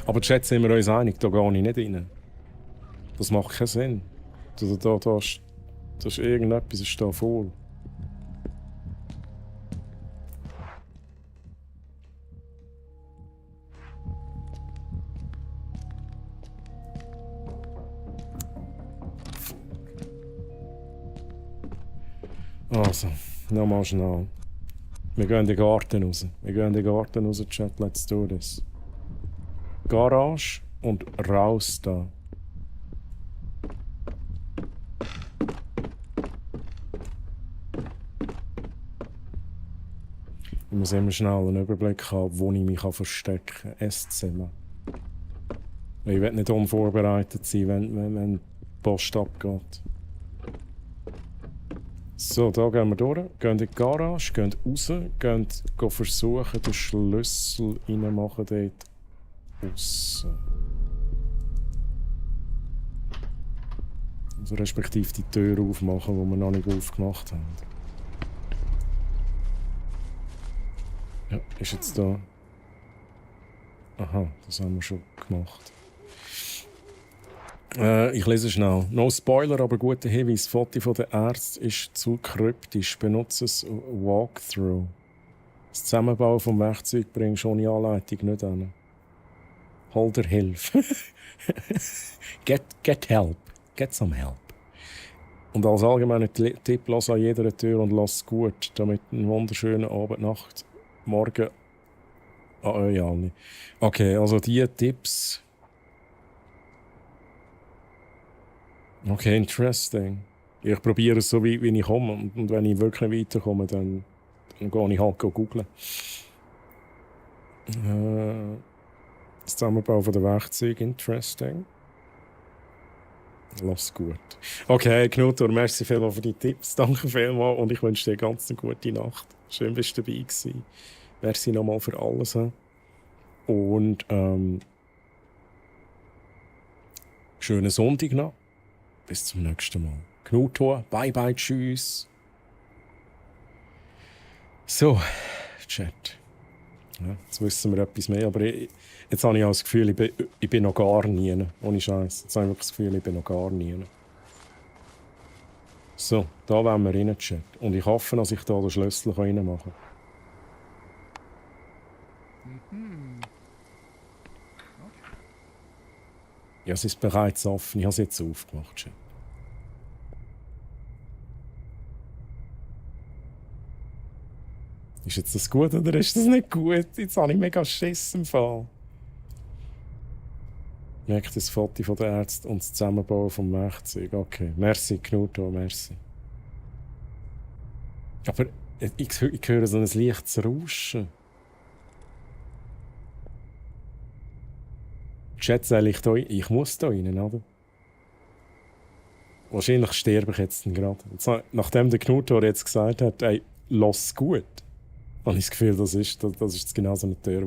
Aber Chat, sind wir uns einig, da gehe ich nicht rein. Das macht keinen Sinn. Da ist irgendetwas ist da voll. Also, nochmal schnell. Wir gehen in den Garten raus. Chat, let's do this. Garage und raus da. Ich muss immer schnell einen Überblick haben, wo ich mich verstecken kann. Esszimmer. Ich will nicht unvorbereitet sein, wenn die Post abgeht. So, da gehen wir durch. Gehen in die Garage, gehen raus, gehen versuchen, den Schlüssel reinmachen dort aussen. Also respektive die Tür aufmachen, die wir noch nicht aufgemacht haben. Ja, ist jetzt da. Aha, das haben wir schon gemacht. Ich lese schnell. No Spoiler, aber guter Hinweis. Das Foto von der Ärzte ist zu kryptisch. Benutze es Walkthrough. Das Zusammenbauen vom Werkzeug bringst du ohne Anleitung nicht an. Hol dir Hilfe. Get help. Get some help. Und als allgemeiner Tipp, lass an jeder Tür und lass gut, damit einen wunderschönen Abend, Nacht, Morgen an euch alle. Okay, also die Tipps. Okay, interesting. Ich probiere es so, wie ich komme. Und wenn ich wirklich nicht weiterkomme, dann gehe ich halt googeln. Das Zusammenbau von der Werkzeuge, interesting. Lass gut. Okay, Knutor, merci vielmals für die Tipps. Danke vielmals und ich wünsche dir ganz eine gute Nacht. Schön, bist du dabei gewesen. Merci nochmal für alles. Und schönen Sonntag noch. Bis zum nächsten Mal. Knutor, bye bye, tschüss. So, Chat. Ja, jetzt wissen wir etwas mehr, aber jetzt habe ich auch das Gefühl, ich bin noch gar nie. Ohne Scheiß. Jetzt habe ich wirklich das Gefühl, ich bin noch gar nie. So, da wollen wir rein, Chat. Und ich hoffe, dass ich da den Schlüssel reinmachen kann. Ja, es ist bereits offen. Ich habe es jetzt aufgemacht, Chat. Ist jetzt das gut oder ist das nicht gut? Jetzt habe ich mega Schiss im Fall. Merkt das Foto von der Ärzte und das Zusammenbauen vom Werkzeug. Okay, merci Knuto, merci. Aber ich höre so ein leichtes Rauschen. Chat, soll ich da rein? Ich muss da rein, oder? Wahrscheinlich sterbe ich jetzt gerade. Nachdem der Knuto jetzt gesagt hat, ey, lass gut. habe ich das Gefühl, das ist genau so eine Tür,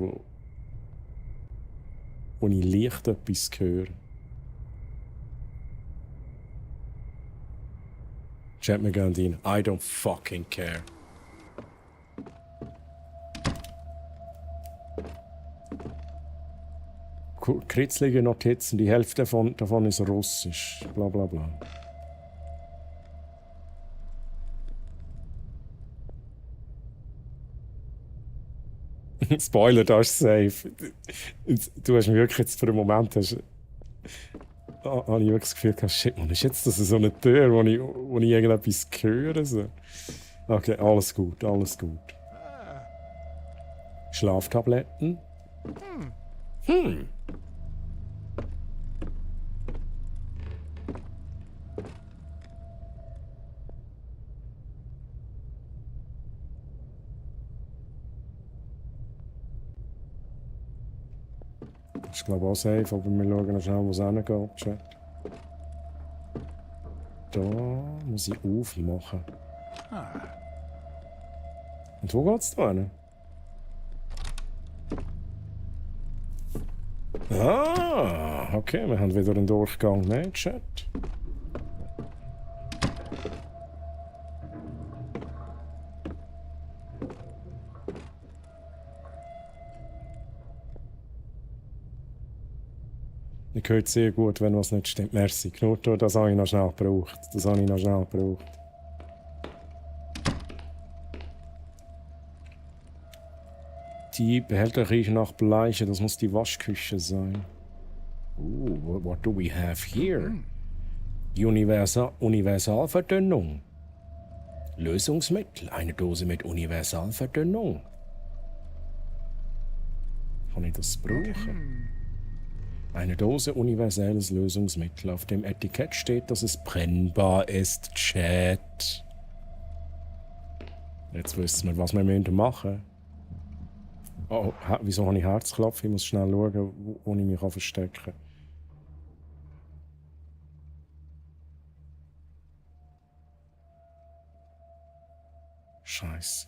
wo ich leicht etwas höre. Chat mir gerne rein. I don't fucking care. Kritzlige Notizen, die Hälfte davon ist russisch. Bla bla bla. Spoiler, das ist safe. Du hast mich wirklich jetzt für einen Moment habe ich wirklich das Gefühl gehabt, shit, man, ist jetzt das so eine Tür, wo ich irgendetwas höre? So. Okay, alles gut, alles gut. Schlaftabletten? Ich glaube auch safe, aber wir schauen noch schnell, wo es hingeht. Chat. Da muss ich aufmachen. Und wo geht es da hin? Ah, okay, wir haben wieder einen Durchgang. Nein, Chat. Ich höre sehr gut, wenn was nicht stimmt. Merci. Knuto, das habe ich noch schnell gebraucht. Die Behälter riechen nach Bleiche. Das muss die Waschküche sein. What do we have here? Die Universalverdünnung. Lösungsmittel. Eine Dose mit Universalverdünnung. Kann ich das brauchen? Eine Dose universelles Lösungsmittel. Auf dem Etikett steht, dass es brennbar ist. Chat. Jetzt wissen wir, was wir machen müssen. Oh, wieso habe ich Herzklopfen? Ich muss schnell schauen, wo ich mich verstecken kann. Scheiße.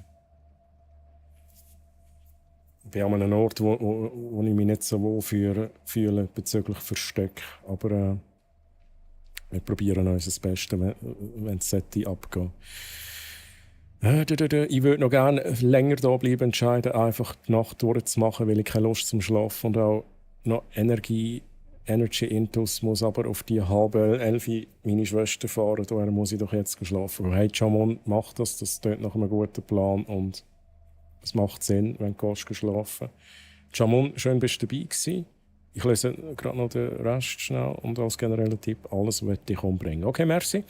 Ich bin an einem Ort, wo ich mich nicht so wohl fühle bezüglich Versteck. Aber wir probieren unser Bestes, wenn es abgehen. Ich würde noch gerne länger da bleiben, entscheiden, einfach die Nacht durchzumachen, weil ich keine Lust zum Schlafen und auch noch Energy Intus muss aber auf die 10:30 meine Schwester fahren. Daher muss ich doch jetzt schlafen. Hey, Jamon, mach das. Das klingt nach einem guten Plan und es macht Sinn, wenn du schlafen gehst. Jamon, schön bist du dabei gewesen. Ich lese gerade noch den Rest schnell und als genereller Tipp, alles möchte ich umbringen. Okay, merci.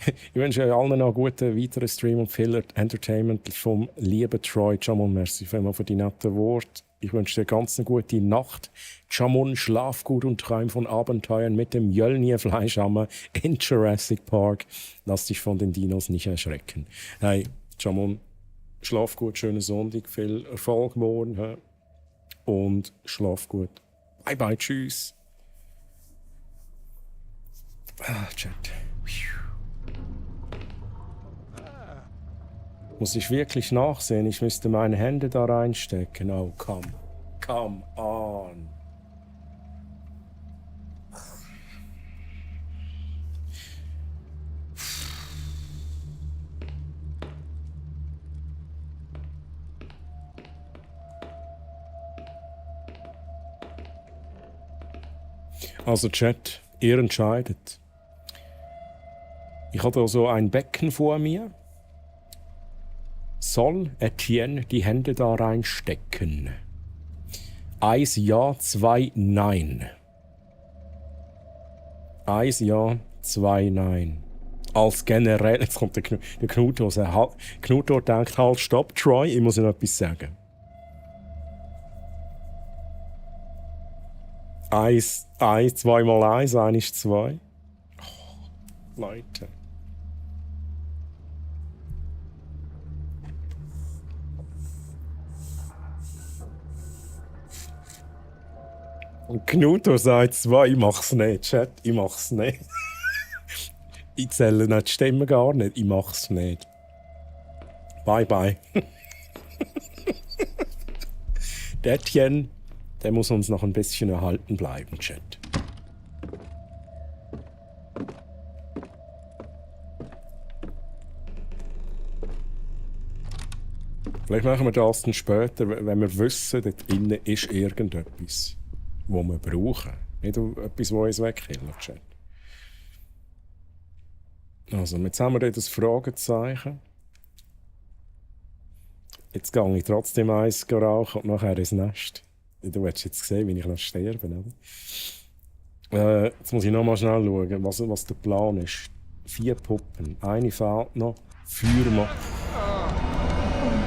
Ich wünsche euch allen noch einen guten weiteren Stream und viel Entertainment vom lieben Troy. Jamon, merci vielmals für die netten Worte. Ich wünsche dir ganz eine gute Nacht. Jamon, schlaf gut und träum von Abenteuern mit dem Mjölnir-Fleischhammer in Jurassic Park. Lass dich von den Dinos nicht erschrecken. Hey, Jamon, schlaf gut, schönen Sonntag, viel Erfolg morgen und schlaf gut. Bye bye, tschüss. Chat. Muss ich wirklich nachsehen? Ich müsste meine Hände da reinstecken. Oh, come on. Also Chat, ihr entscheidet. Ich habe da so ein Becken vor mir. Soll Etienne die Hände da reinstecken? 1 Ja, 2 Nein. 1 Ja, 2 Nein. Als generell, jetzt kommt der Knuto. Knuto denkt, halt, stopp, Troy, ich muss ihm etwas sagen. 1, 2 mal 1, 1 ist 2. Oh, Leute. Und Knuto sagt 2, ich mach's nicht, Chat, ich mach's nicht. Ich zähle nicht die Stimmen gar nicht, ich mach's nicht. Bye bye. Der Etienne, der muss uns noch ein bisschen erhalten bleiben, Chat. Vielleicht machen wir das dann später, wenn wir wissen, dort innen ist irgendetwas, was wir brauchen. Nicht etwas, das uns wegkillt, Chat. Also, jetzt haben wir dort das Fragezeichen. Jetzt gehe ich trotzdem eins rauchen und nachher ins Nest. Du hättest jetzt gesehen, wie ich noch sterben, oder? Jetzt muss ich noch mal schnell schauen, was der Plan ist. 4 Puppen. Eine fehlt noch. Feuer mal.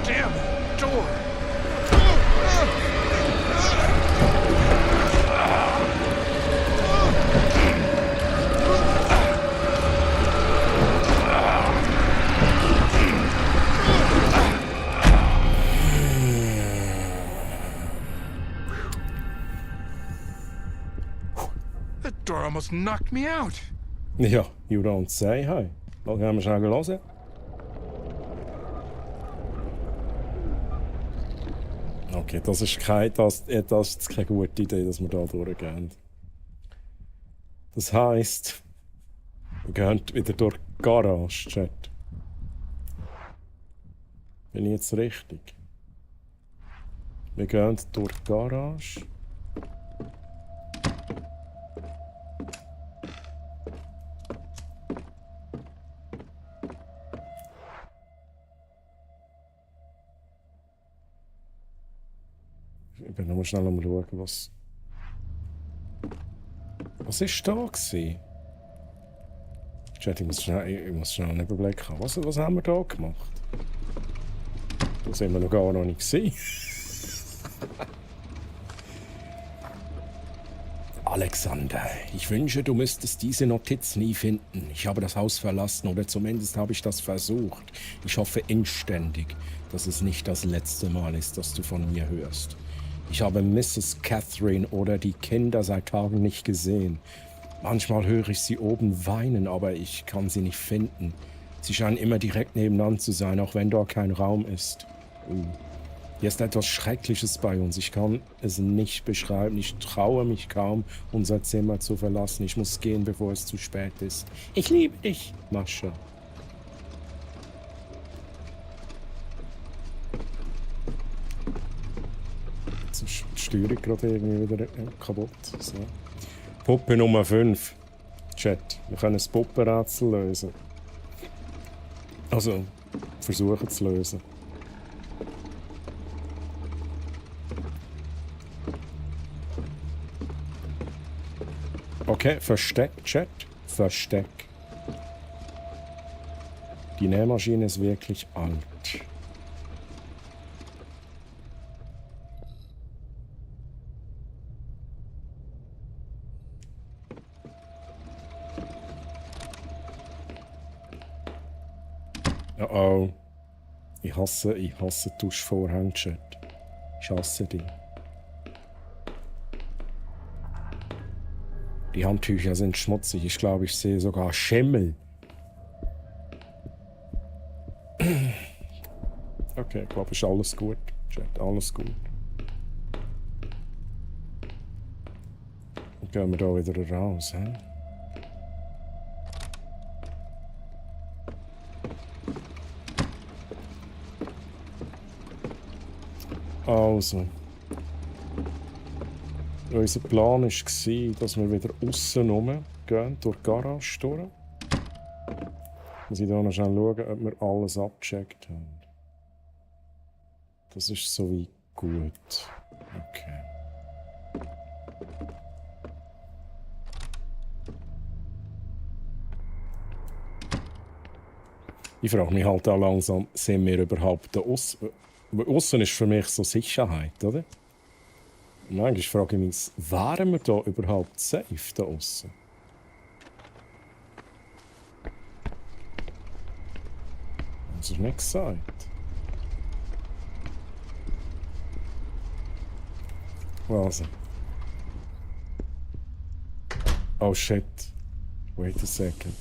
Damn it, door! The door almost knocked me out. Ja, you don't say, hey. Was haben wir schnell hören? Okay, das ist keine gute Idee, dass wir da durchgehen. Das heisst, wir gehen wieder durch die Garage, Chat. Bin ich jetzt richtig? Wir gehen durch die Garage. Ich bin noch mal schnell am schauen, was ist da gewesen? Chat, ich muss schnell einen Überblick haben. Was haben wir da gemacht? Da sind wir noch gar noch nicht gesehen. Alexander, ich wünsche, du müsstest diese Notiz nie finden. Ich habe das Haus verlassen, oder zumindest habe ich das versucht. Ich hoffe inständig, dass es nicht das letzte Mal ist, dass du von mir hörst. Ich habe Mrs. Catherine oder die Kinder seit Tagen nicht gesehen. Manchmal höre ich sie oben weinen, aber ich kann sie nicht finden. Sie scheinen immer direkt nebenan zu sein, auch wenn dort kein Raum ist. Hier ist etwas Schreckliches bei uns. Ich kann es nicht beschreiben. Ich traue mich kaum, unser Zimmer zu verlassen. Ich muss gehen, bevor es zu spät ist. Ich liebe dich, Mascha. Jetzt ist die Steuerung gerade irgendwie wieder kaputt. So. Puppe Nummer 5. Chat. Wir können das Puppenrätsel lösen. Also, versuchen zu lösen. Okay, Versteck, Chat. Versteck. Die Nähmaschine ist wirklich alt. Oh. Ich hasse Tuschvorhänge, Chat. Ich hasse die. Die Handtücher sind schmutzig. Ich glaube, ich sehe sogar Schimmel. Okay, ich glaube, ist alles gut. Chat, alles gut. Dann gehen wir da wieder raus, hä? Also. Unser Plan war, dass wir wieder aussen rumgehen, durch die Garage durch. Muss ich hier noch schnell schauen, ob wir alles abgecheckt haben. Das ist soweit gut. Okay. Ich frage mich halt auch langsam, sind wir überhaupt da aussen? Aussen ist für mich so Sicherheit, oder? Und manchmal frage ich mich, wären wir da überhaupt safe da aussen? Das ist nicht gesagt. Also. Oh shit. Wait a second.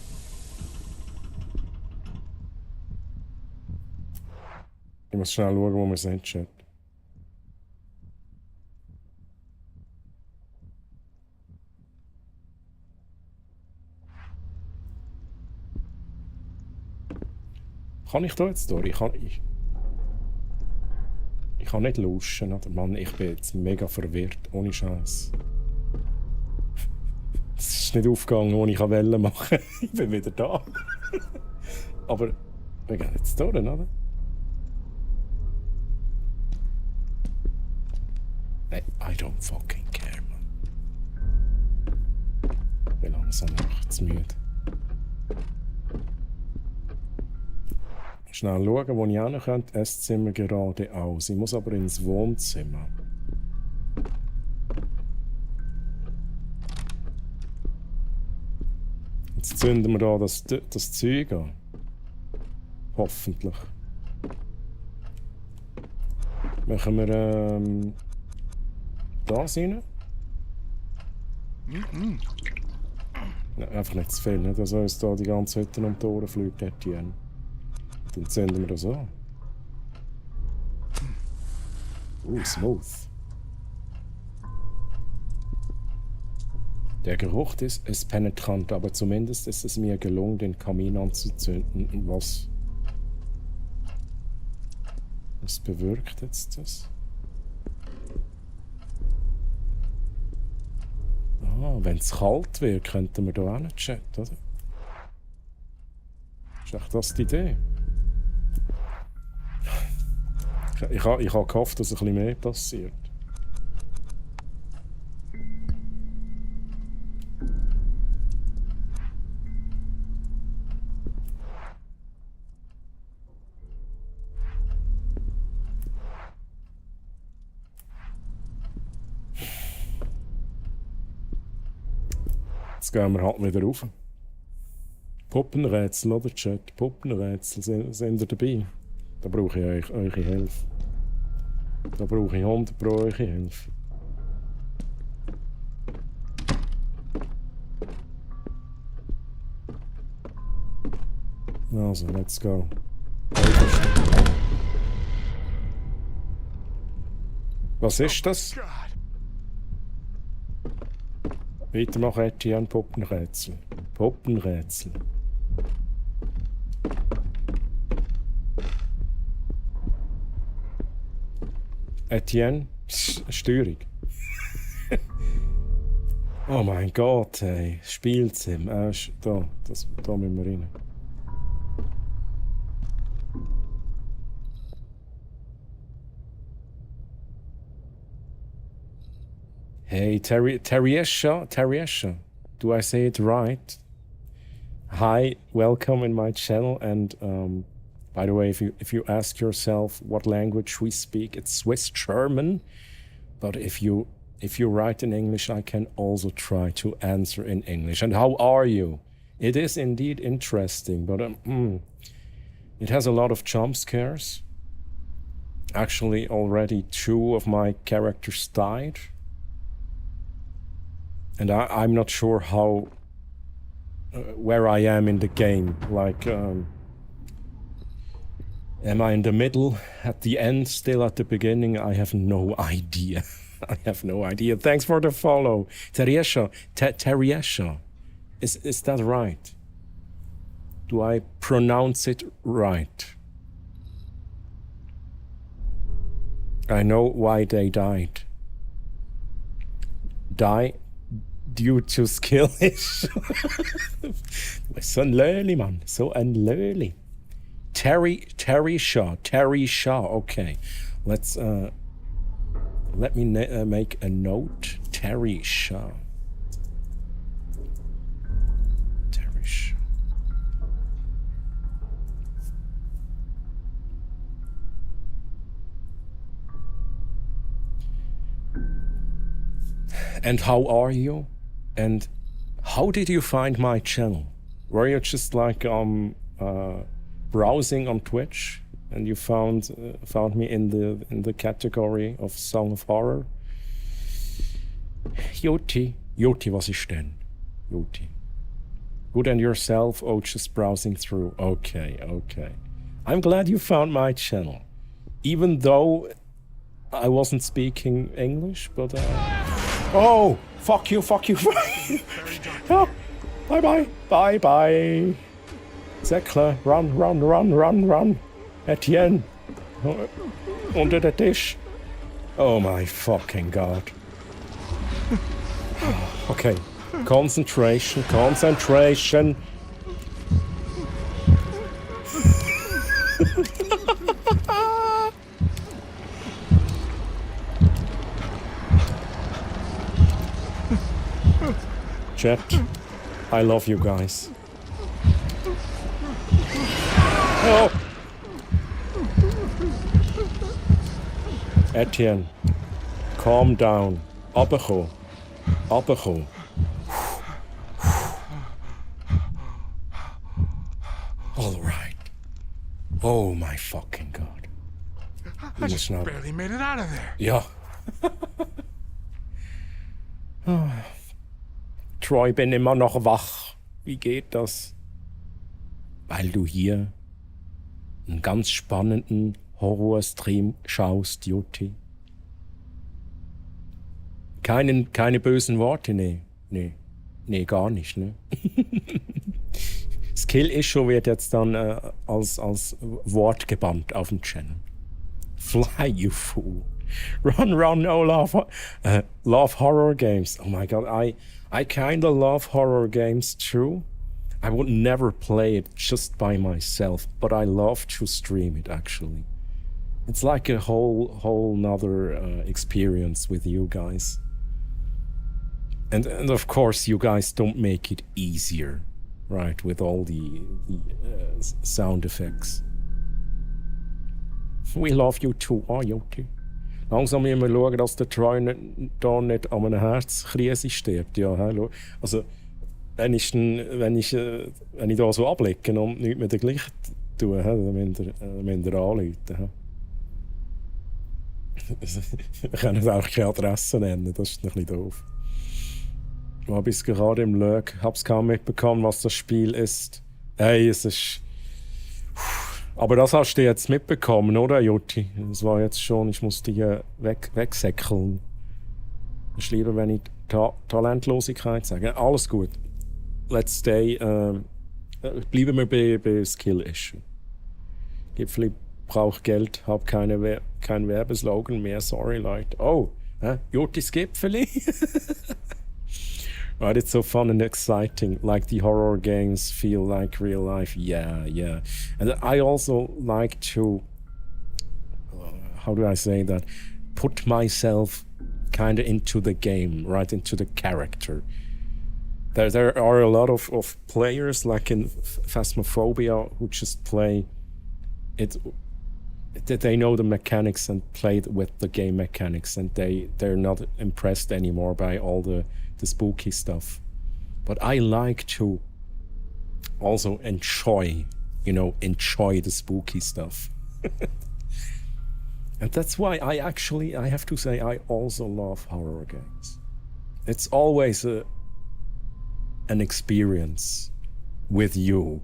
Ich muss schnell schauen, wo wir sind, Chat. Kann ich da jetzt durch? Ich kann nicht luschen, oder? Mann, ich bin jetzt mega verwirrt, ohne Scheiß. Es ist nicht aufgegangen, wo ich Wellen machen kann. Ich bin wieder da. Aber wir gehen jetzt durch, oder? I don't fucking care, man. Ich bin langsam nachtsmüde. Schnell schauen, wo ich hin könnte. Esszimmer geradeaus. Ich muss aber ins Wohnzimmer. Jetzt zünden wir da das Zeug an. Hoffentlich. Machen wir das rein? Nein, einfach nicht zu viel, nicht? Also uns da die ganze Hütte um die Ohren fliegt, Etienne. Dann zünden wir das an. Smooth. Der Geruch ist penetrant, aber zumindest ist es mir gelungen, den Kamin anzuzünden. Was bewirkt jetzt das? Wenn es kalt wird, könnten wir hier auch chatten, oder? Ist echt das die Idee? Ich habe gehofft, dass ein bisschen mehr passiert. Jetzt gehen wir halt wieder rauf. Puppenrätsel, oder Chat? Puppenrätsel, sind ihr dabei? Da brauche ich eure Hilfe. Da brauche ich 100 Pro eure Hilfe. Also, let's go. Was ist das? Weitermachen, Etienne, Puppenrätsel. Puppenrätsel. Etienne, Steuerung. Oh mein Gott, hey. Spielzimmer. Da müssen wir rein. Hey, Terry Escher. Do I say it right? Hi, welcome in my channel. And by the way, if you ask yourself what language we speak, it's Swiss German. But if you write in English, I can also try to answer in English. And how are you? It is indeed interesting, but it has a lot of jump scares. Actually, already 2 of my characters died. And I'm not sure how, where I am in the game. Like, am I in the middle, at the end, still at the beginning? I have no idea. I have no idea. Thanks for the follow. Teriesha. Teriesha. Is that right? Do I pronounce it right? I know why they died. Die due to skill issue. Du bist so ein Löli, Mann. So ein Löli. Terry Shaw. Okay. Let me make a note. Terry Shaw. Terry Shaw. And how are you? And how did you find my channel? Were you just like browsing on Twitch and you found me in the category of Song of Horror? Joti, was ist denn? Joti. Good, and yourself? Oh, just browsing through. Okay. I'm glad you found my channel. Even though I wasn't speaking English, but oh, fuck you. Oh, bye. Zeckler, run. Etienne, under the Tisch. Oh my fucking God. Okay, concentration. Chat, I love you guys. Oh! Etienne, calm down. Abbecho. All right. Oh my fucking God. I just barely made it out of there. Ja. Troy, bin immer noch wach. Wie geht das? Weil du hier einen ganz spannenden Horror-Stream schaust, Joti. Keine bösen Worte, nee, gar nicht, ne? Skill-Issue wird jetzt dann als Wort gebannt auf dem Channel. Fly, you fool. Run, oh, love horror games. Oh my God, I kinda love horror games too. I would never play it just by myself, but I love to stream it actually. It's like a whole nother experience with you guys. And of course you guys don't make it easier, right, with all the sound effects. We love you too, Joti. Langsam müssen wir schauen, dass der Troy nicht an einer Herzkrise stirbt. Ja, hallo. Also, wenn ich da so ablege und nichts mehr gleich tue, dann müsst ihr anrufen. Wir können auch keine Adresse nennen, das ist noch nicht doof. Ich war bis gerade im Lurk, hab's kaum mitbekommen, was das Spiel ist. Hey, es ist... Aber das hast du jetzt mitbekommen, oder, Joti? Das war jetzt schon, ich musste hier wegsäckeln. Es ist lieber, wenn ich Talentlosigkeit sage. Alles gut. Let's stay. Bleiben wir bei Skill-Issue. Gipfeli braucht Geld, hab kein Werbeslogan mehr, sorry, Leute. Oh, Jotis Gipfeli? Right, it's so fun and exciting, like the horror games feel like real life. Yeah. And I also like to, how do I say that, put myself kind of into the game, right, into the character. There are a lot of players like in Phasmophobia who just play it. They know the mechanics and play with the game mechanics, and they're not impressed anymore by all the spooky stuff. But I like to also enjoy the spooky stuff. And that's why I have to say I also love horror games. It's always an experience with you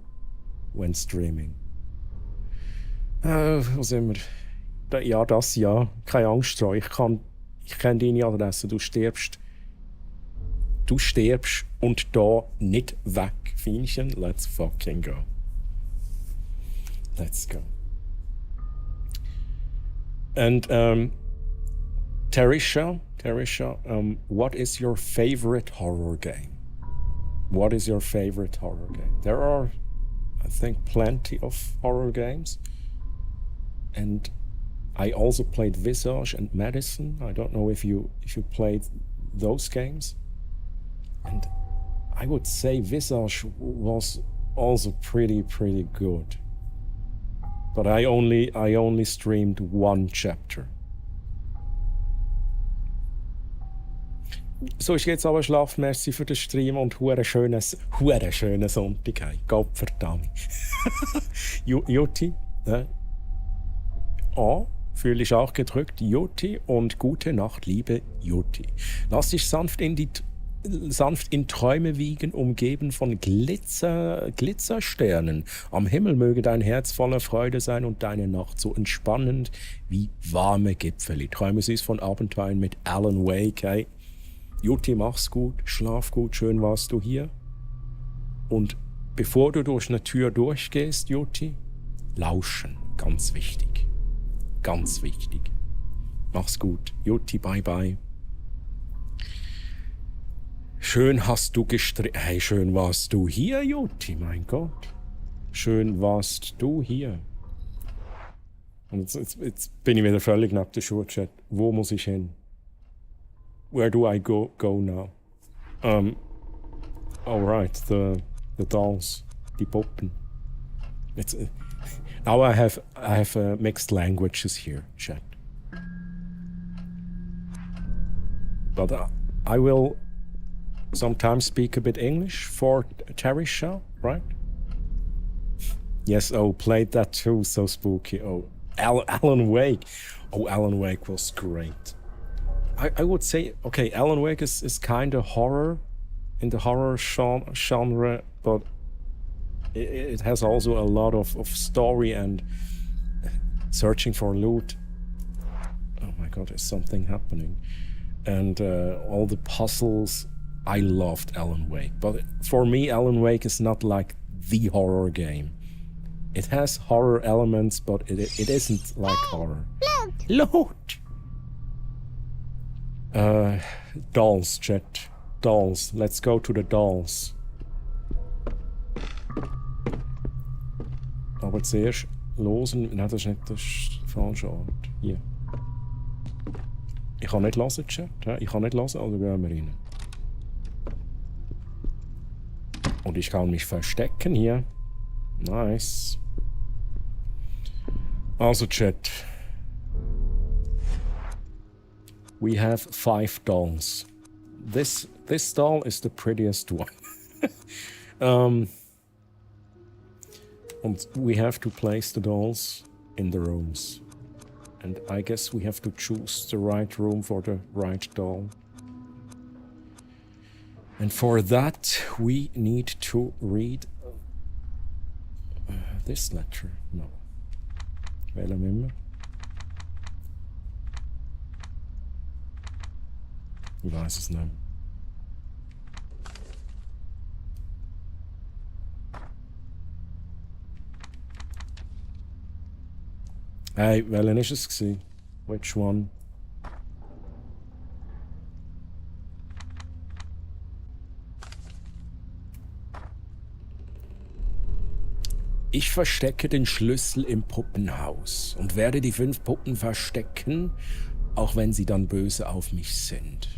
when streaming. Wo sind wir? Ja, das ja. Keine Angst dran. Ich kenne deine Adresse. Du stirbst und da nicht weg. Fienchen, let's fucking go. Let's go. And Tarisha, what is your favorite horror game? What is your favorite horror game? There are, I think, plenty of horror games. And I also played Visage and Medicine. I don't know if you played those games. And I would say Visage was also pretty good. But I only streamed one chapter. So, ich gehe jetzt aber schlafen. Merci für den Stream und hure schönen Sonntag. Hey. Gottverdammt. Jutti, fühle ich auch gedrückt. Jutti und gute Nacht, liebe Jutti. Lass dich sanft in Träume wiegen, umgeben von Glitzersternen. Am Himmel möge dein Herz voller Freude sein und deine Nacht so entspannend wie warme Gipfeli. Träume süß von Abenteuern mit Alan Wake. Hey. Jutti, mach's gut, schlaf gut, schön warst du hier. Und bevor du durch eine Tür durchgehst, Jutti, lauschen, ganz wichtig. Ganz wichtig. Mach's gut. Jutti, bye bye. Schön hast du Hey, schön warst du hier, Jutti, mein Gott. Schön warst du hier. Und jetzt bin ich wieder völlig neben der Schuhe-Chat. Wo muss ich hin? Where do I go now? Alright, the dolls, die Puppen. Now I have mixed languages here, chat. But I will sometimes speak a bit English for Tarisha, right? Yes, played that too, so spooky. Alan Wake. Alan Wake was great. I would say, okay, Alan Wake is kind of horror, in the horror genre, but it has also a lot of story and searching for loot. Oh my god, there's something happening. And all the puzzles. I loved Alan Wake, but for me, Alan Wake is not like the horror game. It has horror elements, but it isn't like horror. Loot! Dolls, chat. Dolls. Let's go to the dolls. Aber zuerst losen. Nein, das ist nicht der falsche Ort. Hier. Ich kann nicht hören, Chat. Ich kann nicht hören, also gehen wir rein. Und ich kann mich verstecken hier. Nice. Also, Chat. We have 5 dolls. This doll is the prettiest one. And we have to place the dolls in the rooms. And I guess we have to choose the right room for the right doll. And for that, we need to read this letter. No. Welcher Member? Ich weiß es nicht. Hey, welcher ist es gewesen? Which one? Ich verstecke den Schlüssel im Puppenhaus und werde die 5 Puppen verstecken, auch wenn sie dann böse auf mich sind.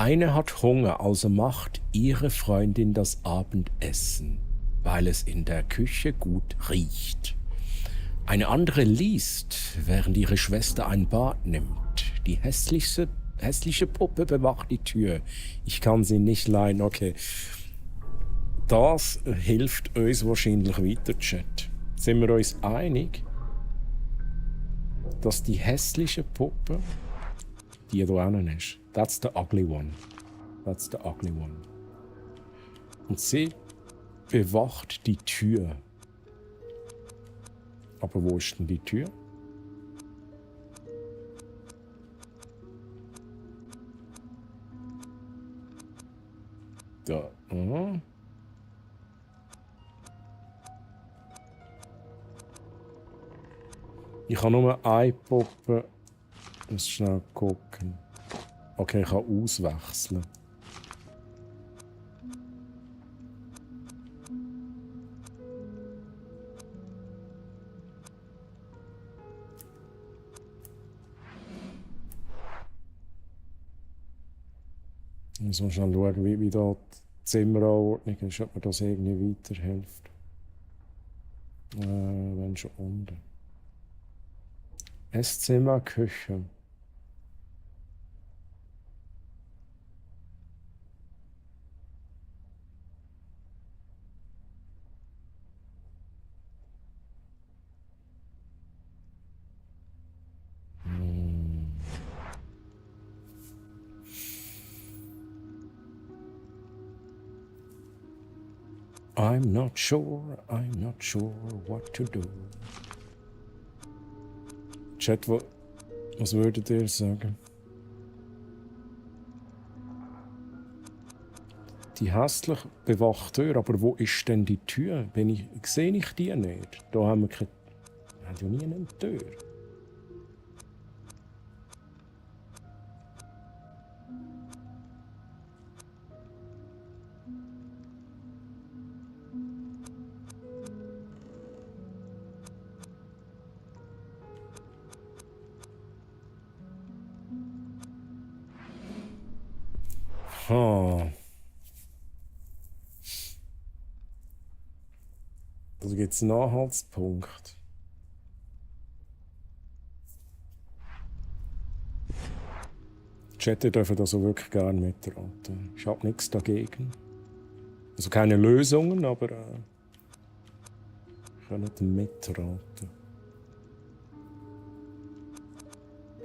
Eine hat Hunger, also macht ihre Freundin das Abendessen, weil es in der Küche gut riecht. Eine andere liest, während ihre Schwester ein Bad nimmt. Die hässliche Puppe bewacht die Tür. Ich kann sie nicht leiden. Okay. Das hilft uns wahrscheinlich weiter, Chat. Sind wir uns einig, dass die hässliche Puppe die hier hinten ist? That's the ugly one. That's the ugly one. Und sie bewacht die Tür. Aber wo ist denn die Tür? Da. Mhm. Ich habe nur eine Puppe. Ich muss schnell gucken. Okay, ich kann auswechseln. Ich muss mal schnell schauen, wie da die Zimmeranordnung ist, ob mir das irgendwie weiterhilft. Wenn schon unten. Esszimmer, Küche. I'm not sure what to do. Chat, was würdet ihr sagen? Die hässlich bewachte Tür, aber wo ist denn die Tür? Sehe ich die nicht? Da haben wir keine... Wir haben ja nie eine Tür. Also gibt es einen Anhaltspunkt. Chat, ihr dürft also wirklich gerne mitraten. Ich habe nichts dagegen. Also keine Lösungen, aber ich kann nicht mitraten.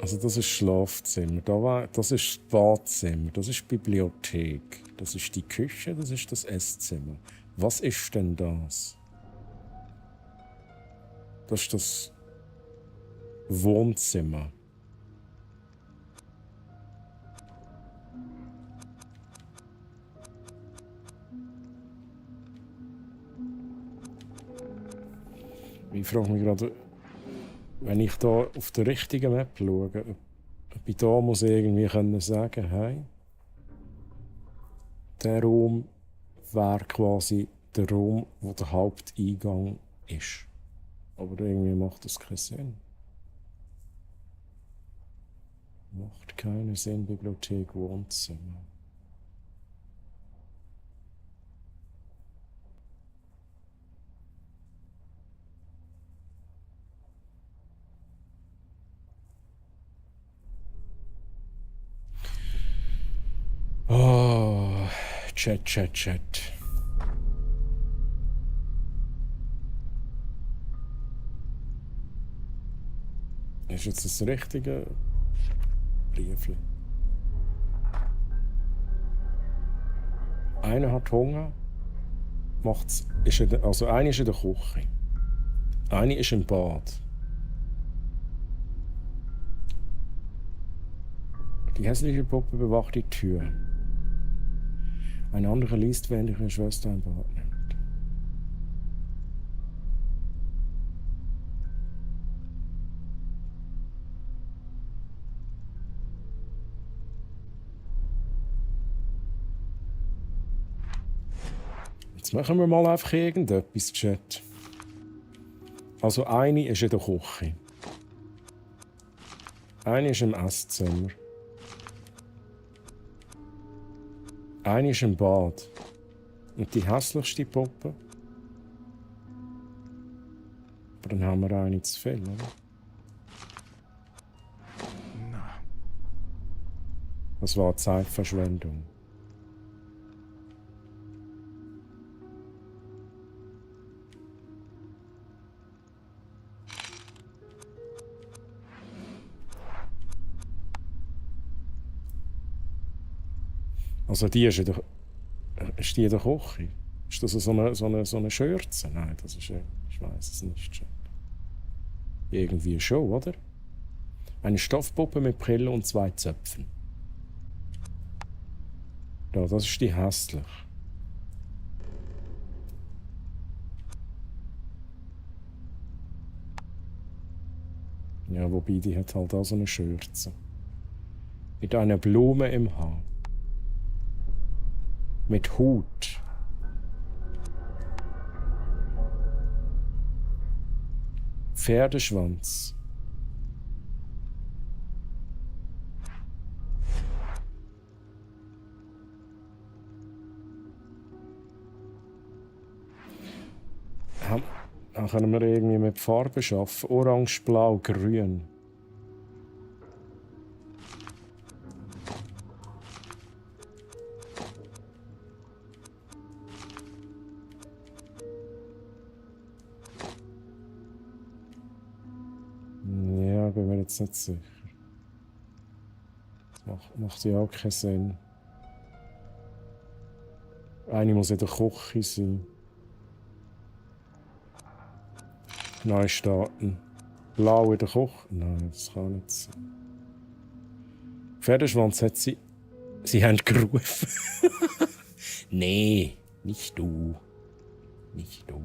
Also das ist das Schlafzimmer, das ist das Badzimmer, das ist die Bibliothek, das ist die Küche, das ist das Esszimmer. Was ist denn das? Das ist das Wohnzimmer. Ich frage mich gerade, wenn ich da auf der richtigen Map schaue, ob ich da muss irgendwie können sagen, hey, der Raum wäre quasi der Raum, wo der Haupteingang ist. Aber irgendwie macht das keinen Sinn. Macht keinen Sinn, Bibliothek, Wohnzimmer. Oh, Chat. Ist jetzt das richtige Briefchen? Einer hat Hunger, also einer ist in der Küche, einer ist im Bad. Die hässliche Puppe bewacht die Tür. Ein anderer liest, während ihre Schwester ein Bad nimmt. Jetzt machen wir mal einfach irgendetwas, Chat. Also eine ist in der Küche. Eine ist im Esszimmer. Eine ist im Bad. Und die hässlichste Puppe. Aber dann haben wir eine zu viel, oder? Das war Zeitverschwendung. Also die ist in der Küche? Ist das so eine Schürze? Nein, das ist ich weiß es nicht schon. Irgendwie schon, oder? Eine Stoffpuppe mit Brille und 2 Zöpfen. Ja, das ist die hässlich. Ja, wobei die hat halt auch so eine Schürze. Mit einer Blume im Haar. Mit Hut. Pferdeschwanz. Dann können wir irgendwie mit Farbe schaffen. Orange, Blau, Grün. Ja, bin mir jetzt nicht sicher. Das macht ja auch keinen Sinn. Eine muss in der Küche sein. Neu starten. Blau in der Küche? Nein, das kann nicht sein. Pferdeschwanz hat sie. Sie haben gerufen. Nee, nicht du. Nicht du.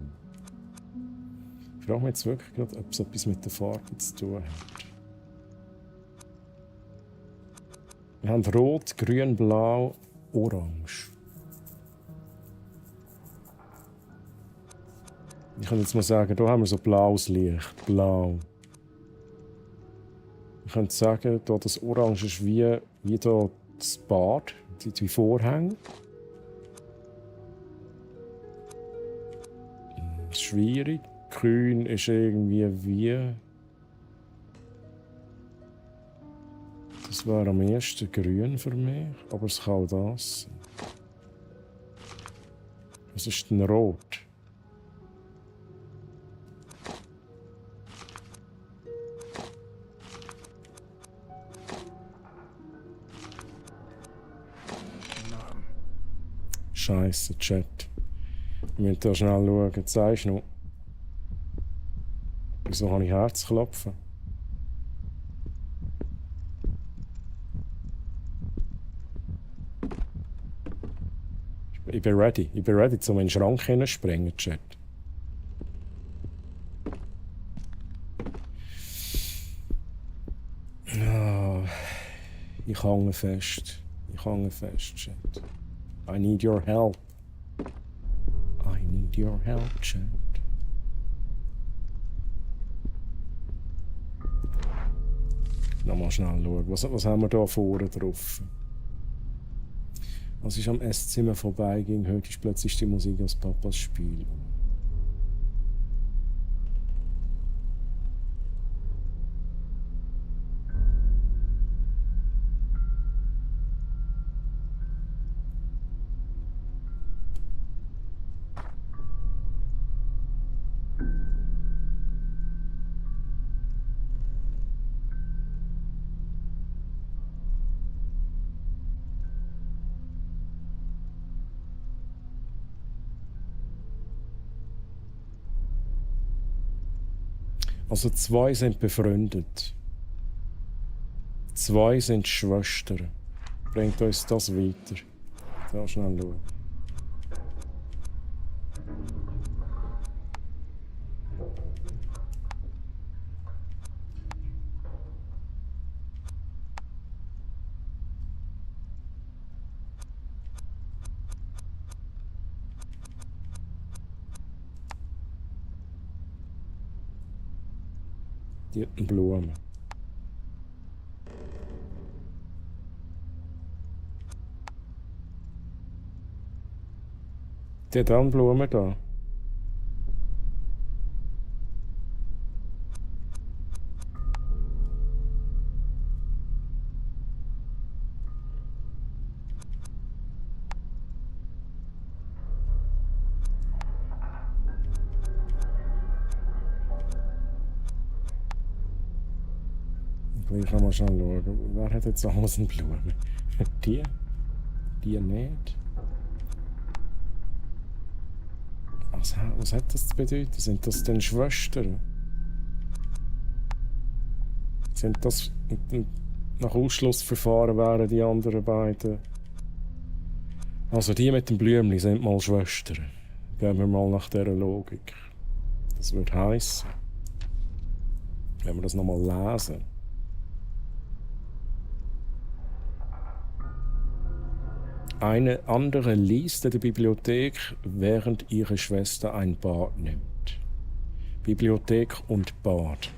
Ich frage mich jetzt wirklich gerade, ob es etwas mit der Farbe zu tun hat. Wir haben Rot, Grün, Blau, Orange. Ich kann jetzt mal sagen, hier haben wir so blaues Licht. Blau. Ich könnte sagen, hier das Orange ist wie hier das Bad, die Vorhänge. Schwierig. Grün ist irgendwie wie. Das wäre am ersten grün für mich, aber es kann auch das sein. Was ist denn rot? Scheiße, Chat. Ich muss da schnell schauen. Zeigst du noch? Wieso habe ich Herzklopfen? Ich bin ready. Ich bin ready, um in den Schrank hineinzuspringen, Chat. Oh, ich hänge fest. Ich hänge fest, Chat. I need your help. I need your help, Chat. Nochmal schnell schauen. Was haben wir da vorne drauf? Als ich am Esszimmer vorbeiging, hörte ich plötzlich die Musik aus Papas Spiel. Also 2 sind befreundet. 2 sind Schwestern. Bringt uns das weiter. Da schnell schauen. Die hat eine Blume. Die dann Blumen da. Ich kann mal schon schauen. Wer hat jetzt alles eine Blume? Die? Die nicht? Was hat das zu bedeuten? Sind das denn Schwestern? Sind das nach Ausschlussverfahren wären die anderen beiden? Also die mit dem Blümchen sind mal Schwestern. Gehen wir mal nach dieser Logik. Das würde heissen, wenn wir das nochmal lesen. Eine andere liest in der Bibliothek, während ihre Schwester ein Bad nimmt. Bibliothek und Bad.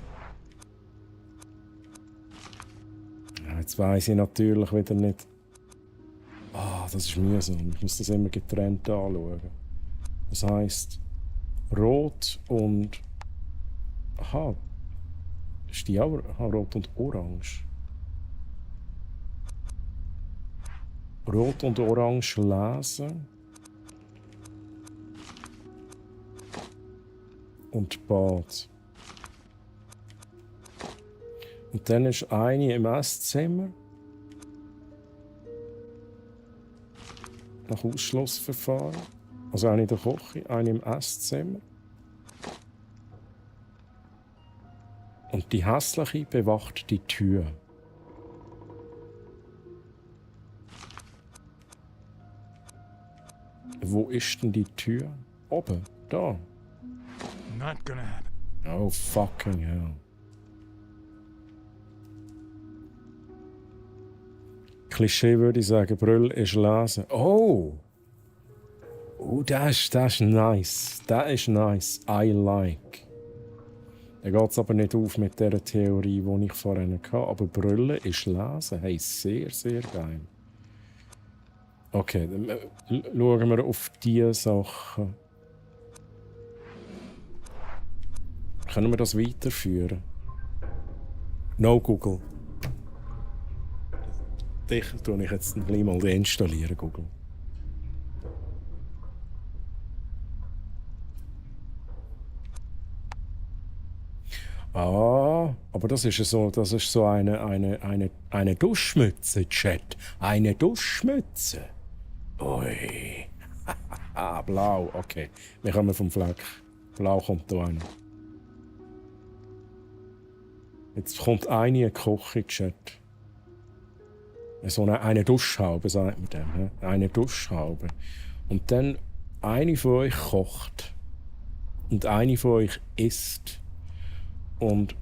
Ja, jetzt weiss ich natürlich wieder nicht. Das ist mühsam. Ich muss das immer getrennt anschauen. Das heisst, Rot und... Aha. Ist die auch... Aha, Rot und Orange. Rot und Orange lesen. Und Bad. Und dann ist eine im Esszimmer. Nach Ausschlussverfahren. Also eine in der Küche, eine im Esszimmer. Und die Hässliche bewacht die Tür. Wo ist denn die Tür? Oben, da. Not gonna happen. Oh, fucking hell. Klischee würde ich sagen, Brüll ist lesen. Oh! Oh, das ist nice. Das ist nice. I like. Da geht es aber nicht auf mit der Theorie, die ich vorhin hatte. Aber Brüllen ist lesen. Hey, sehr, sehr geil. Okay, dann schauen wir auf diese Sachen. Können wir das weiterführen? No Google. Dich tue ich jetzt gleich mal deinstallieren, Google. Aber das ist so eine Duschmütze, Chat. Eine Duschmütze. Ui. Blau, okay. Wir kommen vom Fleck. Blau kommt da rein. Jetzt kommt eine Küche, Chat. So eine Duschhaube, sagt man dem. He? Eine Duschhaube. Und dann eine von euch kocht. Und eine von euch isst. Und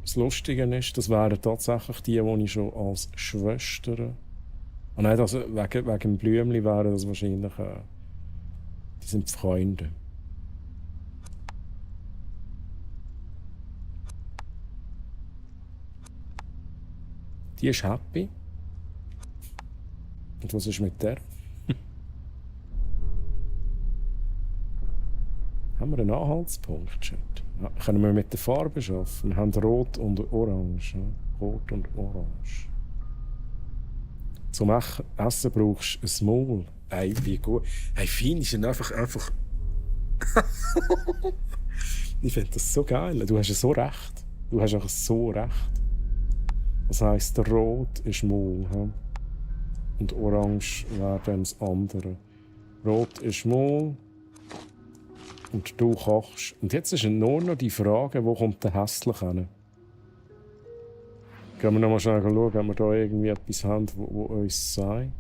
das Lustige ist, das wären tatsächlich die ich schon als Schwestern... nein, also wegen dem Blümchen wären das wahrscheinlich... die sind Freunde. Die ist happy. Und was ist mit der? Haben wir einen Anhaltspunkt, Chat? Ja, können wir mit der Farbe arbeiten? Wir haben Rot und Orange. Ja? Rot und Orange. Zum Essen brauchst du ein Maul. Ey, wie gut. Hey, fein ist einfach... Ich finde das so geil. Du hast ja so recht. Du hast einfach so recht. Das heisst, der Rot ist Maul. Ja? Und Orange wäre dann das andere. Rot ist Maul. Und du kochst. Und jetzt ist nur noch die Frage, wo kommt der Hässliche hin? Gehen wir noch mal schnell schauen, ob wir da irgendwie etwas haben, wo uns sagt.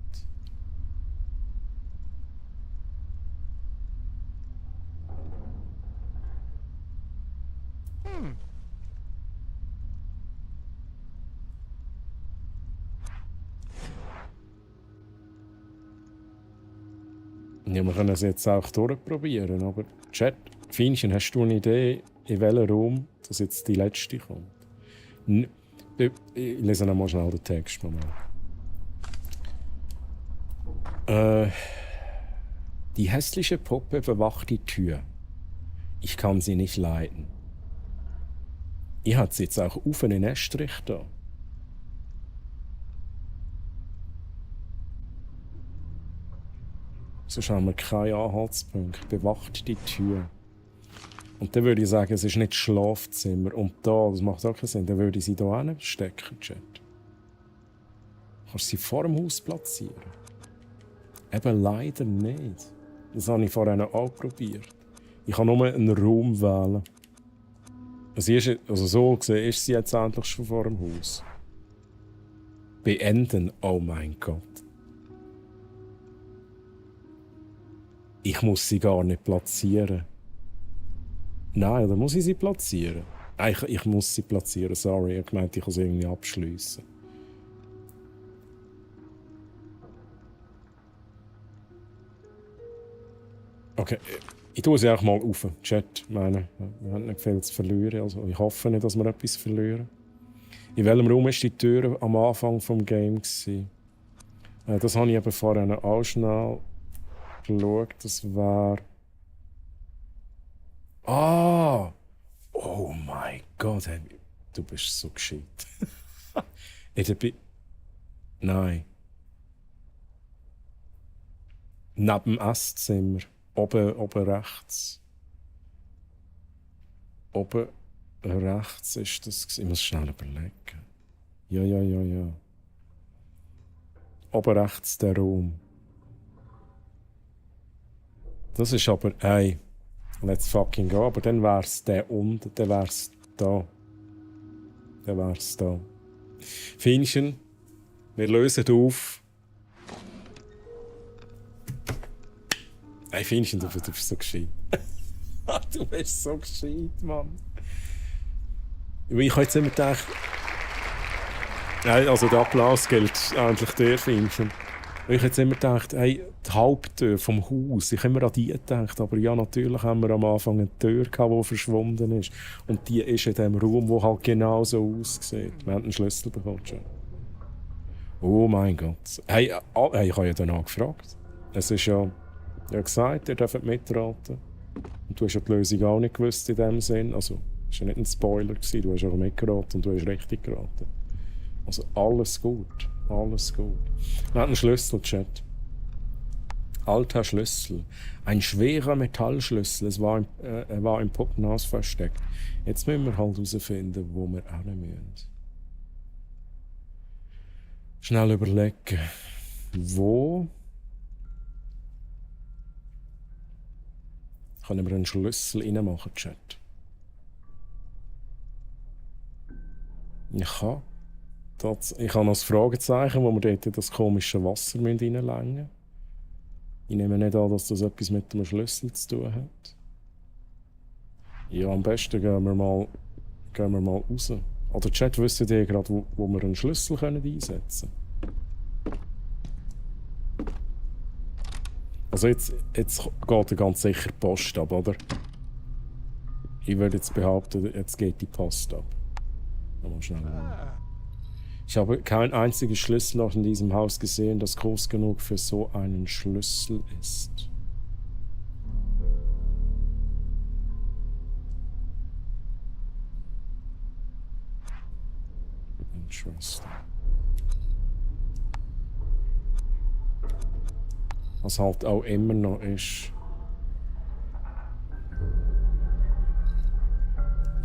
Ja, wir können es jetzt auch durchprobieren, aber Chat, Fienchen, hast du eine Idee, in welchem Raum das jetzt die letzte kommt? Ich lese noch mal schnell den Text. Die hässliche Puppe bewacht die Tür. Ich kann sie nicht leiden. Ich hat sie jetzt auch auf einen Estrich da. Sonst haben wir keinen Anhaltspunkt. Bewacht die Tür. Und dann würde ich sagen, es ist nicht das Schlafzimmer. Und da, das macht auch keinen Sinn, dann würde ich sie hier hinstecken, Chat. Kannst du sie vor dem Haus platzieren? Eben leider nicht. Das habe ich vorhin auch probiert. Ich kann nur einen Raum wählen. Also so gesehen ist sie jetzt endlich schon vor dem Haus. Beenden, oh mein Gott. Ich muss sie gar nicht platzieren. Nein, oder muss ich sie platzieren? Ich muss sie platzieren, sorry. Ich meinte, ich kann sie irgendwie abschliessen. Okay, ich tue sie auch mal auf. Chat, meine, wir haben nicht viel zu verlieren. Also ich hoffe nicht, dass wir etwas verlieren. In welchem Raum war die Tür am Anfang des Games? Das habe ich eben vorhin auch schnell geschaut. Das war... Ah! Oh mein Gott, du bist so gescheit. Nein. Neben dem Esszimmer. Oben rechts. Oben rechts ist das. Ich muss schnell überlegen. Ja. Oben rechts der Raum. Das ist aber. Hey, let's fucking go. Aber dann wär's der unten, dann wär's da. Dann wär's da. Finchen, wir lösen auf. Hey, Finchen, du bist so gescheit. Du bist so gescheit, Mann. Ich habe jetzt immer gedacht. Also der Applaus gilt eigentlich dir, Finchen. Ich habe jetzt immer gedacht, hey, die Haupttür vom Haus, ich habe immer an die gedacht, aber ja, natürlich haben wir am Anfang eine Tür gehabt, die verschwunden ist. Und die ist in dem Raum, der halt genau so aussieht. Wir haben einen Schlüssel bekommen schon. Oh mein Gott. Hey, ich habe ja danach gefragt. Es ist ja... Ich habe gesagt, ihr dürft mitraten. Und du hast ja die Lösung auch nicht gewusst in dem Sinn. Also, es war ja nicht ein Spoiler, du hast auch mitgeraten und du hast richtig geraten. Also alles gut, alles gut. Wir haben einen Schlüssel, Chat. Alter Schlüssel. Ein schwerer Metallschlüssel. Er war im Puppenhaus versteckt. Jetzt müssen wir halt herausfinden, wo wir hin müssen. Schnell überlegen. Wo... Können wir einen Schlüssel reinmachen, Chat? Ich habe noch das Fragezeichen, wo wir dort das komische Wasser reinlängen müssen. Ich nehme nicht an, dass das etwas mit dem Schlüssel zu tun hat. Ja, am besten gehen wir mal raus. Oder Chat, wisst ihr gerade, wo wir einen Schlüssel einsetzen können? Also jetzt geht er ganz sicher die Post ab, oder? Ich würde jetzt behaupten, jetzt geht die Post ab. Mal schnell. Ich habe kein einziges Schlüsselloch in diesem Haus gesehen, das groß genug für so einen Schlüssel ist. Interesting. Was halt auch immer noch ist.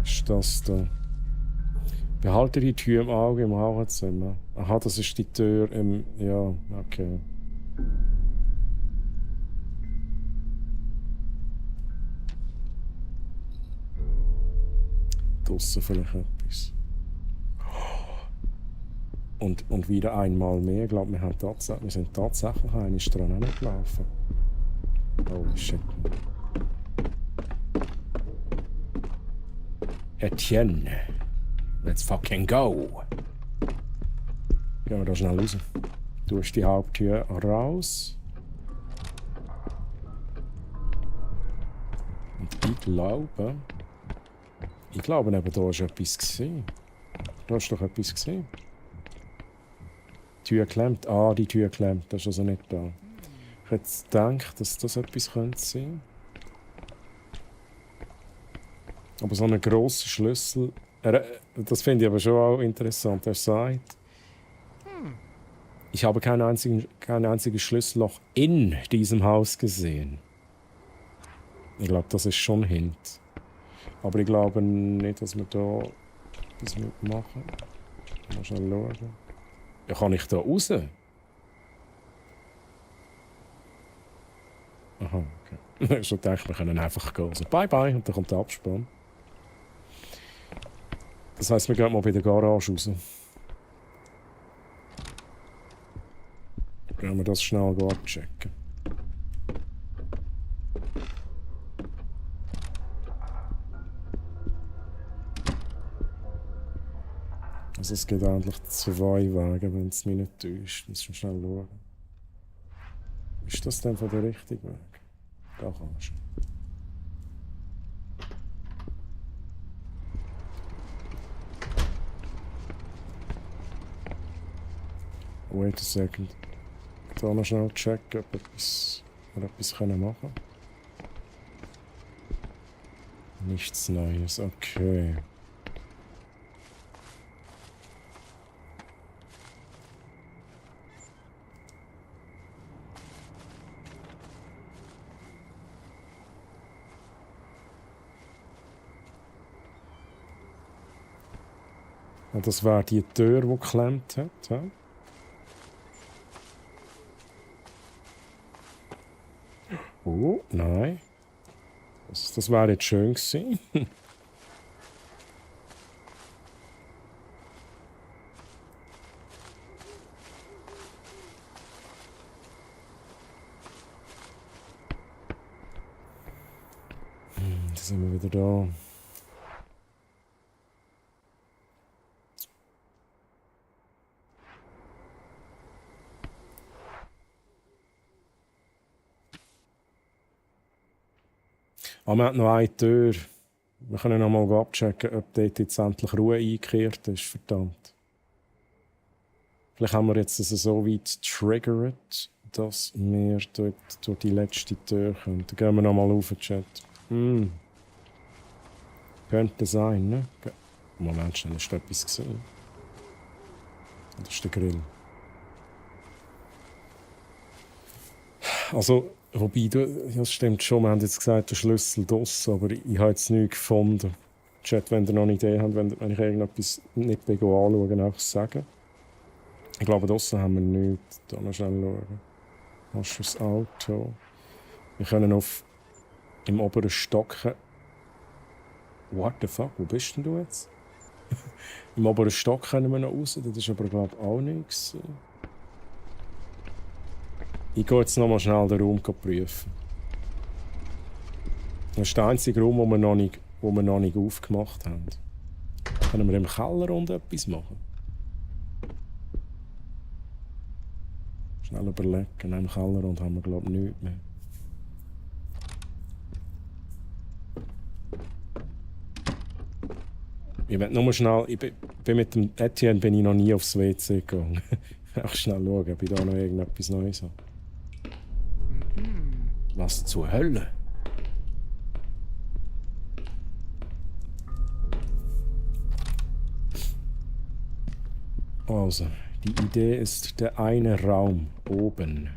Ist das da? Behalte die Tür im Auge im Hauerzimmer. Aha, das ist die Tür im... Ja, okay. Draussen vielleicht etwas. Und wieder einmal mehr. Ich glaube, wir sind tatsächlich eine Strand gelaufen. Holy shit. Etienne, let's fucking go. Gehen wir da schnell raus. Du hast die Haupttür raus. Und ich glaube, neben da hast du etwas gesehen. Du hast doch etwas gesehen. Die Tür klemmt. Ah, die Tür klemmt. Das ist also nicht da. Ich hätte gedacht, dass das etwas könnte sein. Aber so einen grossen Schlüssel... das finde ich aber schon auch interessant. Er sagt, ich habe kein einziges Schlüsselloch in diesem Haus gesehen. Ich glaube, das ist schon ein Hint. Aber ich glaube nicht, dass wir da etwas mitmachen. Mal schnell schauen. Ja, kann ich da raus? Aha, okay. Ich habe schon gedacht, wir können einfach gehen. Also, bye bye, und dann kommt der Abspann. Das heisst, wir gehen mal bei der Garage raus. Können wir das schnell abchecken. Also es geht eigentlich 2 Wege, wenn es mich nicht täuscht. Muss schon schnell schauen. Ist das denn von der richtige Weg? Da kannst du. Wait a second. Ich kann noch schnell checken, ob wir etwas machen können. Nichts Neues, okay. Und das war die Tür, die geklemmt hat. Ja? Oh, nein. Das wäre jetzt schön gewesen. Da sind wir wieder da. Aber wir haben noch eine Tür. Wir können noch mal abchecken, ob dort jetzt endlich Ruhe eingekehrt ist. Verdammt. Vielleicht haben wir jetzt das so weit getriggert, dass wir dort durch die letzte Tür können. Dann gehen wir noch mal auf den Chat. Könnte sein, ne? Moment, schnell, ist da etwas gesehen? Das ist der Grill. Also, wobei, das stimmt schon, wir haben jetzt gesagt, der Schlüssel draussen, aber ich habe jetzt nichts gefunden. Chat, wenn ihr noch eine Idee habt, wenn ich irgendetwas nicht anschauen, einfach sagen. Ich glaube, draussen haben wir nichts. Da noch schnell schauen. Hast du das Auto? Wir können im oberen Stock... What the fuck, wo bist denn du jetzt? Im oberen Stock können wir noch raus, das ist aber, glaube ich, auch nichts. Ich gehe jetzt noch mal schnell den Raum prüfen. Das ist der einzige Raum, den wir noch nicht aufgemacht haben. Können wir im Keller unten etwas machen? Schnell überlegen. Im Keller unten haben wir, glaube ich, nichts mehr. Ich will nur schnell... bin mit dem Etienne bin ich noch nie aufs WC gegangen. Auch schnell schauen, ob ich da noch irgendetwas Neues habe. Was zur Hölle? Also, die Idee ist der eine Raum oben.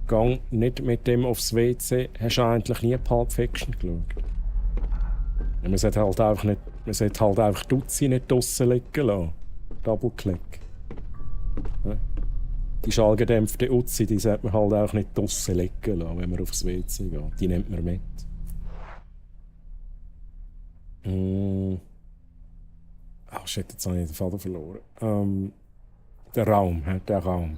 Gang nicht mit dem aufs WC. Hast du eigentlich nie Pulp Fiction geschaut? Ja, man sollte halt einfach Dutzi nicht draussen liegen lassen. Double-Click. Ja. Die schallgedämpfte Uzi, die sollte man halt auch nicht draussen liegen lassen, wenn man aufs WC geht. Die nimmt man mit. Oh shit, jetzt habe ich den Faden verloren. Der Raum, der Raum.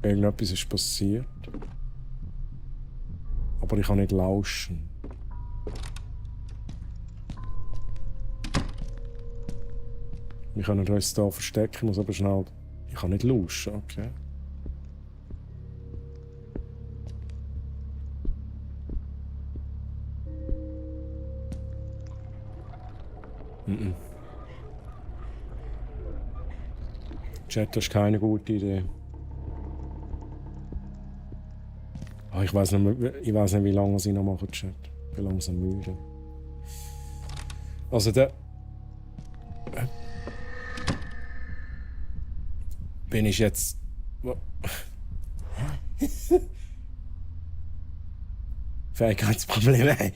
Irgendetwas ist passiert. Aber ich kann nicht lauschen. Wir können uns hier verstecken, muss aber schnell... Ich kann nicht lauschen, okay. Chat, das ist keine gute Idee. Oh, ich weiß nicht, wie lange ich noch mache, Chat. Ich bin langsam müde. Also der... Bin ich jetzt... Fähigkeitsprobleme.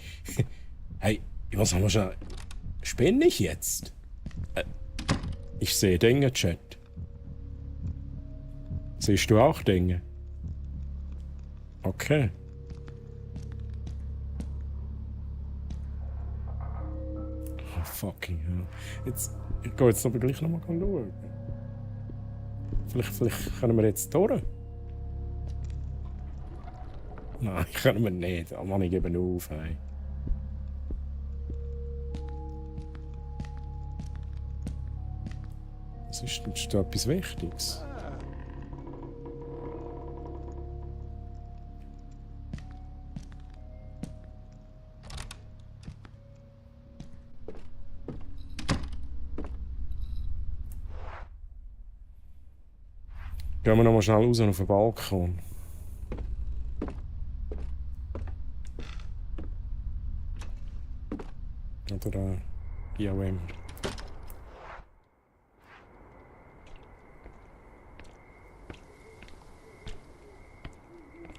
Hey, was haben wir schon... Spinne ich jetzt? Ich sehe Dinge, Chat. Siehst du auch Dinge? Okay. Oh, fucking hell. Jetzt... Ich gehe jetzt aber gleich nochmal schauen. Vielleicht können wir jetzt durch. Nein, können wir nicht. Oh Mann, ich gebe auf. Hey. Das ist da etwas Wichtiges. Gehen wir noch mal schnell raus auf den Balkon. Oder wie auch immer.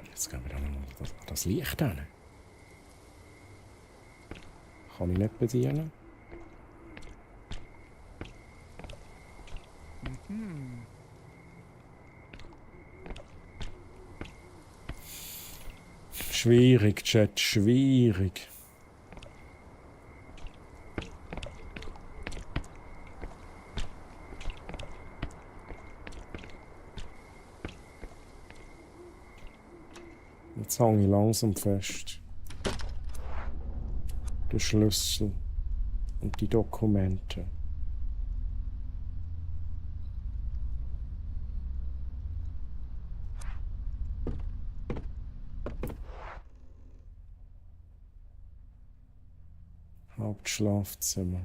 Jetzt gehen wir dann noch das Licht hin. Kann ich nicht bedienen. Schwierig, Chat, schwierig. Jetzt hänge ich langsam fest. Der Schlüssel und die Dokumente. Hauptschlafzimmer.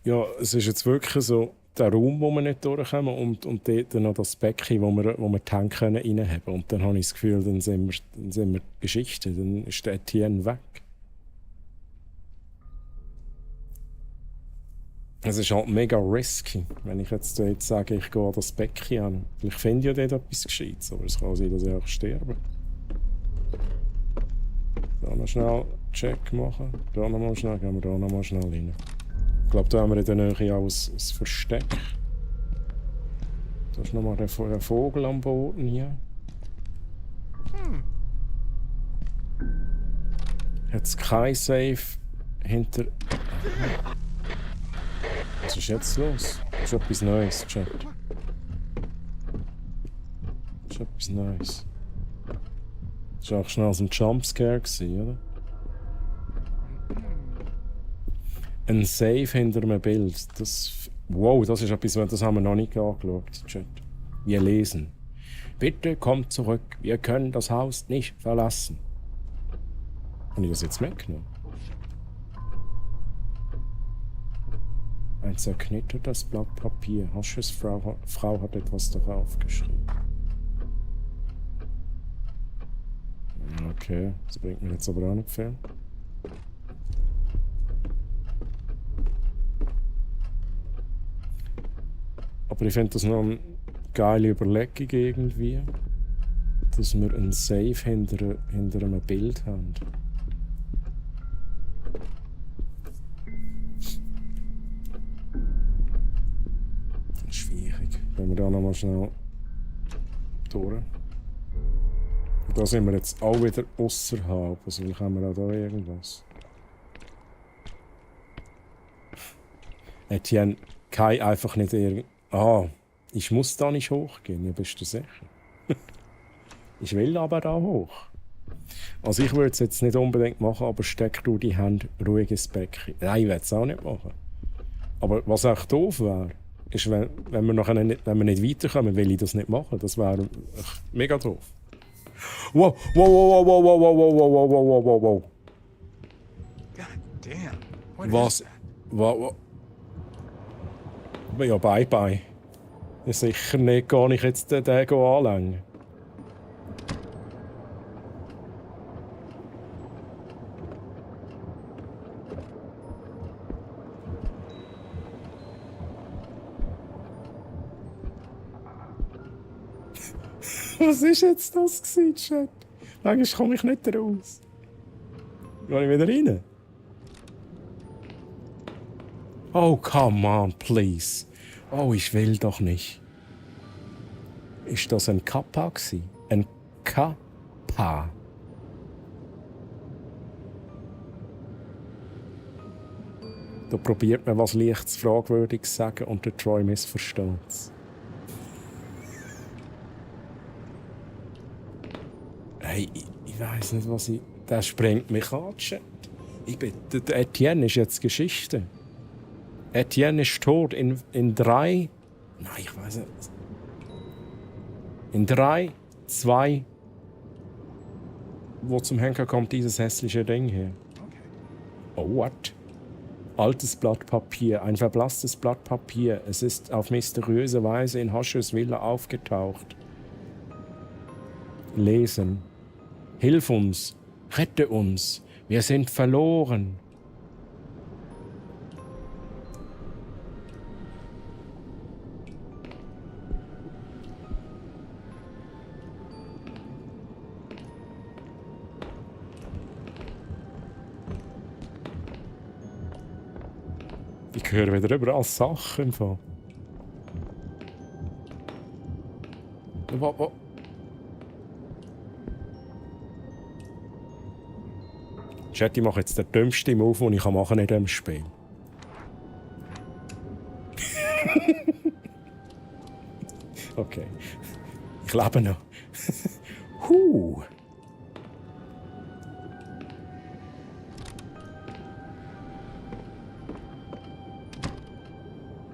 Ja, es ist jetzt wirklich so, der Raum, wo wir nicht durchkommen und dort noch das Becken, wo wir die Hände reinhaben können. Und dann habe ich das Gefühl, dann sind wir Geschichte, dann ist der Etienne weg. Es ist halt mega risky, wenn ich jetzt sage, ich gehe an das Becken an. Vielleicht finde ich ja dort etwas Gescheites, aber es kann sein, dass ich auch sterbe. Da noch schnell Check machen, da noch mal schnell, gehen wir da noch mal schnell rein. Ich glaube, da haben wir in der Nähe auch ein Versteck. Da ist nochmal der Vogel am Boden hier. Jetzt kein Safe hinter... Was ist jetzt los? Das ist etwas Neues, Chat. Das ist etwas Neues. Das war auch schnell so ein Jumpscare gewesen, oder? Ein Safe hinter einem Bild. Wow, das ist etwas, das haben wir noch nicht angeschaut, Chat. Wir lesen. Bitte kommt zurück, wir können das Haus nicht verlassen. Habe ich das jetzt mitgenommen? Ein zerknittertes Blatt Papier. Hasches Frau hat etwas darauf geschrieben. Okay, das bringt mir jetzt aber auch nicht viel. Aber ich finde das noch eine geile Überlegung irgendwie, dass wir einen Safe hinter einem Bild haben. Das ist schwierig. Wenn wir da nochmal schnell durch. Und da sind wir jetzt auch wieder außerhalb. Also vielleicht haben wir auch da irgendwas. Etienne, Kai einfach nicht irgendwie. Ah, ich muss da nicht hochgehen, ja, bist du sicher? Ich will aber da hoch. Also ich würde es jetzt nicht unbedingt machen, aber steck du die Hände ruhig ins Becken. Nein, ich will es auch nicht machen. Aber was auch doof wäre, ist, wenn wir nicht weiterkommen, will ich das nicht machen. Das wäre mega doof. Wow, wow, wow, wow, wow, wow, wow, wow, wow, wow, wow, wow. God damn. What Was? is that? Wow. Ja, bye. Ja, sicher nicht, gar nicht jetzt den anlängen. Was ist jetzt das gewesen, Chat? Manchmal komme ich nicht raus. Gehe ich wieder rein? Oh, come on, please. Oh, ich will doch nicht. Ist das ein Kappa gewesen? Ein Kappa. Da probiert man was Lichts fragwürdiges zu sagen und der Troy missversteht es. Hey, ich weiss nicht, was ich... Der sprengt mich an, Chat. Der Etienne ist jetzt Geschichte. Etienne ist tot in 3... Nein, ich weiß nicht. In 3, 2... Wo zum Henker kommt dieses hässliche Ding hier? Oh, what? Altes Blatt Papier, ein verblasstes Blatt Papier. Es ist auf mysteriöse Weise in Hoshers Villa aufgetaucht. Lesen. Hilf uns, rette uns, wir sind verloren. Ich höre wieder überall Sachen von. Wo? Chat, ich mache jetzt den dümmsten Move, den ich machen kann in diesem Spiel. Okay. Ich lebe noch.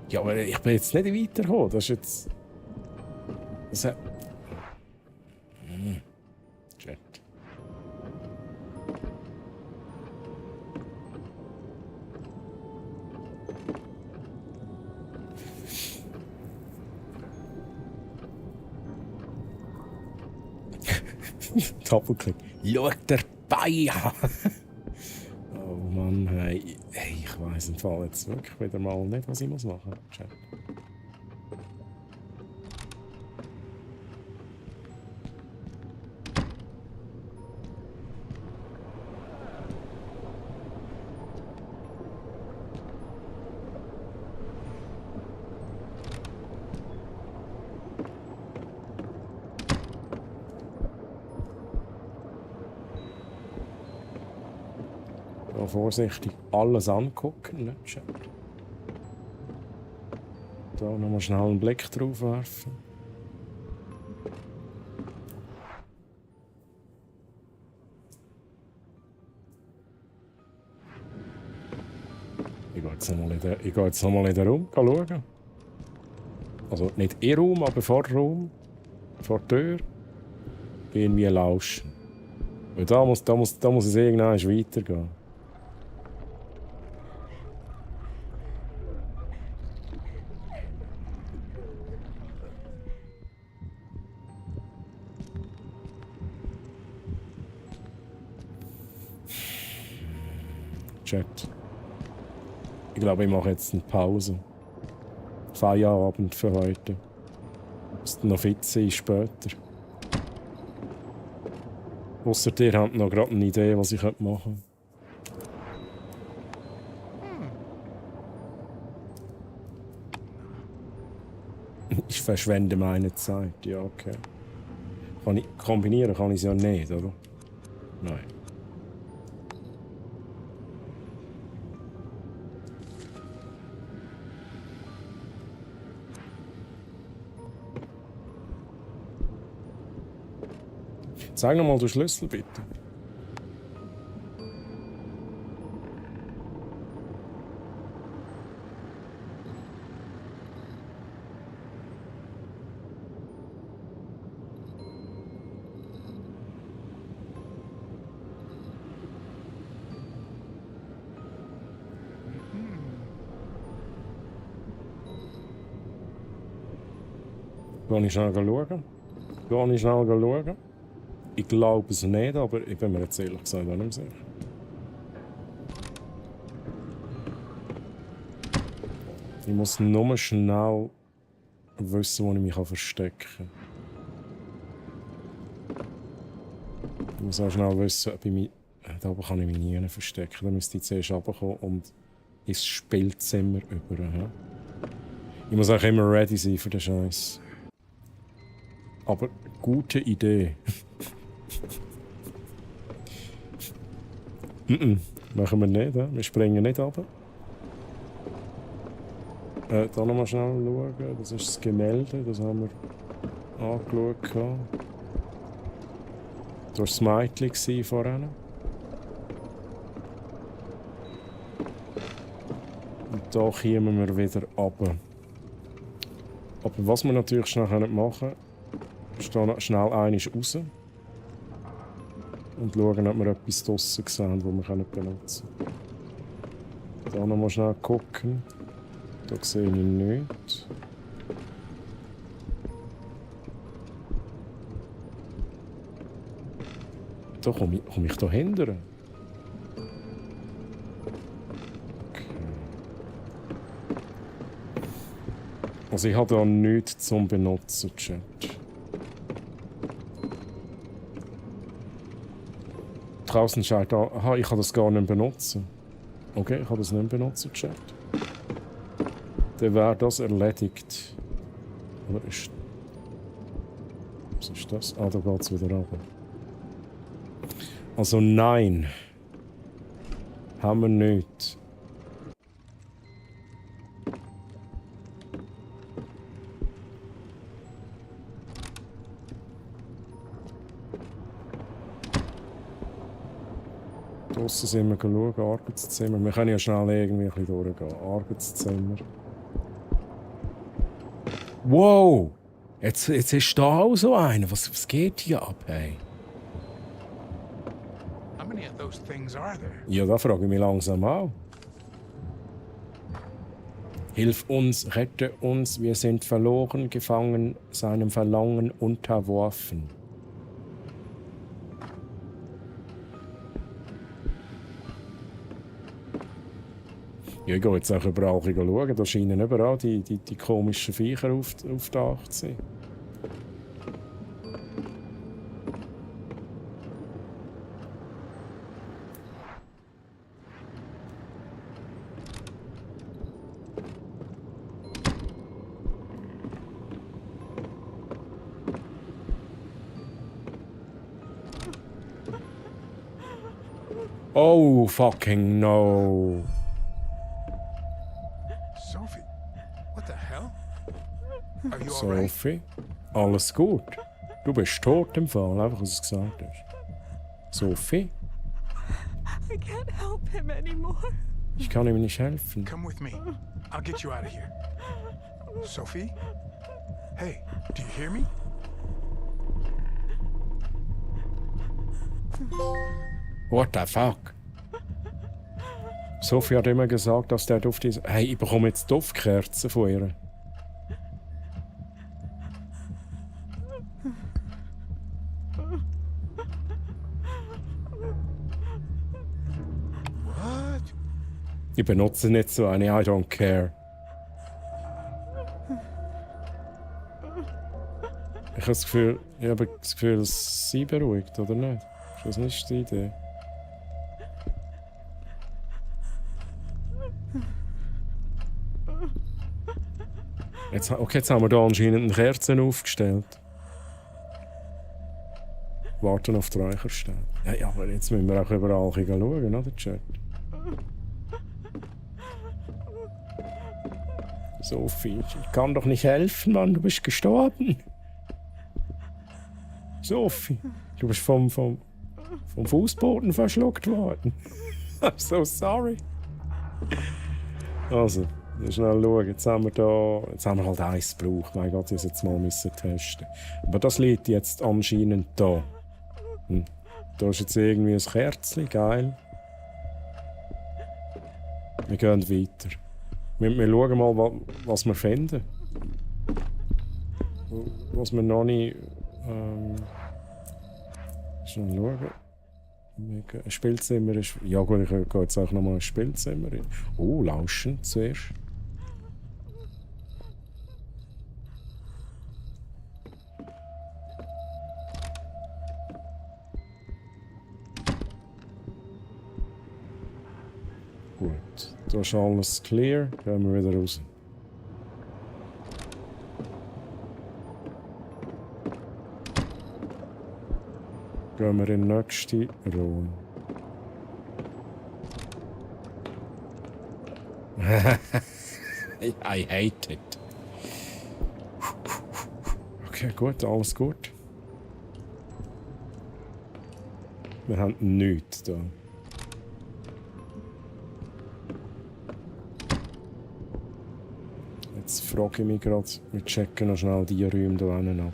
Ja, aber ich bin jetzt nicht weitergekommen. Das ist jetzt... Das Chat. Doppelklick. Schau der Bayer! Oh Mann, hey, ich weiss im Fall jetzt wirklich wieder mal nicht, was ich machen muss. Chat. Vorsichtig alles angucken. Ne? Da nochmal schnell einen Blick drauf werfen. Ich gehe jetzt nochmal in den Raum schauen. Also nicht im Raum, aber vor dem Raum. Vor der Tür. Irgendwie lauschen. Weil da muss es irgendwann weitergehen. Chat. Ich glaube, ich mache jetzt eine Pause. Feierabend für heute. Ist noch fit sein später. Ausser ihr habt noch gerade eine Idee, was ich machen könnte. Ich verschwende meine Zeit. Ja, okay. Kombinieren kann ich es ja nicht, oder? Nein. Zeig noch mal den Schlüssel, bitte. Gehe ich schnell schauen? Ich glaube es nicht, aber ich bin mir jetzt ehrlich gesagt auch nicht sicher. Ich muss nur schnell wissen, wo ich mich verstecken kann. Ich muss auch schnell wissen, ob ich mich... Da oben kann ich mich nie verstecken. Da müsste ich zuerst runterkommen und ins Spielzimmer über. Ja? Ich muss auch immer ready sein für den Scheiß. Aber gute Idee. Machen wir nicht, ja? Wir springen nicht runter. Da nochmal schnell schauen. Das ist das Gemälde, das haben wir angeschaut. Da war das Mädchen vorhin. Und da kommen wir wieder runter. Aber was wir natürlich schnell machen können, ist da schnell einmal raus. Und schauen, ob wir etwas draussen sehen, das wir benutzen können. Da nochmal schnell gucken. Da sehe ich nichts. Da komme ich da hinten. Okay. Also ich habe da nichts zum Benutzen, Chat. Draußen scheint da... Aha, ich kann das gar nicht benutzen. Okay, ich kann das nicht benutzen, Chat. Dann wäre das erledigt. Oder ist... Was ist das? Ah, da geht es wieder runter. Also nein. Haben wir nicht. Draussen sind wir schauen, Arbeitszimmer. Wir können ja schnell irgendwie ein bisschen durchgehen. Arbeitszimmer. Wow! Jetzt ist da auch so einer. Was geht hier ab, hey? How many of those things are there? Ja, da frage ich mich langsam auch. Hilf uns, rette uns, wir sind verloren, gefangen, seinem Verlangen unterworfen. Ja, ich gehe jetzt auch überall schauen. Da scheinen überall die komischen Viecher auftaucht zu sein. Oh, fucking no. Sophie, what the hell? Are you Sophie, alles gut? Du bist tot im Fall, einfach was du gesagt hast. Sophie? I can't help him anymore. Ich kann ihm nicht helfen. Come with me. I'll get you out of here. Sophie? Hey, do you hear me? What the fuck? Sophie hat immer gesagt, dass der Duft ist. Hey, ich bekomme jetzt Duftkerzen von ihr. What? Ich benutze nicht so eine, I don't care. Ich habe das Gefühl, dass sie beruhigt, oder nicht? Ist das nicht die Idee? Jetzt haben wir hier anscheinend Kerzen aufgestellt. Warten auf die Räucherstäbe. Ja, aber jetzt müssen wir auch überall schauen, oder, Chat? Sophie, ich kann doch nicht helfen, Mann, du bist gestorben. Sophie, du bist vom Fußboden verschluckt worden. I'm so sorry. Also, schnell schauen. Jetzt haben wir halt Eis gebraucht. Mein Gott, ich jetzt mal testen. Aber das liegt jetzt anscheinend da. Da ist jetzt irgendwie ein Kerzchen, geil. Wir gehen weiter. Wir schauen mal, was wir finden. Was wir noch nicht... schon schauen. Ein Spielzimmer ist... Ja gut, ich gehe jetzt auch nochmal ins Spielzimmer. Oh, lauschen zuerst. Gut, da ist alles clear. Gehen wir wieder raus. Gehen wir in den nächsten Raum. I hate it. Okay, gut, alles gut. Wir haben nichts da. Jetzt frage ich mich gerade, wir checken noch schnell die Räume hier hinten ab.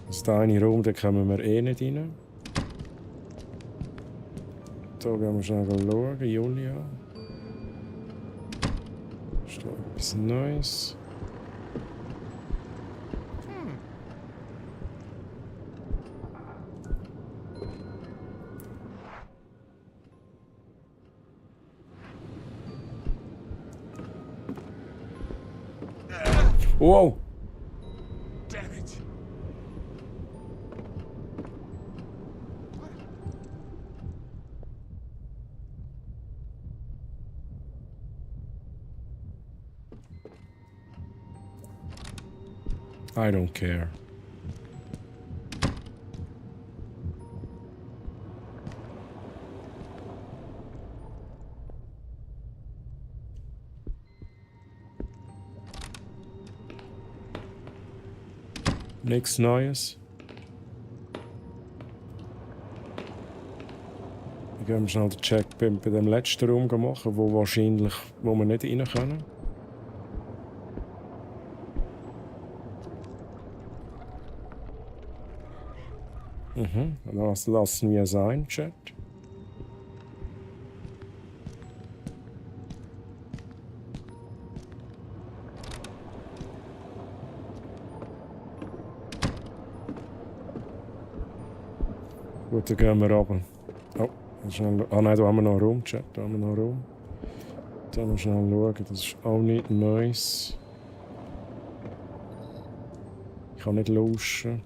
Also der eine Raum, da kommen wir eh nicht rein. Da gehen wir schnell schauen, Julia. Ist da etwas Neues? Wow! Damn it! I don't care. Nichts Neues. Wir gehen schnell den Check bei dem letzten Raum machen, wo wir nicht rein können. Das lassen wir sein, Chat. Gut, dann gehen wir runter. Oh, schnell. Ah nein, da haben wir noch einen Raum, Chat. Da haben wir noch einen Raum. Da müssen wir schnell schauen. Das ist auch nicht nice. Ich kann nicht lauschen.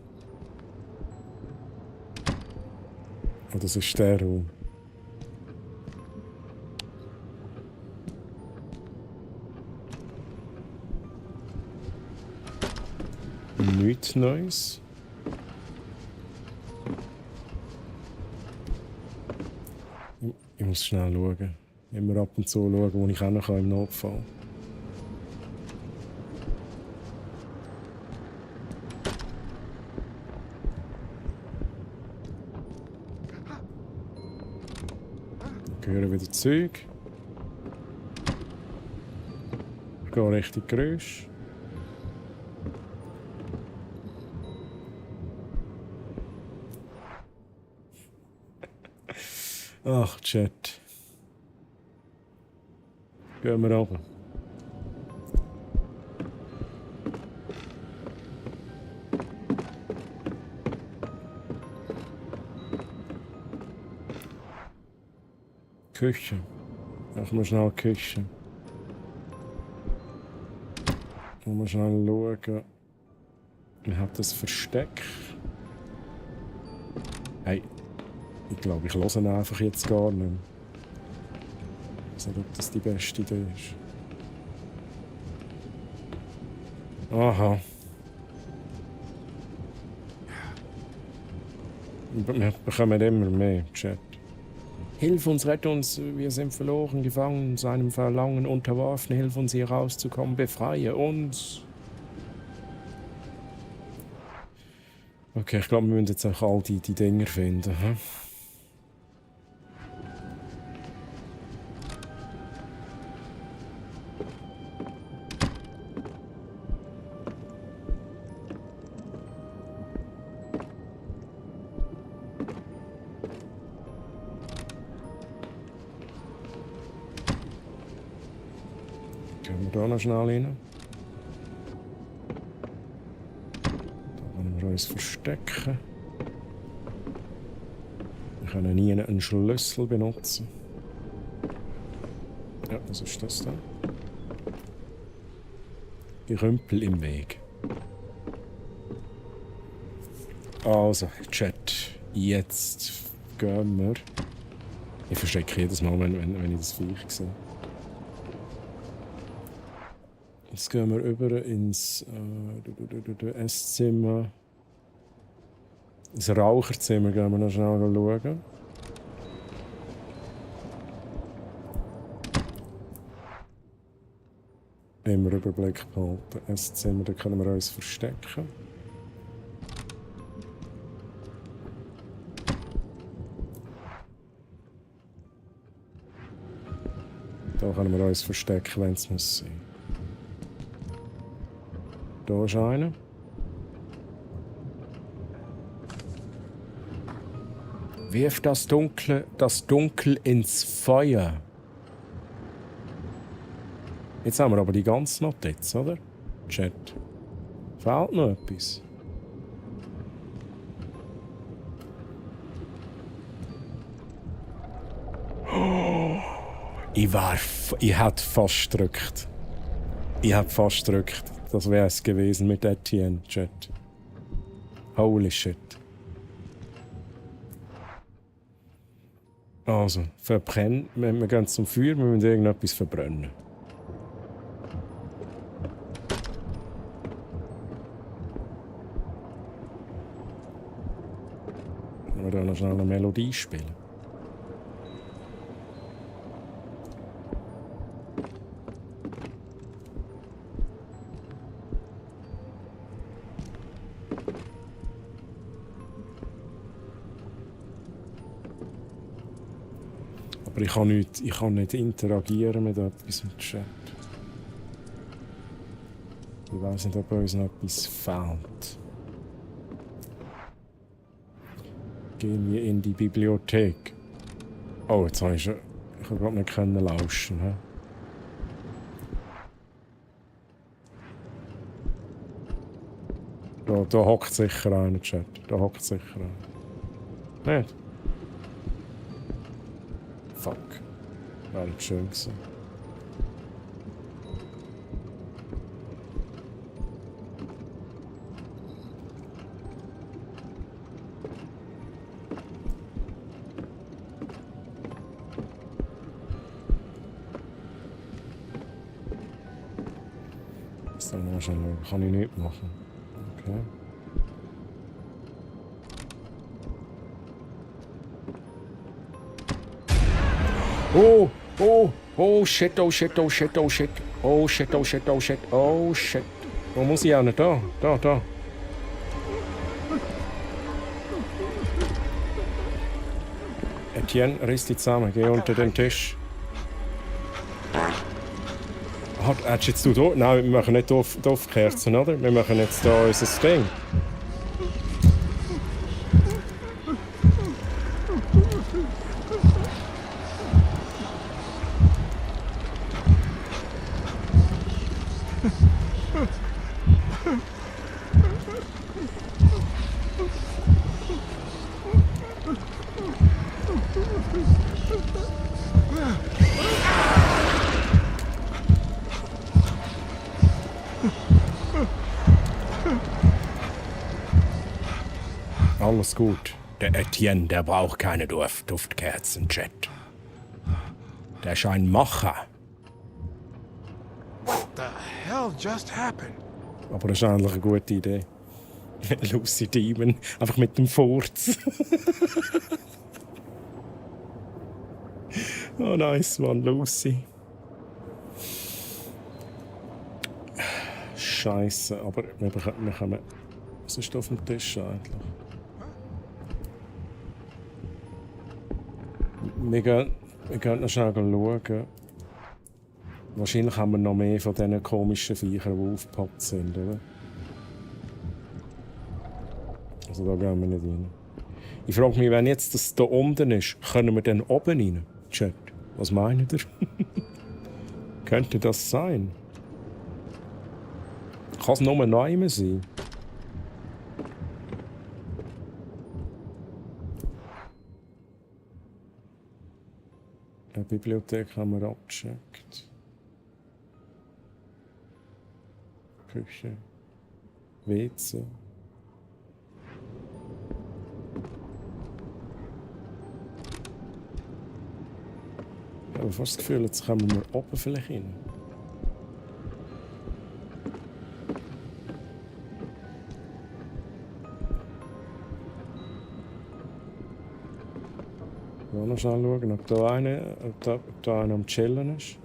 Oh, das ist der Raum. Nichts Neues. Ich muss schnell schauen. Immer ab und zu schauen, wo ich auch noch im Notfall. Ich höre wieder Zeug. Ich gehe Richtung Geräusch. Ach, Chat. Gehen wir runter. Küche. Machen wir schnell Küche. Wollen wir schnell schauen. Wir haben das Versteck. Hey. Ich glaube, ich höre ihn einfach jetzt gar nicht mehr. Ich weiß nicht, ob das die beste Idee ist. Aha. Wir bekommen immer mehr im Chat. Hilf uns, rette uns, wir sind verloren, gefangen, seinem Verlangen unterworfen. Hilf uns, hier rauszukommen, befreie uns. Okay, ich glaube, wir müssen jetzt auch all die Dinger finden. Hm? Gehen wir da noch schnell rein. uns verstecken. Wir können nie einen Schlüssel benutzen. Ja, was ist das da? Gerümpel im Weg. Also, Chat. Jetzt gehen wir. Ich verstecke jedes Mal, wenn ich das Viech sehe. Jetzt gehen wir über ins Esszimmer. Ins Raucherzimmer gehen wir noch schnell schauen. Immer Überblick behalten. Esszimmer, da können wir uns verstecken. Da können wir uns verstecken, wenn es muss sein. Da ist einer. Wirf das Dunkel ins Feuer. Jetzt haben wir aber die ganze Notiz, oder? Chat. Fehlt noch etwas? Ich hätte fast gedrückt. Das wäre es gewesen mit Etienne, Chat. Holy shit. Also, verbrennen. Wir gehen zum Feuer, wir müssen irgendetwas verbrennen. Wir können noch schnell eine Melodie spielen. Aber ich kann nicht interagieren mit etwas im Chat. Ich weiß nicht, ob uns noch etwas fehlt. Gehen wir in die Bibliothek. Oh, jetzt habe ich gerade nicht lauschen. He? Da hockt sicher einer, Chat. Da hockt sicher einer. Nicht? Fuck. Wäre nicht schön gewesen. Das kann ich nicht machen. Okay. Oh shit. Wo muss ich auch nicht? Da. Etienne, riss dich zusammen, geh unter den Tisch. Hättest jetzt du da? Nein, wir machen nicht Duftkerzen, oder? Wir machen jetzt da unser Ding. Alles gut. Der Etienne, der braucht keine Duftkerzen, Chat. Der ist ein Macher. What the hell just happened? Aber das ist eigentlich eine gute Idee. Lucy Demon, einfach mit dem Furz. Oh nice, Mann, Lucy. Scheiße, aber wir können... Was ist da auf dem Tisch eigentlich? Wir gehen noch schnell schauen. Wahrscheinlich haben wir noch mehr von diesen komischen Viechern, die aufgepoppt sind, oder? Also da gehen wir nicht rein. Ich frage mich, wenn jetzt das da unten ist, können wir dann oben rein? Chat, was meint ihr? Könnte das sein? Kann es nur noch einmal sein? Eine Bibliothek haben wir abgecheckt. Küche. WC. Ich habe fast das Gefühl, jetzt kommen wir oben vielleicht hin. Ich will noch schnell schauen, ob da einer am Chillen ist.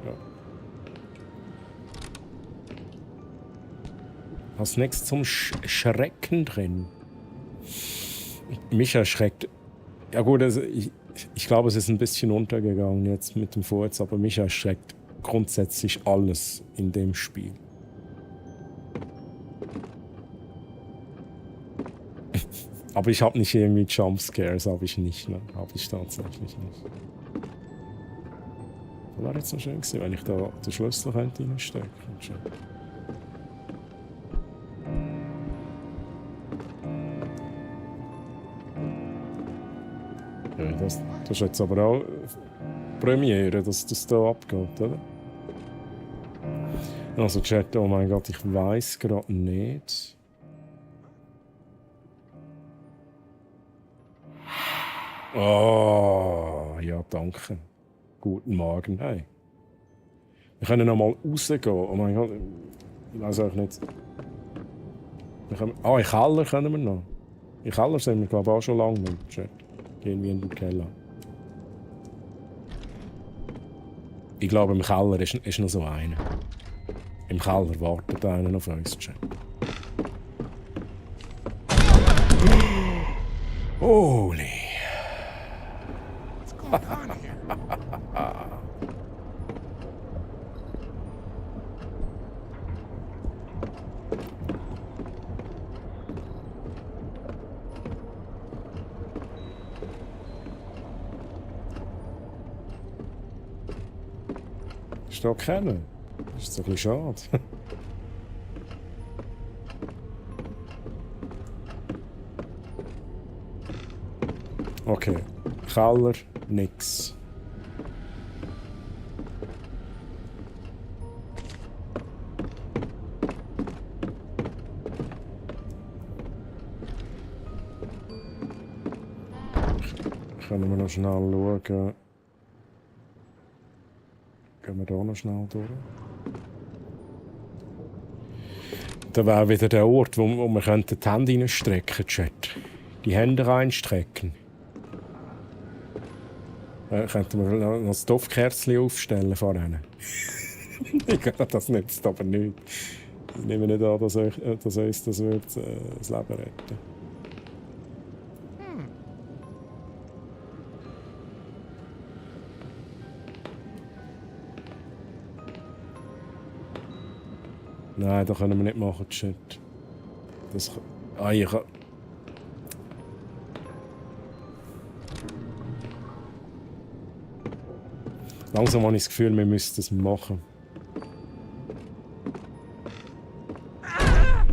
Ja. Hast nichts zum Schrecken drin? Mich erschreckt. Ja gut, also ich glaube, es ist ein bisschen untergegangen jetzt mit dem Furz, aber mich erschreckt grundsätzlich alles in dem Spiel. Aber ich habe nicht irgendwie Jumpscares, habe ich nicht, ne? Habe ich tatsächlich nicht. Das wäre jetzt noch schön gewesen, wenn ich da den Schlüssel reinstecken könnte. Ja, das ist jetzt aber auch Premiere, dass das hier abgeht, oder? Also Chat, oh mein Gott, ich weiß gerade nicht. Oh, ja, danke. Guten Morgen, hey. Wir können noch mal rausgehen. Oh mein Gott, ich weiß auch nicht. In den Keller können wir noch. In den Keller sind wir, glaube ich, auch schon lange im Chat. Gehen wir in den Keller. Ich glaube, im Keller ist noch so einer. Im Keller wartet einer auf uns, Chat. Holy. Ist da keiner? Das ist doch ein bisschen schade. Okay. Keller, nix. Können wir noch schnell schauen. Gehen wir da noch schnell durch. Da wäre wieder der Ort, wo wir die Hände reinstrecken könnten. Die Hände reinstrecken. Könnten wir noch ein Stoffkerzchen aufstellen vor ihnen? Ich glaube, das nützt aber nichts. Ich nehme nicht an, dass uns das wird, das Leben retten. Nein, das können wir nicht machen, shit. Das ich kann... Langsam habe ich das Gefühl, wir müssen das machen.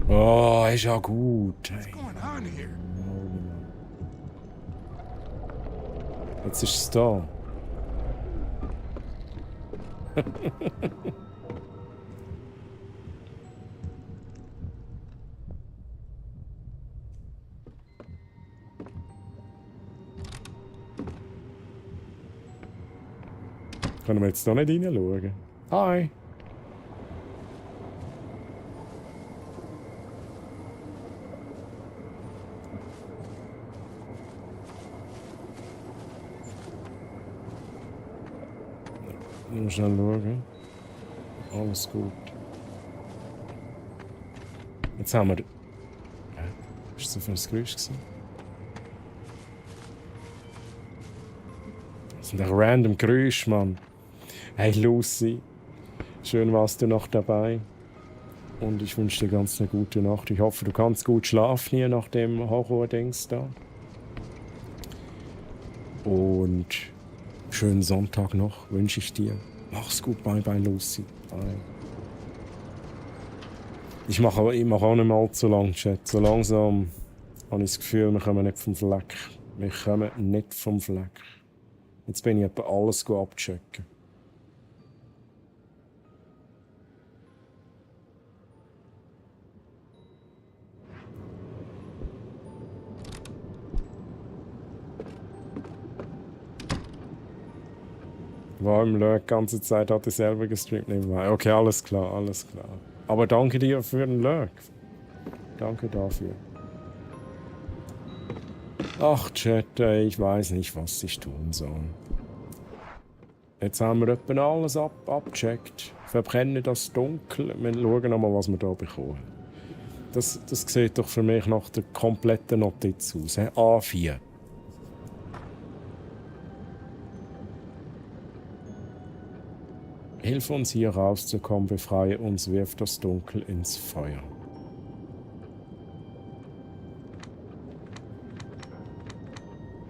Oh, ist ja gut. Hey. Jetzt ist es da. Können wir jetzt da nicht reinschauen? Hi! Nur schnell schauen. Alles gut. Jetzt haben wir... Was war das für ein Geräusch? Das sind doch random Geräusche, Mann. Hey Lucy, schön warst du noch dabei. Und ich wünsche dir ganz eine gute Nacht. Ich hoffe, du kannst gut schlafen hier nach dem Horror-Dings da. Und schönen Sonntag noch wünsche ich dir. Mach's gut, bye bye Lucy. Bye. Ich mache auch nicht mehr allzu lang, Chat. So langsam habe ich das Gefühl, wir kommen nicht vom Fleck. Wir kommen nicht vom Fleck. Jetzt bin ich etwa alles abchecken. Warum die ganze Zeit hat er selber gestreamt nebenbei? Okay, alles klar, alles klar. Aber danke dir für den Lurk. Danke dafür. Ach, Chat, ich weiß nicht, was ich tun soll. Jetzt haben wir etwa alles abgecheckt. Verbrennen das Dunkel. Wir schauen nochmal, was wir hier bekommen. Das sieht doch für mich nach der kompletten Notiz aus. A4. Hilf uns hier rauszukommen, befreie uns, wirf das Dunkel ins Feuer.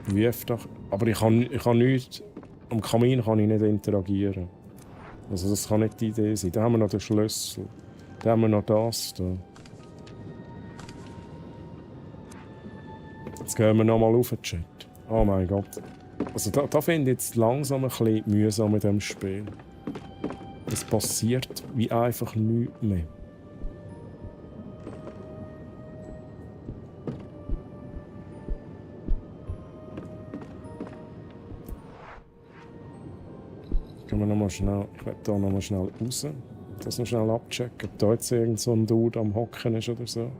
Wirf doch. Aber ich kann nichts. Am Kamin kann ich nicht interagieren. Also das kann nicht die Idee sein. Da haben wir noch den Schlüssel. Da haben wir noch das da. Jetzt gehen wir nochmal auf den Chat. Oh mein Gott. Also da finde ich jetzt langsam ein bisschen mühsam mit dem Spiel. Es passiert wie einfach nichts mehr. Gehen wir nochmal schnell. Ich werde hier nochmal schnell raus. Das noch schnell abchecken, ob da jetzt irgend so ein Dude am Hocken ist oder so.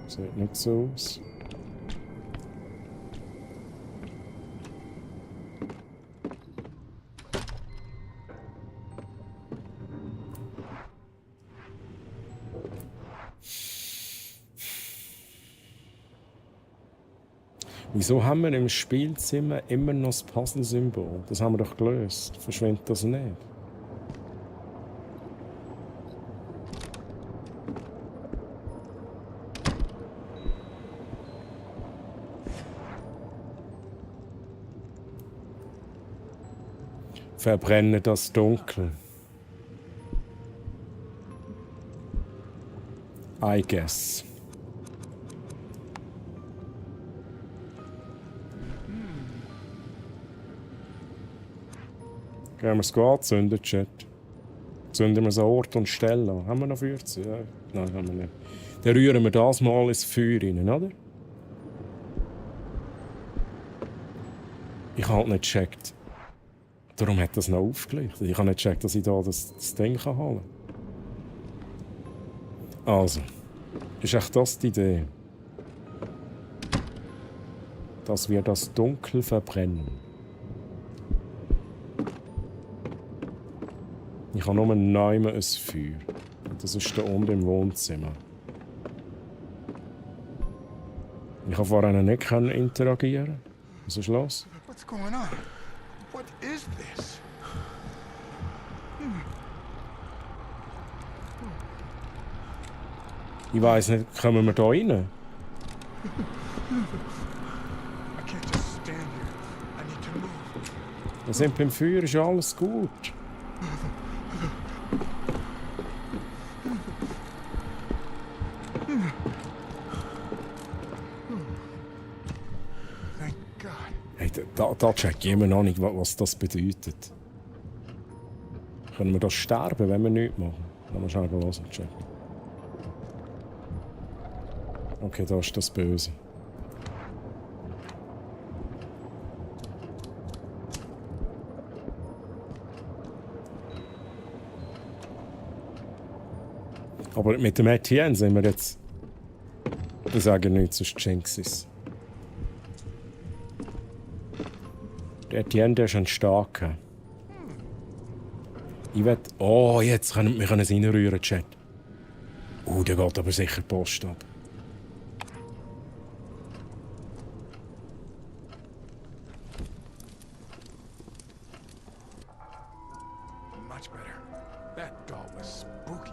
Sieht nicht so aus. Wieso haben wir im Spielzimmer immer noch das Puzzle-Symbol? Das haben wir doch gelöst. Verschwindet das nicht? Verbrenne das Dunkel. I guess. Gehen wir es anzünden, Chat? Zünden wir es an Ort und Stelle an. Haben wir noch Feuerzeug? Ja. Nein, haben wir nicht. Dann rühren wir das mal ins Feuer rein, oder? Ich habe halt nicht gecheckt. Darum hat das noch aufgelichtet. Ich habe nicht gecheckt, dass ich da das Ding holen kann. Also, ist echt das die Idee? Dass wir das Dunkel verbrennen. Ich habe nur neu ein Feuer. Das ist da unten im Wohnzimmer. Ich habe vorher nicht interagieren. Was ist los? What's going on? What is this? Ich weiss nicht, kommen wir da rein? I can't just stand here. I need to move. Wir sind beim Feuer, ist alles gut. Hey, da check ich immer noch nicht, was das bedeutet. Können wir da sterben, wenn wir nichts machen? Lass mal schnell hören, checken. Okay, da ist das Böse. Aber mit dem Etienne sind wir jetzt... Ich sage nichts, sonst Jinxes. Der Etienne, der ist ein Starker. Ich will... Oh, jetzt können wir es reinrühren, Chat. Der geht aber sicher Post ab. Much better. That doll was spooky.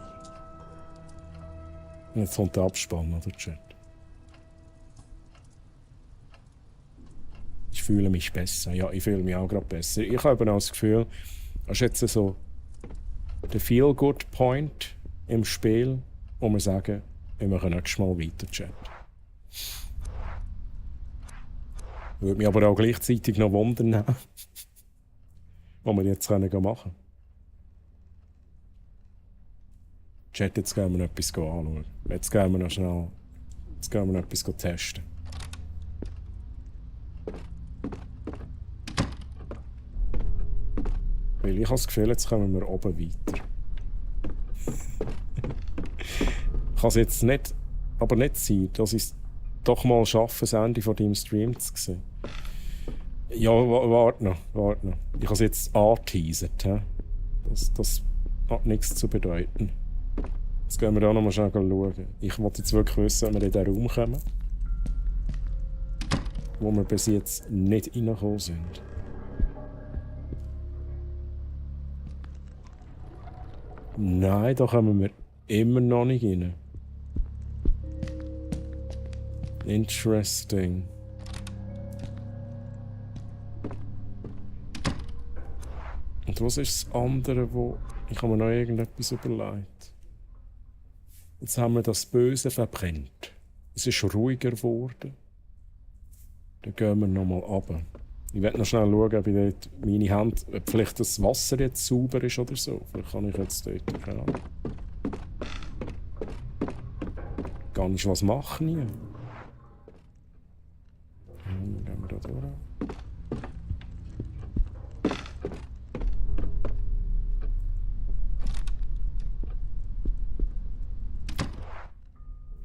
Jetzt kommt der Abspann, oder, Chat? Ich fühle mich besser. Ja, ich fühle mich auch gerade besser. Ich habe auch das Gefühl, das ist jetzt so der Feel-Good-Point im Spiel, wo wir sagen, wir machen nächstes Mal weiter, Chat. Würde mich aber auch gleichzeitig noch wundern, was wir jetzt machen können. Chat, jetzt gehen wir etwas anschauen. Jetzt gehen wir noch schnell. Jetzt gehen wir noch etwas testen. Weil ich habe das Gefühl, jetzt kommen wir oben weiter. Kann es jetzt nicht, aber nicht sein, dass ich es doch mal schaffe, das Ende von deinem Stream zu sehen. Ja, warte noch. Ich habe es jetzt angeteasert. Das hat nichts zu bedeuten. Jetzt gehen wir da nochmal schnell schauen. Ich wollte jetzt wirklich wissen, ob wir in diesen Raum kommen, wo wir bis jetzt nicht reingekommen sind. Nein, da kommen wir immer noch nicht rein. Interesting. Und was ist das andere, wo... Ich habe mir noch irgendetwas überlegt. Jetzt haben wir das Böse verbrennt. Es ist ruhiger geworden. Dann gehen wir nochmal runter. Ich werde noch schnell schauen, ob ich dort meine Hand... Ob vielleicht das Wasser jetzt sauber ist oder so. Vielleicht kann ich jetzt dort... Keine Ahnung. Kann ich was machen hier? Gehen wir da durch.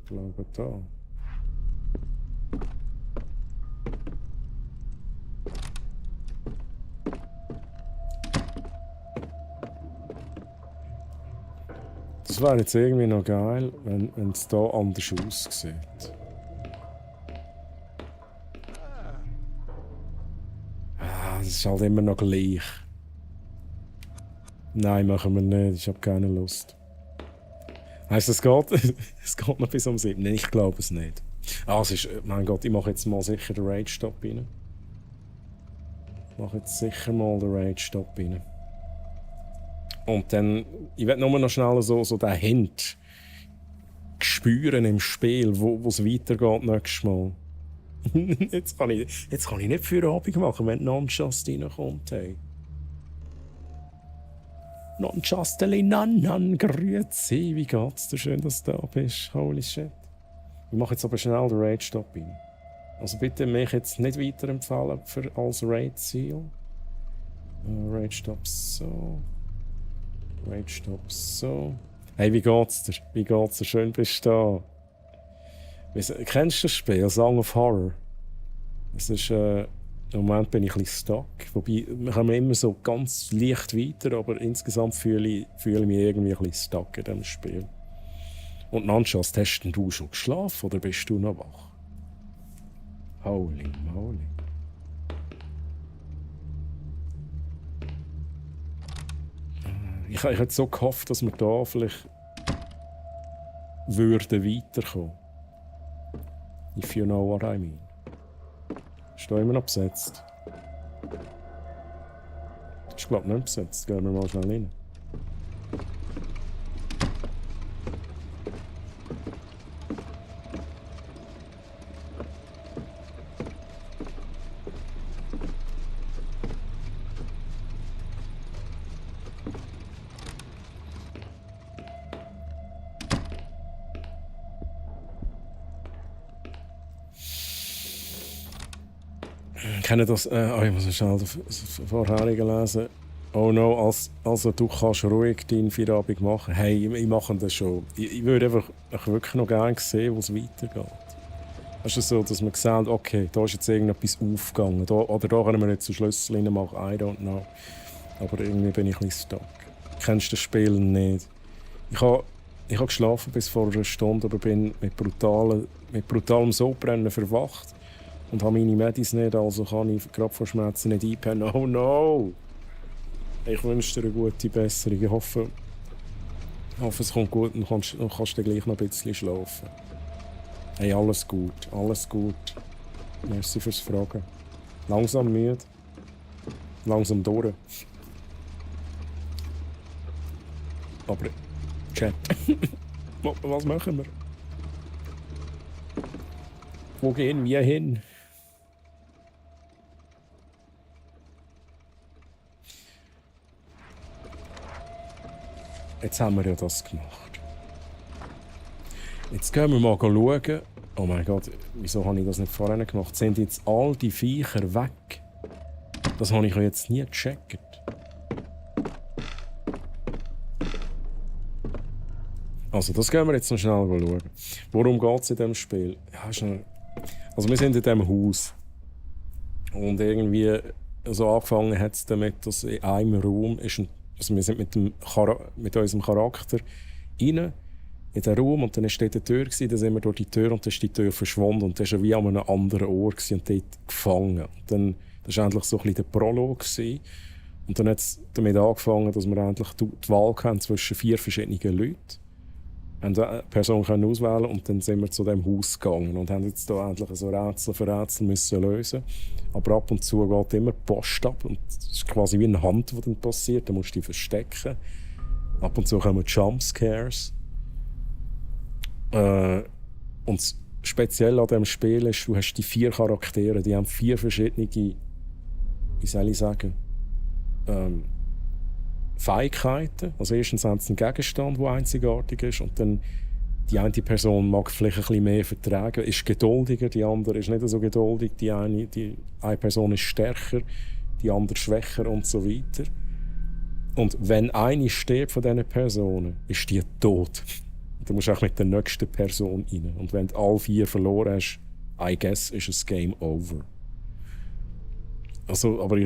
Ich glaube da. Das wäre jetzt irgendwie noch geil, wenn es hier anders aussieht. Es ist halt immer noch gleich. Nein, machen wir nicht. Ich habe keine Lust. Heisst, es geht noch bis um 7? Nein, ich glaube es nicht. Es ist... Mein Gott, ich mache jetzt mal sicher den Rage-Stop rein. Ich mache jetzt sicher mal den Rage-Stop rein. Und dann... Ich will nur noch schnell so den Hint spüren im Spiel, wo es weitergeht nächstes Mal. Jetzt kann ich nicht für Abend machen, wenn Non-Just reinkommt. Hey. Non-Justeli, nan, grüezi. Wie geht's dir? Schön, dass du da bist. Holy shit. Ich mache jetzt aber schnell den Raid-Stop rein. Also bitte mich jetzt nicht weiterempfehlen als Raid-Ziel. Raid-Stop so. Raid-Stop so. Hey, wie geht's dir? Wie geht's dir? Schön, bist du da. Kennst du das Spiel? Song of Horror? Es ist, im Moment bin ich ein bisschen stuck. Wobei, wir kommen immer so ganz leicht weiter, aber insgesamt fühle ich mich irgendwie ein bisschen stuck in diesem Spiel. Und Nanchast, hast du schon geschlafen oder bist du noch wach? Holy moly. Ich hätte so gehofft, dass wir da vielleicht würden weiterkommen. If you know what I mean. Ist da immer noch besetzt? Das ist, glaube ich, nicht besetzt. Gehen wir mal schnell rein. Ich kenne das, ich muss schnell das vorherige lesen. Oh no, also du kannst ruhig deinen Feierabend machen. Hey, ich mache das schon. Ich würde einfach wirklich noch gerne sehen, wo es weitergeht. Es ist so, dass man sieht, okay, da ist jetzt irgendetwas aufgegangen. Oder da können wir jetzt einen Schlüssel reinmachen, I don't know. Aber irgendwie bin ich ein bisschen stuck. Kennst du das Spiel nicht? Ich habe geschlafen bis vor einer Stunde, aber bin mit brutalem Sodbrennen verwacht. Und habe meine Medis nicht, also kann ich gerade vor Schmerzen nicht einpennen. Oh no! Ich wünsche dir eine gute Besserung. Ich hoffe es kommt gut und kannst du gleich noch ein bisschen schlafen. Hey, alles gut, alles gut. Merci fürs Fragen. Langsam müde. Langsam durch. Aber, Chat, was machen wir? Wo gehen wir hin? jetzt haben wir ja das gemacht. Jetzt gehen wir mal schauen. Oh mein Gott, wieso habe ich das nicht vorher gemacht? Sind jetzt all die Viecher weg? Das habe ich ja jetzt nie gecheckt. Also, das gehen wir jetzt noch schnell schauen. Worum geht es in diesem Spiel? Ja, schnell. Also, wir sind in diesem Haus. Und irgendwie so angefangen hat es damit, dass in einem Raum ist also wir sind mit unserem Charakter rein in den Raum und dann war dort eine Tür, dann sind wir durch die Tür und dann ist die Tür verschwunden und dann war er wie an einem anderen Ort und dort gefangen. Und dann, das war endlich so ein bisschen der Prolog. Und dann hat es damit angefangen, dass wir endlich die Wahl hatten zwischen 4 verschiedenen Leuten. Eine Person können auswählen und dann sind wir zu diesem Haus gegangen und haben jetzt da endlich so Rätsel für Rätsel müssen lösen. Aber ab und zu geht immer die Post ab und es ist quasi wie eine Hand, die dann passiert. Da musst du dich verstecken. Ab und zu kommen Jumpscares. Und speziell an diesem Spiel ist, du hast die 4 Charaktere, die haben 4 verschiedene, wie soll ich sagen, Fähigkeiten. Also erstens haben sie einen Gegenstand, der einzigartig ist und dann die eine Person mag vielleicht ein bisschen mehr vertragen, ist geduldiger, die andere ist nicht so geduldig, die eine Person ist stärker, die andere schwächer und so weiter. Und wenn eine stirbt von diesen Personen, ist die tot. Dann musst du auch mit der nächsten Person rein. Und wenn du alle 4 verloren hast, I guess, ist es Game Over. Also, aber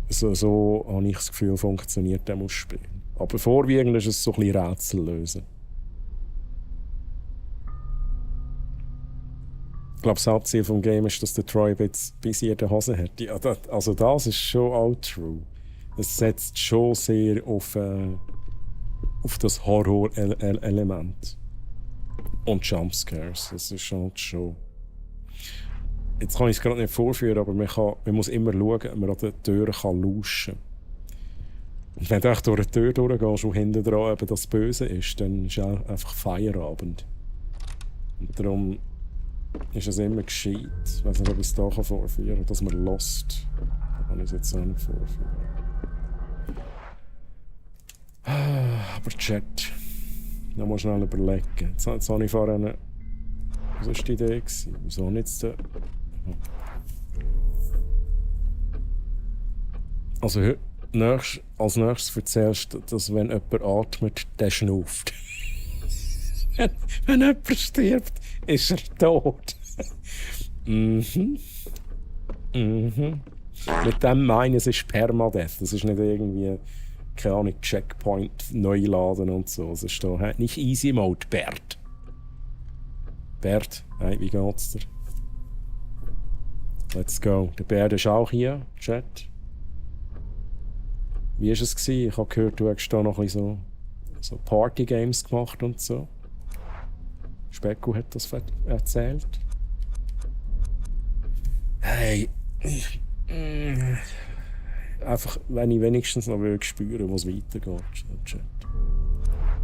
so habe ich das Gefühl, funktioniert das Spiel. Aber vorwiegend ist es so ein bisschen Rätsel lösen. Ich glaube, das Hauptziel des Games ist, dass der Troy bis in der Hose hat. Ja, also das ist schon auch true. Es setzt schon sehr auf das Horror-Element. Und Jumpscares. Das ist halt schon... Jetzt kann ich es gerade nicht vorführen, aber man muss immer schauen, ob man an der Tür lauschen kann. Und wenn du durch eine Tür durchgehst, wo hinten dran eben das Böse ist, dann ist auch einfach Feierabend. Und darum ist es immer gescheit, ich weiß nicht, ob ich es hier vorführen kann, dass man Lost. Da kann ich es jetzt auch nicht vorführen. Aber Chat. Da muss ich schnell überlegen. Jetzt habe ich vorhin... Was war die Idee? Wieso nicht jetzt... Also als nächstes erzählst du, dass wenn jemand atmet, der schnauft. Wenn jemand stirbt, ist er tot. Mhm. Mit dem meine es ist Permadeath. Das ist nicht irgendwie, keine Ahnung, Checkpoint neu laden und so. Es ist da nicht Easy Mode, Bert. Bert, hey, wie geht's dir? Let's go. Der Bert ist auch hier, Chat. Wie war es? Ich habe gehört, du hast da noch ein bisschen so Party-Games gemacht und so. Specko hat das erzählt. Hey, einfach, wenn ich wenigstens noch spüren, wo es weitergeht. Chat.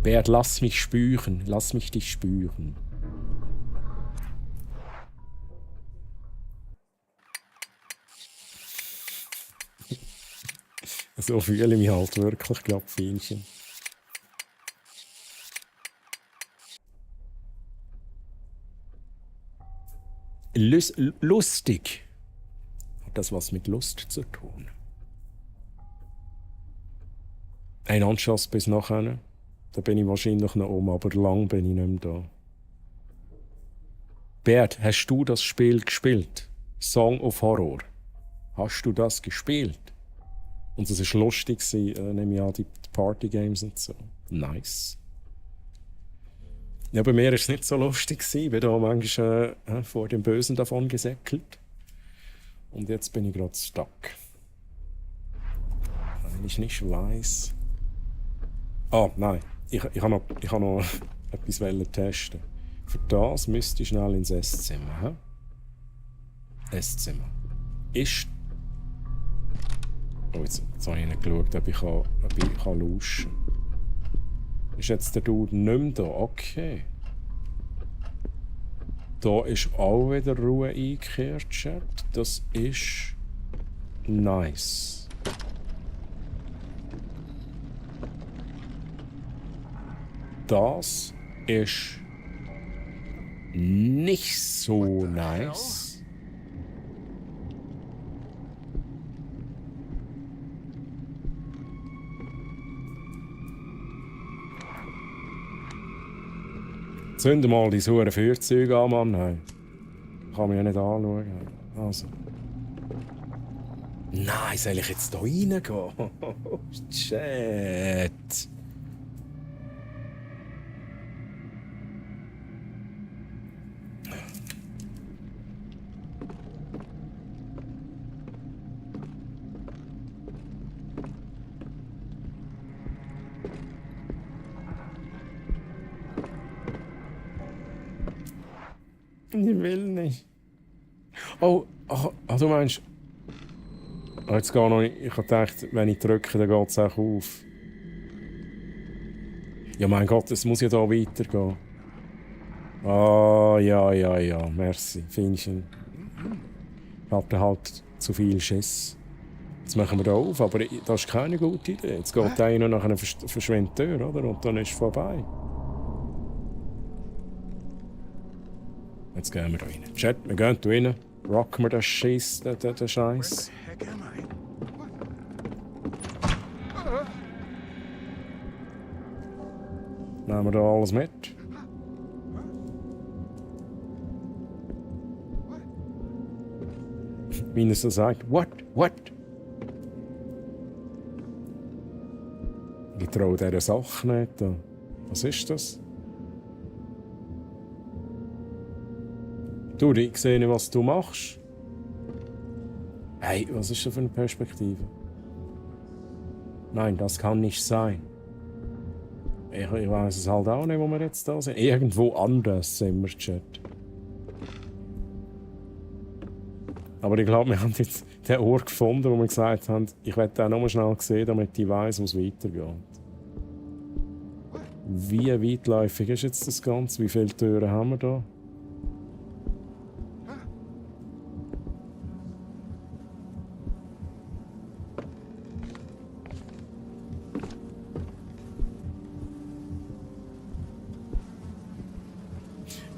Bert, lass mich spüren. Lass mich dich spüren. So fühle ich mich halt wirklich, glaube ich, Fähnchen. Lustig. Hat das was mit Lust zu tun? Ein Anschuss bis nachher. Da bin ich wahrscheinlich noch oben, aber lang bin ich nicht mehr da. Bert, hast du das Spiel gespielt? Song of Horror. Hast du das gespielt? Und es war lustig, nehme ich an, die Party-Games und so. Nice. Ja, bei mir war es nicht so lustig. Ich bin da manchmal vor dem Bösen davon gesäckelt. Und jetzt bin ich gerade stuck. Weil ich nicht weiss. Ah, nein. Ich habe noch etwas testen. Für das müsste ich schnell ins Esszimmer. Esszimmer. Ist... Oh, jetzt habe ich nicht geschaut, ob ich lauschen kann. Ist jetzt der Dude nicht mehr da? Okay. Da ist auch wieder Ruhe eingekehrt, Chat. Das ist... nice. das ist nicht so nice. Zünd mal die sauren Feuerzeuge an, Mann. Hey. Kann man ja nicht anschauen. Also. Nein, soll ich jetzt hier reingehen? Oh, shit. Ich will nicht. Oh, du meinst... Oh, jetzt geht noch nicht. Ich habe gedacht, wenn ich drücke, dann geht es auch auf. Ja, mein Gott, es muss ja hier weitergehen. Ah, ja, merci. Finchen. Ich hatte halt zu viel Schiss. Jetzt machen wir da auf, aber das ist keine gute Idee. Jetzt geht einer nach einer verschwindenden Tür, oder? Und dann ist es vorbei. Jetzt gehen wir da rein. Chat, wir gehen da rein. Rocken wir den Scheiß, den Scheiß. Nehmen wir da alles mit. Wie er so sagt, what? Ich traue dieser Sache nicht. Was ist das? Du, ich sehe nicht, was du machst. Hey, was ist das für eine Perspektive? Nein, das kann nicht sein. Ich weiß es halt auch nicht, wo wir jetzt da sind. Irgendwo anders sind wir, Chat. Aber ich glaube, wir haben jetzt den Ort gefunden, wo wir gesagt haben, ich werde den nochmal schnell sehen, damit ich weiss, wo es weitergeht. Wie weitläufig ist jetzt das Ganze? Wie viele Türen haben wir da?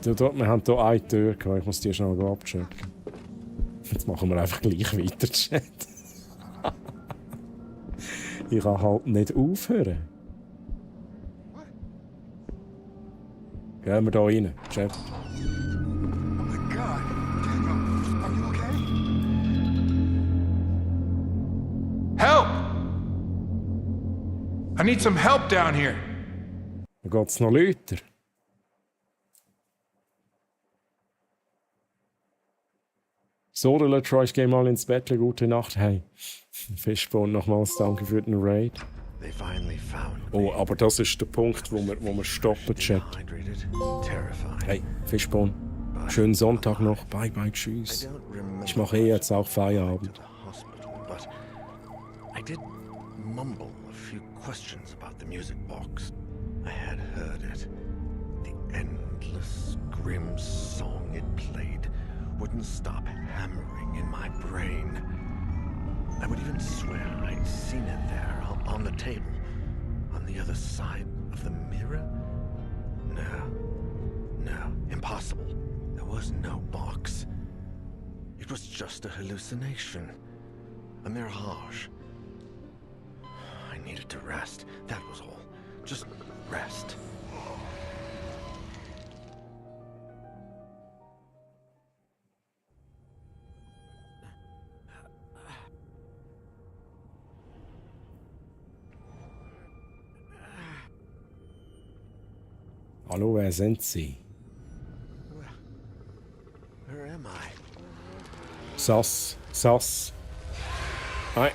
Wir haben hier eine Tür gehabt. Ich muss die schnell abchecken. Jetzt machen wir einfach gleich weiter, Chat. Ich kann halt nicht aufhören. Gehen wir da rein, Chat. Help! I need some help down here. Da geht's noch lauter. So, der Letroy, ich gehe mal ins Bett. Gute Nacht. Hey, Fishbone, nochmals danke für den Raid. Oh, aber das ist der Punkt, wo wir stoppen, Chat. Hey, Fishbone, schönen Sonntag noch. Bye, bye, tschüss. Ich mache jetzt auch Feierabend. I did mumble a few questions about the music box. I had heard it. The endless, grim song it played wouldn't stop hammering in my brain. I would even swear I'd seen it there on the table, on the other side of the mirror. No, impossible. There was no box. It was just a hallucination, a mirage. I needed to rest, that was all. Just rest. Hallo, wer sind Sie? Where am I? Sass. Hi.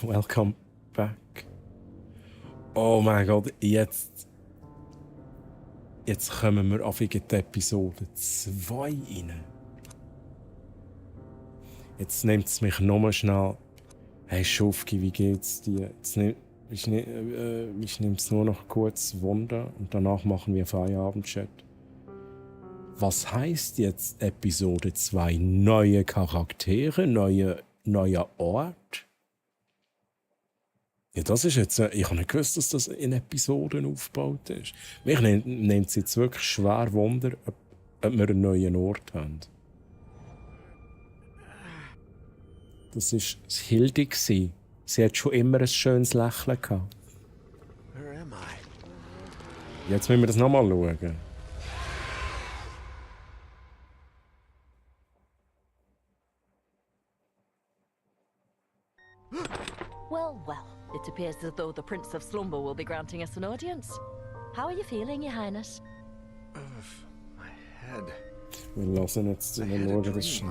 Welcome back. Oh mein Gott, jetzt kommen wir auf die Episode 2 rein. Jetzt nimmt es mich nochmal schnell. Hey Schufki, wie geht's dir? Ich nehme es nur noch kurz Wunder und danach machen wir Feierabend-Chat. Was heisst jetzt Episode 2? Neue Charaktere, neuer Ort? Ja, das ist jetzt... ich habe nicht gewusst, dass das in Episoden aufgebaut ist. Mich nimmt es jetzt wirklich schwer Wunder, ob wir einen neuen Ort haben. Das war das Hilde. Sie hat schon immer ein schönes Lächeln gehabt. Where am I? Jetzt müssen wir das nochmal schauen. Well, well. It appears as though the Prince of Slumber will be granting us an audience. How are you feeling, Your Highness? My head. Wir lassen jetzt in der Lage das schon.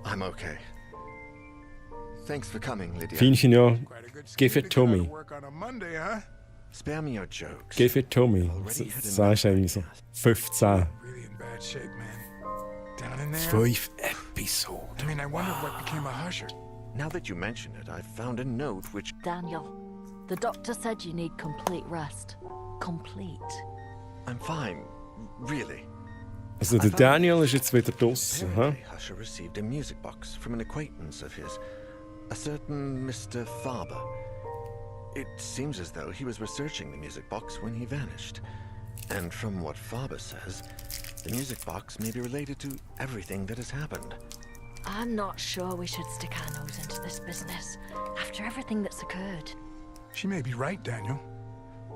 I'm okay. Thanks for coming, Lydia. Findchen ja, give it to me. Spare me your jokes. Give it to me. Das sagst du irgendwie so. 15. 5 Episoden. I mean, I wondered what became of Husher. Now that you mention it, I found a note which... Daniel, the doctor said you need complete rest. Complete. I'm fine, really. Also der Daniel ist jetzt wieder draussen, Apparently, Husher received a music box from an acquaintance of his, a certain Mr. Faber. It seems as though he was researching the music box when he vanished. And from what Faber says, the music box may be related to everything that has happened. I'm not sure we should stick our nose into this business after everything that's occurred. She may be right, Daniel.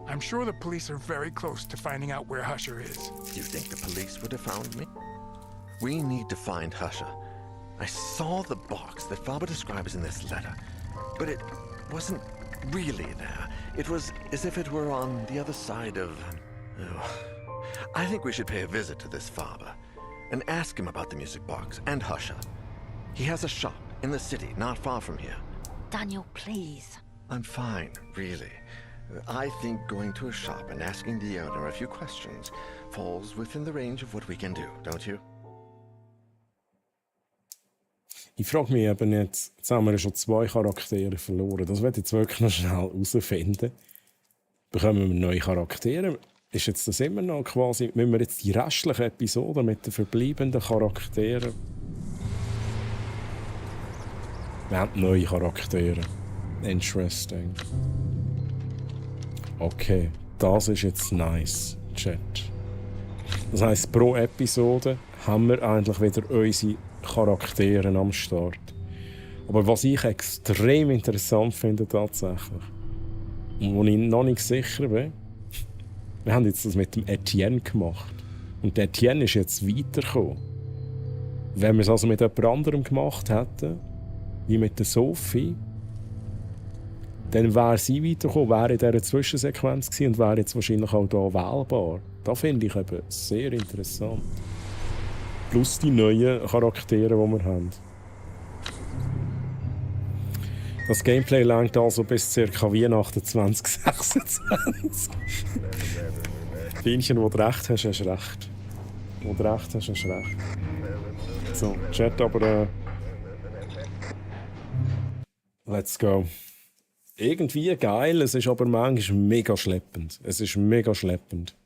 I'm sure the police are very close to finding out where Husher is. You think the police would have found me? We need to find Husher. I saw the box that Faber describes in this letter, but it wasn't really there. It was as if it were on the other side of... Oh. I think we should pay a visit to this Faber and ask him about the music box and Husher. He has a shop in the city, not far from here. Daniel, please. I'm fine, really. I think going to a shop and asking the owner a few questions falls within the range of what we can do, don't you? Ich frage mich eben jetzt haben wir schon 2 Charaktere verloren. Das werde ich jetzt wirklich noch schnell herausfinden. Bekommen wir neue Charaktere? Ist jetzt das immer noch quasi, müssen wir jetzt die restlichen Episoden mit den verbleibenden Charakteren... Wir haben neue Charaktere. Interesting. Okay, das ist jetzt nice, Chat. Das heisst, pro Episode haben wir eigentlich wieder unsere Charaktere am Start. Aber was ich extrem interessant finde tatsächlich, und wo ich noch nicht sicher bin, wir haben jetzt das mit dem Etienne gemacht. Und der Etienne ist jetzt weitergekommen. Wenn wir es also mit jemand anderem gemacht hätten, wie mit der Sophie, dann wäre sie weitergekommen, wäre in dieser Zwischensequenz gewesen und wäre jetzt wahrscheinlich auch hier wählbar. Das finde ich eben sehr interessant. Plus die neuen Charaktere, die wir haben. Das Gameplay langt also bis ca. Weihnachten 2026. Feinchen, wo du recht hast, hast recht. Wo du recht hast, hast recht. So, Chat, aber... let's go. Irgendwie geil, es ist aber manchmal mega schleppend. Es ist mega schleppend.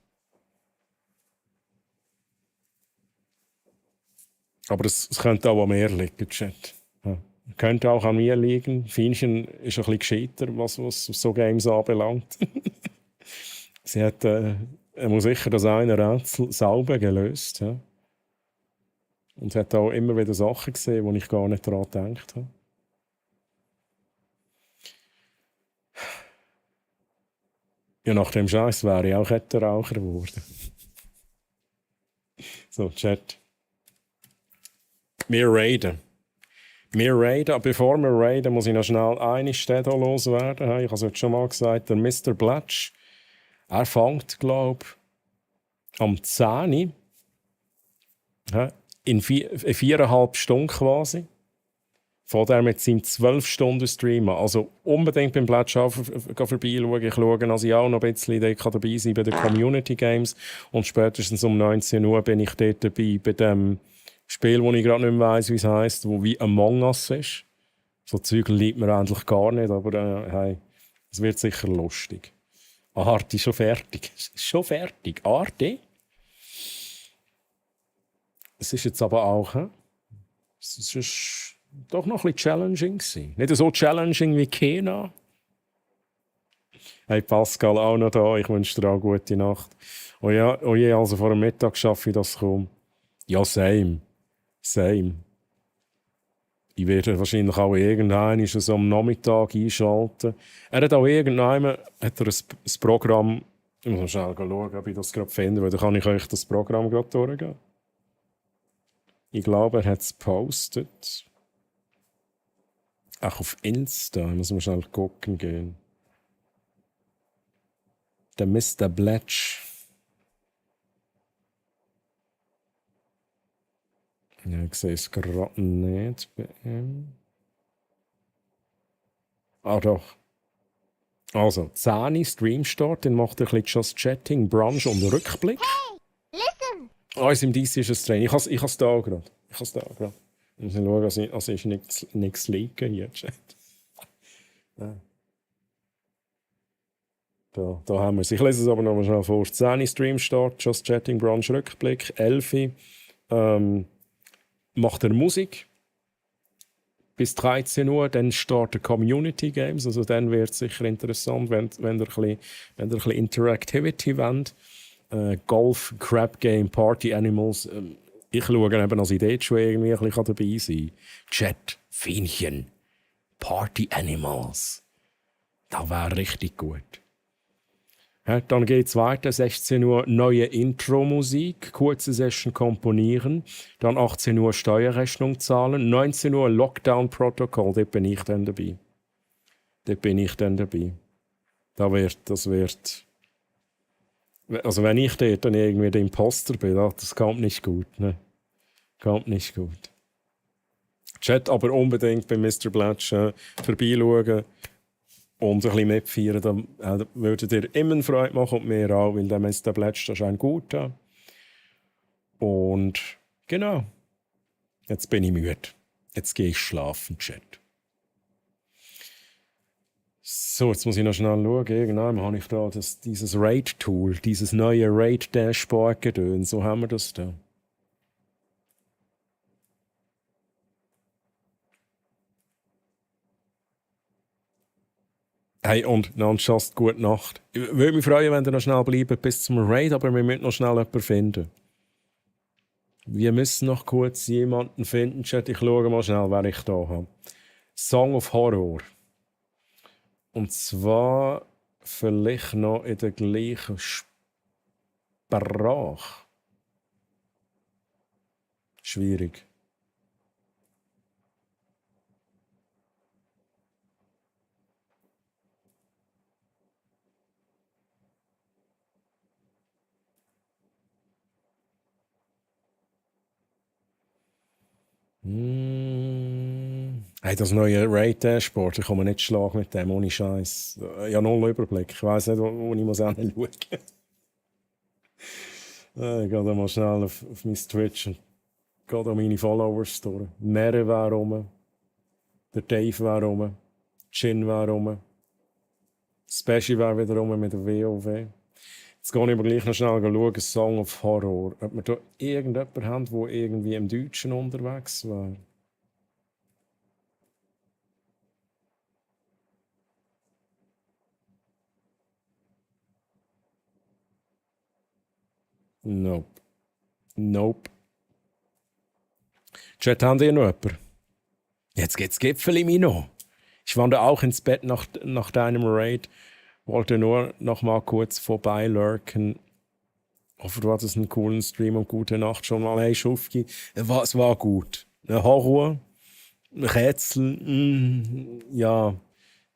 Aber es könnte auch an mir liegen, Chat. Ja. Könnte auch an mir liegen. Feinchen ist ein bisschen gescheiter, was so Games anbelangt. Sie hat sicher das eine Rätsel sauber gelöst. Ja. Und hat auch immer wieder Sachen gesehen, wo ich gar nicht daran gedacht habe. Ja, nach dem Scheiß wäre ich auch Kettenraucher geworden. So, Chat. Wir raiden. Aber bevor wir raiden, muss ich noch schnell eine Stelle loswerden. Ich habe es jetzt schon mal gesagt, der Mr. Blatch, er fängt, glaube ich, am 10 Uhr. In 4,5 Stunden quasi. Von der mit seinem 12-Stunden-Stream. Also unbedingt beim Blatch vorbeischauen. Ich schaue also auch noch ein bisschen dabei sein bei den Community Games. Und spätestens um 19 Uhr bin ich dort dabei bei dem Spiel, wo ich gerade nicht mehr weiss, wie es heisst, wo wie Among Us ist. So Zeug liebt mir eigentlich gar nicht, aber hey, es wird sicher lustig. Arte ist schon fertig. Schon fertig. Arte? Es ist jetzt aber auch, es ist doch noch ein bisschen challenging gewesen. Nicht so challenging wie Kena. Hey Pascal, auch noch da. Ich wünsche dir auch gute Nacht. Oh ja, oh je, also vor dem Mittag schaffe ich das kaum. Ja, same. Ich werde wahrscheinlich auch irgendwann so am Nachmittag einschalten. Er hat auch irgendwann ein Programm. Ich muss mal schnell schauen, ob ich das gerade finde, weil dann kann ich euch das Programm gerade durchgeben. Ich glaube, er hat es gepostet. Auch auf Insta. Ich muss mal schnell gucken gehen. Der Mr. Bletch. Ja, ich sehe es gerade nicht bei ihm. Ah, doch. Also, 10 Streamstart, dann macht er ein bisschen Just Chatting, Brunch und Rückblick. Hey, listen! Ah, im DC ist es Training. Ich habe es da gerade. Ich muss schauen, also ist nichts liegen hier, Chat. Ja. Da haben wir es. Ich lese es aber noch mal schnell vor. 10 Streamstart, Just Chatting, Brunch, Rückblick. 11 macht er Musik. Bis 13 Uhr, dann starten Community Games. Also dann wird es sicher interessant, wenn ihr ein bisschen Interactivity wollt. Golf, Crab Game, Party Animals. Ich schaue eben als Idee schon irgendwie ein bisschen dabei sein. Chat, Fähnchen, Party Animals. Das wäre richtig gut. Ja, dann geht es weiter, 16 Uhr neue Intro-Musik, kurze Session komponieren, dann 18 Uhr Steuerrechnung zahlen, 19 Uhr Lockdown-Protokoll, dort bin ich dann dabei. Das wird... Also wenn ich dort dann irgendwie der Imposter bin, das kommt nicht gut. Ne? Kommt nicht gut. Chat aber unbedingt bei Mr. Blatch vorbeischauen. Und ein bisschen mitfeiern, dann würdet ihr immer eine Freude machen und mir auch, weil der Mr. Bletch das scheint gut an. Und genau, jetzt bin ich müde. Jetzt gehe ich schlafen, Chat. So, jetzt muss ich noch schnell schauen. Irgendwann habe ich da dieses Raid-Tool, dieses neue Raid-Dashboard gedöns. So haben wir das da. Hey, und Nanschast, gute Nacht. Ich würde mich freuen, wenn ihr noch schnell bleibt bis zum Raid, aber wir müssen noch schnell jemanden finden. Wir müssen noch kurz jemanden finden, Chat. Ich schaue mal schnell, wer ich da habe. Song of Horror. Und zwar vielleicht noch in der gleichen Sprache. Schwierig. Hey, das neue Raid-Dashboard, ich komme nicht schlagen mit dem, ohne Scheiß. Ich habe null Überblick. Ich weiss nicht, wo ich muss hinschauen. Ich gehe da mal schnell auf mein Twitch und gehe da meine Followers durch. Mere wäre rum, der Dave wäre rum, Jin wäre rum, Special wäre wieder rum mit der WoW. Jetzt gehe ich aber gleich noch schnell schauen, Song of Horror. Ob wir da irgendjemanden haben, der irgendwie im Deutschen unterwegs wäre. Nope. Chat, haben ihr noch jemanden? Jetzt geht's Gipfel in noch. Ich wandere auch ins Bett nach deinem Raid. Wollte nur noch mal kurz vorbeilurken. Hoffe, du hattest einen coolen Stream und gute Nacht schon mal. Hey, Schufki, es war gut. Ein Horror, ein Rätsel, ja,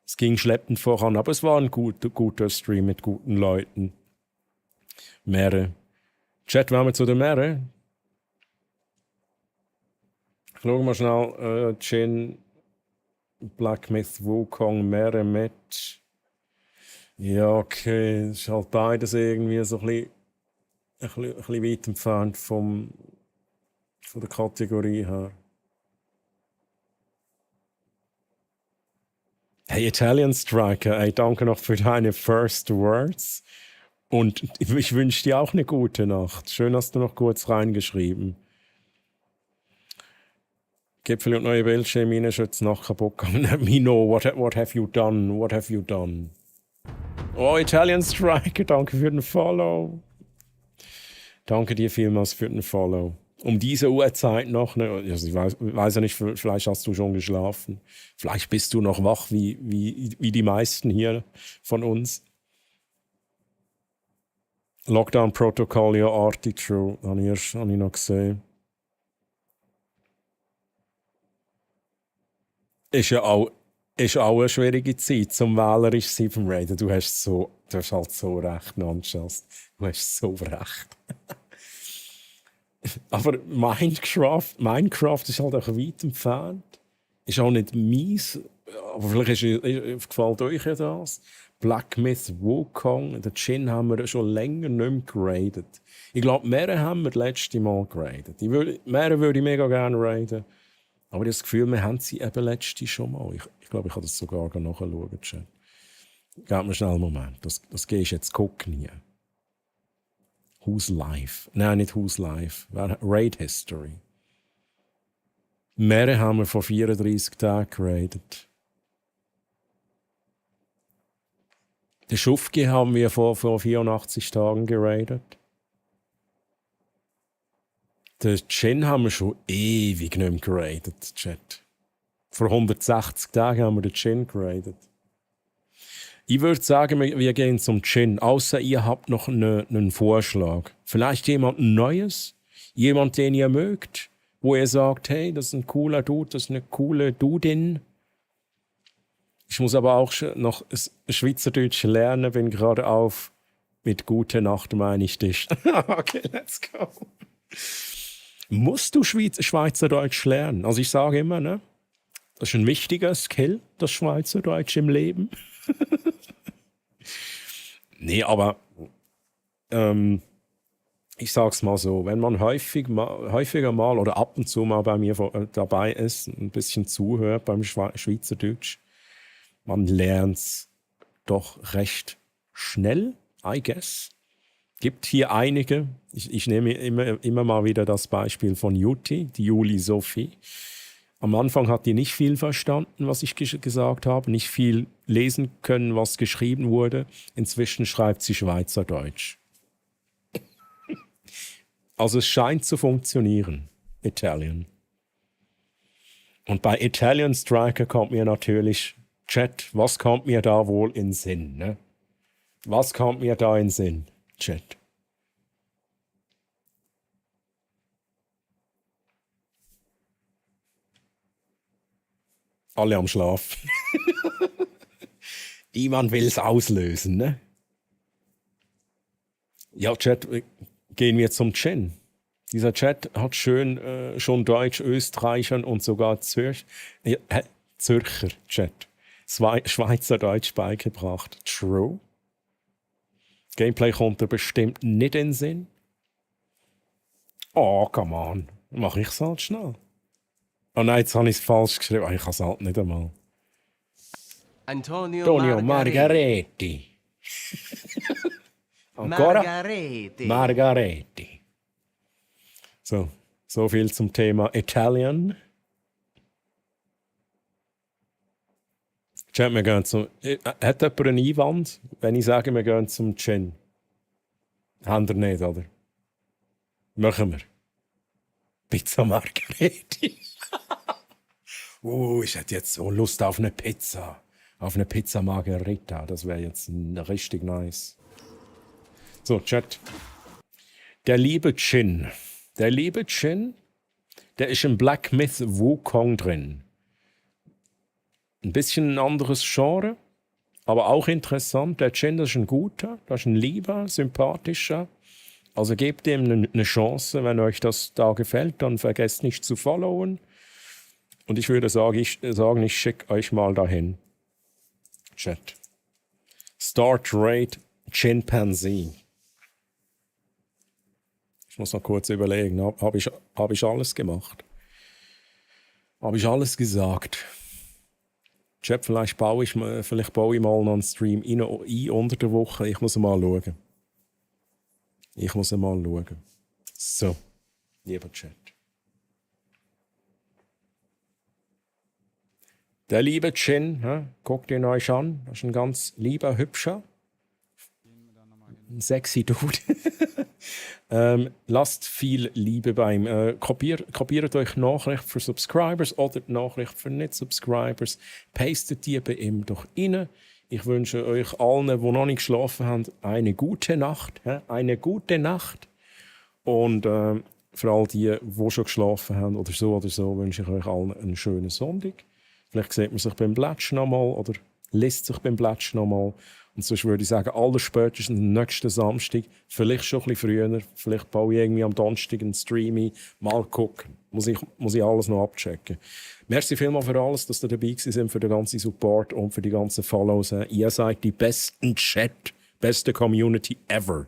es ging schleppend voran, aber es war ein guter Stream mit guten Leuten. Meere. Chat, wollen wir zu der Meere? Ich schaue mal schnell, Jin, Black Myth, Wukong, Meere mit. Ja, okay, es ist halt beides irgendwie so ein bisschen weit entfernt von der Kategorie her. Hey, Italian Striker, hey, danke noch für deine First Words. Und ich wünsche dir auch eine gute Nacht. Schön, hast du noch kurz reingeschrieben. Gipfel und neue Bildschirm rein, ist jetzt nach kaputt gegangen. Let me know, what have you done? What have you done? Oh, Italian Striker, danke für den Follow. Danke dir vielmals für den Follow. Um diese Uhrzeit noch, ne? Also ich weiß ja nicht, vielleicht hast du schon geschlafen. Vielleicht bist du noch wach, wie die meisten hier von uns. Lockdown-Protokoll, ja, artig, true. Habe ich noch gesehen. Ist ja auch eine schwierige Zeit zum wählerisch sein vom Raiden. Du hast halt so recht, Nonchast. Du hast so recht. Aber Minecraft ist halt auch weit entfernt. Ist auch nicht mies. Aber vielleicht gefällt euch ja das. Black Myth, Wukong, den Jin haben wir schon länger nicht mehr geradet. Ich glaube, mehrere haben wir das letzte Mal geradet. Mehrere würde ich mega gerne raiden. Aber ich habe das Gefühl, wir haben sie eben letzte schon mal. Ich glaube, ich kann das sogar nachschauen. Gib mir schnell einen Moment. Das gehst du jetzt gucken hier. Who's Life? Nein, nicht Who's Life. Raid History. Mehrere haben wir vor 34 Tagen geradet. Den Schufki haben wir vor 84 Tagen geradet. Den Jin haben wir schon ewig nicht mehr geradet, Chat. Vor 160 Tagen haben wir den Jin geradet. Ich würde sagen, wir gehen zum Jin, außer ihr habt noch einen Vorschlag. Vielleicht jemand Neues? Jemand, den ihr mögt? Wo ihr sagt, hey, das ist ein cooler Dude, das ist eine coole Dudin. Ich muss aber auch noch Schweizerdeutsch lernen, bin gerade auf. Mit Gute Nacht meine ich dich. Okay, let's go. Musst du Schweizerdeutsch lernen? Also ich sage immer, ne? Das ist ein wichtiger Skill, das Schweizerdeutsch im Leben. Nee, aber ich sag's mal so, wenn man häufiger mal oder ab und zu mal bei mir dabei ist, ein bisschen zuhört beim Schweizerdeutsch, man lernt's doch recht schnell, I guess. Gibt hier einige, ich nehme immer mal wieder das Beispiel von Juti, die Juli Sophie. Am Anfang hat die nicht viel verstanden, was ich gesagt habe, nicht viel lesen können, was geschrieben wurde. Inzwischen schreibt sie Schweizerdeutsch. Also es scheint zu funktionieren, Italian. Und bei Italian Striker kommt mir natürlich, Chat, was kommt mir da wohl in Sinn? Ne? Was kommt mir da in Sinn, Chat? Alle am Schlafen. Niemand will es auslösen, ne? Ja, Chat, gehen wir zum Jin. Dieser Chat hat schön schon Deutsch, Österreichern und sogar Zürcher Chat. Schweizerdeutsch beigebracht. True. Gameplay kommt dir bestimmt nicht in den Sinn. Oh, come on. Mach ich es halt schnell. Oh nein, jetzt habe ich es falsch geschrieben. Ich kann es halt nicht einmal. Antonio Margaretti. Ancora? Margaretti. So viel zum Thema Italian. Chat, wir gehen zum... Hat jemand einen Einwand, wenn ich sage, wir gehen zum Jin? Haben wir nicht, oder? Machen wir. Pizza Margaretti. Ich hätte jetzt so Lust auf eine Pizza. Auf eine Pizza Margherita. Das wäre jetzt richtig nice. So, Chat. Der liebe Jin. Der ist im Black Myth Wukong drin. Ein bisschen ein anderes Genre, aber auch interessant. Der Jin, das ist ein guter, das ist ein lieber, sympathischer. Also gebt ihm eine Chance. Wenn euch das da gefällt, dann vergesst nicht zu followen. Und ich würde sagen, ich schicke euch mal dahin. Chat. Start Raid Chimpanzee. Ich muss noch kurz überlegen, hab ich alles gemacht? Habe ich alles gesagt? Chat, vielleicht baue ich mal noch einen Stream ein unter der Woche. Ich muss mal schauen. So, lieber Chat. Der liebe Jin, guckt ihn euch an. Das ist ein ganz lieber, hübscher, sexy Dude. Lasst viel Liebe bei ihm. Kopiert euch Nachricht für Subscribers oder die Nachricht für Nicht-Subscribers. Pastet die bei ihm doch rein. Ich wünsche euch allen, die noch nicht geschlafen haben, eine gute Nacht. Eine gute Nacht. Und für all die schon geschlafen haben oder so, wünsche ich euch allen einen schönen Sonntag. Vielleicht sieht man sich beim Blatsch nochmal oder liest sich beim Blatsch nochmal. Und sonst würde ich sagen, allerspätestens am nächsten Samstag, vielleicht schon ein bisschen früher, vielleicht baue ich irgendwie am Donnerstag einen Stream ein. Mal gucken. Muss ich alles noch abchecken. Merci vielmals für alles, dass ihr dabei seid, für den ganzen Support und für die ganzen Follows. Ihr seid die besten Chat, beste Community ever.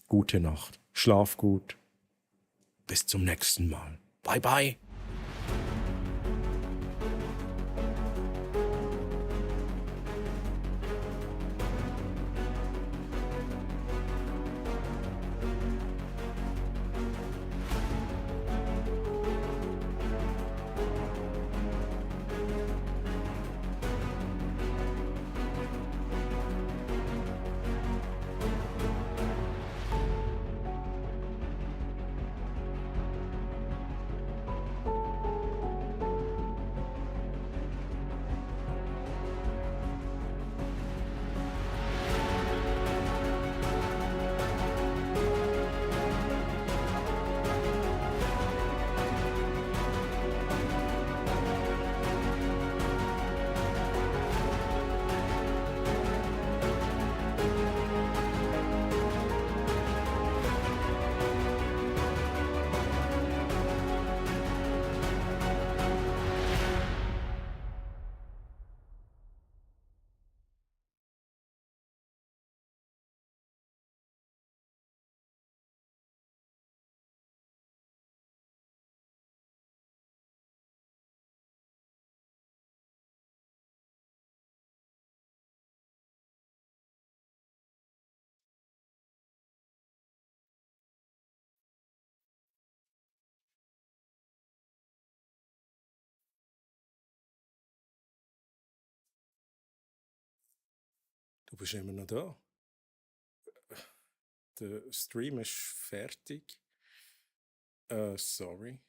Gute Nacht. Schlaf gut. Bis zum nächsten Mal. Bye, bye. Du bist immer noch da. Der Stream ist fertig. Sorry.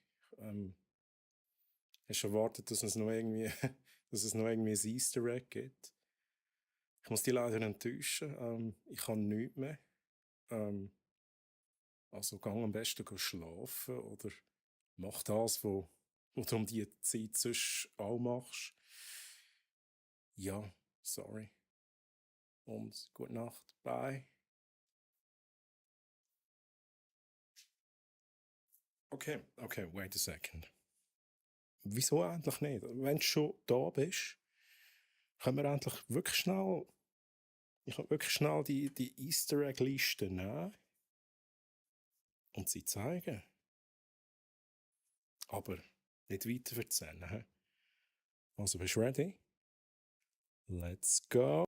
Hast du erwartet, dass es noch irgendwie ein Easter Egg gibt? Ich muss dich leider enttäuschen. Ich habe nichts mehr. Also gang am besten schlafen oder mach das, was du um die Zeit sonst auch machst. Ja, sorry. Und gute Nacht. Bye. Okay, wait a second. Wieso eigentlich nicht? Wenn du schon da bist, können wir endlich wirklich schnell die Easter Egg-Liste nehmen und sie zeigen. Aber nicht weiter erzählen. Also, bist du ready? Let's go.